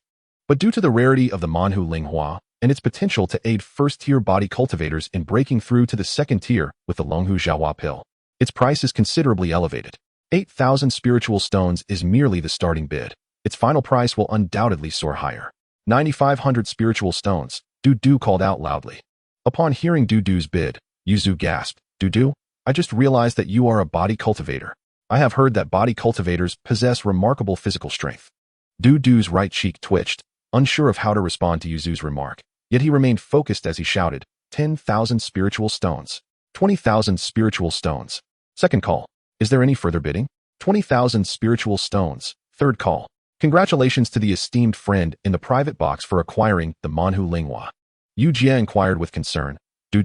But due to the rarity of the Manhu Linghua and its potential to aid first-tier body cultivators in breaking through to the second tier with the Longhu Jiahua pill, its price is considerably elevated. 8,000 spiritual stones is merely the starting bid. Its final price will undoubtedly soar higher. 9,500 spiritual stones, Du called out loudly. Upon hearing Du's bid, Yuzu gasped, Du, I just realized that you are a body cultivator. I have heard that body cultivators possess remarkable physical strength. Du's right cheek twitched, unsure of how to respond to Yuzu's remark, yet he remained focused as he shouted, 10,000 spiritual stones. 20,000 spiritual stones. Second call. Is there any further bidding? 20,000 spiritual stones. Third call. Congratulations to the esteemed friend in the private box for acquiring the Manhu Linghua. Yu Jie inquired with concern. Do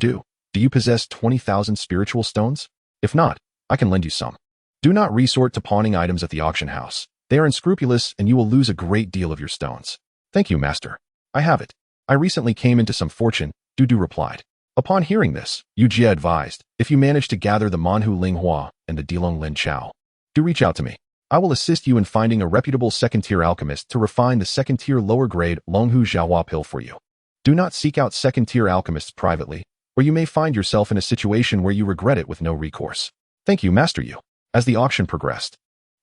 you possess 20,000 spiritual stones? If not, I can lend you some. Do not resort to pawning items at the auction house. They are unscrupulous and you will lose a great deal of your stones. Thank you, master. I have it. I recently came into some fortune, Du replied. Upon hearing this, Yu Jie advised, if you manage to gather the Manhu Linghua and the Dilong Lin Chao, do reach out to me. I will assist you in finding a reputable second-tier alchemist to refine the second-tier lower-grade Longhu Jiahua pill for you. Do not seek out second-tier alchemists privately, or you may find yourself in a situation where you regret it with no recourse. Thank you, Master Yu. As the auction progressed,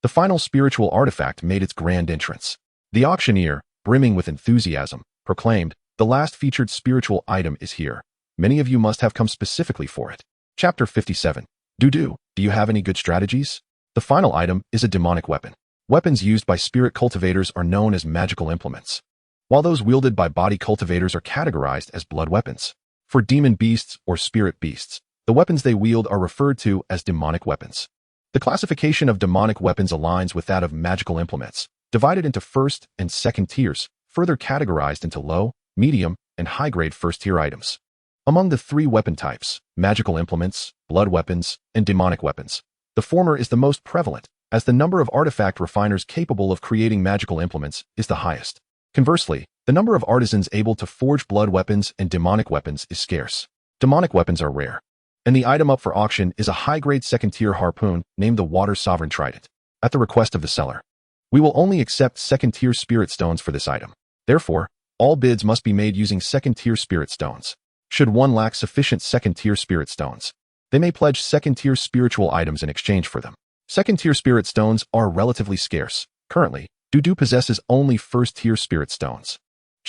the final spiritual artifact made its grand entrance. The auctioneer, brimming with enthusiasm, proclaimed, the last featured spiritual item is here. Many of you must have come specifically for it. Chapter 57. Do you have any good strategies? The final item is a demonic weapon. Weapons used by spirit cultivators are known as magical implements, while those wielded by body cultivators are categorized as blood weapons. For demon beasts or spirit beasts, the weapons they wield are referred to as demonic weapons. The classification of demonic weapons aligns with that of magical implements, divided into first and second tiers, further categorized into low, medium, and high-grade first-tier items. Among the three weapon types, magical implements, blood weapons, and demonic weapons, the former is the most prevalent, as the number of artifact refiners capable of creating magical implements is the highest. Conversely, the number of artisans able to forge blood weapons and demonic weapons is scarce. Demonic weapons are rare, and the item up for auction is a high-grade second-tier harpoon named the Water Sovereign Trident. At the request of the seller, we will only accept second-tier spirit stones for this item. Therefore, all bids must be made using second-tier spirit stones. Should one lack sufficient second-tier spirit stones, they may pledge second-tier spiritual items in exchange for them. Second-tier spirit stones are relatively scarce. Currently, Du possesses only first-tier spirit stones.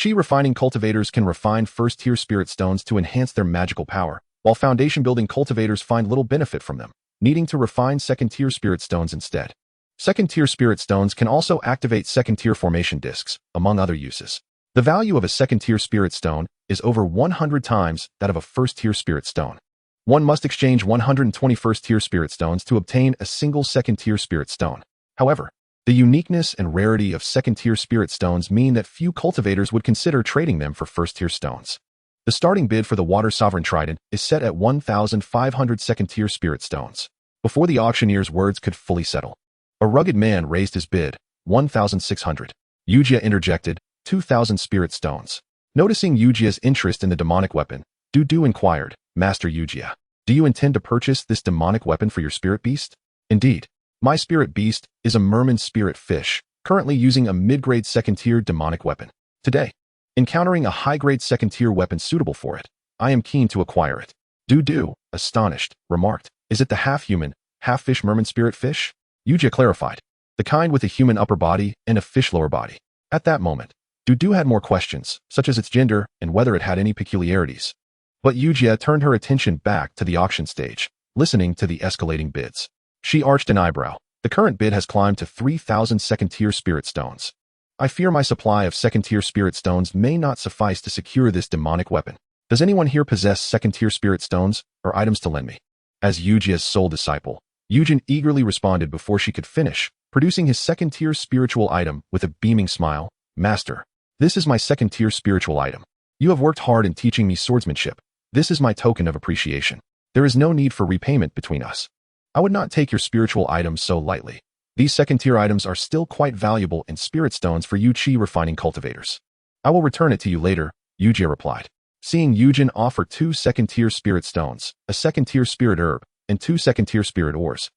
Chi refining cultivators can refine first-tier spirit stones to enhance their magical power, while foundation-building cultivators find little benefit from them, needing to refine second-tier spirit stones instead. Second-tier spirit stones can also activate second-tier formation discs, among other uses. The value of a second-tier spirit stone is over 100 times that of a first-tier spirit stone. One must exchange 120 first-tier spirit stones to obtain a single second-tier spirit stone. However, the uniqueness and rarity of second-tier spirit stones mean that few cultivators would consider trading them for first-tier stones. The starting bid for the Water Sovereign Trident is set at 1,500 second-tier spirit stones. Before the auctioneer's words could fully settle, a rugged man raised his bid, 1,600. Yu Jie interjected, 2,000 spirit stones. Noticing Yu Jie's interest in the demonic weapon, Du inquired, Master Yu Jie, do you intend to purchase this demonic weapon for your spirit beast? Indeed. My spirit beast is a merman spirit fish, currently using a mid-grade second-tier demonic weapon. Today, encountering a high-grade second-tier weapon suitable for it, I am keen to acquire it. Du, astonished, remarked, is it the half-human, half-fish merman spirit fish? Yu Jie clarified, the kind with a human upper body and a fish lower body. At that moment, Du had more questions, such as its gender and whether it had any peculiarities. But Yu Jie turned her attention back to the auction stage, listening to the escalating bids. She arched an eyebrow. The current bid has climbed to 3,000 second-tier spirit stones. I fear my supply of second-tier spirit stones may not suffice to secure this demonic weapon. Does anyone here possess second-tier spirit stones or items to lend me? As Yu Jie's sole disciple, Yujin eagerly responded before she could finish, producing his second-tier spiritual item with a beaming smile. Master, this is my second-tier spiritual item. You have worked hard in teaching me swordsmanship. This is my token of appreciation. There is no need for repayment between us. I would not take your spiritual items so lightly. These second-tier items are still quite valuable in spirit stones for Yu Qi refining cultivators. I will return it to you later, Yujia replied. Seeing Yujin offer 2 second-tier spirit stones, a second-tier spirit herb, and 2 second-tier spirit ores,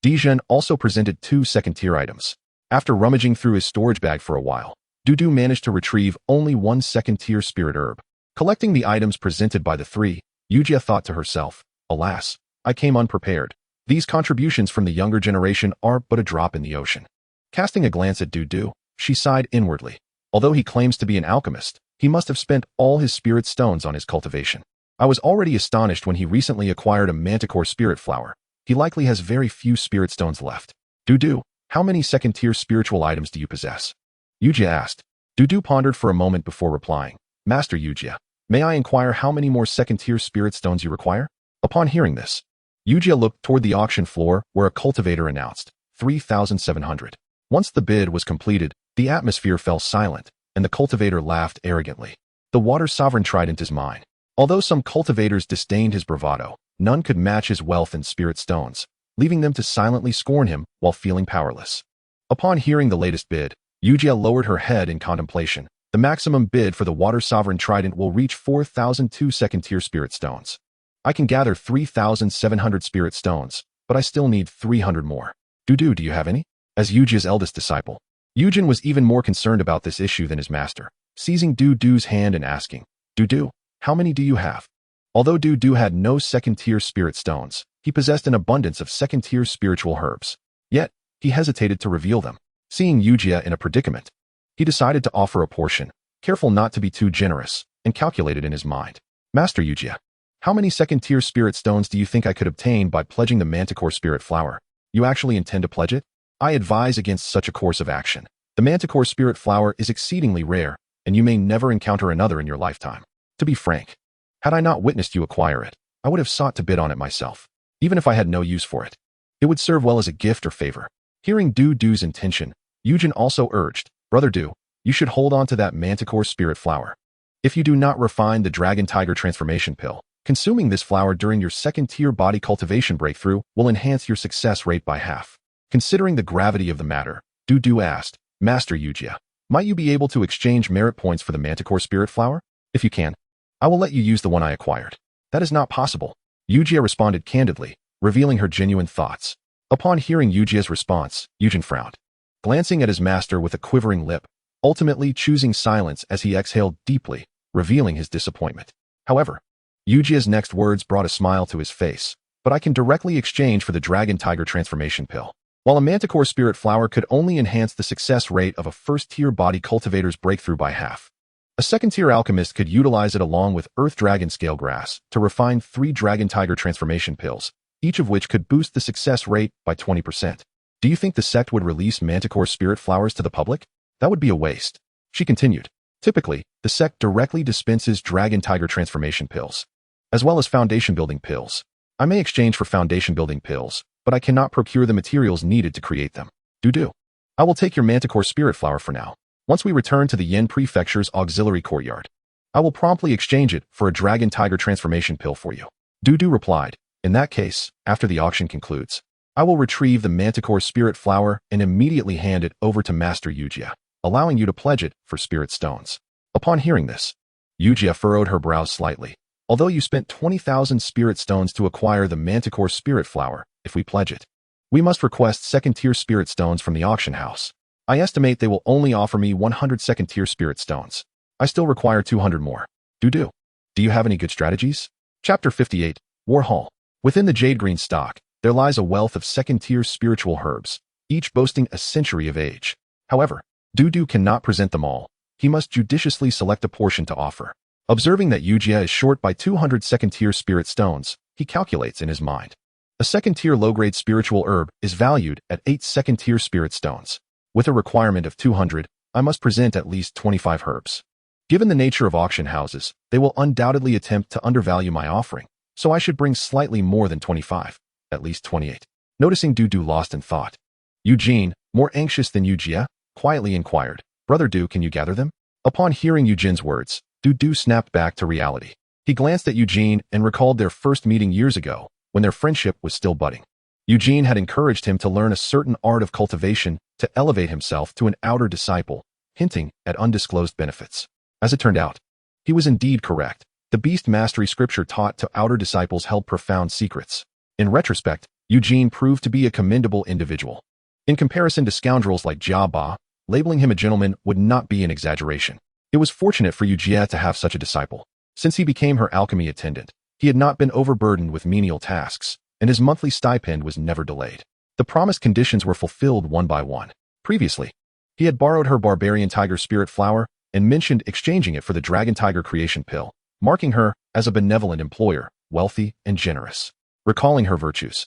Dijun also presented 2 second-tier items. After rummaging through his storage bag for a while, Dudu managed to retrieve only 1 second-tier spirit herb. Collecting the items presented by the 3, Yujia thought to herself, alas, I came unprepared. These contributions from the younger generation are but a drop in the ocean. Casting a glance at Dudu, she sighed inwardly. Although he claims to be an alchemist, he must have spent all his spirit stones on his cultivation. I was already astonished when he recently acquired a manticore spirit flower. He likely has very few spirit stones left. Dudu, how many second-tier spiritual items do you possess? Yujia asked. Dudu pondered for a moment before replying. Master Yujia, may I inquire how many more second-tier spirit stones you require? Upon hearing this, Yujia looked toward the auction floor where a cultivator announced, 3,700. Once the bid was completed, the atmosphere fell silent, and the cultivator laughed arrogantly. The water sovereign trident is mine. Although some cultivators disdained his bravado, none could match his wealth in spirit stones, leaving them to silently scorn him while feeling powerless. Upon hearing the latest bid, Yujia lowered her head in contemplation. The maximum bid for the water sovereign trident will reach 4,002 second-tier spirit stones. I can gather 3,700 spirit stones, but I still need 300 more. Dudu, do you have any? As Yujia's eldest disciple, Yujin was even more concerned about this issue than his master, seizing Dudu's hand and asking, Dudu, how many do you have? Although Dudu had no second-tier spirit stones, he possessed an abundance of second-tier spiritual herbs. Yet, he hesitated to reveal them. Seeing Yujia in a predicament, he decided to offer a portion, careful not to be too generous, and calculated in his mind. Master Yujia, how many second-tier spirit stones do you think I could obtain by pledging the manticore spirit flower? You actually intend to pledge it? I advise against such a course of action. The manticore spirit flower is exceedingly rare, and you may never encounter another in your lifetime. To be frank, had I not witnessed you acquire it, I would have sought to bid on it myself, even if I had no use for it. It would serve well as a gift or favor. Hearing Dudu's intention, Yujin also urged, Brother Du, you should hold on to that manticore spirit flower. If you do not refine the dragon tiger transformation pill, consuming this flower during your second-tier body cultivation breakthrough will enhance your success rate by half. Considering the gravity of the matter, Dudu asked, Master Yujia, might you be able to exchange merit points for the manticore spirit flower? If you can, I will let you use the one I acquired. That is not possible. Yujia responded candidly, revealing her genuine thoughts. Upon hearing Yujia's response, Yujin frowned, glancing at his master with a quivering lip, ultimately choosing silence as he exhaled deeply, revealing his disappointment. However, Yujia's next words brought a smile to his face, but I can directly exchange for the dragon tiger transformation pill. While a manticore spirit flower could only enhance the success rate of a first-tier body cultivator's breakthrough by half, a second-tier alchemist could utilize it along with earth dragon scale grass to refine 3 dragon tiger transformation pills, each of which could boost the success rate by 20%. Do you think the sect would release manticore spirit flowers to the public? That would be a waste. She continued. Typically, the sect directly dispenses dragon tiger transformation pills, as well as foundation building pills. I may exchange for foundation building pills, but I cannot procure the materials needed to create them. Dudu, I will take your manticore spirit flower for now. Once we return to the Yen Prefecture's auxiliary courtyard, I will promptly exchange it for a dragon tiger transformation pill for you. Dudu replied, in that case, after the auction concludes, I will retrieve the manticore spirit flower and immediately hand it over to Master Yujia, allowing you to pledge it for spirit stones. Upon hearing this, Yujia furrowed her brows slightly. Although you spent 20,000 spirit stones to acquire the manticore spirit flower, if we pledge it, we must request second-tier spirit stones from the auction house. I estimate they will only offer me 100 second-tier spirit stones. I still require 200 more. Dudu, do you have any good strategies? Chapter 58, War Hall. Within the Jade Green stock, there lies a wealth of second-tier spiritual herbs, each boasting a century of age. However, Dudu cannot present them all. He must judiciously select a portion to offer. Observing that Yujia is short by 200 second-tier spirit stones, he calculates in his mind. A second-tier low-grade spiritual herb is valued at 8 second-tier spirit stones. With a requirement of 200, I must present at least 25 herbs. Given the nature of auction houses, they will undoubtedly attempt to undervalue my offering, so I should bring slightly more than 25, at least 28. Noticing Dudu lost in thought, Eugene, more anxious than Yujia, quietly inquired, Brother Du, can you gather them? Upon hearing Eugene's words, Dudu snapped back to reality. He glanced at Eugene and recalled their first meeting years ago, when their friendship was still budding. Eugene had encouraged him to learn a certain art of cultivation to elevate himself to an outer disciple, hinting at undisclosed benefits. As it turned out, he was indeed correct. The beast mastery scripture taught to outer disciples held profound secrets. In retrospect, Eugene proved to be a commendable individual. In comparison to scoundrels like Jia, labeling him a gentleman would not be an exaggeration. It was fortunate for Yujie to have such a disciple. Since he became her alchemy attendant, he had not been overburdened with menial tasks, and his monthly stipend was never delayed. The promised conditions were fulfilled one by one. Previously, he had borrowed her barbarian tiger spirit flower and mentioned exchanging it for the dragon tiger creation pill, marking her as a benevolent employer, wealthy and generous. Recalling her virtues,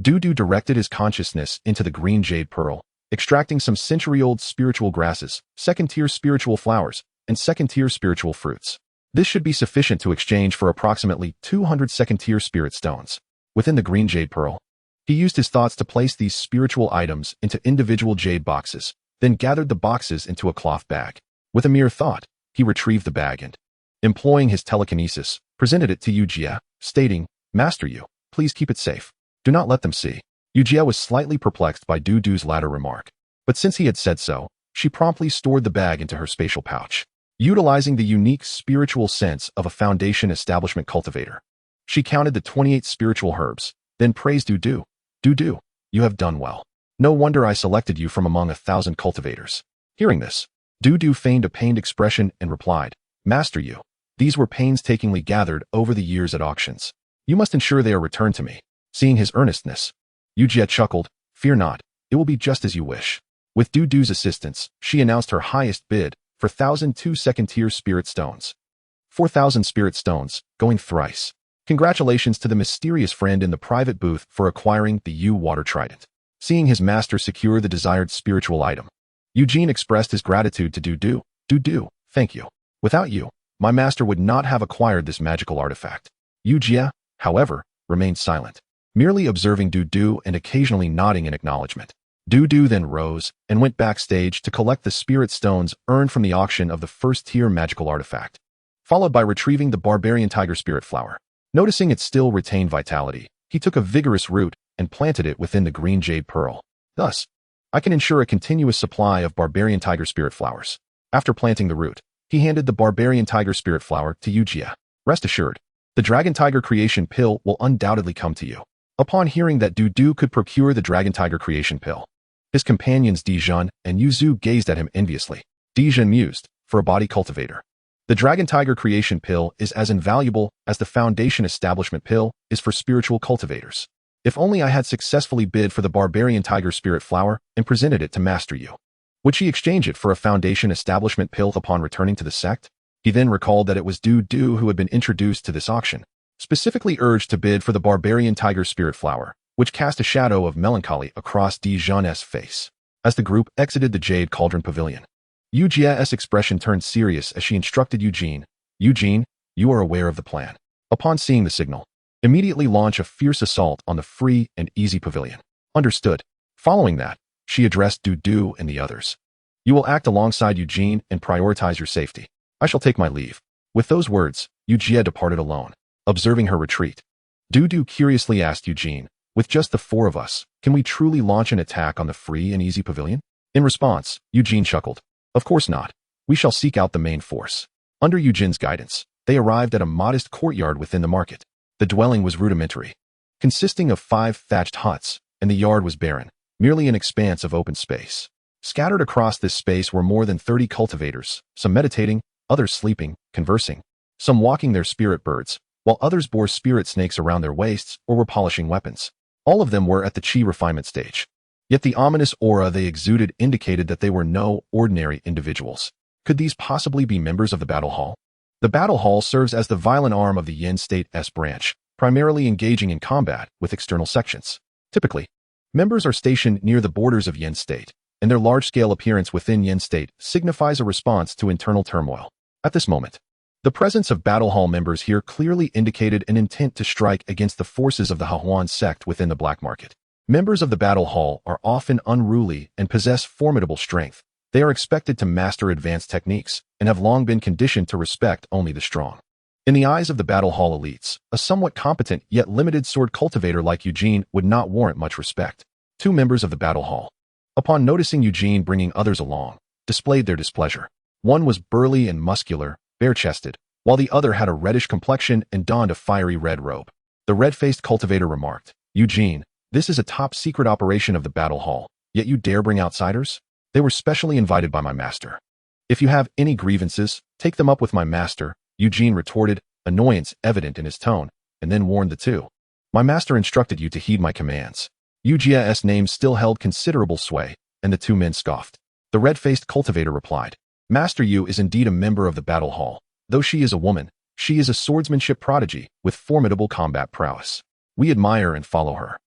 Dudu directed his consciousness into the green jade pearl, extracting some century-old spiritual grasses, second-tier spiritual flowers, and second-tier spiritual fruits. This should be sufficient to exchange for approximately 200 second-tier spirit stones. Within the green jade pearl, he used his thoughts to place these spiritual items into individual jade boxes, then gathered the boxes into a cloth bag. With a mere thought, he retrieved the bag and, employing his telekinesis, presented it to Yujie, stating, "Master Yu, please keep it safe. Do not let them see." Yujie was slightly perplexed by Dudu's latter remark, but since he had said so, she promptly stored the bag into her spatial pouch. Utilizing the unique spiritual sense of a foundation establishment cultivator, she counted the 28 spiritual herbs, then praised Dudu. "Dudu, you have done well. No wonder I selected you from among 1,000 cultivators." Hearing this, Dudu feigned a pained expression and replied, "Master Yu, these were painstakingly gathered over the years at auctions. You must ensure they are returned to me." Seeing his earnestness, Yujie chuckled, "Fear not, it will be just as you wish." With Dudu's assistance, she announced her highest bid for 1,002 second-tier spirit stones. 4,000 spirit stones, going thrice. Congratulations to the mysterious friend in the private booth for acquiring the Yu water trident. Seeing his master secure the desired spiritual item, Eugene expressed his gratitude to Dudu. "Dudu, thank you. Without you, my master would not have acquired this magical artifact." Yujie, however, remained silent, merely observing Dudu and occasionally nodding in acknowledgement. Dudu then rose and went backstage to collect the spirit stones earned from the auction of the first-tier magical artifact, followed by retrieving the barbarian tiger spirit flower. Noticing it still retained vitality, he took a vigorous root and planted it within the green jade pearl. Thus, I can ensure a continuous supply of barbarian tiger spirit flowers. After planting the root, he handed the barbarian tiger spirit flower to Yujie. "Rest assured, the dragon tiger creation pill will undoubtedly come to you." Upon hearing that Dudu could procure the dragon tiger creation pill, his companions Dijun and Yuzu gazed at him enviously. Dijun mused, "For a body cultivator, the dragon tiger creation pill is as invaluable as the foundation establishment pill is for spiritual cultivators. If only I had successfully bid for the barbarian tiger spirit flower and presented it to Master Yu. Would she exchange it for a foundation establishment pill upon returning to the sect?" He then recalled that it was Dudu who had been introduced to this auction, specifically urged to bid for the barbarian tiger spirit flower, which cast a shadow of melancholy across Dijun's face. As the group exited the Jade Cauldron Pavilion, Yujie's expression turned serious as she instructed Eugene, "Eugene, you are aware of the plan. Upon seeing the signal, immediately launch a fierce assault on the free and easy pavilion." "Understood." Following that, she addressed Dudu and the others. "You will act alongside Eugene and prioritize your safety. I shall take my leave." With those words, Yujie departed alone. Observing her retreat, Dudu curiously asked Eugene, "With just the four of us, can we truly launch an attack on the free and easy pavilion?" In response, Eugene chuckled, "Of course not. We shall seek out the main force." Under Eugene's guidance, they arrived at a modest courtyard within the market. The dwelling was rudimentary, consisting of 5 thatched huts, and the yard was barren, merely an expanse of open space. Scattered across this space were more than 30 cultivators, some meditating, others sleeping, conversing, some walking their spirit birds, while others bore spirit snakes around their waists or were polishing weapons. All of them were at the chi refinement stage. Yet the ominous aura they exuded indicated that they were no ordinary individuals. Could these possibly be members of the battle hall? The battle hall serves as the violent arm of the Yin State's branch, primarily engaging in combat with external sections. Typically, members are stationed near the borders of Yin State, and their large-scale appearance within Yin State signifies a response to internal turmoil. At this moment, the presence of battle hall members here clearly indicated an intent to strike against the forces of the Hahuan sect within the black market. Members of the battle hall are often unruly and possess formidable strength. They are expected to master advanced techniques and have long been conditioned to respect only the strong. In the eyes of the battle hall elites, a somewhat competent yet limited sword cultivator like Eugene would not warrant much respect. 2 members of the battle hall, upon noticing Eugene bringing others along, displayed their displeasure. One was burly and muscular, bare-chested, while the other had a reddish complexion and donned a fiery red robe. The red-faced cultivator remarked, "Eugene, this is a top-secret operation of the battle hall, yet you dare bring outsiders? They were specially invited by my master. If you have any grievances, take them up with my master," Eugene retorted, annoyance evident in his tone, and then warned the two. "My master instructed you to heed my commands." Eugea's name still held considerable sway, and the two men scoffed. The red-faced cultivator replied, "Master Yu is indeed a member of the battle hall. Though she is a woman, she is a swordsmanship prodigy with formidable combat prowess. We admire and follow her.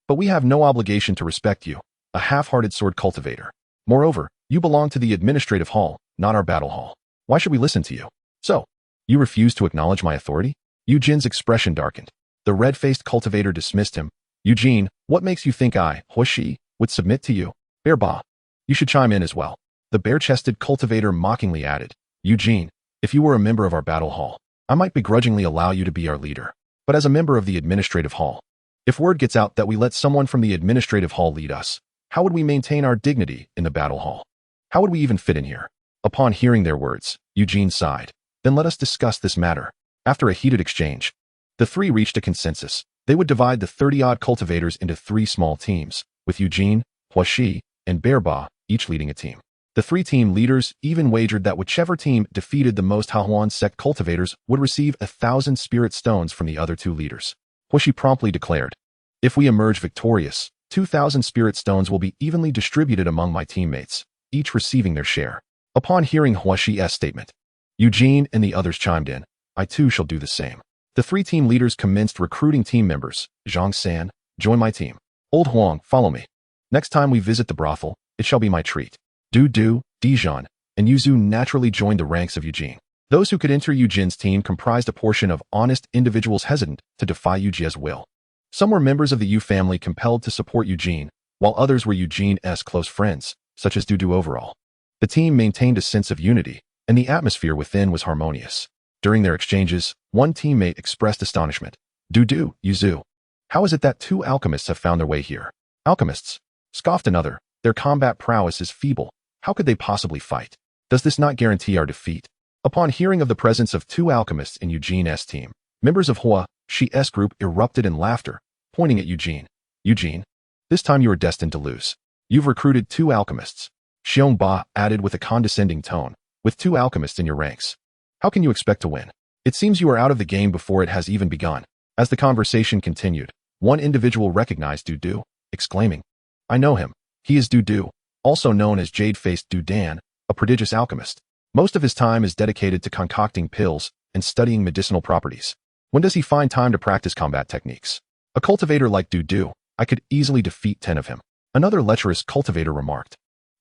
But we have no obligation to respect you, a half-hearted sword cultivator. Moreover, you belong to the administrative hall, not our battle hall. Why should we listen to you? So, you refuse to acknowledge my authority?" Eugene's expression darkened. The red-faced cultivator dismissed him. "Eugene, what makes you think I, Huoshi, would submit to you? Bearba, you should chime in as well." The bare-chested cultivator mockingly added, "Eugene, if you were a member of our battle hall, I might begrudgingly allow you to be our leader. But as a member of the administrative hall, if word gets out that we let someone from the administrative hall lead us, how would we maintain our dignity in the battle hall? How would we even fit in here?" Upon hearing their words, Eugene sighed. "Then let us discuss this matter." After a heated exchange, the three reached a consensus. They would divide the 30-odd cultivators into 3 small teams, with Eugene, Huoshi, and Bearba each leading a team. The 3 team leaders even wagered that whichever team defeated the most Hahuan sect cultivators would receive 1,000 spirit stones from the other 2 leaders. Huoshi promptly declared, "If we emerge victorious, 2,000 spirit stones will be evenly distributed among my teammates, each receiving their share." Upon hearing Huoshi's statement, Eugene and the others chimed in, "I too shall do the same." The 3 team leaders commenced recruiting team members. "Zhang San, join my team. Old Huang, follow me. Next time we visit the brothel, it shall be my treat." Du, Dijon, and Yuzu naturally joined the ranks of Eugene. Those who could enter Eugene's team comprised a portion of honest individuals hesitant to defy Eugene's will. Some were members of the Yu family compelled to support Eugene, while others were Eugene's close friends, such as Du overall. The team maintained a sense of unity, and the atmosphere within was harmonious. During their exchanges, one teammate expressed astonishment. Yuzu, how is it that 2 alchemists have found their way here?" "Alchemists?" scoffed another. "Their combat prowess is feeble. How could they possibly fight? Does this not guarantee our defeat?" Upon hearing of the presence of 2 alchemists in Eugene's team, members of Huoshi's group erupted in laughter, pointing at Eugene. "Eugene, this time you are destined to lose. You've recruited 2 alchemists." Xiongba added with a condescending tone, "With 2 alchemists in your ranks, how can you expect to win? It seems you are out of the game before it has even begun." As the conversation continued, one individual recognized Du, exclaiming, "I know him. He is Du, also known as Jade-faced Dudan, a prodigious alchemist. Most of his time is dedicated to concocting pills and studying medicinal properties. When does he find time to practice combat techniques? A cultivator like Du, I could easily defeat 10 of him." Another lecherous cultivator remarked.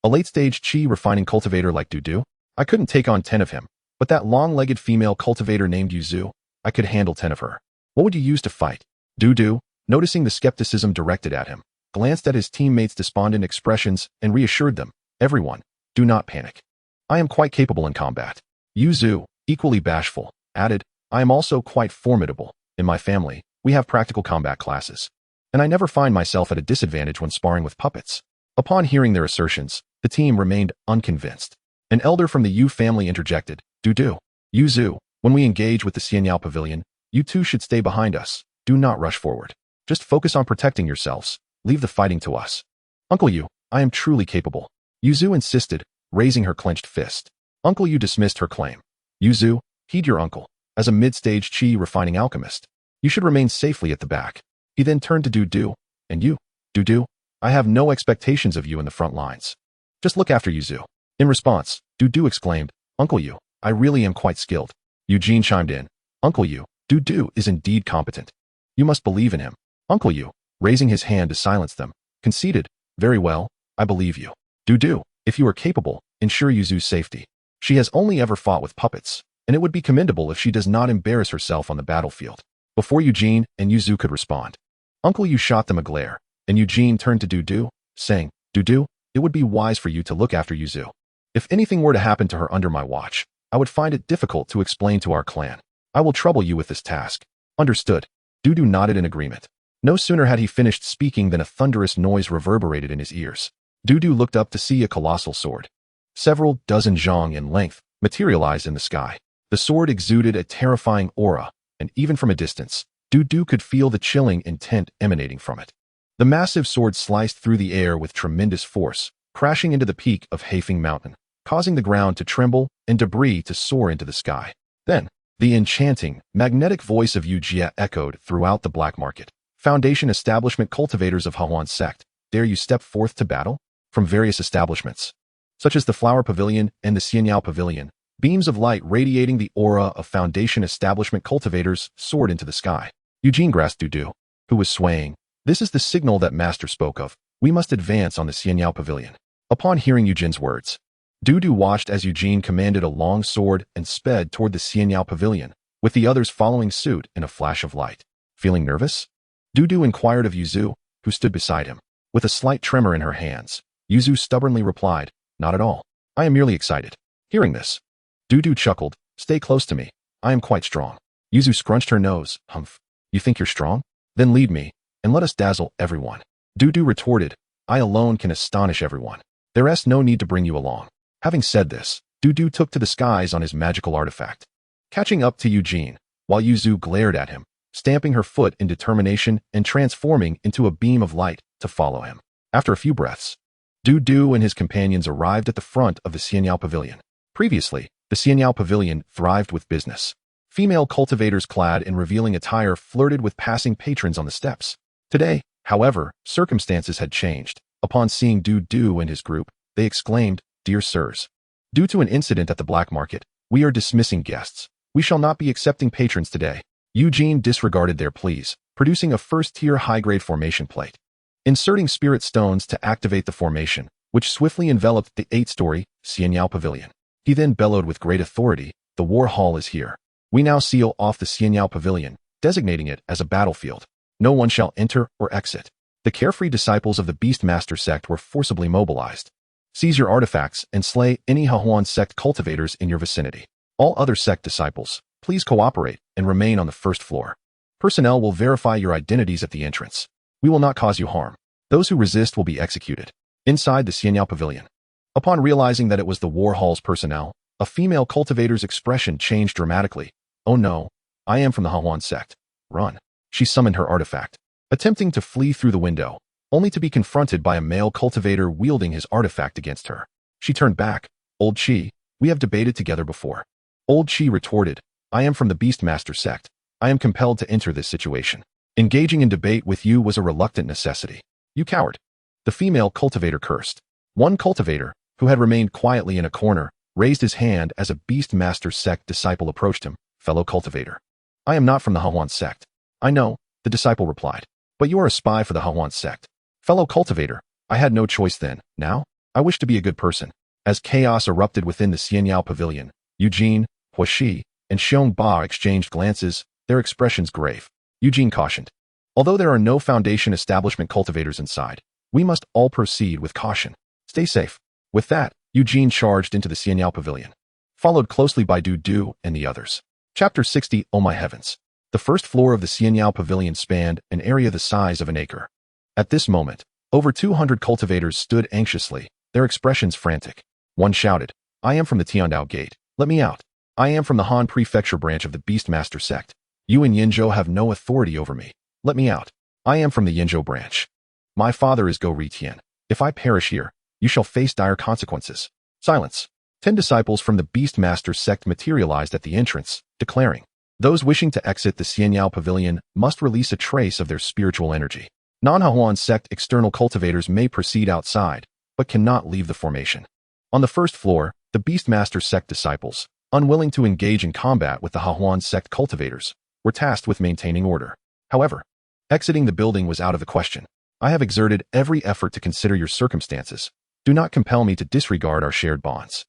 "A late-stage chi refining cultivator like Du, I couldn't take on 10 of him, but that long-legged female cultivator named Yuzu, I could handle 10 of her. What would you use to fight?" Du, noticing the skepticism directed at him, glanced at his teammates' despondent expressions and reassured them, "Everyone, do not panic. I am quite capable in combat." Yuzu, equally bashful, added, "I am also quite formidable. In my family, we have practical combat classes, and I never find myself at a disadvantage when sparring with puppets." Upon hearing their assertions, the team remained unconvinced. An elder from the Yu family interjected, Yuzu, when we engage with the Xianyao Pavilion, you 2 should stay behind us. Do not rush forward. Just focus on protecting yourselves. Leave the fighting to us." "Uncle Yu, I am truly capable," Yuzu insisted, raising her clenched fist. Uncle Yu dismissed her claim. "Yuzu, heed your uncle. As a mid-stage chi refining alchemist, you should remain safely at the back." He then turned to Du, "And you, Du, I have no expectations of you in the front lines. Just look after Yuzu." In response, Du exclaimed, "Uncle Yu, I really am quite skilled." Eugene chimed in, "Uncle Yu, Du is indeed competent. You must believe in him." Uncle Yu, raising his hand to silence them, conceded, "Very well, I believe you. Du, if you are capable, ensure Yuzu's safety. She has only ever fought with puppets, and it would be commendable if she does not embarrass herself on the battlefield." Before Eugene and Yuzu could respond, Uncle Yu shot them a glare, and Eugene turned to Du, saying, "Du, it would be wise for you to look after Yuzu. If anything were to happen to her under my watch, I would find it difficult to explain to our clan. I will trouble you with this task." "Understood." Du nodded in agreement. No sooner had he finished speaking than a thunderous noise reverberated in his ears. Du looked up to see a colossal sword, several dozen zhang in length, materialized in the sky. The sword exuded a terrifying aura, and even from a distance, Du could feel the chilling intent emanating from it. The massive sword sliced through the air with tremendous force, crashing into the peak of Hafeng Mountain, causing the ground to tremble and debris to soar into the sky. Then, the enchanting, magnetic voice of Yu Jie echoed throughout the black market. Foundation establishment cultivators of Hahuan Sect, dare you step forth to battle? From various establishments, such as the Flower Pavilion and the Xianyao Pavilion, beams of light radiating the aura of Foundation establishment cultivators soared into the sky. Eugene grasped Du, who was swaying. This is the signal that Master spoke of. We must advance on the Xianyao Pavilion. Upon hearing Eugene's words, Du watched as Eugene commanded a long sword and sped toward the Xianyao Pavilion, with the others following suit in a flash of light. Feeling nervous? Du inquired of Yuzu, who stood beside him. With a slight tremor in her hands, Yuzu stubbornly replied, "Not at all. I am merely excited." Hearing this, Du chuckled, "Stay close to me. I am quite strong." Yuzu scrunched her nose. "Humph. You think you're strong? Then lead me, and let us dazzle everyone." Du retorted, "I alone can astonish everyone. There's no need to bring you along." Having said this, Du took to the skies on his magical artifact, catching up to Eugene, while Yuzu glared at him, stamping her foot in determination and transforming into a beam of light to follow him. After a few breaths, Du and his companions arrived at the front of the Xianyao Pavilion. Previously, the Xianyao Pavilion thrived with business. Female cultivators clad in revealing attire flirted with passing patrons on the steps. Today, however, circumstances had changed. Upon seeing Du and his group, they exclaimed, "Dear sirs, due to an incident at the black market, we are dismissing guests. We shall not be accepting patrons today." Eugene disregarded their pleas, producing a first-tier high-grade formation plate. Inserting spirit stones to activate the formation, which swiftly enveloped the 8-story Xianyao Pavilion. He then bellowed with great authority, "The war hall is here. We now seal off the Xianyao Pavilion, designating it as a battlefield. No one shall enter or exit." The carefree disciples of the Beast-Taming Sect were forcibly mobilized. Seize your artifacts and slay any Hahuan Sect cultivators in your vicinity. All other sect disciples, please cooperate and remain on the first floor. Personnel will verify your identities at the entrance. We will not cause you harm. Those who resist will be executed. Inside the Xianyao Pavilion. Upon realizing that it was the war hall's personnel, a female cultivator's expression changed dramatically. "Oh no, I am from the Hahuan Sect. Run." She summoned her artifact, attempting to flee through the window, only to be confronted by a male cultivator wielding his artifact against her. She turned back. "Old Chi, we have debated together before." Old Chi retorted, "I am from the Beast-Taming Sect. I am compelled to enter this situation. Engaging in debate with you was a reluctant necessity. You coward." The female cultivator cursed. One cultivator, who had remained quietly in a corner, raised his hand as a Beast-Taming Sect disciple approached him. "Fellow cultivator, I am not from the Hahuan Sect." "I know," the disciple replied, "but you are a spy for the Hahuan Sect." "Fellow cultivator, I had no choice then. Now, I wish to be a good person." As chaos erupted within the Xianyao Pavilion, Eugene, Huashi, and Xiong Ba exchanged glances, their expressions grave. Eugene cautioned, "Although there are no Foundation establishment cultivators inside, we must all proceed with caution. Stay safe." With that, Eugene charged into the Xianyao Pavilion, followed closely by Du and the others. Chapter 60. Oh my heavens. The first floor of the Xianyao Pavilion spanned an area the size of an acre. At this moment, over 200 cultivators stood anxiously, their expressions frantic. One shouted, "I am from the Tiandao Gate. Let me out. I am from the Han Prefecture branch of the Beast-Taming Sect. You and Yinzhou have no authority over me. Let me out. I am from the Yinzhou branch. My father is Go Ritian. If I perish here, you shall face dire consequences." Silence. 10 disciples from the Beast-Taming Sect materialized at the entrance, declaring, "Those wishing to exit the Xianyao Pavilion must release a trace of their spiritual energy. Non-Hahuan Sect external cultivators may proceed outside, but cannot leave the formation." On the first floor, the Beast-Taming Sect disciples, unwilling to engage in combat with the Hahuan Sect cultivators, were tasked with maintaining order. However, exiting the building was out of the question. "I have exerted every effort to consider your circumstances. Do not compel me to disregard our shared bonds.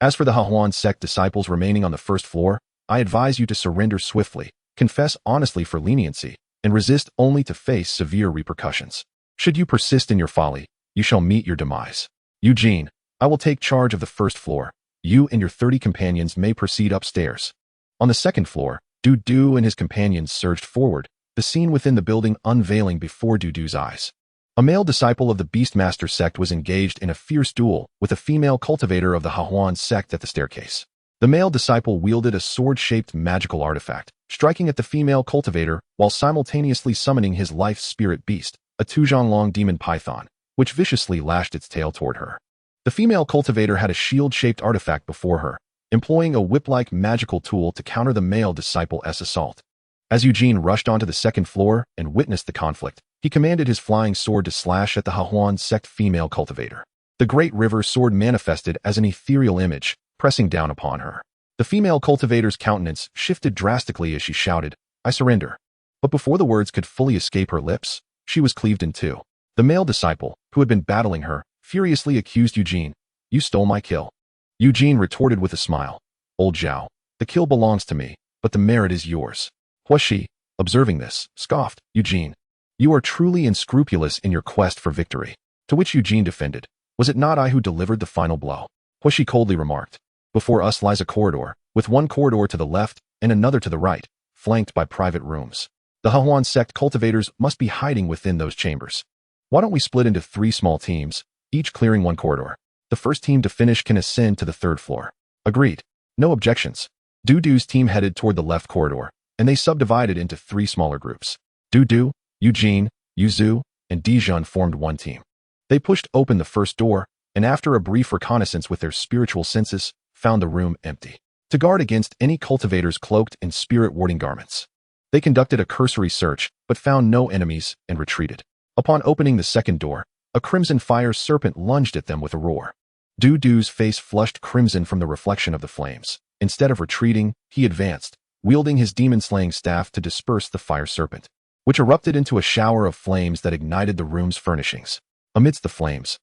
As for the Hahuan Sect disciples remaining on the first floor, I advise you to surrender swiftly, confess honestly for leniency, and resist only to face severe repercussions. Should you persist in your folly, you shall meet your demise. Eugene, I will take charge of the first floor. You and your 30 companions may proceed upstairs." On the second floor, Du and his companions surged forward, the scene within the building unveiling before Du's eyes. A male disciple of the Beast-Taming Sect was engaged in a fierce duel with a female cultivator of the Hahuan Sect at the staircase. The male disciple wielded a sword-shaped magical artifact, striking at the female cultivator while simultaneously summoning his life spirit beast, a 2-long demon python, which viciously lashed its tail toward her. The female cultivator had a shield-shaped artifact before her, employing a whip-like magical tool to counter the male disciple's assault. As Eugene rushed onto the second floor and witnessed the conflict, he commanded his flying sword to slash at the awakens sect female cultivator. The great river sword manifested as an ethereal image, pressing down upon her. The female cultivator's countenance shifted drastically as she shouted, "I surrender." But before the words could fully escape her lips, she was cleaved in two. The male disciple, who had been battling her, furiously accused Eugene, "You stole my kill." Eugene retorted with a smile, "Old Zhao, the kill belongs to me, but the merit is yours." Huashi, observing this, scoffed, "Eugene, you are truly unscrupulous in your quest for victory." To which Eugene defended, "Was it not I who delivered the final blow?" Huashi coldly remarked, "Before us lies a corridor, with one corridor to the left and another to the right, flanked by private rooms. The awakens sect cultivators must be hiding within those chambers. Why don't we split into 3 small teams, each clearing one corridor? The first team to finish can ascend to the 3rd floor." Agreed. No objections. Dudu's team headed toward the left corridor, and they subdivided into 3 smaller groups. Dudu, Eugene, Yuzu, and Dijun formed one team. They pushed open the first door, and after a brief reconnaissance with their spiritual senses, found the room empty. To guard against any cultivators cloaked in spirit-warding garments, they conducted a cursory search, but found no enemies and retreated. Upon opening the second door, a crimson fire serpent lunged at them with a roar. Dudu's face flushed crimson from the reflection of the flames. Instead of retreating, he advanced, wielding his demon-slaying staff to disperse the fire serpent, which erupted into a shower of flames that ignited the room's furnishings. Amidst the flames,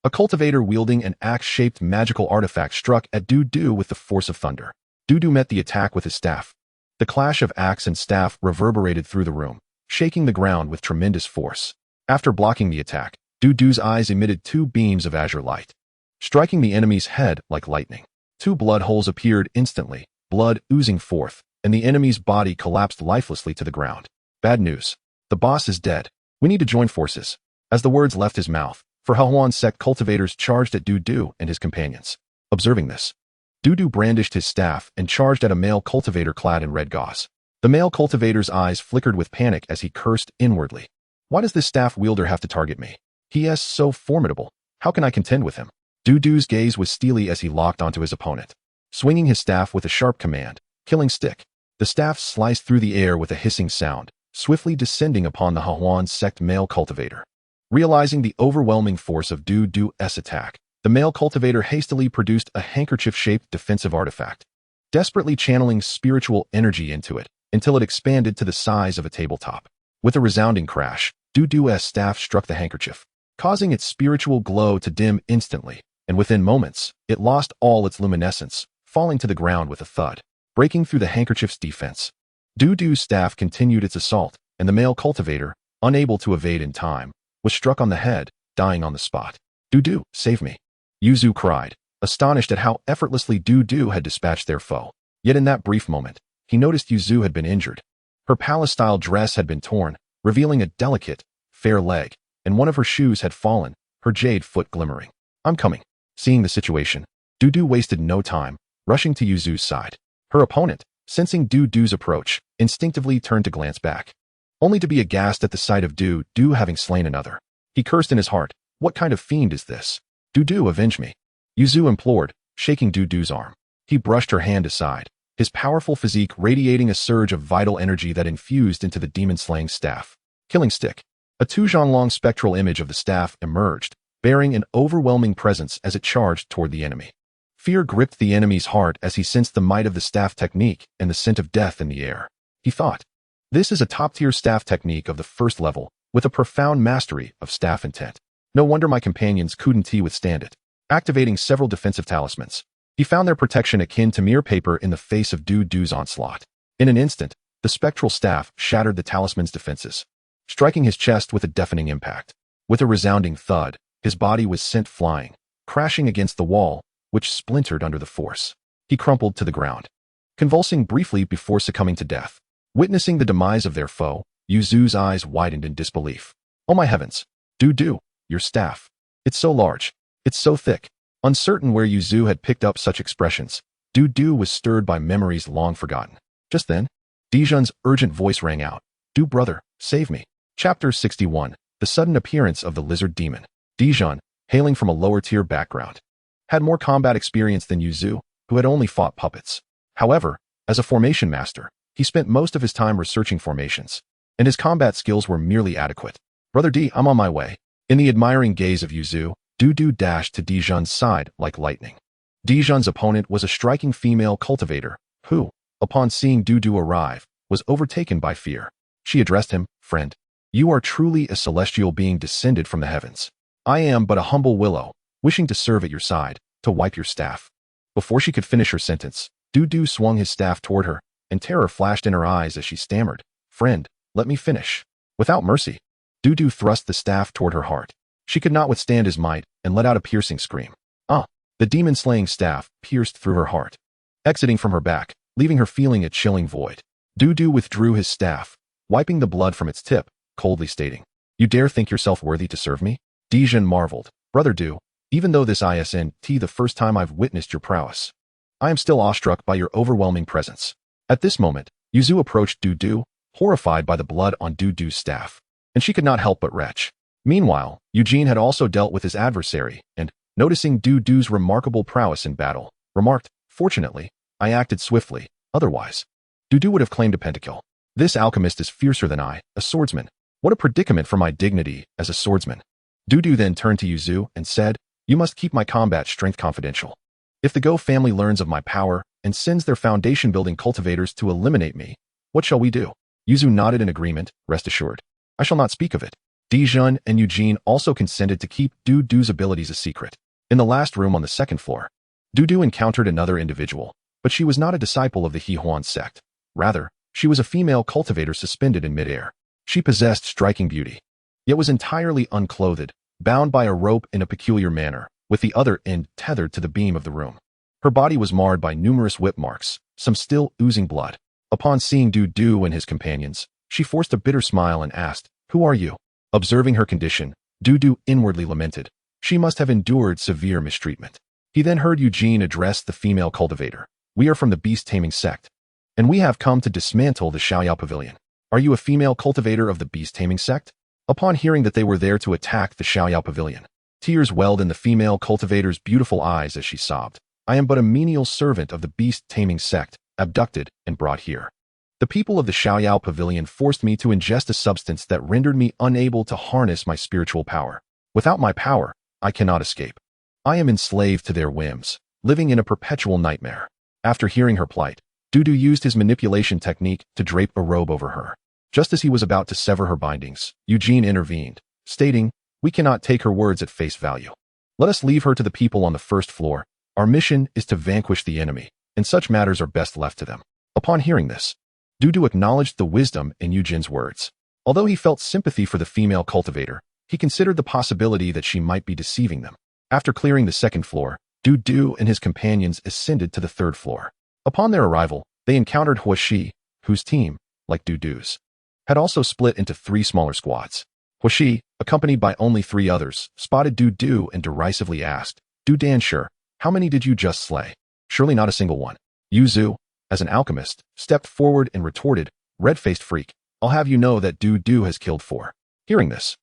a cultivator wielding an axe-shaped magical artifact struck at Dudu with the force of thunder. Dudu met the attack with his staff. The clash of axe and staff reverberated through the room, shaking the ground with tremendous force. After blocking the attack, Dudu's eyes emitted 2 beams of azure light, striking the enemy's head like lightning. 2 blood holes appeared instantly, blood oozing forth, and the enemy's body collapsed lifelessly to the ground. "Bad news. The boss is dead. We need to join forces." As the words left his mouth, for awakens sect cultivators charged at Dudu and his companions. Observing this, Dudu brandished his staff and charged at a male cultivator clad in red gauze. The male cultivator's eyes flickered with panic as he cursed inwardly. "Why does this staff wielder have to target me? He is so formidable. How can I contend with him?" Dudu's gaze was steely as he locked onto his opponent. Swinging his staff with a sharp command, "Killing stick," the staff sliced through the air with a hissing sound, swiftly descending upon the awakens sect male cultivator. Realizing the overwhelming force of Dudu's attack, the male cultivator hastily produced a handkerchief-shaped defensive artifact, desperately channeling spiritual energy into it until it expanded to the size of a tabletop. With a resounding crash, Dudu's staff struck the handkerchief, causing its spiritual glow to dim instantly, and within moments, it lost all its luminescence, falling to the ground with a thud, breaking through the handkerchief's defense. Dudu's staff continued its assault, and the male cultivator, unable to evade in time, was struck on the head, dying on the spot. "Dudu, save me!" Yuzu cried, astonished at how effortlessly Dudu had dispatched their foe. Yet in that brief moment, he noticed Yuzu had been injured. Her palace-style dress had been torn, revealing a delicate, fair leg, and one of her shoes had fallen, her jade foot glimmering. "I'm coming." Seeing the situation, Dudu wasted no time, rushing to Yuzu's side. Her opponent, sensing Dudu's approach, instinctively turned to glance back, only to be aghast at the sight of Dudu having slain another. He cursed in his heart, "What kind of fiend is this? Dudu, avenge me." Yuzu implored, shaking Dudu's arm. He brushed her hand aside, his powerful physique radiating a surge of vital energy that infused into the demon-slaying staff. Killing stick. A 2-long spectral image of the staff emerged, bearing an overwhelming presence as it charged toward the enemy. Fear gripped the enemy's heart as he sensed the might of the staff technique and the scent of death in the air. He thought, "This is a top-tier staff technique of the 1st level, with a profound mastery of staff intent. No wonder my companions couldn't withstand it." Activating several defensive talismans, he found their protection akin to mere paper in the face of Dudu's onslaught. In an instant, the spectral staff shattered the talisman's defenses, striking his chest with a deafening impact. With a resounding thud, his body was sent flying, crashing against the wall, which splintered under the force. He crumpled to the ground, convulsing briefly before succumbing to death. Witnessing the demise of their foe, Yuzu's eyes widened in disbelief. "Oh my heavens! Dudu, your staff. It's so large. It's so thick." Uncertain where Yuzu had picked up such expressions, Du was stirred by memories long forgotten. Just then, Dijon's urgent voice rang out. Du brother, save me. Chapter 61. The sudden appearance of the lizard demon. Dijon, hailing from a lower-tier background, had more combat experience than Yuzu, who had only fought puppets. However, as a formation master, he spent most of his time researching formations, and his combat skills were merely adequate. Brother D, I'm on my way. In the admiring gaze of Yuzu, Du dashed to Dijon's side like lightning. Dijon's opponent was a striking female cultivator, who, upon seeing Du arrive, was overtaken by fear. She addressed him, friend. You are truly a celestial being descended from the heavens. I am but a humble willow, wishing to serve at your side, to wipe your staff. Before she could finish her sentence, Du swung his staff toward her, and terror flashed in her eyes as she stammered, friend, let me finish. Without mercy, Du thrust the staff toward her heart. She could not withstand his might, and let out a piercing scream. The demon-slaying staff pierced through her heart, exiting from her back, leaving her feeling a chilling void. Du withdrew his staff, wiping the blood from its tip, coldly stating, You dare think yourself worthy to serve me? Dijon marveled, Brother Du, even though this isn't the first time I've witnessed your prowess, I am still awestruck by your overwhelming presence. At this moment, Yuzu approached Du, horrified by the blood on Du's staff, and she could not help but retch. Meanwhile, Eugene had also dealt with his adversary, and, noticing Du's remarkable prowess in battle, remarked, Fortunately, I acted swiftly, otherwise, Du would have claimed a pentakill. This alchemist is fiercer than I, a swordsman. What a predicament for my dignity as a swordsman. Du then turned to Yuzu and said, You must keep my combat strength confidential. If the Go family learns of my power and sends their foundation-building cultivators to eliminate me, what shall we do? Yuzu nodded in agreement, rest assured. I shall not speak of it. Dijon and Eugene also consented to keep Du's abilities a secret. In the last room on the second floor, Du encountered another individual, but she was not a disciple of the Huan sect. Rather, she was a female cultivator suspended in midair. She possessed striking beauty, yet was entirely unclothed, bound by a rope in a peculiar manner, with the other end tethered to the beam of the room. Her body was marred by numerous whip marks, some still oozing blood. Upon seeing Du and his companions, she forced a bitter smile and asked, Who are you? Observing her condition, Du inwardly lamented. She must have endured severe mistreatment. He then heard Eugene address the female cultivator. We are from the Beast-Taming Sect, and we have come to dismantle the Xiaoyao Pavilion. Are you a female cultivator of the Beast-Taming Sect? Upon hearing that they were there to attack the Xiaoyao Pavilion, tears welled in the female cultivator's beautiful eyes as she sobbed. I am but a menial servant of the Beast-Taming Sect, abducted and brought here. The people of the Xiaoyao Pavilion forced me to ingest a substance that rendered me unable to harness my spiritual power. Without my power, I cannot escape. I am enslaved to their whims, living in a perpetual nightmare. After hearing her plight, Du used his manipulation technique to drape a robe over her. Just as he was about to sever her bindings, Eugene intervened, stating, We cannot take her words at face value. Let us leave her to the people on the first floor. Our mission is to vanquish the enemy, and such matters are best left to them. Upon hearing this, Du acknowledged the wisdom in Eugene's words. Although he felt sympathy for the female cultivator, he considered the possibility that she might be deceiving them. After clearing the second floor, Du and his companions ascended to the third floor. Upon their arrival, they encountered Huashi, whose team, like Du's, had also split into 3 smaller squads. Huashi, accompanied by only 3 others, spotted Du and derisively asked, Dansher, how many did you just slay? Surely not a single one. Yuzu, as an alchemist, stepped forward and retorted, Red-faced freak, I'll have you know that Du has killed 4. Hearing this,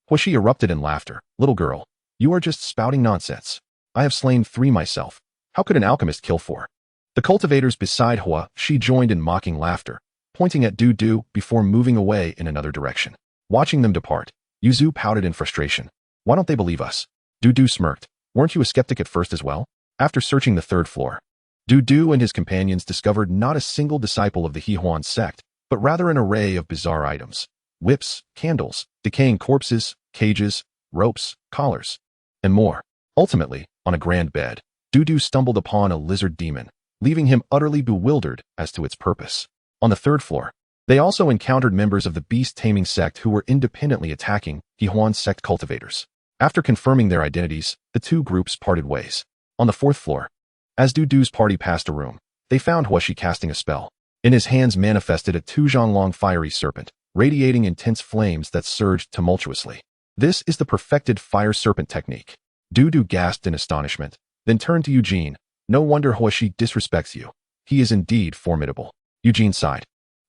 Huashi erupted in laughter. Little girl, you are just spouting nonsense. I have slain 3 myself. How could an alchemist kill 4? The cultivators beside Huashi joined in mocking laughter, pointing at Du before moving away in another direction. Watching them depart, Yuzu pouted in frustration. Why don't they believe us? Du smirked. Weren't you a skeptic at first as well? After searching the third floor, Du and his companions discovered not a single disciple of the Huan sect, but rather an array of bizarre items. Whips, candles, decaying corpses, cages, ropes, collars, and more. Ultimately, on a grand bed, Du stumbled upon a lizard demon, leaving him utterly bewildered as to its purpose. On the third floor, they also encountered members of the Beast-Taming Sect who were independently attacking Huan sect cultivators. After confirming their identities, the 2 groups parted ways. On the fourth floor, as Du's party passed a room, they found Huashi casting a spell. In his hands manifested a 2-zhang-long fiery serpent, radiating intense flames that surged tumultuously. This is the perfected fire serpent technique. Du gasped in astonishment, then turned to Eugene. No wonder Huashi disrespects you. He is indeed formidable. Eugene sighed.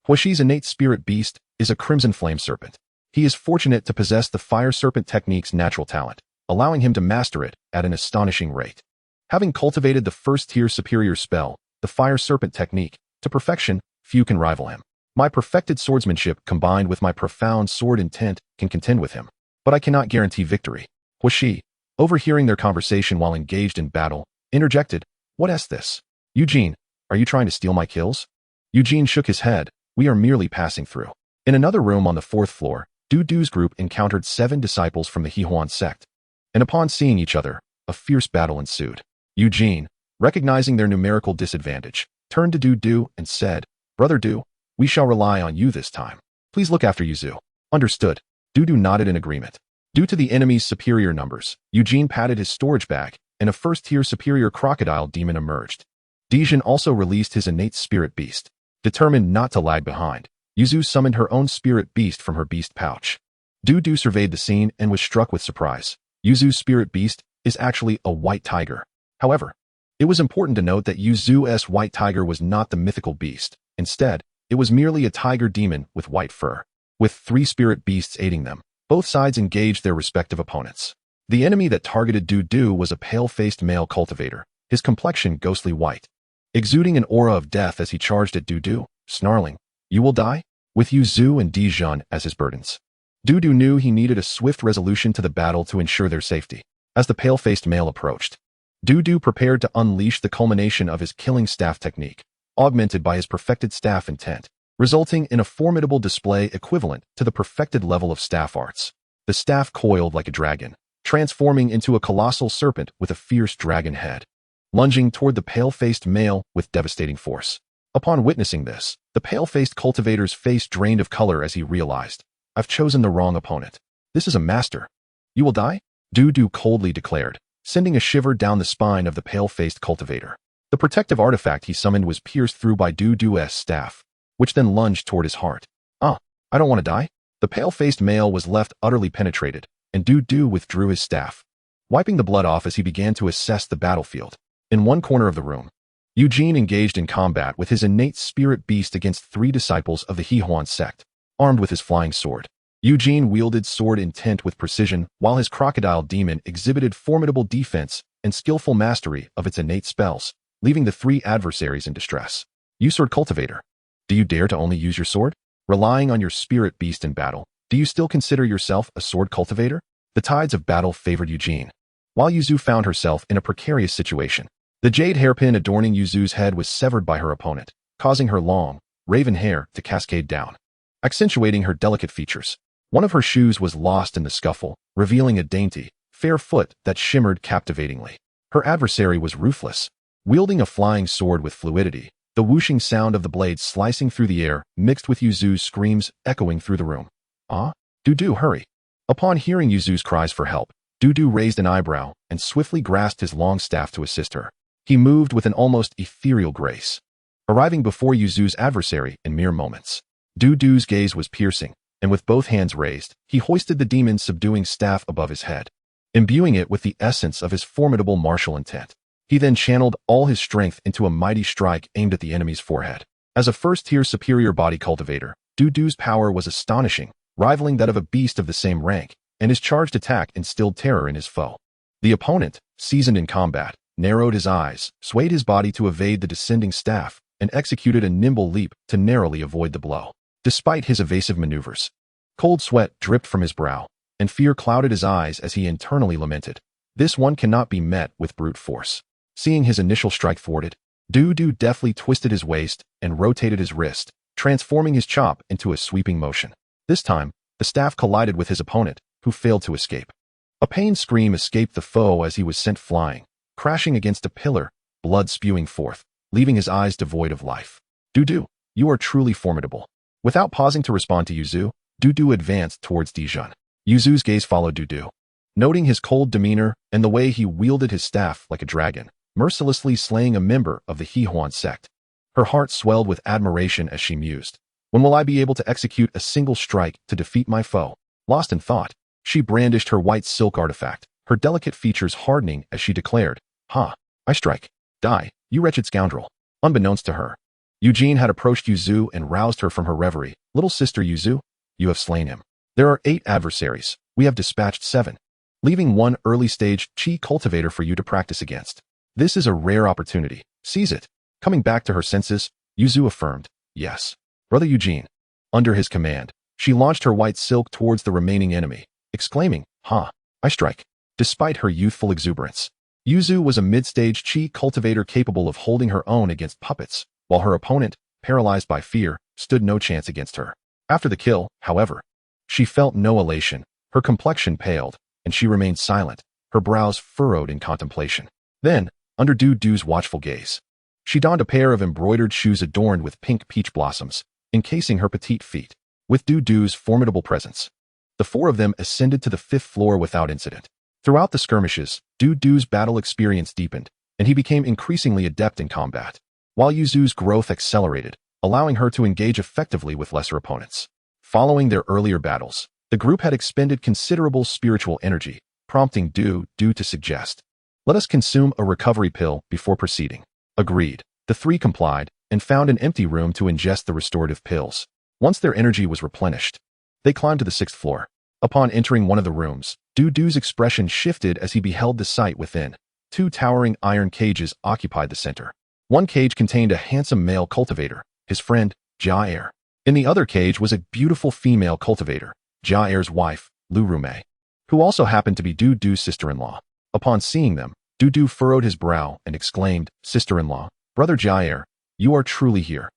Huashi's innate spirit beast is a crimson flame serpent. He is fortunate to possess the fire serpent technique's natural talent, allowing him to master it at an astonishing rate. Having cultivated the first-tier superior spell, the fire serpent technique, to perfection, few can rival him. My perfected swordsmanship combined with my profound sword intent can contend with him, but I cannot guarantee victory. Huashi, overhearing their conversation while engaged in battle, interjected, "What is this? Eugene, are you trying to steal my kills?" Eugene shook his head. "We are merely passing through." In another room on the 4th floor, Dudu's group encountered 7 disciples from the Hehuan sect, and upon seeing each other, a fierce battle ensued. Eugene, recognizing their numerical disadvantage, turned to Dudu and said, "Brother Du, we shall rely on you this time. Please look after Yuzu." "Understood." Dudu nodded in agreement. Due to the enemy's superior numbers, Eugene patted his storage bag, and a first-tier superior crocodile demon emerged. Dijin also released his innate spirit beast. Determined not to lag behind, Yuzu summoned her own spirit beast from her beast pouch. Dudu surveyed the scene and was struck with surprise. Yuzu's spirit beast is actually a white tiger. However, it was important to note that Yuzu's white tiger was not the mythical beast. Instead, it was merely a tiger demon with white fur. With 3 spirit beasts aiding them, both sides engaged their respective opponents. The enemy that targeted Dudu was a pale-faced male cultivator, his complexion ghostly white, exuding an aura of death as he charged at Dudu, snarling, "You will die?" with Yuzu and Dijin as his burdens. Dudu knew he needed a swift resolution to the battle to ensure their safety. As the pale-faced male approached, Dudu prepared to unleash the culmination of his killing staff technique, augmented by his perfected staff intent, resulting in a formidable display equivalent to the perfected level of staff arts. The staff coiled like a dragon, transforming into a colossal serpent with a fierce dragon head, lunging toward the pale-faced male with devastating force. Upon witnessing this, the pale-faced cultivator's face drained of color as he realized, "I've chosen the wrong opponent. This is a master. You will die?" Dudu coldly declared, sending a shiver down the spine of the pale-faced cultivator. The protective artifact he summoned was pierced through by Dudu's staff, which then lunged toward his heart. "Ah, I don't want to die." The pale-faced male was left utterly penetrated, and Dudu withdrew his staff, wiping the blood off as he began to assess the battlefield. In one corner of the room, Eugene engaged in combat with his innate spirit beast against 3 disciples of the Hehuan sect, armed with his flying sword. Eugene wielded sword intent with precision, while his crocodile demon exhibited formidable defense and skillful mastery of its innate spells, leaving the 3 adversaries in distress. "You sword cultivator, do you dare to only use your sword? Relying on your spirit beast in battle, do you still consider yourself a sword cultivator?" The tides of battle favored Eugene, while Yuzu found herself in a precarious situation. The jade hairpin adorning Yuzu's head was severed by her opponent, causing her long, raven hair to cascade down, accentuating her delicate features. One of her shoes was lost in the scuffle, revealing a dainty, fair foot that shimmered captivatingly. Her adversary was ruthless, wielding a flying sword with fluidity, the whooshing sound of the blade slicing through the air mixed with Yuzu's screams echoing through the room. "Ah, Dudu, hurry." Upon hearing Yuzu's cries for help, Dudu raised an eyebrow and swiftly grasped his long staff to assist her. He moved with an almost ethereal grace, arriving before Yuzu's adversary in mere moments. Dudu's gaze was piercing, and with both hands raised, he hoisted the demon's subduing staff above his head, imbuing it with the essence of his formidable martial intent. He then channeled all his strength into a mighty strike aimed at the enemy's forehead. As a first-tier superior body cultivator, Dudu's power was astonishing, rivaling that of a beast of the same rank, and his charged attack instilled terror in his foe. The opponent, seasoned in combat, narrowed his eyes, swayed his body to evade the descending staff, and executed a nimble leap to narrowly avoid the blow. Despite his evasive maneuvers, cold sweat dripped from his brow, and fear clouded his eyes as he internally lamented, "This one cannot be met with brute force." Seeing his initial strike thwarted, Dudu deftly twisted his waist and rotated his wrist, transforming his chop into a sweeping motion. This time, the staff collided with his opponent, who failed to escape. A pained scream escaped the foe as he was sent flying, crashing against a pillar, blood spewing forth, leaving his eyes devoid of life. "Dudu, you are truly formidable." Without pausing to respond to Yuzu, Dudu advanced towards Dijin. Yuzu's gaze followed Dudu, noting his cold demeanor and the way he wielded his staff like a dragon, mercilessly slaying a member of the Hehuan sect. Her heart swelled with admiration as she mused, "When will I be able to execute a single strike to defeat my foe?" Lost in thought, she brandished her white silk artifact, her delicate features hardening as she declared, "Ha, I strike." Die, you wretched scoundrel. Unbeknownst to her, Eugene had approached Yuzu and roused her from her reverie. Little sister Yuzu, you have slain him. There are 8 adversaries. We have dispatched 7, leaving 1 early-stage chi cultivator for you to practice against. This is a rare opportunity. Seize it. Coming back to her senses, Yuzu affirmed, yes. Brother Eugene. Under his command, she launched her white silk towards the remaining enemy, exclaiming, I strike. Despite her youthful exuberance, Yuzu was a mid-stage chi cultivator capable of holding her own against puppets, while her opponent, paralyzed by fear, stood no chance against her. After the kill, however, she felt no elation, her complexion paled, and she remained silent, her brows furrowed in contemplation. Then, under Dudu's watchful gaze, she donned a pair of embroidered shoes adorned with pink peach blossoms, encasing her petite feet. With Dudu's formidable presence, the 4 of them ascended to the 5th floor without incident. Throughout the skirmishes, Dudu's battle experience deepened, and he became increasingly adept in combat, while Yuzu's growth accelerated, allowing her to engage effectively with lesser opponents. Following their earlier battles, the group had expended considerable spiritual energy, prompting Dudu to suggest, let us consume a recovery pill before proceeding. Agreed. The 3 complied, and found an empty room to ingest the restorative pills. Once their energy was replenished, they climbed to the 6th floor. Upon entering one of the rooms, Dudu's expression shifted as he beheld the sight within. 2 towering iron cages occupied the center. One cage contained a handsome male cultivator, his friend, Jade. In the other cage was a beautiful female cultivator, Jade's wife, Lurume, who also happened to be Dudu's sister-in-law. Upon seeing them, Dudu furrowed his brow and exclaimed, Sister-in-law, Brother Jade, you are truly here.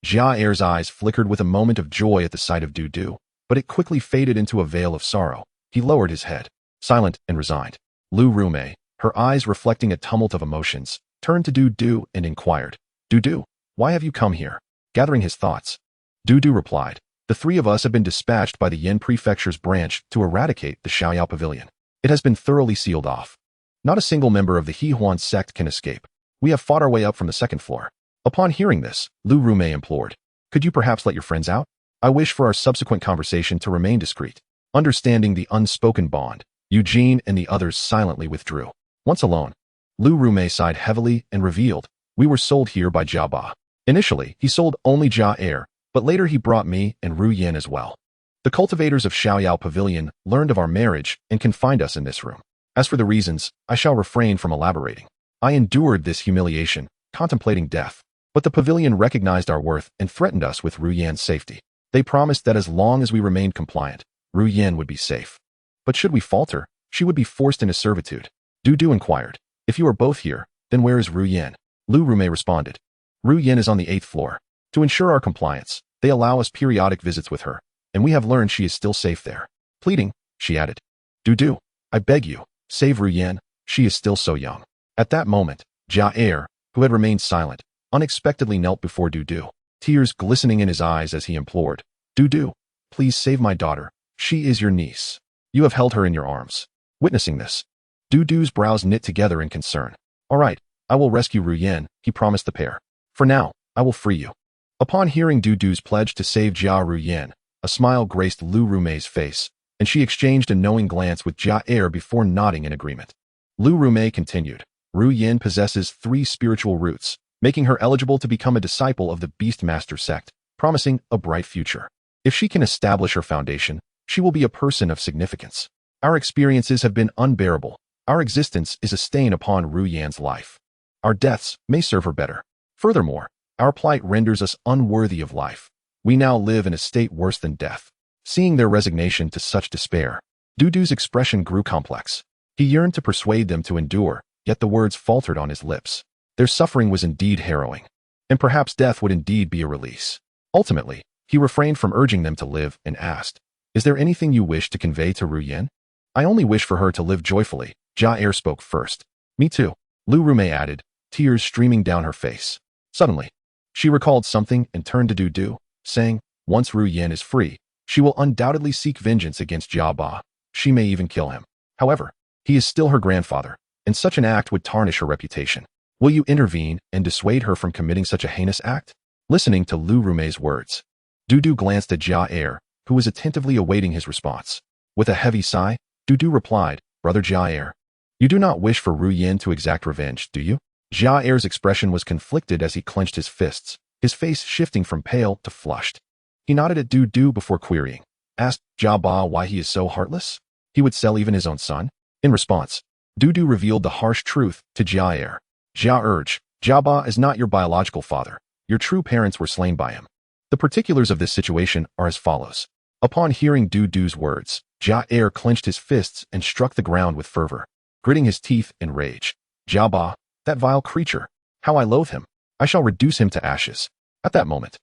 Jade's eyes flickered with a moment of joy at the sight of Dudu, but it quickly faded into a veil of sorrow. He lowered his head, silent and resigned. Lurume, her eyes reflecting a tumult of emotions, turned to Dudu and inquired, Dudu, why have you come here? Gathering his thoughts, Dudu replied, the 3 of us have been dispatched by the Yin Prefecture's branch to eradicate the Xiaoyao Pavilion. It has been thoroughly sealed off. Not a single member of the Hehuan sect can escape. We have fought our way up from the 2nd floor. Upon hearing this, Lurume implored, could you perhaps let your friends out? I wish for our subsequent conversation to remain discreet. Understanding the unspoken bond, Eugene and the others silently withdrew. Once alone, Lurume sighed heavily and revealed, we were sold here by Jaba. Initially, he sold only Jade, but later he brought me and Ru Yin as well. The cultivators of Xiaoyao Pavilion learned of our marriage and confined us in this room. As for the reasons, I shall refrain from elaborating. I endured this humiliation, contemplating death, but the pavilion recognized our worth and threatened us with Ru Yan's safety. They promised that as long as we remained compliant, Ru Yan would be safe. But should we falter, she would be forced into servitude. Dudu inquired, if you are both here, then where is Ru Yan? Lurume responded, Ru Yan is on the 8th floor. To ensure our compliance, they allow us periodic visits with her, and we have learned she is still safe there. Pleading, she added, Dudu, I beg you, save Ru Yan, she is still so young. At that moment, Jade, who had remained silent, unexpectedly knelt before Dudu, tears glistening in his eyes as he implored, Dudu, please save my daughter, she is your niece. You have held her in your arms. Witnessing this, Dudu's brows knit together in concern. All right, I will rescue Ru Yan, he promised the pair. For now, I will free you. Upon hearing Dudu's pledge to save Jia Ru Yan, a smile graced Lurume's face, and she exchanged a knowing glance with Jade before nodding in agreement. Lurume continued, Ru Yan possesses 3 spiritual roots, making her eligible to become a disciple of the Beast-Taming Sect, promising a bright future. If she can establish her foundation, she will be a person of significance. Our experiences have been unbearable. Our existence is a stain upon Ru Yan's life. Our deaths may serve her better. Furthermore, our plight renders us unworthy of life. We now live in a state worse than death. Seeing their resignation to such despair, Dudu's expression grew complex. He yearned to persuade them to endure, yet the words faltered on his lips. Their suffering was indeed harrowing, and perhaps death would indeed be a release. Ultimately, he refrained from urging them to live and asked, is there anything you wish to convey to Ru Yan? I only wish for her to live joyfully. Jade spoke first. Me too, Lurume added, tears streaming down her face. Suddenly, she recalled something and turned to Dudu, saying, once Ru Yan is free, she will undoubtedly seek vengeance against Jia. She may even kill him. However, he is still her grandfather, and such an act would tarnish her reputation. Will you intervene and dissuade her from committing such a heinous act? Listening to Lurume's words, Dudu glanced at Jia, who was attentively awaiting his response. With a heavy sigh, Dudu replied, Brother Jia, you do not wish for Ru Yan to exact revenge, do you? Jade's expression was conflicted as he clenched his fists, his face shifting from pale to flushed. He nodded at Du before querying. Asked Jaba why he is so heartless? He would sell even his own son? In response, Du revealed the harsh truth to Jade. Urge, Jaba is not your biological father. Your true parents were slain by him. The particulars of this situation are as follows. Upon hearing Du's words, Jade clenched his fists and struck the ground with fervor, gritting his teeth in rage. Jaba, that vile creature, how I loathe him. I shall reduce him to ashes. At that moment,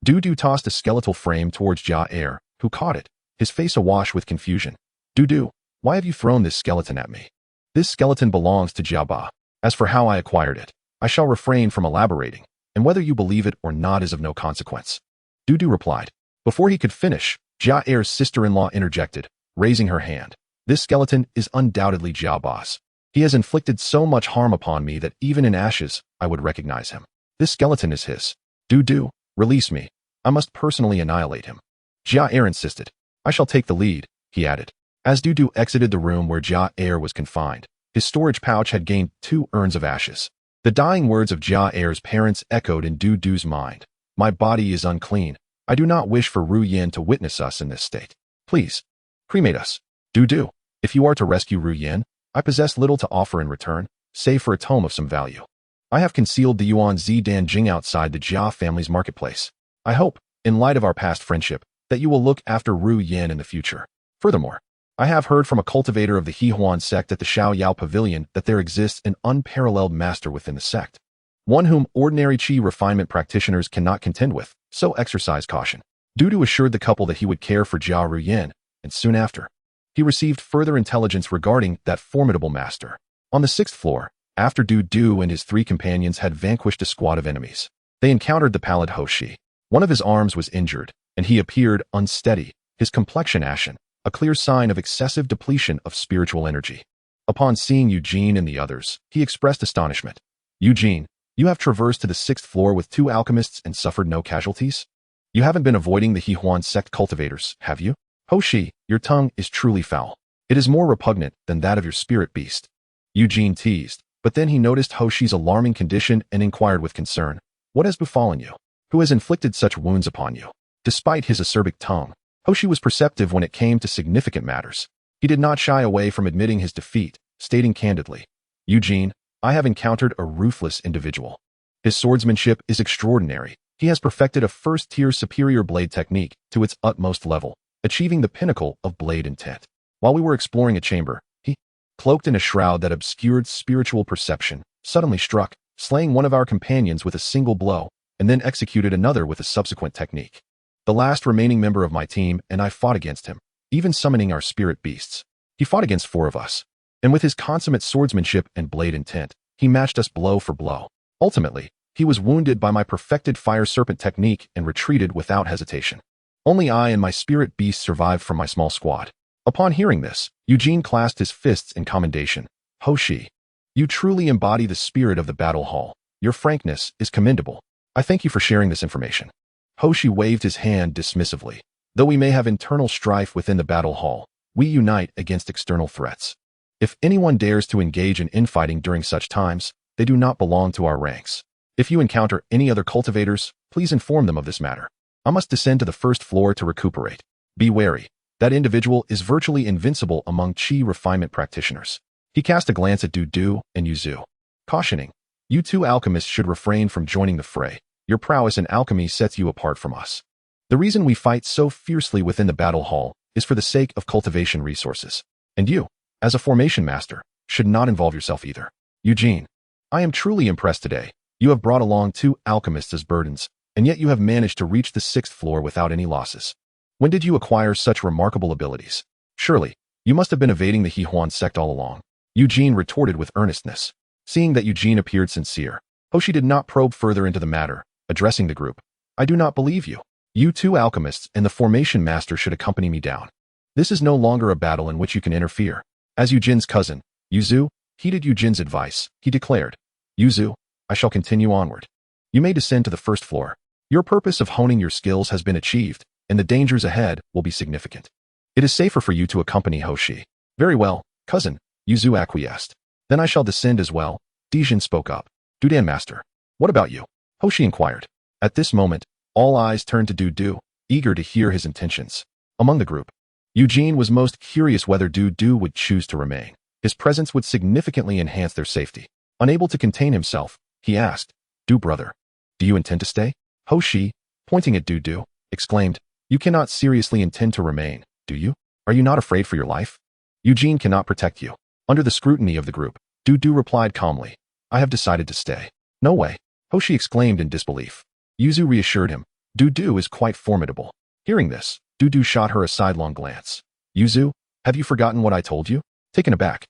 Du tossed a skeletal frame towards Jade, who caught it, his face awash with confusion. Du, why have you thrown this skeleton at me? This skeleton belongs to Jaba. As for how I acquired it, I shall refrain from elaborating, and whether you believe it or not is of no consequence. Du replied. Before he could finish, Jade's sister-in-law interjected, raising her hand. This skeleton is undoubtedly Jaba's. He has inflicted so much harm upon me that even in ashes, I would recognize him. This skeleton is his. Du, release me. I must personally annihilate him. Jade insisted. I shall take the lead, he added. As Du exited the room where Jade was confined, his storage pouch had gained 2 urns of ashes. The dying words of Jade's parents echoed in Du's mind. My body is unclean. I do not wish for Ru Yin to witness us in this state. Please, cremate us. Du, if you are to rescue Ru Yin, I possess little to offer in return, save for a tome of some value. I have concealed the Yuan Zidan Jing outside the Jia family's marketplace. I hope, in light of our past friendship, that you will look after Ru Yin in the future. Furthermore, I have heard from a cultivator of the Hehuan sect at the Xiao Yao Pavilion that there exists an unparalleled master within the sect. One whom ordinary Qi refinement practitioners cannot contend with, so exercise caution. Du assured the couple that he would care for Jia Ru Yin, and soon after, he received further intelligence regarding that formidable master. On the 6th floor, after Du and his 3 companions had vanquished a squad of enemies, they encountered the pallid Hoshi. One of his arms was injured, and he appeared unsteady, his complexion ashen, a clear sign of excessive depletion of spiritual energy. Upon seeing Eugene and the others, he expressed astonishment. Eugene, you have traversed to the 6th floor with 2 alchemists and suffered no casualties? You haven't been avoiding the Hehuan sect cultivators, have you? Hoshi, your tongue is truly foul. It is more repugnant than that of your spirit beast. Eugene teased, but then he noticed Hoshi's alarming condition and inquired with concern. What has befallen you? Who has inflicted such wounds upon you? Despite his acerbic tongue, Hoshi was perceptive when it came to significant matters. He did not shy away from admitting his defeat, stating candidly, Eugene, I have encountered a ruthless individual. His swordsmanship is extraordinary. He has perfected a first-tier superior blade technique to its utmost level, achieving the pinnacle of blade intent. While we were exploring a chamber, he, cloaked in a shroud that obscured spiritual perception, suddenly struck, slaying one of our companions with a single blow, and then executed another with a subsequent technique. The last remaining member of my team and I fought against him, even summoning our spirit beasts. He fought against 4 of us, and with his consummate swordsmanship and blade intent, he matched us blow for blow. Ultimately, he was wounded by my perfected fire serpent technique and retreated without hesitation. Only I and my spirit beast survived from my small squad. Upon hearing this, Eugene clasped his fists in commendation. Hoshi, you truly embody the spirit of the battle hall. Your frankness is commendable. I thank you for sharing this information. Hoshi waved his hand dismissively. Though we may have internal strife within the battle hall, we unite against external threats. If anyone dares to engage in infighting during such times, they do not belong to our ranks. If you encounter any other cultivators, please inform them of this matter. I must descend to the 1st floor to recuperate. Be wary. That individual is virtually invincible among Qi refinement practitioners. He cast a glance at Du and Yuzu, cautioning, you 2 alchemists should refrain from joining the fray. Your prowess in alchemy sets you apart from us. The reason we fight so fiercely within the battle hall is for the sake of cultivation resources. And you, as a formation master, should not involve yourself either. Eugene, I am truly impressed today. You have brought along 2 alchemists as burdens, and yet you have managed to reach the 6th floor without any losses. When did you acquire such remarkable abilities? Surely, you must have been evading the Hehuan sect all along. Eugene retorted with earnestness. Seeing that Eugene appeared sincere, Hoshi did not probe further into the matter, addressing the group. I do not believe you. You 2 alchemists and the formation master should accompany me down. This is no longer a battle in which you can interfere. As Eugene's cousin, Yuzu, heeded Eugene's advice, he declared, Yuzu, I shall continue onward. You may descend to the 1st floor. Your purpose of honing your skills has been achieved, and the dangers ahead will be significant. It is safer for you to accompany Hoshi. Very well, cousin, Yuzu acquiesced. Then I shall descend as well. Dijin spoke up. Dudan Master. What about you? Hoshi inquired. At this moment, all eyes turned to Du, eager to hear his intentions. Among the group, Eugene was most curious whether Du would choose to remain. His presence would significantly enhance their safety. Unable to contain himself, he asked, brother, do you intend to stay? Hoshi, pointing at Du, exclaimed, you cannot seriously intend to remain, do you? Are you not afraid for your life? Eugene cannot protect you. Under the scrutiny of the group, Du replied calmly, I have decided to stay. No way, Hoshi exclaimed in disbelief. Yuzu reassured him, Du is quite formidable. Hearing this, Du shot her a sidelong glance. Yuzu, have you forgotten what I told you? Taken aback,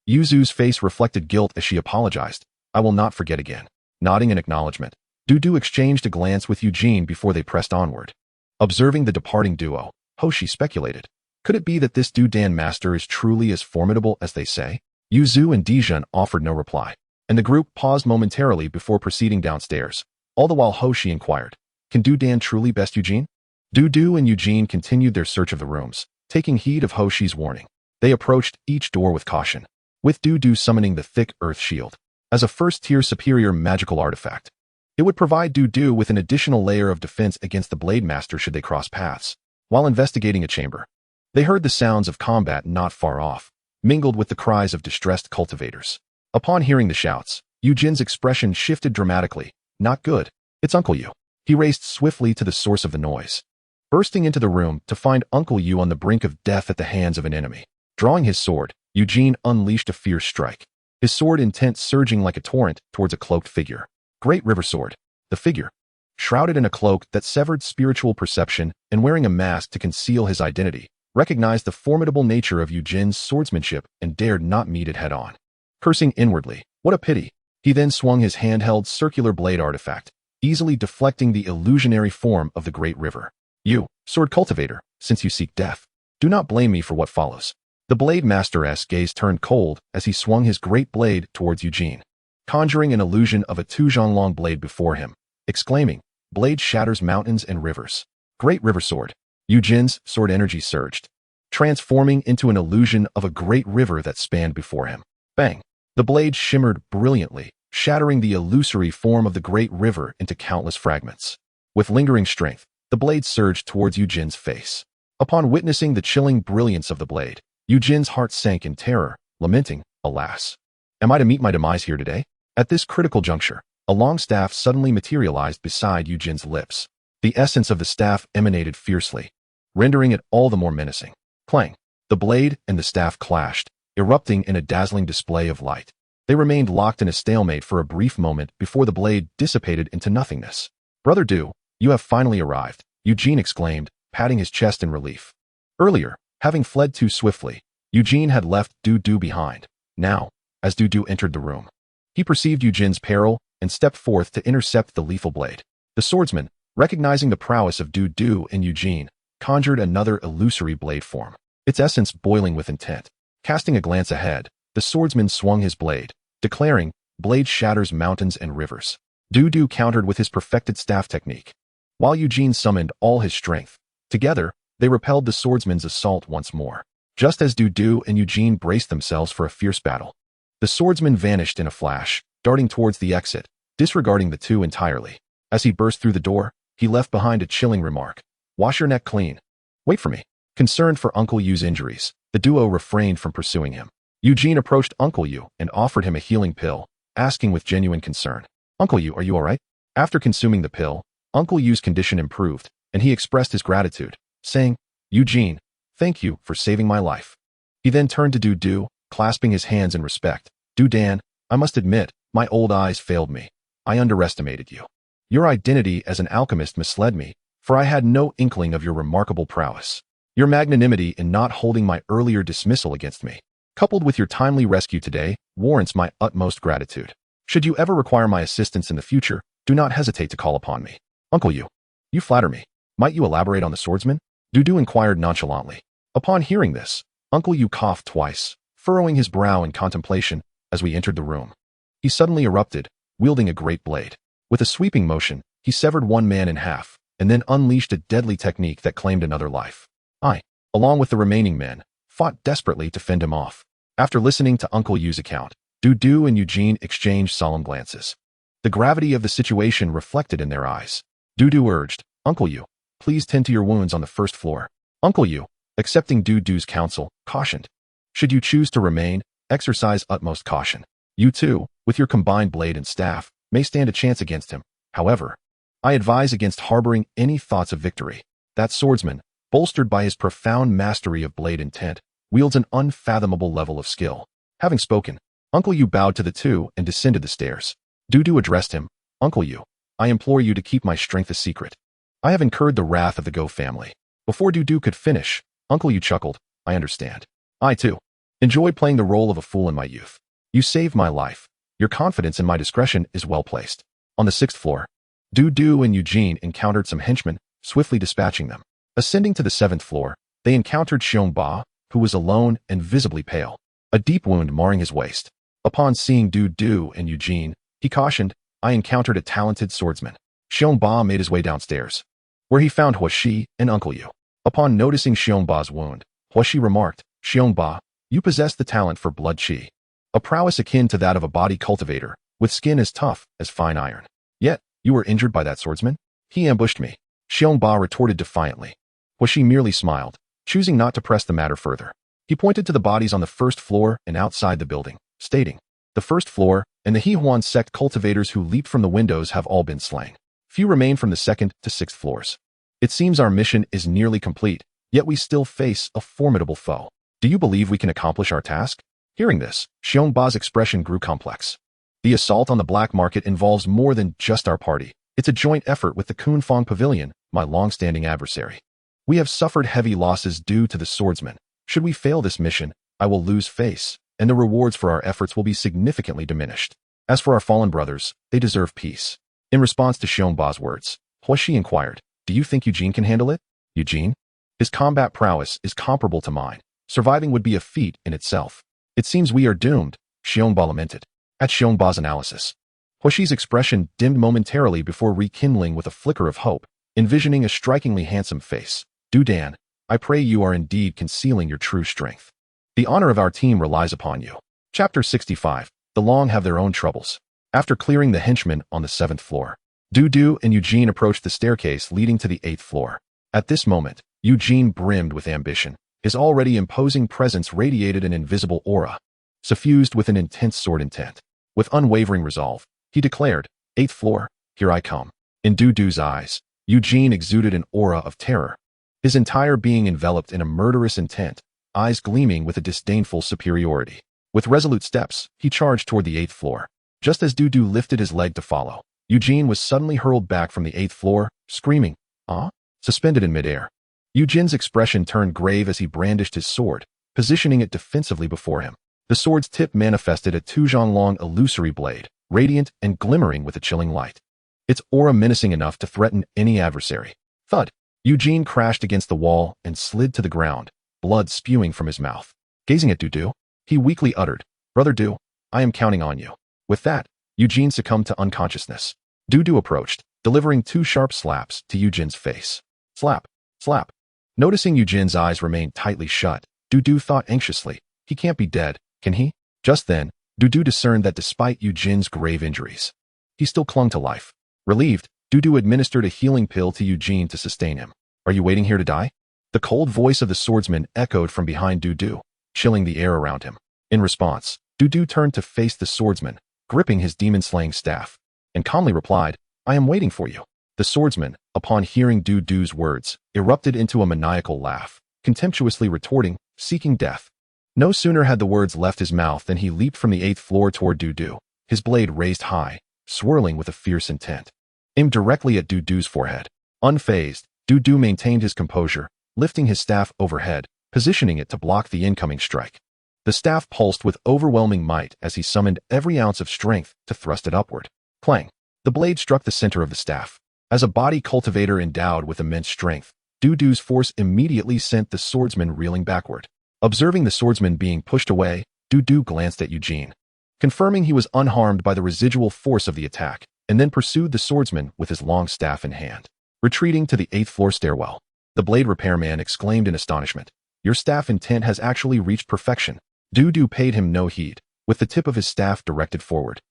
Yuzu's face reflected guilt as she apologized. I will not forget again. Nodding in acknowledgement, Du exchanged a glance with Eugene before they pressed onward. Observing the departing duo, Hoshi speculated. Could it be that this Dudan master is truly as formidable as they say? Yuzu and Dijun offered no reply, and the group paused momentarily before proceeding downstairs. All the while Hoshi inquired, can Dudan truly best Eugene? Du and Eugene continued their search of the rooms, taking heed of Hoshi's warning. They approached each door with caution, with Du summoning the thick earth shield as a first-tier superior magical artifact. It would provide Du with an additional layer of defense against the Blade Master should they cross paths. While investigating a chamber, they heard the sounds of combat not far off, mingled with the cries of distressed cultivators. Upon hearing the shouts, Eugene's expression shifted dramatically. Not good. It's Uncle Yu. He raced swiftly to the source of the noise, bursting into the room to find Uncle Yu on the brink of death at the hands of an enemy. Drawing his sword, Eugene unleashed a fierce strike, his sword intent surging like a torrent towards a cloaked figure. Great River Sword. The figure, shrouded in a cloak that severed spiritual perception and wearing a mask to conceal his identity, recognized the formidable nature of Eugene's swordsmanship and dared not meet it head-on. Cursing inwardly, what a pity, he then swung his handheld circular blade artifact, easily deflecting the illusionary form of the Great River. You, sword cultivator, since you seek death, do not blame me for what follows. The Blade Master's gaze turned cold as he swung his great blade towards Eugene, conjuring an illusion of a 2-zhang-long blade before him, exclaiming, blade shatters mountains and rivers. Great River Sword. Eugene's sword energy surged, transforming into an illusion of a great river that spanned before him. Bang! The blade shimmered brilliantly, shattering the illusory form of the great river into countless fragments. With lingering strength, the blade surged towards Eugene's face. Upon witnessing the chilling brilliance of the blade, Eugene's heart sank in terror, lamenting, alas. Am I to meet my demise here today? At this critical juncture, a long staff suddenly materialized beside Eugene's lips. The essence of the staff emanated fiercely, rendering it all the more menacing. Clang! The blade and the staff clashed, erupting in a dazzling display of light. They remained locked in a stalemate for a brief moment before the blade dissipated into nothingness. Brother Du, you have finally arrived, Eugene exclaimed, patting his chest in relief. Earlier, having fled too swiftly, Eugene had left Du behind. Now, as Du entered the room, he perceived Eugene's peril and stepped forth to intercept the lethal blade. The swordsman, recognizing the prowess of Du and Eugene, conjured another illusory blade form, its essence boiling with intent. Casting a glance ahead, the swordsman swung his blade, declaring, blade shatters mountains and rivers. Du countered with his perfected staff technique, while Eugene summoned all his strength. Together, they repelled the swordsman's assault once more. Just as Du and Eugene braced themselves for a fierce battle, the swordsman vanished in a flash, darting towards the exit, disregarding the two entirely. As he burst through the door, he left behind a chilling remark. Wash your neck clean. Wait for me. Concerned for Uncle Yu's injuries, the duo refrained from pursuing him. Eugene approached Uncle Yu and offered him a healing pill, asking with genuine concern, Uncle Yu, are you alright? After consuming the pill, Uncle Yu's condition improved, and he expressed his gratitude, saying, Eugene, thank you for saving my life. He then turned to Du, clasping his hands in respect. Dudan, I must admit, my old eyes failed me. I underestimated you. Your identity as an alchemist misled me, for I had no inkling of your remarkable prowess. Your magnanimity in not holding my earlier dismissal against me, coupled with your timely rescue today, warrants my utmost gratitude. Should you ever require my assistance in the future, do not hesitate to call upon me. Uncle Yu, you flatter me. Might you elaborate on the swordsman? Du inquired nonchalantly. Upon hearing this, Uncle Yu coughed twice, furrowing his brow in contemplation as we entered the room. He suddenly erupted, wielding a great blade. With a sweeping motion, he severed one man in half, and then unleashed a deadly technique that claimed another life. I, along with the remaining men, fought desperately to fend him off. After listening to Uncle Yu's account, Du and Eugene exchanged solemn glances. the gravity of the situation reflected in their eyes. Du urged, "Uncle Yu, please tend to your wounds on the first floor." Uncle Yu, accepting Du's counsel, cautioned, "Should you choose to remain, exercise utmost caution. You too, with your combined blade and staff, may stand a chance against him. However, I advise against harboring any thoughts of victory. That swordsman, bolstered by his profound mastery of blade intent, wields an unfathomable level of skill." Having spoken, Uncle Yu bowed to the two and descended the stairs. Du addressed him, "Uncle Yu, I implore you to keep my strength a secret. I have incurred the wrath of the Go family." Before Du could finish, Uncle Yu chuckled, "I understand. I, too, enjoyed playing the role of a fool in my youth. You saved my life. Your confidence in my discretion is well placed." On the 6th floor, Du and Eugene encountered some henchmen, swiftly dispatching them. Ascending to the 7th floor, they encountered Xiongba, who was alone and visibly pale, a deep wound marring his waist. Upon seeing Du and Eugene, he cautioned, "I encountered a talented swordsman." Xiongba made his way downstairs, where he found Huaxi and Uncle Yu. Upon noticing Xiongba's wound, Huaxi remarked, "Xiongba, you possess the talent for blood qi, a prowess akin to that of a body cultivator, with skin as tough as fine iron. Yet, you were injured by that swordsman?" "He ambushed me," Xiongba retorted defiantly. Huaxi merely smiled, choosing not to press the matter further. He pointed to the bodies on the 1st floor and outside the building, stating, "The 1st floor and the Hehuan sect cultivators who leaped from the windows have all been slain. Few remain from the 2nd to 6th floors. It seems our mission is nearly complete, yet we still face a formidable foe. Do you believe we can accomplish our task?" Hearing this, Xiongba's expression grew complex. "The assault on the black market involves more than just our party. It's a joint effort with the Kunfeng Pavilion, my long-standing adversary. We have suffered heavy losses due to the swordsman. Should we fail this mission, I will lose face, and the rewards for our efforts will be significantly diminished. As for our fallen brothers, they deserve peace." In response to Xiongba's words, Huaxi inquired, "Do you think Eugene can handle it?" "Eugene? His combat prowess is comparable to mine. Surviving would be a feat in itself." "It seems we are doomed," Xiongba lamented. At Xiongba's analysis, Huaxi's expression dimmed momentarily before rekindling with a flicker of hope, envisioning a strikingly handsome face. "Dudan, I pray you are indeed concealing your true strength. The honor of our team relies upon you." Chapter 65. The Long have their own troubles. After clearing the henchmen on the 7th floor, Du and Eugene approached the staircase leading to the 8th floor. At this moment, Eugene brimmed with ambition. His already imposing presence radiated an invisible aura, suffused with an intense sword intent. With unwavering resolve, he declared, "8th floor, here I come." In Du's eyes, Eugene exuded an aura of terror, his entire being enveloped in a murderous intent, eyes gleaming with a disdainful superiority. With resolute steps, he charged toward the 8th floor. Just as Du lifted his leg to follow, Eugene was suddenly hurled back from the 8th floor, screaming, "Ah!" Suspended in midair. Eugene's expression turned grave as he brandished his sword, positioning it defensively before him. The sword's tip manifested a 2-zhang-long illusory blade, radiant and glimmering with a chilling light, its aura menacing enough to threaten any adversary. Thud! Eugene crashed against the wall and slid to the ground, blood spewing from his mouth. Gazing at Du, he weakly uttered, "Brother Du, I am counting on you." With that, Eugene succumbed to unconsciousness. Du approached, delivering 2 sharp slaps to Eugene's face. Slap, slap. Noticing Eugene's eyes remained tightly shut, Du thought anxiously, "He can't be dead, can he?" Just then, Du discerned that despite Eugene's grave injuries, he still clung to life. Relieved, Du administered a healing pill to Eugene to sustain him. "Are you waiting here to die?" The cold voice of the swordsman echoed from behind Du, chilling the air around him. In response, Du turned to face the swordsman, gripping his demon-slaying staff, and calmly replied, "I am waiting for you." The swordsman, upon hearing Du's words, erupted into a maniacal laugh, contemptuously retorting, "Seeking death." No sooner had the words left his mouth than he leaped from the 8th floor toward Du, his blade raised high, swirling with a fierce intent, aimed directly at Du's forehead. Unfazed, Du maintained his composure, lifting his staff overhead, positioning it to block the incoming strike. The staff pulsed with overwhelming might as he summoned every ounce of strength to thrust it upward. Clang! The blade struck the center of the staff. As a body cultivator endowed with immense strength, Du's force immediately sent the swordsman reeling backward. Observing the swordsman being pushed away, Du glanced at Eugene, confirming he was unharmed by the residual force of the attack, and then pursued the swordsman with his long staff in hand. Retreating to the 8th floor stairwell, the blade repairman exclaimed in astonishment, "Your staff intent has actually reached perfection." Du paid him no heed, with the tip of his staff directed forward.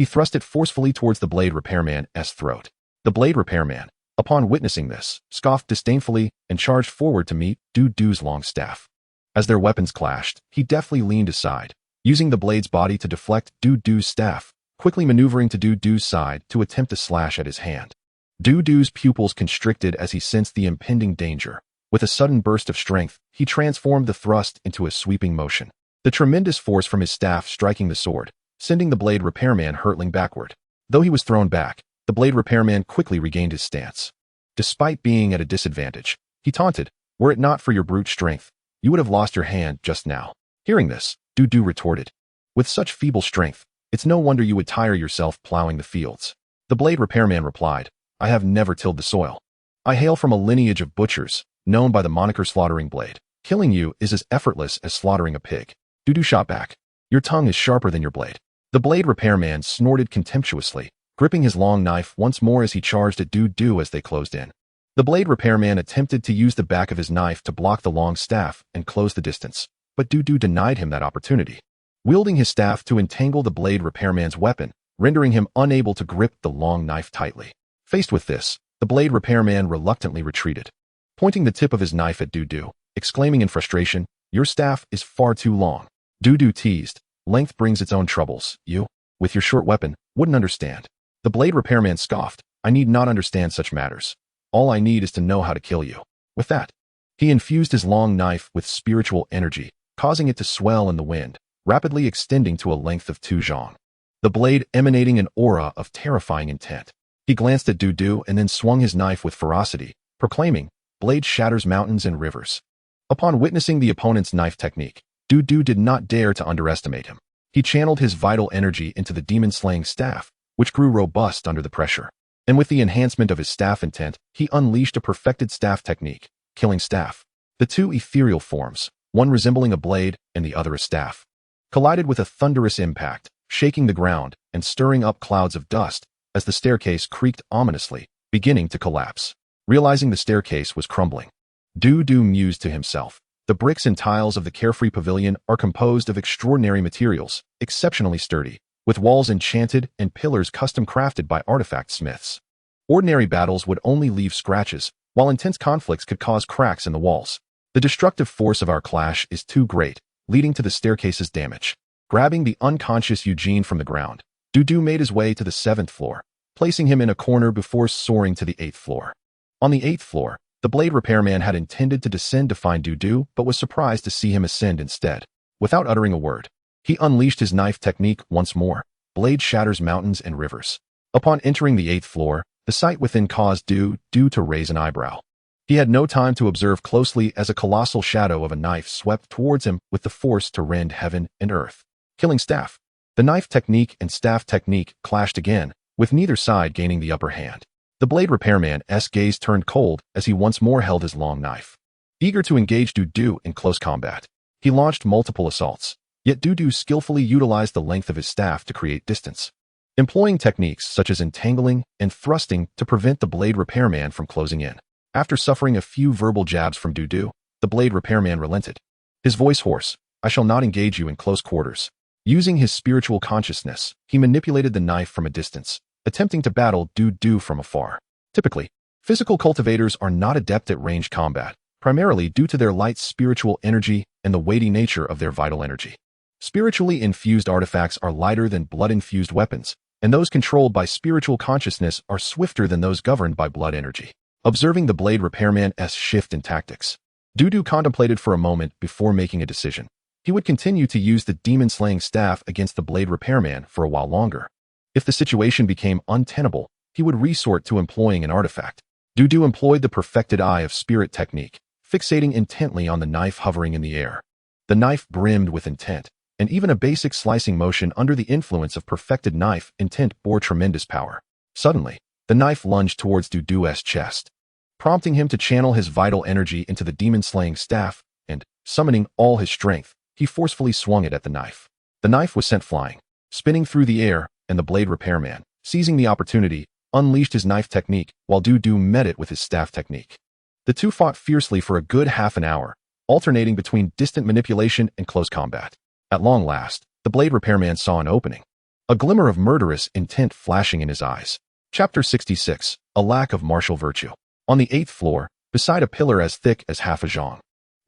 He thrust it forcefully towards the blade repairman's throat. The blade repairman, upon witnessing this, scoffed disdainfully and charged forward to meet Dudu's long staff. As their weapons clashed, he deftly leaned aside, using the blade's body to deflect Dudu's staff, quickly maneuvering to Dudu's side to attempt a slash at his hand. Dudu's pupils constricted as he sensed the impending danger. With a sudden burst of strength, he transformed the thrust into a sweeping motion. The tremendous force from his staff striking the sword, sending the blade repairman hurtling backward. Though he was thrown back, the blade repairman quickly regained his stance. Despite being at a disadvantage, he taunted, "Were it not for your brute strength, you would have lost your hand just now." Hearing this, Dudu retorted, "With such feeble strength, it's no wonder you would tire yourself plowing the fields." The blade repairman replied, "I have never tilled the soil. I hail from a lineage of butchers, known by the moniker Slaughtering Blade. Killing you is as effortless as slaughtering a pig." Dudu shot back, "Your tongue is sharper than your blade." The blade repairman snorted contemptuously, gripping his long knife once more as he charged at Dudu as they closed in. The blade repairman attempted to use the back of his knife to block the long staff and close the distance, but Dudu denied him that opportunity, wielding his staff to entangle the blade repairman's weapon, rendering him unable to grip the long knife tightly. Faced with this, the blade repairman reluctantly retreated, pointing the tip of his knife at Dudu, exclaiming in frustration, "Your staff is far too long." Dudu teased, "Length brings its own troubles. You, with your short weapon, wouldn't understand." The blade repairman scoffed, "I need not understand such matters. All I need is to know how to kill you." With that, he infused his long knife with spiritual energy, causing it to swell in the wind, rapidly extending to a length of 2 zhong. The blade emanating an aura of terrifying intent. He glanced at Dudu and then swung his knife with ferocity, proclaiming, "Blade shatters mountains and rivers." Upon witnessing the opponent's knife technique, Dudu did not dare to underestimate him. He channeled his vital energy into the demon-slaying staff, which grew robust under the pressure. And with the enhancement of his staff intent, he unleashed a perfected staff technique, Killing Staff. The two ethereal forms, one resembling a blade and the other a staff, collided with a thunderous impact, shaking the ground and stirring up clouds of dust as the staircase creaked ominously, beginning to collapse. Realizing the staircase was crumbling, Dudu mused to himself, "The bricks and tiles of the carefree pavilion are composed of extraordinary materials, exceptionally sturdy, with walls enchanted and pillars custom crafted by artifact smiths. Ordinary battles would only leave scratches, while intense conflicts could cause cracks in the walls. The destructive force of our clash is too great, leading to the staircase's damage." Grabbing the unconscious Eugene from the ground, Dudu made his way to the 7th floor, placing him in a corner before soaring to the 8th floor. On the 8th floor, the blade repairman had intended to descend to find Dudu, but was surprised to see him ascend instead. Without uttering a word, he unleashed his knife technique once more. Blade shatters mountains and rivers. Upon entering the 8th floor, the sight within caused Dudu to raise an eyebrow. He had no time to observe closely as a colossal shadow of a knife swept towards him with the force to rend heaven and earth. Killing Staff. The knife technique and staff technique clashed again, with neither side gaining the upper hand. The blade repairman's gaze turned cold as he once more held his long knife. Eager to engage Dudu in close combat, he launched multiple assaults, yet Dudu skillfully utilized the length of his staff to create distance, employing techniques such as entangling and thrusting to prevent the blade repairman from closing in. After suffering a few verbal jabs from Dudu, the blade repairman relented, his voice hoarse, "I shall not engage you in close quarters." Using his spiritual consciousness, he manipulated the knife from a distance, attempting to battle Dudu from afar. Typically, physical cultivators are not adept at ranged combat, primarily due to their light spiritual energy and the weighty nature of their vital energy. Spiritually infused artifacts are lighter than blood-infused weapons, and those controlled by spiritual consciousness are swifter than those governed by blood energy. Observing the blade repairman's shift in tactics, Dudu contemplated for a moment before making a decision. He would continue to use the demon-slaying staff against the blade repairman for a while longer. If the situation became untenable, he would resort to employing an artifact. Dudu employed the perfected eye of spirit technique, fixating intently on the knife hovering in the air. The knife brimmed with intent, and even a basic slicing motion under the influence of perfected knife intent bore tremendous power. Suddenly, the knife lunged towards Dudu's chest, prompting him to channel his vital energy into the demon-slaying staff, and, summoning all his strength, he forcefully swung it at the knife. The knife was sent flying, spinning through the air, and the blade repairman, seizing the opportunity, unleashed his knife technique while Dudu met it with his staff technique. The two fought fiercely for a good half an hour, alternating between distant manipulation and close combat. At long last, the blade repairman saw an opening. a glimmer of murderous intent flashing in his eyes. Chapter 66. A lack of martial virtue. On the 8th floor, beside a pillar as thick as half a zhang,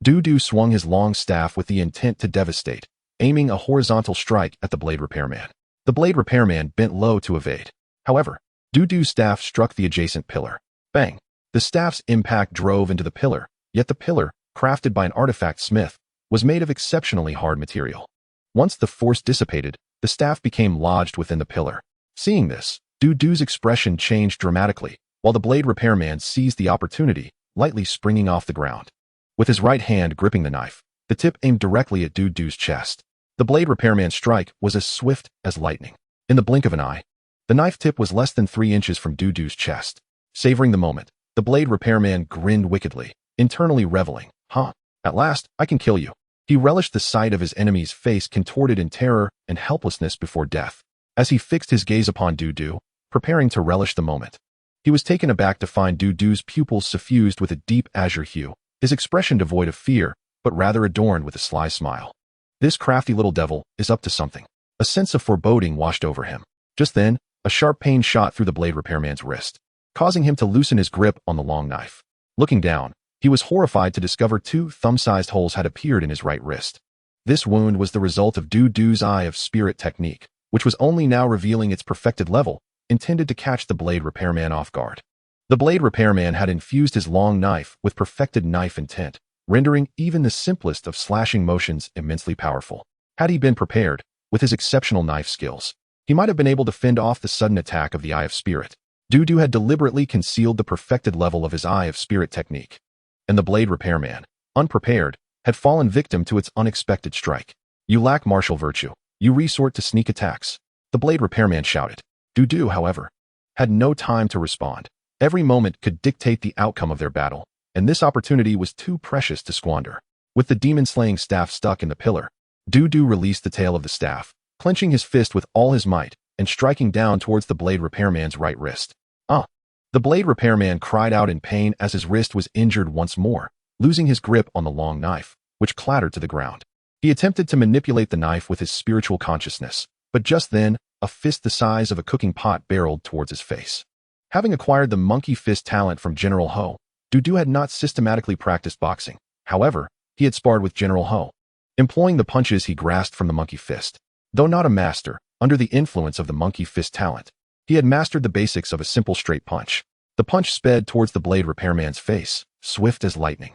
Du swung his long staff with the intent to devastate, aiming a horizontal strike at the blade repairman. The blade repairman bent low to evade. However, Du's staff struck the adjacent pillar. Bang! The staff's impact drove into the pillar, yet the pillar, crafted by an artifact smith, was made of exceptionally hard material. Once the force dissipated, the staff became lodged within the pillar. Seeing this, Du's expression changed dramatically, while the blade repairman seized the opportunity, lightly springing off the ground. With his right hand gripping the knife, the tip aimed directly at Du's chest. The blade repairman's strike was as swift as lightning. In the blink of an eye, the knife tip was less than 3 inches from Du's chest. Savoring the moment, the blade repairman grinned wickedly, internally reveling. At last, I can kill you. He relished the sight of his enemy's face contorted in terror and helplessness before death. As he fixed his gaze upon Du, preparing to relish the moment, he was taken aback to find Du's pupils suffused with a deep azure hue, his expression devoid of fear, but rather adorned with a sly smile. This crafty little devil is up to something. A sense of foreboding washed over him. Just then, a sharp pain shot through the blade repairman's wrist, causing him to loosen his grip on the long knife. Looking down, he was horrified to discover 2 thumb-sized holes had appeared in his right wrist. This wound was the result of Du's Eye of Spirit technique, which was only now revealing its perfected level, intended to catch the blade repairman off guard. The blade repairman had infused his long knife with perfected knife intent, rendering even the simplest of slashing motions immensely powerful. Had he been prepared, with his exceptional knife skills, he might have been able to fend off the sudden attack of the Eye of Spirit. Du had deliberately concealed the perfected level of his Eye of Spirit technique, and the blade repairman, unprepared, had fallen victim to its unexpected strike. You lack martial virtue. You resort to sneak attacks, the blade repairman shouted. Du, however, had no time to respond. Every moment could dictate the outcome of their battle, and this opportunity was too precious to squander. With the demon-slaying staff stuck in the pillar, Du released the tail of the staff, clenching his fist with all his might and striking down towards the blade repairman's right wrist. The blade repairman cried out in pain as his wrist was injured once more, losing his grip on the long knife, which clattered to the ground. He attempted to manipulate the knife with his spiritual consciousness, but just then, a fist the size of a cooking pot barreled towards his face. Having acquired the monkey fist talent from General Ho, Du had not systematically practiced boxing. However, he had sparred with General Ho, employing the punches he grasped from the monkey fist. Though not a master, under the influence of the monkey fist talent, he had mastered the basics of a simple straight punch. The punch sped towards the blade repairman's face, swift as lightning,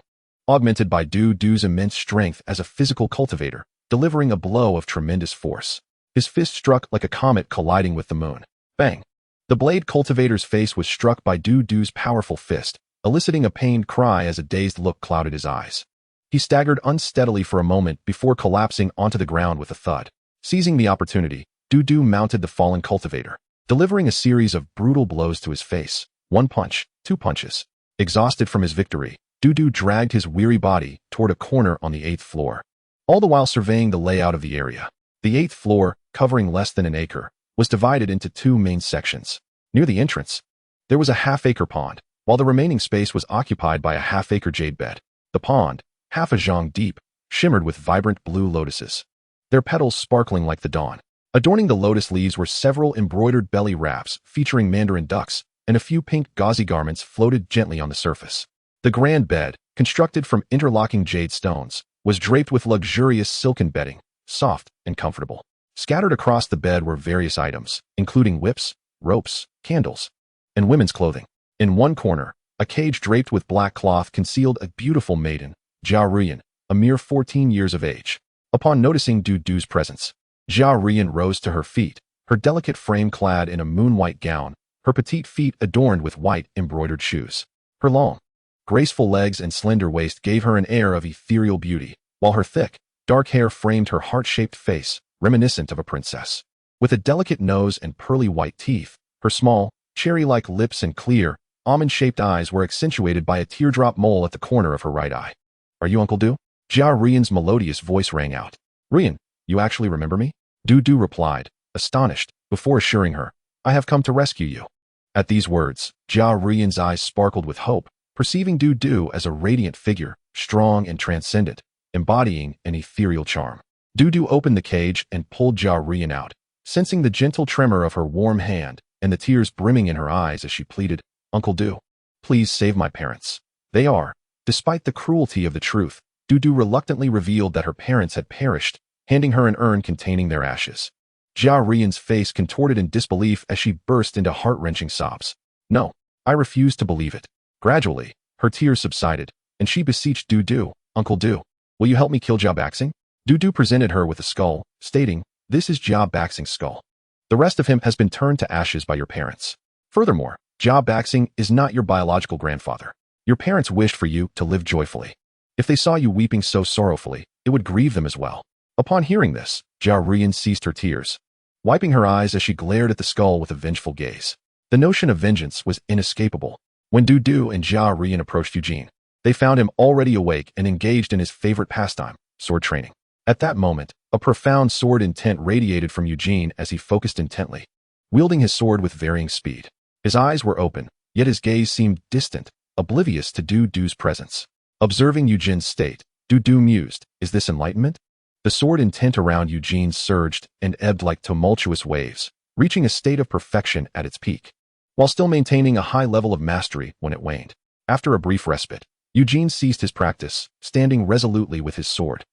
augmented by Du's immense strength as a physical cultivator, delivering a blow of tremendous force. His fist struck like a comet colliding with the moon. Bang! The blade cultivator's face was struck by Du's powerful fist, eliciting a pained cry as a dazed look clouded his eyes. He staggered unsteadily for a moment before collapsing onto the ground with a thud. Seizing the opportunity, Du mounted the fallen cultivator, delivering a series of brutal blows to his face. 1 punch, 2 punches. Exhausted from his victory, Du dragged his weary body toward a corner on the 8th floor, all the while surveying the layout of the area. The 8th floor, covering less than an acre, was divided into 2 main sections. Near the entrance, there was a half-acre pond, while the remaining space was occupied by a half-acre jade bed. The pond, half a zhang deep, shimmered with vibrant blue lotuses, their petals sparkling like the dawn. Adorning the lotus leaves were several embroidered belly wraps featuring mandarin ducks, and a few pink gauzy garments floated gently on the surface. The grand bed, constructed from interlocking jade stones, was draped with luxurious silken bedding, soft and comfortable. Scattered across the bed were various items, including whips, ropes, candles, and women's clothing. In one corner, a cage draped with black cloth concealed a beautiful maiden, Jia Ruyan, a mere 14 years of age. Upon noticing Du's presence, Jia Ruyan rose to her feet, her delicate frame clad in a moon-white gown, her petite feet adorned with white embroidered shoes. Her long, graceful legs and slender waist gave her an air of ethereal beauty, while her thick, dark hair framed her heart-shaped face, reminiscent of a princess. With a delicate nose and pearly white teeth, her small, cherry-like lips and clear, almond-shaped eyes were accentuated by a teardrop mole at the corner of her right eye. Are you Uncle Du? Jia Ruyan's melodious voice rang out. Ruyan, you actually remember me? Du replied, astonished, before assuring her, I have come to rescue you. At these words, Jia Ruyan's eyes sparkled with hope, perceiving Du as a radiant figure, strong and transcendent, embodying an ethereal charm. Du opened the cage and pulled Jia Ruyan out, sensing the gentle tremor of her warm hand and the tears brimming in her eyes as she pleaded, "Uncle Du, please save my parents. They are." Despite the cruelty of the truth, Du reluctantly revealed that her parents had perished, handing her an urn containing their ashes. Jia Rian's face contorted in disbelief as she burst into heart-wrenching sobs. "No, I refuse to believe it." Gradually, her tears subsided, and she beseeched Du, "Uncle Du, will you help me kill Jia Baxing?" Du presented her with a skull, stating, "This is Jia Baxing's skull. The rest of him has been turned to ashes by your parents. Furthermore, Jia Baxing is not your biological grandfather. Your parents wished for you to live joyfully. If they saw you weeping so sorrowfully, it would grieve them as well." Upon hearing this, Jia Rian ceased her tears, wiping her eyes as she glared at the skull with a vengeful gaze. The notion of vengeance was inescapable. When Du and Jia Rian approached Eugene, they found him already awake and engaged in his favorite pastime, sword training. At that moment, a profound sword intent radiated from Eugene as he focused intently, wielding his sword with varying speed. His eyes were open, yet his gaze seemed distant, oblivious to Du's presence. Observing Eugene's state, Du mused, "Is this enlightenment?" The sword intent around Eugene surged and ebbed like tumultuous waves, reaching a state of perfection at its peak, while still maintaining a high level of mastery when it waned. After a brief respite, Eugene ceased his practice, standing resolutely with his sword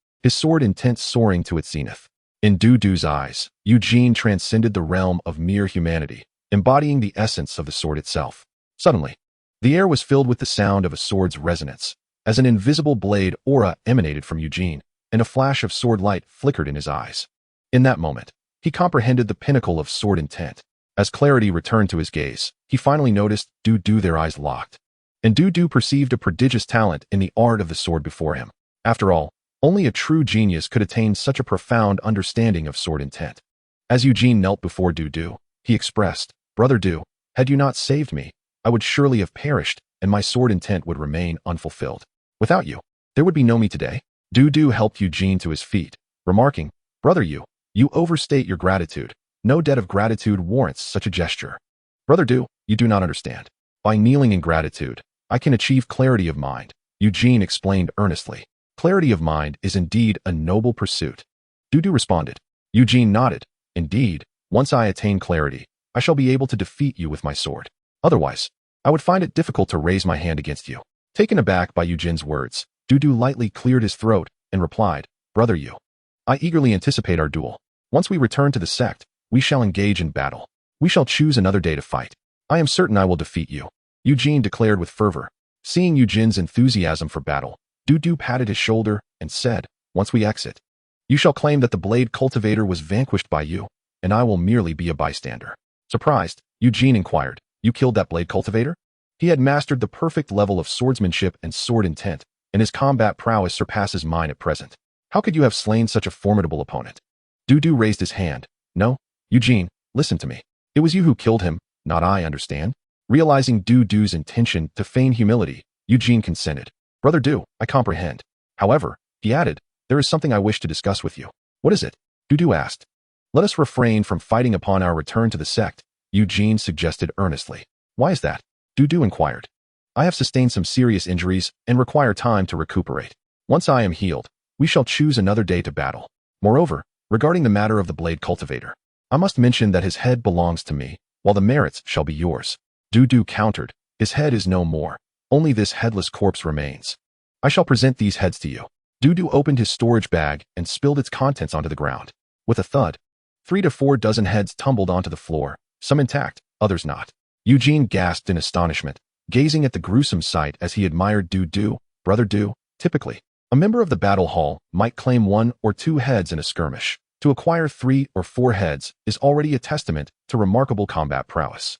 intent soaring to its zenith. In Du's eyes, Eugene transcended the realm of mere humanity, embodying the essence of the sword itself. Suddenly, the air was filled with the sound of a sword's resonance, as an invisible blade aura emanated from Eugene, and a flash of sword light flickered in his eyes. In that moment, he comprehended the pinnacle of sword intent. As clarity returned to his gaze, he finally noticed their eyes locked. And Du perceived a prodigious talent in the art of the sword before him. After all, only a true genius could attain such a profound understanding of sword intent. As Eugene knelt before Du, he expressed, "Brother Du, had you not saved me, I would surely have perished, and my sword intent would remain unfulfilled. Without you, there would be no me today." Du helped Eugene to his feet, remarking, "Brother you overstate your gratitude. No debt of gratitude warrants such a gesture. Brother Du, you do not understand. By kneeling in gratitude, I can achieve clarity of mind," Eugene explained earnestly. "Clarity of mind is indeed a noble pursuit." Du responded. Eugene nodded. "Indeed, once I attain clarity, I shall be able to defeat you with my sword. Otherwise, I would find it difficult to raise my hand against you." Taken aback by Eugene's words, Du lightly cleared his throat and replied, "Brother you, I eagerly anticipate our duel. Once we return to the sect, we shall engage in battle. We shall choose another day to fight. I am certain I will defeat you," Eugene declared with fervor. Seeing Eugene's enthusiasm for battle, Du patted his shoulder and said, "Once we exit, you shall claim that the blade cultivator was vanquished by you, and I will merely be a bystander." Surprised, Eugene inquired, "You killed that blade cultivator?" He had mastered the perfect level of swordsmanship and sword intent, and his combat prowess surpasses mine at present. "How could you have slain such a formidable opponent?" Du raised his hand. "No, Eugene, listen to me. It was you who killed him, not I, understand?" Realizing Du's intention to feign humility, Eugene consented. "Brother Du, I comprehend. However," he added, "there is something I wish to discuss with you." "What is it?" Du asked. "Let us refrain from fighting upon our return to the sect," Eugene suggested earnestly. "Why is that?" Du inquired. "I have sustained some serious injuries and require time to recuperate. Once I am healed, we shall choose another day to battle. Moreover, regarding the matter of the blade cultivator, I must mention that his head belongs to me, while the merits shall be yours." Du countered, "His head is no more. Only this headless corpse remains. I shall present these heads to you." Du opened his storage bag and spilled its contents onto the ground. With a thud, 3 to 4 dozen heads tumbled onto the floor, some intact, others not. Eugene gasped in astonishment, gazing at the gruesome sight as he admired Du. "Brother Du, typically, a member of the battle hall might claim 1 or 2 heads in a skirmish. To acquire 3 or 4 heads is already a testament to remarkable combat prowess.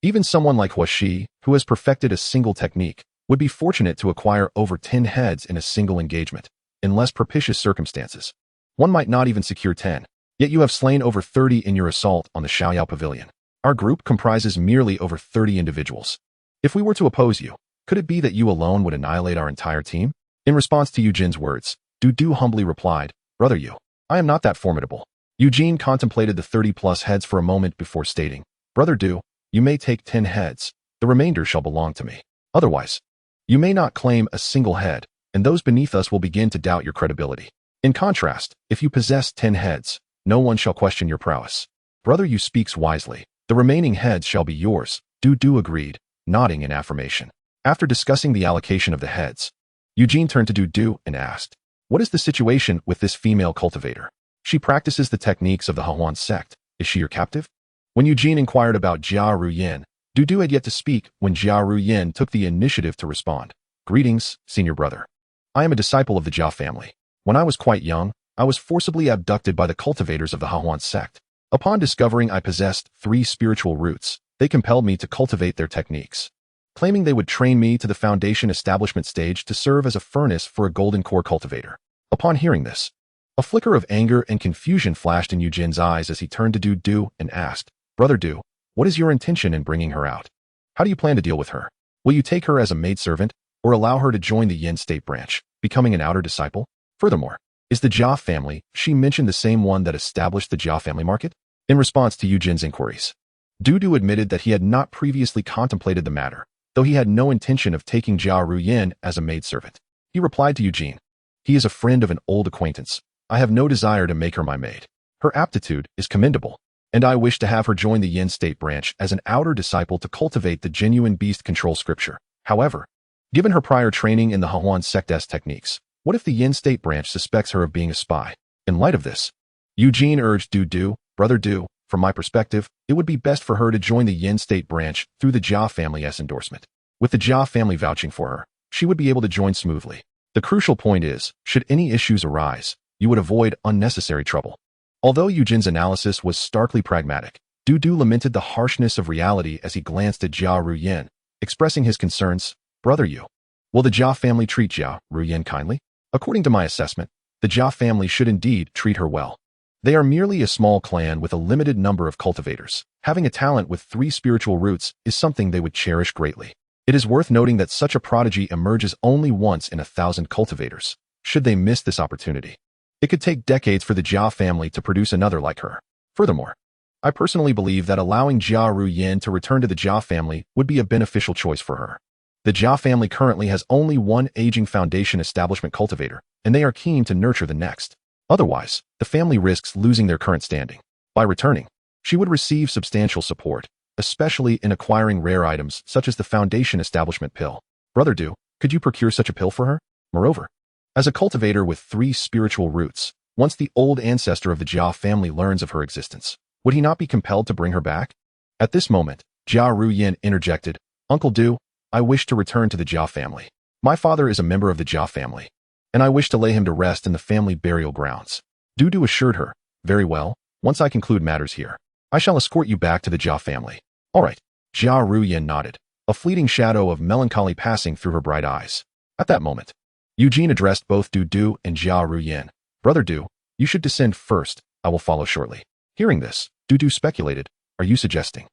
Even someone like Huashi, who has perfected a single technique, would be fortunate to acquire over 10 heads in a single engagement. In less propitious circumstances, one might not even secure 10. Yet you have slain over 30 in your assault on the Xiaoyao Pavilion. Our group comprises merely over 30 individuals. If we were to oppose you, could it be that you alone would annihilate our entire team?" In response to Eugene's words, Du humbly replied, "Brother you, I am not that formidable." Eugene contemplated the 30-plus heads for a moment before stating, "Brother Du, you may take 10 heads. The remainder shall belong to me. Otherwise, you may not claim a single head, and those beneath us will begin to doubt your credibility. In contrast, if you possess 10 heads, no one shall question your prowess." Brother Yu speaks wisely. The remaining heads shall be yours. Du agreed, nodding in affirmation. After discussing the allocation of the heads, Eugene turned to Du and asked, "What is the situation with this female cultivator? She practices the techniques of the Hahuan sect. Is she your captive?" When Eugene inquired about Jia Ruyin, Du had yet to speak when Jia Ruyin took the initiative to respond. "Greetings, senior brother. I am a disciple of the Jia family. When I was quite young, I was forcibly abducted by the cultivators of the Hahuan sect. Upon discovering I possessed 3 spiritual roots, they compelled me to cultivate their techniques, claiming they would train me to the foundation establishment stage to serve as a furnace for a golden core cultivator." Upon hearing this, a flicker of anger and confusion flashed in Eugene's eyes as he turned to Du and asked, "Brother Du, what is your intention in bringing her out? How do you plan to deal with her? Will you take her as a maidservant, or allow her to join the Yin state branch, becoming an outer disciple? Furthermore, is the Jia family, she mentioned, the same one that established the Jia family market?" In response to Eugene's inquiries, Du admitted that he had not previously contemplated the matter, though he had no intention of taking Jia Ruyin as a maidservant. He replied to Eugene, "He is a friend of an old acquaintance. I have no desire to make her my maid. Her aptitude is commendable, and I wish to have her join the Yin state branch as an outer disciple to cultivate the genuine beast control scripture. However, given her prior training in the Hahuan sect's techniques, what if the Yin state branch suspects her of being a spy? In light of this, Eugene urged Du, "Brother Du, from my perspective, it would be best for her to join the Yin state branch through the Jia family's endorsement. With the Jia family vouching for her, she would be able to join smoothly. The crucial point is, should any issues arise, you would avoid unnecessary trouble." Although Eugene's analysis was starkly pragmatic, Du lamented the harshness of reality as he glanced at Jia Ruyin, expressing his concerns. "Brother Yu, will the Jia family treat Jia Ruyin kindly? According to my assessment, the Jia family should indeed treat her well. They are merely a small clan with a limited number of cultivators. Having a talent with 3 spiritual roots is something they would cherish greatly. It is worth noting that such a prodigy emerges only once in 1,000 cultivators. Should they miss this opportunity, it could take decades for the Jia family to produce another like her. Furthermore, I personally believe that allowing Jia Ruyin to return to the Jia family would be a beneficial choice for her. The Jia family currently has only one aging foundation establishment cultivator, and they are keen to nurture the next. Otherwise, the family risks losing their current standing. By returning, she would receive substantial support, especially in acquiring rare items such as the foundation establishment pill. Brother Du, could you procure such a pill for her? Moreover, as a cultivator with 3 spiritual roots, once the old ancestor of the Jia family learns of her existence, would he not be compelled to bring her back?" At this moment, Jia Ruyin interjected, "Uncle Du, I wish to return to the Jia family. My father is a member of the Jia family, and I wish to lay him to rest in the family burial grounds." Du assured her, "Very well, once I conclude matters here, I shall escort you back to the Jia family." "All right." Jia Ruyin nodded, a fleeting shadow of melancholy passing through her bright eyes. At that moment, Eugene addressed both Du and Jia Ruyin. "Brother Du, you should descend first. I will follow shortly." Hearing this, Du speculated, "Are you suggesting?"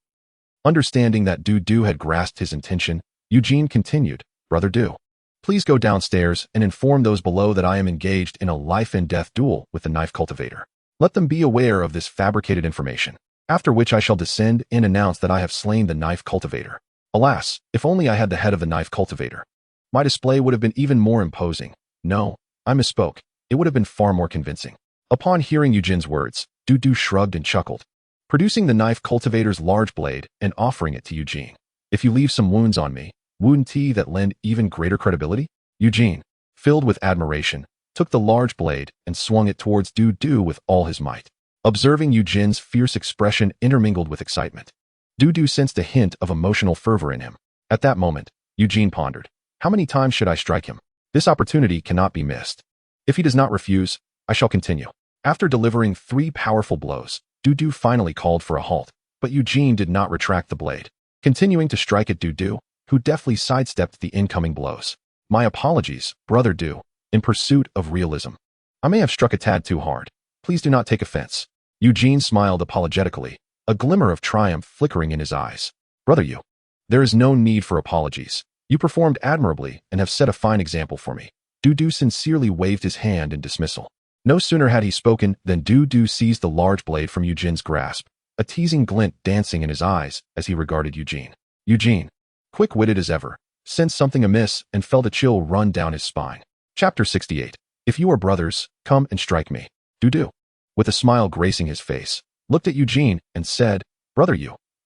Understanding that Du had grasped his intention, Eugene continued, "Brother Du, please go downstairs and inform those below that I am engaged in a life-and-death duel with the knife cultivator. Let them be aware of this fabricated information, after which I shall descend and announce that I have slain the knife cultivator." Alas, if only I had the head of the knife cultivator. My display would have been even more imposing. No, I misspoke. It would have been far more convincing. Upon hearing Eugene's words, Du shrugged and chuckled, producing the knife cultivator's large blade and offering it to Eugene. "If you leave some wounds on me, wouldn't that lend even greater credibility?" Eugene, filled with admiration, took the large blade and swung it towards Du with all his might. Observing Eugene's fierce expression intermingled with excitement, Du sensed a hint of emotional fervor in him. At that moment, Eugene pondered, "How many times should I strike him? This opportunity cannot be missed. If he does not refuse, I shall continue." After delivering 3 powerful blows, Du finally called for a halt, but Eugene did not retract the blade, continuing to strike at Du, who deftly sidestepped the incoming blows. "My apologies, Brother Du, in pursuit of realism. I may have struck a tad too hard. Please do not take offense." Eugene smiled apologetically, a glimmer of triumph flickering in his eyes. "Brother Yu, there is no need for apologies. You performed admirably and have set a fine example for me." Du sincerely waved his hand in dismissal. No sooner had he spoken than Du seized the large blade from Eugene's grasp, a teasing glint dancing in his eyes as he regarded Eugene. Eugene, quick-witted as ever, sensed something amiss and felt a chill run down his spine. Chapter 68. If you are brothers, come and strike me. Du. With a smile gracing his face, looked at Eugene and said, "Brother,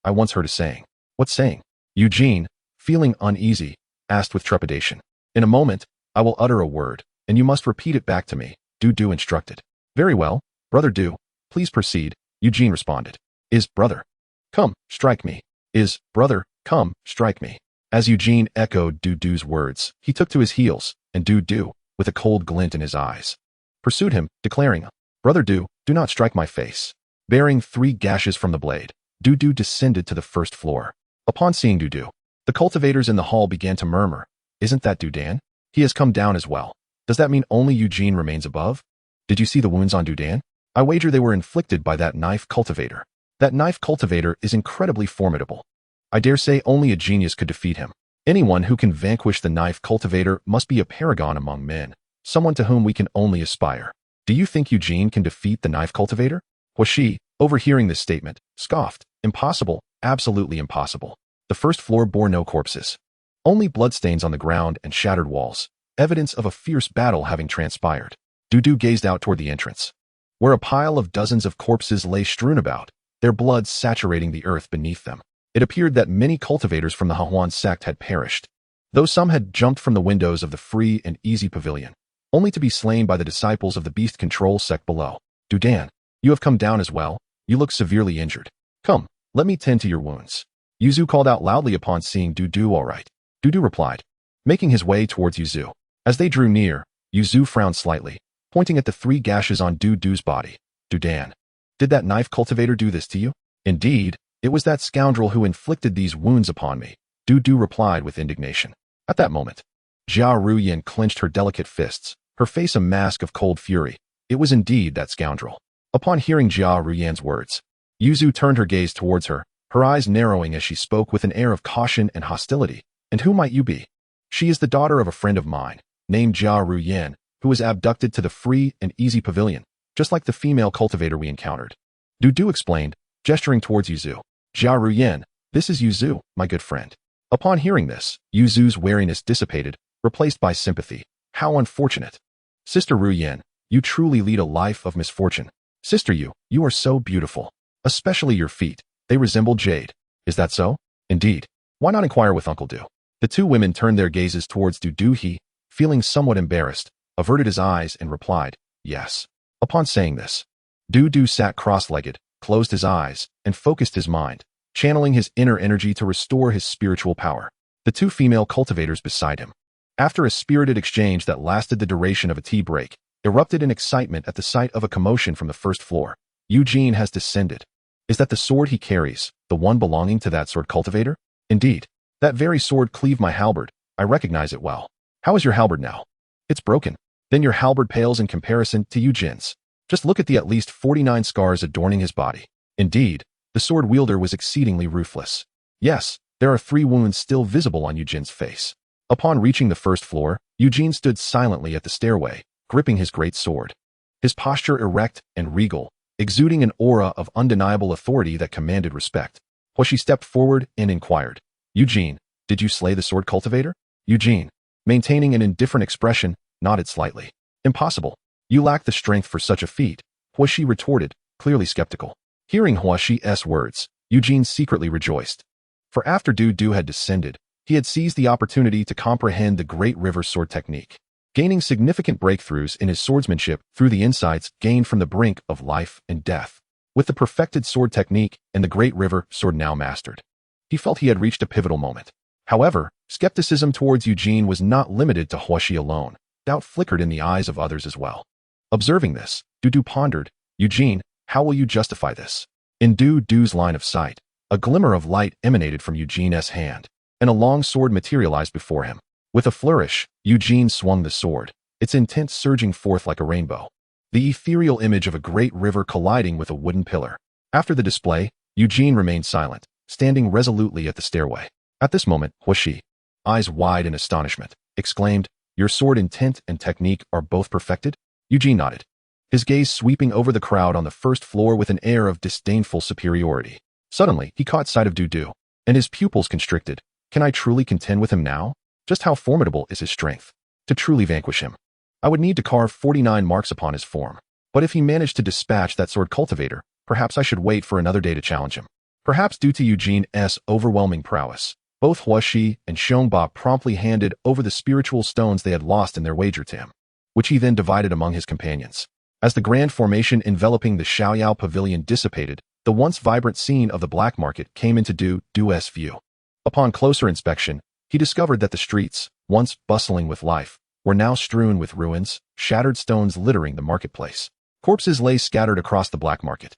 I once heard a saying." "What saying?" Eugene, feeling uneasy, asked with trepidation. "In a moment, I will utter a word, and you must repeat it back to me," Du instructed. "Very well, Brother Du, please proceed," Eugene responded. "Is brother, come, strike me. Is brother, come, strike me." As Eugene echoed Du's words, he took to his heels, and Du, with a cold glint in his eyes, pursued him, declaring, "Brother Du, do not strike my face." Bearing 3 gashes from the blade, Du descended to the first floor. Upon seeing Du, the cultivators in the hall began to murmur, "Isn't that Dudan? He has come down as well. Does that mean only Eugene remains above? Did you see the wounds on Dudan? I wager they were inflicted by that knife cultivator. That knife cultivator is incredibly formidable. I dare say only a genius could defeat him. Anyone who can vanquish the knife cultivator must be a paragon among men, someone to whom we can only aspire. Do you think Eugene can defeat the knife cultivator?" Huashi, overhearing this statement, scoffed, "Impossible, absolutely impossible." The first floor bore no corpses. Only bloodstains on the ground and shattered walls, evidence of a fierce battle having transpired. Du gazed out toward the entrance, where a pile of dozens of corpses lay strewn about, their blood saturating the earth beneath them. It appeared that many cultivators from the Hahuan sect had perished, though some had jumped from the windows of the free and easy pavilion, only to be slain by the disciples of the beast control sect below. "Dudan, you have come down as well. You look severely injured. Come, let me tend to your wounds." Yuzu called out loudly upon seeing Du. "All right," Du replied, making his way towards Yuzu. As they drew near, Yuzu frowned slightly, pointing at the 3 gashes on Du's body. "Dudan, did that knife cultivator do this to you?" "Indeed, it was that scoundrel who inflicted these wounds upon me," Du replied with indignation. At that moment, Jia Ruyan clenched her delicate fists, her face a mask of cold fury. It was indeed that scoundrel. Upon hearing Jia Ruyan's words, Yuzu turned her gaze towards her, her eyes narrowing as she spoke with an air of caution and hostility. "And who might you be?" "She is the daughter of a friend of mine, named Jia Ruyan, who was abducted to the free and easy pavilion, just like the female cultivator we encountered." Du explained, gesturing towards Yuzu. "Jia Ruyan, this is Yuzu, my good friend." Upon hearing this, Yuzu's wariness dissipated, replaced by sympathy. "How unfortunate. Sister Ruyan, you truly lead a life of misfortune. Sister, you are so beautiful. Especially your feet. They resemble Jade. Is that so?" "Indeed. Why not inquire with Uncle Du?" The 2 women turned their gazes towards Du. He, feeling somewhat embarrassed, averted his eyes and replied, "Yes." Upon saying this, Du sat cross-legged, closed his eyes, and focused his mind, channeling his inner energy to restore his spiritual power. The 2 female cultivators beside him, after a spirited exchange that lasted the duration of a tea break, erupted in excitement at the sight of a commotion from the first floor. "Eugene has descended. Is that the sword he carries, the one belonging to that sword cultivator?" "Indeed. That very sword cleaved my halberd. I recognize it well." "How is your halberd now?" "It's broken." "Then your halberd pales in comparison to Eugene's. Just look at the at least 49 scars adorning his body." Indeed, the sword wielder was exceedingly ruthless. Yes, there are 3 wounds still visible on Eugene's face. Upon reaching the first floor, Eugene stood silently at the stairway, gripping his great sword. His posture erect and regal, exuding an aura of undeniable authority that commanded respect. Huashi stepped forward and inquired, "Eugene, did you slay the sword cultivator?" Eugene, maintaining an indifferent expression, nodded slightly. "Impossible. You lack the strength for such a feat," Huashi retorted, clearly skeptical. Hearing Huashi's words, Eugene secretly rejoiced. For after Du had descended, he had seized the opportunity to comprehend the Great River sword technique, gaining significant breakthroughs in his swordsmanship through the insights gained from the brink of life and death. With the perfected sword technique and the Great River sword now mastered, he felt he had reached a pivotal moment. However, skepticism towards Eugene was not limited to Huashi alone. Doubt flickered in the eyes of others as well. Observing this, Du pondered, "Eugene, how will you justify this?" In Du's line of sight, a glimmer of light emanated from Eugene's hand, and a long sword materialized before him. With a flourish, Eugene swung the sword, its intent surging forth like a rainbow, the ethereal image of a great river colliding with a wooden pillar. After the display, Eugene remained silent, standing resolutely at the stairway. At this moment, Huashi, eyes wide in astonishment, exclaimed, "Your sword intent and technique are both perfected?" Eugene nodded, his gaze sweeping over the crowd on the first floor with an air of disdainful superiority. Suddenly, he caught sight of Du, and his pupils constricted. "Can I truly contend with him now? Just how formidable is his strength? To truly vanquish him, I would need to carve 49 marks upon his form. But if he managed to dispatch that sword cultivator, Perhaps I should wait for another day to challenge him. Perhaps due to Eugene's overwhelming prowess, both Huashi and Xiongba promptly handed over the spiritual stones they had lost in their wager to him, which he then divided among his companions. As the grand formation enveloping the Xiaoyao pavilion dissipated, the once vibrant scene of the black market came into Du's view. Upon closer inspection, he discovered that the streets, once bustling with life, were now strewn with ruins, shattered stones littering the marketplace. Corpses lay scattered across the black market,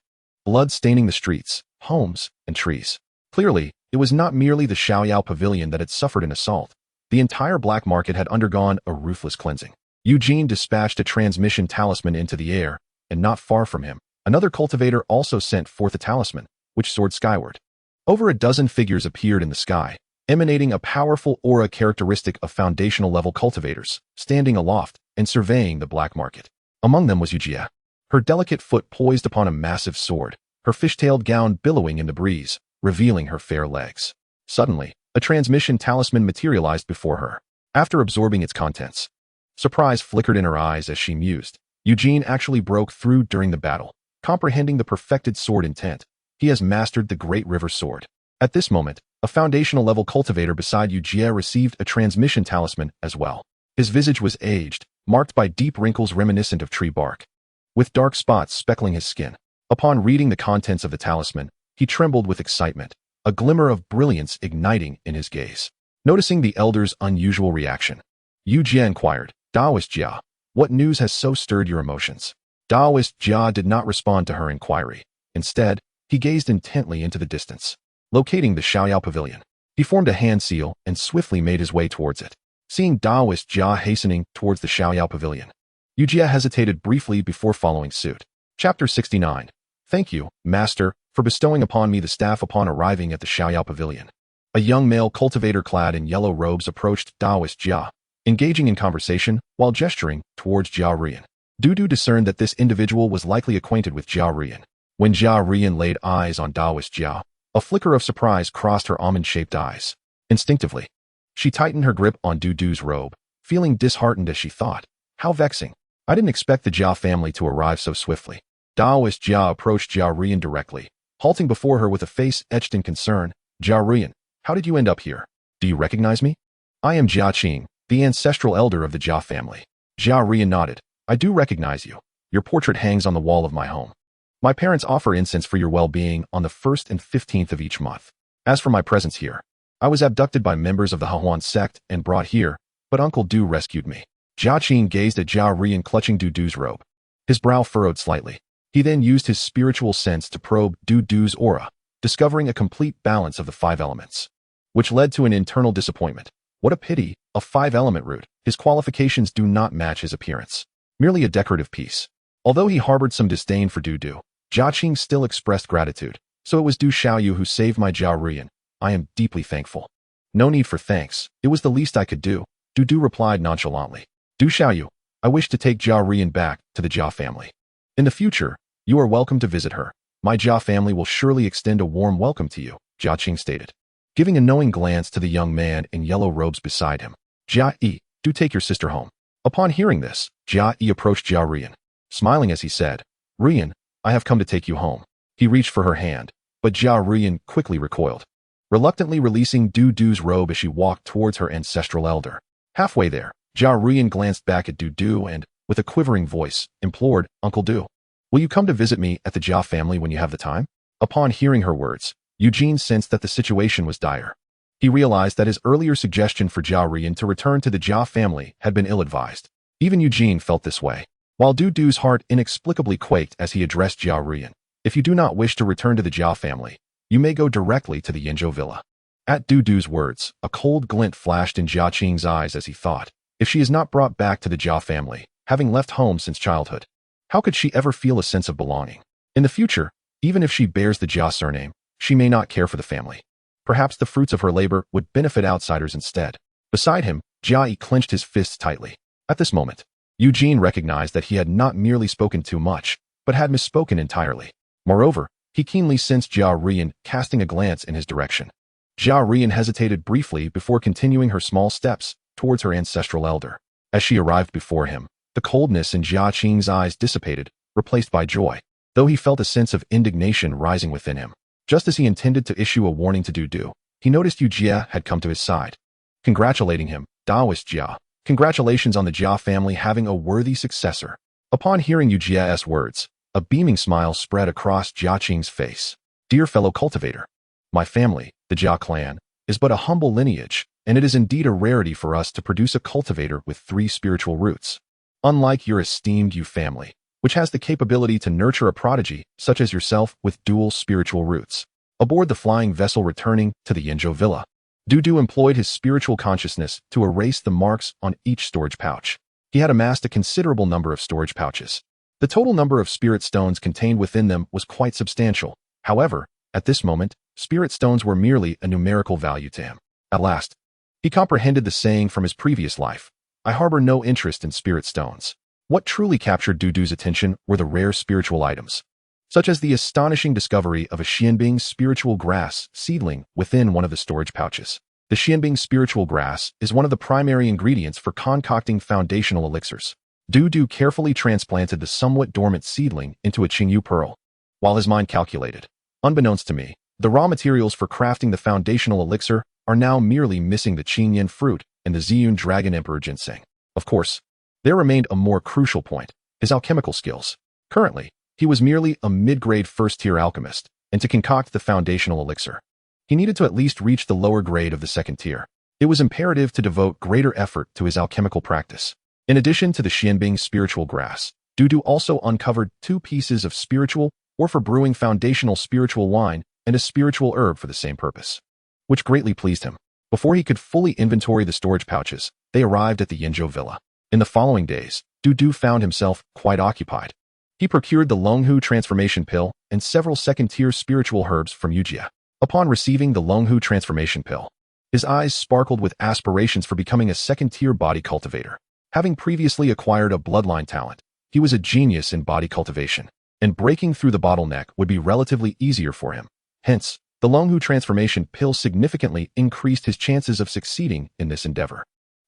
blood staining the streets, homes, and trees. Clearly, it was not merely the Xiaoyao pavilion that had suffered an assault. The entire black market had undergone a ruthless cleansing. Eugene dispatched a transmission talisman into the air, and not far from him, another cultivator also sent forth a talisman, which soared skyward. Over a dozen figures appeared in the sky, emanating a powerful aura characteristic of foundational-level cultivators, standing aloft and surveying the black market. Among them was Yujia, her delicate foot poised upon a massive sword, her fish-tailed gown billowing in the breeze, revealing her fair legs. Suddenly, a transmission talisman materialized before her. After absorbing its contents, surprise flickered in her eyes as she mused. Eugene actually broke through during the battle, comprehending the perfected sword intent. He has mastered the Great River Sword. At this moment, a foundational-level cultivator beside Yujia received a transmission talisman as well. His visage was aged, marked by deep wrinkles reminiscent of tree bark, with dark spots speckling his skin. Upon reading the contents of the talisman, he trembled with excitement, a glimmer of brilliance igniting in his gaze. Noticing the elder's unusual reaction, Yujia inquired, "Daoist Jia, what news has so stirred your emotions?" Daoist Jia did not respond to her inquiry. Instead, he gazed intently into the distance. Locating the Xiaoyao pavilion, he formed a hand seal and swiftly made his way towards it. Seeing Daoist Jia hastening towards the Xiaoyao pavilion, Yujia hesitated briefly before following suit. Chapter 69. Thank you, Master, for bestowing upon me the staff upon arriving at the Xiaoyao pavilion. A young male cultivator clad in yellow robes approached Daoist Jia, engaging in conversation while gesturing towards Jia Rian. Dudu discerned that this individual was likely acquainted with Jia Rian. When Jia Rian laid eyes on Daoist Jia, a flicker of surprise crossed her almond-shaped eyes. Instinctively, she tightened her grip on Dudu's robe, feeling disheartened as she thought, "How vexing. I didn't expect the Jia family to arrive so swiftly." Daoist Jia approached Jia Rian directly, halting before her with a face etched in concern. "Jia Rian, how did you end up here? Do you recognize me? I am Jia Qing, the ancestral elder of the Jia family." Jia Rian nodded. "I do recognize you. Your portrait hangs on the wall of my home. My parents offer incense for your well-being on the 1st and 15th of each month. As for my presence here, I was abducted by members of the Hahuan sect and brought here, but Uncle Du rescued me." Jia Qing gazed at Jia Rian clutching Dudu's robe. His brow furrowed slightly. He then used his spiritual sense to probe Dudu's aura, discovering a complete balance of the 5 elements, which led to an internal disappointment. What a pity, a 5-element root. His qualifications do not match his appearance. Merely a decorative piece. Although he harbored some disdain for Dudu, Jia Qing still expressed gratitude. "So it was Du Xiaoyu who saved my Jia Rian. I am deeply thankful." "No need for thanks. It was the least I could do," Dudu replied nonchalantly. "Du Xiaoyu, I wish to take Jia Rian back to the Jia family. In the future, you are welcome to visit her. My Jia family will surely extend a warm welcome to you," Jia Qing stated, giving a knowing glance to the young man in yellow robes beside him. "Jia Yi, do take your sister home." Upon hearing this, Jia Yi approached Jia Rian, smiling as he said, "Rian, I have come to take you home." He reached for her hand, but Jia Rian quickly recoiled, reluctantly releasing Dudu's robe as she walked towards her ancestral elder. Halfway there, Jia Rian glanced back at Dudu and, with a quivering voice, implored, "Uncle Du, will you come to visit me at the Jia family when you have the time?" Upon hearing her words, Eugene sensed that the situation was dire. He realized that his earlier suggestion for Jia Rian to return to the Jia family had been ill-advised. Even Eugene felt this way. While Dudu's heart inexplicably quaked as he addressed Jia Rian, "If you do not wish to return to the Jia family, you may go directly to the Yinzhou villa." At Dudu's words, a cold glint flashed in Jia Qing's eyes as he thought, if she is not brought back to the Jia family, having left home since childhood, how could she ever feel a sense of belonging? In the future, even if she bears the Jia surname, she may not care for the family. Perhaps the fruits of her labor would benefit outsiders instead. Beside him, Jia Yi clenched his fists tightly. At this moment, Eugene recognized that he had not merely spoken too much, but had misspoken entirely. Moreover, he keenly sensed Jia Rian casting a glance in his direction. Jia Rian hesitated briefly before continuing her small steps towards her ancestral elder. As she arrived before him, the coldness in Jia Qing's eyes dissipated, replaced by joy. though he felt a sense of indignation rising within him. Just as he intended to issue a warning to Du, he noticed Yu Jia had come to his side, congratulating him. Daoist Jia, congratulations on the Jia family having a worthy successor. Upon hearing Yu Jia's words, a beaming smile spread across Jia Qing's face. Dear fellow cultivator, my family, the Jia clan, is but a humble lineage, and it is indeed a rarity for us to produce a cultivator with 3 spiritual roots. Unlike your esteemed Yu family, which has the capability to nurture a prodigy such as yourself with dual spiritual roots. Aboard the flying vessel returning to the Yinzhou villa, Du employed his spiritual consciousness to erase the marks on each storage pouch. He had amassed a considerable number of storage pouches. The total number of spirit stones contained within them was quite substantial. However, at this moment, spirit stones were merely a numerical value to him. At last, he comprehended the saying from his previous life, I harbor no interest in spirit stones. What truly captured Du's attention were the rare spiritual items, such as the astonishing discovery of a Xianbing spiritual grass seedling within one of the storage pouches. The Xianbing spiritual grass is one of the primary ingredients for concocting foundational elixirs. Du carefully transplanted the somewhat dormant seedling into a Qingyu pearl, while his mind calculated. Unbeknownst to me, the raw materials for crafting the foundational elixir are now merely missing the Qingyan fruit and the Ziyun Dragon Emperor ginseng. Of course, there remained a more crucial point, his alchemical skills. Currently, he was merely a mid-grade first-tier alchemist, and to concoct the foundational elixir, he needed to at least reach the lower grade of the second tier. It was imperative to devote greater effort to his alchemical practice. In addition to the Xianbing spiritual grass, Du also uncovered 2 pieces of spiritual or for brewing foundational spiritual wine and a spiritual herb for the same purpose, which greatly pleased him. Before he could fully inventory the storage pouches, they arrived at the Yinzhou villa. In the following days, Du found himself quite occupied. He procured the Longhu transformation pill and several second-tier spiritual herbs from Yu Jia. Upon receiving the Longhu transformation pill, his eyes sparkled with aspirations for becoming a second-tier body cultivator. Having previously acquired a bloodline talent, he was a genius in body cultivation, and breaking through the bottleneck would be relatively easier for him. Hence, the Longhu transformation pill significantly increased his chances of succeeding in this endeavor.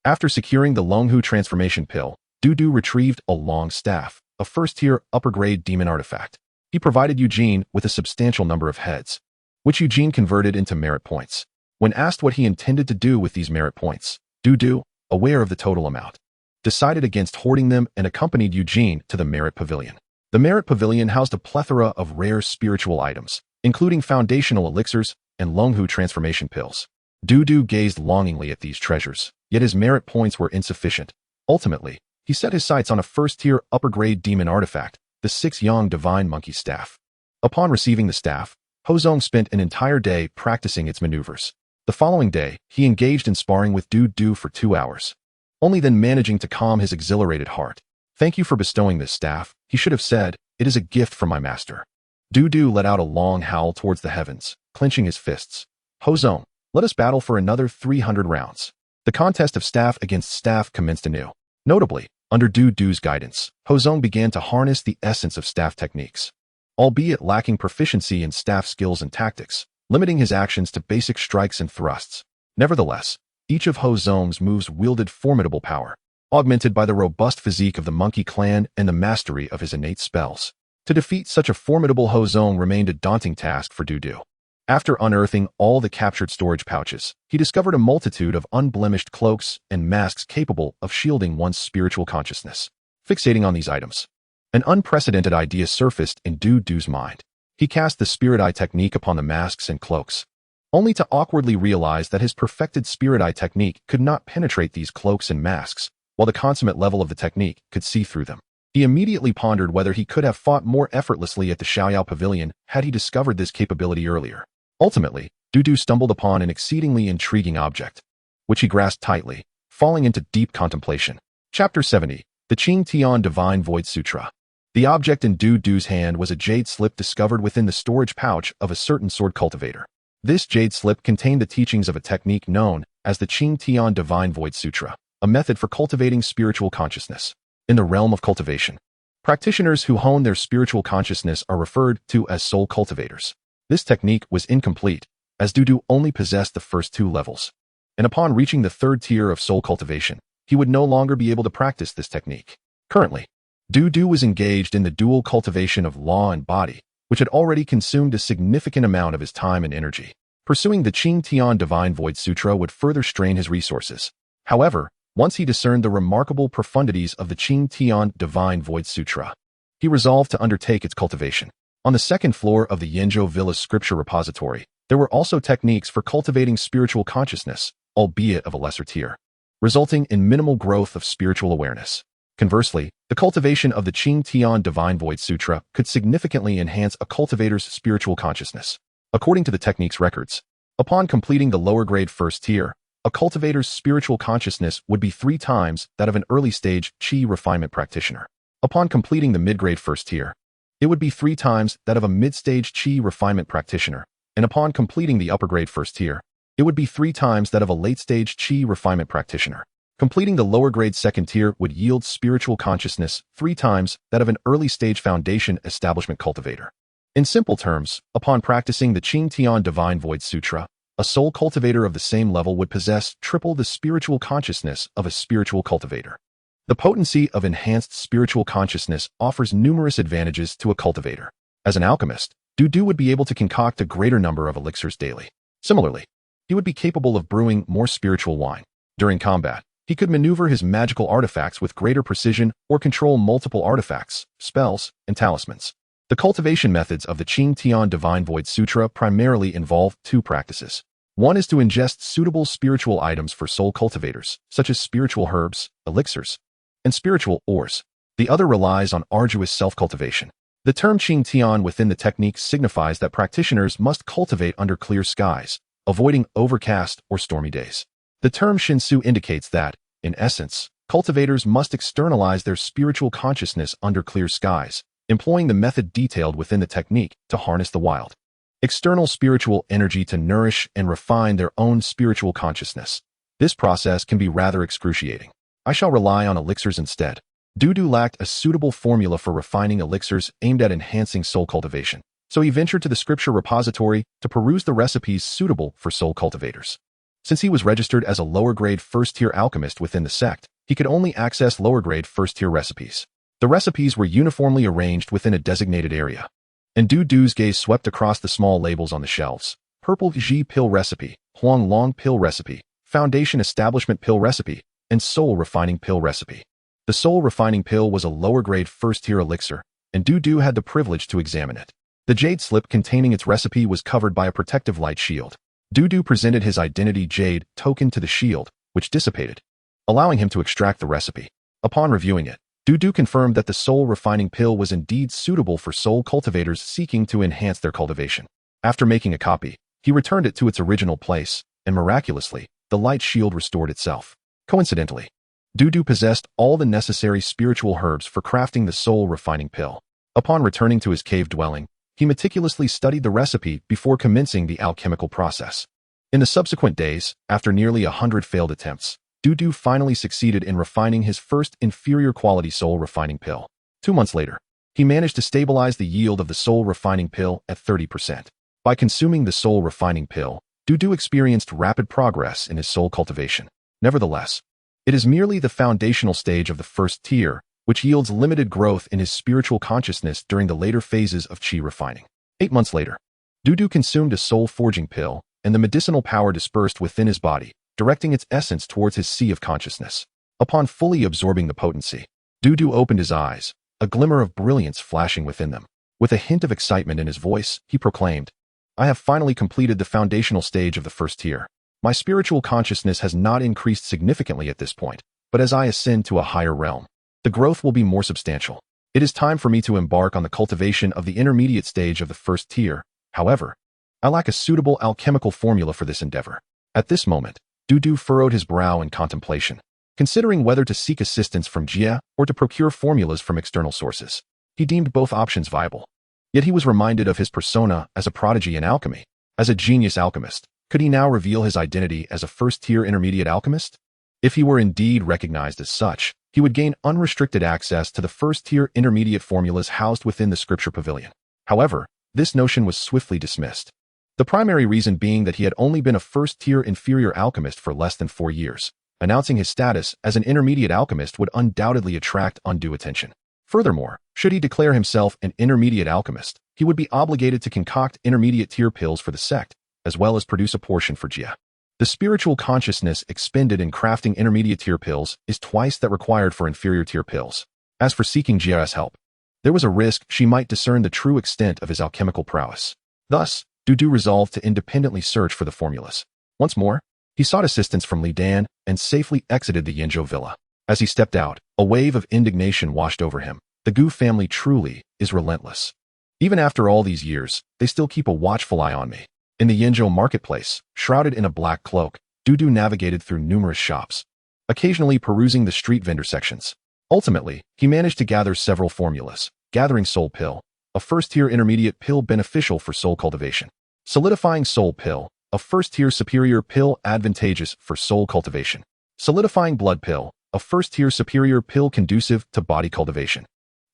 After securing the Longhu transformation pill, Du retrieved a long staff, a first-tier upper-grade demon artifact. He provided Eugene with a substantial number of heads, which Eugene converted into merit points. When asked what he intended to do with these merit points, Du, aware of the total amount, decided against hoarding them and accompanied Eugene to the Merit Pavilion. The Merit Pavilion housed a plethora of rare spiritual items, including foundational elixirs and Longhu transformation pills. Du gazed longingly at these treasures, yet his merit points were insufficient. Ultimately, he set his sights on a first-tier upper-grade demon artifact, the 6-Yang Divine Monkey Staff. Upon receiving the staff, Hozong spent an entire day practicing its maneuvers. The following day, he engaged in sparring with Du for 2 hours, only then managing to calm his exhilarated heart. Thank you for bestowing this staff, he should have said. It is a gift from my master. Du let out a long howl towards the heavens, clenching his fists. Hozong, let us battle for another 300 rounds. The contest of staff against staff commenced anew. Notably, under Du's guidance, Hozong began to harness the essence of staff techniques, albeit lacking proficiency in staff skills and tactics, limiting his actions to basic strikes and thrusts. Nevertheless, each of Hozong's moves wielded formidable power, augmented by the robust physique of the monkey clan and the mastery of his innate spells. To defeat such a formidable Hozong remained a daunting task for Du. After unearthing all the captured storage pouches, he discovered a multitude of unblemished cloaks and masks capable of shielding one's spiritual consciousness. Fixating on these items, an unprecedented idea surfaced in Du's mind. He cast the Spirit Eye technique upon the masks and cloaks, only to awkwardly realize that his perfected Spirit Eye technique could not penetrate these cloaks and masks, while the consummate level of the technique could see through them. He immediately pondered whether he could have fought more effortlessly at the Xiaoyao Pavilion had he discovered this capability earlier. Ultimately, Du stumbled upon an exceedingly intriguing object, which he grasped tightly, falling into deep contemplation. Chapter 70, the Qing Tian Divine Void Sutra. The object in Du's hand was a jade slip discovered within the storage pouch of a certain sword cultivator. This jade slip contained the teachings of a technique known as the Qing Tian Divine Void Sutra, a method for cultivating spiritual consciousness. In the realm of cultivation, practitioners who hone their spiritual consciousness are referred to as soul cultivators. This technique was incomplete, as Du only possessed the first 2 levels, and upon reaching the 3rd tier of soul cultivation, he would no longer be able to practice this technique. Currently, Du was engaged in the dual cultivation of law and body, which had already consumed a significant amount of his time and energy. Pursuing the Qing Tian Divine Void Sutra would further strain his resources. However, once he discerned the remarkable profundities of the Qing Tian Divine Void Sutra, he resolved to undertake its cultivation. On the second floor of the Yenzhou Villa's scripture repository, there were also techniques for cultivating spiritual consciousness, albeit of a lesser tier, resulting in minimal growth of spiritual awareness. Conversely, the cultivation of the Qing Tian Divine Void Sutra could significantly enhance a cultivator's spiritual consciousness. According to the technique's records, upon completing the lower-grade first tier, a cultivator's spiritual consciousness would be 3 times that of an early-stage Qi refinement practitioner. Upon completing the mid-grade first tier, it would be 3 times that of a mid-stage Qi refinement practitioner, and upon completing the upper-grade first tier, it would be 3 times that of a late-stage Qi refinement practitioner. Completing the lower-grade second tier would yield spiritual consciousness 3 times that of an early-stage foundation establishment cultivator. In simple terms, upon practicing the Qing Tian Divine Void Sutra, a soul cultivator of the same level would possess triple the spiritual consciousness of a spiritual cultivator. The potency of enhanced spiritual consciousness offers numerous advantages to a cultivator. As an alchemist, Du would be able to concoct a greater number of elixirs daily. Similarly, he would be capable of brewing more spiritual wine. During combat, he could maneuver his magical artifacts with greater precision or control multiple artifacts, spells, and talismans. The cultivation methods of the Qing Tian Divine Void Sutra primarily involve 2 practices. One is to ingest suitable spiritual items for soul cultivators, such as spiritual herbs, elixirs, and spiritual ores. The other relies on arduous self-cultivation. The term Qing Tian within the technique signifies that practitioners must cultivate under clear skies, avoiding overcast or stormy days. The term Shinsu indicates that, in essence, cultivators must externalize their spiritual consciousness under clear skies, employing the method detailed within the technique to harness the wild external spiritual energy to nourish and refine their own spiritual consciousness. This process can be rather excruciating. I shall rely on elixirs instead. Du lacked a suitable formula for refining elixirs aimed at enhancing soul cultivation, so he ventured to the scripture repository to peruse the recipes suitable for soul cultivators. Since he was registered as a lower-grade first-tier alchemist within the sect, he could only access lower-grade first-tier recipes. The recipes were uniformly arranged within a designated area, and Du's gaze swept across the small labels on the shelves. Purple Ji pill recipe, Huang Long pill recipe, Foundation Establishment pill recipe, and Soul Refining pill recipe. The Soul Refining pill was a lower-grade first-tier elixir, and Du had the privilege to examine it. The jade slip containing its recipe was covered by a protective light shield. Du presented his identity Jade token to the shield, which dissipated, allowing him to extract the recipe. Upon reviewing it, Du confirmed that the soul refining pill was indeed suitable for soul cultivators seeking to enhance their cultivation. After making a copy, he returned it to its original place, and miraculously, the light shield restored itself. Coincidentally, Du possessed all the necessary spiritual herbs for crafting the soul refining pill. Upon returning to his cave dwelling, he meticulously studied the recipe before commencing the alchemical process. In the subsequent days, after nearly 100 failed attempts, Du finally succeeded in refining his first inferior quality soul refining pill. 2 months later, he managed to stabilize the yield of the soul refining pill at 30%. By consuming the soul refining pill, Du experienced rapid progress in his soul cultivation. Nevertheless, it is merely the foundational stage of the first tier, which yields limited growth in his spiritual consciousness during the later phases of Qi refining. 8 months later, Du consumed a soul forging pill, and the medicinal power dispersed within his body, directing its essence towards his sea of consciousness. Upon fully absorbing the potency, Du opened his eyes, a glimmer of brilliance flashing within them. With a hint of excitement in his voice, he proclaimed, "I have finally completed the foundational stage of the first tier. My spiritual consciousness has not increased significantly at this point, but as I ascend to a higher realm, the growth will be more substantial. It is time for me to embark on the cultivation of the intermediate stage of the first tier. However, I lack a suitable alchemical formula for this endeavor." At this moment, Du furrowed his brow in contemplation, considering whether to seek assistance from Jia or to procure formulas from external sources. He deemed both options viable. Yet he was reminded of his persona as a prodigy in alchemy. As a genius alchemist, could he now reveal his identity as a first-tier intermediate alchemist? If he were indeed recognized as such, he would gain unrestricted access to the first-tier intermediate formulas housed within the scripture pavilion. However, this notion was swiftly dismissed. The primary reason being that he had only been a first-tier inferior alchemist for less than 4 years. Announcing his status as an intermediate alchemist would undoubtedly attract undue attention. Furthermore, should he declare himself an intermediate alchemist, he would be obligated to concoct intermediate-tier pills for the sect, as well as produce a portion for Jia. The spiritual consciousness expended in crafting intermediate-tier pills is twice that required for inferior-tier pills. As for seeking Jia's help, there was a risk she might discern the true extent of his alchemical prowess. Thus, Dudu resolved to independently search for the formulas. Once more, he sought assistance from Li Dan and safely exited the Yinzhou villa. As he stepped out, a wave of indignation washed over him. The Gu family truly is relentless. Even after all these years, they still keep a watchful eye on me. In the Yinzhou marketplace, shrouded in a black cloak, Dudu navigated through numerous shops, occasionally perusing the street vendor sections. Ultimately, he managed to gather several formulas: gathering soul pill, a first-tier intermediate pill beneficial for soul cultivation; solidifying soul pill, a first-tier superior pill advantageous for soul cultivation; solidifying blood pill, a first-tier superior pill conducive to body cultivation;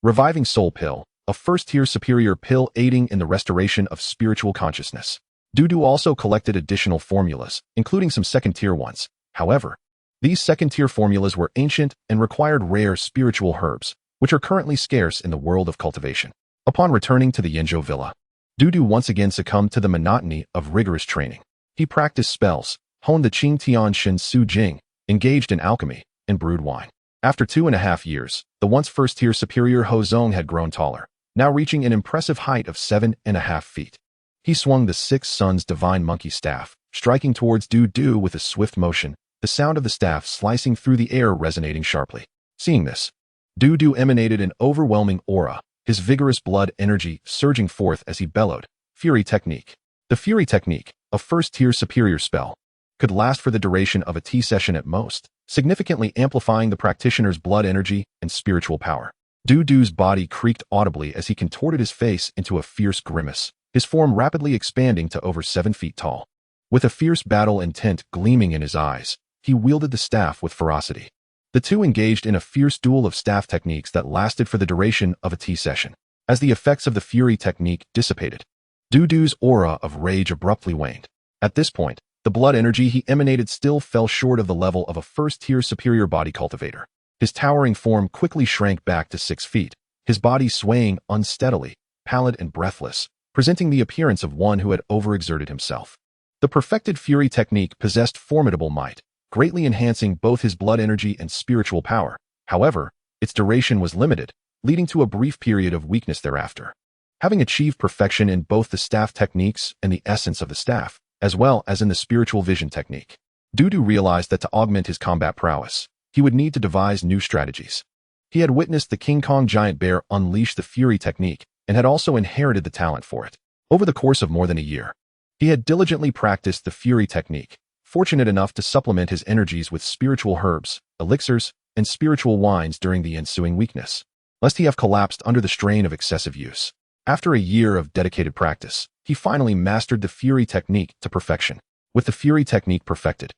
reviving soul pill, a first-tier superior pill aiding in the restoration of spiritual consciousness. Dudu also collected additional formulas, including some second-tier ones. However, these second-tier formulas were ancient and required rare spiritual herbs, which are currently scarce in the world of cultivation. Upon returning to the Yinzhou villa, Dudu once again succumbed to the monotony of rigorous training. He practiced spells, honed the Qing Tian Shin Su Jing, engaged in alchemy, and brewed wine. After 2.5 years, the once first-tier superior Ho Zong had grown taller, now reaching an impressive height of 7.5 feet. He swung the Six Suns Divine Monkey Staff, striking towards Dudu with a swift motion, the sound of the staff slicing through the air resonating sharply. Seeing this, Dudu emanated an overwhelming aura, his vigorous blood energy surging forth as he bellowed, Fury Technique. The Fury Technique, a first-tier superior spell, could last for the duration of a tea session at most, significantly amplifying the practitioner's blood energy and spiritual power. Dudu's body creaked audibly as he contorted his face into a fierce grimace, his form rapidly expanding to over 7 feet tall. With a fierce battle intent gleaming in his eyes, he wielded the staff with ferocity. The two engaged in a fierce duel of staff techniques that lasted for the duration of a tea session. As the effects of the Fury Technique dissipated, Dudu's aura of rage abruptly waned. At this point, the blood energy he emanated still fell short of the level of a first-tier superior body cultivator. His towering form quickly shrank back to 6 feet, his body swaying unsteadily, pallid and breathless, presenting the appearance of one who had overexerted himself. The perfected Fury Technique possessed formidable might, greatly enhancing both his blood energy and spiritual power. However, its duration was limited, leading to a brief period of weakness thereafter. Having achieved perfection in both the staff techniques and the essence of the staff, as well as in the spiritual vision technique, Dudu realized that to augment his combat prowess, he would need to devise new strategies. He had witnessed the King Kong giant bear unleash the Fury Technique and had also inherited the talent for it. Over the course of more than a year, he had diligently practiced the Fury Technique, fortunate enough to supplement his energies with spiritual herbs, elixirs, and spiritual wines during the ensuing weakness, lest he have collapsed under the strain of excessive use. After a year of dedicated practice, he finally mastered the Fury Technique to perfection. With the Fury Technique perfected,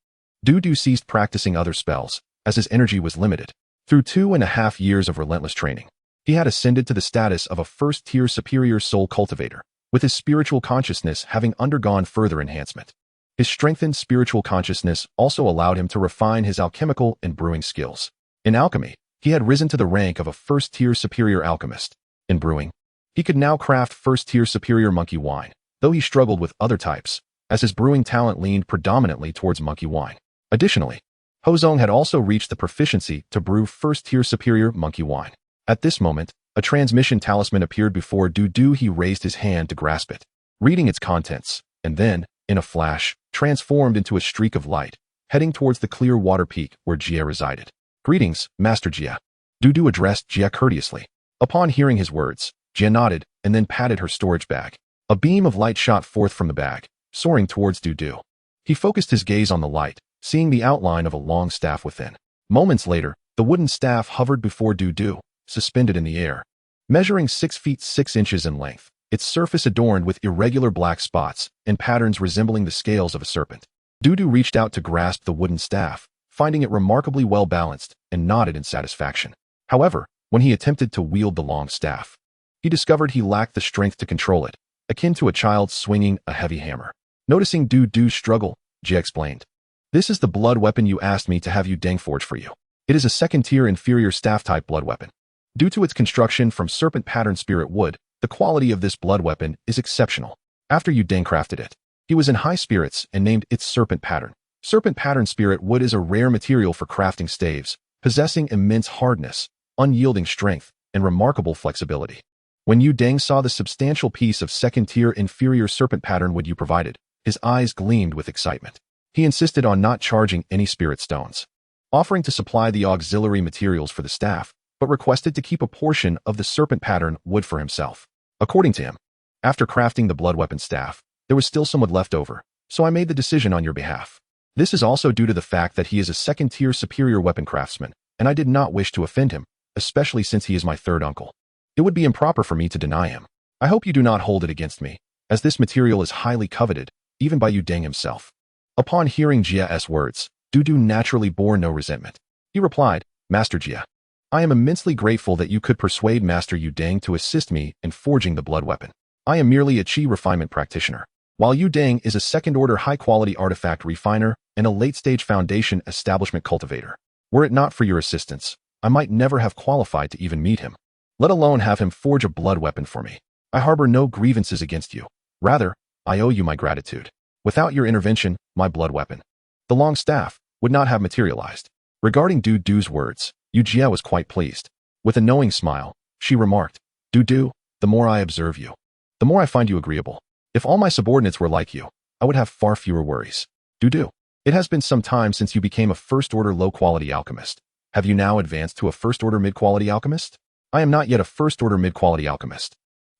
Dudu ceased practicing other spells, as his energy was limited. Through 2.5 years of relentless training, he had ascended to the status of a first-tier superior soul cultivator, with his spiritual consciousness having undergone further enhancement. His strengthened spiritual consciousness also allowed him to refine his alchemical and brewing skills. In alchemy, he had risen to the rank of a first-tier superior alchemist. In brewing, he could now craft first-tier superior monkey wine, though he struggled with other types, as his brewing talent leaned predominantly towards monkey wine. Additionally, Ho Zong had also reached the proficiency to brew first-tier superior monkey wine. At this moment, a transmission talisman appeared before Dudu. He raised his hand to grasp it, reading its contents, and then, in a flash, transformed into a streak of light, heading towards the clear water peak where Jia resided. "Greetings, Master Jia." Dudu addressed Jia courteously. Upon hearing his words, Jia nodded and then patted her storage bag. A beam of light shot forth from the bag, soaring towards Dudu. He focused his gaze on the light, seeing the outline of a long staff within. Moments later, the wooden staff hovered before Dudu, suspended in the air. Measuring 6 feet 6 inches in length, its surface adorned with irregular black spots and patterns resembling the scales of a serpent. Dudu reached out to grasp the wooden staff, finding it remarkably well balanced, and nodded in satisfaction. However, when he attempted to wield the long staff, he discovered he lacked the strength to control it, akin to a child swinging a heavy hammer. Noticing Dudu's struggle, Jia explained, "This is the blood weapon you asked me to have you dang forge for you. It is a second-tier inferior staff-type blood weapon. Due to its construction from serpent pattern spirit wood, the quality of this blood weapon is exceptional. After Yu Dang crafted it, he was in high spirits and named it serpent pattern. Serpent pattern spirit wood is a rare material for crafting staves, possessing immense hardness, unyielding strength, and remarkable flexibility. When Yu Dang saw the substantial piece of second-tier inferior serpent pattern wood you provided, his eyes gleamed with excitement. He insisted on not charging any spirit stones, offering to supply the auxiliary materials for the staff, but requested to keep a portion of the serpent pattern wood for himself. According to him, after crafting the blood weapon staff, there was still some wood left over, so I made the decision on your behalf. This is also due to the fact that he is a second-tier superior weapon craftsman, and I did not wish to offend him, especially since he is my third uncle. It would be improper for me to deny him. I hope you do not hold it against me, as this material is highly coveted, even by Yu Dang himself. Upon hearing Jia's words, Dudu naturally bore no resentment. He replied, Master Jia, I am immensely grateful that you could persuade Master Yu Dang to assist me in forging the blood weapon. I am merely a chi refinement practitioner, while Yu Dang is a second-order high-quality artifact refiner and a late-stage foundation establishment cultivator. Were it not for your assistance, I might never have qualified to even meet him, let alone have him forge a blood weapon for me. I harbor no grievances against you. Rather, I owe you my gratitude. Without your intervention, my blood weapon, the long staff, would not have materialized. Regarding Dudu's words, Yu Jia was quite pleased. With a knowing smile, she remarked, Dudu, the more I observe you, the more I find you agreeable. If all my subordinates were like you, I would have far fewer worries. Dudu, it has been some time since you became a first-order low-quality alchemist. Have you now advanced to a first-order mid-quality alchemist? I am not yet a first-order mid-quality alchemist.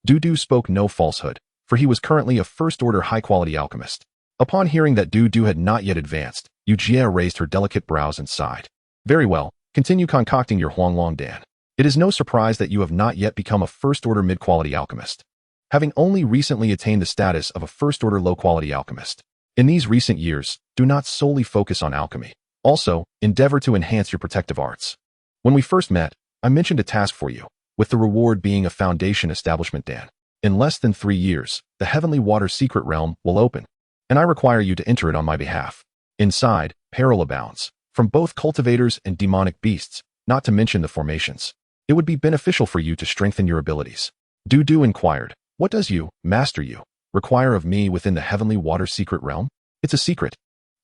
Dudu spoke no falsehood, for he was currently a first-order high-quality alchemist. Upon hearing that Dudu had not yet advanced, Yu Jia raised her delicate brows and sighed. Very well, continue concocting your Huanglong Dan. It is no surprise that you have not yet become a first-order mid-quality alchemist, having only recently attained the status of a first-order low-quality alchemist. In these recent years, do not solely focus on alchemy. Also, endeavor to enhance your protective arts. When we first met, I mentioned a task for you, with the reward being a foundation establishment Dan. In less than 3 years, the Heavenly Water Secret Realm will open, and I require you to enter it on my behalf. Inside, peril abounds, from both cultivators and demonic beasts, not to mention the formations. It would be beneficial for you to strengthen your abilities. Dudu inquired, what does you, Master Yu, require of me within the Heavenly Water Secret Realm? It's a secret.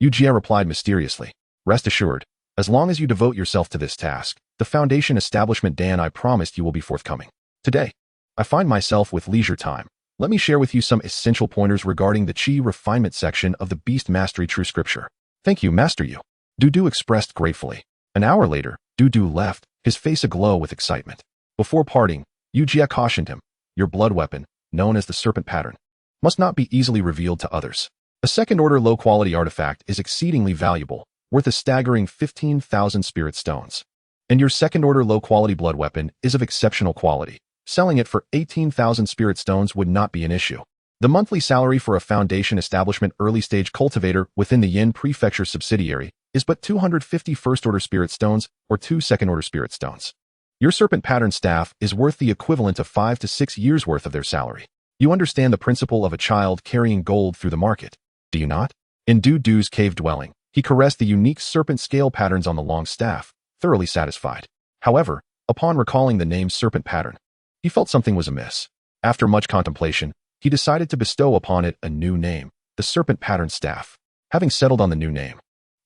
Yu Jia replied mysteriously. Rest assured, as long as you devote yourself to this task, the foundation establishment Dan I promised you will be forthcoming. Today, I find myself with leisure time. Let me share with you some essential pointers regarding the Chi refinement section of the Beast Mastery True Scripture. Thank you, Master Yu. Dudu expressed gratefully. An hour later, Dudu left, his face aglow with excitement. Before parting, Yu Jia cautioned him, your blood weapon, known as the serpent pattern, must not be easily revealed to others. A second-order low-quality artifact is exceedingly valuable, worth a staggering 15,000 spirit stones. And your second-order low-quality blood weapon is of exceptional quality. Selling it for 18,000 spirit stones would not be an issue. The monthly salary for a foundation establishment early-stage cultivator within the Yin Prefecture subsidiary is but 250 first-order spirit stones or 2 second-order spirit stones. Your serpent pattern staff is worth the equivalent of 5 to 6 years' worth of their salary. You understand the principle of a child carrying gold through the market, do you not? In Dudu's cave dwelling, he caressed the unique serpent scale patterns on the long staff, thoroughly satisfied. However, upon recalling the name serpent pattern, he felt something was amiss. After much contemplation, he decided to bestow upon it a new name, the serpent pattern staff. Having settled on the new name,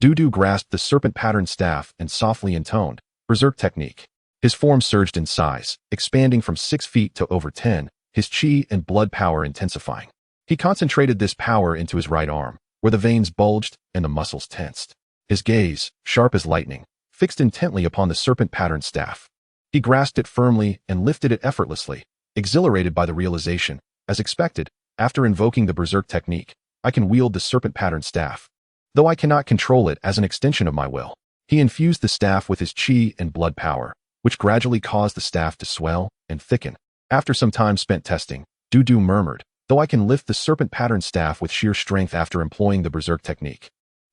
Dudu grasped the serpent pattern staff and softly intoned, berserk technique. His form surged in size, expanding from 6 feet to over 10, his chi and blood power intensifying. He concentrated this power into his right arm, where the veins bulged and the muscles tensed. His gaze, sharp as lightning, fixed intently upon the serpent pattern staff. He grasped it firmly and lifted it effortlessly, exhilarated by the realization, as expected, after invoking the berserk technique, I can wield the serpent pattern staff. Though I cannot control it as an extension of my will. He infused the staff with his chi and blood power, which gradually caused the staff to swell and thicken. After some time spent testing, Dudu murmured, though I can lift the serpent pattern staff with sheer strength after employing the berserk technique,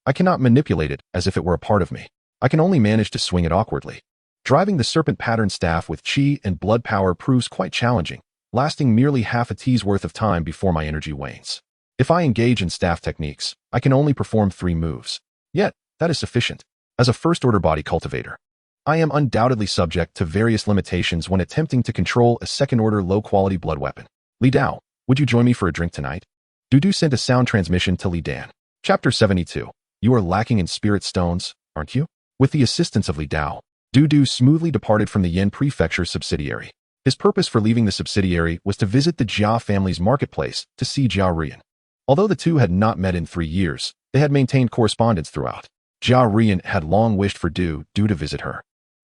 I cannot manipulate it as if it were a part of me. I can only manage to swing it awkwardly. Driving the serpent pattern staff with chi and blood power proves quite challenging, lasting merely half a T's worth of time before my energy wanes. If I engage in staff techniques, I can only perform 3 moves. Yet, that is sufficient. As a first-order body cultivator, I am undoubtedly subject to various limitations when attempting to control a second-order low-quality blood weapon. Li Dao, would you join me for a drink tonight? Dudu sent a sound transmission to Li Dan. Chapter 72. You are lacking in spirit stones, aren't you? With the assistance of Li Dao, Dudu smoothly departed from the Yin Prefecture subsidiary. His purpose for leaving the subsidiary was to visit the Jia family's marketplace to see Jia Rian. Although the two had not met in 3 years, they had maintained correspondence throughout. Jia Rian had long wished for Du to visit her,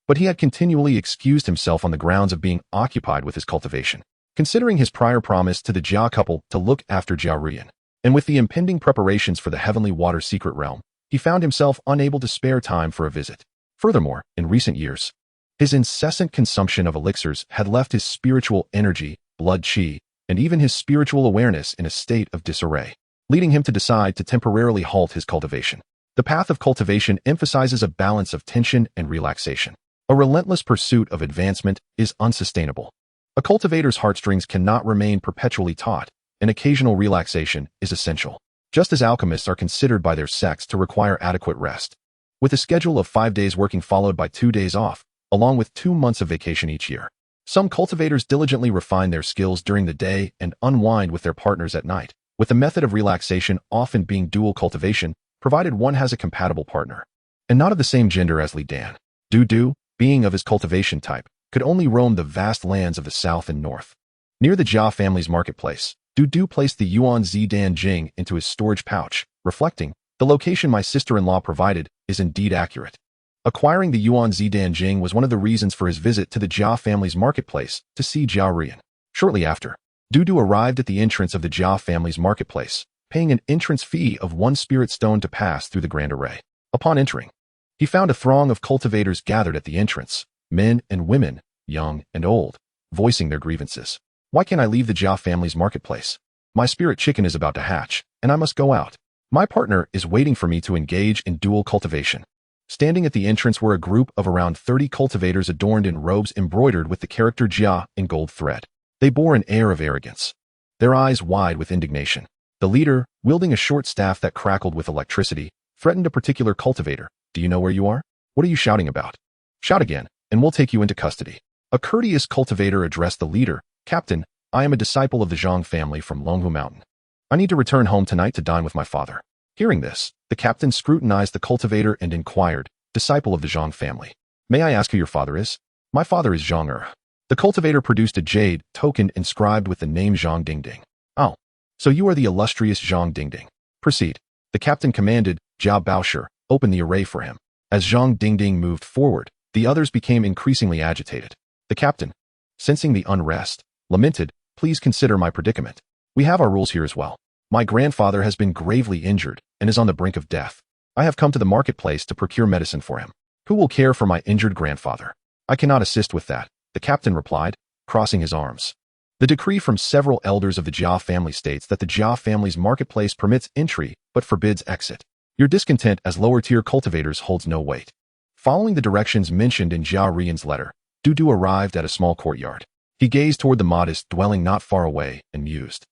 but he had continually excused himself on the grounds of being occupied with his cultivation. Considering his prior promise to the Jia couple to look after Jia Rian, and with the impending preparations for the Heavenly Water Secret Realm, he found himself unable to spare time for a visit. Furthermore, in recent years, his incessant consumption of elixirs had left his spiritual energy, blood chi, and even his spiritual awareness in a state of disarray, leading him to decide to temporarily halt his cultivation. The path of cultivation emphasizes a balance of tension and relaxation. A relentless pursuit of advancement is unsustainable. A cultivator's heartstrings cannot remain perpetually taut, and occasional relaxation is essential. Just as alchemists are considered by their sects to require adequate rest, with a schedule of 5 days working followed by 2 days off, along with 2 months of vacation each year. Some cultivators diligently refine their skills during the day and unwind with their partners at night, with the method of relaxation often being dual cultivation, provided one has a compatible partner, and not of the same gender as Li Dan. Du, being of his cultivation type, could only roam the vast lands of the south and north. Near the Jia family's marketplace, Du placed the Yuan Zidan Jing into his storage pouch, reflecting, the location my sister-in-law provided is indeed accurate. Acquiring the Yuan Zidan Jing was one of the reasons for his visit to the Jia family's marketplace to see Jia Rian. Shortly after, Du arrived at the entrance of the Jia family's marketplace, paying an entrance fee of 1 spirit stone to pass through the grand array. Upon entering, he found a throng of cultivators gathered at the entrance, men and women, young and old, voicing their grievances. Why can't I leave the Jia family's marketplace? My spirit chicken is about to hatch, and I must go out. My partner is waiting for me to engage in dual cultivation. Standing at the entrance were a group of around 30 cultivators adorned in robes embroidered with the character Jia in gold thread. They bore an air of arrogance, their eyes wide with indignation. The leader, wielding a short staff that crackled with electricity, threatened a particular cultivator. Do you know where you are? What are you shouting about? Shout again, and we'll take you into custody. A courteous cultivator addressed the leader. Captain, I am a disciple of the Zhang family from Longhu Mountain. I need to return home tonight to dine with my father. Hearing this, the captain scrutinized the cultivator and inquired, disciple of the Zhang family. May I ask who your father is? My father is Zhang Er. The cultivator produced a jade token inscribed with the name Zhang Dingding. Oh, so you are the illustrious Zhang Dingding. Proceed. The captain commanded, Jia Baosher, open the array for him. As Zhang Dingding moved forward, the others became increasingly agitated. The captain, sensing the unrest, lamented, please consider my predicament. We have our rules here as well. My grandfather has been gravely injured and is on the brink of death. I have come to the marketplace to procure medicine for him. Who will care for my injured grandfather? I cannot assist with that, the captain replied, crossing his arms. The decree from several elders of the Jia family states that the Jia family's marketplace permits entry but forbids exit. Your discontent as lower-tier cultivators holds no weight. Following the directions mentioned in Jia Rian's letter, Du arrived at a small courtyard. He gazed toward the modest dwelling not far away and mused.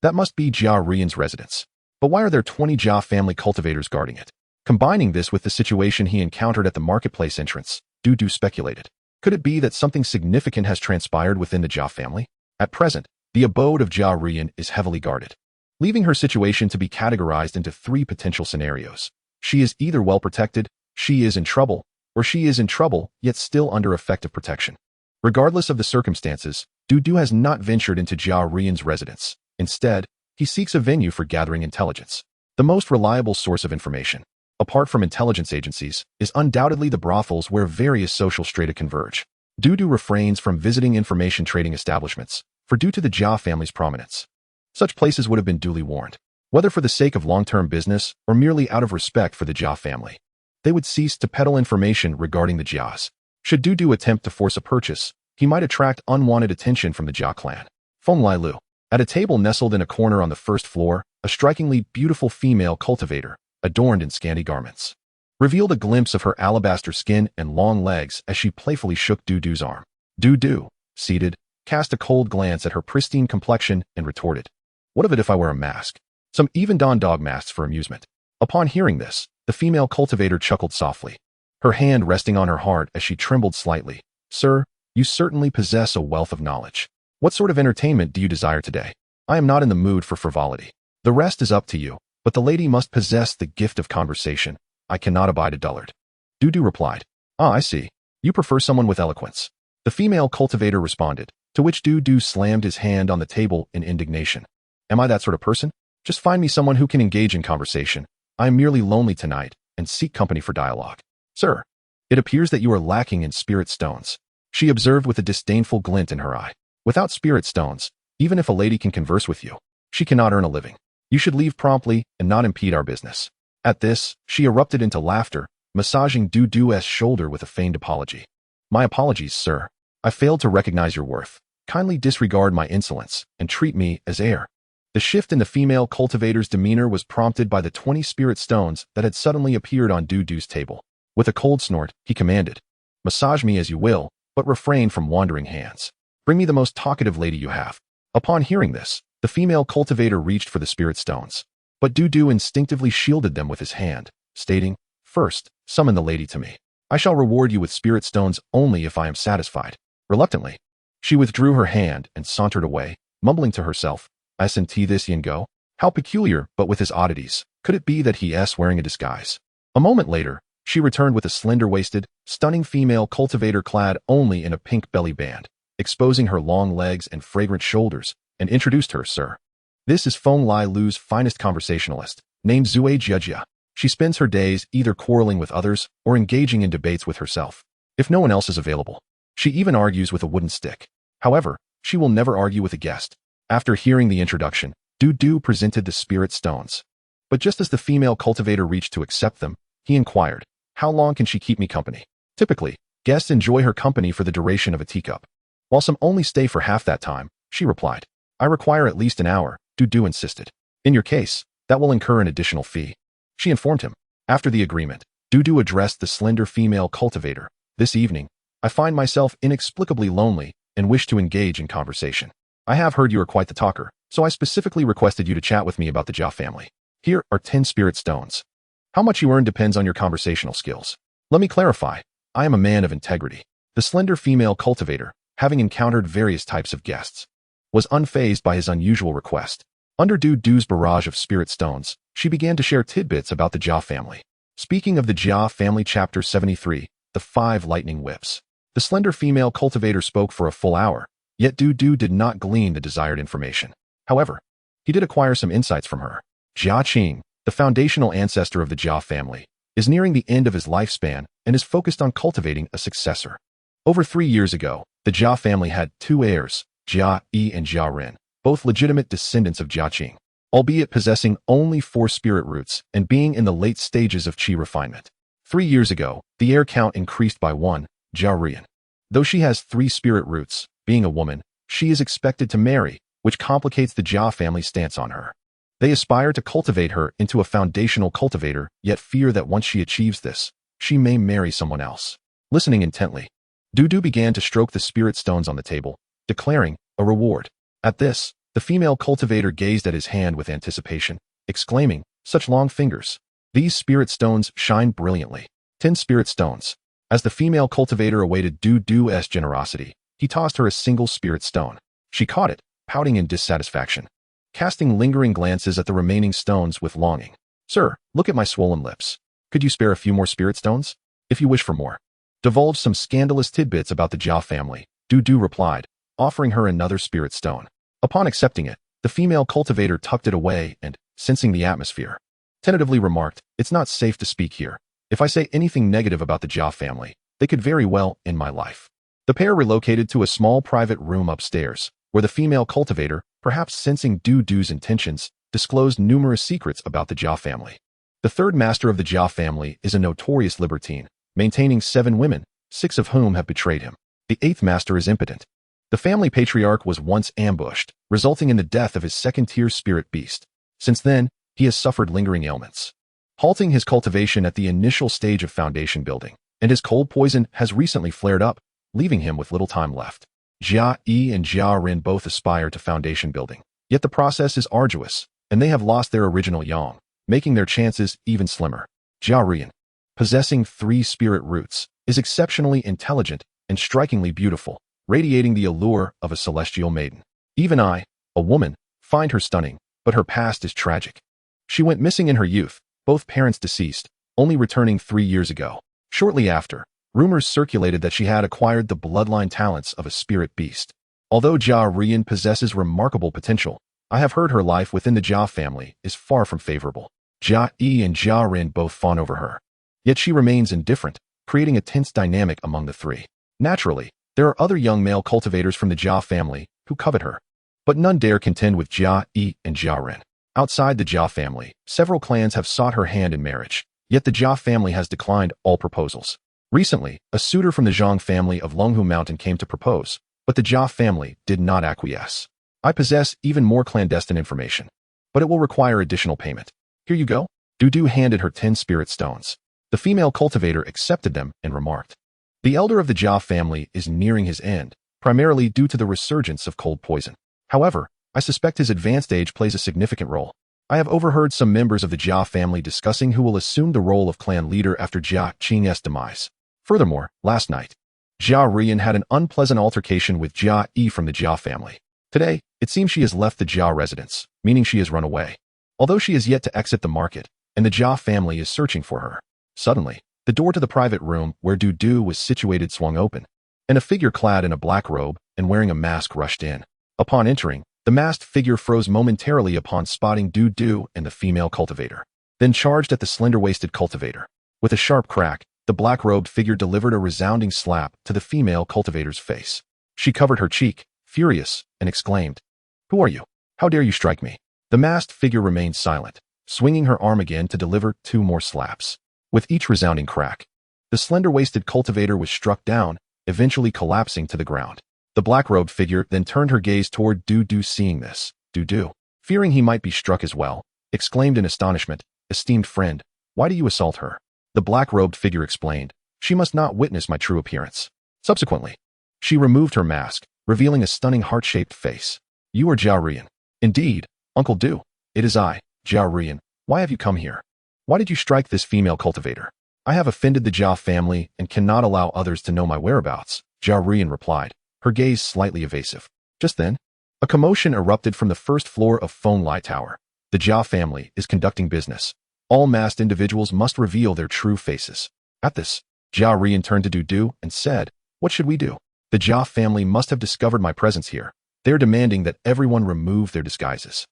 That must be Jia Rian's residence. But why are there 20 Jia family cultivators guarding it? Combining this with the situation he encountered at the marketplace entrance, Du speculated. Could it be that something significant has transpired within the Jia family? At present, the abode of Jia Rian is heavily guarded, leaving her situation to be categorized into 3 potential scenarios. She is either well protected, she is in trouble, or she is in trouble yet still under effective protection. Regardless of the circumstances, Du has not ventured into Jia Rian's residence. Instead, he seeks a venue for gathering intelligence. The most reliable source of information, apart from intelligence agencies, is undoubtedly the brothels where various social strata converge. Du refrains from visiting information trading establishments, for due to the Jia family's prominence, such places would have been duly warned. Whether for the sake of long-term business or merely out of respect for the Jia family, they would cease to peddle information regarding the Jias. Should Du attempt to force a purchase, he might attract unwanted attention from the Jia clan. Feng Lailu. At a table nestled in a corner on the first floor, a strikingly beautiful female cultivator, adorned in scanty garments, revealed a glimpse of her alabaster skin and long legs as she playfully shook Du's arm. Du, seated, cast a cold glance at her pristine complexion and retorted, what of it if I wear a mask? Some even don dog masks for amusement. Upon hearing this, the female cultivator chuckled softly. her hand resting on her heart as she trembled slightly. "Sir, you certainly possess a wealth of knowledge. What sort of entertainment do you desire today? I am not in the mood for frivolity. The rest is up to you, but the lady must possess the gift of conversation. I cannot abide a dullard." Dudu replied, "Ah, I see. You prefer someone with eloquence." The female cultivator responded, to which Dudu slammed his hand on the table in indignation. "Am I that sort of person? Just find me someone who can engage in conversation. I am merely lonely tonight and seek company for dialogue." "Sir, it appears that you are lacking in spirit stones," she observed with a disdainful glint in her eye. "Without spirit stones, even if a lady can converse with you, she cannot earn a living. You should leave promptly and not impede our business." At this, she erupted into laughter, massaging Dudu's shoulder with a feigned apology. "My apologies, sir. I failed to recognize your worth. Kindly disregard my insolence and treat me as heir." The shift in the female cultivator's demeanor was prompted by the 20 spirit stones that had suddenly appeared on Dudu's table. With a cold snort, he commanded, "Massage me as you will, but refrain from wandering hands. Bring me the most talkative lady you have." Upon hearing this, the female cultivator reached for the spirit stones, but Dudu instinctively shielded them with his hand, stating, "First, summon the lady to me. I shall reward you with spirit stones only if I am satisfied." Reluctantly, she withdrew her hand and sauntered away, mumbling to herself, "I senti this yin go? How peculiar, but with his oddities. Could it be that he is wearing a disguise?" A moment later, she returned with a slender-waisted, stunning female cultivator clad only in a pink belly band, exposing her long legs and fragrant shoulders, and introduced her, "Sir, this is Feng Lai Lu's finest conversationalist, named Zue Jiejia. She spends her days either quarreling with others or engaging in debates with herself, if no one else is available. She even argues with a wooden stick. However, she will never argue with a guest." After hearing the introduction, Dudu presented the spirit stones. But just as the female cultivator reached to accept them, he inquired, "How long can she keep me company?" Typically, guests enjoy her company for the duration of a teacup, while some only stay for half that time, she replied. "I require at least an hour," Dudu insisted. "In your case, that will incur an additional fee," she informed him. After the agreement, Dudu addressed the slender female cultivator. "This evening, I find myself inexplicably lonely and wish to engage in conversation. I have heard you are quite the talker, so I specifically requested you to chat with me about the Jia family. Here are 10 spirit stones. How much you earn depends on your conversational skills. Let me clarify, I am a man of integrity." The slender female cultivator, having encountered various types of guests, was unfazed by his unusual request. Under Dudu's barrage of spirit stones, she began to share tidbits about the Jia family. Speaking of the Jia family, Chapter 73, The 5 Lightning Whips. The slender female cultivator spoke for a full hour, yet Dudu did not glean the desired information. However, he did acquire some insights from her. Jia Qing, the foundational ancestor of the Jia family, is nearing the end of his lifespan and is focused on cultivating a successor. Over 3 years ago, the Jia family had 2 heirs, Jia Yi and Jia Ren, both legitimate descendants of Jia Qing, albeit possessing only 4 spirit roots and being in the late stages of qi refinement. 3 years ago, the heir count increased by 1, Jia Rian. Though she has 3 spirit roots, being a woman, she is expected to marry, which complicates the Jia family's stance on her. They aspire to cultivate her into a foundational cultivator, yet fear that once she achieves this, she may marry someone else. Listening intently, Dudu began to stroke the spirit stones on the table, declaring, "A reward." At this, the female cultivator gazed at his hand with anticipation, exclaiming, "Such long fingers. These spirit stones shine brilliantly." 10 spirit stones. As the female cultivator awaited Dudu's generosity, he tossed her a single spirit stone. She caught it, pouting in dissatisfaction, casting lingering glances at the remaining stones with longing. "Sir, look at my swollen lips. Could you spare a few more spirit stones? If you wish for more." Divulged some scandalous tidbits about the Jia family, Dudu replied, offering her another spirit stone. Upon accepting it, the female cultivator tucked it away and, sensing the atmosphere, tentatively remarked, "It's not safe to speak here. If I say anything negative about the Jia family, they could very well end my life." The pair relocated to a small private room upstairs, where the female cultivator, perhaps sensing Dudu's intentions, disclosed numerous secrets about the Jia family. The third master of the Jia family is a notorious libertine, maintaining 7 women, 6 of whom have betrayed him. The 8th master is impotent. The family patriarch was once ambushed, resulting in the death of his second-tier spirit beast. Since then, he has suffered lingering ailments, halting his cultivation at the initial stage of foundation building, and his cold poison has recently flared up, leaving him with little time left. Jia Yi and Jia Ren both aspire to foundation building, yet the process is arduous, and they have lost their original yang, making their chances even slimmer. Jia Rian. possessing 3 spirit roots, is exceptionally intelligent and strikingly beautiful, radiating the allure of a celestial maiden. Even I, a woman, find her stunning, but her past is tragic. She went missing in her youth, both parents deceased, only returning 3 years ago. Shortly after, rumors circulated that she had acquired the bloodline talents of a spirit beast. Although Jade possesses remarkable potential, I have heard her life within the Jade family is far from favorable. Jade and Jade both fawn over her. Yet she remains indifferent, creating a tense dynamic among the 3. Naturally, there are other young male cultivators from the Jade family who covet her, but none dare contend with Jade and Jade. Outside the Jade family, several clans have sought her hand in marriage, yet the Jade family has declined all proposals. Recently, a suitor from the Zhang family of Longhu Mountain came to propose, but the Jade family did not acquiesce. I possess even more clandestine information, but it will require additional payment. Here you go. Dudu handed her 10 spirit stones. The female cultivator accepted them and remarked, "The elder of the Jade family is nearing his end, primarily due to the resurgence of cold poison. However, I suspect his advanced age plays a significant role. I have overheard some members of the Jade family discussing who will assume the role of clan leader after Jia Qing's demise. Furthermore, last night, Jia had an unpleasant altercation with Jia from the Jia family. Today, it seems she has left the Jia residence, meaning she has run away. Although she is yet to exit the market, and the Jia family is searching for her." Suddenly, the door to the private room where Dudu was situated swung open, and a figure clad in a black robe and wearing a mask rushed in. Upon entering, the masked figure froze momentarily upon spotting Dudu and the female cultivator, then charged at the slender-waisted cultivator. With a sharp crack, the black-robed figure delivered a resounding slap to the female cultivator's face. She covered her cheek, furious, and exclaimed, "Who are you? How dare you strike me?" The masked figure remained silent, swinging her arm again to deliver 2 more slaps. With each resounding crack, the slender-waisted cultivator was struck down, eventually collapsing to the ground. The black-robed figure then turned her gaze toward Dudu. Seeing this, Dudu, fearing he might be struck as well, exclaimed in astonishment, "Esteemed friend, why do you assault her?" The black-robed figure explained, "She must not witness my true appearance." Subsequently, she removed her mask, revealing a stunning heart-shaped face. "You are Jia." "Indeed, Uncle Du. It is I, Jia. Why have you come here? Why did you strike this female cultivator?" "I have offended the Jia family and cannot allow others to know my whereabouts," Jia replied, her gaze slightly evasive. Just then, a commotion erupted from the first floor of Phone Light Tower. The Jia family is conducting business. All masked individuals must reveal their true faces. At this, Jia turned to Dudu and said, "What should we do? The Jia family must have discovered my presence here. They are demanding that everyone remove their disguises."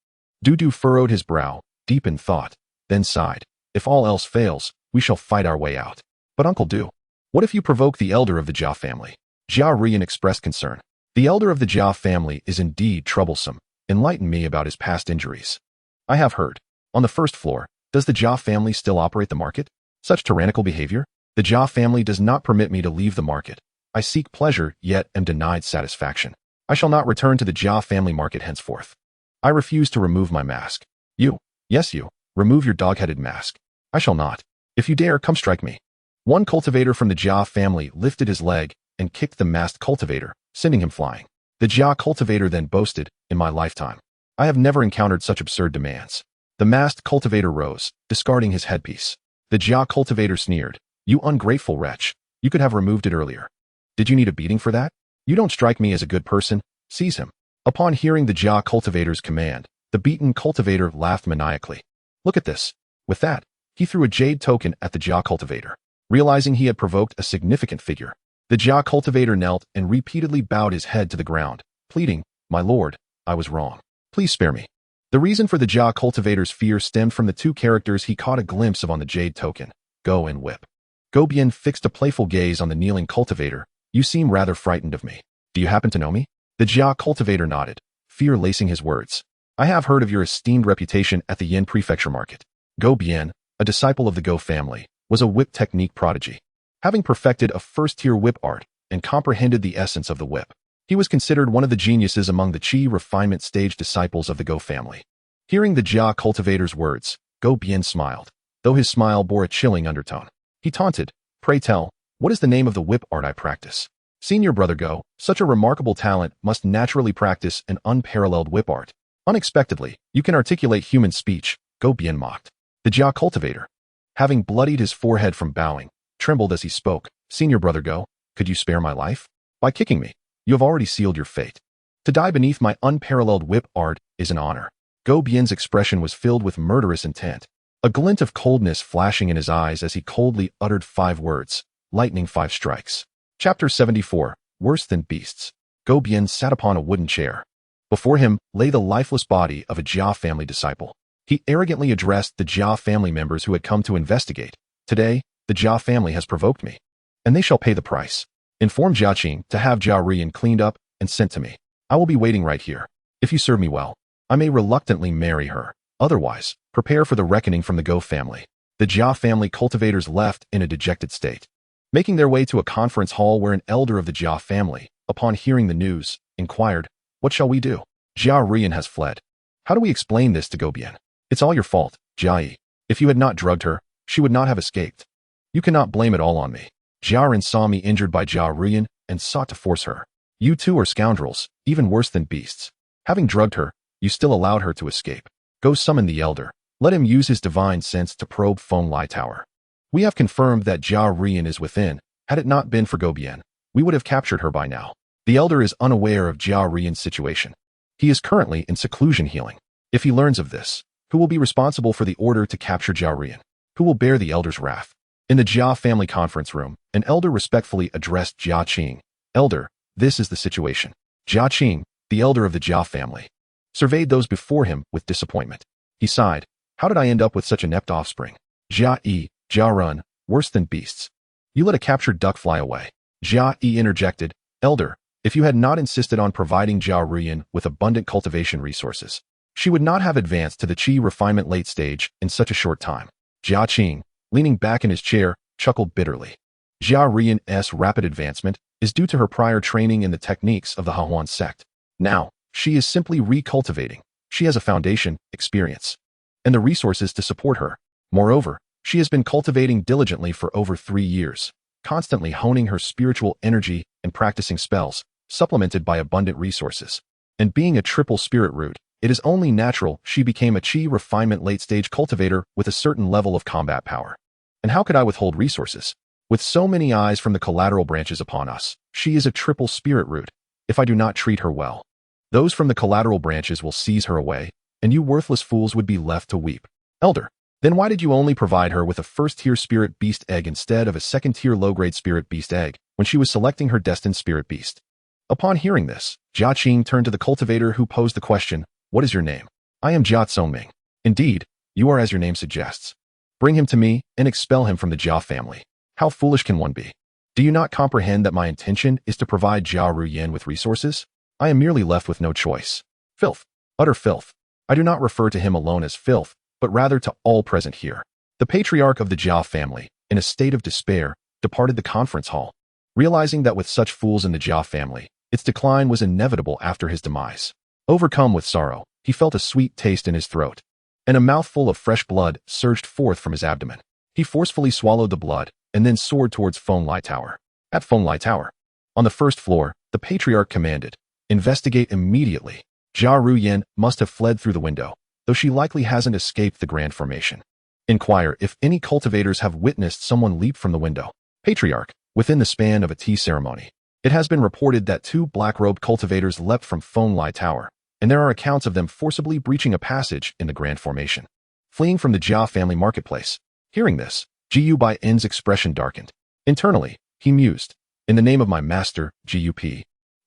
Dudu furrowed his brow, deep in thought, then sighed. "If all else fails, we shall fight our way out." "But Uncle Du, what if you provoke the elder of the Jia family?" Jia expressed concern. "The elder of the Jia family is indeed troublesome. Enlighten me about his past injuries." "I have heard. On the first floor, does the Jia family still operate the market? Such tyrannical behavior? The Jia family does not permit me to leave the market. I seek pleasure, yet am denied satisfaction. I shall not return to the Jia family market henceforth. I refuse to remove my mask. You, yes you, remove your dog-headed mask." "I shall not. If you dare, come strike me." One cultivator from the Jia family lifted his leg and kicked the masked cultivator, sending him flying. The Jia cultivator then boasted, "In my lifetime, I have never encountered such absurd demands." The masked cultivator rose, discarding his headpiece. The Jia cultivator sneered, "You ungrateful wretch, you could have removed it earlier. Did you need a beating for that? You don't strike me as a good person. Seize him." Upon hearing the Jia cultivator's command, the beaten cultivator laughed maniacally. "Look at this." With that, he threw a jade token at the Jia cultivator. Realizing he had provoked a significant figure, the Jia cultivator knelt and repeatedly bowed his head to the ground, pleading, "My lord, I was wrong. Please spare me." The reason for the Jia cultivator's fear stemmed from the 2 characters he caught a glimpse of on the jade token, Go and Whip. Go Bien fixed a playful gaze on the kneeling cultivator. "You seem rather frightened of me. Do you happen to know me?" The Jia cultivator nodded, fear lacing his words. "I have heard of your esteemed reputation at the Yin Prefecture Market." Go Bien, a disciple of the Go family, was a whip technique prodigy. Having perfected a first-tier whip art and comprehended the essence of the whip, he was considered one of the geniuses among the Qi refinement stage disciples of the Go family. Hearing the Jia cultivator's words, Go Bien smiled, though his smile bore a chilling undertone. He taunted, "Pray tell, what is the name of the whip art I practice?" "Senior brother Go, such a remarkable talent must naturally practice an unparalleled whip art. Unexpectedly, you can articulate human speech," Go Bien mocked. The Jia cultivator, having bloodied his forehead from bowing, trembled as he spoke. Senior brother Go, could you spare my life? By kicking me, you have already sealed your fate. To die beneath my unparalleled whip art is an honor. Go Bien's expression was filled with murderous intent, a glint of coldness flashing in his eyes as he coldly uttered 5 words, lightning 5 strikes. Chapter 74, Worse Than Beasts. Go Bien sat upon a wooden chair. Before him lay the lifeless body of a Jia family disciple. He arrogantly addressed the Jia family members who had come to investigate. Today, the Jia family has provoked me, and they shall pay the price. Inform Jia Qing to have Jia Rian cleaned up and sent to me. I will be waiting right here. If you serve me well, I may reluctantly marry her. Otherwise, prepare for the reckoning from the Go family. The Jia family cultivators left in a dejected state, making their way to a conference hall where an elder of the Jia family, upon hearing the news, inquired, "What shall we do? Jia Rian has fled. How do we explain this to Go Bien? It's all your fault, Jia Yi. If you had not drugged her, she would not have escaped. You cannot blame it all on me. Jia Rin saw me injured by Jia Rian and sought to force her. You two are scoundrels, even worse than beasts. Having drugged her, you still allowed her to escape. Go summon the elder. Let him use his divine sense to probe Feng Lai Tower. We have confirmed that Jia Rian is within. Had it not been for Go Bien, we would have captured her by now. The elder is unaware of Jia Rian's situation. He is currently in seclusion healing. If he learns of this, who will be responsible for the order to capture Jia Rian? Who will bear the elder's wrath?" In the Jia family conference room, an elder respectfully addressed Jia Qing. "Elder, this is the situation." Jia Qing, the elder of the Jia family, surveyed those before him with disappointment. He sighed. How did I end up with such inept offspring? Jia Yi, Jia Run, worse than beasts. You let a captured duck fly away. Jia Yi interjected. Elder, if you had not insisted on providing Jia Rian with abundant cultivation resources, she would not have advanced to the Qi refinement late stage in such a short time. Jia Qing, leaning back in his chair, chuckled bitterly. Jia Rian's rapid advancement is due to her prior training in the techniques of the Hahuan sect. Now, she is simply recultivating. She has a foundation, experience, and the resources to support her. Moreover, she has been cultivating diligently for over 3 years, constantly honing her spiritual energy and practicing spells, supplemented by abundant resources. And being a triple spirit root, it is only natural she became a Qi refinement late-stage cultivator with a certain level of combat power. And how could I withhold resources? With so many eyes from the collateral branches upon us, she is a triple spirit root. If I do not treat her well, those from the collateral branches will seize her away, and you worthless fools would be left to weep. Elder, then why did you only provide her with a first-tier spirit beast egg instead of a second-tier low-grade spirit beast egg when she was selecting her destined spirit beast? Upon hearing this, Jia Qing turned to the cultivator who posed the question, "What is your name?" "I am Jia Tsongming." "Indeed, you are as your name suggests. Bring him to me and expel him from the Jia family." "How foolish can one be? Do you not comprehend that my intention is to provide Jia Ruyan with resources? I am merely left with no choice." "Filth. Utter filth." I do not refer to him alone as filth, but rather to all present here. The patriarch of the Jia family, in a state of despair, departed the conference hall, realizing that with such fools in the Jia family, its decline was inevitable after his demise. Overcome with sorrow, he felt a sweet taste in his throat, and a mouthful of fresh blood surged forth from his abdomen. He forcefully swallowed the blood, and then soared towards Feng Lai Tower. At Feng Lai Tower, on the first floor, the patriarch commanded, "Investigate immediately. Jia Ruyan must have fled through the window, though she likely hasn't escaped the grand formation. Inquire if any cultivators have witnessed someone leap from the window." Patriarch, within the span of a tea ceremony, it has been reported that 2 black-robed cultivators leapt from Feng Lai Tower, and there are accounts of them forcibly breaching a passage in the grand formation, fleeing from the Jia family marketplace. Hearing this, Gu Bai's expression darkened. Internally, he mused, "In the name of my master, Gup,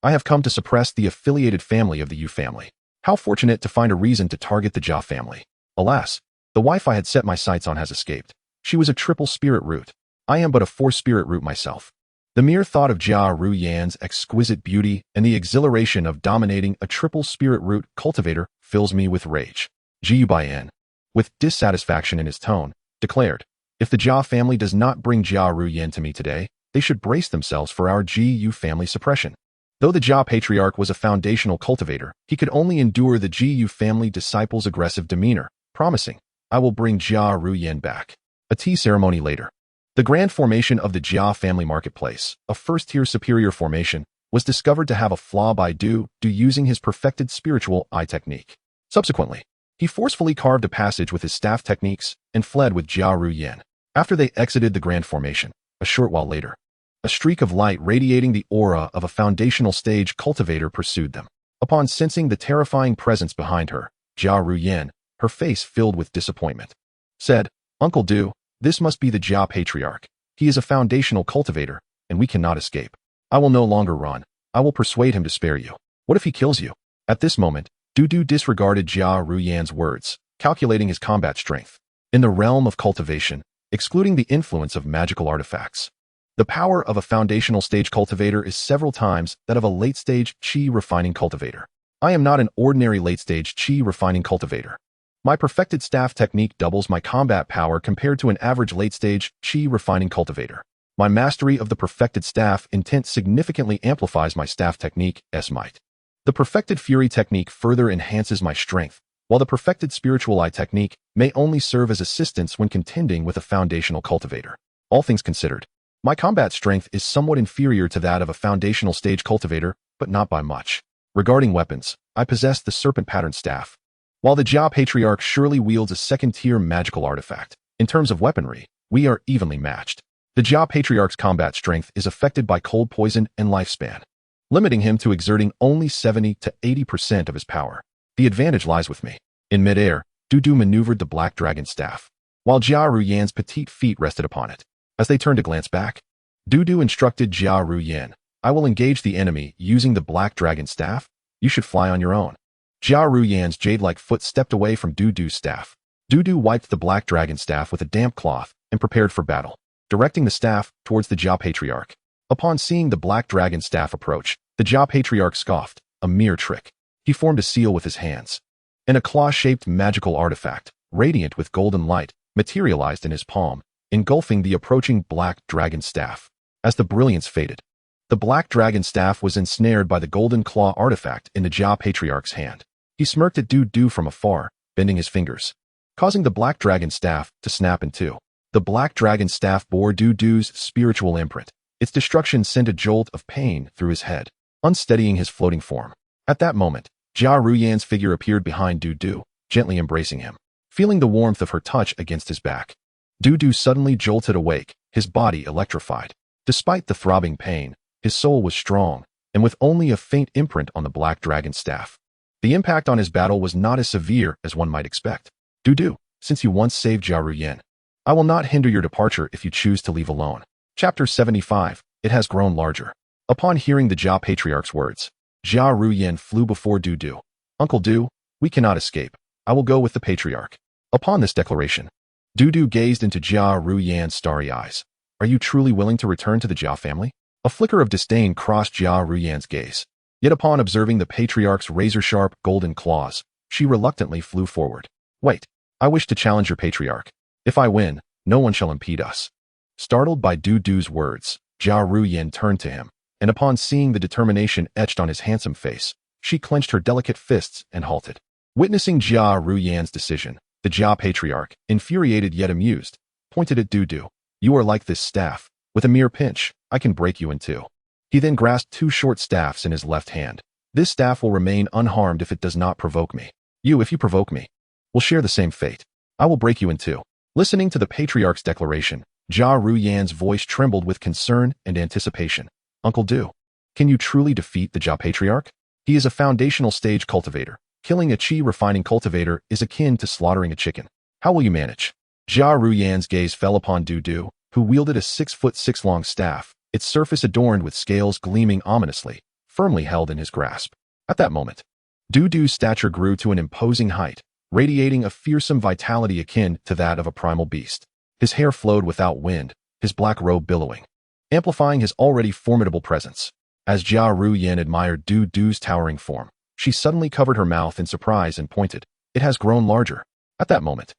I have come to suppress the affiliated family of the Yu family. How fortunate to find a reason to target the Jia family. Alas, the wife I had set my sights on has escaped. She was a triple spirit root. I am but a 4 spirit root myself." The mere thought of Jia Ruyan's exquisite beauty and the exhilaration of dominating a triple spirit root cultivator fills me with rage. Gu Baiyan, with dissatisfaction in his tone, declared, "If the Jia family does not bring Jia Ruyan to me today, they should brace themselves for our Gu family suppression." Though the Jia patriarch was a foundational cultivator, he could only endure the Gu family disciples' aggressive demeanor, promising, "I will bring Jia Ruyan back." A tea ceremony later, the grand formation of the Jia family marketplace, a first-tier superior formation, was discovered to have a flaw by Du using his perfected spiritual eye technique. Subsequently, he forcefully carved a passage with his staff techniques and fled with Jia Ruyan. After they exited the Grand Formation, a short while later, a streak of light radiating the aura of a foundational stage cultivator pursued them. Upon sensing the terrifying presence behind her, Jia Ruyan, her face filled with disappointment, said, "Uncle Du, this must be the Jia Patriarch. He is a foundational cultivator, and we cannot escape. I will no longer run. I will persuade him to spare you. What if he kills you?" At this moment, Du disregarded Jia Ruyan's words, calculating his combat strength. In the realm of cultivation, excluding the influence of magical artifacts, the power of a foundational stage cultivator is several times that of a late-stage Qi refining cultivator. I am not an ordinary late-stage Qi refining cultivator. My perfected staff technique doubles my combat power compared to an average late-stage Qi refining cultivator. My mastery of the perfected staff intent significantly amplifies my staff technique's might. The perfected fury technique further enhances my strength, while the perfected spiritual eye technique may only serve as assistance when contending with a foundational cultivator. All things considered, my combat strength is somewhat inferior to that of a foundational stage cultivator, but not by much. Regarding weapons, I possess the serpent pattern staff. While the Jia Patriarch surely wields a second-tier magical artifact, in terms of weaponry, we are evenly matched. The Jia Patriarch's combat strength is affected by cold poison and lifespan, limiting him to exerting only 70 to 80% of his power. The advantage lies with me. In midair, Du maneuvered the Black Dragon staff, while Jia Ruyan's petite feet rested upon it. As they turned to glance back, Du instructed Jia Ruyan, "I will engage the enemy using the Black Dragon staff. You should fly on your own." Jia Ruyan's jade-like foot stepped away from Du's staff. Du wiped the Black Dragon staff with a damp cloth and prepared for battle, directing the staff towards the Jia Patriarch. Upon seeing the Black Dragon staff approach, the Jia Patriarch scoffed, "A mere trick." He formed a seal with his hands, and a claw-shaped magical artifact, radiant with golden light, materialized in his palm, engulfing the approaching Black Dragon staff. As the brilliance faded, the Black Dragon staff was ensnared by the golden claw artifact in the Jia Patriarch's hand. He smirked at Du from afar, bending his fingers, causing the Black Dragon staff to snap in two. The Black Dragon staff bore Du's spiritual imprint. Its destruction sent a jolt of pain through his head, unsteadying his floating form. At that moment, Jia Ruyan's figure appeared behind Du, gently embracing him. Feeling the warmth of her touch against his back, Du suddenly jolted awake, his body electrified. Despite the throbbing pain, his soul was strong, and with only a faint imprint on the Black Dragon staff. The impact on his battle was not as severe as one might expect. Du, since you once saved Jia Ruyan, I will not hinder your departure if you choose to leave alone. Chapter 75, It Has Grown Larger. Upon hearing the Jia Patriarch's words, Jia Ruyan flew before Du. "Uncle Du, we cannot escape. I will go with the Patriarch." Upon this declaration, Du gazed into Jia Ruyan's starry eyes. "Are you truly willing to return to the Jia family?" A flicker of disdain crossed Jia Ruyan's gaze. Yet upon observing the Patriarch's razor-sharp golden claws, she reluctantly flew forward. "Wait, I wish to challenge your Patriarch. If I win, no one shall impede us." Startled by Du's words, Jia Ruyan turned to him, and upon seeing the determination etched on his handsome face, she clenched her delicate fists and halted. Witnessing Jia Ruyan's decision, the Jia Patriarch, infuriated yet amused, pointed at Du. "You are like this staff. With a mere pinch, I can break you in two." He then grasped two short staffs in his left hand. "This staff will remain unharmed if it does not provoke me. You, if you provoke me, will share the same fate. I will break you in two." Listening to the Patriarch's declaration, Jia Ruyan's voice trembled with concern and anticipation. "Uncle Du, can you truly defeat the Jia Patriarch? He is a foundational stage cultivator. Killing a Qi refining cultivator is akin to slaughtering a chicken. How will you manage?" Jia Ruyan's gaze fell upon Du, who wielded a 6'6" long staff, its surface adorned with scales gleaming ominously, firmly held in his grasp. At that moment, Du's stature grew to an imposing height, radiating a fearsome vitality akin to that of a primal beast. His hair flowed without wind, his black robe billowing, amplifying his already formidable presence. As Jia Ruyan admired Du's towering form, she suddenly covered her mouth in surprise and pointed, "It has grown larger." At that moment,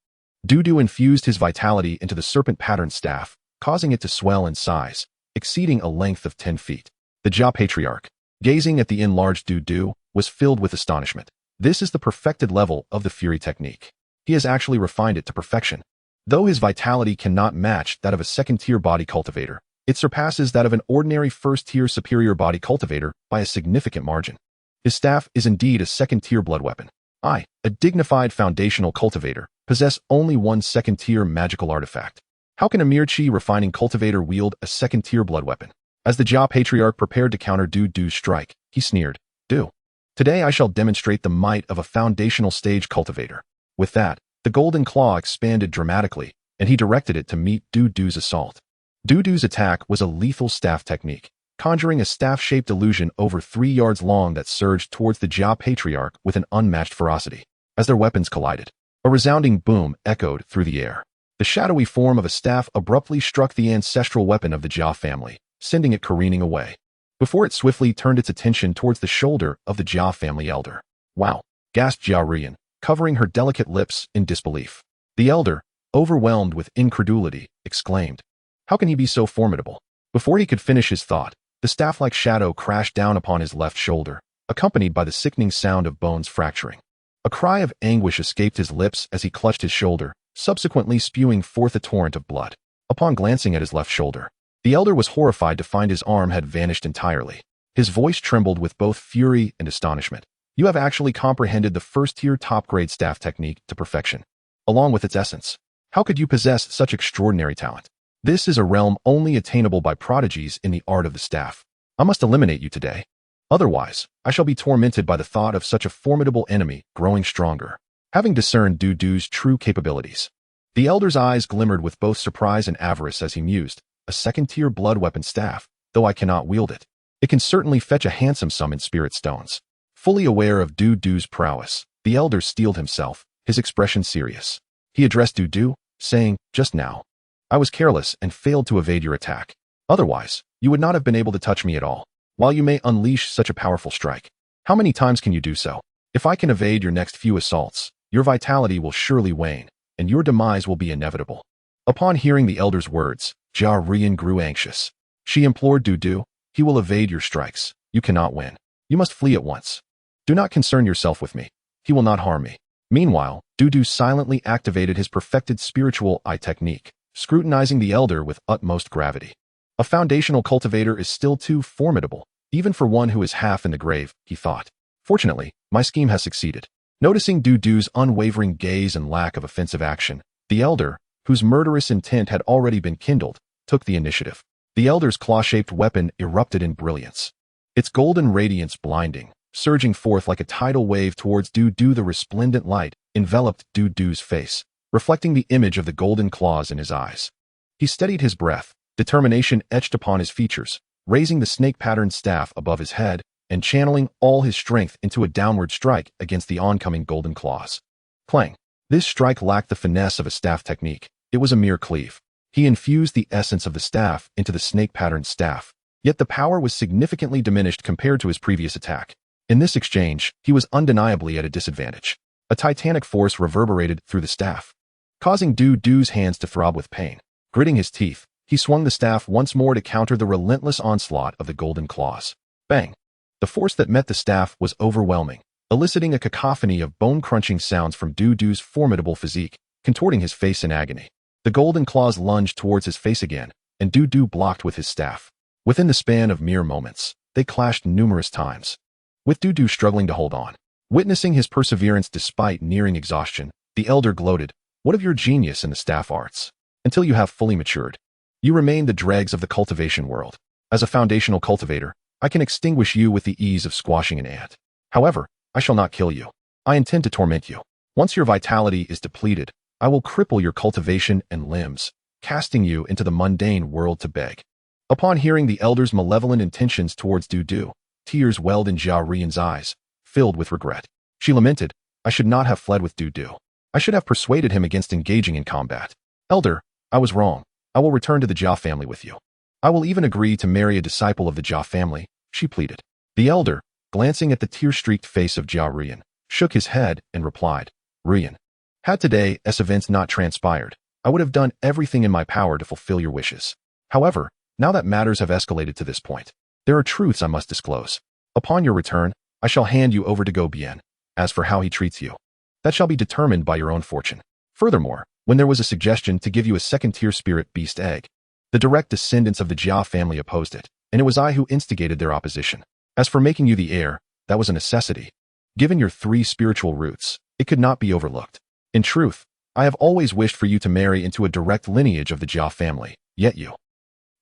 Du infused his vitality into the serpent pattern staff, causing it to swell in size, exceeding a length of 10 feet. The Jia Patriarch, gazing at the enlarged Du, was filled with astonishment. This is the perfected level of the Fury technique. He has actually refined it to perfection. Though his vitality cannot match that of a second-tier body cultivator, it surpasses that of an ordinary first-tier superior body cultivator by a significant margin. His staff is indeed a second-tier blood weapon. I, a dignified foundational cultivator, possess only one second-tier magical artifact. How can a mere chi refining cultivator wield a second-tier blood weapon? As the Jia Patriarch prepared to counter Dudu's strike, he sneered, "Do. Today I shall demonstrate the might of a foundational stage cultivator." With that, the golden claw expanded dramatically, and he directed it to meet Dudu's assault. Dudu's attack was a lethal staff technique, conjuring a staff-shaped illusion over 3 yards long that surged towards the Jia Patriarch with an unmatched ferocity. As their weapons collided, a resounding boom echoed through the air. The shadowy form of a staff abruptly struck the ancestral weapon of the Jia family, sending it careening away, before it swiftly turned its attention towards the shoulder of the Jia family elder. "Wow," gasped Jia, covering her delicate lips in disbelief. The elder, overwhelmed with incredulity, exclaimed, "How can he be so formidable?" Before he could finish his thought, the staff-like shadow crashed down upon his left shoulder, accompanied by the sickening sound of bones fracturing. A cry of anguish escaped his lips as he clutched his shoulder, subsequently spewing forth a torrent of blood. Upon glancing at his left shoulder, the elder was horrified to find his arm had vanished entirely. His voice trembled with both fury and astonishment. "You have actually comprehended the first-tier top-grade staff technique to perfection, along with its essence. How could you possess such extraordinary talent? This is a realm only attainable by prodigies in the art of the staff. I must eliminate you today. Otherwise, I shall be tormented by the thought of such a formidable enemy growing stronger." Having discerned Dudu's true capabilities, the elder's eyes glimmered with both surprise and avarice as he mused, "A second-tier blood weapon staff, though I cannot wield it. It can certainly fetch a handsome sum in spirit stones." Fully aware of Dudu's prowess, the elder steeled himself, his expression serious. He addressed Dudu, saying, "Just now, I was careless and failed to evade your attack. Otherwise, you would not have been able to touch me at all. While you may unleash such a powerful strike, how many times can you do so? If I can evade your next few assaults, your vitality will surely wane, and your demise will be inevitable." Upon hearing the elder's words, Jia grew anxious. She implored Dudu, "He will evade your strikes. You cannot win. You must flee at once. Do not concern yourself with me. He will not harm me." Meanwhile, Dudu silently activated his perfected spiritual eye technique, scrutinizing the elder with utmost gravity. A foundational cultivator is still too formidable, even for one who is half in the grave, he thought. Fortunately, my scheme has succeeded. Noticing Dudu's unwavering gaze and lack of offensive action, the elder, whose murderous intent had already been kindled, took the initiative. The elder's claw-shaped weapon erupted in brilliance, its golden radiance blinding, surging forth like a tidal wave towards Dudu. The resplendent light enveloped Dudu's face, reflecting the image of the golden claws in his eyes. He steadied his breath, determination etched upon his features, raising the snake-patterned staff above his head and channeling all his strength into a downward strike against the oncoming golden claws. Clang! This strike lacked the finesse of a staff technique. It was a mere cleave. He infused the essence of the staff into the snake-patterned staff, yet the power was significantly diminished compared to his previous attack. In this exchange, he was undeniably at a disadvantage. A titanic force reverberated through the staff, causing Dudu's hands to throb with pain. Gritting his teeth, he swung the staff once more to counter the relentless onslaught of the golden claws. Bang! The force that met the staff was overwhelming, eliciting a cacophony of bone-crunching sounds from Dudu's formidable physique, contorting his face in agony. The golden claws lunged towards his face again, and Dudu blocked with his staff. Within the span of mere moments, they clashed numerous times, with Dudu struggling to hold on. Witnessing his perseverance despite nearing exhaustion, the elder gloated, "What of your genius in the staff arts? Until you have fully matured, you remain the dregs of the cultivation world. As a foundational cultivator, I can extinguish you with the ease of squashing an ant. However, I shall not kill you. I intend to torment you. Once your vitality is depleted, I will cripple your cultivation and limbs, casting you into the mundane world to beg." Upon hearing the elder's malevolent intentions towards Dudu, tears welled in Jia eyes, filled with regret. She lamented, "I should not have fled with Dudu. I should have persuaded him against engaging in combat. Elder, I was wrong. I will return to the Jia family with you. I will even agree to marry a disciple of the Jia family," she pleaded. The elder, glancing at the tear-streaked face of Jia, shook his head and replied, "Rian, had today's events not transpired, I would have done everything in my power to fulfill your wishes. However, now that matters have escalated to this point, there are truths I must disclose. Upon your return, I shall hand you over to Go Bien. As for how he treats you, that shall be determined by your own fortune." Furthermore, when there was a suggestion to give you a second-tier spirit beast egg, the direct descendants of the Jia family opposed it, and it was I who instigated their opposition. As for making you the heir, that was a necessity. Given your 3 spiritual roots, it could not be overlooked. In truth, I have always wished for you to marry into a direct lineage of the Jia family, yet you.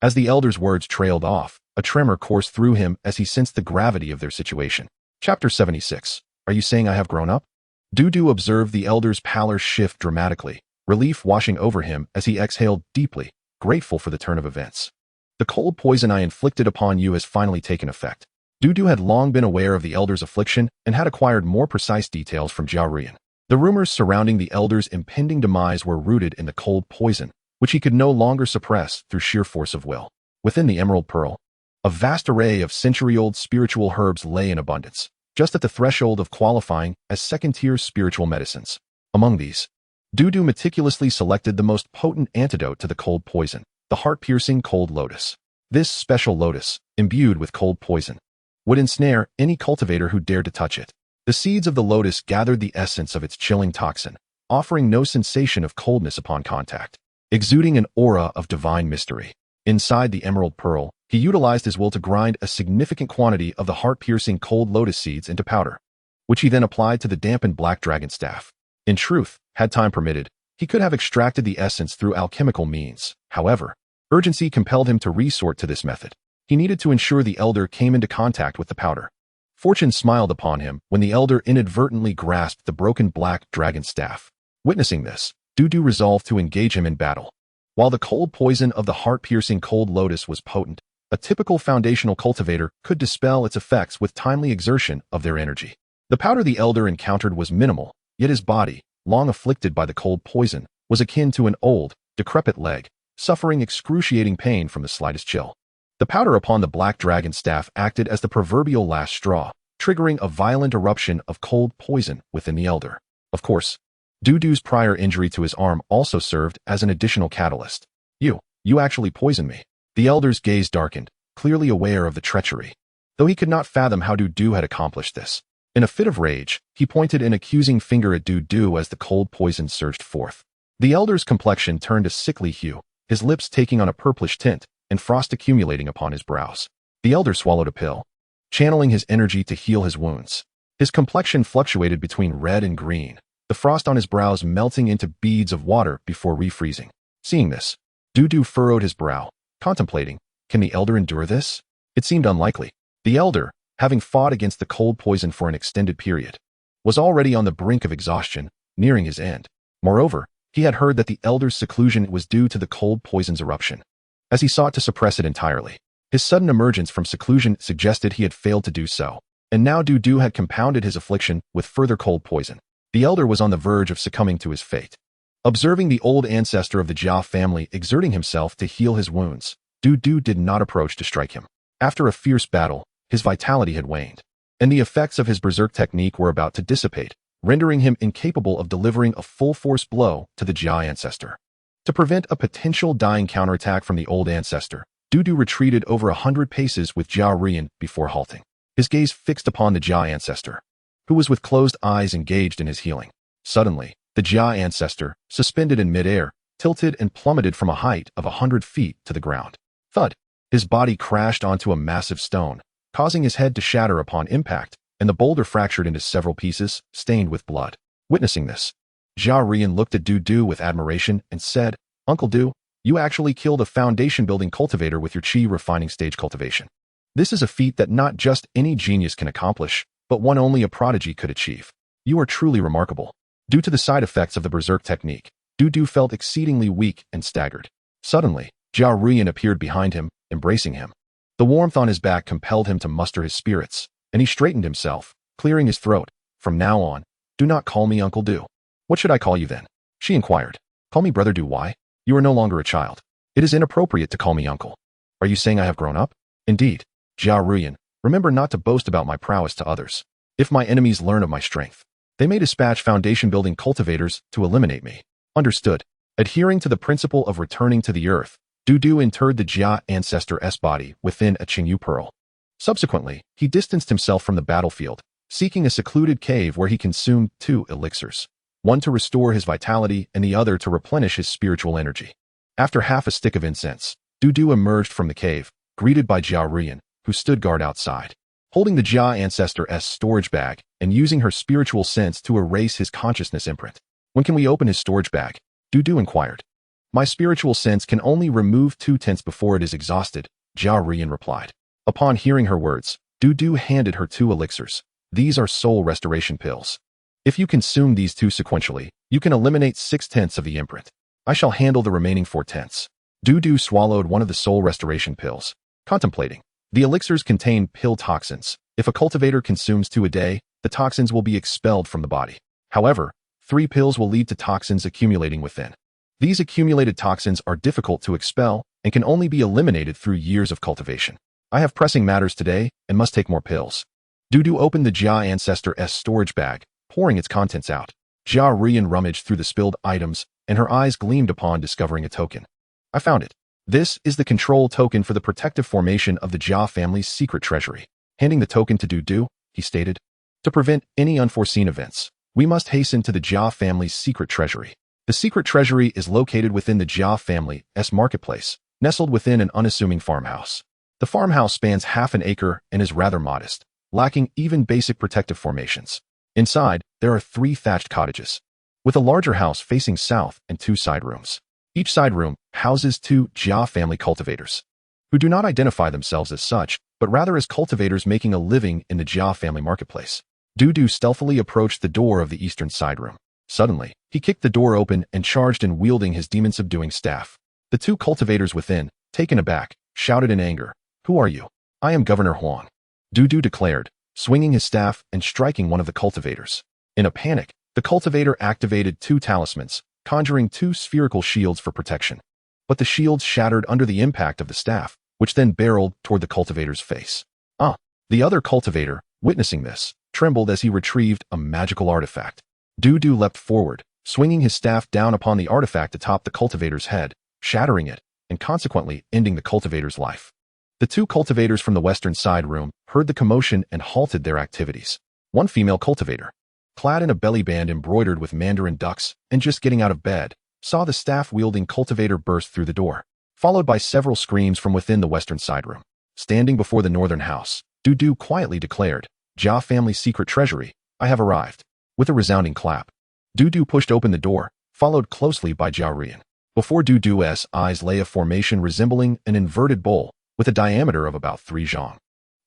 As the elder's words trailed off, a tremor coursed through him as he sensed the gravity of their situation. Chapter 76. Are you saying I have grown up? Dudu observed the elder's pallor shift dramatically, relief washing over him as he exhaled deeply, grateful for the turn of events. The cold poison I inflicted upon you has finally taken effect. Dudu had long been aware of the elder's affliction and had acquired more precise details from Jiaorian. The rumors surrounding the elder's impending demise were rooted in the cold poison, which he could no longer suppress through sheer force of will. Within the Emerald Pearl, a vast array of century-old spiritual herbs lay in abundance, just at the threshold of qualifying as second-tier spiritual medicines. Among these, Dudu meticulously selected the most potent antidote to the cold poison, the heart-piercing cold lotus. This special lotus, imbued with cold poison, would ensnare any cultivator who dared to touch it. The seeds of the lotus gathered the essence of its chilling toxin, offering no sensation of coldness upon contact, exuding an aura of divine mystery. Inside the Emerald Pearl, he utilized his will to grind a significant quantity of the heart-piercing cold lotus seeds into powder, which he then applied to the dampened black dragon staff. In truth, had time permitted, he could have extracted the essence through alchemical means. However, urgency compelled him to resort to this method. He needed to ensure the elder came into contact with the powder. Fortune smiled upon him when the elder inadvertently grasped the broken black dragon staff. Witnessing this, Dudu resolved to engage him in battle. While the cold poison of the heart-piercing cold lotus was potent, a typical foundational cultivator could dispel its effects with timely exertion of their energy. The powder the elder encountered was minimal, yet his body, long afflicted by the cold poison, was akin to an old, decrepit leg, suffering excruciating pain from the slightest chill. The powder upon the black dragon staff acted as the proverbial last straw, triggering a violent eruption of cold poison within the elder. Of course, Dudu's prior injury to his arm also served as an additional catalyst. You actually poisoned me. The elder's gaze darkened, clearly aware of the treachery, though he could not fathom how Dudu had accomplished this. In a fit of rage, he pointed an accusing finger at Dudu as the cold poison surged forth. The elder's complexion turned a sickly hue, his lips taking on a purplish tint, and frost accumulating upon his brows. The elder swallowed a pill, channeling his energy to heal his wounds. His complexion fluctuated between red and green, the frost on his brows melting into beads of water before refreezing. Seeing this, Dudu furrowed his brow, contemplating, can the elder endure this? It seemed unlikely. The elder, having fought against the cold poison for an extended period, was already on the brink of exhaustion, nearing his end. Moreover, he had heard that the elder's seclusion was due to the cold poison's eruption, as he sought to suppress it entirely. His sudden emergence from seclusion suggested he had failed to do so, and now Dudu had compounded his affliction with further cold poison. The elder was on the verge of succumbing to his fate. Observing the old ancestor of the Jia family exerting himself to heal his wounds, Dudu did not approach to strike him. After a fierce battle, his vitality had waned, and the effects of his berserk technique were about to dissipate, rendering him incapable of delivering a full-force blow to the Jia ancestor. To prevent a potential dying counterattack from the old ancestor, Dudu retreated over 100 paces with Jiaorian before halting, his gaze fixed upon the Jia ancestor, who was with closed eyes engaged in his healing. Suddenly, the Jia ancestor, suspended in midair, tilted and plummeted from a height of 100 feet to the ground. Thud! His body crashed onto a massive stone, causing his head to shatter upon impact, and the boulder fractured into several pieces, stained with blood. Witnessing this, Jiaorian looked at Dudu with admiration and said, Uncle Du, you actually killed a foundation-building cultivator with your chi refining stage cultivation. This is a feat that not just any genius can accomplish, but one only a prodigy could achieve. You are truly remarkable. Due to the side effects of the berserk technique, Dudu felt exceedingly weak and staggered. Suddenly, Jiaorian appeared behind him, embracing him. The warmth on his back compelled him to muster his spirits, and he straightened himself, clearing his throat. From now on, do not call me Uncle Du. What should I call you then? She inquired. Call me Brother Du. Why? You are no longer a child. It is inappropriate to call me uncle. Are you saying I have grown up? Indeed. Jiaorian, remember not to boast about my prowess to others. If my enemies learn of my strength, they may dispatch foundation-building cultivators to eliminate me. Understood. Adhering to the principle of returning to the earth, Dudu interred the Jia ancestor's body within a Qingyu pearl. Subsequently, he distanced himself from the battlefield, seeking a secluded cave where he consumed 2 elixirs, one to restore his vitality and the other to replenish his spiritual energy. After half a stick of incense, Dudu emerged from the cave, greeted by Jiaorian, who stood guard outside, holding the Jia ancestor's storage bag and using her spiritual sense to erase his consciousness imprint. When can we open his storage bag? Du inquired. My spiritual sense can only remove 2 tenths before it is exhausted, Jia replied. Upon hearing her words, Du handed her 2 elixirs. These are soul restoration pills. If you consume these 2 sequentially, you can eliminate 6 tenths of the imprint. I shall handle the remaining 4 tenths. Du swallowed one of the soul restoration pills, contemplating. The elixirs contain pill toxins. If a cultivator consumes 2 a day, the toxins will be expelled from the body. However, 3 pills will lead to toxins accumulating within. These accumulated toxins are difficult to expel and can only be eliminated through years of cultivation. I have pressing matters today and must take more pills. Du opened the Jia ancestor's storage bag, pouring its contents out. Jia rummaged through the spilled items, and her eyes gleamed upon discovering a token. I found it. This is the control token for the protective formation of the Jia family's secret treasury. Handing the token to Du, he stated, to prevent any unforeseen events, we must hasten to the Jia family's secret treasury. The secret treasury is located within the Jia family's marketplace, nestled within an unassuming farmhouse. The farmhouse spans half an acre and is rather modest, lacking even basic protective formations. Inside, there are 3 thatched cottages, with a larger house facing south and 2 side rooms. Each side room houses 2 Jia family cultivators, who do not identify themselves as such, but rather as cultivators making a living in the Jia family marketplace. Du stealthily approached the door of the eastern side room. Suddenly, he kicked the door open and charged in wielding his demon-subduing staff. The 2 cultivators within, taken aback, shouted in anger, "Who are you?" "I am Governor Huang," Du declared, swinging his staff and striking one of the cultivators. In a panic, the cultivator activated 2 talismans, conjuring 2 spherical shields for protection. But the shields shattered under the impact of the staff, which then barreled toward the cultivator's face. The other cultivator, witnessing this, trembled as he retrieved a magical artifact. Du leapt forward, swinging his staff down upon the artifact atop the cultivator's head, shattering it, and consequently ending the cultivator's life. The 2 cultivators from the western side room heard the commotion and halted their activities. One female cultivator, clad in a belly band embroidered with mandarin ducks and just getting out of bed, saw the staff-wielding cultivator burst through the door, followed by several screams from within the western side room. Standing before the northern house, Du quietly declared, "Jia family's secret treasury, I have arrived." With a resounding clap, Du pushed open the door, followed closely by Jia. Before Du's eyes lay a formation resembling an inverted bowl with a diameter of about 3 zhang,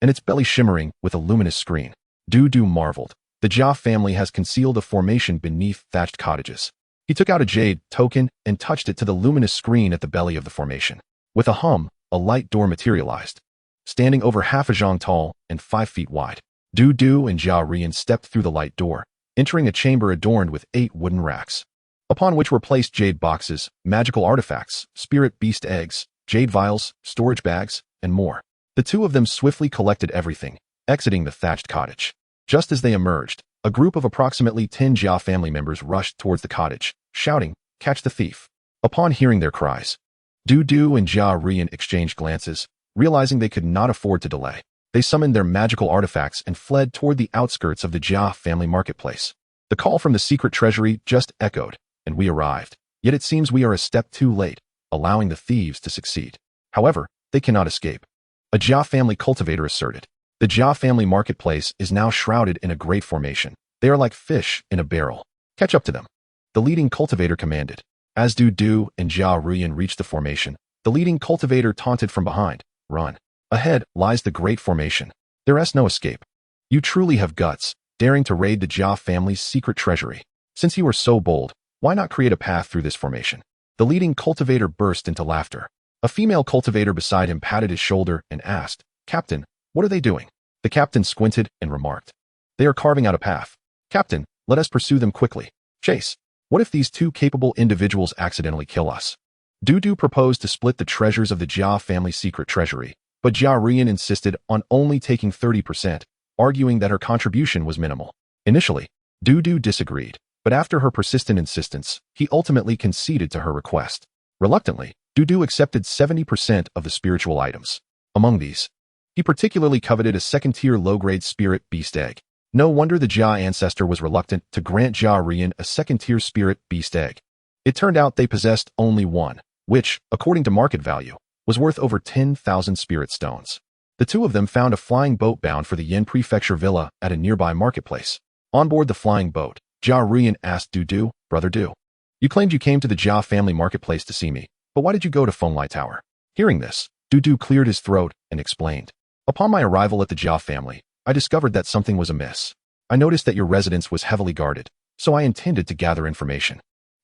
and its belly shimmering with a luminous screen. Du marveled. The Jia family has concealed a formation beneath thatched cottages. He took out a Jade token and touched it to the luminous screen at the belly of the formation. With a hum, a light door materialized, standing over half a zhang tall and 5 feet wide. Du and Jia stepped through the light door, entering a chamber adorned with 8 wooden racks, upon which were placed jade boxes, magical artifacts, spirit beast eggs, jade vials, storage bags, and more. The 2 of them swiftly collected everything, exiting the thatched cottage. Just as they emerged, a group of approximately 10 Jia family members rushed towards the cottage, shouting, "Catch the thief!" Upon hearing their cries, Du and Jia exchanged glances, realizing they could not afford to delay. They summoned their magical artifacts and fled toward the outskirts of the Jia family marketplace. The call from the secret treasury just echoed, and we arrived. Yet it seems we are a step too late, allowing the thieves to succeed. However, they cannot escape, a Jia family cultivator asserted. The Jia family marketplace is now shrouded in a great formation. They are like fish in a barrel. Catch up to them, the leading cultivator commanded. As Du and Jia reached the formation, the leading cultivator taunted from behind, "Run. Ahead lies the great formation. There's no escape." "You truly have guts, daring to raid the Jia family's secret treasury. Since you are so bold, why not create a path through this formation?" The leading cultivator burst into laughter. A female cultivator beside him patted his shoulder and asked, "Captain, what are they doing?" The captain squinted and remarked, "They are carving out a path. Captain, let us pursue them quickly. Chase. What if these 2 capable individuals accidentally kill us?" Du proposed to split the treasures of the Jia family secret treasury, but Jia insisted on only taking 30%, arguing that her contribution was minimal. Initially, Du disagreed, but after her persistent insistence, he ultimately conceded to her request. Reluctantly, Du accepted 70% of the spiritual items. Among these, he particularly coveted a second-tier low-grade spirit beast egg. No wonder the Jia ancestor was reluctant to grant Jia a second-tier spirit beast egg. It turned out they possessed only one, which, according to market value, was worth over 10,000 spirit stones. The 2 of them found a flying boat bound for the Yin Prefecture Villa at a nearby marketplace. On board the flying boat, Jia asked Du, Brother Du. You claimed you came to the Jia family marketplace to see me, but why did you go to Fenglai Tower? Hearing this, Du cleared his throat and explained. Upon my arrival at the Jia family, I discovered that something was amiss. I noticed that your residence was heavily guarded, so I intended to gather information.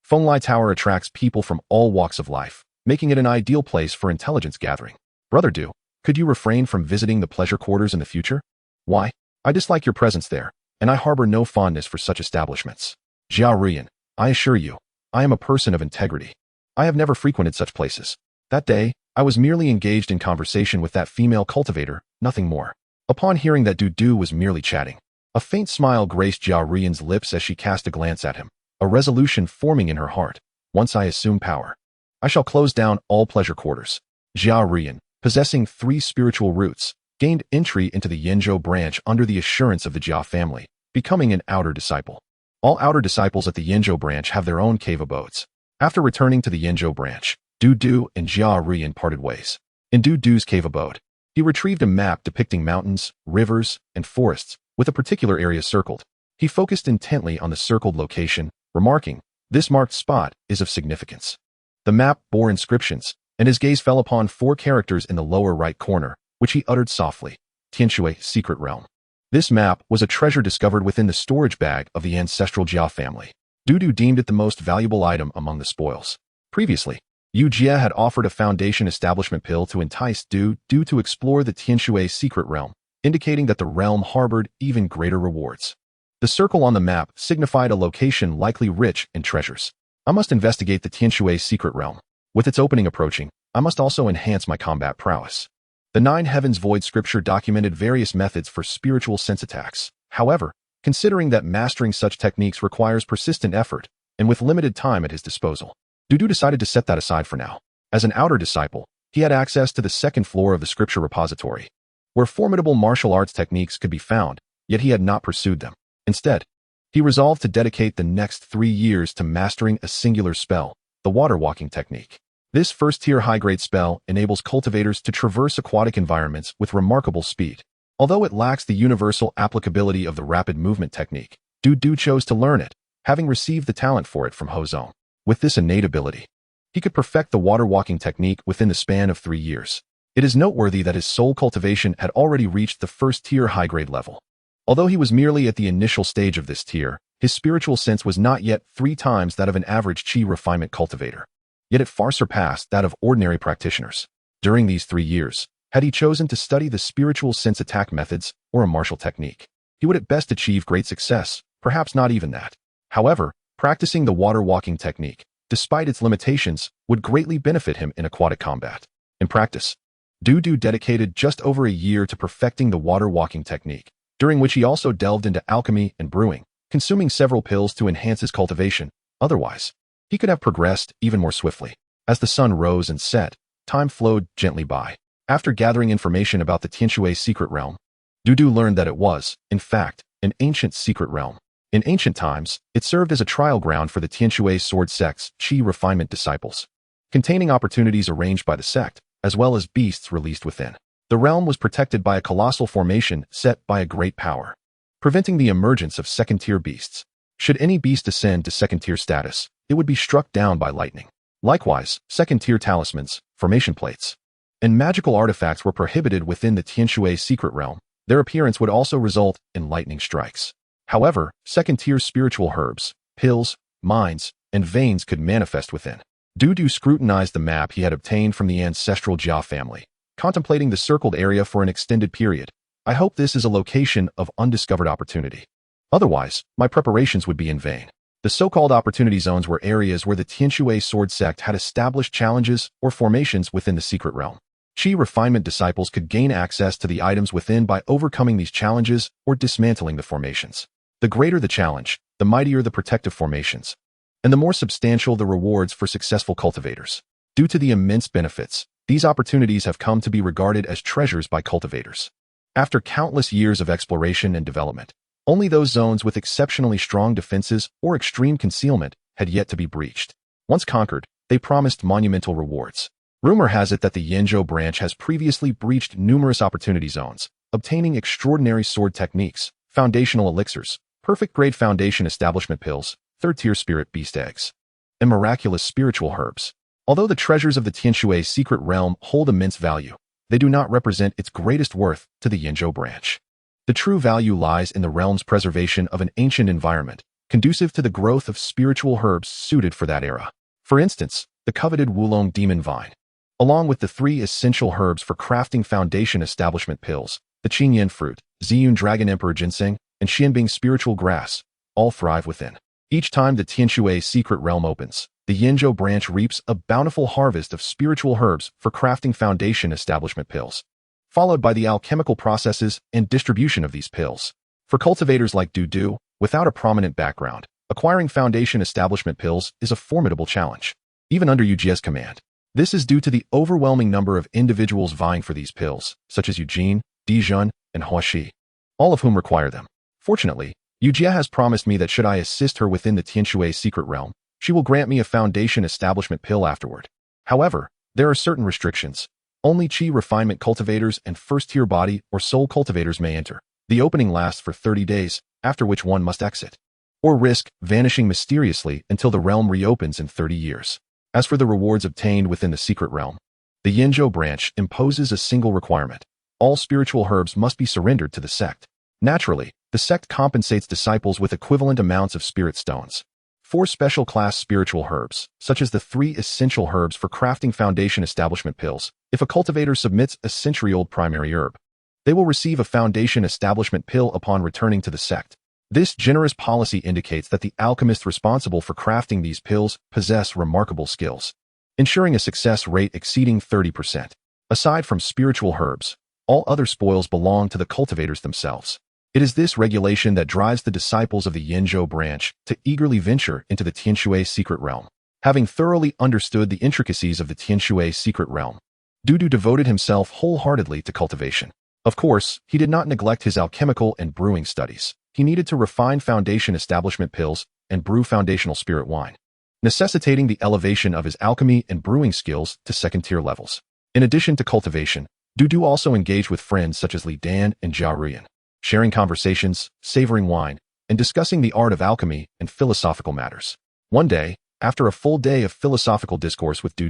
Fenglai Tower attracts people from all walks of life, making it an ideal place for intelligence gathering. Brother Du, could you refrain from visiting the pleasure quarters in the future? Why? I dislike your presence there, and I harbor no fondness for such establishments. Jia, I assure you, I am a person of integrity. I have never frequented such places. That day, I was merely engaged in conversation with that female cultivator, nothing more. Upon hearing that Du was merely chatting, a faint smile graced Jia lips as she cast a glance at him, a resolution forming in her heart. Once I assume power, I shall close down all pleasure quarters. Jia, possessing 3 spiritual roots, gained entry into the Yenzhou branch under the assurance of the Jia family, becoming an outer disciple. All outer disciples at the Yenzhou branch have their own cave abodes. After returning to the Yenzhou branch, Du and Jia parted ways. In Du's cave abode, he retrieved a map depicting mountains, rivers, and forests, with a particular area circled. He focused intently on the circled location, remarking, "This marked spot is of significance." The map bore inscriptions, and his gaze fell upon 4 characters in the lower right corner, which he uttered softly. Tianshui, Secret Realm. This map was a treasure discovered within the storage bag of the ancestral Jia family. Du deemed it the most valuable item among the spoils. Previously, Yu Jia had offered a foundation establishment pill to entice Du to explore the Tianshui Secret Realm, indicating that the realm harbored even greater rewards. The circle on the map signified a location likely rich in treasures. I must investigate the Tianshui Secret Realm. With its opening approaching, I must also enhance my combat prowess. The 9 Heavens Void scripture documented various methods for spiritual sense attacks. However, considering that mastering such techniques requires persistent effort, and with limited time at his disposal, Du decided to set that aside for now. As an outer disciple, he had access to the 2nd floor of the scripture repository, where formidable martial arts techniques could be found, yet he had not pursued them. Instead, he resolved to dedicate the next 3 years to mastering a singular spell, the water walking technique. This first-tier high-grade spell enables cultivators to traverse aquatic environments with remarkable speed. Although it lacks the universal applicability of the rapid movement technique, Du chose to learn it, having received the talent for it from Hozong. With this innate ability, he could perfect the water walking technique within the span of 3 years. It is noteworthy that his soul cultivation had already reached the first-tier high-grade level. Although he was merely at the initial stage of this tier, his spiritual sense was not yet 3 times that of an average Qi refinement cultivator. Yet it far surpassed that of ordinary practitioners. During these 3 years, had he chosen to study the spiritual sense attack methods or a martial technique, he would at best achieve great success, perhaps not even that. However, practicing the water walking technique, despite its limitations, would greatly benefit him in aquatic combat. In practice, Du dedicated just over a year to perfecting the water walking technique, during which he also delved into alchemy and brewing, consuming several pills to enhance his cultivation. Otherwise, he could have progressed even more swiftly. As the sun rose and set, time flowed gently by. After gathering information about the Tianshui Secret Realm, Du learned that it was, in fact, an ancient secret realm. In ancient times, it served as a trial ground for the Tianshui Sword Sect's Qi refinement disciples, containing opportunities arranged by the sect, as well as beasts released within. The realm was protected by a colossal formation set by a great power, preventing the emergence of 2nd-tier beasts. Should any beast ascend to 2nd-tier status, it would be struck down by lightning. Likewise, 2nd-tier talismans, formation plates, and magical artifacts were prohibited within the Tianshui Secret Realm. Their appearance would also result in lightning strikes. However, 2nd-tier spiritual herbs, pills, mines, and veins could manifest within. Du scrutinized the map he had obtained from the ancestral Jia family, contemplating the circled area for an extended period. I hope this is a location of undiscovered opportunity. Otherwise, my preparations would be in vain. The so-called opportunity zones were areas where the Tianshui Sword Sect had established challenges or formations within the secret realm. Qi refinement disciples could gain access to the items within by overcoming these challenges or dismantling the formations. The greater the challenge, the mightier the protective formations, and the more substantial the rewards for successful cultivators. Due to the immense benefits, these opportunities have come to be regarded as treasures by cultivators. After countless years of exploration and development, only those zones with exceptionally strong defenses or extreme concealment had yet to be breached. Once conquered, they promised monumental rewards. Rumor has it that the Yenzhou branch has previously breached numerous opportunity zones, obtaining extraordinary sword techniques, foundational elixirs, Perfect grade foundation establishment pills, third-tier spirit beast eggs, and miraculous spiritual herbs. Although the treasures of the Tianshui's secret realm hold immense value, they do not represent its greatest worth to the Yinzhou branch. The true value lies in the realm's preservation of an ancient environment, conducive to the growth of spiritual herbs suited for that era. For instance, the coveted Wulong demon vine. Along with the 3 essential herbs for crafting foundation establishment pills, the Qingyan fruit, Ziyun dragon emperor ginseng, and Xianbing spiritual grass, all thrive within. Each time the Tianshui's secret realm opens, the Yinzhou branch reaps a bountiful harvest of spiritual herbs for crafting foundation establishment pills, followed by the alchemical processes and distribution of these pills. For cultivators like Du, without a prominent background, acquiring foundation establishment pills is a formidable challenge, even under Yujia's command. This is due to the overwhelming number of individuals vying for these pills, such as Eugene, Dijun, and Huaxi, all of whom require them. Fortunately, Yujia has promised me that should I assist her within the Tianshui's secret realm, she will grant me a foundation establishment pill afterward. However, there are certain restrictions. Only Qi refinement cultivators and first-tier body or soul cultivators may enter. The opening lasts for 30 days, after which one must exit, or risk vanishing mysteriously until the realm reopens in 30 years. As for the rewards obtained within the secret realm, the Yinzhou branch imposes a single requirement. All spiritual herbs must be surrendered to the sect. Naturally, the sect compensates disciples with equivalent amounts of spirit stones. 4 special class spiritual herbs, such as the 3 essential herbs for crafting foundation establishment pills. If a cultivator submits a century-old primary herb, they will receive a foundation establishment pill upon returning to the sect. This generous policy indicates that the alchemists responsible for crafting these pills possess remarkable skills, ensuring a success rate exceeding 30%. Aside from spiritual herbs, all other spoils belong to the cultivators themselves. It is this regulation that drives the disciples of the Yinzhou branch to eagerly venture into the Tianshui's secret realm. Having thoroughly understood the intricacies of the Tianshui's secret realm, Du devoted himself wholeheartedly to cultivation. Of course, he did not neglect his alchemical and brewing studies. He needed to refine foundation establishment pills and brew foundational spirit wine, necessitating the elevation of his alchemy and brewing skills to second-tier levels. In addition to cultivation, Du also engaged with friends such as Li Dan and Jia Ruyan, sharing conversations, savoring wine, and discussing the art of alchemy and philosophical matters. One day, after a full day of philosophical discourse with Du,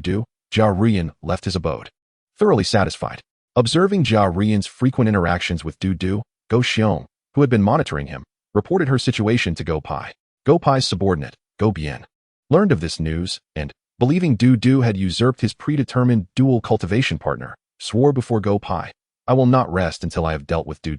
Jia Ruyan left his abode, thoroughly satisfied. Observing Jia Ruyan's frequent interactions with Du, Go Xiong, who had been monitoring him, reported her situation to Go Pai. Go Pai's subordinate, Go Bian, learned of this news and, believing Du had usurped his predetermined dual cultivation partner, swore before Go Pai, "I will not rest until I have dealt with Du."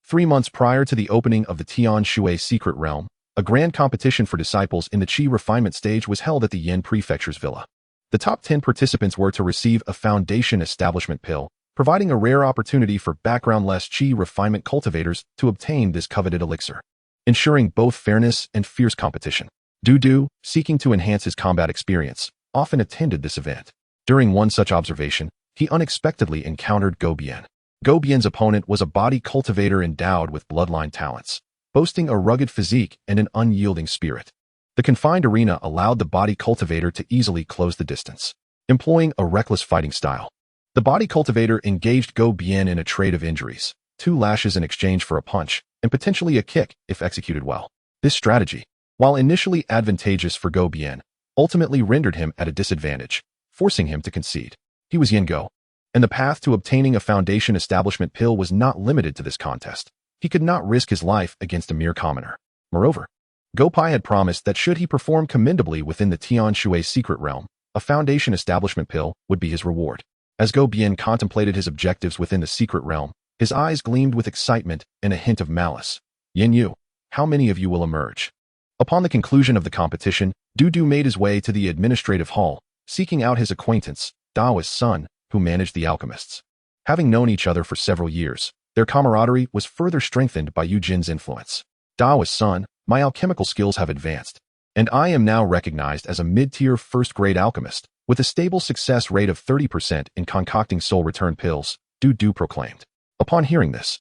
3 months prior to the opening of the Tianshui's secret realm, a grand competition for disciples in the Qi refinement stage was held at the Yin Prefecture's villa. The top 10 participants were to receive a foundation establishment pill, providing a rare opportunity for background-less Qi refinement cultivators to obtain this coveted elixir, ensuring both fairness and fierce competition. Du, seeking to enhance his combat experience, often attended this event. During one such observation, he unexpectedly encountered Go Bian. Go Bian's opponent was a body cultivator endowed with bloodline talents, boasting a rugged physique and an unyielding spirit. The confined arena allowed the body cultivator to easily close the distance, employing a reckless fighting style. The body cultivator engaged Go Bian in a trade of injuries, 2 lashes in exchange for a punch, and potentially a kick if executed well. This strategy, while initially advantageous for Go Bian, ultimately rendered him at a disadvantage, forcing him to concede. He was Yin Go, and the path to obtaining a foundation establishment pill was not limited to this contest. He could not risk his life against a mere commoner. Moreover, Go Pai had promised that should he perform commendably within the Tianshui's secret realm, a foundation establishment pill would be his reward. As Go Bian contemplated his objectives within the secret realm, his eyes gleamed with excitement and a hint of malice. "Yin Yu, how many of you will emerge?" Upon the conclusion of the competition, Du made his way to the administrative hall, seeking out his acquaintance, Daoist Sun, who managed the alchemists. Having known each other for several years, their camaraderie was further strengthened by Yu Jin's influence. "Daoist Sun, my alchemical skills have advanced, and I am now recognized as a mid-tier first-grade alchemist, with a stable success rate of 30% in concocting soul return pills," Du proclaimed. Upon hearing this,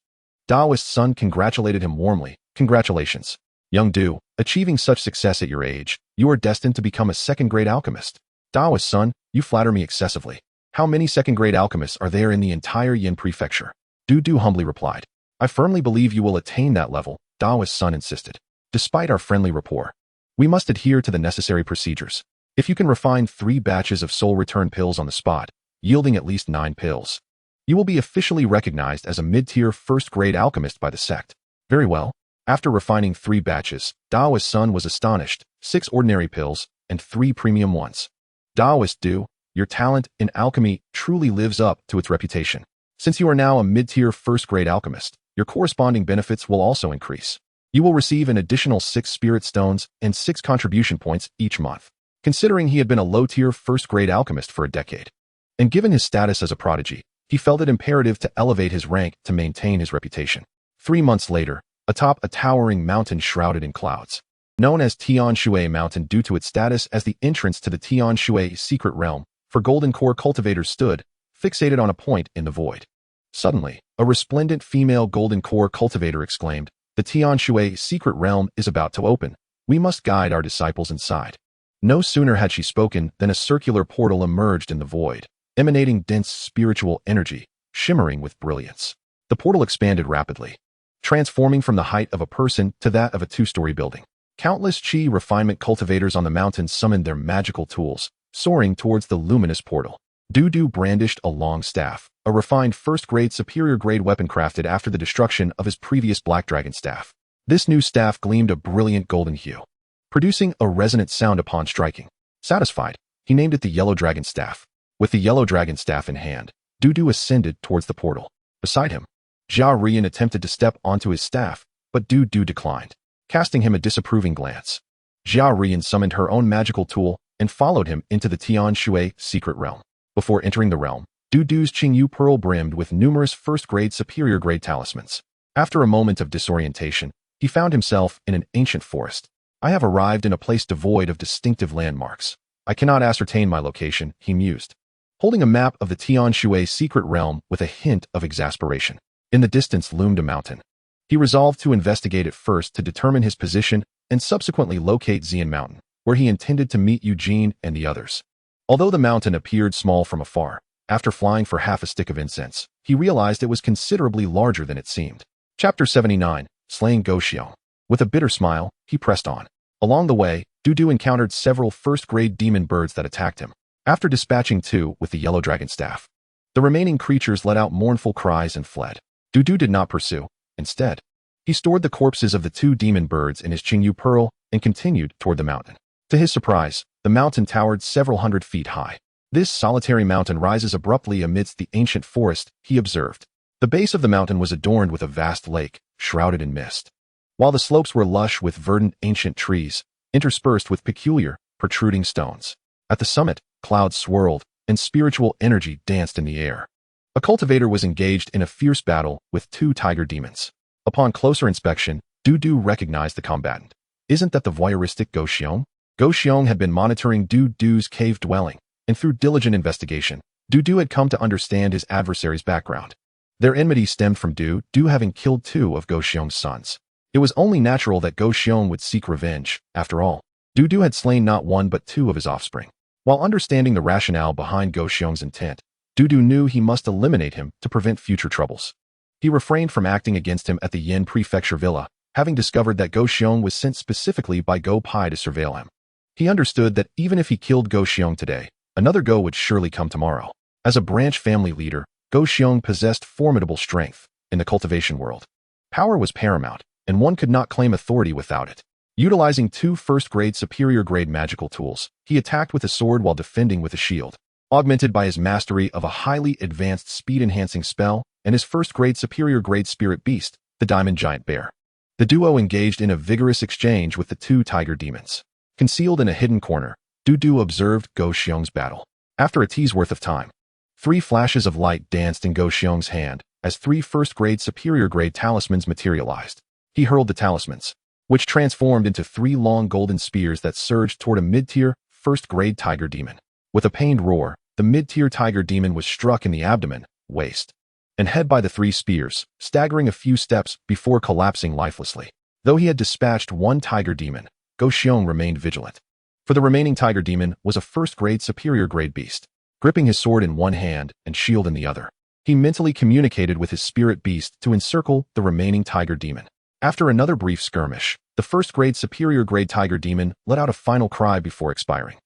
Daoist Sun congratulated him warmly. "Congratulations, young Du, achieving such success at your age, you are destined to become a second-grade alchemist." "Daoist Sun, you flatter me excessively. How many second-grade alchemists are there in the entire Yin Prefecture?" Du humbly replied. "I firmly believe you will attain that level," Daoist Sun insisted. Despite our friendly rapport, we must adhere to the necessary procedures. If you can refine 3 batches of soul return pills on the spot, yielding at least 9 pills, you will be officially recognized as a mid-tier first-grade alchemist by the sect. Very well. After refining 3 batches, Daoist Sun was astonished. 6 ordinary pills and 3 premium ones. Daoist Du, your talent in alchemy truly lives up to its reputation. Since you are now a mid-tier first-grade alchemist, your corresponding benefits will also increase. You will receive an additional 6 spirit stones and 6 contribution points each month. Considering he had been a low-tier first-grade alchemist for a decade, and given his status as a prodigy, he felt it imperative to elevate his rank to maintain his reputation. 3 months later, atop a towering mountain shrouded in clouds, known as Tian Shui Mountain due to its status as the entrance to the Tian Shui secret realm for golden core cultivators stood, fixated on a point in the void. Suddenly, a resplendent female golden core cultivator exclaimed, "The Tian Shui secret realm is about to open. We must guide our disciples inside." No sooner had she spoken than a circular portal emerged in the void, emanating dense spiritual energy, shimmering with brilliance. The portal expanded rapidly, transforming from the height of a person to that of a 2-story building. Countless chi refinement cultivators on the mountain summoned their magical tools, soaring towards the luminous portal. Du brandished a long staff, a refined first-grade superior-grade weapon crafted after the destruction of his previous black dragon staff. This new staff gleamed a brilliant golden hue, producing a resonant sound upon striking. Satisfied, he named it the Yellow Dragon Staff. With the Yellow Dragon Staff in hand, Du ascended towards the portal. Beside him, Jia Rian attempted to step onto his staff, but Du declined, casting him a disapproving glance. Jia Rian summoned her own magical tool and followed him into the Tian Shui secret realm. Before entering the realm, Du's Qingyu pearl brimmed with numerous first-grade superior-grade talismans. After a moment of disorientation, he found himself in an ancient forest. "I have arrived in a place devoid of distinctive landmarks. I cannot ascertain my location," he mused, holding a map of the Tian Shui secret realm with a hint of exasperation. In the distance loomed a mountain. He resolved to investigate it first to determine his position and subsequently locate Xian Mountain, where he intended to meet Eugene and the others. Although the mountain appeared small from afar, after flying for half a stick of incense, he realized it was considerably larger than it seemed. Chapter 79, Slaying Goxiong. With a bitter smile, he pressed on. Along the way, Du encountered several first-grade demon birds that attacked him. After dispatching 2 with the Yellow Dragon Staff, the remaining creatures let out mournful cries and fled. Du did not pursue. Instead, he stored the corpses of the 2 demon birds in his Qingyu pearl and continued toward the mountain. To his surprise, the mountain towered several hundred feet high. This solitary mountain rises abruptly amidst the ancient forest, he observed. The base of the mountain was adorned with a vast lake, shrouded in mist, while the slopes were lush with verdant ancient trees, interspersed with peculiar, protruding stones. At the summit, clouds swirled, and spiritual energy danced in the air. A cultivator was engaged in a fierce battle with 2 tiger demons. Upon closer inspection, Du recognized the combatant. Isn't that the voyeuristic Goxiong? Goxiong had been monitoring Du's cave dwelling, and through diligent investigation, Du had come to understand his adversary's background. Their enmity stemmed from Du having killed 2 of Goxiong's sons. It was only natural that Goxiong would seek revenge. After all, Du had slain not 1 but 2 of his offspring. While understanding the rationale behind Goxiong's intent, Du knew he must eliminate him to prevent future troubles. He refrained from acting against him at the Yin Prefecture Villa, having discovered that Goxiong was sent specifically by Go Pai to surveil him. He understood that even if he killed Goxiong today, another Go would surely come tomorrow. As a branch family leader, Goxiong possessed formidable strength in the cultivation world. Power was paramount, and one could not claim authority without it. Utilizing 2 first-grade superior-grade magical tools, he attacked with a sword while defending with a shield. Augmented by his mastery of a highly advanced speed-enhancing spell and his first-grade superior-grade spirit beast, the Diamond Giant Bear, the duo engaged in a vigorous exchange with the 2 tiger demons. Concealed in a hidden corner, Du observed Goxiong's battle. After a tea's worth of time, 3 flashes of light danced in Goxiong's hand as 3 first-grade superior-grade talismans materialized. He hurled the talismans, which transformed into 3 long golden spears that surged toward a mid-tier, first-grade tiger demon. With a pained roar, the mid-tier tiger demon was struck in the abdomen, waist, and head by the 3 spears, staggering a few steps before collapsing lifelessly. Though he had dispatched 1 tiger demon, Goxiong remained vigilant. For the remaining tiger demon was a first-grade superior-grade beast. Gripping his sword in one hand and shield in the other, he mentally communicated with his spirit beast to encircle the remaining tiger demon. After another brief skirmish, the first-grade superior-grade tiger demon let out a final cry before expiring.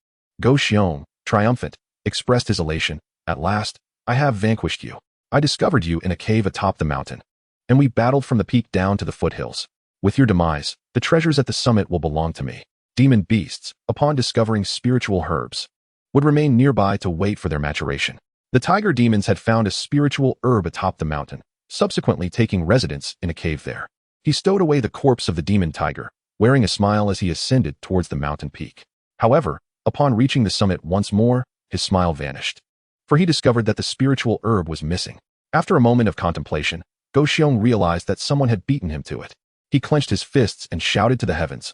Go Xiong, triumphant, expressed his elation. At last, I have vanquished you. I discovered you in a cave atop the mountain, and we battled from the peak down to the foothills. With your demise, the treasures at the summit will belong to me. Demon beasts, upon discovering spiritual herbs, would remain nearby to wait for their maturation. The tiger demons had found a spiritual herb atop the mountain, subsequently taking residence in a cave there. He stowed away the corpse of the demon tiger, wearing a smile as he ascended towards the mountain peak. However, upon reaching the summit once more, his smile vanished, for he discovered that the spiritual herb was missing. After a moment of contemplation, Go Xiong realized that someone had beaten him to it. He clenched his fists and shouted to the heavens,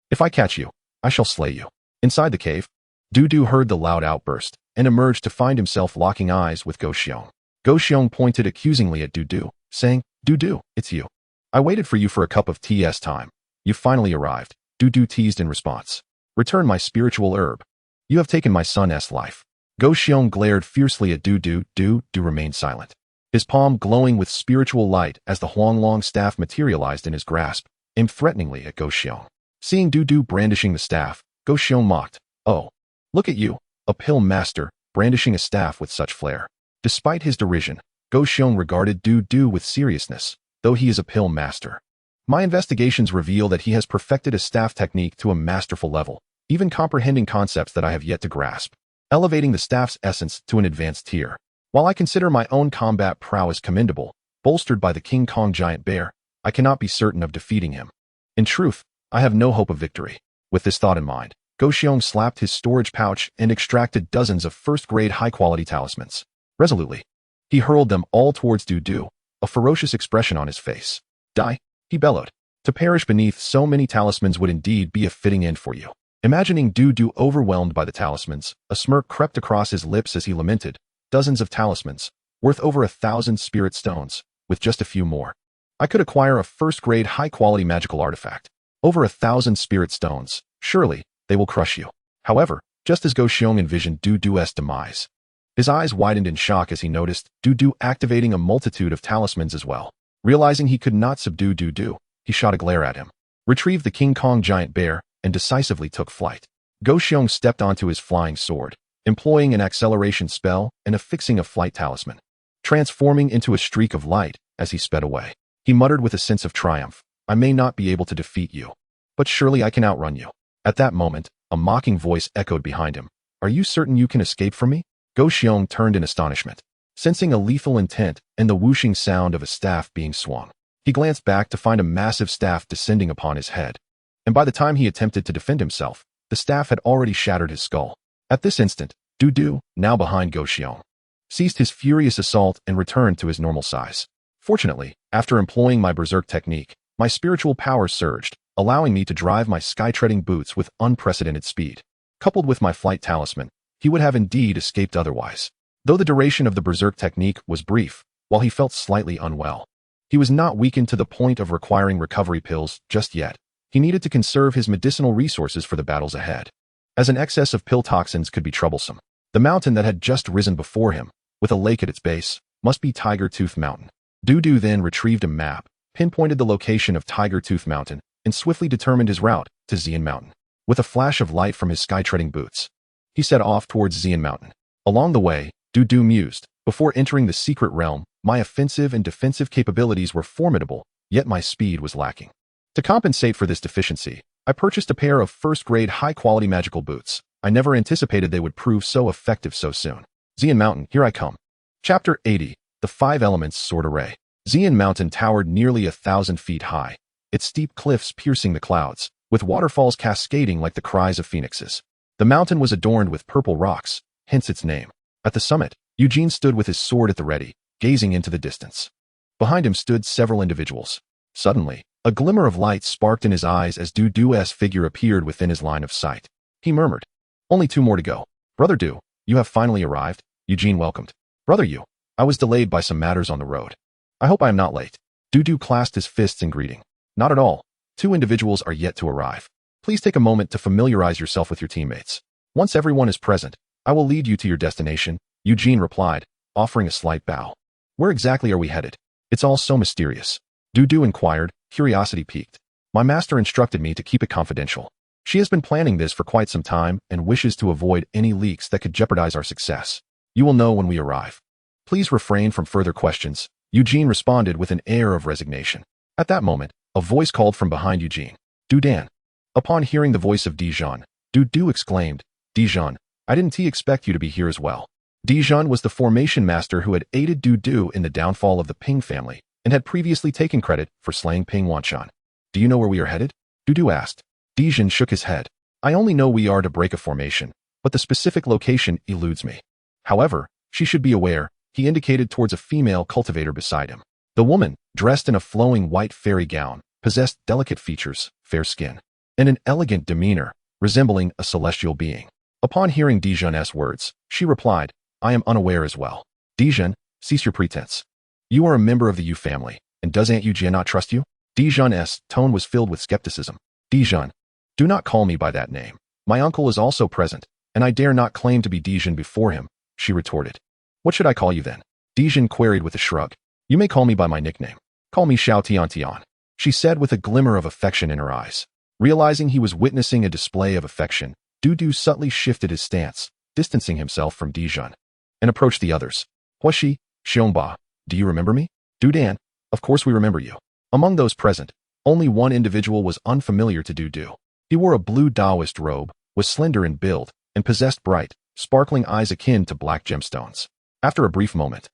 If I catch you, I shall slay you. Inside the cave, Du heard the loud outburst and emerged to find himself locking eyes with Go Xiong. Go Xiong pointed accusingly at Du, saying, Du, it's you. I waited for you for a cup of tea's time. You finally arrived, Du teased in response. Return my spiritual herb. You have taken my son's life. Go Xiong glared fiercely at Du remained silent, his palm glowing with spiritual light as the Huanglong staff materialized in his grasp, aimed threateningly at Go Xiong. Seeing Du brandishing the staff, Go Xiong mocked, Oh, look at you, a pill master, brandishing a staff with such flair. Despite his derision, Go Xiong regarded Du with seriousness, though he is a pill master. My investigations reveal that he has perfected a staff technique to a masterful level, even comprehending concepts that I have yet to grasp, elevating the staff's essence to an advanced tier. While I consider my own combat prowess commendable, bolstered by the King Kong giant bear, I cannot be certain of defeating him. In truth, I have no hope of victory. With this thought in mind, Go Xiong slapped his storage pouch and extracted dozens of first-grade high-quality talismans. Resolutely, he hurled them all towards Du, a ferocious expression on his face. Die, he bellowed. To perish beneath so many talismans would indeed be a fitting end for you. Imagining Du overwhelmed by the talismans, a smirk crept across his lips as he lamented, dozens of talismans, worth over 1,000 spirit stones, with just a few more. I could acquire a first-grade high-quality magical artifact. Over 1,000 spirit stones, surely, they will crush you. However, just as Go Xiong envisioned Du's demise, his eyes widened in shock as he noticed Du activating a multitude of talismans as well. Realizing he could not subdue Du, he shot a glare at him, retrieved the King Kong giant bear, and decisively took flight. Go Xiong stepped onto his flying sword, employing an acceleration spell and affixing a flight talisman, transforming into a streak of light as he sped away. He muttered with a sense of triumph, I may not be able to defeat you, but surely I can outrun you. At that moment, a mocking voice echoed behind him. Are you certain you can escape from me? Go Xiong turned in astonishment, sensing a lethal intent and the whooshing sound of a staff being swung. He glanced back to find a massive staff descending upon his head, and by the time he attempted to defend himself, the staff had already shattered his skull. At this instant, Du, now behind Go Xiong, ceased his furious assault and returned to his normal size. Fortunately, after employing my berserk technique, my spiritual power surged, allowing me to drive my sky-treading boots with unprecedented speed. Coupled with my flight talisman, he would have indeed escaped otherwise. Though the duration of the berserk technique was brief, while he felt slightly unwell, he was not weakened to the point of requiring recovery pills just yet. He needed to conserve his medicinal resources for the battles ahead, as an excess of pill toxins could be troublesome. The mountain that had just risen before him, with a lake at its base, must be Tiger Tooth Mountain. Du then retrieved a map, pinpointed the location of Tiger Tooth Mountain, and swiftly determined his route to Xian Mountain. With a flash of light from his sky-treading boots, he set off towards Xian Mountain. Along the way, Du mused, before entering the secret realm, my offensive and defensive capabilities were formidable, yet my speed was lacking. To compensate for this deficiency, I purchased a pair of first-grade high-quality magical boots. I never anticipated they would prove so effective so soon. Xian Mountain, here I come. Chapter 80, The Five Elements Sword Array. Xian Mountain towered nearly 1,000 feet high, its steep cliffs piercing the clouds, with waterfalls cascading like the cries of phoenixes. The mountain was adorned with purple rocks, hence its name. At the summit, Eugene stood with his sword at the ready, gazing into the distance. Behind him stood several individuals. Suddenly, a glimmer of light sparked in his eyes as Du's figure appeared within his line of sight. He murmured, Only 2 more to go. Brother Du, you have finally arrived, Eugene welcomed. Brother Yu, I was delayed by some matters on the road. I hope I am not late. Du clasped his fists in greeting. Not at all. 2 individuals are yet to arrive. Please take a moment to familiarize yourself with your teammates. Once everyone is present, I will lead you to your destination, Eugene replied, offering a slight bow. Where exactly are we headed? It's all so mysterious. Du inquired, curiosity piqued. My master instructed me to keep it confidential. She has been planning this for quite some time and wishes to avoid any leaks that could jeopardize our success. You will know when we arrive. Please refrain from further questions, Eugene responded with an air of resignation. At that moment, a voice called from behind Eugene. Dudan. Upon hearing the voice of Dijon, Du exclaimed, Dijon, I didn't expect you to be here as well. Dijon was the formation master who had aided Du in the downfall of the Ping family and had previously taken credit for slaying Ping Wanshan. Do you know where we are headed? Du asked. Dijon shook his head. I only know we are to break a formation, but the specific location eludes me. However, she should be aware, he indicated towards a female cultivator beside him. The woman, dressed in a flowing white fairy gown, possessed delicate features, fair skin, and an elegant demeanor, resembling a celestial being. Upon hearing Dijon's words, she replied, I am unaware as well. Dijon, cease your pretense. You are a member of the Yu family, and does Aunt Eugenia not trust you? Dijon's tone was filled with skepticism. Dijon, do not call me by that name. My uncle is also present, and I dare not claim to be Dijon before him, she retorted. What should I call you then? Dijon queried with a shrug. You may call me by my nickname. Call me Xiao Tian, she said with a glimmer of affection in her eyes. Realizing he was witnessing a display of affection, Du subtly shifted his stance, distancing himself from Dijon, and approached the others. Huashi, Xiongba, do you remember me? Dudan, of course we remember you. Among those present, only one individual was unfamiliar to Du. He wore a blue Taoist robe, was slender in build, and possessed bright, sparkling eyes akin to black gemstones. After a brief moment,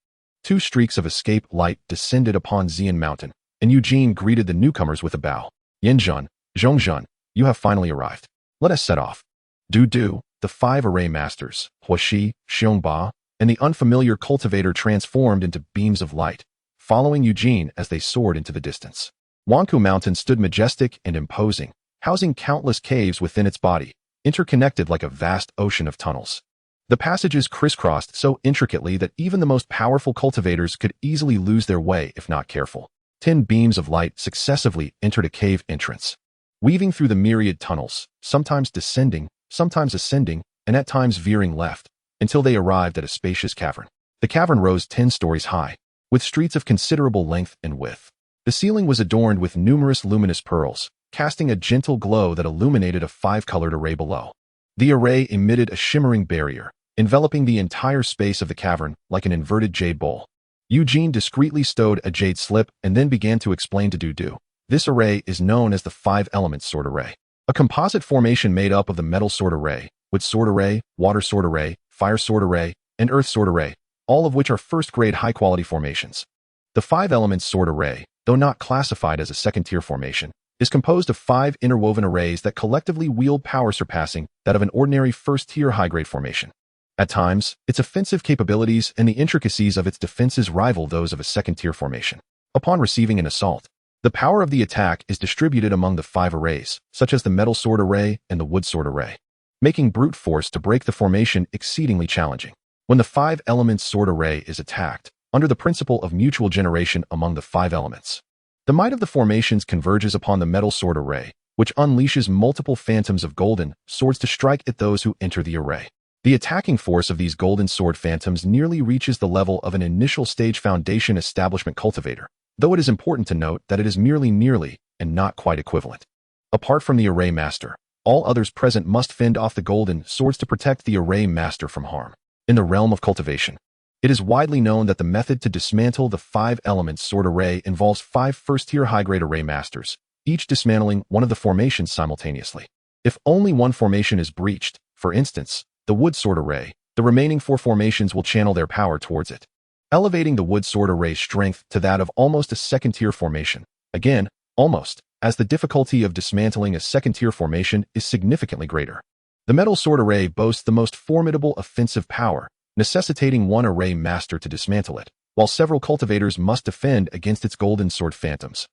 2 streaks of escape light descended upon Xian Mountain, and Eugene greeted the newcomers with a bow. Yanzhan, Zhongzhan, you have finally arrived. Let us set off. Du, the 5 array masters, Huashi, Xiongba, and the unfamiliar cultivator transformed into beams of light, following Eugene as they soared into the distance. Wanku Mountain stood majestic and imposing, housing countless caves within its body, interconnected like a vast ocean of tunnels. The passages crisscrossed so intricately that even the most powerful cultivators could easily lose their way if not careful. 10 beams of light successively entered a cave entrance, weaving through the myriad tunnels, sometimes descending, sometimes ascending, and at times veering left, until they arrived at a spacious cavern. The cavern rose 10 stories high, with streets of considerable length and width. The ceiling was adorned with numerous luminous pearls, casting a gentle glow that illuminated a 5-colored array below. The array emitted a shimmering barrier, enveloping the entire space of the cavern like an inverted jade bowl. Eugene discreetly stowed a jade slip and then began to explain to Du. This array is known as the 5-element sword array, a composite formation made up of the metal sword array, wood sword array, water sword array, fire sword array, and earth sword array, all of which are first-grade high-quality formations. The 5-element sword array, though not classified as a second-tier formation, is composed of 5 interwoven arrays that collectively wield power surpassing that of an ordinary first-tier high-grade formation. At times, its offensive capabilities and the intricacies of its defenses rival those of a second-tier formation. Upon receiving an assault, the power of the attack is distributed among the 5 arrays, such as the metal sword array and the wood sword array, making brute force to break the formation exceedingly challenging. When the 5-element sword array is attacked, under the principle of mutual generation among the 5 elements, the might of the formations converges upon the metal sword array, which unleashes multiple phantoms of golden swords to strike at those who enter the array. The attacking force of these golden sword phantoms nearly reaches the level of an initial stage foundation establishment cultivator, though it is important to note that it is merely, and not quite equivalent. Apart from the array master, all others present must fend off the golden swords to protect the array master from harm. In the realm of cultivation, it is widely known that the method to dismantle the 5-element sword array involves 5 first-tier high-grade array masters, each dismantling one of the formations simultaneously. If only one formation is breached, for instance, the wood sword array, the remaining 4 formations will channel their power towards it, elevating the wood sword array's strength to that of almost a second-tier formation. Again, almost, as the difficulty of dismantling a second-tier formation is significantly greater. The metal sword array boasts the most formidable offensive power, necessitating one array master to dismantle it, while several cultivators must defend against its golden sword phantoms.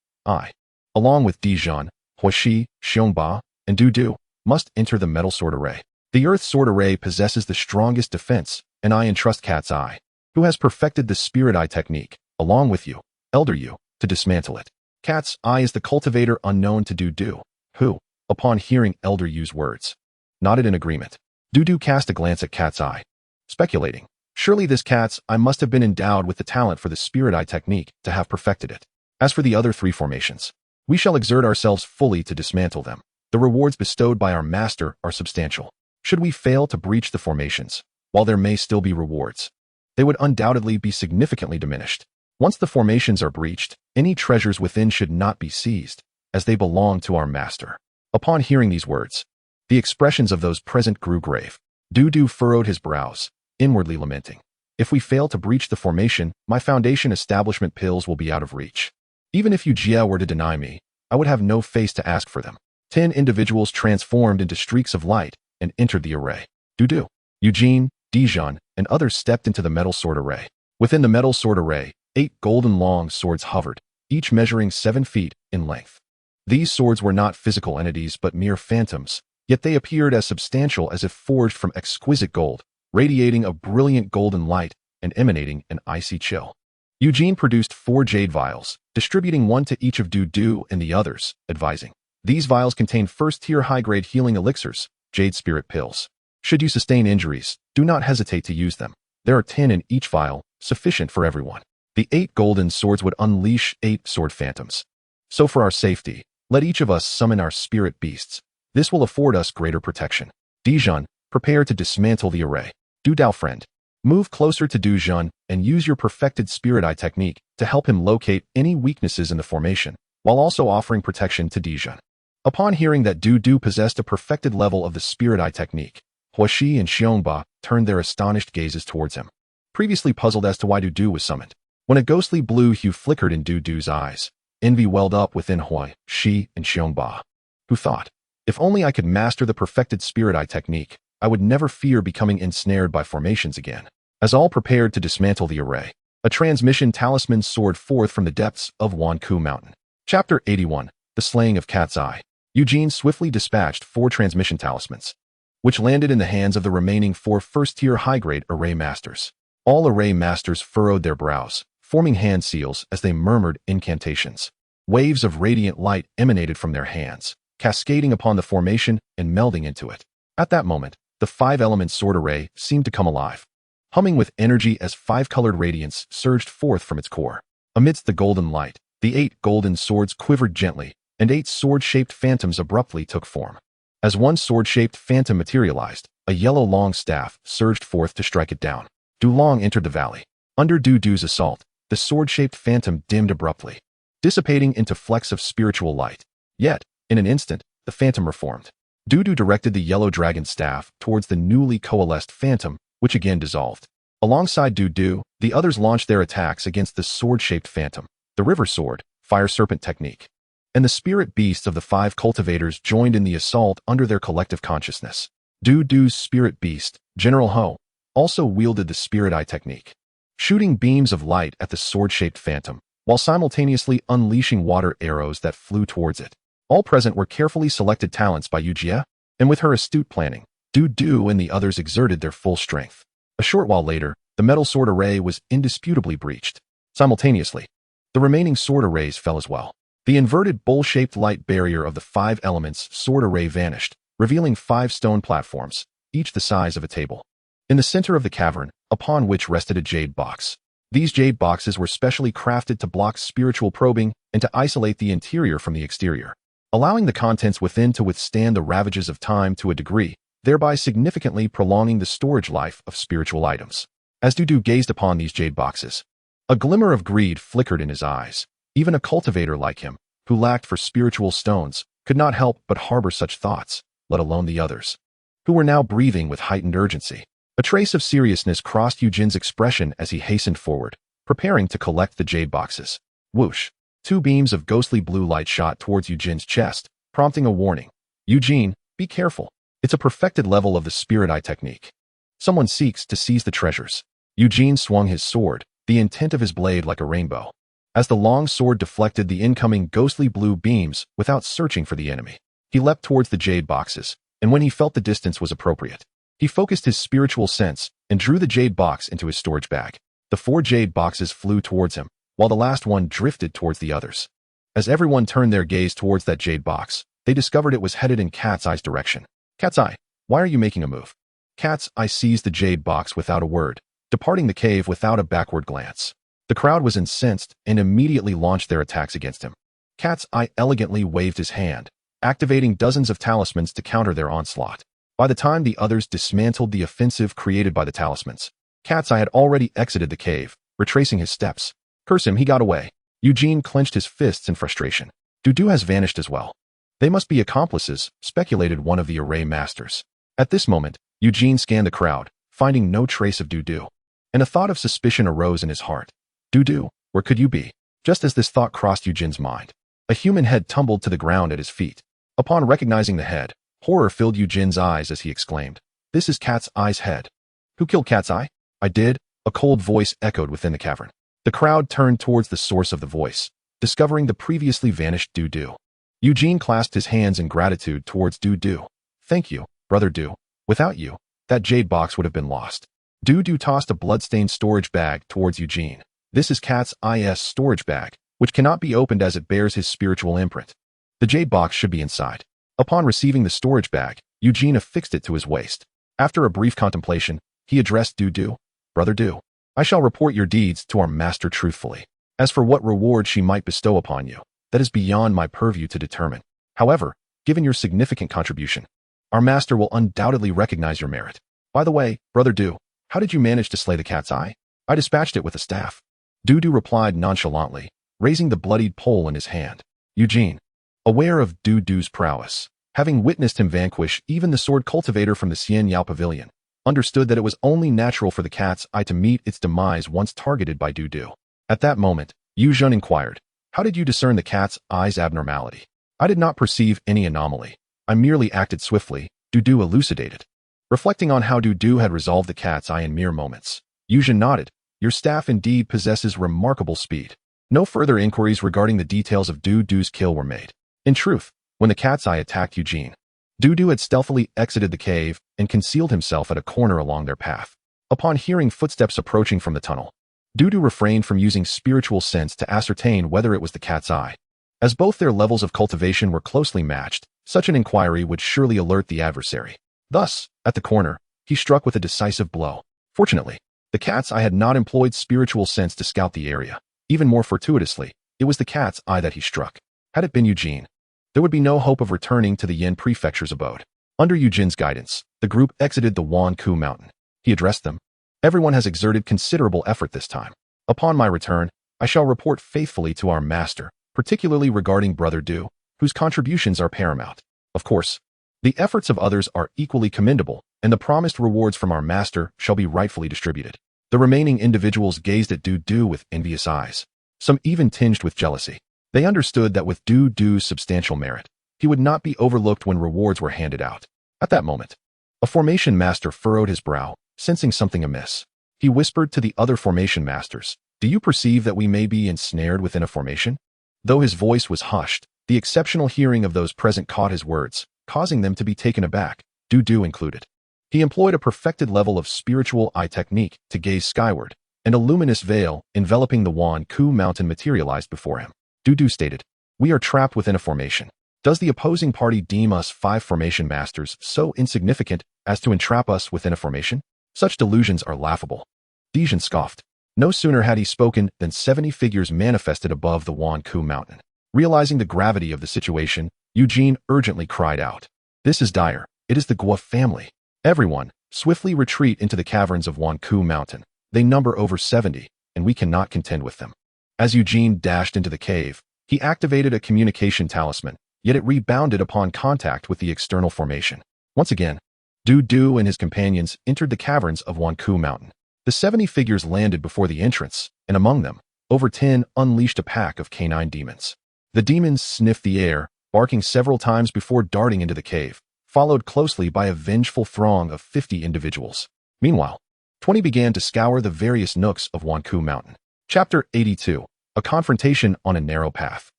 Along with Dijon, Huashi, Xiongba, and Du, must enter the metal sword array. The earth sword array possesses the strongest defense, and I entrust Cat's Eye, who has perfected the Spirit Eye technique, along with you, Elder Yu, to dismantle it. Cat's Eye is the cultivator unknown to Du, who, upon hearing Elder Yu's words, nodded in agreement. Du cast a glance at Cat's Eye, speculating, surely this Cat's Eye must have been endowed with the talent for the Spirit Eye technique to have perfected it. As for the other 3 formations, We shall exert ourselves fully to dismantle them. The rewards bestowed by our master are substantial. Should we fail to breach the formations, while there may still be rewards, they would undoubtedly be significantly diminished. Once the formations are breached, any treasures within should not be seized, as they belong to our master. Upon hearing these words, the expressions of those present grew grave. Du furrowed his brows, inwardly lamenting. If we fail to breach the formation, my foundation establishment pills will be out of reach. Even if Yujie were to deny me, I would have no face to ask for them. 10 individuals transformed into streaks of light and entered the array. Du, Eugene, Dijon, and others stepped into the metal sword array. Within the metal sword array, 8 golden long swords hovered, each measuring 7 feet in length. These swords were not physical entities but mere phantoms, yet they appeared as substantial as if forged from exquisite gold, radiating a brilliant golden light and emanating an icy chill. Eugene produced 4 jade vials, distributing one to each of Du and the others, advising. These vials contain first-tier high-grade healing elixirs, jade spirit pills. Should you sustain injuries, do not hesitate to use them. There are 10 in each vial, sufficient for everyone. The 8 golden swords would unleash 8 sword phantoms. So for our safety, let each of us summon our spirit beasts. This will afford us greater protection. Dijon, prepare to dismantle the array. Dao friend, move closer to Dijon and use your perfected spirit eye technique to help him locate any weaknesses in the formation, while also offering protection to Dijon. Upon hearing that Du possessed a perfected level of the spirit eye technique, Huaxi and Xiongba turned their astonished gazes towards him, previously puzzled as to why Du was summoned. When a ghostly blue hue flickered in Du's eyes, envy welled up within Huaxi and Xiongba, who thought, if only I could master the perfected spirit eye technique, I would never fear becoming ensnared by formations again. As all prepared to dismantle the array, a transmission talisman soared forth from the depths of Wanku Mountain. Chapter 81, The Slaying of Cat's Eye. Eugene swiftly dispatched 4 transmission talismans, which landed in the hands of the remaining 4 first-tier high-grade array masters. All array masters furrowed their brows, forming hand seals as they murmured incantations. Waves of radiant light emanated from their hands, cascading upon the formation and melding into it. At that moment, the 5-element sword array seemed to come alive, humming with energy as 5-colored radiance surged forth from its core. Amidst the golden light, the 8 golden swords quivered gently, and 8 sword-shaped phantoms abruptly took form. As one sword-shaped phantom materialized, a yellow long staff surged forth to strike it down. Du Long entered the valley. Under Du's assault, the sword-shaped phantom dimmed abruptly, dissipating into flecks of spiritual light. Yet, in an instant, the phantom reformed. Du directed the yellow dragon staff towards the newly coalesced phantom, which again dissolved. Alongside Du, the others launched their attacks against the sword-shaped phantom, the river sword, fire serpent technique. And the spirit beasts of the 5 cultivators joined in the assault under their collective consciousness. Du's spirit beast, General Ho, also wielded the spirit eye technique, shooting beams of light at the sword-shaped phantom, while simultaneously unleashing water arrows that flew towards it. All present were carefully selected talents by Yujie, and with her astute planning, Du and the others exerted their full strength. A short while later, the metal sword array was indisputably breached. Simultaneously, the remaining sword arrays fell as well. The inverted bowl-shaped light barrier of the 5 elements sword array vanished, revealing 5 stone platforms, each the size of a table. In the center of the cavern, upon which rested a jade box. These jade boxes were specially crafted to block spiritual probing and to isolate the interior from the exterior, allowing the contents within to withstand the ravages of time to a degree, thereby significantly prolonging the storage life of spiritual items. As Du gazed upon these jade boxes, a glimmer of greed flickered in his eyes. Even a cultivator like him, who lacked for spiritual stones, could not help but harbor such thoughts, let alone the others, who were now breathing with heightened urgency. A trace of seriousness crossed Eugene's expression as he hastened forward, preparing to collect the jade boxes. Whoosh! 2 beams of ghostly blue light shot towards Eugene's chest, prompting a warning. Eugene, be careful. It's a perfected level of the spirit eye technique. Someone seeks to seize the treasures. Eugene swung his sword, the intent of his blade like a rainbow, as the long sword deflected the incoming ghostly blue beams without searching for the enemy. He leapt towards the jade boxes, and when he felt the distance was appropriate, he focused his spiritual sense and drew the jade box into his storage bag. The 4 jade boxes flew towards him, while the last one drifted towards the others. As everyone turned their gaze towards that jade box, they discovered it was headed in Cat's Eye's direction. Cat's Eye, why are you making a move? Cat's Eye seized the jade box without a word, departing the cave without a backward glance. The crowd was incensed and immediately launched their attacks against him. Cat's Eye elegantly waved his hand, activating dozens of talismans to counter their onslaught. By the time the others dismantled the offensive created by the talismans, Cat's Eye had already exited the cave, retracing his steps. Curse him, he got away. Eugene clenched his fists in frustration. Dudu has vanished as well. They must be accomplices, speculated one of the array masters. At this moment, Eugene scanned the crowd, finding no trace of Dudu. And a thought of suspicion arose in his heart. Dudu, where could you be? Just as this thought crossed Eugene's mind, a human head tumbled to the ground at his feet. Upon recognizing the head, horror filled Eugene's eyes as he exclaimed, "This is Cat's Eye's head." "Who killed Cat's Eye?" "I did," a cold voice echoed within the cavern. The crowd turned towards the source of the voice, discovering the previously vanished Dudu. Eugene clasped his hands in gratitude towards Dudu. "Thank you, Brother Du. Without you, that jade box would have been lost." Dudu tossed a bloodstained storage bag towards Eugene. "This is Cat's Eye's storage bag, which cannot be opened as it bears his spiritual imprint. The jade box should be inside." Upon receiving the storage bag, Eugene affixed it to his waist. After a brief contemplation, he addressed Dudu. "Brother Du, I shall report your deeds to our master truthfully. As for what reward she might bestow upon you, that is beyond my purview to determine. However, given your significant contribution, our master will undoubtedly recognize your merit. By the way, Brother Du, how did you manage to slay the Cat's Eye?" "I dispatched it with a staff." Dudu replied nonchalantly, raising the bloodied pole in his hand. Eugene, aware of Dudu's prowess, having witnessed him vanquish even the sword cultivator from the Xian Yao Pavilion, understood that it was only natural for the Cat's Eye to meet its demise once targeted by Dudu. At that moment, Eugene inquired, "How did you discern the Cat's Eye's abnormality?" "I did not perceive any anomaly. I merely acted swiftly," Dudu elucidated. Reflecting on how Dudu had resolved the Cat's Eye in mere moments, Eugene nodded, "Your staff indeed possesses remarkable speed." No further inquiries regarding the details of Dudu's kill were made. In truth, when the Cat's Eye attacked Eugene, Dudu had stealthily exited the cave and concealed himself at a corner along their path. Upon hearing footsteps approaching from the tunnel, Dudu refrained from using spiritual sense to ascertain whether it was the Cat's Eye. As both their levels of cultivation were closely matched, such an inquiry would surely alert the adversary. Thus, at the corner, he struck with a decisive blow. Fortunately, the Cat's Eye had not employed spiritual sense to scout the area. Even more fortuitously, it was the Cat's Eye that he struck. Had it been Eugene, there would be no hope of returning to the Yin Prefecture's abode. Under Eugene's guidance, the group exited the Wanku Mountain. He addressed them. "Everyone has exerted considerable effort this time. Upon my return, I shall report faithfully to our master, particularly regarding Brother Du, whose contributions are paramount. Of course, the efforts of others are equally commendable, and the promised rewards from our master shall be rightfully distributed." The remaining individuals gazed at Dudu with envious eyes, some even tinged with jealousy. They understood that with Dudu's substantial merit, he would not be overlooked when rewards were handed out. At that moment, a formation master furrowed his brow, sensing something amiss. He whispered to the other formation masters, "Do you perceive that we may be ensnared within a formation?" Though his voice was hushed, the exceptional hearing of those present caught his words, causing them to be taken aback, Dudu included. He employed a perfected level of spiritual eye technique to gaze skyward, and a luminous veil enveloping the Wanku Mountain materialized before him. Dudu stated, "We are trapped within a formation. Does the opposing party deem us 5 formation masters so insignificant as to entrap us within a formation? Such delusions are laughable." Dijin scoffed. No sooner had he spoken than 70 figures manifested above the Wanku Mountain. Realizing the gravity of the situation, Eugene urgently cried out, "This is dire. It is the Gua family. Everyone, swiftly retreat into the caverns of Wanku Mountain. They number over 70, and we cannot contend with them." As Eugene dashed into the cave, he activated a communication talisman, yet it rebounded upon contact with the external formation. Once again, Dudu and his companions entered the caverns of Wanku Mountain. The 70 figures landed before the entrance, and among them, over 10 unleashed a pack of canine demons. The demons sniffed the air, barking several times before darting into the cave, followed closely by a vengeful throng of 50 individuals. Meanwhile, 20 began to scour the various nooks of Wanku Mountain. Chapter 82. A confrontation on a narrow path.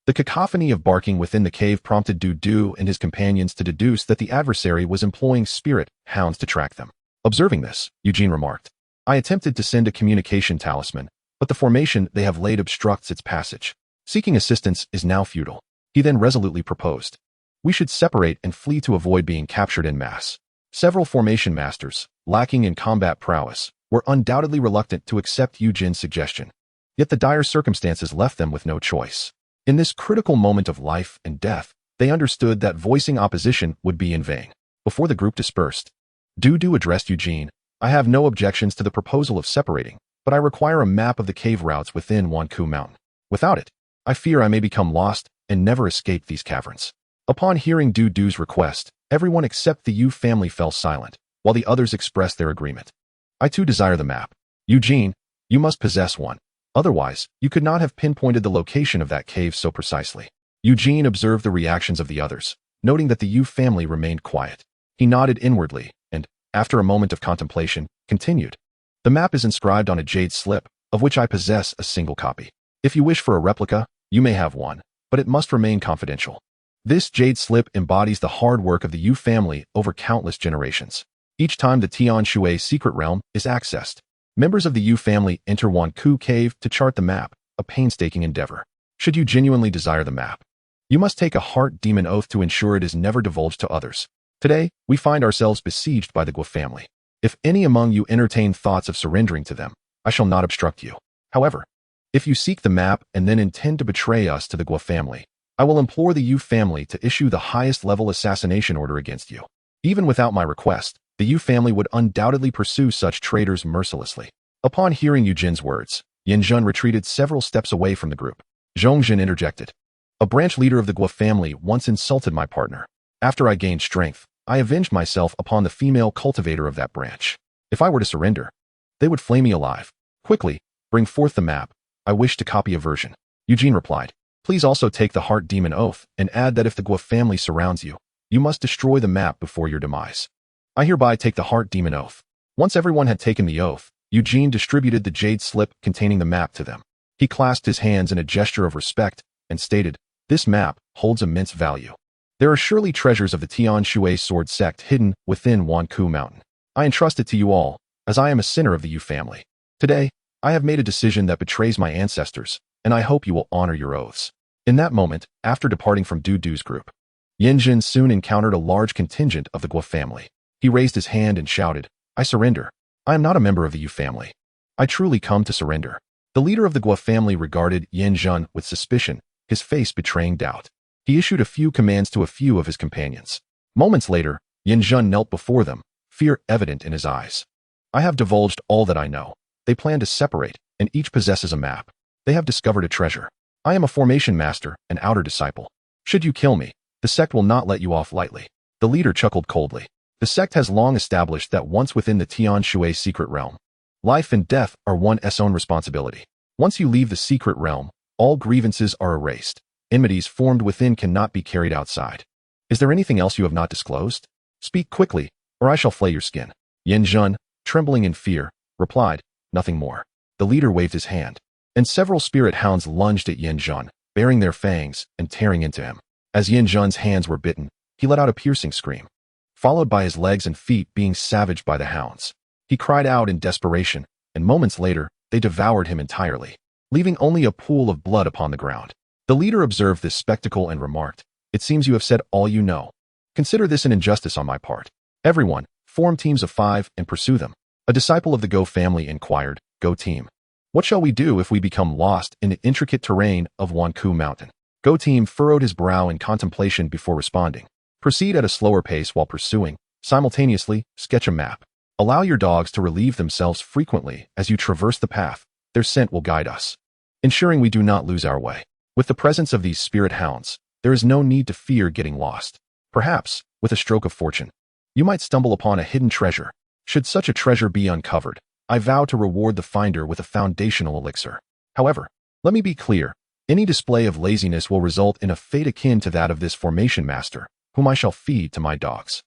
The cacophony of barking within the cave prompted Dudu and his companions to deduce that the adversary was employing spirit hounds to track them. Observing this, Eugene remarked, "I attempted to send a communication talisman, but the formation they have laid obstructs its passage. Seeking assistance is now futile." He then resolutely proposed, "We should separate and flee to avoid being captured en masse." Several formation masters, lacking in combat prowess, were undoubtedly reluctant to accept Eugene's suggestion. Yet the dire circumstances left them with no choice. In this critical moment of life and death, they understood that voicing opposition would be in vain. Before the group dispersed, Dudu addressed Eugene. I have no objections to the proposal of separating, but I require a map of the cave routes within Wanku Mountain. Without it, I fear I may become lost and never escape these caverns. Upon hearing Dudu's request, everyone except the Yu family fell silent, while the others expressed their agreement. I too desire the map. Eugene, you must possess one. Otherwise, you could not have pinpointed the location of that cave so precisely. Eugene observed the reactions of the others, noting that the Yu family remained quiet. He nodded inwardly, and, after a moment of contemplation, continued. The map is inscribed on a jade slip, of which I possess a single copy. If you wish for a replica, you may have one, but it must remain confidential. This jade slip embodies the hard work of the Yu family over countless generations. Each time the Tian Shui secret realm is accessed, members of the Yu family enter Wanku Cave to chart the map, a painstaking endeavor. Should you genuinely desire the map, you must take a heart demon oath to ensure it is never divulged to others. Today, we find ourselves besieged by the Guo family. If any among you entertain thoughts of surrendering to them, I shall not obstruct you. However, if you seek the map and then intend to betray us to the Guo family, I will implore the Yu family to issue the highest level assassination order against you. Even without my request, the Yu family would undoubtedly pursue such traitors mercilessly. Upon hearing Eugene's words, Yanjun retreated several steps away from the group. Zhongjin interjected. A branch leader of the Guo family once insulted my partner. After I gained strength, I avenged myself upon the female cultivator of that branch. If I were to surrender, they would flay me alive. Quickly, bring forth the map. I wish to copy a version. Eugene replied. Please also take the heart demon oath and add that if the Guo family surrounds you, you must destroy the map before your demise. I hereby take the heart demon oath. Once everyone had taken the oath, Eugene distributed the jade slip containing the map to them. He clasped his hands in a gesture of respect and stated, This map holds immense value. There are surely treasures of the Tian Shui sword sect hidden within Wanku Mountain. I entrust it to you all, as I am a sinner of the Yu family. Today, I have made a decision that betrays my ancestors, and I hope you will honor your oaths. In that moment, after departing from Dudu's group, Yanjun soon encountered a large contingent of the Guo family. He raised his hand and shouted, I surrender. I am not a member of the Yu family. I truly come to surrender. The leader of the Guo family regarded Yanjun with suspicion, his face betraying doubt. He issued a few commands to a few of his companions. Moments later, Yanjun knelt before them, fear evident in his eyes. I have divulged all that I know. They plan to separate, and each possesses a map. They have discovered a treasure. I am a formation master, an outer disciple. Should you kill me, the sect will not let you off lightly. The leader chuckled coldly. The sect has long established that once within the Tian Shui secret realm, life and death are one's own responsibility. Once you leave the secret realm, all grievances are erased. Enmities formed within cannot be carried outside. Is there anything else you have not disclosed? Speak quickly, or I shall flay your skin. Yanjun, trembling in fear, replied, Nothing more. The leader waved his hand, and several spirit hounds lunged at Yanjun, baring their fangs and tearing into him. As Yanjun's hands were bitten, he let out a piercing scream, followed by his legs and feet being savaged by the hounds. He cried out in desperation, and moments later, they devoured him entirely, leaving only a pool of blood upon the ground. The leader observed this spectacle and remarked, It seems you have said all you know. Consider this an injustice on my part. Everyone, form teams of 5 and pursue them. A disciple of the Go family inquired, Go team. What shall we do if we become lost in the intricate terrain of Wanku Mountain? Go team furrowed his brow in contemplation before responding. Proceed at a slower pace while pursuing. Simultaneously, sketch a map. Allow your dogs to relieve themselves frequently as you traverse the path. Their scent will guide us, ensuring we do not lose our way. With the presence of these spirit hounds, there is no need to fear getting lost. Perhaps, with a stroke of fortune, you might stumble upon a hidden treasure. Should such a treasure be uncovered, I vow to reward the finder with a foundational elixir. However, let me be clear, any display of laziness will result in a fate akin to that of this formation master, whom I shall feed to my dogs.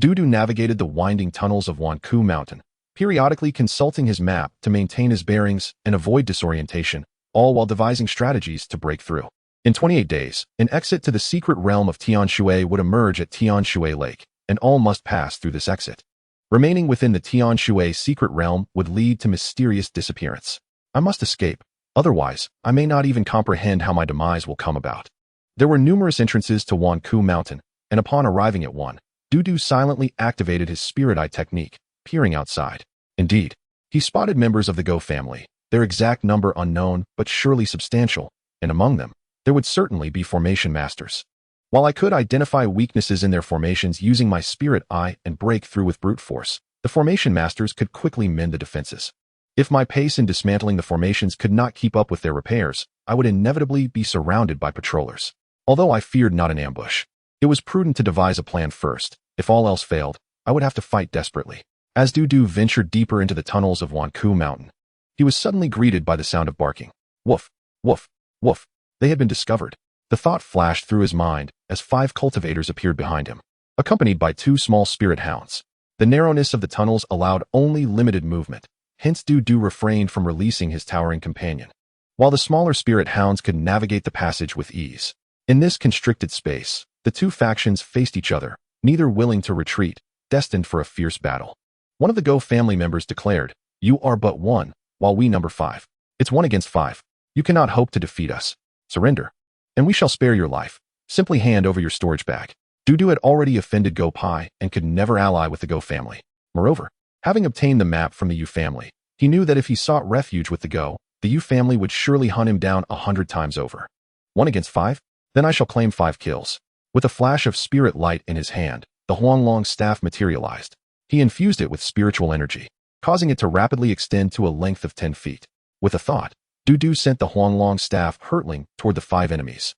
Dudu navigated the winding tunnels of Wanku Mountain, periodically consulting his map to maintain his bearings and avoid disorientation, all while devising strategies to break through. In 28 days, an exit to the secret realm of Tian Shui would emerge at Tian Shui Lake, and all must pass through this exit. Remaining within the Tian Shui secret realm would lead to mysterious disappearance. I must escape, otherwise, I may not even comprehend how my demise will come about. There were numerous entrances to Wanku Mountain, and upon arriving at one, Dudu silently activated his spirit eye technique, peering outside. Indeed, he spotted members of the Go family, their exact number unknown but surely substantial, and among them, there would certainly be formation masters. While I could identify weaknesses in their formations using my spirit eye and break through with brute force, the formation masters could quickly mend the defenses. If my pace in dismantling the formations could not keep up with their repairs, I would inevitably be surrounded by patrollers. Although I feared not an ambush, it was prudent to devise a plan first. If all else failed, I would have to fight desperately. As Dudu ventured deeper into the tunnels of Wanku Mountain, he was suddenly greeted by the sound of barking. Woof, woof, woof. They had been discovered. The thought flashed through his mind as 5 cultivators appeared behind him, accompanied by 2 small spirit hounds. The narrowness of the tunnels allowed only limited movement, hence Dudu refrained from releasing his towering companion, while the smaller spirit hounds could navigate the passage with ease. In this constricted space, the 2 factions faced each other, neither willing to retreat, destined for a fierce battle. One of the Go family members declared, "You are but 1, while we number 5. It's 1 against 5. You cannot hope to defeat us. Surrender, and we shall spare your life. Simply hand over your storage bag." Dudu had already offended Go Pai and could never ally with the Go family. Moreover, having obtained the map from the Yu family, he knew that if he sought refuge with the Go, the Yu family would surely hunt him down 100 times over. 1 against 5? Then I shall claim 5 kills. With a flash of spirit light in his hand, the Huanglong staff materialized. He infused it with spiritual energy, causing it to rapidly extend to a length of 10 feet. With a thought, Dudu sent the Huanglong staff hurtling toward the 5 enemies,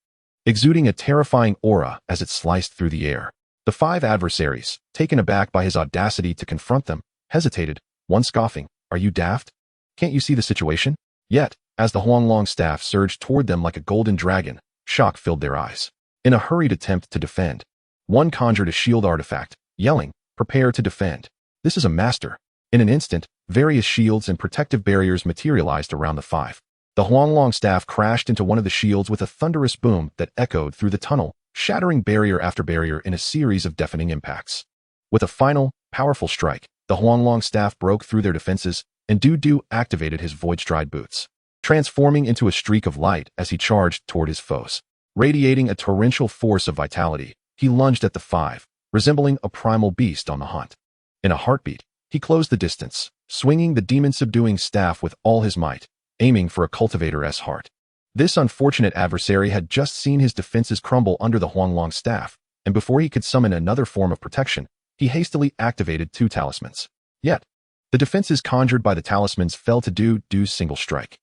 exuding a terrifying aura as it sliced through the air. The 5 adversaries, taken aback by his audacity to confront them, hesitated, one scoffing, "Are you daft? Can't you see the situation?" Yet, as the Huanglong staff surged toward them like a golden dragon, shock filled their eyes. In a hurried attempt to defend, one conjured a shield artifact, yelling, "Prepare to defend. This is a master." In an instant, various shields and protective barriers materialized around the 5. The Huanglong staff crashed into one of the shields with a thunderous boom that echoed through the tunnel, shattering barrier after barrier in a series of deafening impacts. With a final, powerful strike, the Huanglong staff broke through their defenses, and Dudu activated his void-stride boots, transforming into a streak of light as he charged toward his foes. Radiating a torrential force of vitality, he lunged at the 5, resembling a primal beast on the hunt. In a heartbeat, he closed the distance, swinging the demon-subduing staff with all his might, aiming for a cultivator's heart. This unfortunate adversary had just seen his defenses crumble under the Huanglong staff, and before he could summon another form of protection, he hastily activated 2 talismans. Yet, the defenses conjured by the talismans fell to Dudu's single strike.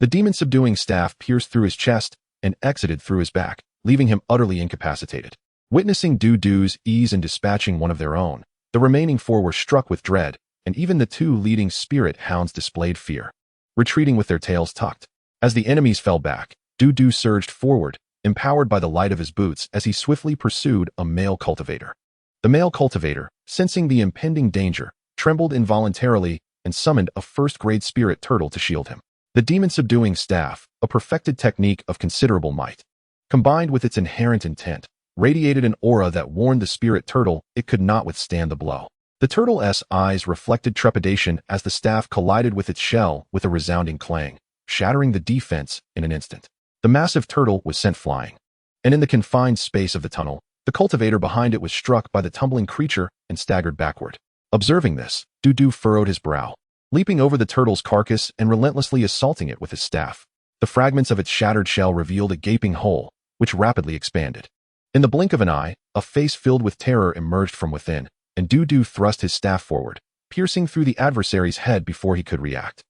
The demon-subduing staff pierced through his chest and exited through his back, leaving him utterly incapacitated. Witnessing Dudu's ease in dispatching one of their own, the remaining 4 were struck with dread, and even the 2 leading spirit hounds displayed fear, retreating with their tails tucked. As the enemies fell back, Dudu surged forward, empowered by the light of his boots as he swiftly pursued a male cultivator. The male cultivator, sensing the impending danger, trembled involuntarily and summoned a first-grade spirit turtle to shield him. The demon-subduing staff, a perfected technique of considerable might, combined with its inherent intent, radiated an aura that warned the spirit turtle it could not withstand the blow. The turtle's eyes reflected trepidation as the staff collided with its shell with a resounding clang, shattering the defense in an instant. The massive turtle was sent flying, and in the confined space of the tunnel, the cultivator behind it was struck by the tumbling creature and staggered backward. Observing this, Dudu furrowed his brow, leaping over the turtle's carcass and relentlessly assaulting it with his staff. The fragments of its shattered shell revealed a gaping hole, which rapidly expanded. In the blink of an eye, a face filled with terror emerged from within, and Dudu thrust his staff forward, piercing through the adversary's head before he could react.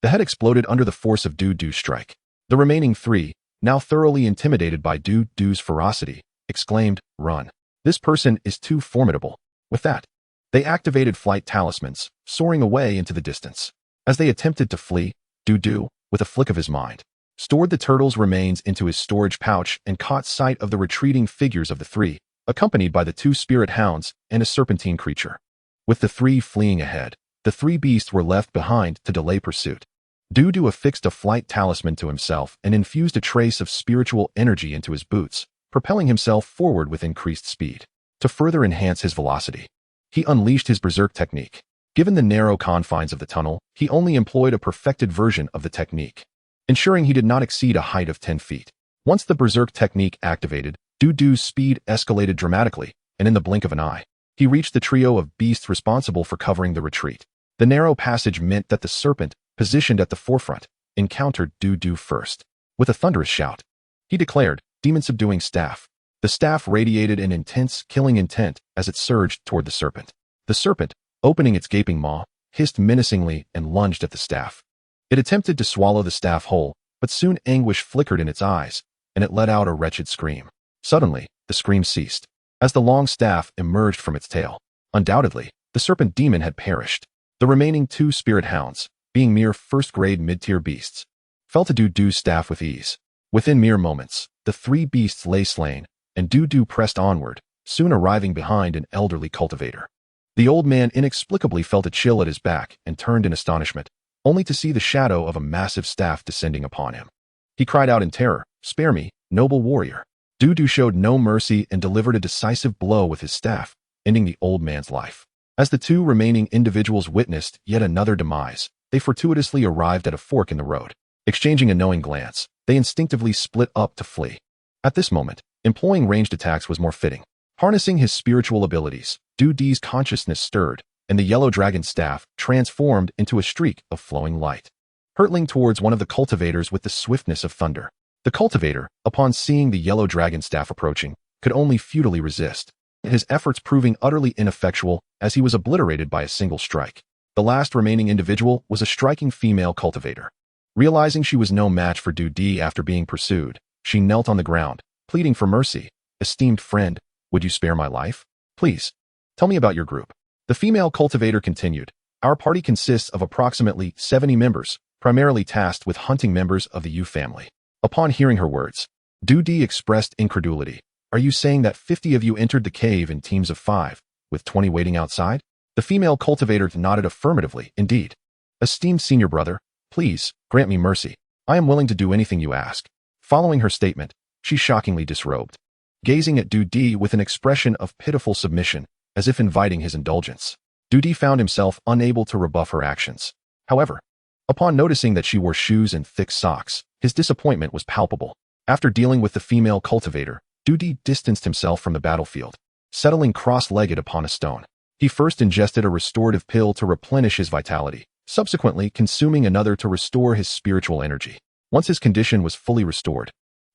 The head exploded under the force of Dudu's strike. The remaining 3, now thoroughly intimidated by Dudu's ferocity, exclaimed, "Run. This person is too formidable." With that, they activated flight talismans, soaring away into the distance. As they attempted to flee, Dudu, with a flick of his mind, stored the turtle's remains into his storage pouch and caught sight of the retreating figures of the 3, accompanied by the 2 spirit hounds and a serpentine creature. With the 3 fleeing ahead, the 3 beasts were left behind to delay pursuit. Dudu affixed a flight talisman to himself and infused a trace of spiritual energy into his boots, propelling himself forward with increased speed. To further enhance his velocity, he unleashed his berserk technique. Given the narrow confines of the tunnel, he only employed a perfected version of the technique, ensuring he did not exceed a height of 10 feet. Once the berserk technique activated, Dudu's speed escalated dramatically, and in the blink of an eye, he reached the trio of beasts responsible for covering the retreat. The narrow passage meant that the serpent, positioned at the forefront, encountered Dudu first. With a thunderous shout, he declared, demon-subduing staff. The staff radiated an intense, killing intent as it surged toward the serpent. The serpent, opening its gaping maw, hissed menacingly and lunged at the staff. It attempted to swallow the staff whole, but soon anguish flickered in its eyes, and it let out a wretched scream. Suddenly, the scream ceased, as the long staff emerged from its tail. Undoubtedly, the serpent demon had perished. The remaining 2 spirit hounds, being mere first-grade mid-tier beasts, fell to Dudu's staff with ease. Within mere moments, the 3 beasts lay slain, and Dudu pressed onward, soon arriving behind an elderly cultivator. The old man inexplicably felt a chill at his back and turned in astonishment, only to see the shadow of a massive staff descending upon him. He cried out in terror, "Spare me, noble warrior." Dudu showed no mercy and delivered a decisive blow with his staff, ending the old man's life. As the 2 remaining individuals witnessed yet another demise, they fortuitously arrived at a fork in the road. Exchanging a knowing glance, they instinctively split up to flee. At this moment, employing ranged attacks was more fitting. Harnessing his spiritual abilities, Dudu's consciousness stirred, and the yellow dragon staff transformed into a streak of flowing light, hurtling towards one of the cultivators with the swiftness of thunder. The cultivator, upon seeing the yellow dragon staff approaching, could only futilely resist, his efforts proving utterly ineffectual as he was obliterated by a single strike. The last remaining individual was a striking female cultivator. Realizing she was no match for Dudu after being pursued, she knelt on the ground, pleading for mercy. "Esteemed friend, would you spare my life? Please, tell me about your group." The female cultivator continued, "Our party consists of approximately 70 members, primarily tasked with hunting members of the U family." Upon hearing her words, Dudu expressed incredulity. "Are you saying that 50 of you entered the cave in teams of 5, with 20 waiting outside?" The female cultivator nodded affirmatively. "Indeed. Esteemed senior brother, please, grant me mercy. I am willing to do anything you ask." Following her statement, she shockingly disrobed, gazing at Dudu with an expression of pitiful submission, as if inviting his indulgence. Dudu found himself unable to rebuff her actions. However, upon noticing that she wore shoes and thick socks, his disappointment was palpable. After dealing with the female cultivator, Dudu distanced himself from the battlefield, settling cross-legged upon a stone. He first ingested a restorative pill to replenish his vitality, subsequently consuming another to restore his spiritual energy. Once his condition was fully restored,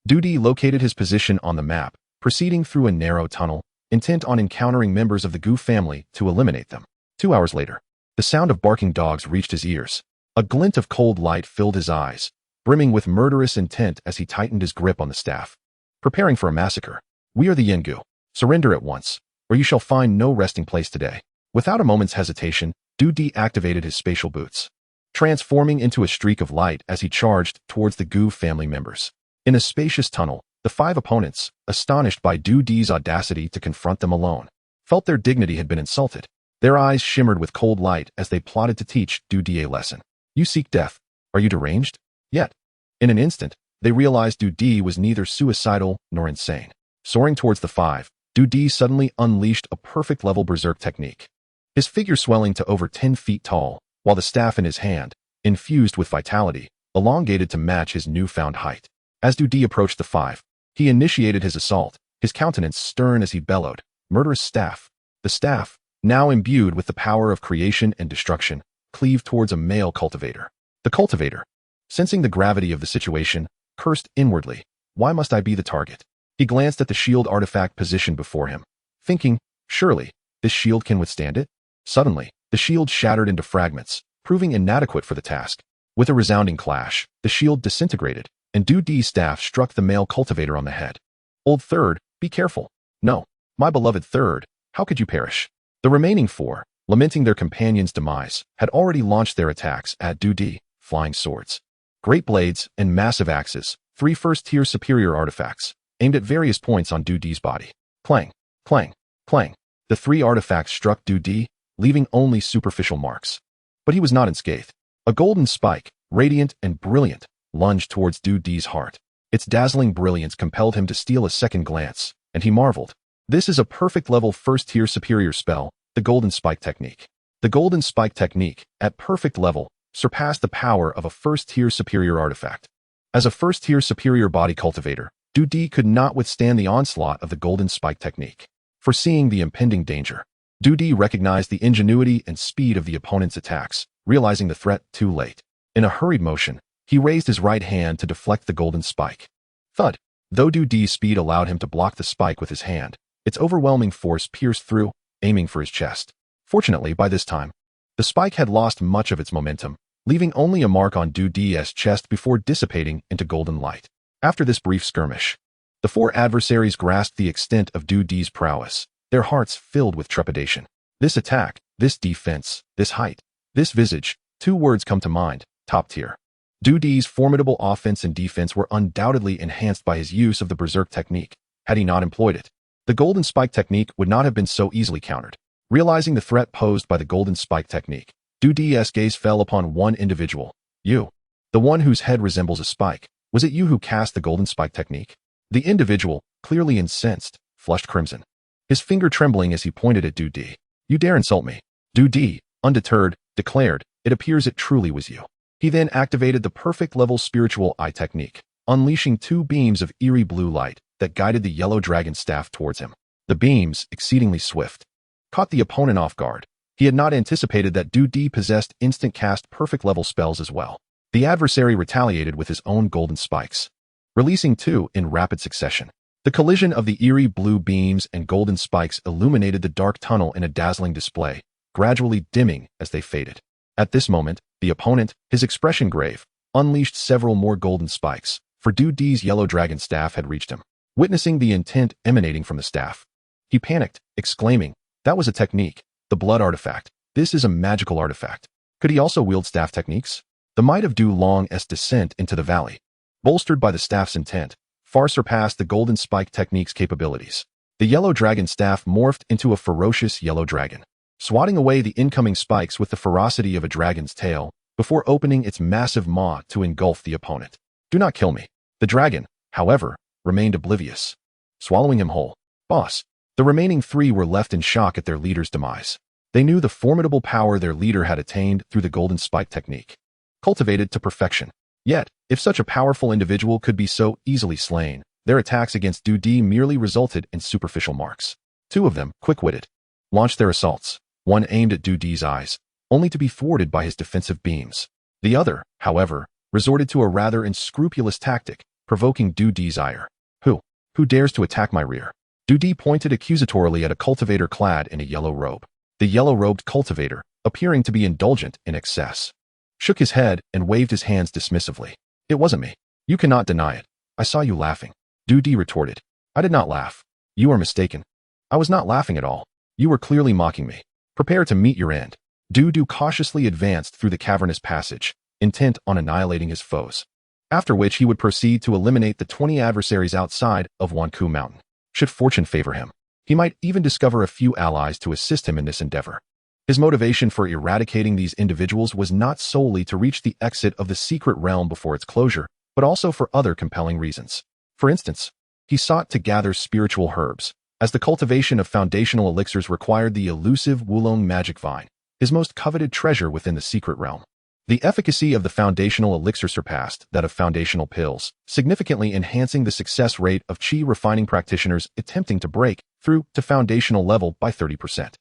Dudu located his position on the map, proceeding through a narrow tunnel, intent on encountering members of the Gu family to eliminate them. 2 hours later, the sound of barking dogs reached his ears. A glint of cold light filled his eyes, brimming with murderous intent as he tightened his grip on the staff. Preparing for a massacre. "We are the Yengu. Surrender at once, or you shall find no resting place today." Without a moment's hesitation, Dudu activated his spatial boots, transforming into a streak of light as he charged towards the Gu family members. In a spacious tunnel, the 5 opponents, astonished by Dudu's audacity to confront them alone, felt their dignity had been insulted. Their eyes shimmered with cold light as they plotted to teach Dudu a lesson. "You seek death. Are you deranged?" Yet, in an instant, they realized Dudu was neither suicidal nor insane. Soaring towards the 5, Dudu suddenly unleashed a perfect-level berserk technique, his figure swelling to over 10 feet tall, while the staff in his hand, infused with vitality, elongated to match his newfound height. As Dudu approached the 5, he initiated his assault, his countenance stern as he bellowed, "Murderous staff." The staff, now imbued with the power of creation and destruction, cleaved towards a male cultivator. The cultivator, sensing the gravity of the situation, cursed inwardly, "Why must I be the target?" He glanced at the shield artifact positioned before him, thinking, "Surely, this shield can withstand it?" Suddenly, the shield shattered into fragments, proving inadequate for the task. With a resounding clash, the shield disintegrated, and Dudu's staff struck the male cultivator on the head. "Old third, be careful." "No, my beloved third, how could you perish?" The remaining 4, lamenting their companion's demise, had already launched their attacks at Dudu, flying swords, great blades, and massive axes, 3 first-tier superior artifacts, aimed at various points on Dudu's body. Clang, clang, clang. The 3 artifacts struck Dudu, leaving only superficial marks. But he was not unscathed. A golden spike, radiant and brilliant, lunged towards Dudu's heart. Its dazzling brilliance compelled him to steal a second glance, and he marveled. This is a perfect-level first-tier superior spell, the Golden Spike Technique. The Golden Spike Technique, at perfect level, surpassed the power of a first-tier superior artifact. As a first-tier superior body cultivator, Dudu could not withstand the onslaught of the Golden Spike Technique. Foreseeing the impending danger, Dudu recognized the ingenuity and speed of the opponent's attacks, realizing the threat too late. In a hurried motion, he raised his right hand to deflect the golden spike. Thud! Though Du Di's speed allowed him to block the spike with his hand, its overwhelming force pierced through, aiming for his chest. Fortunately, by this time, the spike had lost much of its momentum, leaving only a mark on Du Di's chest before dissipating into golden light. After this brief skirmish, the four adversaries grasped the extent of Du Di's prowess, their hearts filled with trepidation. This attack, this defense, this height, this visage, two words come to mind: top tier. Du Di's formidable offense and defense were undoubtedly enhanced by his use of the berserk technique. Had he not employed it, the golden spike technique would not have been so easily countered. Realizing the threat posed by the golden spike technique, Du Di's gaze fell upon one individual. You, the one whose head resembles a spike. Was it you who cast the golden spike technique? The individual, clearly incensed, flushed crimson, his finger trembling as he pointed at Du Di. You dare insult me? Du Di, undeterred, declared, it appears it truly was you. He then activated the perfect level spiritual eye technique, unleashing two beams of eerie blue light that guided the yellow dragon staff towards him. The beams, exceedingly swift, caught the opponent off guard. He had not anticipated that Du Di possessed instant cast perfect level spells as well. The adversary retaliated with his own golden spikes, releasing two in rapid succession. The collision of the eerie blue beams and golden spikes illuminated the dark tunnel in a dazzling display, gradually dimming as they faded. At this moment, the opponent, his expression grave, unleashed several more golden spikes, for Du Di's yellow dragon staff had reached him. Witnessing the intent emanating from the staff, he panicked, exclaiming, that was a technique, the blood artifact. This is a magical artifact. Could he also wield staff techniques? The might of Du Long's descent into the valley, bolstered by the staff's intent, far surpassed the golden spike technique's capabilities. The yellow dragon staff morphed into a ferocious yellow dragon, swatting away the incoming spikes with the ferocity of a dragon's tail, before opening its massive maw to engulf the opponent. Do not kill me. The dragon, however, remained oblivious, swallowing him whole. Boss. The remaining three were left in shock at their leader's demise. They knew the formidable power their leader had attained through the golden spike technique, cultivated to perfection. Yet, if such a powerful individual could be so easily slain, their attacks against Du Di merely resulted in superficial marks. Two of them, quick-witted, launched their assaults, one aimed at Du Di's eyes, only to be thwarted by his defensive beams. The other, however, resorted to a rather unscrupulous tactic, provoking Du Di's ire. Who dares to attack my rear? Du Di pointed accusatorily at a cultivator clad in a yellow robe. The yellow-robed cultivator, appearing to be indulgent in excess, shook his head and waved his hands dismissively. It wasn't me. You cannot deny it. I saw you laughing. Du Di retorted. I did not laugh. You are mistaken. I was not laughing at all. You were clearly mocking me. Prepare to meet your end. Du Di cautiously advanced through the cavernous passage, intent on annihilating his foes, after which he would proceed to eliminate the 20 adversaries outside of Wanku Mountain. Should fortune favor him, he might even discover a few allies to assist him in this endeavor. His motivation for eradicating these individuals was not solely to reach the exit of the secret realm before its closure, but also for other compelling reasons. For instance, he sought to gather spiritual herbs, as the cultivation of foundational elixirs required the elusive Wulong magic vine, his most coveted treasure within the secret realm. The efficacy of the foundational elixir surpassed that of foundational pills, significantly enhancing the success rate of qi refining practitioners attempting to break through to foundational level by 30%.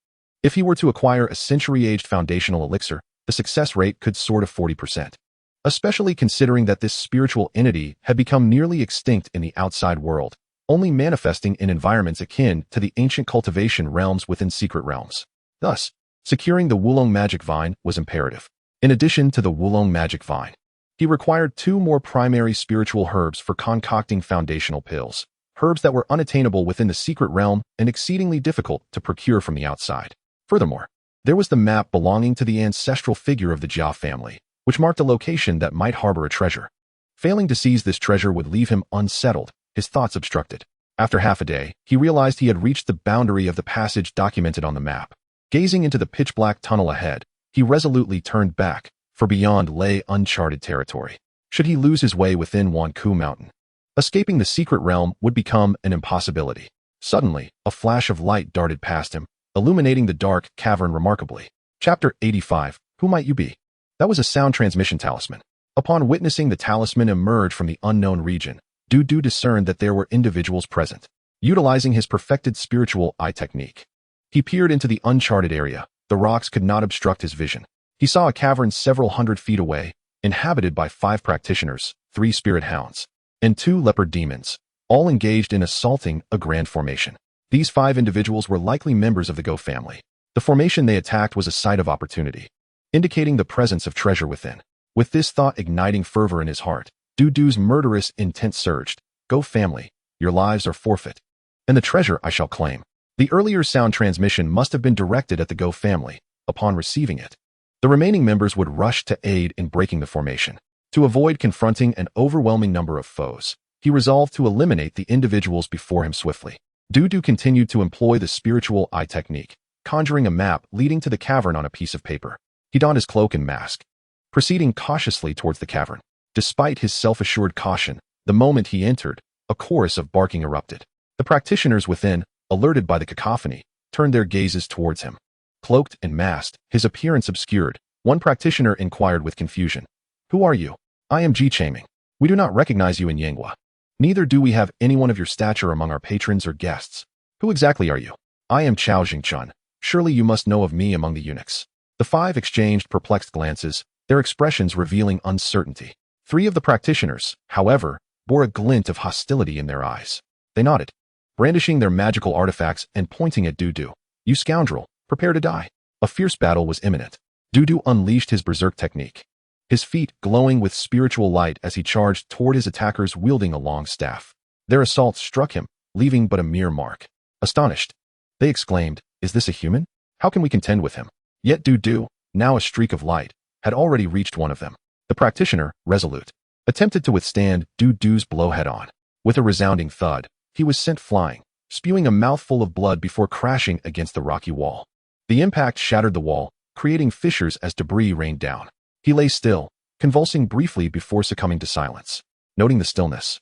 If he were to acquire a century-aged foundational elixir, the success rate could soar to 40%, especially considering that this spiritual entity had become nearly extinct in the outside world, only manifesting in environments akin to the ancient cultivation realms within secret realms. Thus, securing the Wulong magic vine was imperative. In addition to the Wulong magic vine, he required two more primary spiritual herbs for concocting foundational pills, herbs that were unattainable within the secret realm and exceedingly difficult to procure from the outside. Furthermore, there was the map belonging to the ancestral figure of the Jia family, which marked a location that might harbor a treasure. Failing to seize this treasure would leave him unsettled, his thoughts obstructed. After half a day, he realized he had reached the boundary of the passage documented on the map. Gazing into the pitch-black tunnel ahead, he resolutely turned back, for beyond lay uncharted territory. Should he lose his way within Wanku Mountain, escaping the secret realm would become an impossibility. Suddenly, a flash of light darted past him, illuminating the dark cavern remarkably. Chapter 85. Who might you be? That was a sound transmission talisman. Upon witnessing the talisman emerge from the unknown region, Du discerned that there were individuals present. Utilizing his perfected spiritual eye technique, he peered into the uncharted area. The rocks could not obstruct his vision. He saw a cavern several hundred feet away, inhabited by 5 practitioners, 3 spirit hounds, and 2 leopard demons. all engaged in assaulting a grand formation. These 5 individuals were likely members of the Go family. The formation they attacked was a site of opportunity, indicating the presence of treasure within. With this thought igniting fervor in his heart, Dudu's murderous intent surged. Go family, your lives are forfeit, and the treasure I shall claim. The earlier sound transmission must have been directed at the Go family. Upon receiving it, the remaining members would rush to aid in breaking the formation. To avoid confronting an overwhelming number of foes, he resolved to eliminate the individuals before him swiftly. Dudu continued to employ the spiritual eye technique, conjuring a map leading to the cavern on a piece of paper. He donned his cloak and mask, proceeding cautiously towards the cavern. Despite his self-assured caution, the moment he entered, a chorus of barking erupted. The practitioners within, alerted by the cacophony, turned their gazes towards him. Cloaked and masked, his appearance obscured, one practitioner inquired with confusion. Who are you? I am Ji-Chaming. We do not recognize you in Yanghua. Neither do we have anyone of your stature among our patrons or guests. Who exactly are you? I am Chao Jingchun. Surely you must know of me among the eunuchs. The 5 exchanged perplexed glances, their expressions revealing uncertainty. 3 of the practitioners, however, bore a glint of hostility in their eyes. They nodded, brandishing their magical artifacts and pointing at Dudu. You scoundrel, prepare to die. A fierce battle was imminent. Dudu unleashed his berserk technique, his feet glowing with spiritual light as he charged toward his attackers wielding a long staff. Their assault struck him, leaving but a mere mark. Astonished, they exclaimed, is this a human? How can we contend with him? Yet Dudu, now a streak of light, had already reached one of them. The practitioner, resolute, attempted to withstand Dudu's blow head-on. With a resounding thud, he was sent flying, spewing a mouthful of blood before crashing against the rocky wall. The impact shattered the wall, creating fissures as debris rained down. He lay still, convulsing briefly before succumbing to silence. Noting the stillness,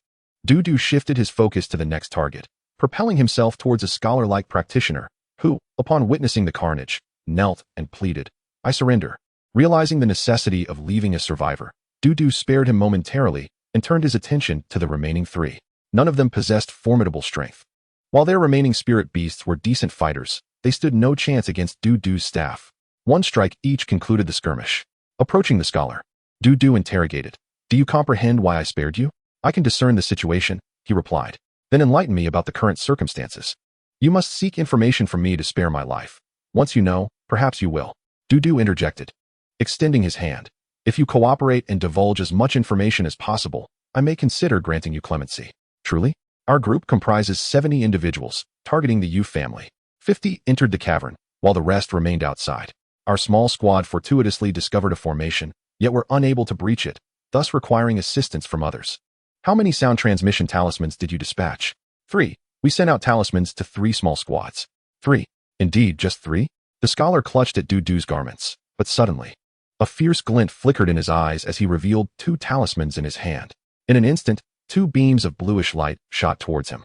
Dudu shifted his focus to the next target, propelling himself towards a scholar-like practitioner, who, upon witnessing the carnage, knelt and pleaded, I surrender. Realizing the necessity of leaving a survivor, Dudu spared him momentarily and turned his attention to the remaining 3. None of them possessed formidable strength. While their remaining spirit beasts were decent fighters, they stood no chance against Dudu's staff. One strike each concluded the skirmish. Approaching the scholar, Dudu interrogated, do you comprehend why I spared you? I can discern the situation, he replied. Then enlighten me about the current circumstances. You must seek information from me to spare my life. Once you know, perhaps you will. Dudu interjected, extending his hand. If you cooperate and divulge as much information as possible, I may consider granting you clemency. Truly? Our group comprises 70 individuals, targeting the Yu family. 50 entered the cavern, while the rest remained outside. Our small squad fortuitously discovered a formation, yet were unable to breach it, thus requiring assistance from others. How many sound transmission talismans did you dispatch? 3. We sent out talismans to 3 small squads. 3. Indeed, just 3? The scholar clutched at Dudu's garments, but suddenly, a fierce glint flickered in his eyes as he revealed 2 talismans in his hand. In an instant, 2 beams of bluish light shot towards him.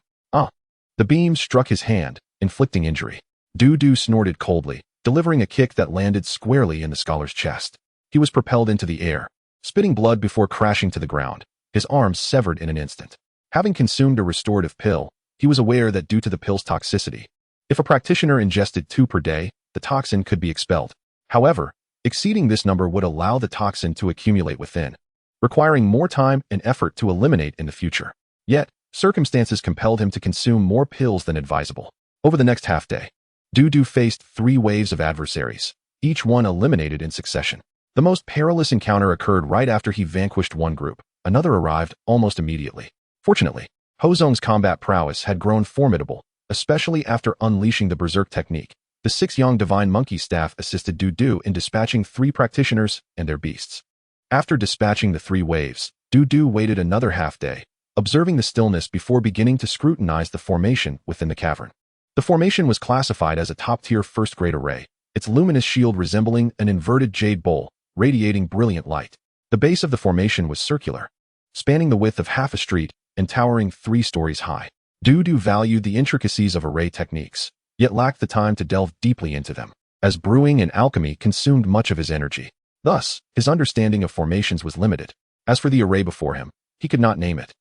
The beams struck his hand, inflicting injury. Dudu snorted coldly, delivering a kick that landed squarely in the scholar's chest. He was propelled into the air, spitting blood before crashing to the ground, his arms severed in an instant. Having consumed a restorative pill, he was aware that due to the pill's toxicity, if a practitioner ingested 2 per day, the toxin could be expelled. However, exceeding this number would allow the toxin to accumulate within, requiring more time and effort to eliminate in the future. Yet, circumstances compelled him to consume more pills than advisable. Over the next half-day, Dudu faced 3 waves of adversaries, each one eliminated in succession. The most perilous encounter occurred right after he vanquished one group. Another arrived almost immediately. Fortunately, Hozong's combat prowess had grown formidable, especially after unleashing the berserk technique. The 6 young divine monkey staff assisted Dudu in dispatching 3 practitioners and their beasts. After dispatching the 3 waves, Dudu waited another half-day, observing the stillness before beginning to scrutinize the formation within the cavern. The formation was classified as a top-tier first-grade array, its luminous shield resembling an inverted jade bowl, radiating brilliant light. The base of the formation was circular, spanning the width of half a street and towering 3 stories high. Dudu valued the intricacies of array techniques, yet lacked the time to delve deeply into them, as brewing and alchemy consumed much of his energy. Thus, his understanding of formations was limited. As for the array before him, he could not name it.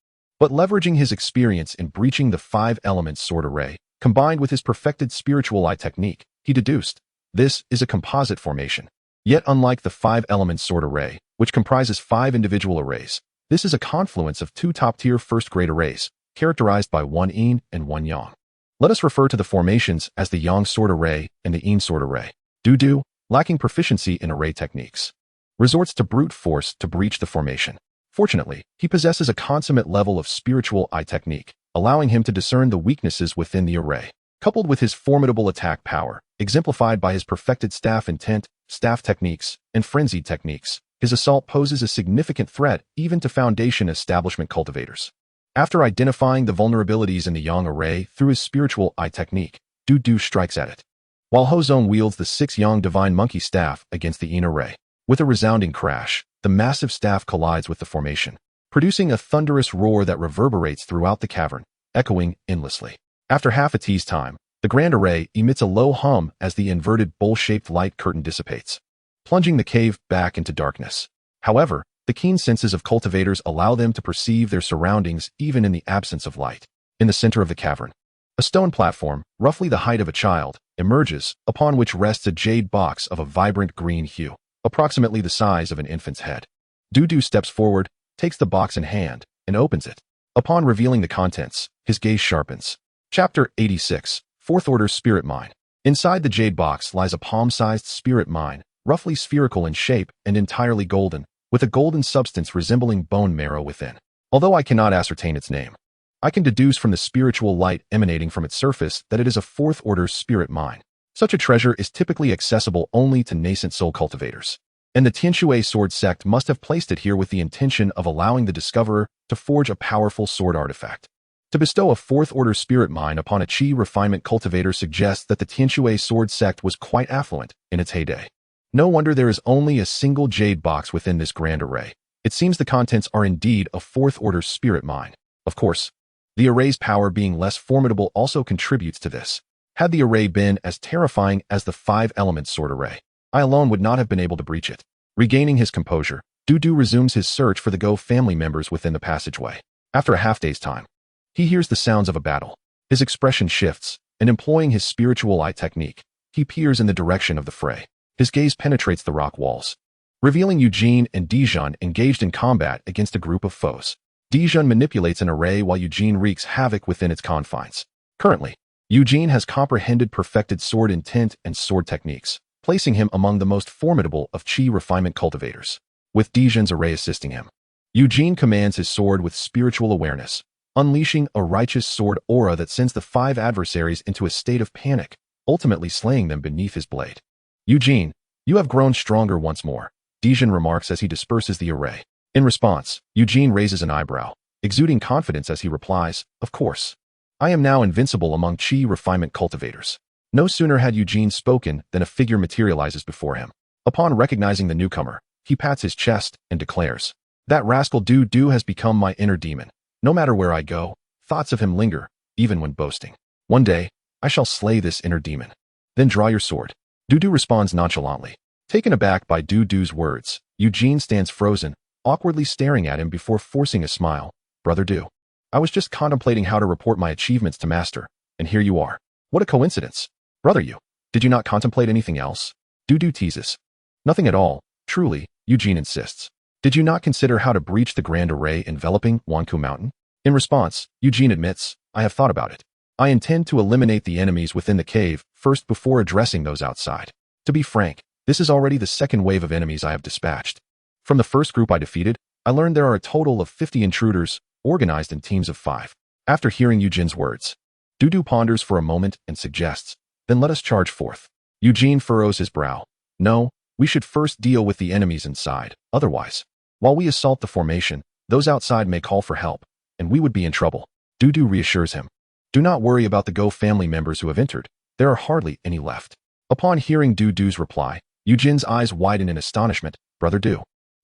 But leveraging his experience in breaching the 5-element sword array, combined with his perfected spiritual eye technique, he deduced, this is a composite formation. Yet unlike the 5-element sword array, which comprises 5 individual arrays, this is a confluence of 2 top-tier first-grade arrays, characterized by one yin and one yang. Let us refer to the formations as the yang sword array and the yin sword array. Du, lacking proficiency in array techniques, resorts to brute force to breach the formation. Fortunately, he possesses a consummate level of spiritual eye technique, allowing him to discern the weaknesses within the array. Coupled with his formidable attack power, exemplified by his perfected staff intent, staff techniques, and frenzied techniques, his assault poses a significant threat even to Foundation establishment cultivators. After identifying the vulnerabilities in the yang array through his spiritual eye technique, Du strikes at it, while Hozong wields the 6 yang divine monkey staff against the yin array. With a resounding crash, the massive staff collides with the formation, producing a thunderous roar that reverberates throughout the cavern, echoing endlessly. After half a tea's time, the grand array emits a low hum as the inverted bowl-shaped light curtain dissipates, plunging the cave back into darkness. However, the keen senses of cultivators allow them to perceive their surroundings even in the absence of light. In the center of the cavern, a stone platform, roughly the height of a child, emerges, upon which rests a jade box of a vibrant green hue, approximately the size of an infant's head. Du steps forward, takes the box in hand, and opens it. Upon revealing the contents, his gaze sharpens. Chapter 86, Fourth Order Spirit Mine. Inside the jade box lies a palm-sized spirit mine, roughly spherical in shape and entirely golden, with a golden substance resembling bone marrow within. Although I cannot ascertain its name, I can deduce from the spiritual light emanating from its surface that it is a Fourth Order spirit mine. Such a treasure is typically accessible only to nascent soul cultivators, and the Tianshui sword sect must have placed it here with the intention of allowing the discoverer to forge a powerful sword artifact. To bestow a Fourth Order spirit mine upon a chi refinement cultivator suggests that the Tianshui sword sect was quite affluent in its heyday. No wonder there is only a single jade box within this grand array. It seems the contents are indeed a Fourth Order spirit mine. Of course, the array's power being less formidable also contributes to this. Had the array been as terrifying as the 5-element sword array, I alone would not have been able to breach it. Regaining his composure, Du resumes his search for the Go family members within the passageway. After a half-day's time, he hears the sounds of a battle. His expression shifts, and employing his spiritual eye technique, he peers in the direction of the fray. His gaze penetrates the rock walls, revealing Eugene and Dijon engaged in combat against a group of foes. Dijon manipulates an array while Eugene wreaks havoc within its confines. Currently, Eugene has comprehended perfected sword intent and sword techniques, placing him among the most formidable of chi refinement cultivators. With Dijon's array assisting him, Eugene commands his sword with spiritual awareness, unleashing a righteous sword aura that sends the 5 adversaries into a state of panic, ultimately slaying them beneath his blade. Eugene, you have grown stronger once more, Dijon remarks as he disperses the array. In response, Eugene raises an eyebrow, exuding confidence as he replies, "Of course. I am now invincible among chi refinement cultivators." No sooner had Eugene spoken than a figure materializes before him. Upon recognizing the newcomer, he pats his chest and declares, "That rascal Du has become my inner demon. No matter where I go, thoughts of him linger, even when boasting. One day, I shall slay this inner demon. Then draw your sword." Du responds nonchalantly. Taken aback by Du's words, Eugene stands frozen, awkwardly staring at him before forcing a smile. "Brother Du, I was just contemplating how to report my achievements to Master, and here you are. What a coincidence. Brother you, did you not contemplate anything else?" Du teases. "Nothing at all, truly," Eugene insists. "Did you not consider how to breach the grand array enveloping Wanku Mountain?" In response, Eugene admits, "I have thought about it. I intend to eliminate the enemies within the cave first before addressing those outside. To be frank, this is already the second wave of enemies I have dispatched. From the first group I defeated, I learned there are a total of 50 intruders, organized in teams of 5. After hearing Eugene's words, Du ponders for a moment and suggests, "Then let us charge forth." Eugene furrows his brow. "No, we should first deal with the enemies inside. Otherwise, while we assault the formation, those outside may call for help, and we would be in trouble." Du reassures him. "Do not worry about the Go family members who have entered. There are hardly any left." Upon hearing Du's reply, Eugene's eyes widen in astonishment. "Brother Du,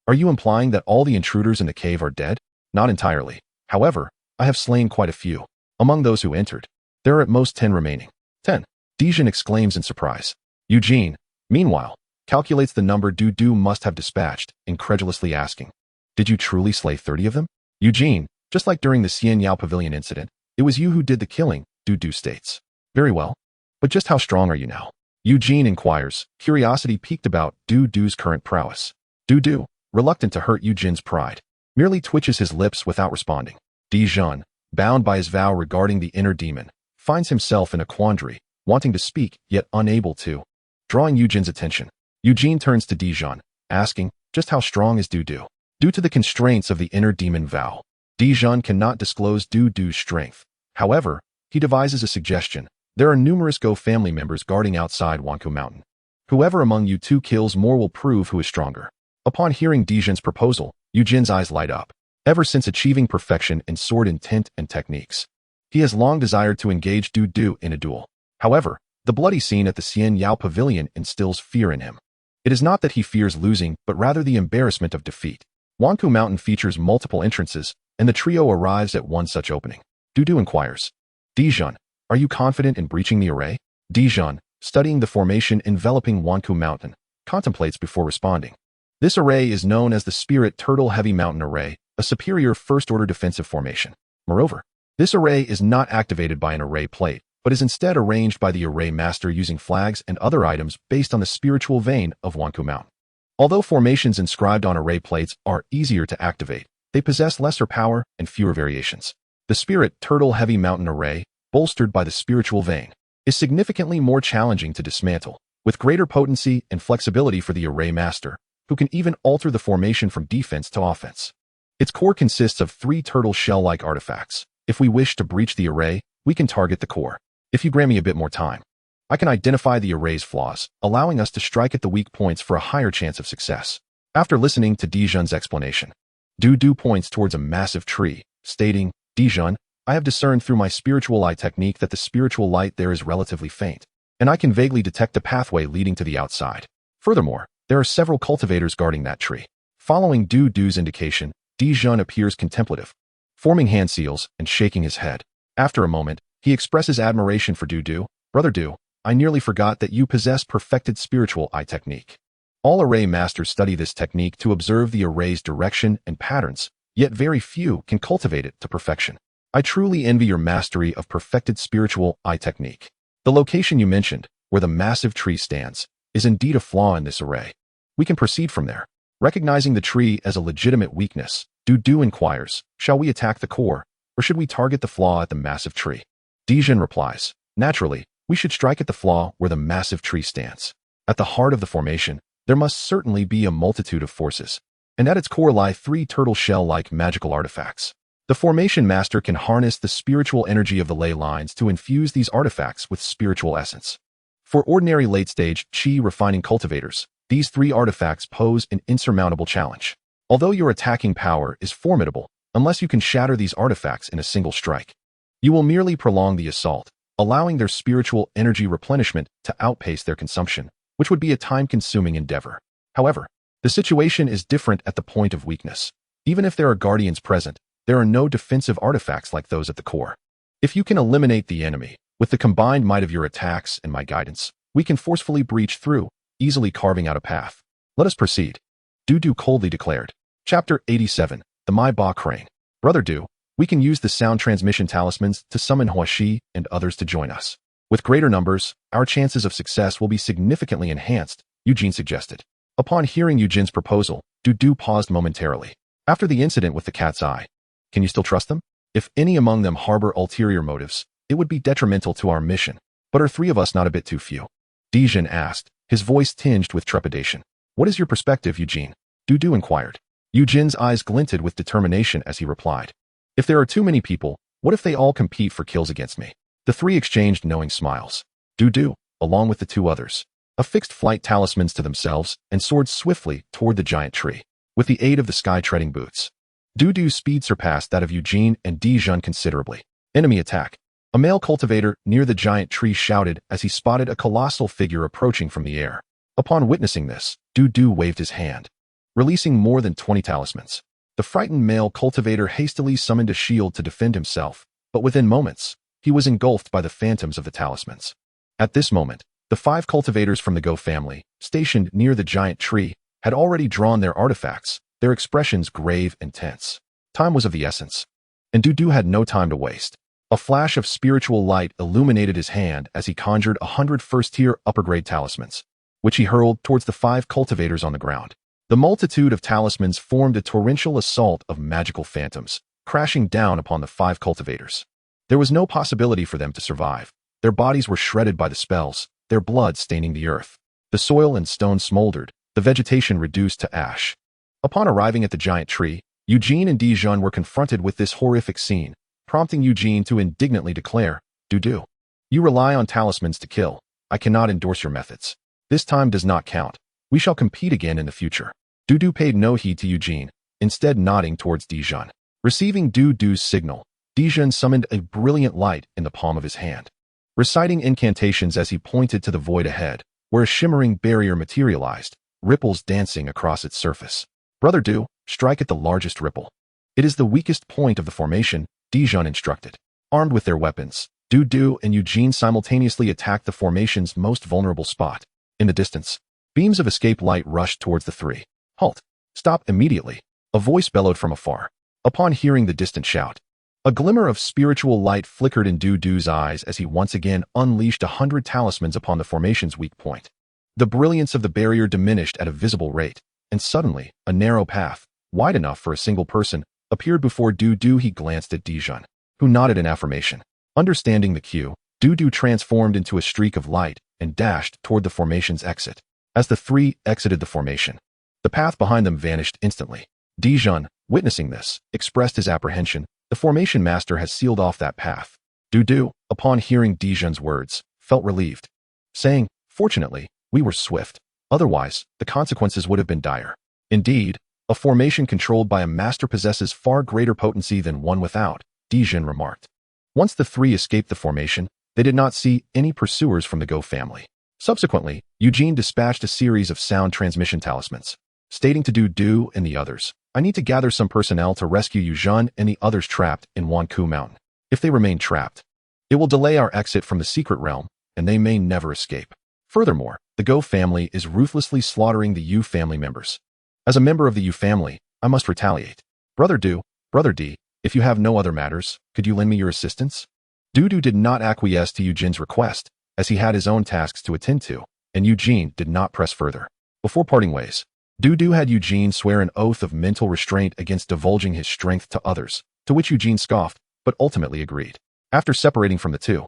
are you implying that all the intruders in the cave are dead?" "Not entirely. However, I have slain quite a few. Among those who entered, there are at most 10 remaining." 10. Dijon exclaims in surprise. Eugene, meanwhile, calculates the number Du must have dispatched, incredulously asking, "Did you truly slay 30 of them?" Eugene, just like during the Xian Yao Pavilion incident, "It was you who did the killing," Du states. "Very well. But just how strong are you now?" Eugene inquires, curiosity piqued about Du's current prowess. Du, reluctant to hurt Eugene's pride, merely twitches his lips without responding. Dijon, bound by his vow regarding the inner demon, finds himself in a quandary, wanting to speak yet unable to. Drawing Eugene's attention, Eugene turns to Dijon, asking, just how strong is Dudu? Due to the constraints of the inner demon vow, Dijon cannot disclose Dudu's strength. However, he devises a suggestion. There are numerous Go family members guarding outside Wanku Mountain. Whoever among you two kills more will prove who is stronger. Upon hearing Dijon's proposal, Eugene's eyes light up. Ever since achieving perfection in sword intent and techniques, he has long desired to engage Dudu in a duel. However, the bloody scene at the Xian Yao Pavilion instills fear in him. It is not that he fears losing, but rather the embarrassment of defeat. Wanku Mountain features multiple entrances, and the trio arrives at one such opening. Dudu inquires, Dijon, are you confident in breaching the array? Dijon, studying the formation enveloping Wanku Mountain, contemplates before responding. This array is known as the Spirit Turtle Heavy Mountain Array, a superior first-order defensive formation. Moreover, this array is not activated by an array plate, but is instead arranged by the array master using flags and other items based on the spiritual vein of Wanku Mountain. Although formations inscribed on array plates are easier to activate, they possess lesser power and fewer variations. The Spirit Turtle Heavy Mountain Array, bolstered by the spiritual vein, is significantly more challenging to dismantle, with greater potency and flexibility for the array master, who can even alter the formation from defense to offense. Its core consists of 3 turtle shell-like artifacts. If we wish to breach the array, we can target the core. If you grant me a bit more time, I can identify the array's flaws, allowing us to strike at the weak points for a higher chance of success. After listening to Dijon's explanation, Dudu points towards a massive tree, stating, Dijon, I have discerned through my spiritual eye technique that the spiritual light there is relatively faint, and I can vaguely detect a pathway leading to the outside. Furthermore, there are several cultivators guarding that tree. Following Dudu's indication, Dijon appears contemplative, forming hand seals and shaking his head. After a moment, he expresses admiration for Dudu. Brother Du, I nearly forgot that you possess perfected spiritual eye technique. All array masters study this technique to observe the array's direction and patterns, yet very few can cultivate it to perfection. I truly envy your mastery of perfected spiritual eye technique. The location you mentioned, where the massive tree stands, is indeed a flaw in this array. We can proceed from there. Recognizing the tree as a legitimate weakness, Dudu inquires, shall we attack the core, or should we target the flaw at the massive tree? Dijon replies, naturally, we should strike at the flaw where the massive tree stands. At the heart of the formation, there must certainly be a multitude of forces, and at its core lie 3 turtle shell-like magical artifacts. The formation master can harness the spiritual energy of the ley lines to infuse these artifacts with spiritual essence. For ordinary late-stage chi refining cultivators, these 3 artifacts pose an insurmountable challenge. Although your attacking power is formidable, unless you can shatter these artifacts in a single strike, you will merely prolong the assault, allowing their spiritual energy replenishment to outpace their consumption, which would be a time-consuming endeavor. However, the situation is different at the point of weakness. Even if there are guardians present, there are no defensive artifacts like those at the core. If you can eliminate the enemy, with the combined might of your attacks and my guidance, we can forcefully breach through, easily carving out a path. Let us proceed. Dudu coldly declared. Chapter 87, The Mai Ba Crane. Brother Du, we can use the sound transmission talismans to summon Huashi and others to join us. With greater numbers, our chances of success will be significantly enhanced, Eugene suggested. Upon hearing Eugene's proposal, Dudu paused momentarily. After the incident with the cat's eye, can you still trust them? If any among them harbor ulterior motives, it would be detrimental to our mission. But are 3 of us not a bit too few? Dijon asked, his voice tinged with trepidation. What is your perspective, Eugene? Dudu inquired. Eugene's eyes glinted with determination as he replied. If there are too many people, what if they all compete for kills against me? The 3 exchanged knowing smiles. Dudu, along with the 2 others, affixed flight talismans to themselves and soared swiftly toward the giant tree, with the aid of the sky-treading boots. Dudu's speed surpassed that of Eugene and Dijon considerably. Enemy attack. A male cultivator near the giant tree shouted as he spotted a colossal figure approaching from the air. Upon witnessing this, Dudu waved his hand, releasing more than 20 talismans. The frightened male cultivator hastily summoned a shield to defend himself, but within moments, he was engulfed by the phantoms of the talismans. At this moment, the 5 cultivators from the Go family, stationed near the giant tree, had already drawn their artifacts, their expressions grave and tense. Time was of the essence, and Dudu had no time to waste. A flash of spiritual light illuminated his hand as he conjured 100 first-tier upper-grade talismans, which he hurled towards the 5 cultivators on the ground. The multitude of talismans formed a torrential assault of magical phantoms, crashing down upon the 5 cultivators. There was no possibility for them to survive. Their bodies were shredded by the spells, their blood staining the earth. The soil and stone smoldered, the vegetation reduced to ash. Upon arriving at the giant tree, Eugene and Dijon were confronted with this horrific scene, prompting Eugene to indignantly declare, "Dudu, you rely on talismans to kill. I cannot endorse your methods. This time does not count. We shall compete again in the future." Dudu paid no heed to Eugene, instead nodding towards Dijon. Receiving Dudu's signal, Dijon summoned a brilliant light in the palm of his hand, reciting incantations as he pointed to the void ahead, where a shimmering barrier materialized, ripples dancing across its surface. "Brother Du, strike at the largest ripple. It is the weakest point of the formation," Dijon instructed. Armed with their weapons, Dudu and Eugene simultaneously attacked the formation's most vulnerable spot. In the distance, beams of escape light rushed towards the three. "Halt! Stop immediately!" A voice bellowed from afar. Upon hearing the distant shout, a glimmer of spiritual light flickered in Dudu's eyes as he once again unleashed 100 talismans upon the formation's weak point. The brilliance of the barrier diminished at a visible rate, and suddenly, a narrow path, wide enough for a single person, appeared before Dudu. He glanced at Dijon, who nodded in affirmation. Understanding the cue, Dudu transformed into a streak of light and dashed toward the formation's exit. As the three exited the formation, the path behind them vanished instantly. Dijon, witnessing this, expressed his apprehension. The formation master has sealed off that path. Dudu, upon hearing Dijon's words, felt relieved, saying, "Fortunately, we were swift. Otherwise, the consequences would have been dire." Indeed, a formation controlled by a master possesses far greater potency than one without, Dijon remarked. Once the three escaped the formation, they did not see any pursuers from the Go family. Subsequently, Eugene dispatched a series of sound transmission talismans, stating to Dudu and the others, "I need to gather some personnel to rescue Eugene and the others trapped in Wanku Mountain. If they remain trapped, it will delay our exit from the secret realm, and they may never escape." Furthermore, the Go family is ruthlessly slaughtering the U family members. As a member of the U family, I must retaliate. Brother D, if you have no other matters, could you lend me your assistance? Dudu did not acquiesce to Eugene's request, as he had his own tasks to attend to, and Eugene did not press further. Before parting ways, Dudu had Eugene swear an oath of mental restraint against divulging his strength to others, to which Eugene scoffed, but ultimately agreed. After separating from the two,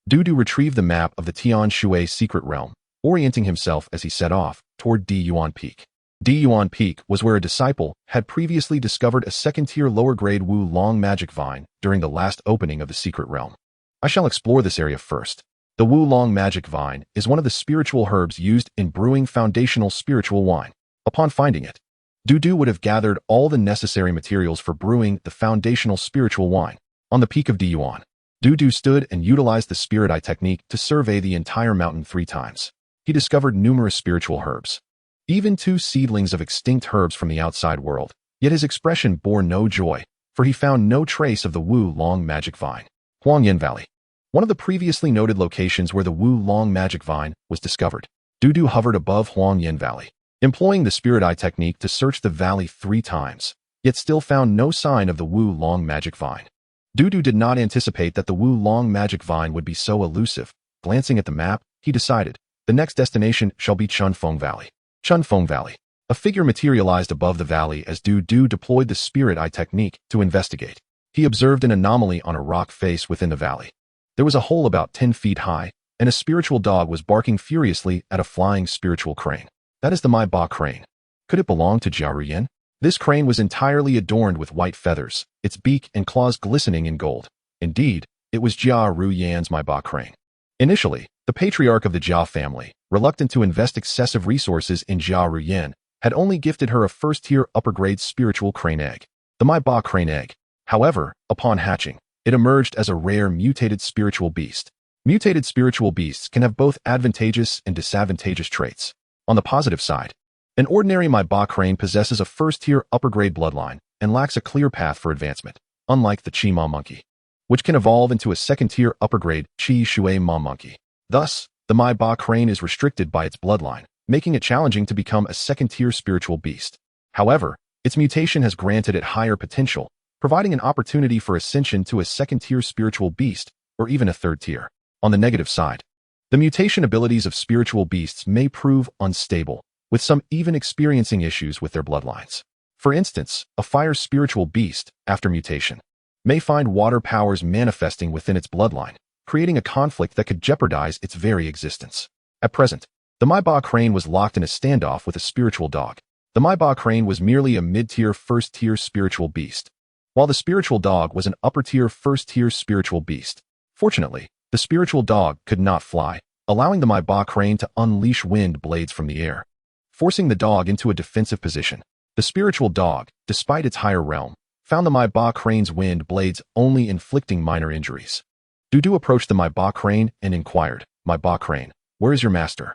Dudu retrieved the map of the Tian Shui secret realm, orienting himself as he set off toward Di Yuan Peak. Di Yuan Peak was where a disciple had previously discovered a second-tier lower-grade Wu Long magic vine during the last opening of the secret realm. I shall explore this area first. The Wu Long magic vine is one of the spiritual herbs used in brewing foundational spiritual wine. Upon finding it, Dudu would have gathered all the necessary materials for brewing the foundational spiritual wine. On the peak of Di Yuan, Dudu stood and utilized the spirit eye technique to survey the entire mountain 3 times. He discovered numerous spiritual herbs, even 2 seedlings of extinct herbs from the outside world, yet his expression bore no joy, for he found no trace of the Wu Long magic vine. Huangyan Valley, one of the previously noted locations where the Wu Long magic vine was discovered. Dudu hovered above Huangyan Valley, employing the spirit eye technique to search the valley 3 times, yet still found no sign of the Wu Long magic vine. Dudu did not anticipate that the Wu Long magic vine would be so elusive. Glancing at the map, he decided, the next destination shall be Chunfeng Valley. Chunfeng Valley. A figure materialized above the valley as Dudu deployed the spirit eye technique to investigate. He observed an anomaly on a rock face within the valley. There was a hole about 10 feet high, and a spiritual dog was barking furiously at a flying spiritual crane. That is the Mai Ba crane. Could it belong to Jia Ruyan? This crane was entirely adorned with white feathers, its beak and claws glistening in gold. Indeed, it was Jia Ruyan's Mai Ba crane. Initially, the patriarch of the Jia family, reluctant to invest excessive resources in Jia Ruyan, had only gifted her a first-tier upper-grade spiritual crane egg, the Mai Ba crane egg. However, upon hatching, it emerged as a rare mutated spiritual beast. Mutated spiritual beasts can have both advantageous and disadvantageous traits. On the positive side, an ordinary Mai Ba crane possesses a first-tier upper-grade bloodline and lacks a clear path for advancement, unlike the Chi Ma monkey, which can evolve into a second-tier upper-grade Chi Shui Ma monkey. Thus, the Mai Ba crane is restricted by its bloodline, making it challenging to become a second-tier spiritual beast. However, its mutation has granted it higher potential, providing an opportunity for ascension to a second-tier spiritual beast, or even a third tier. On the negative side, the mutation abilities of spiritual beasts may prove unstable, with some even experiencing issues with their bloodlines. For instance, a fire spiritual beast, after mutation, may find water powers manifesting within its bloodline, creating a conflict that could jeopardize its very existence. At present, the Maiba crane was locked in a standoff with a spiritual dog. The Maiba crane was merely a mid-tier first-tier spiritual beast, while the spiritual dog was an upper-tier first-tier spiritual beast. Fortunately, the spiritual dog could not fly, allowing the Maiba crane to unleash wind blades from the air, forcing the dog into a defensive position. The spiritual dog, despite its higher realm, found the Maiba crane's wind blades only inflicting minor injuries. Dudu approached the Maiba crane and inquired, "Maiba crane, where is your master?"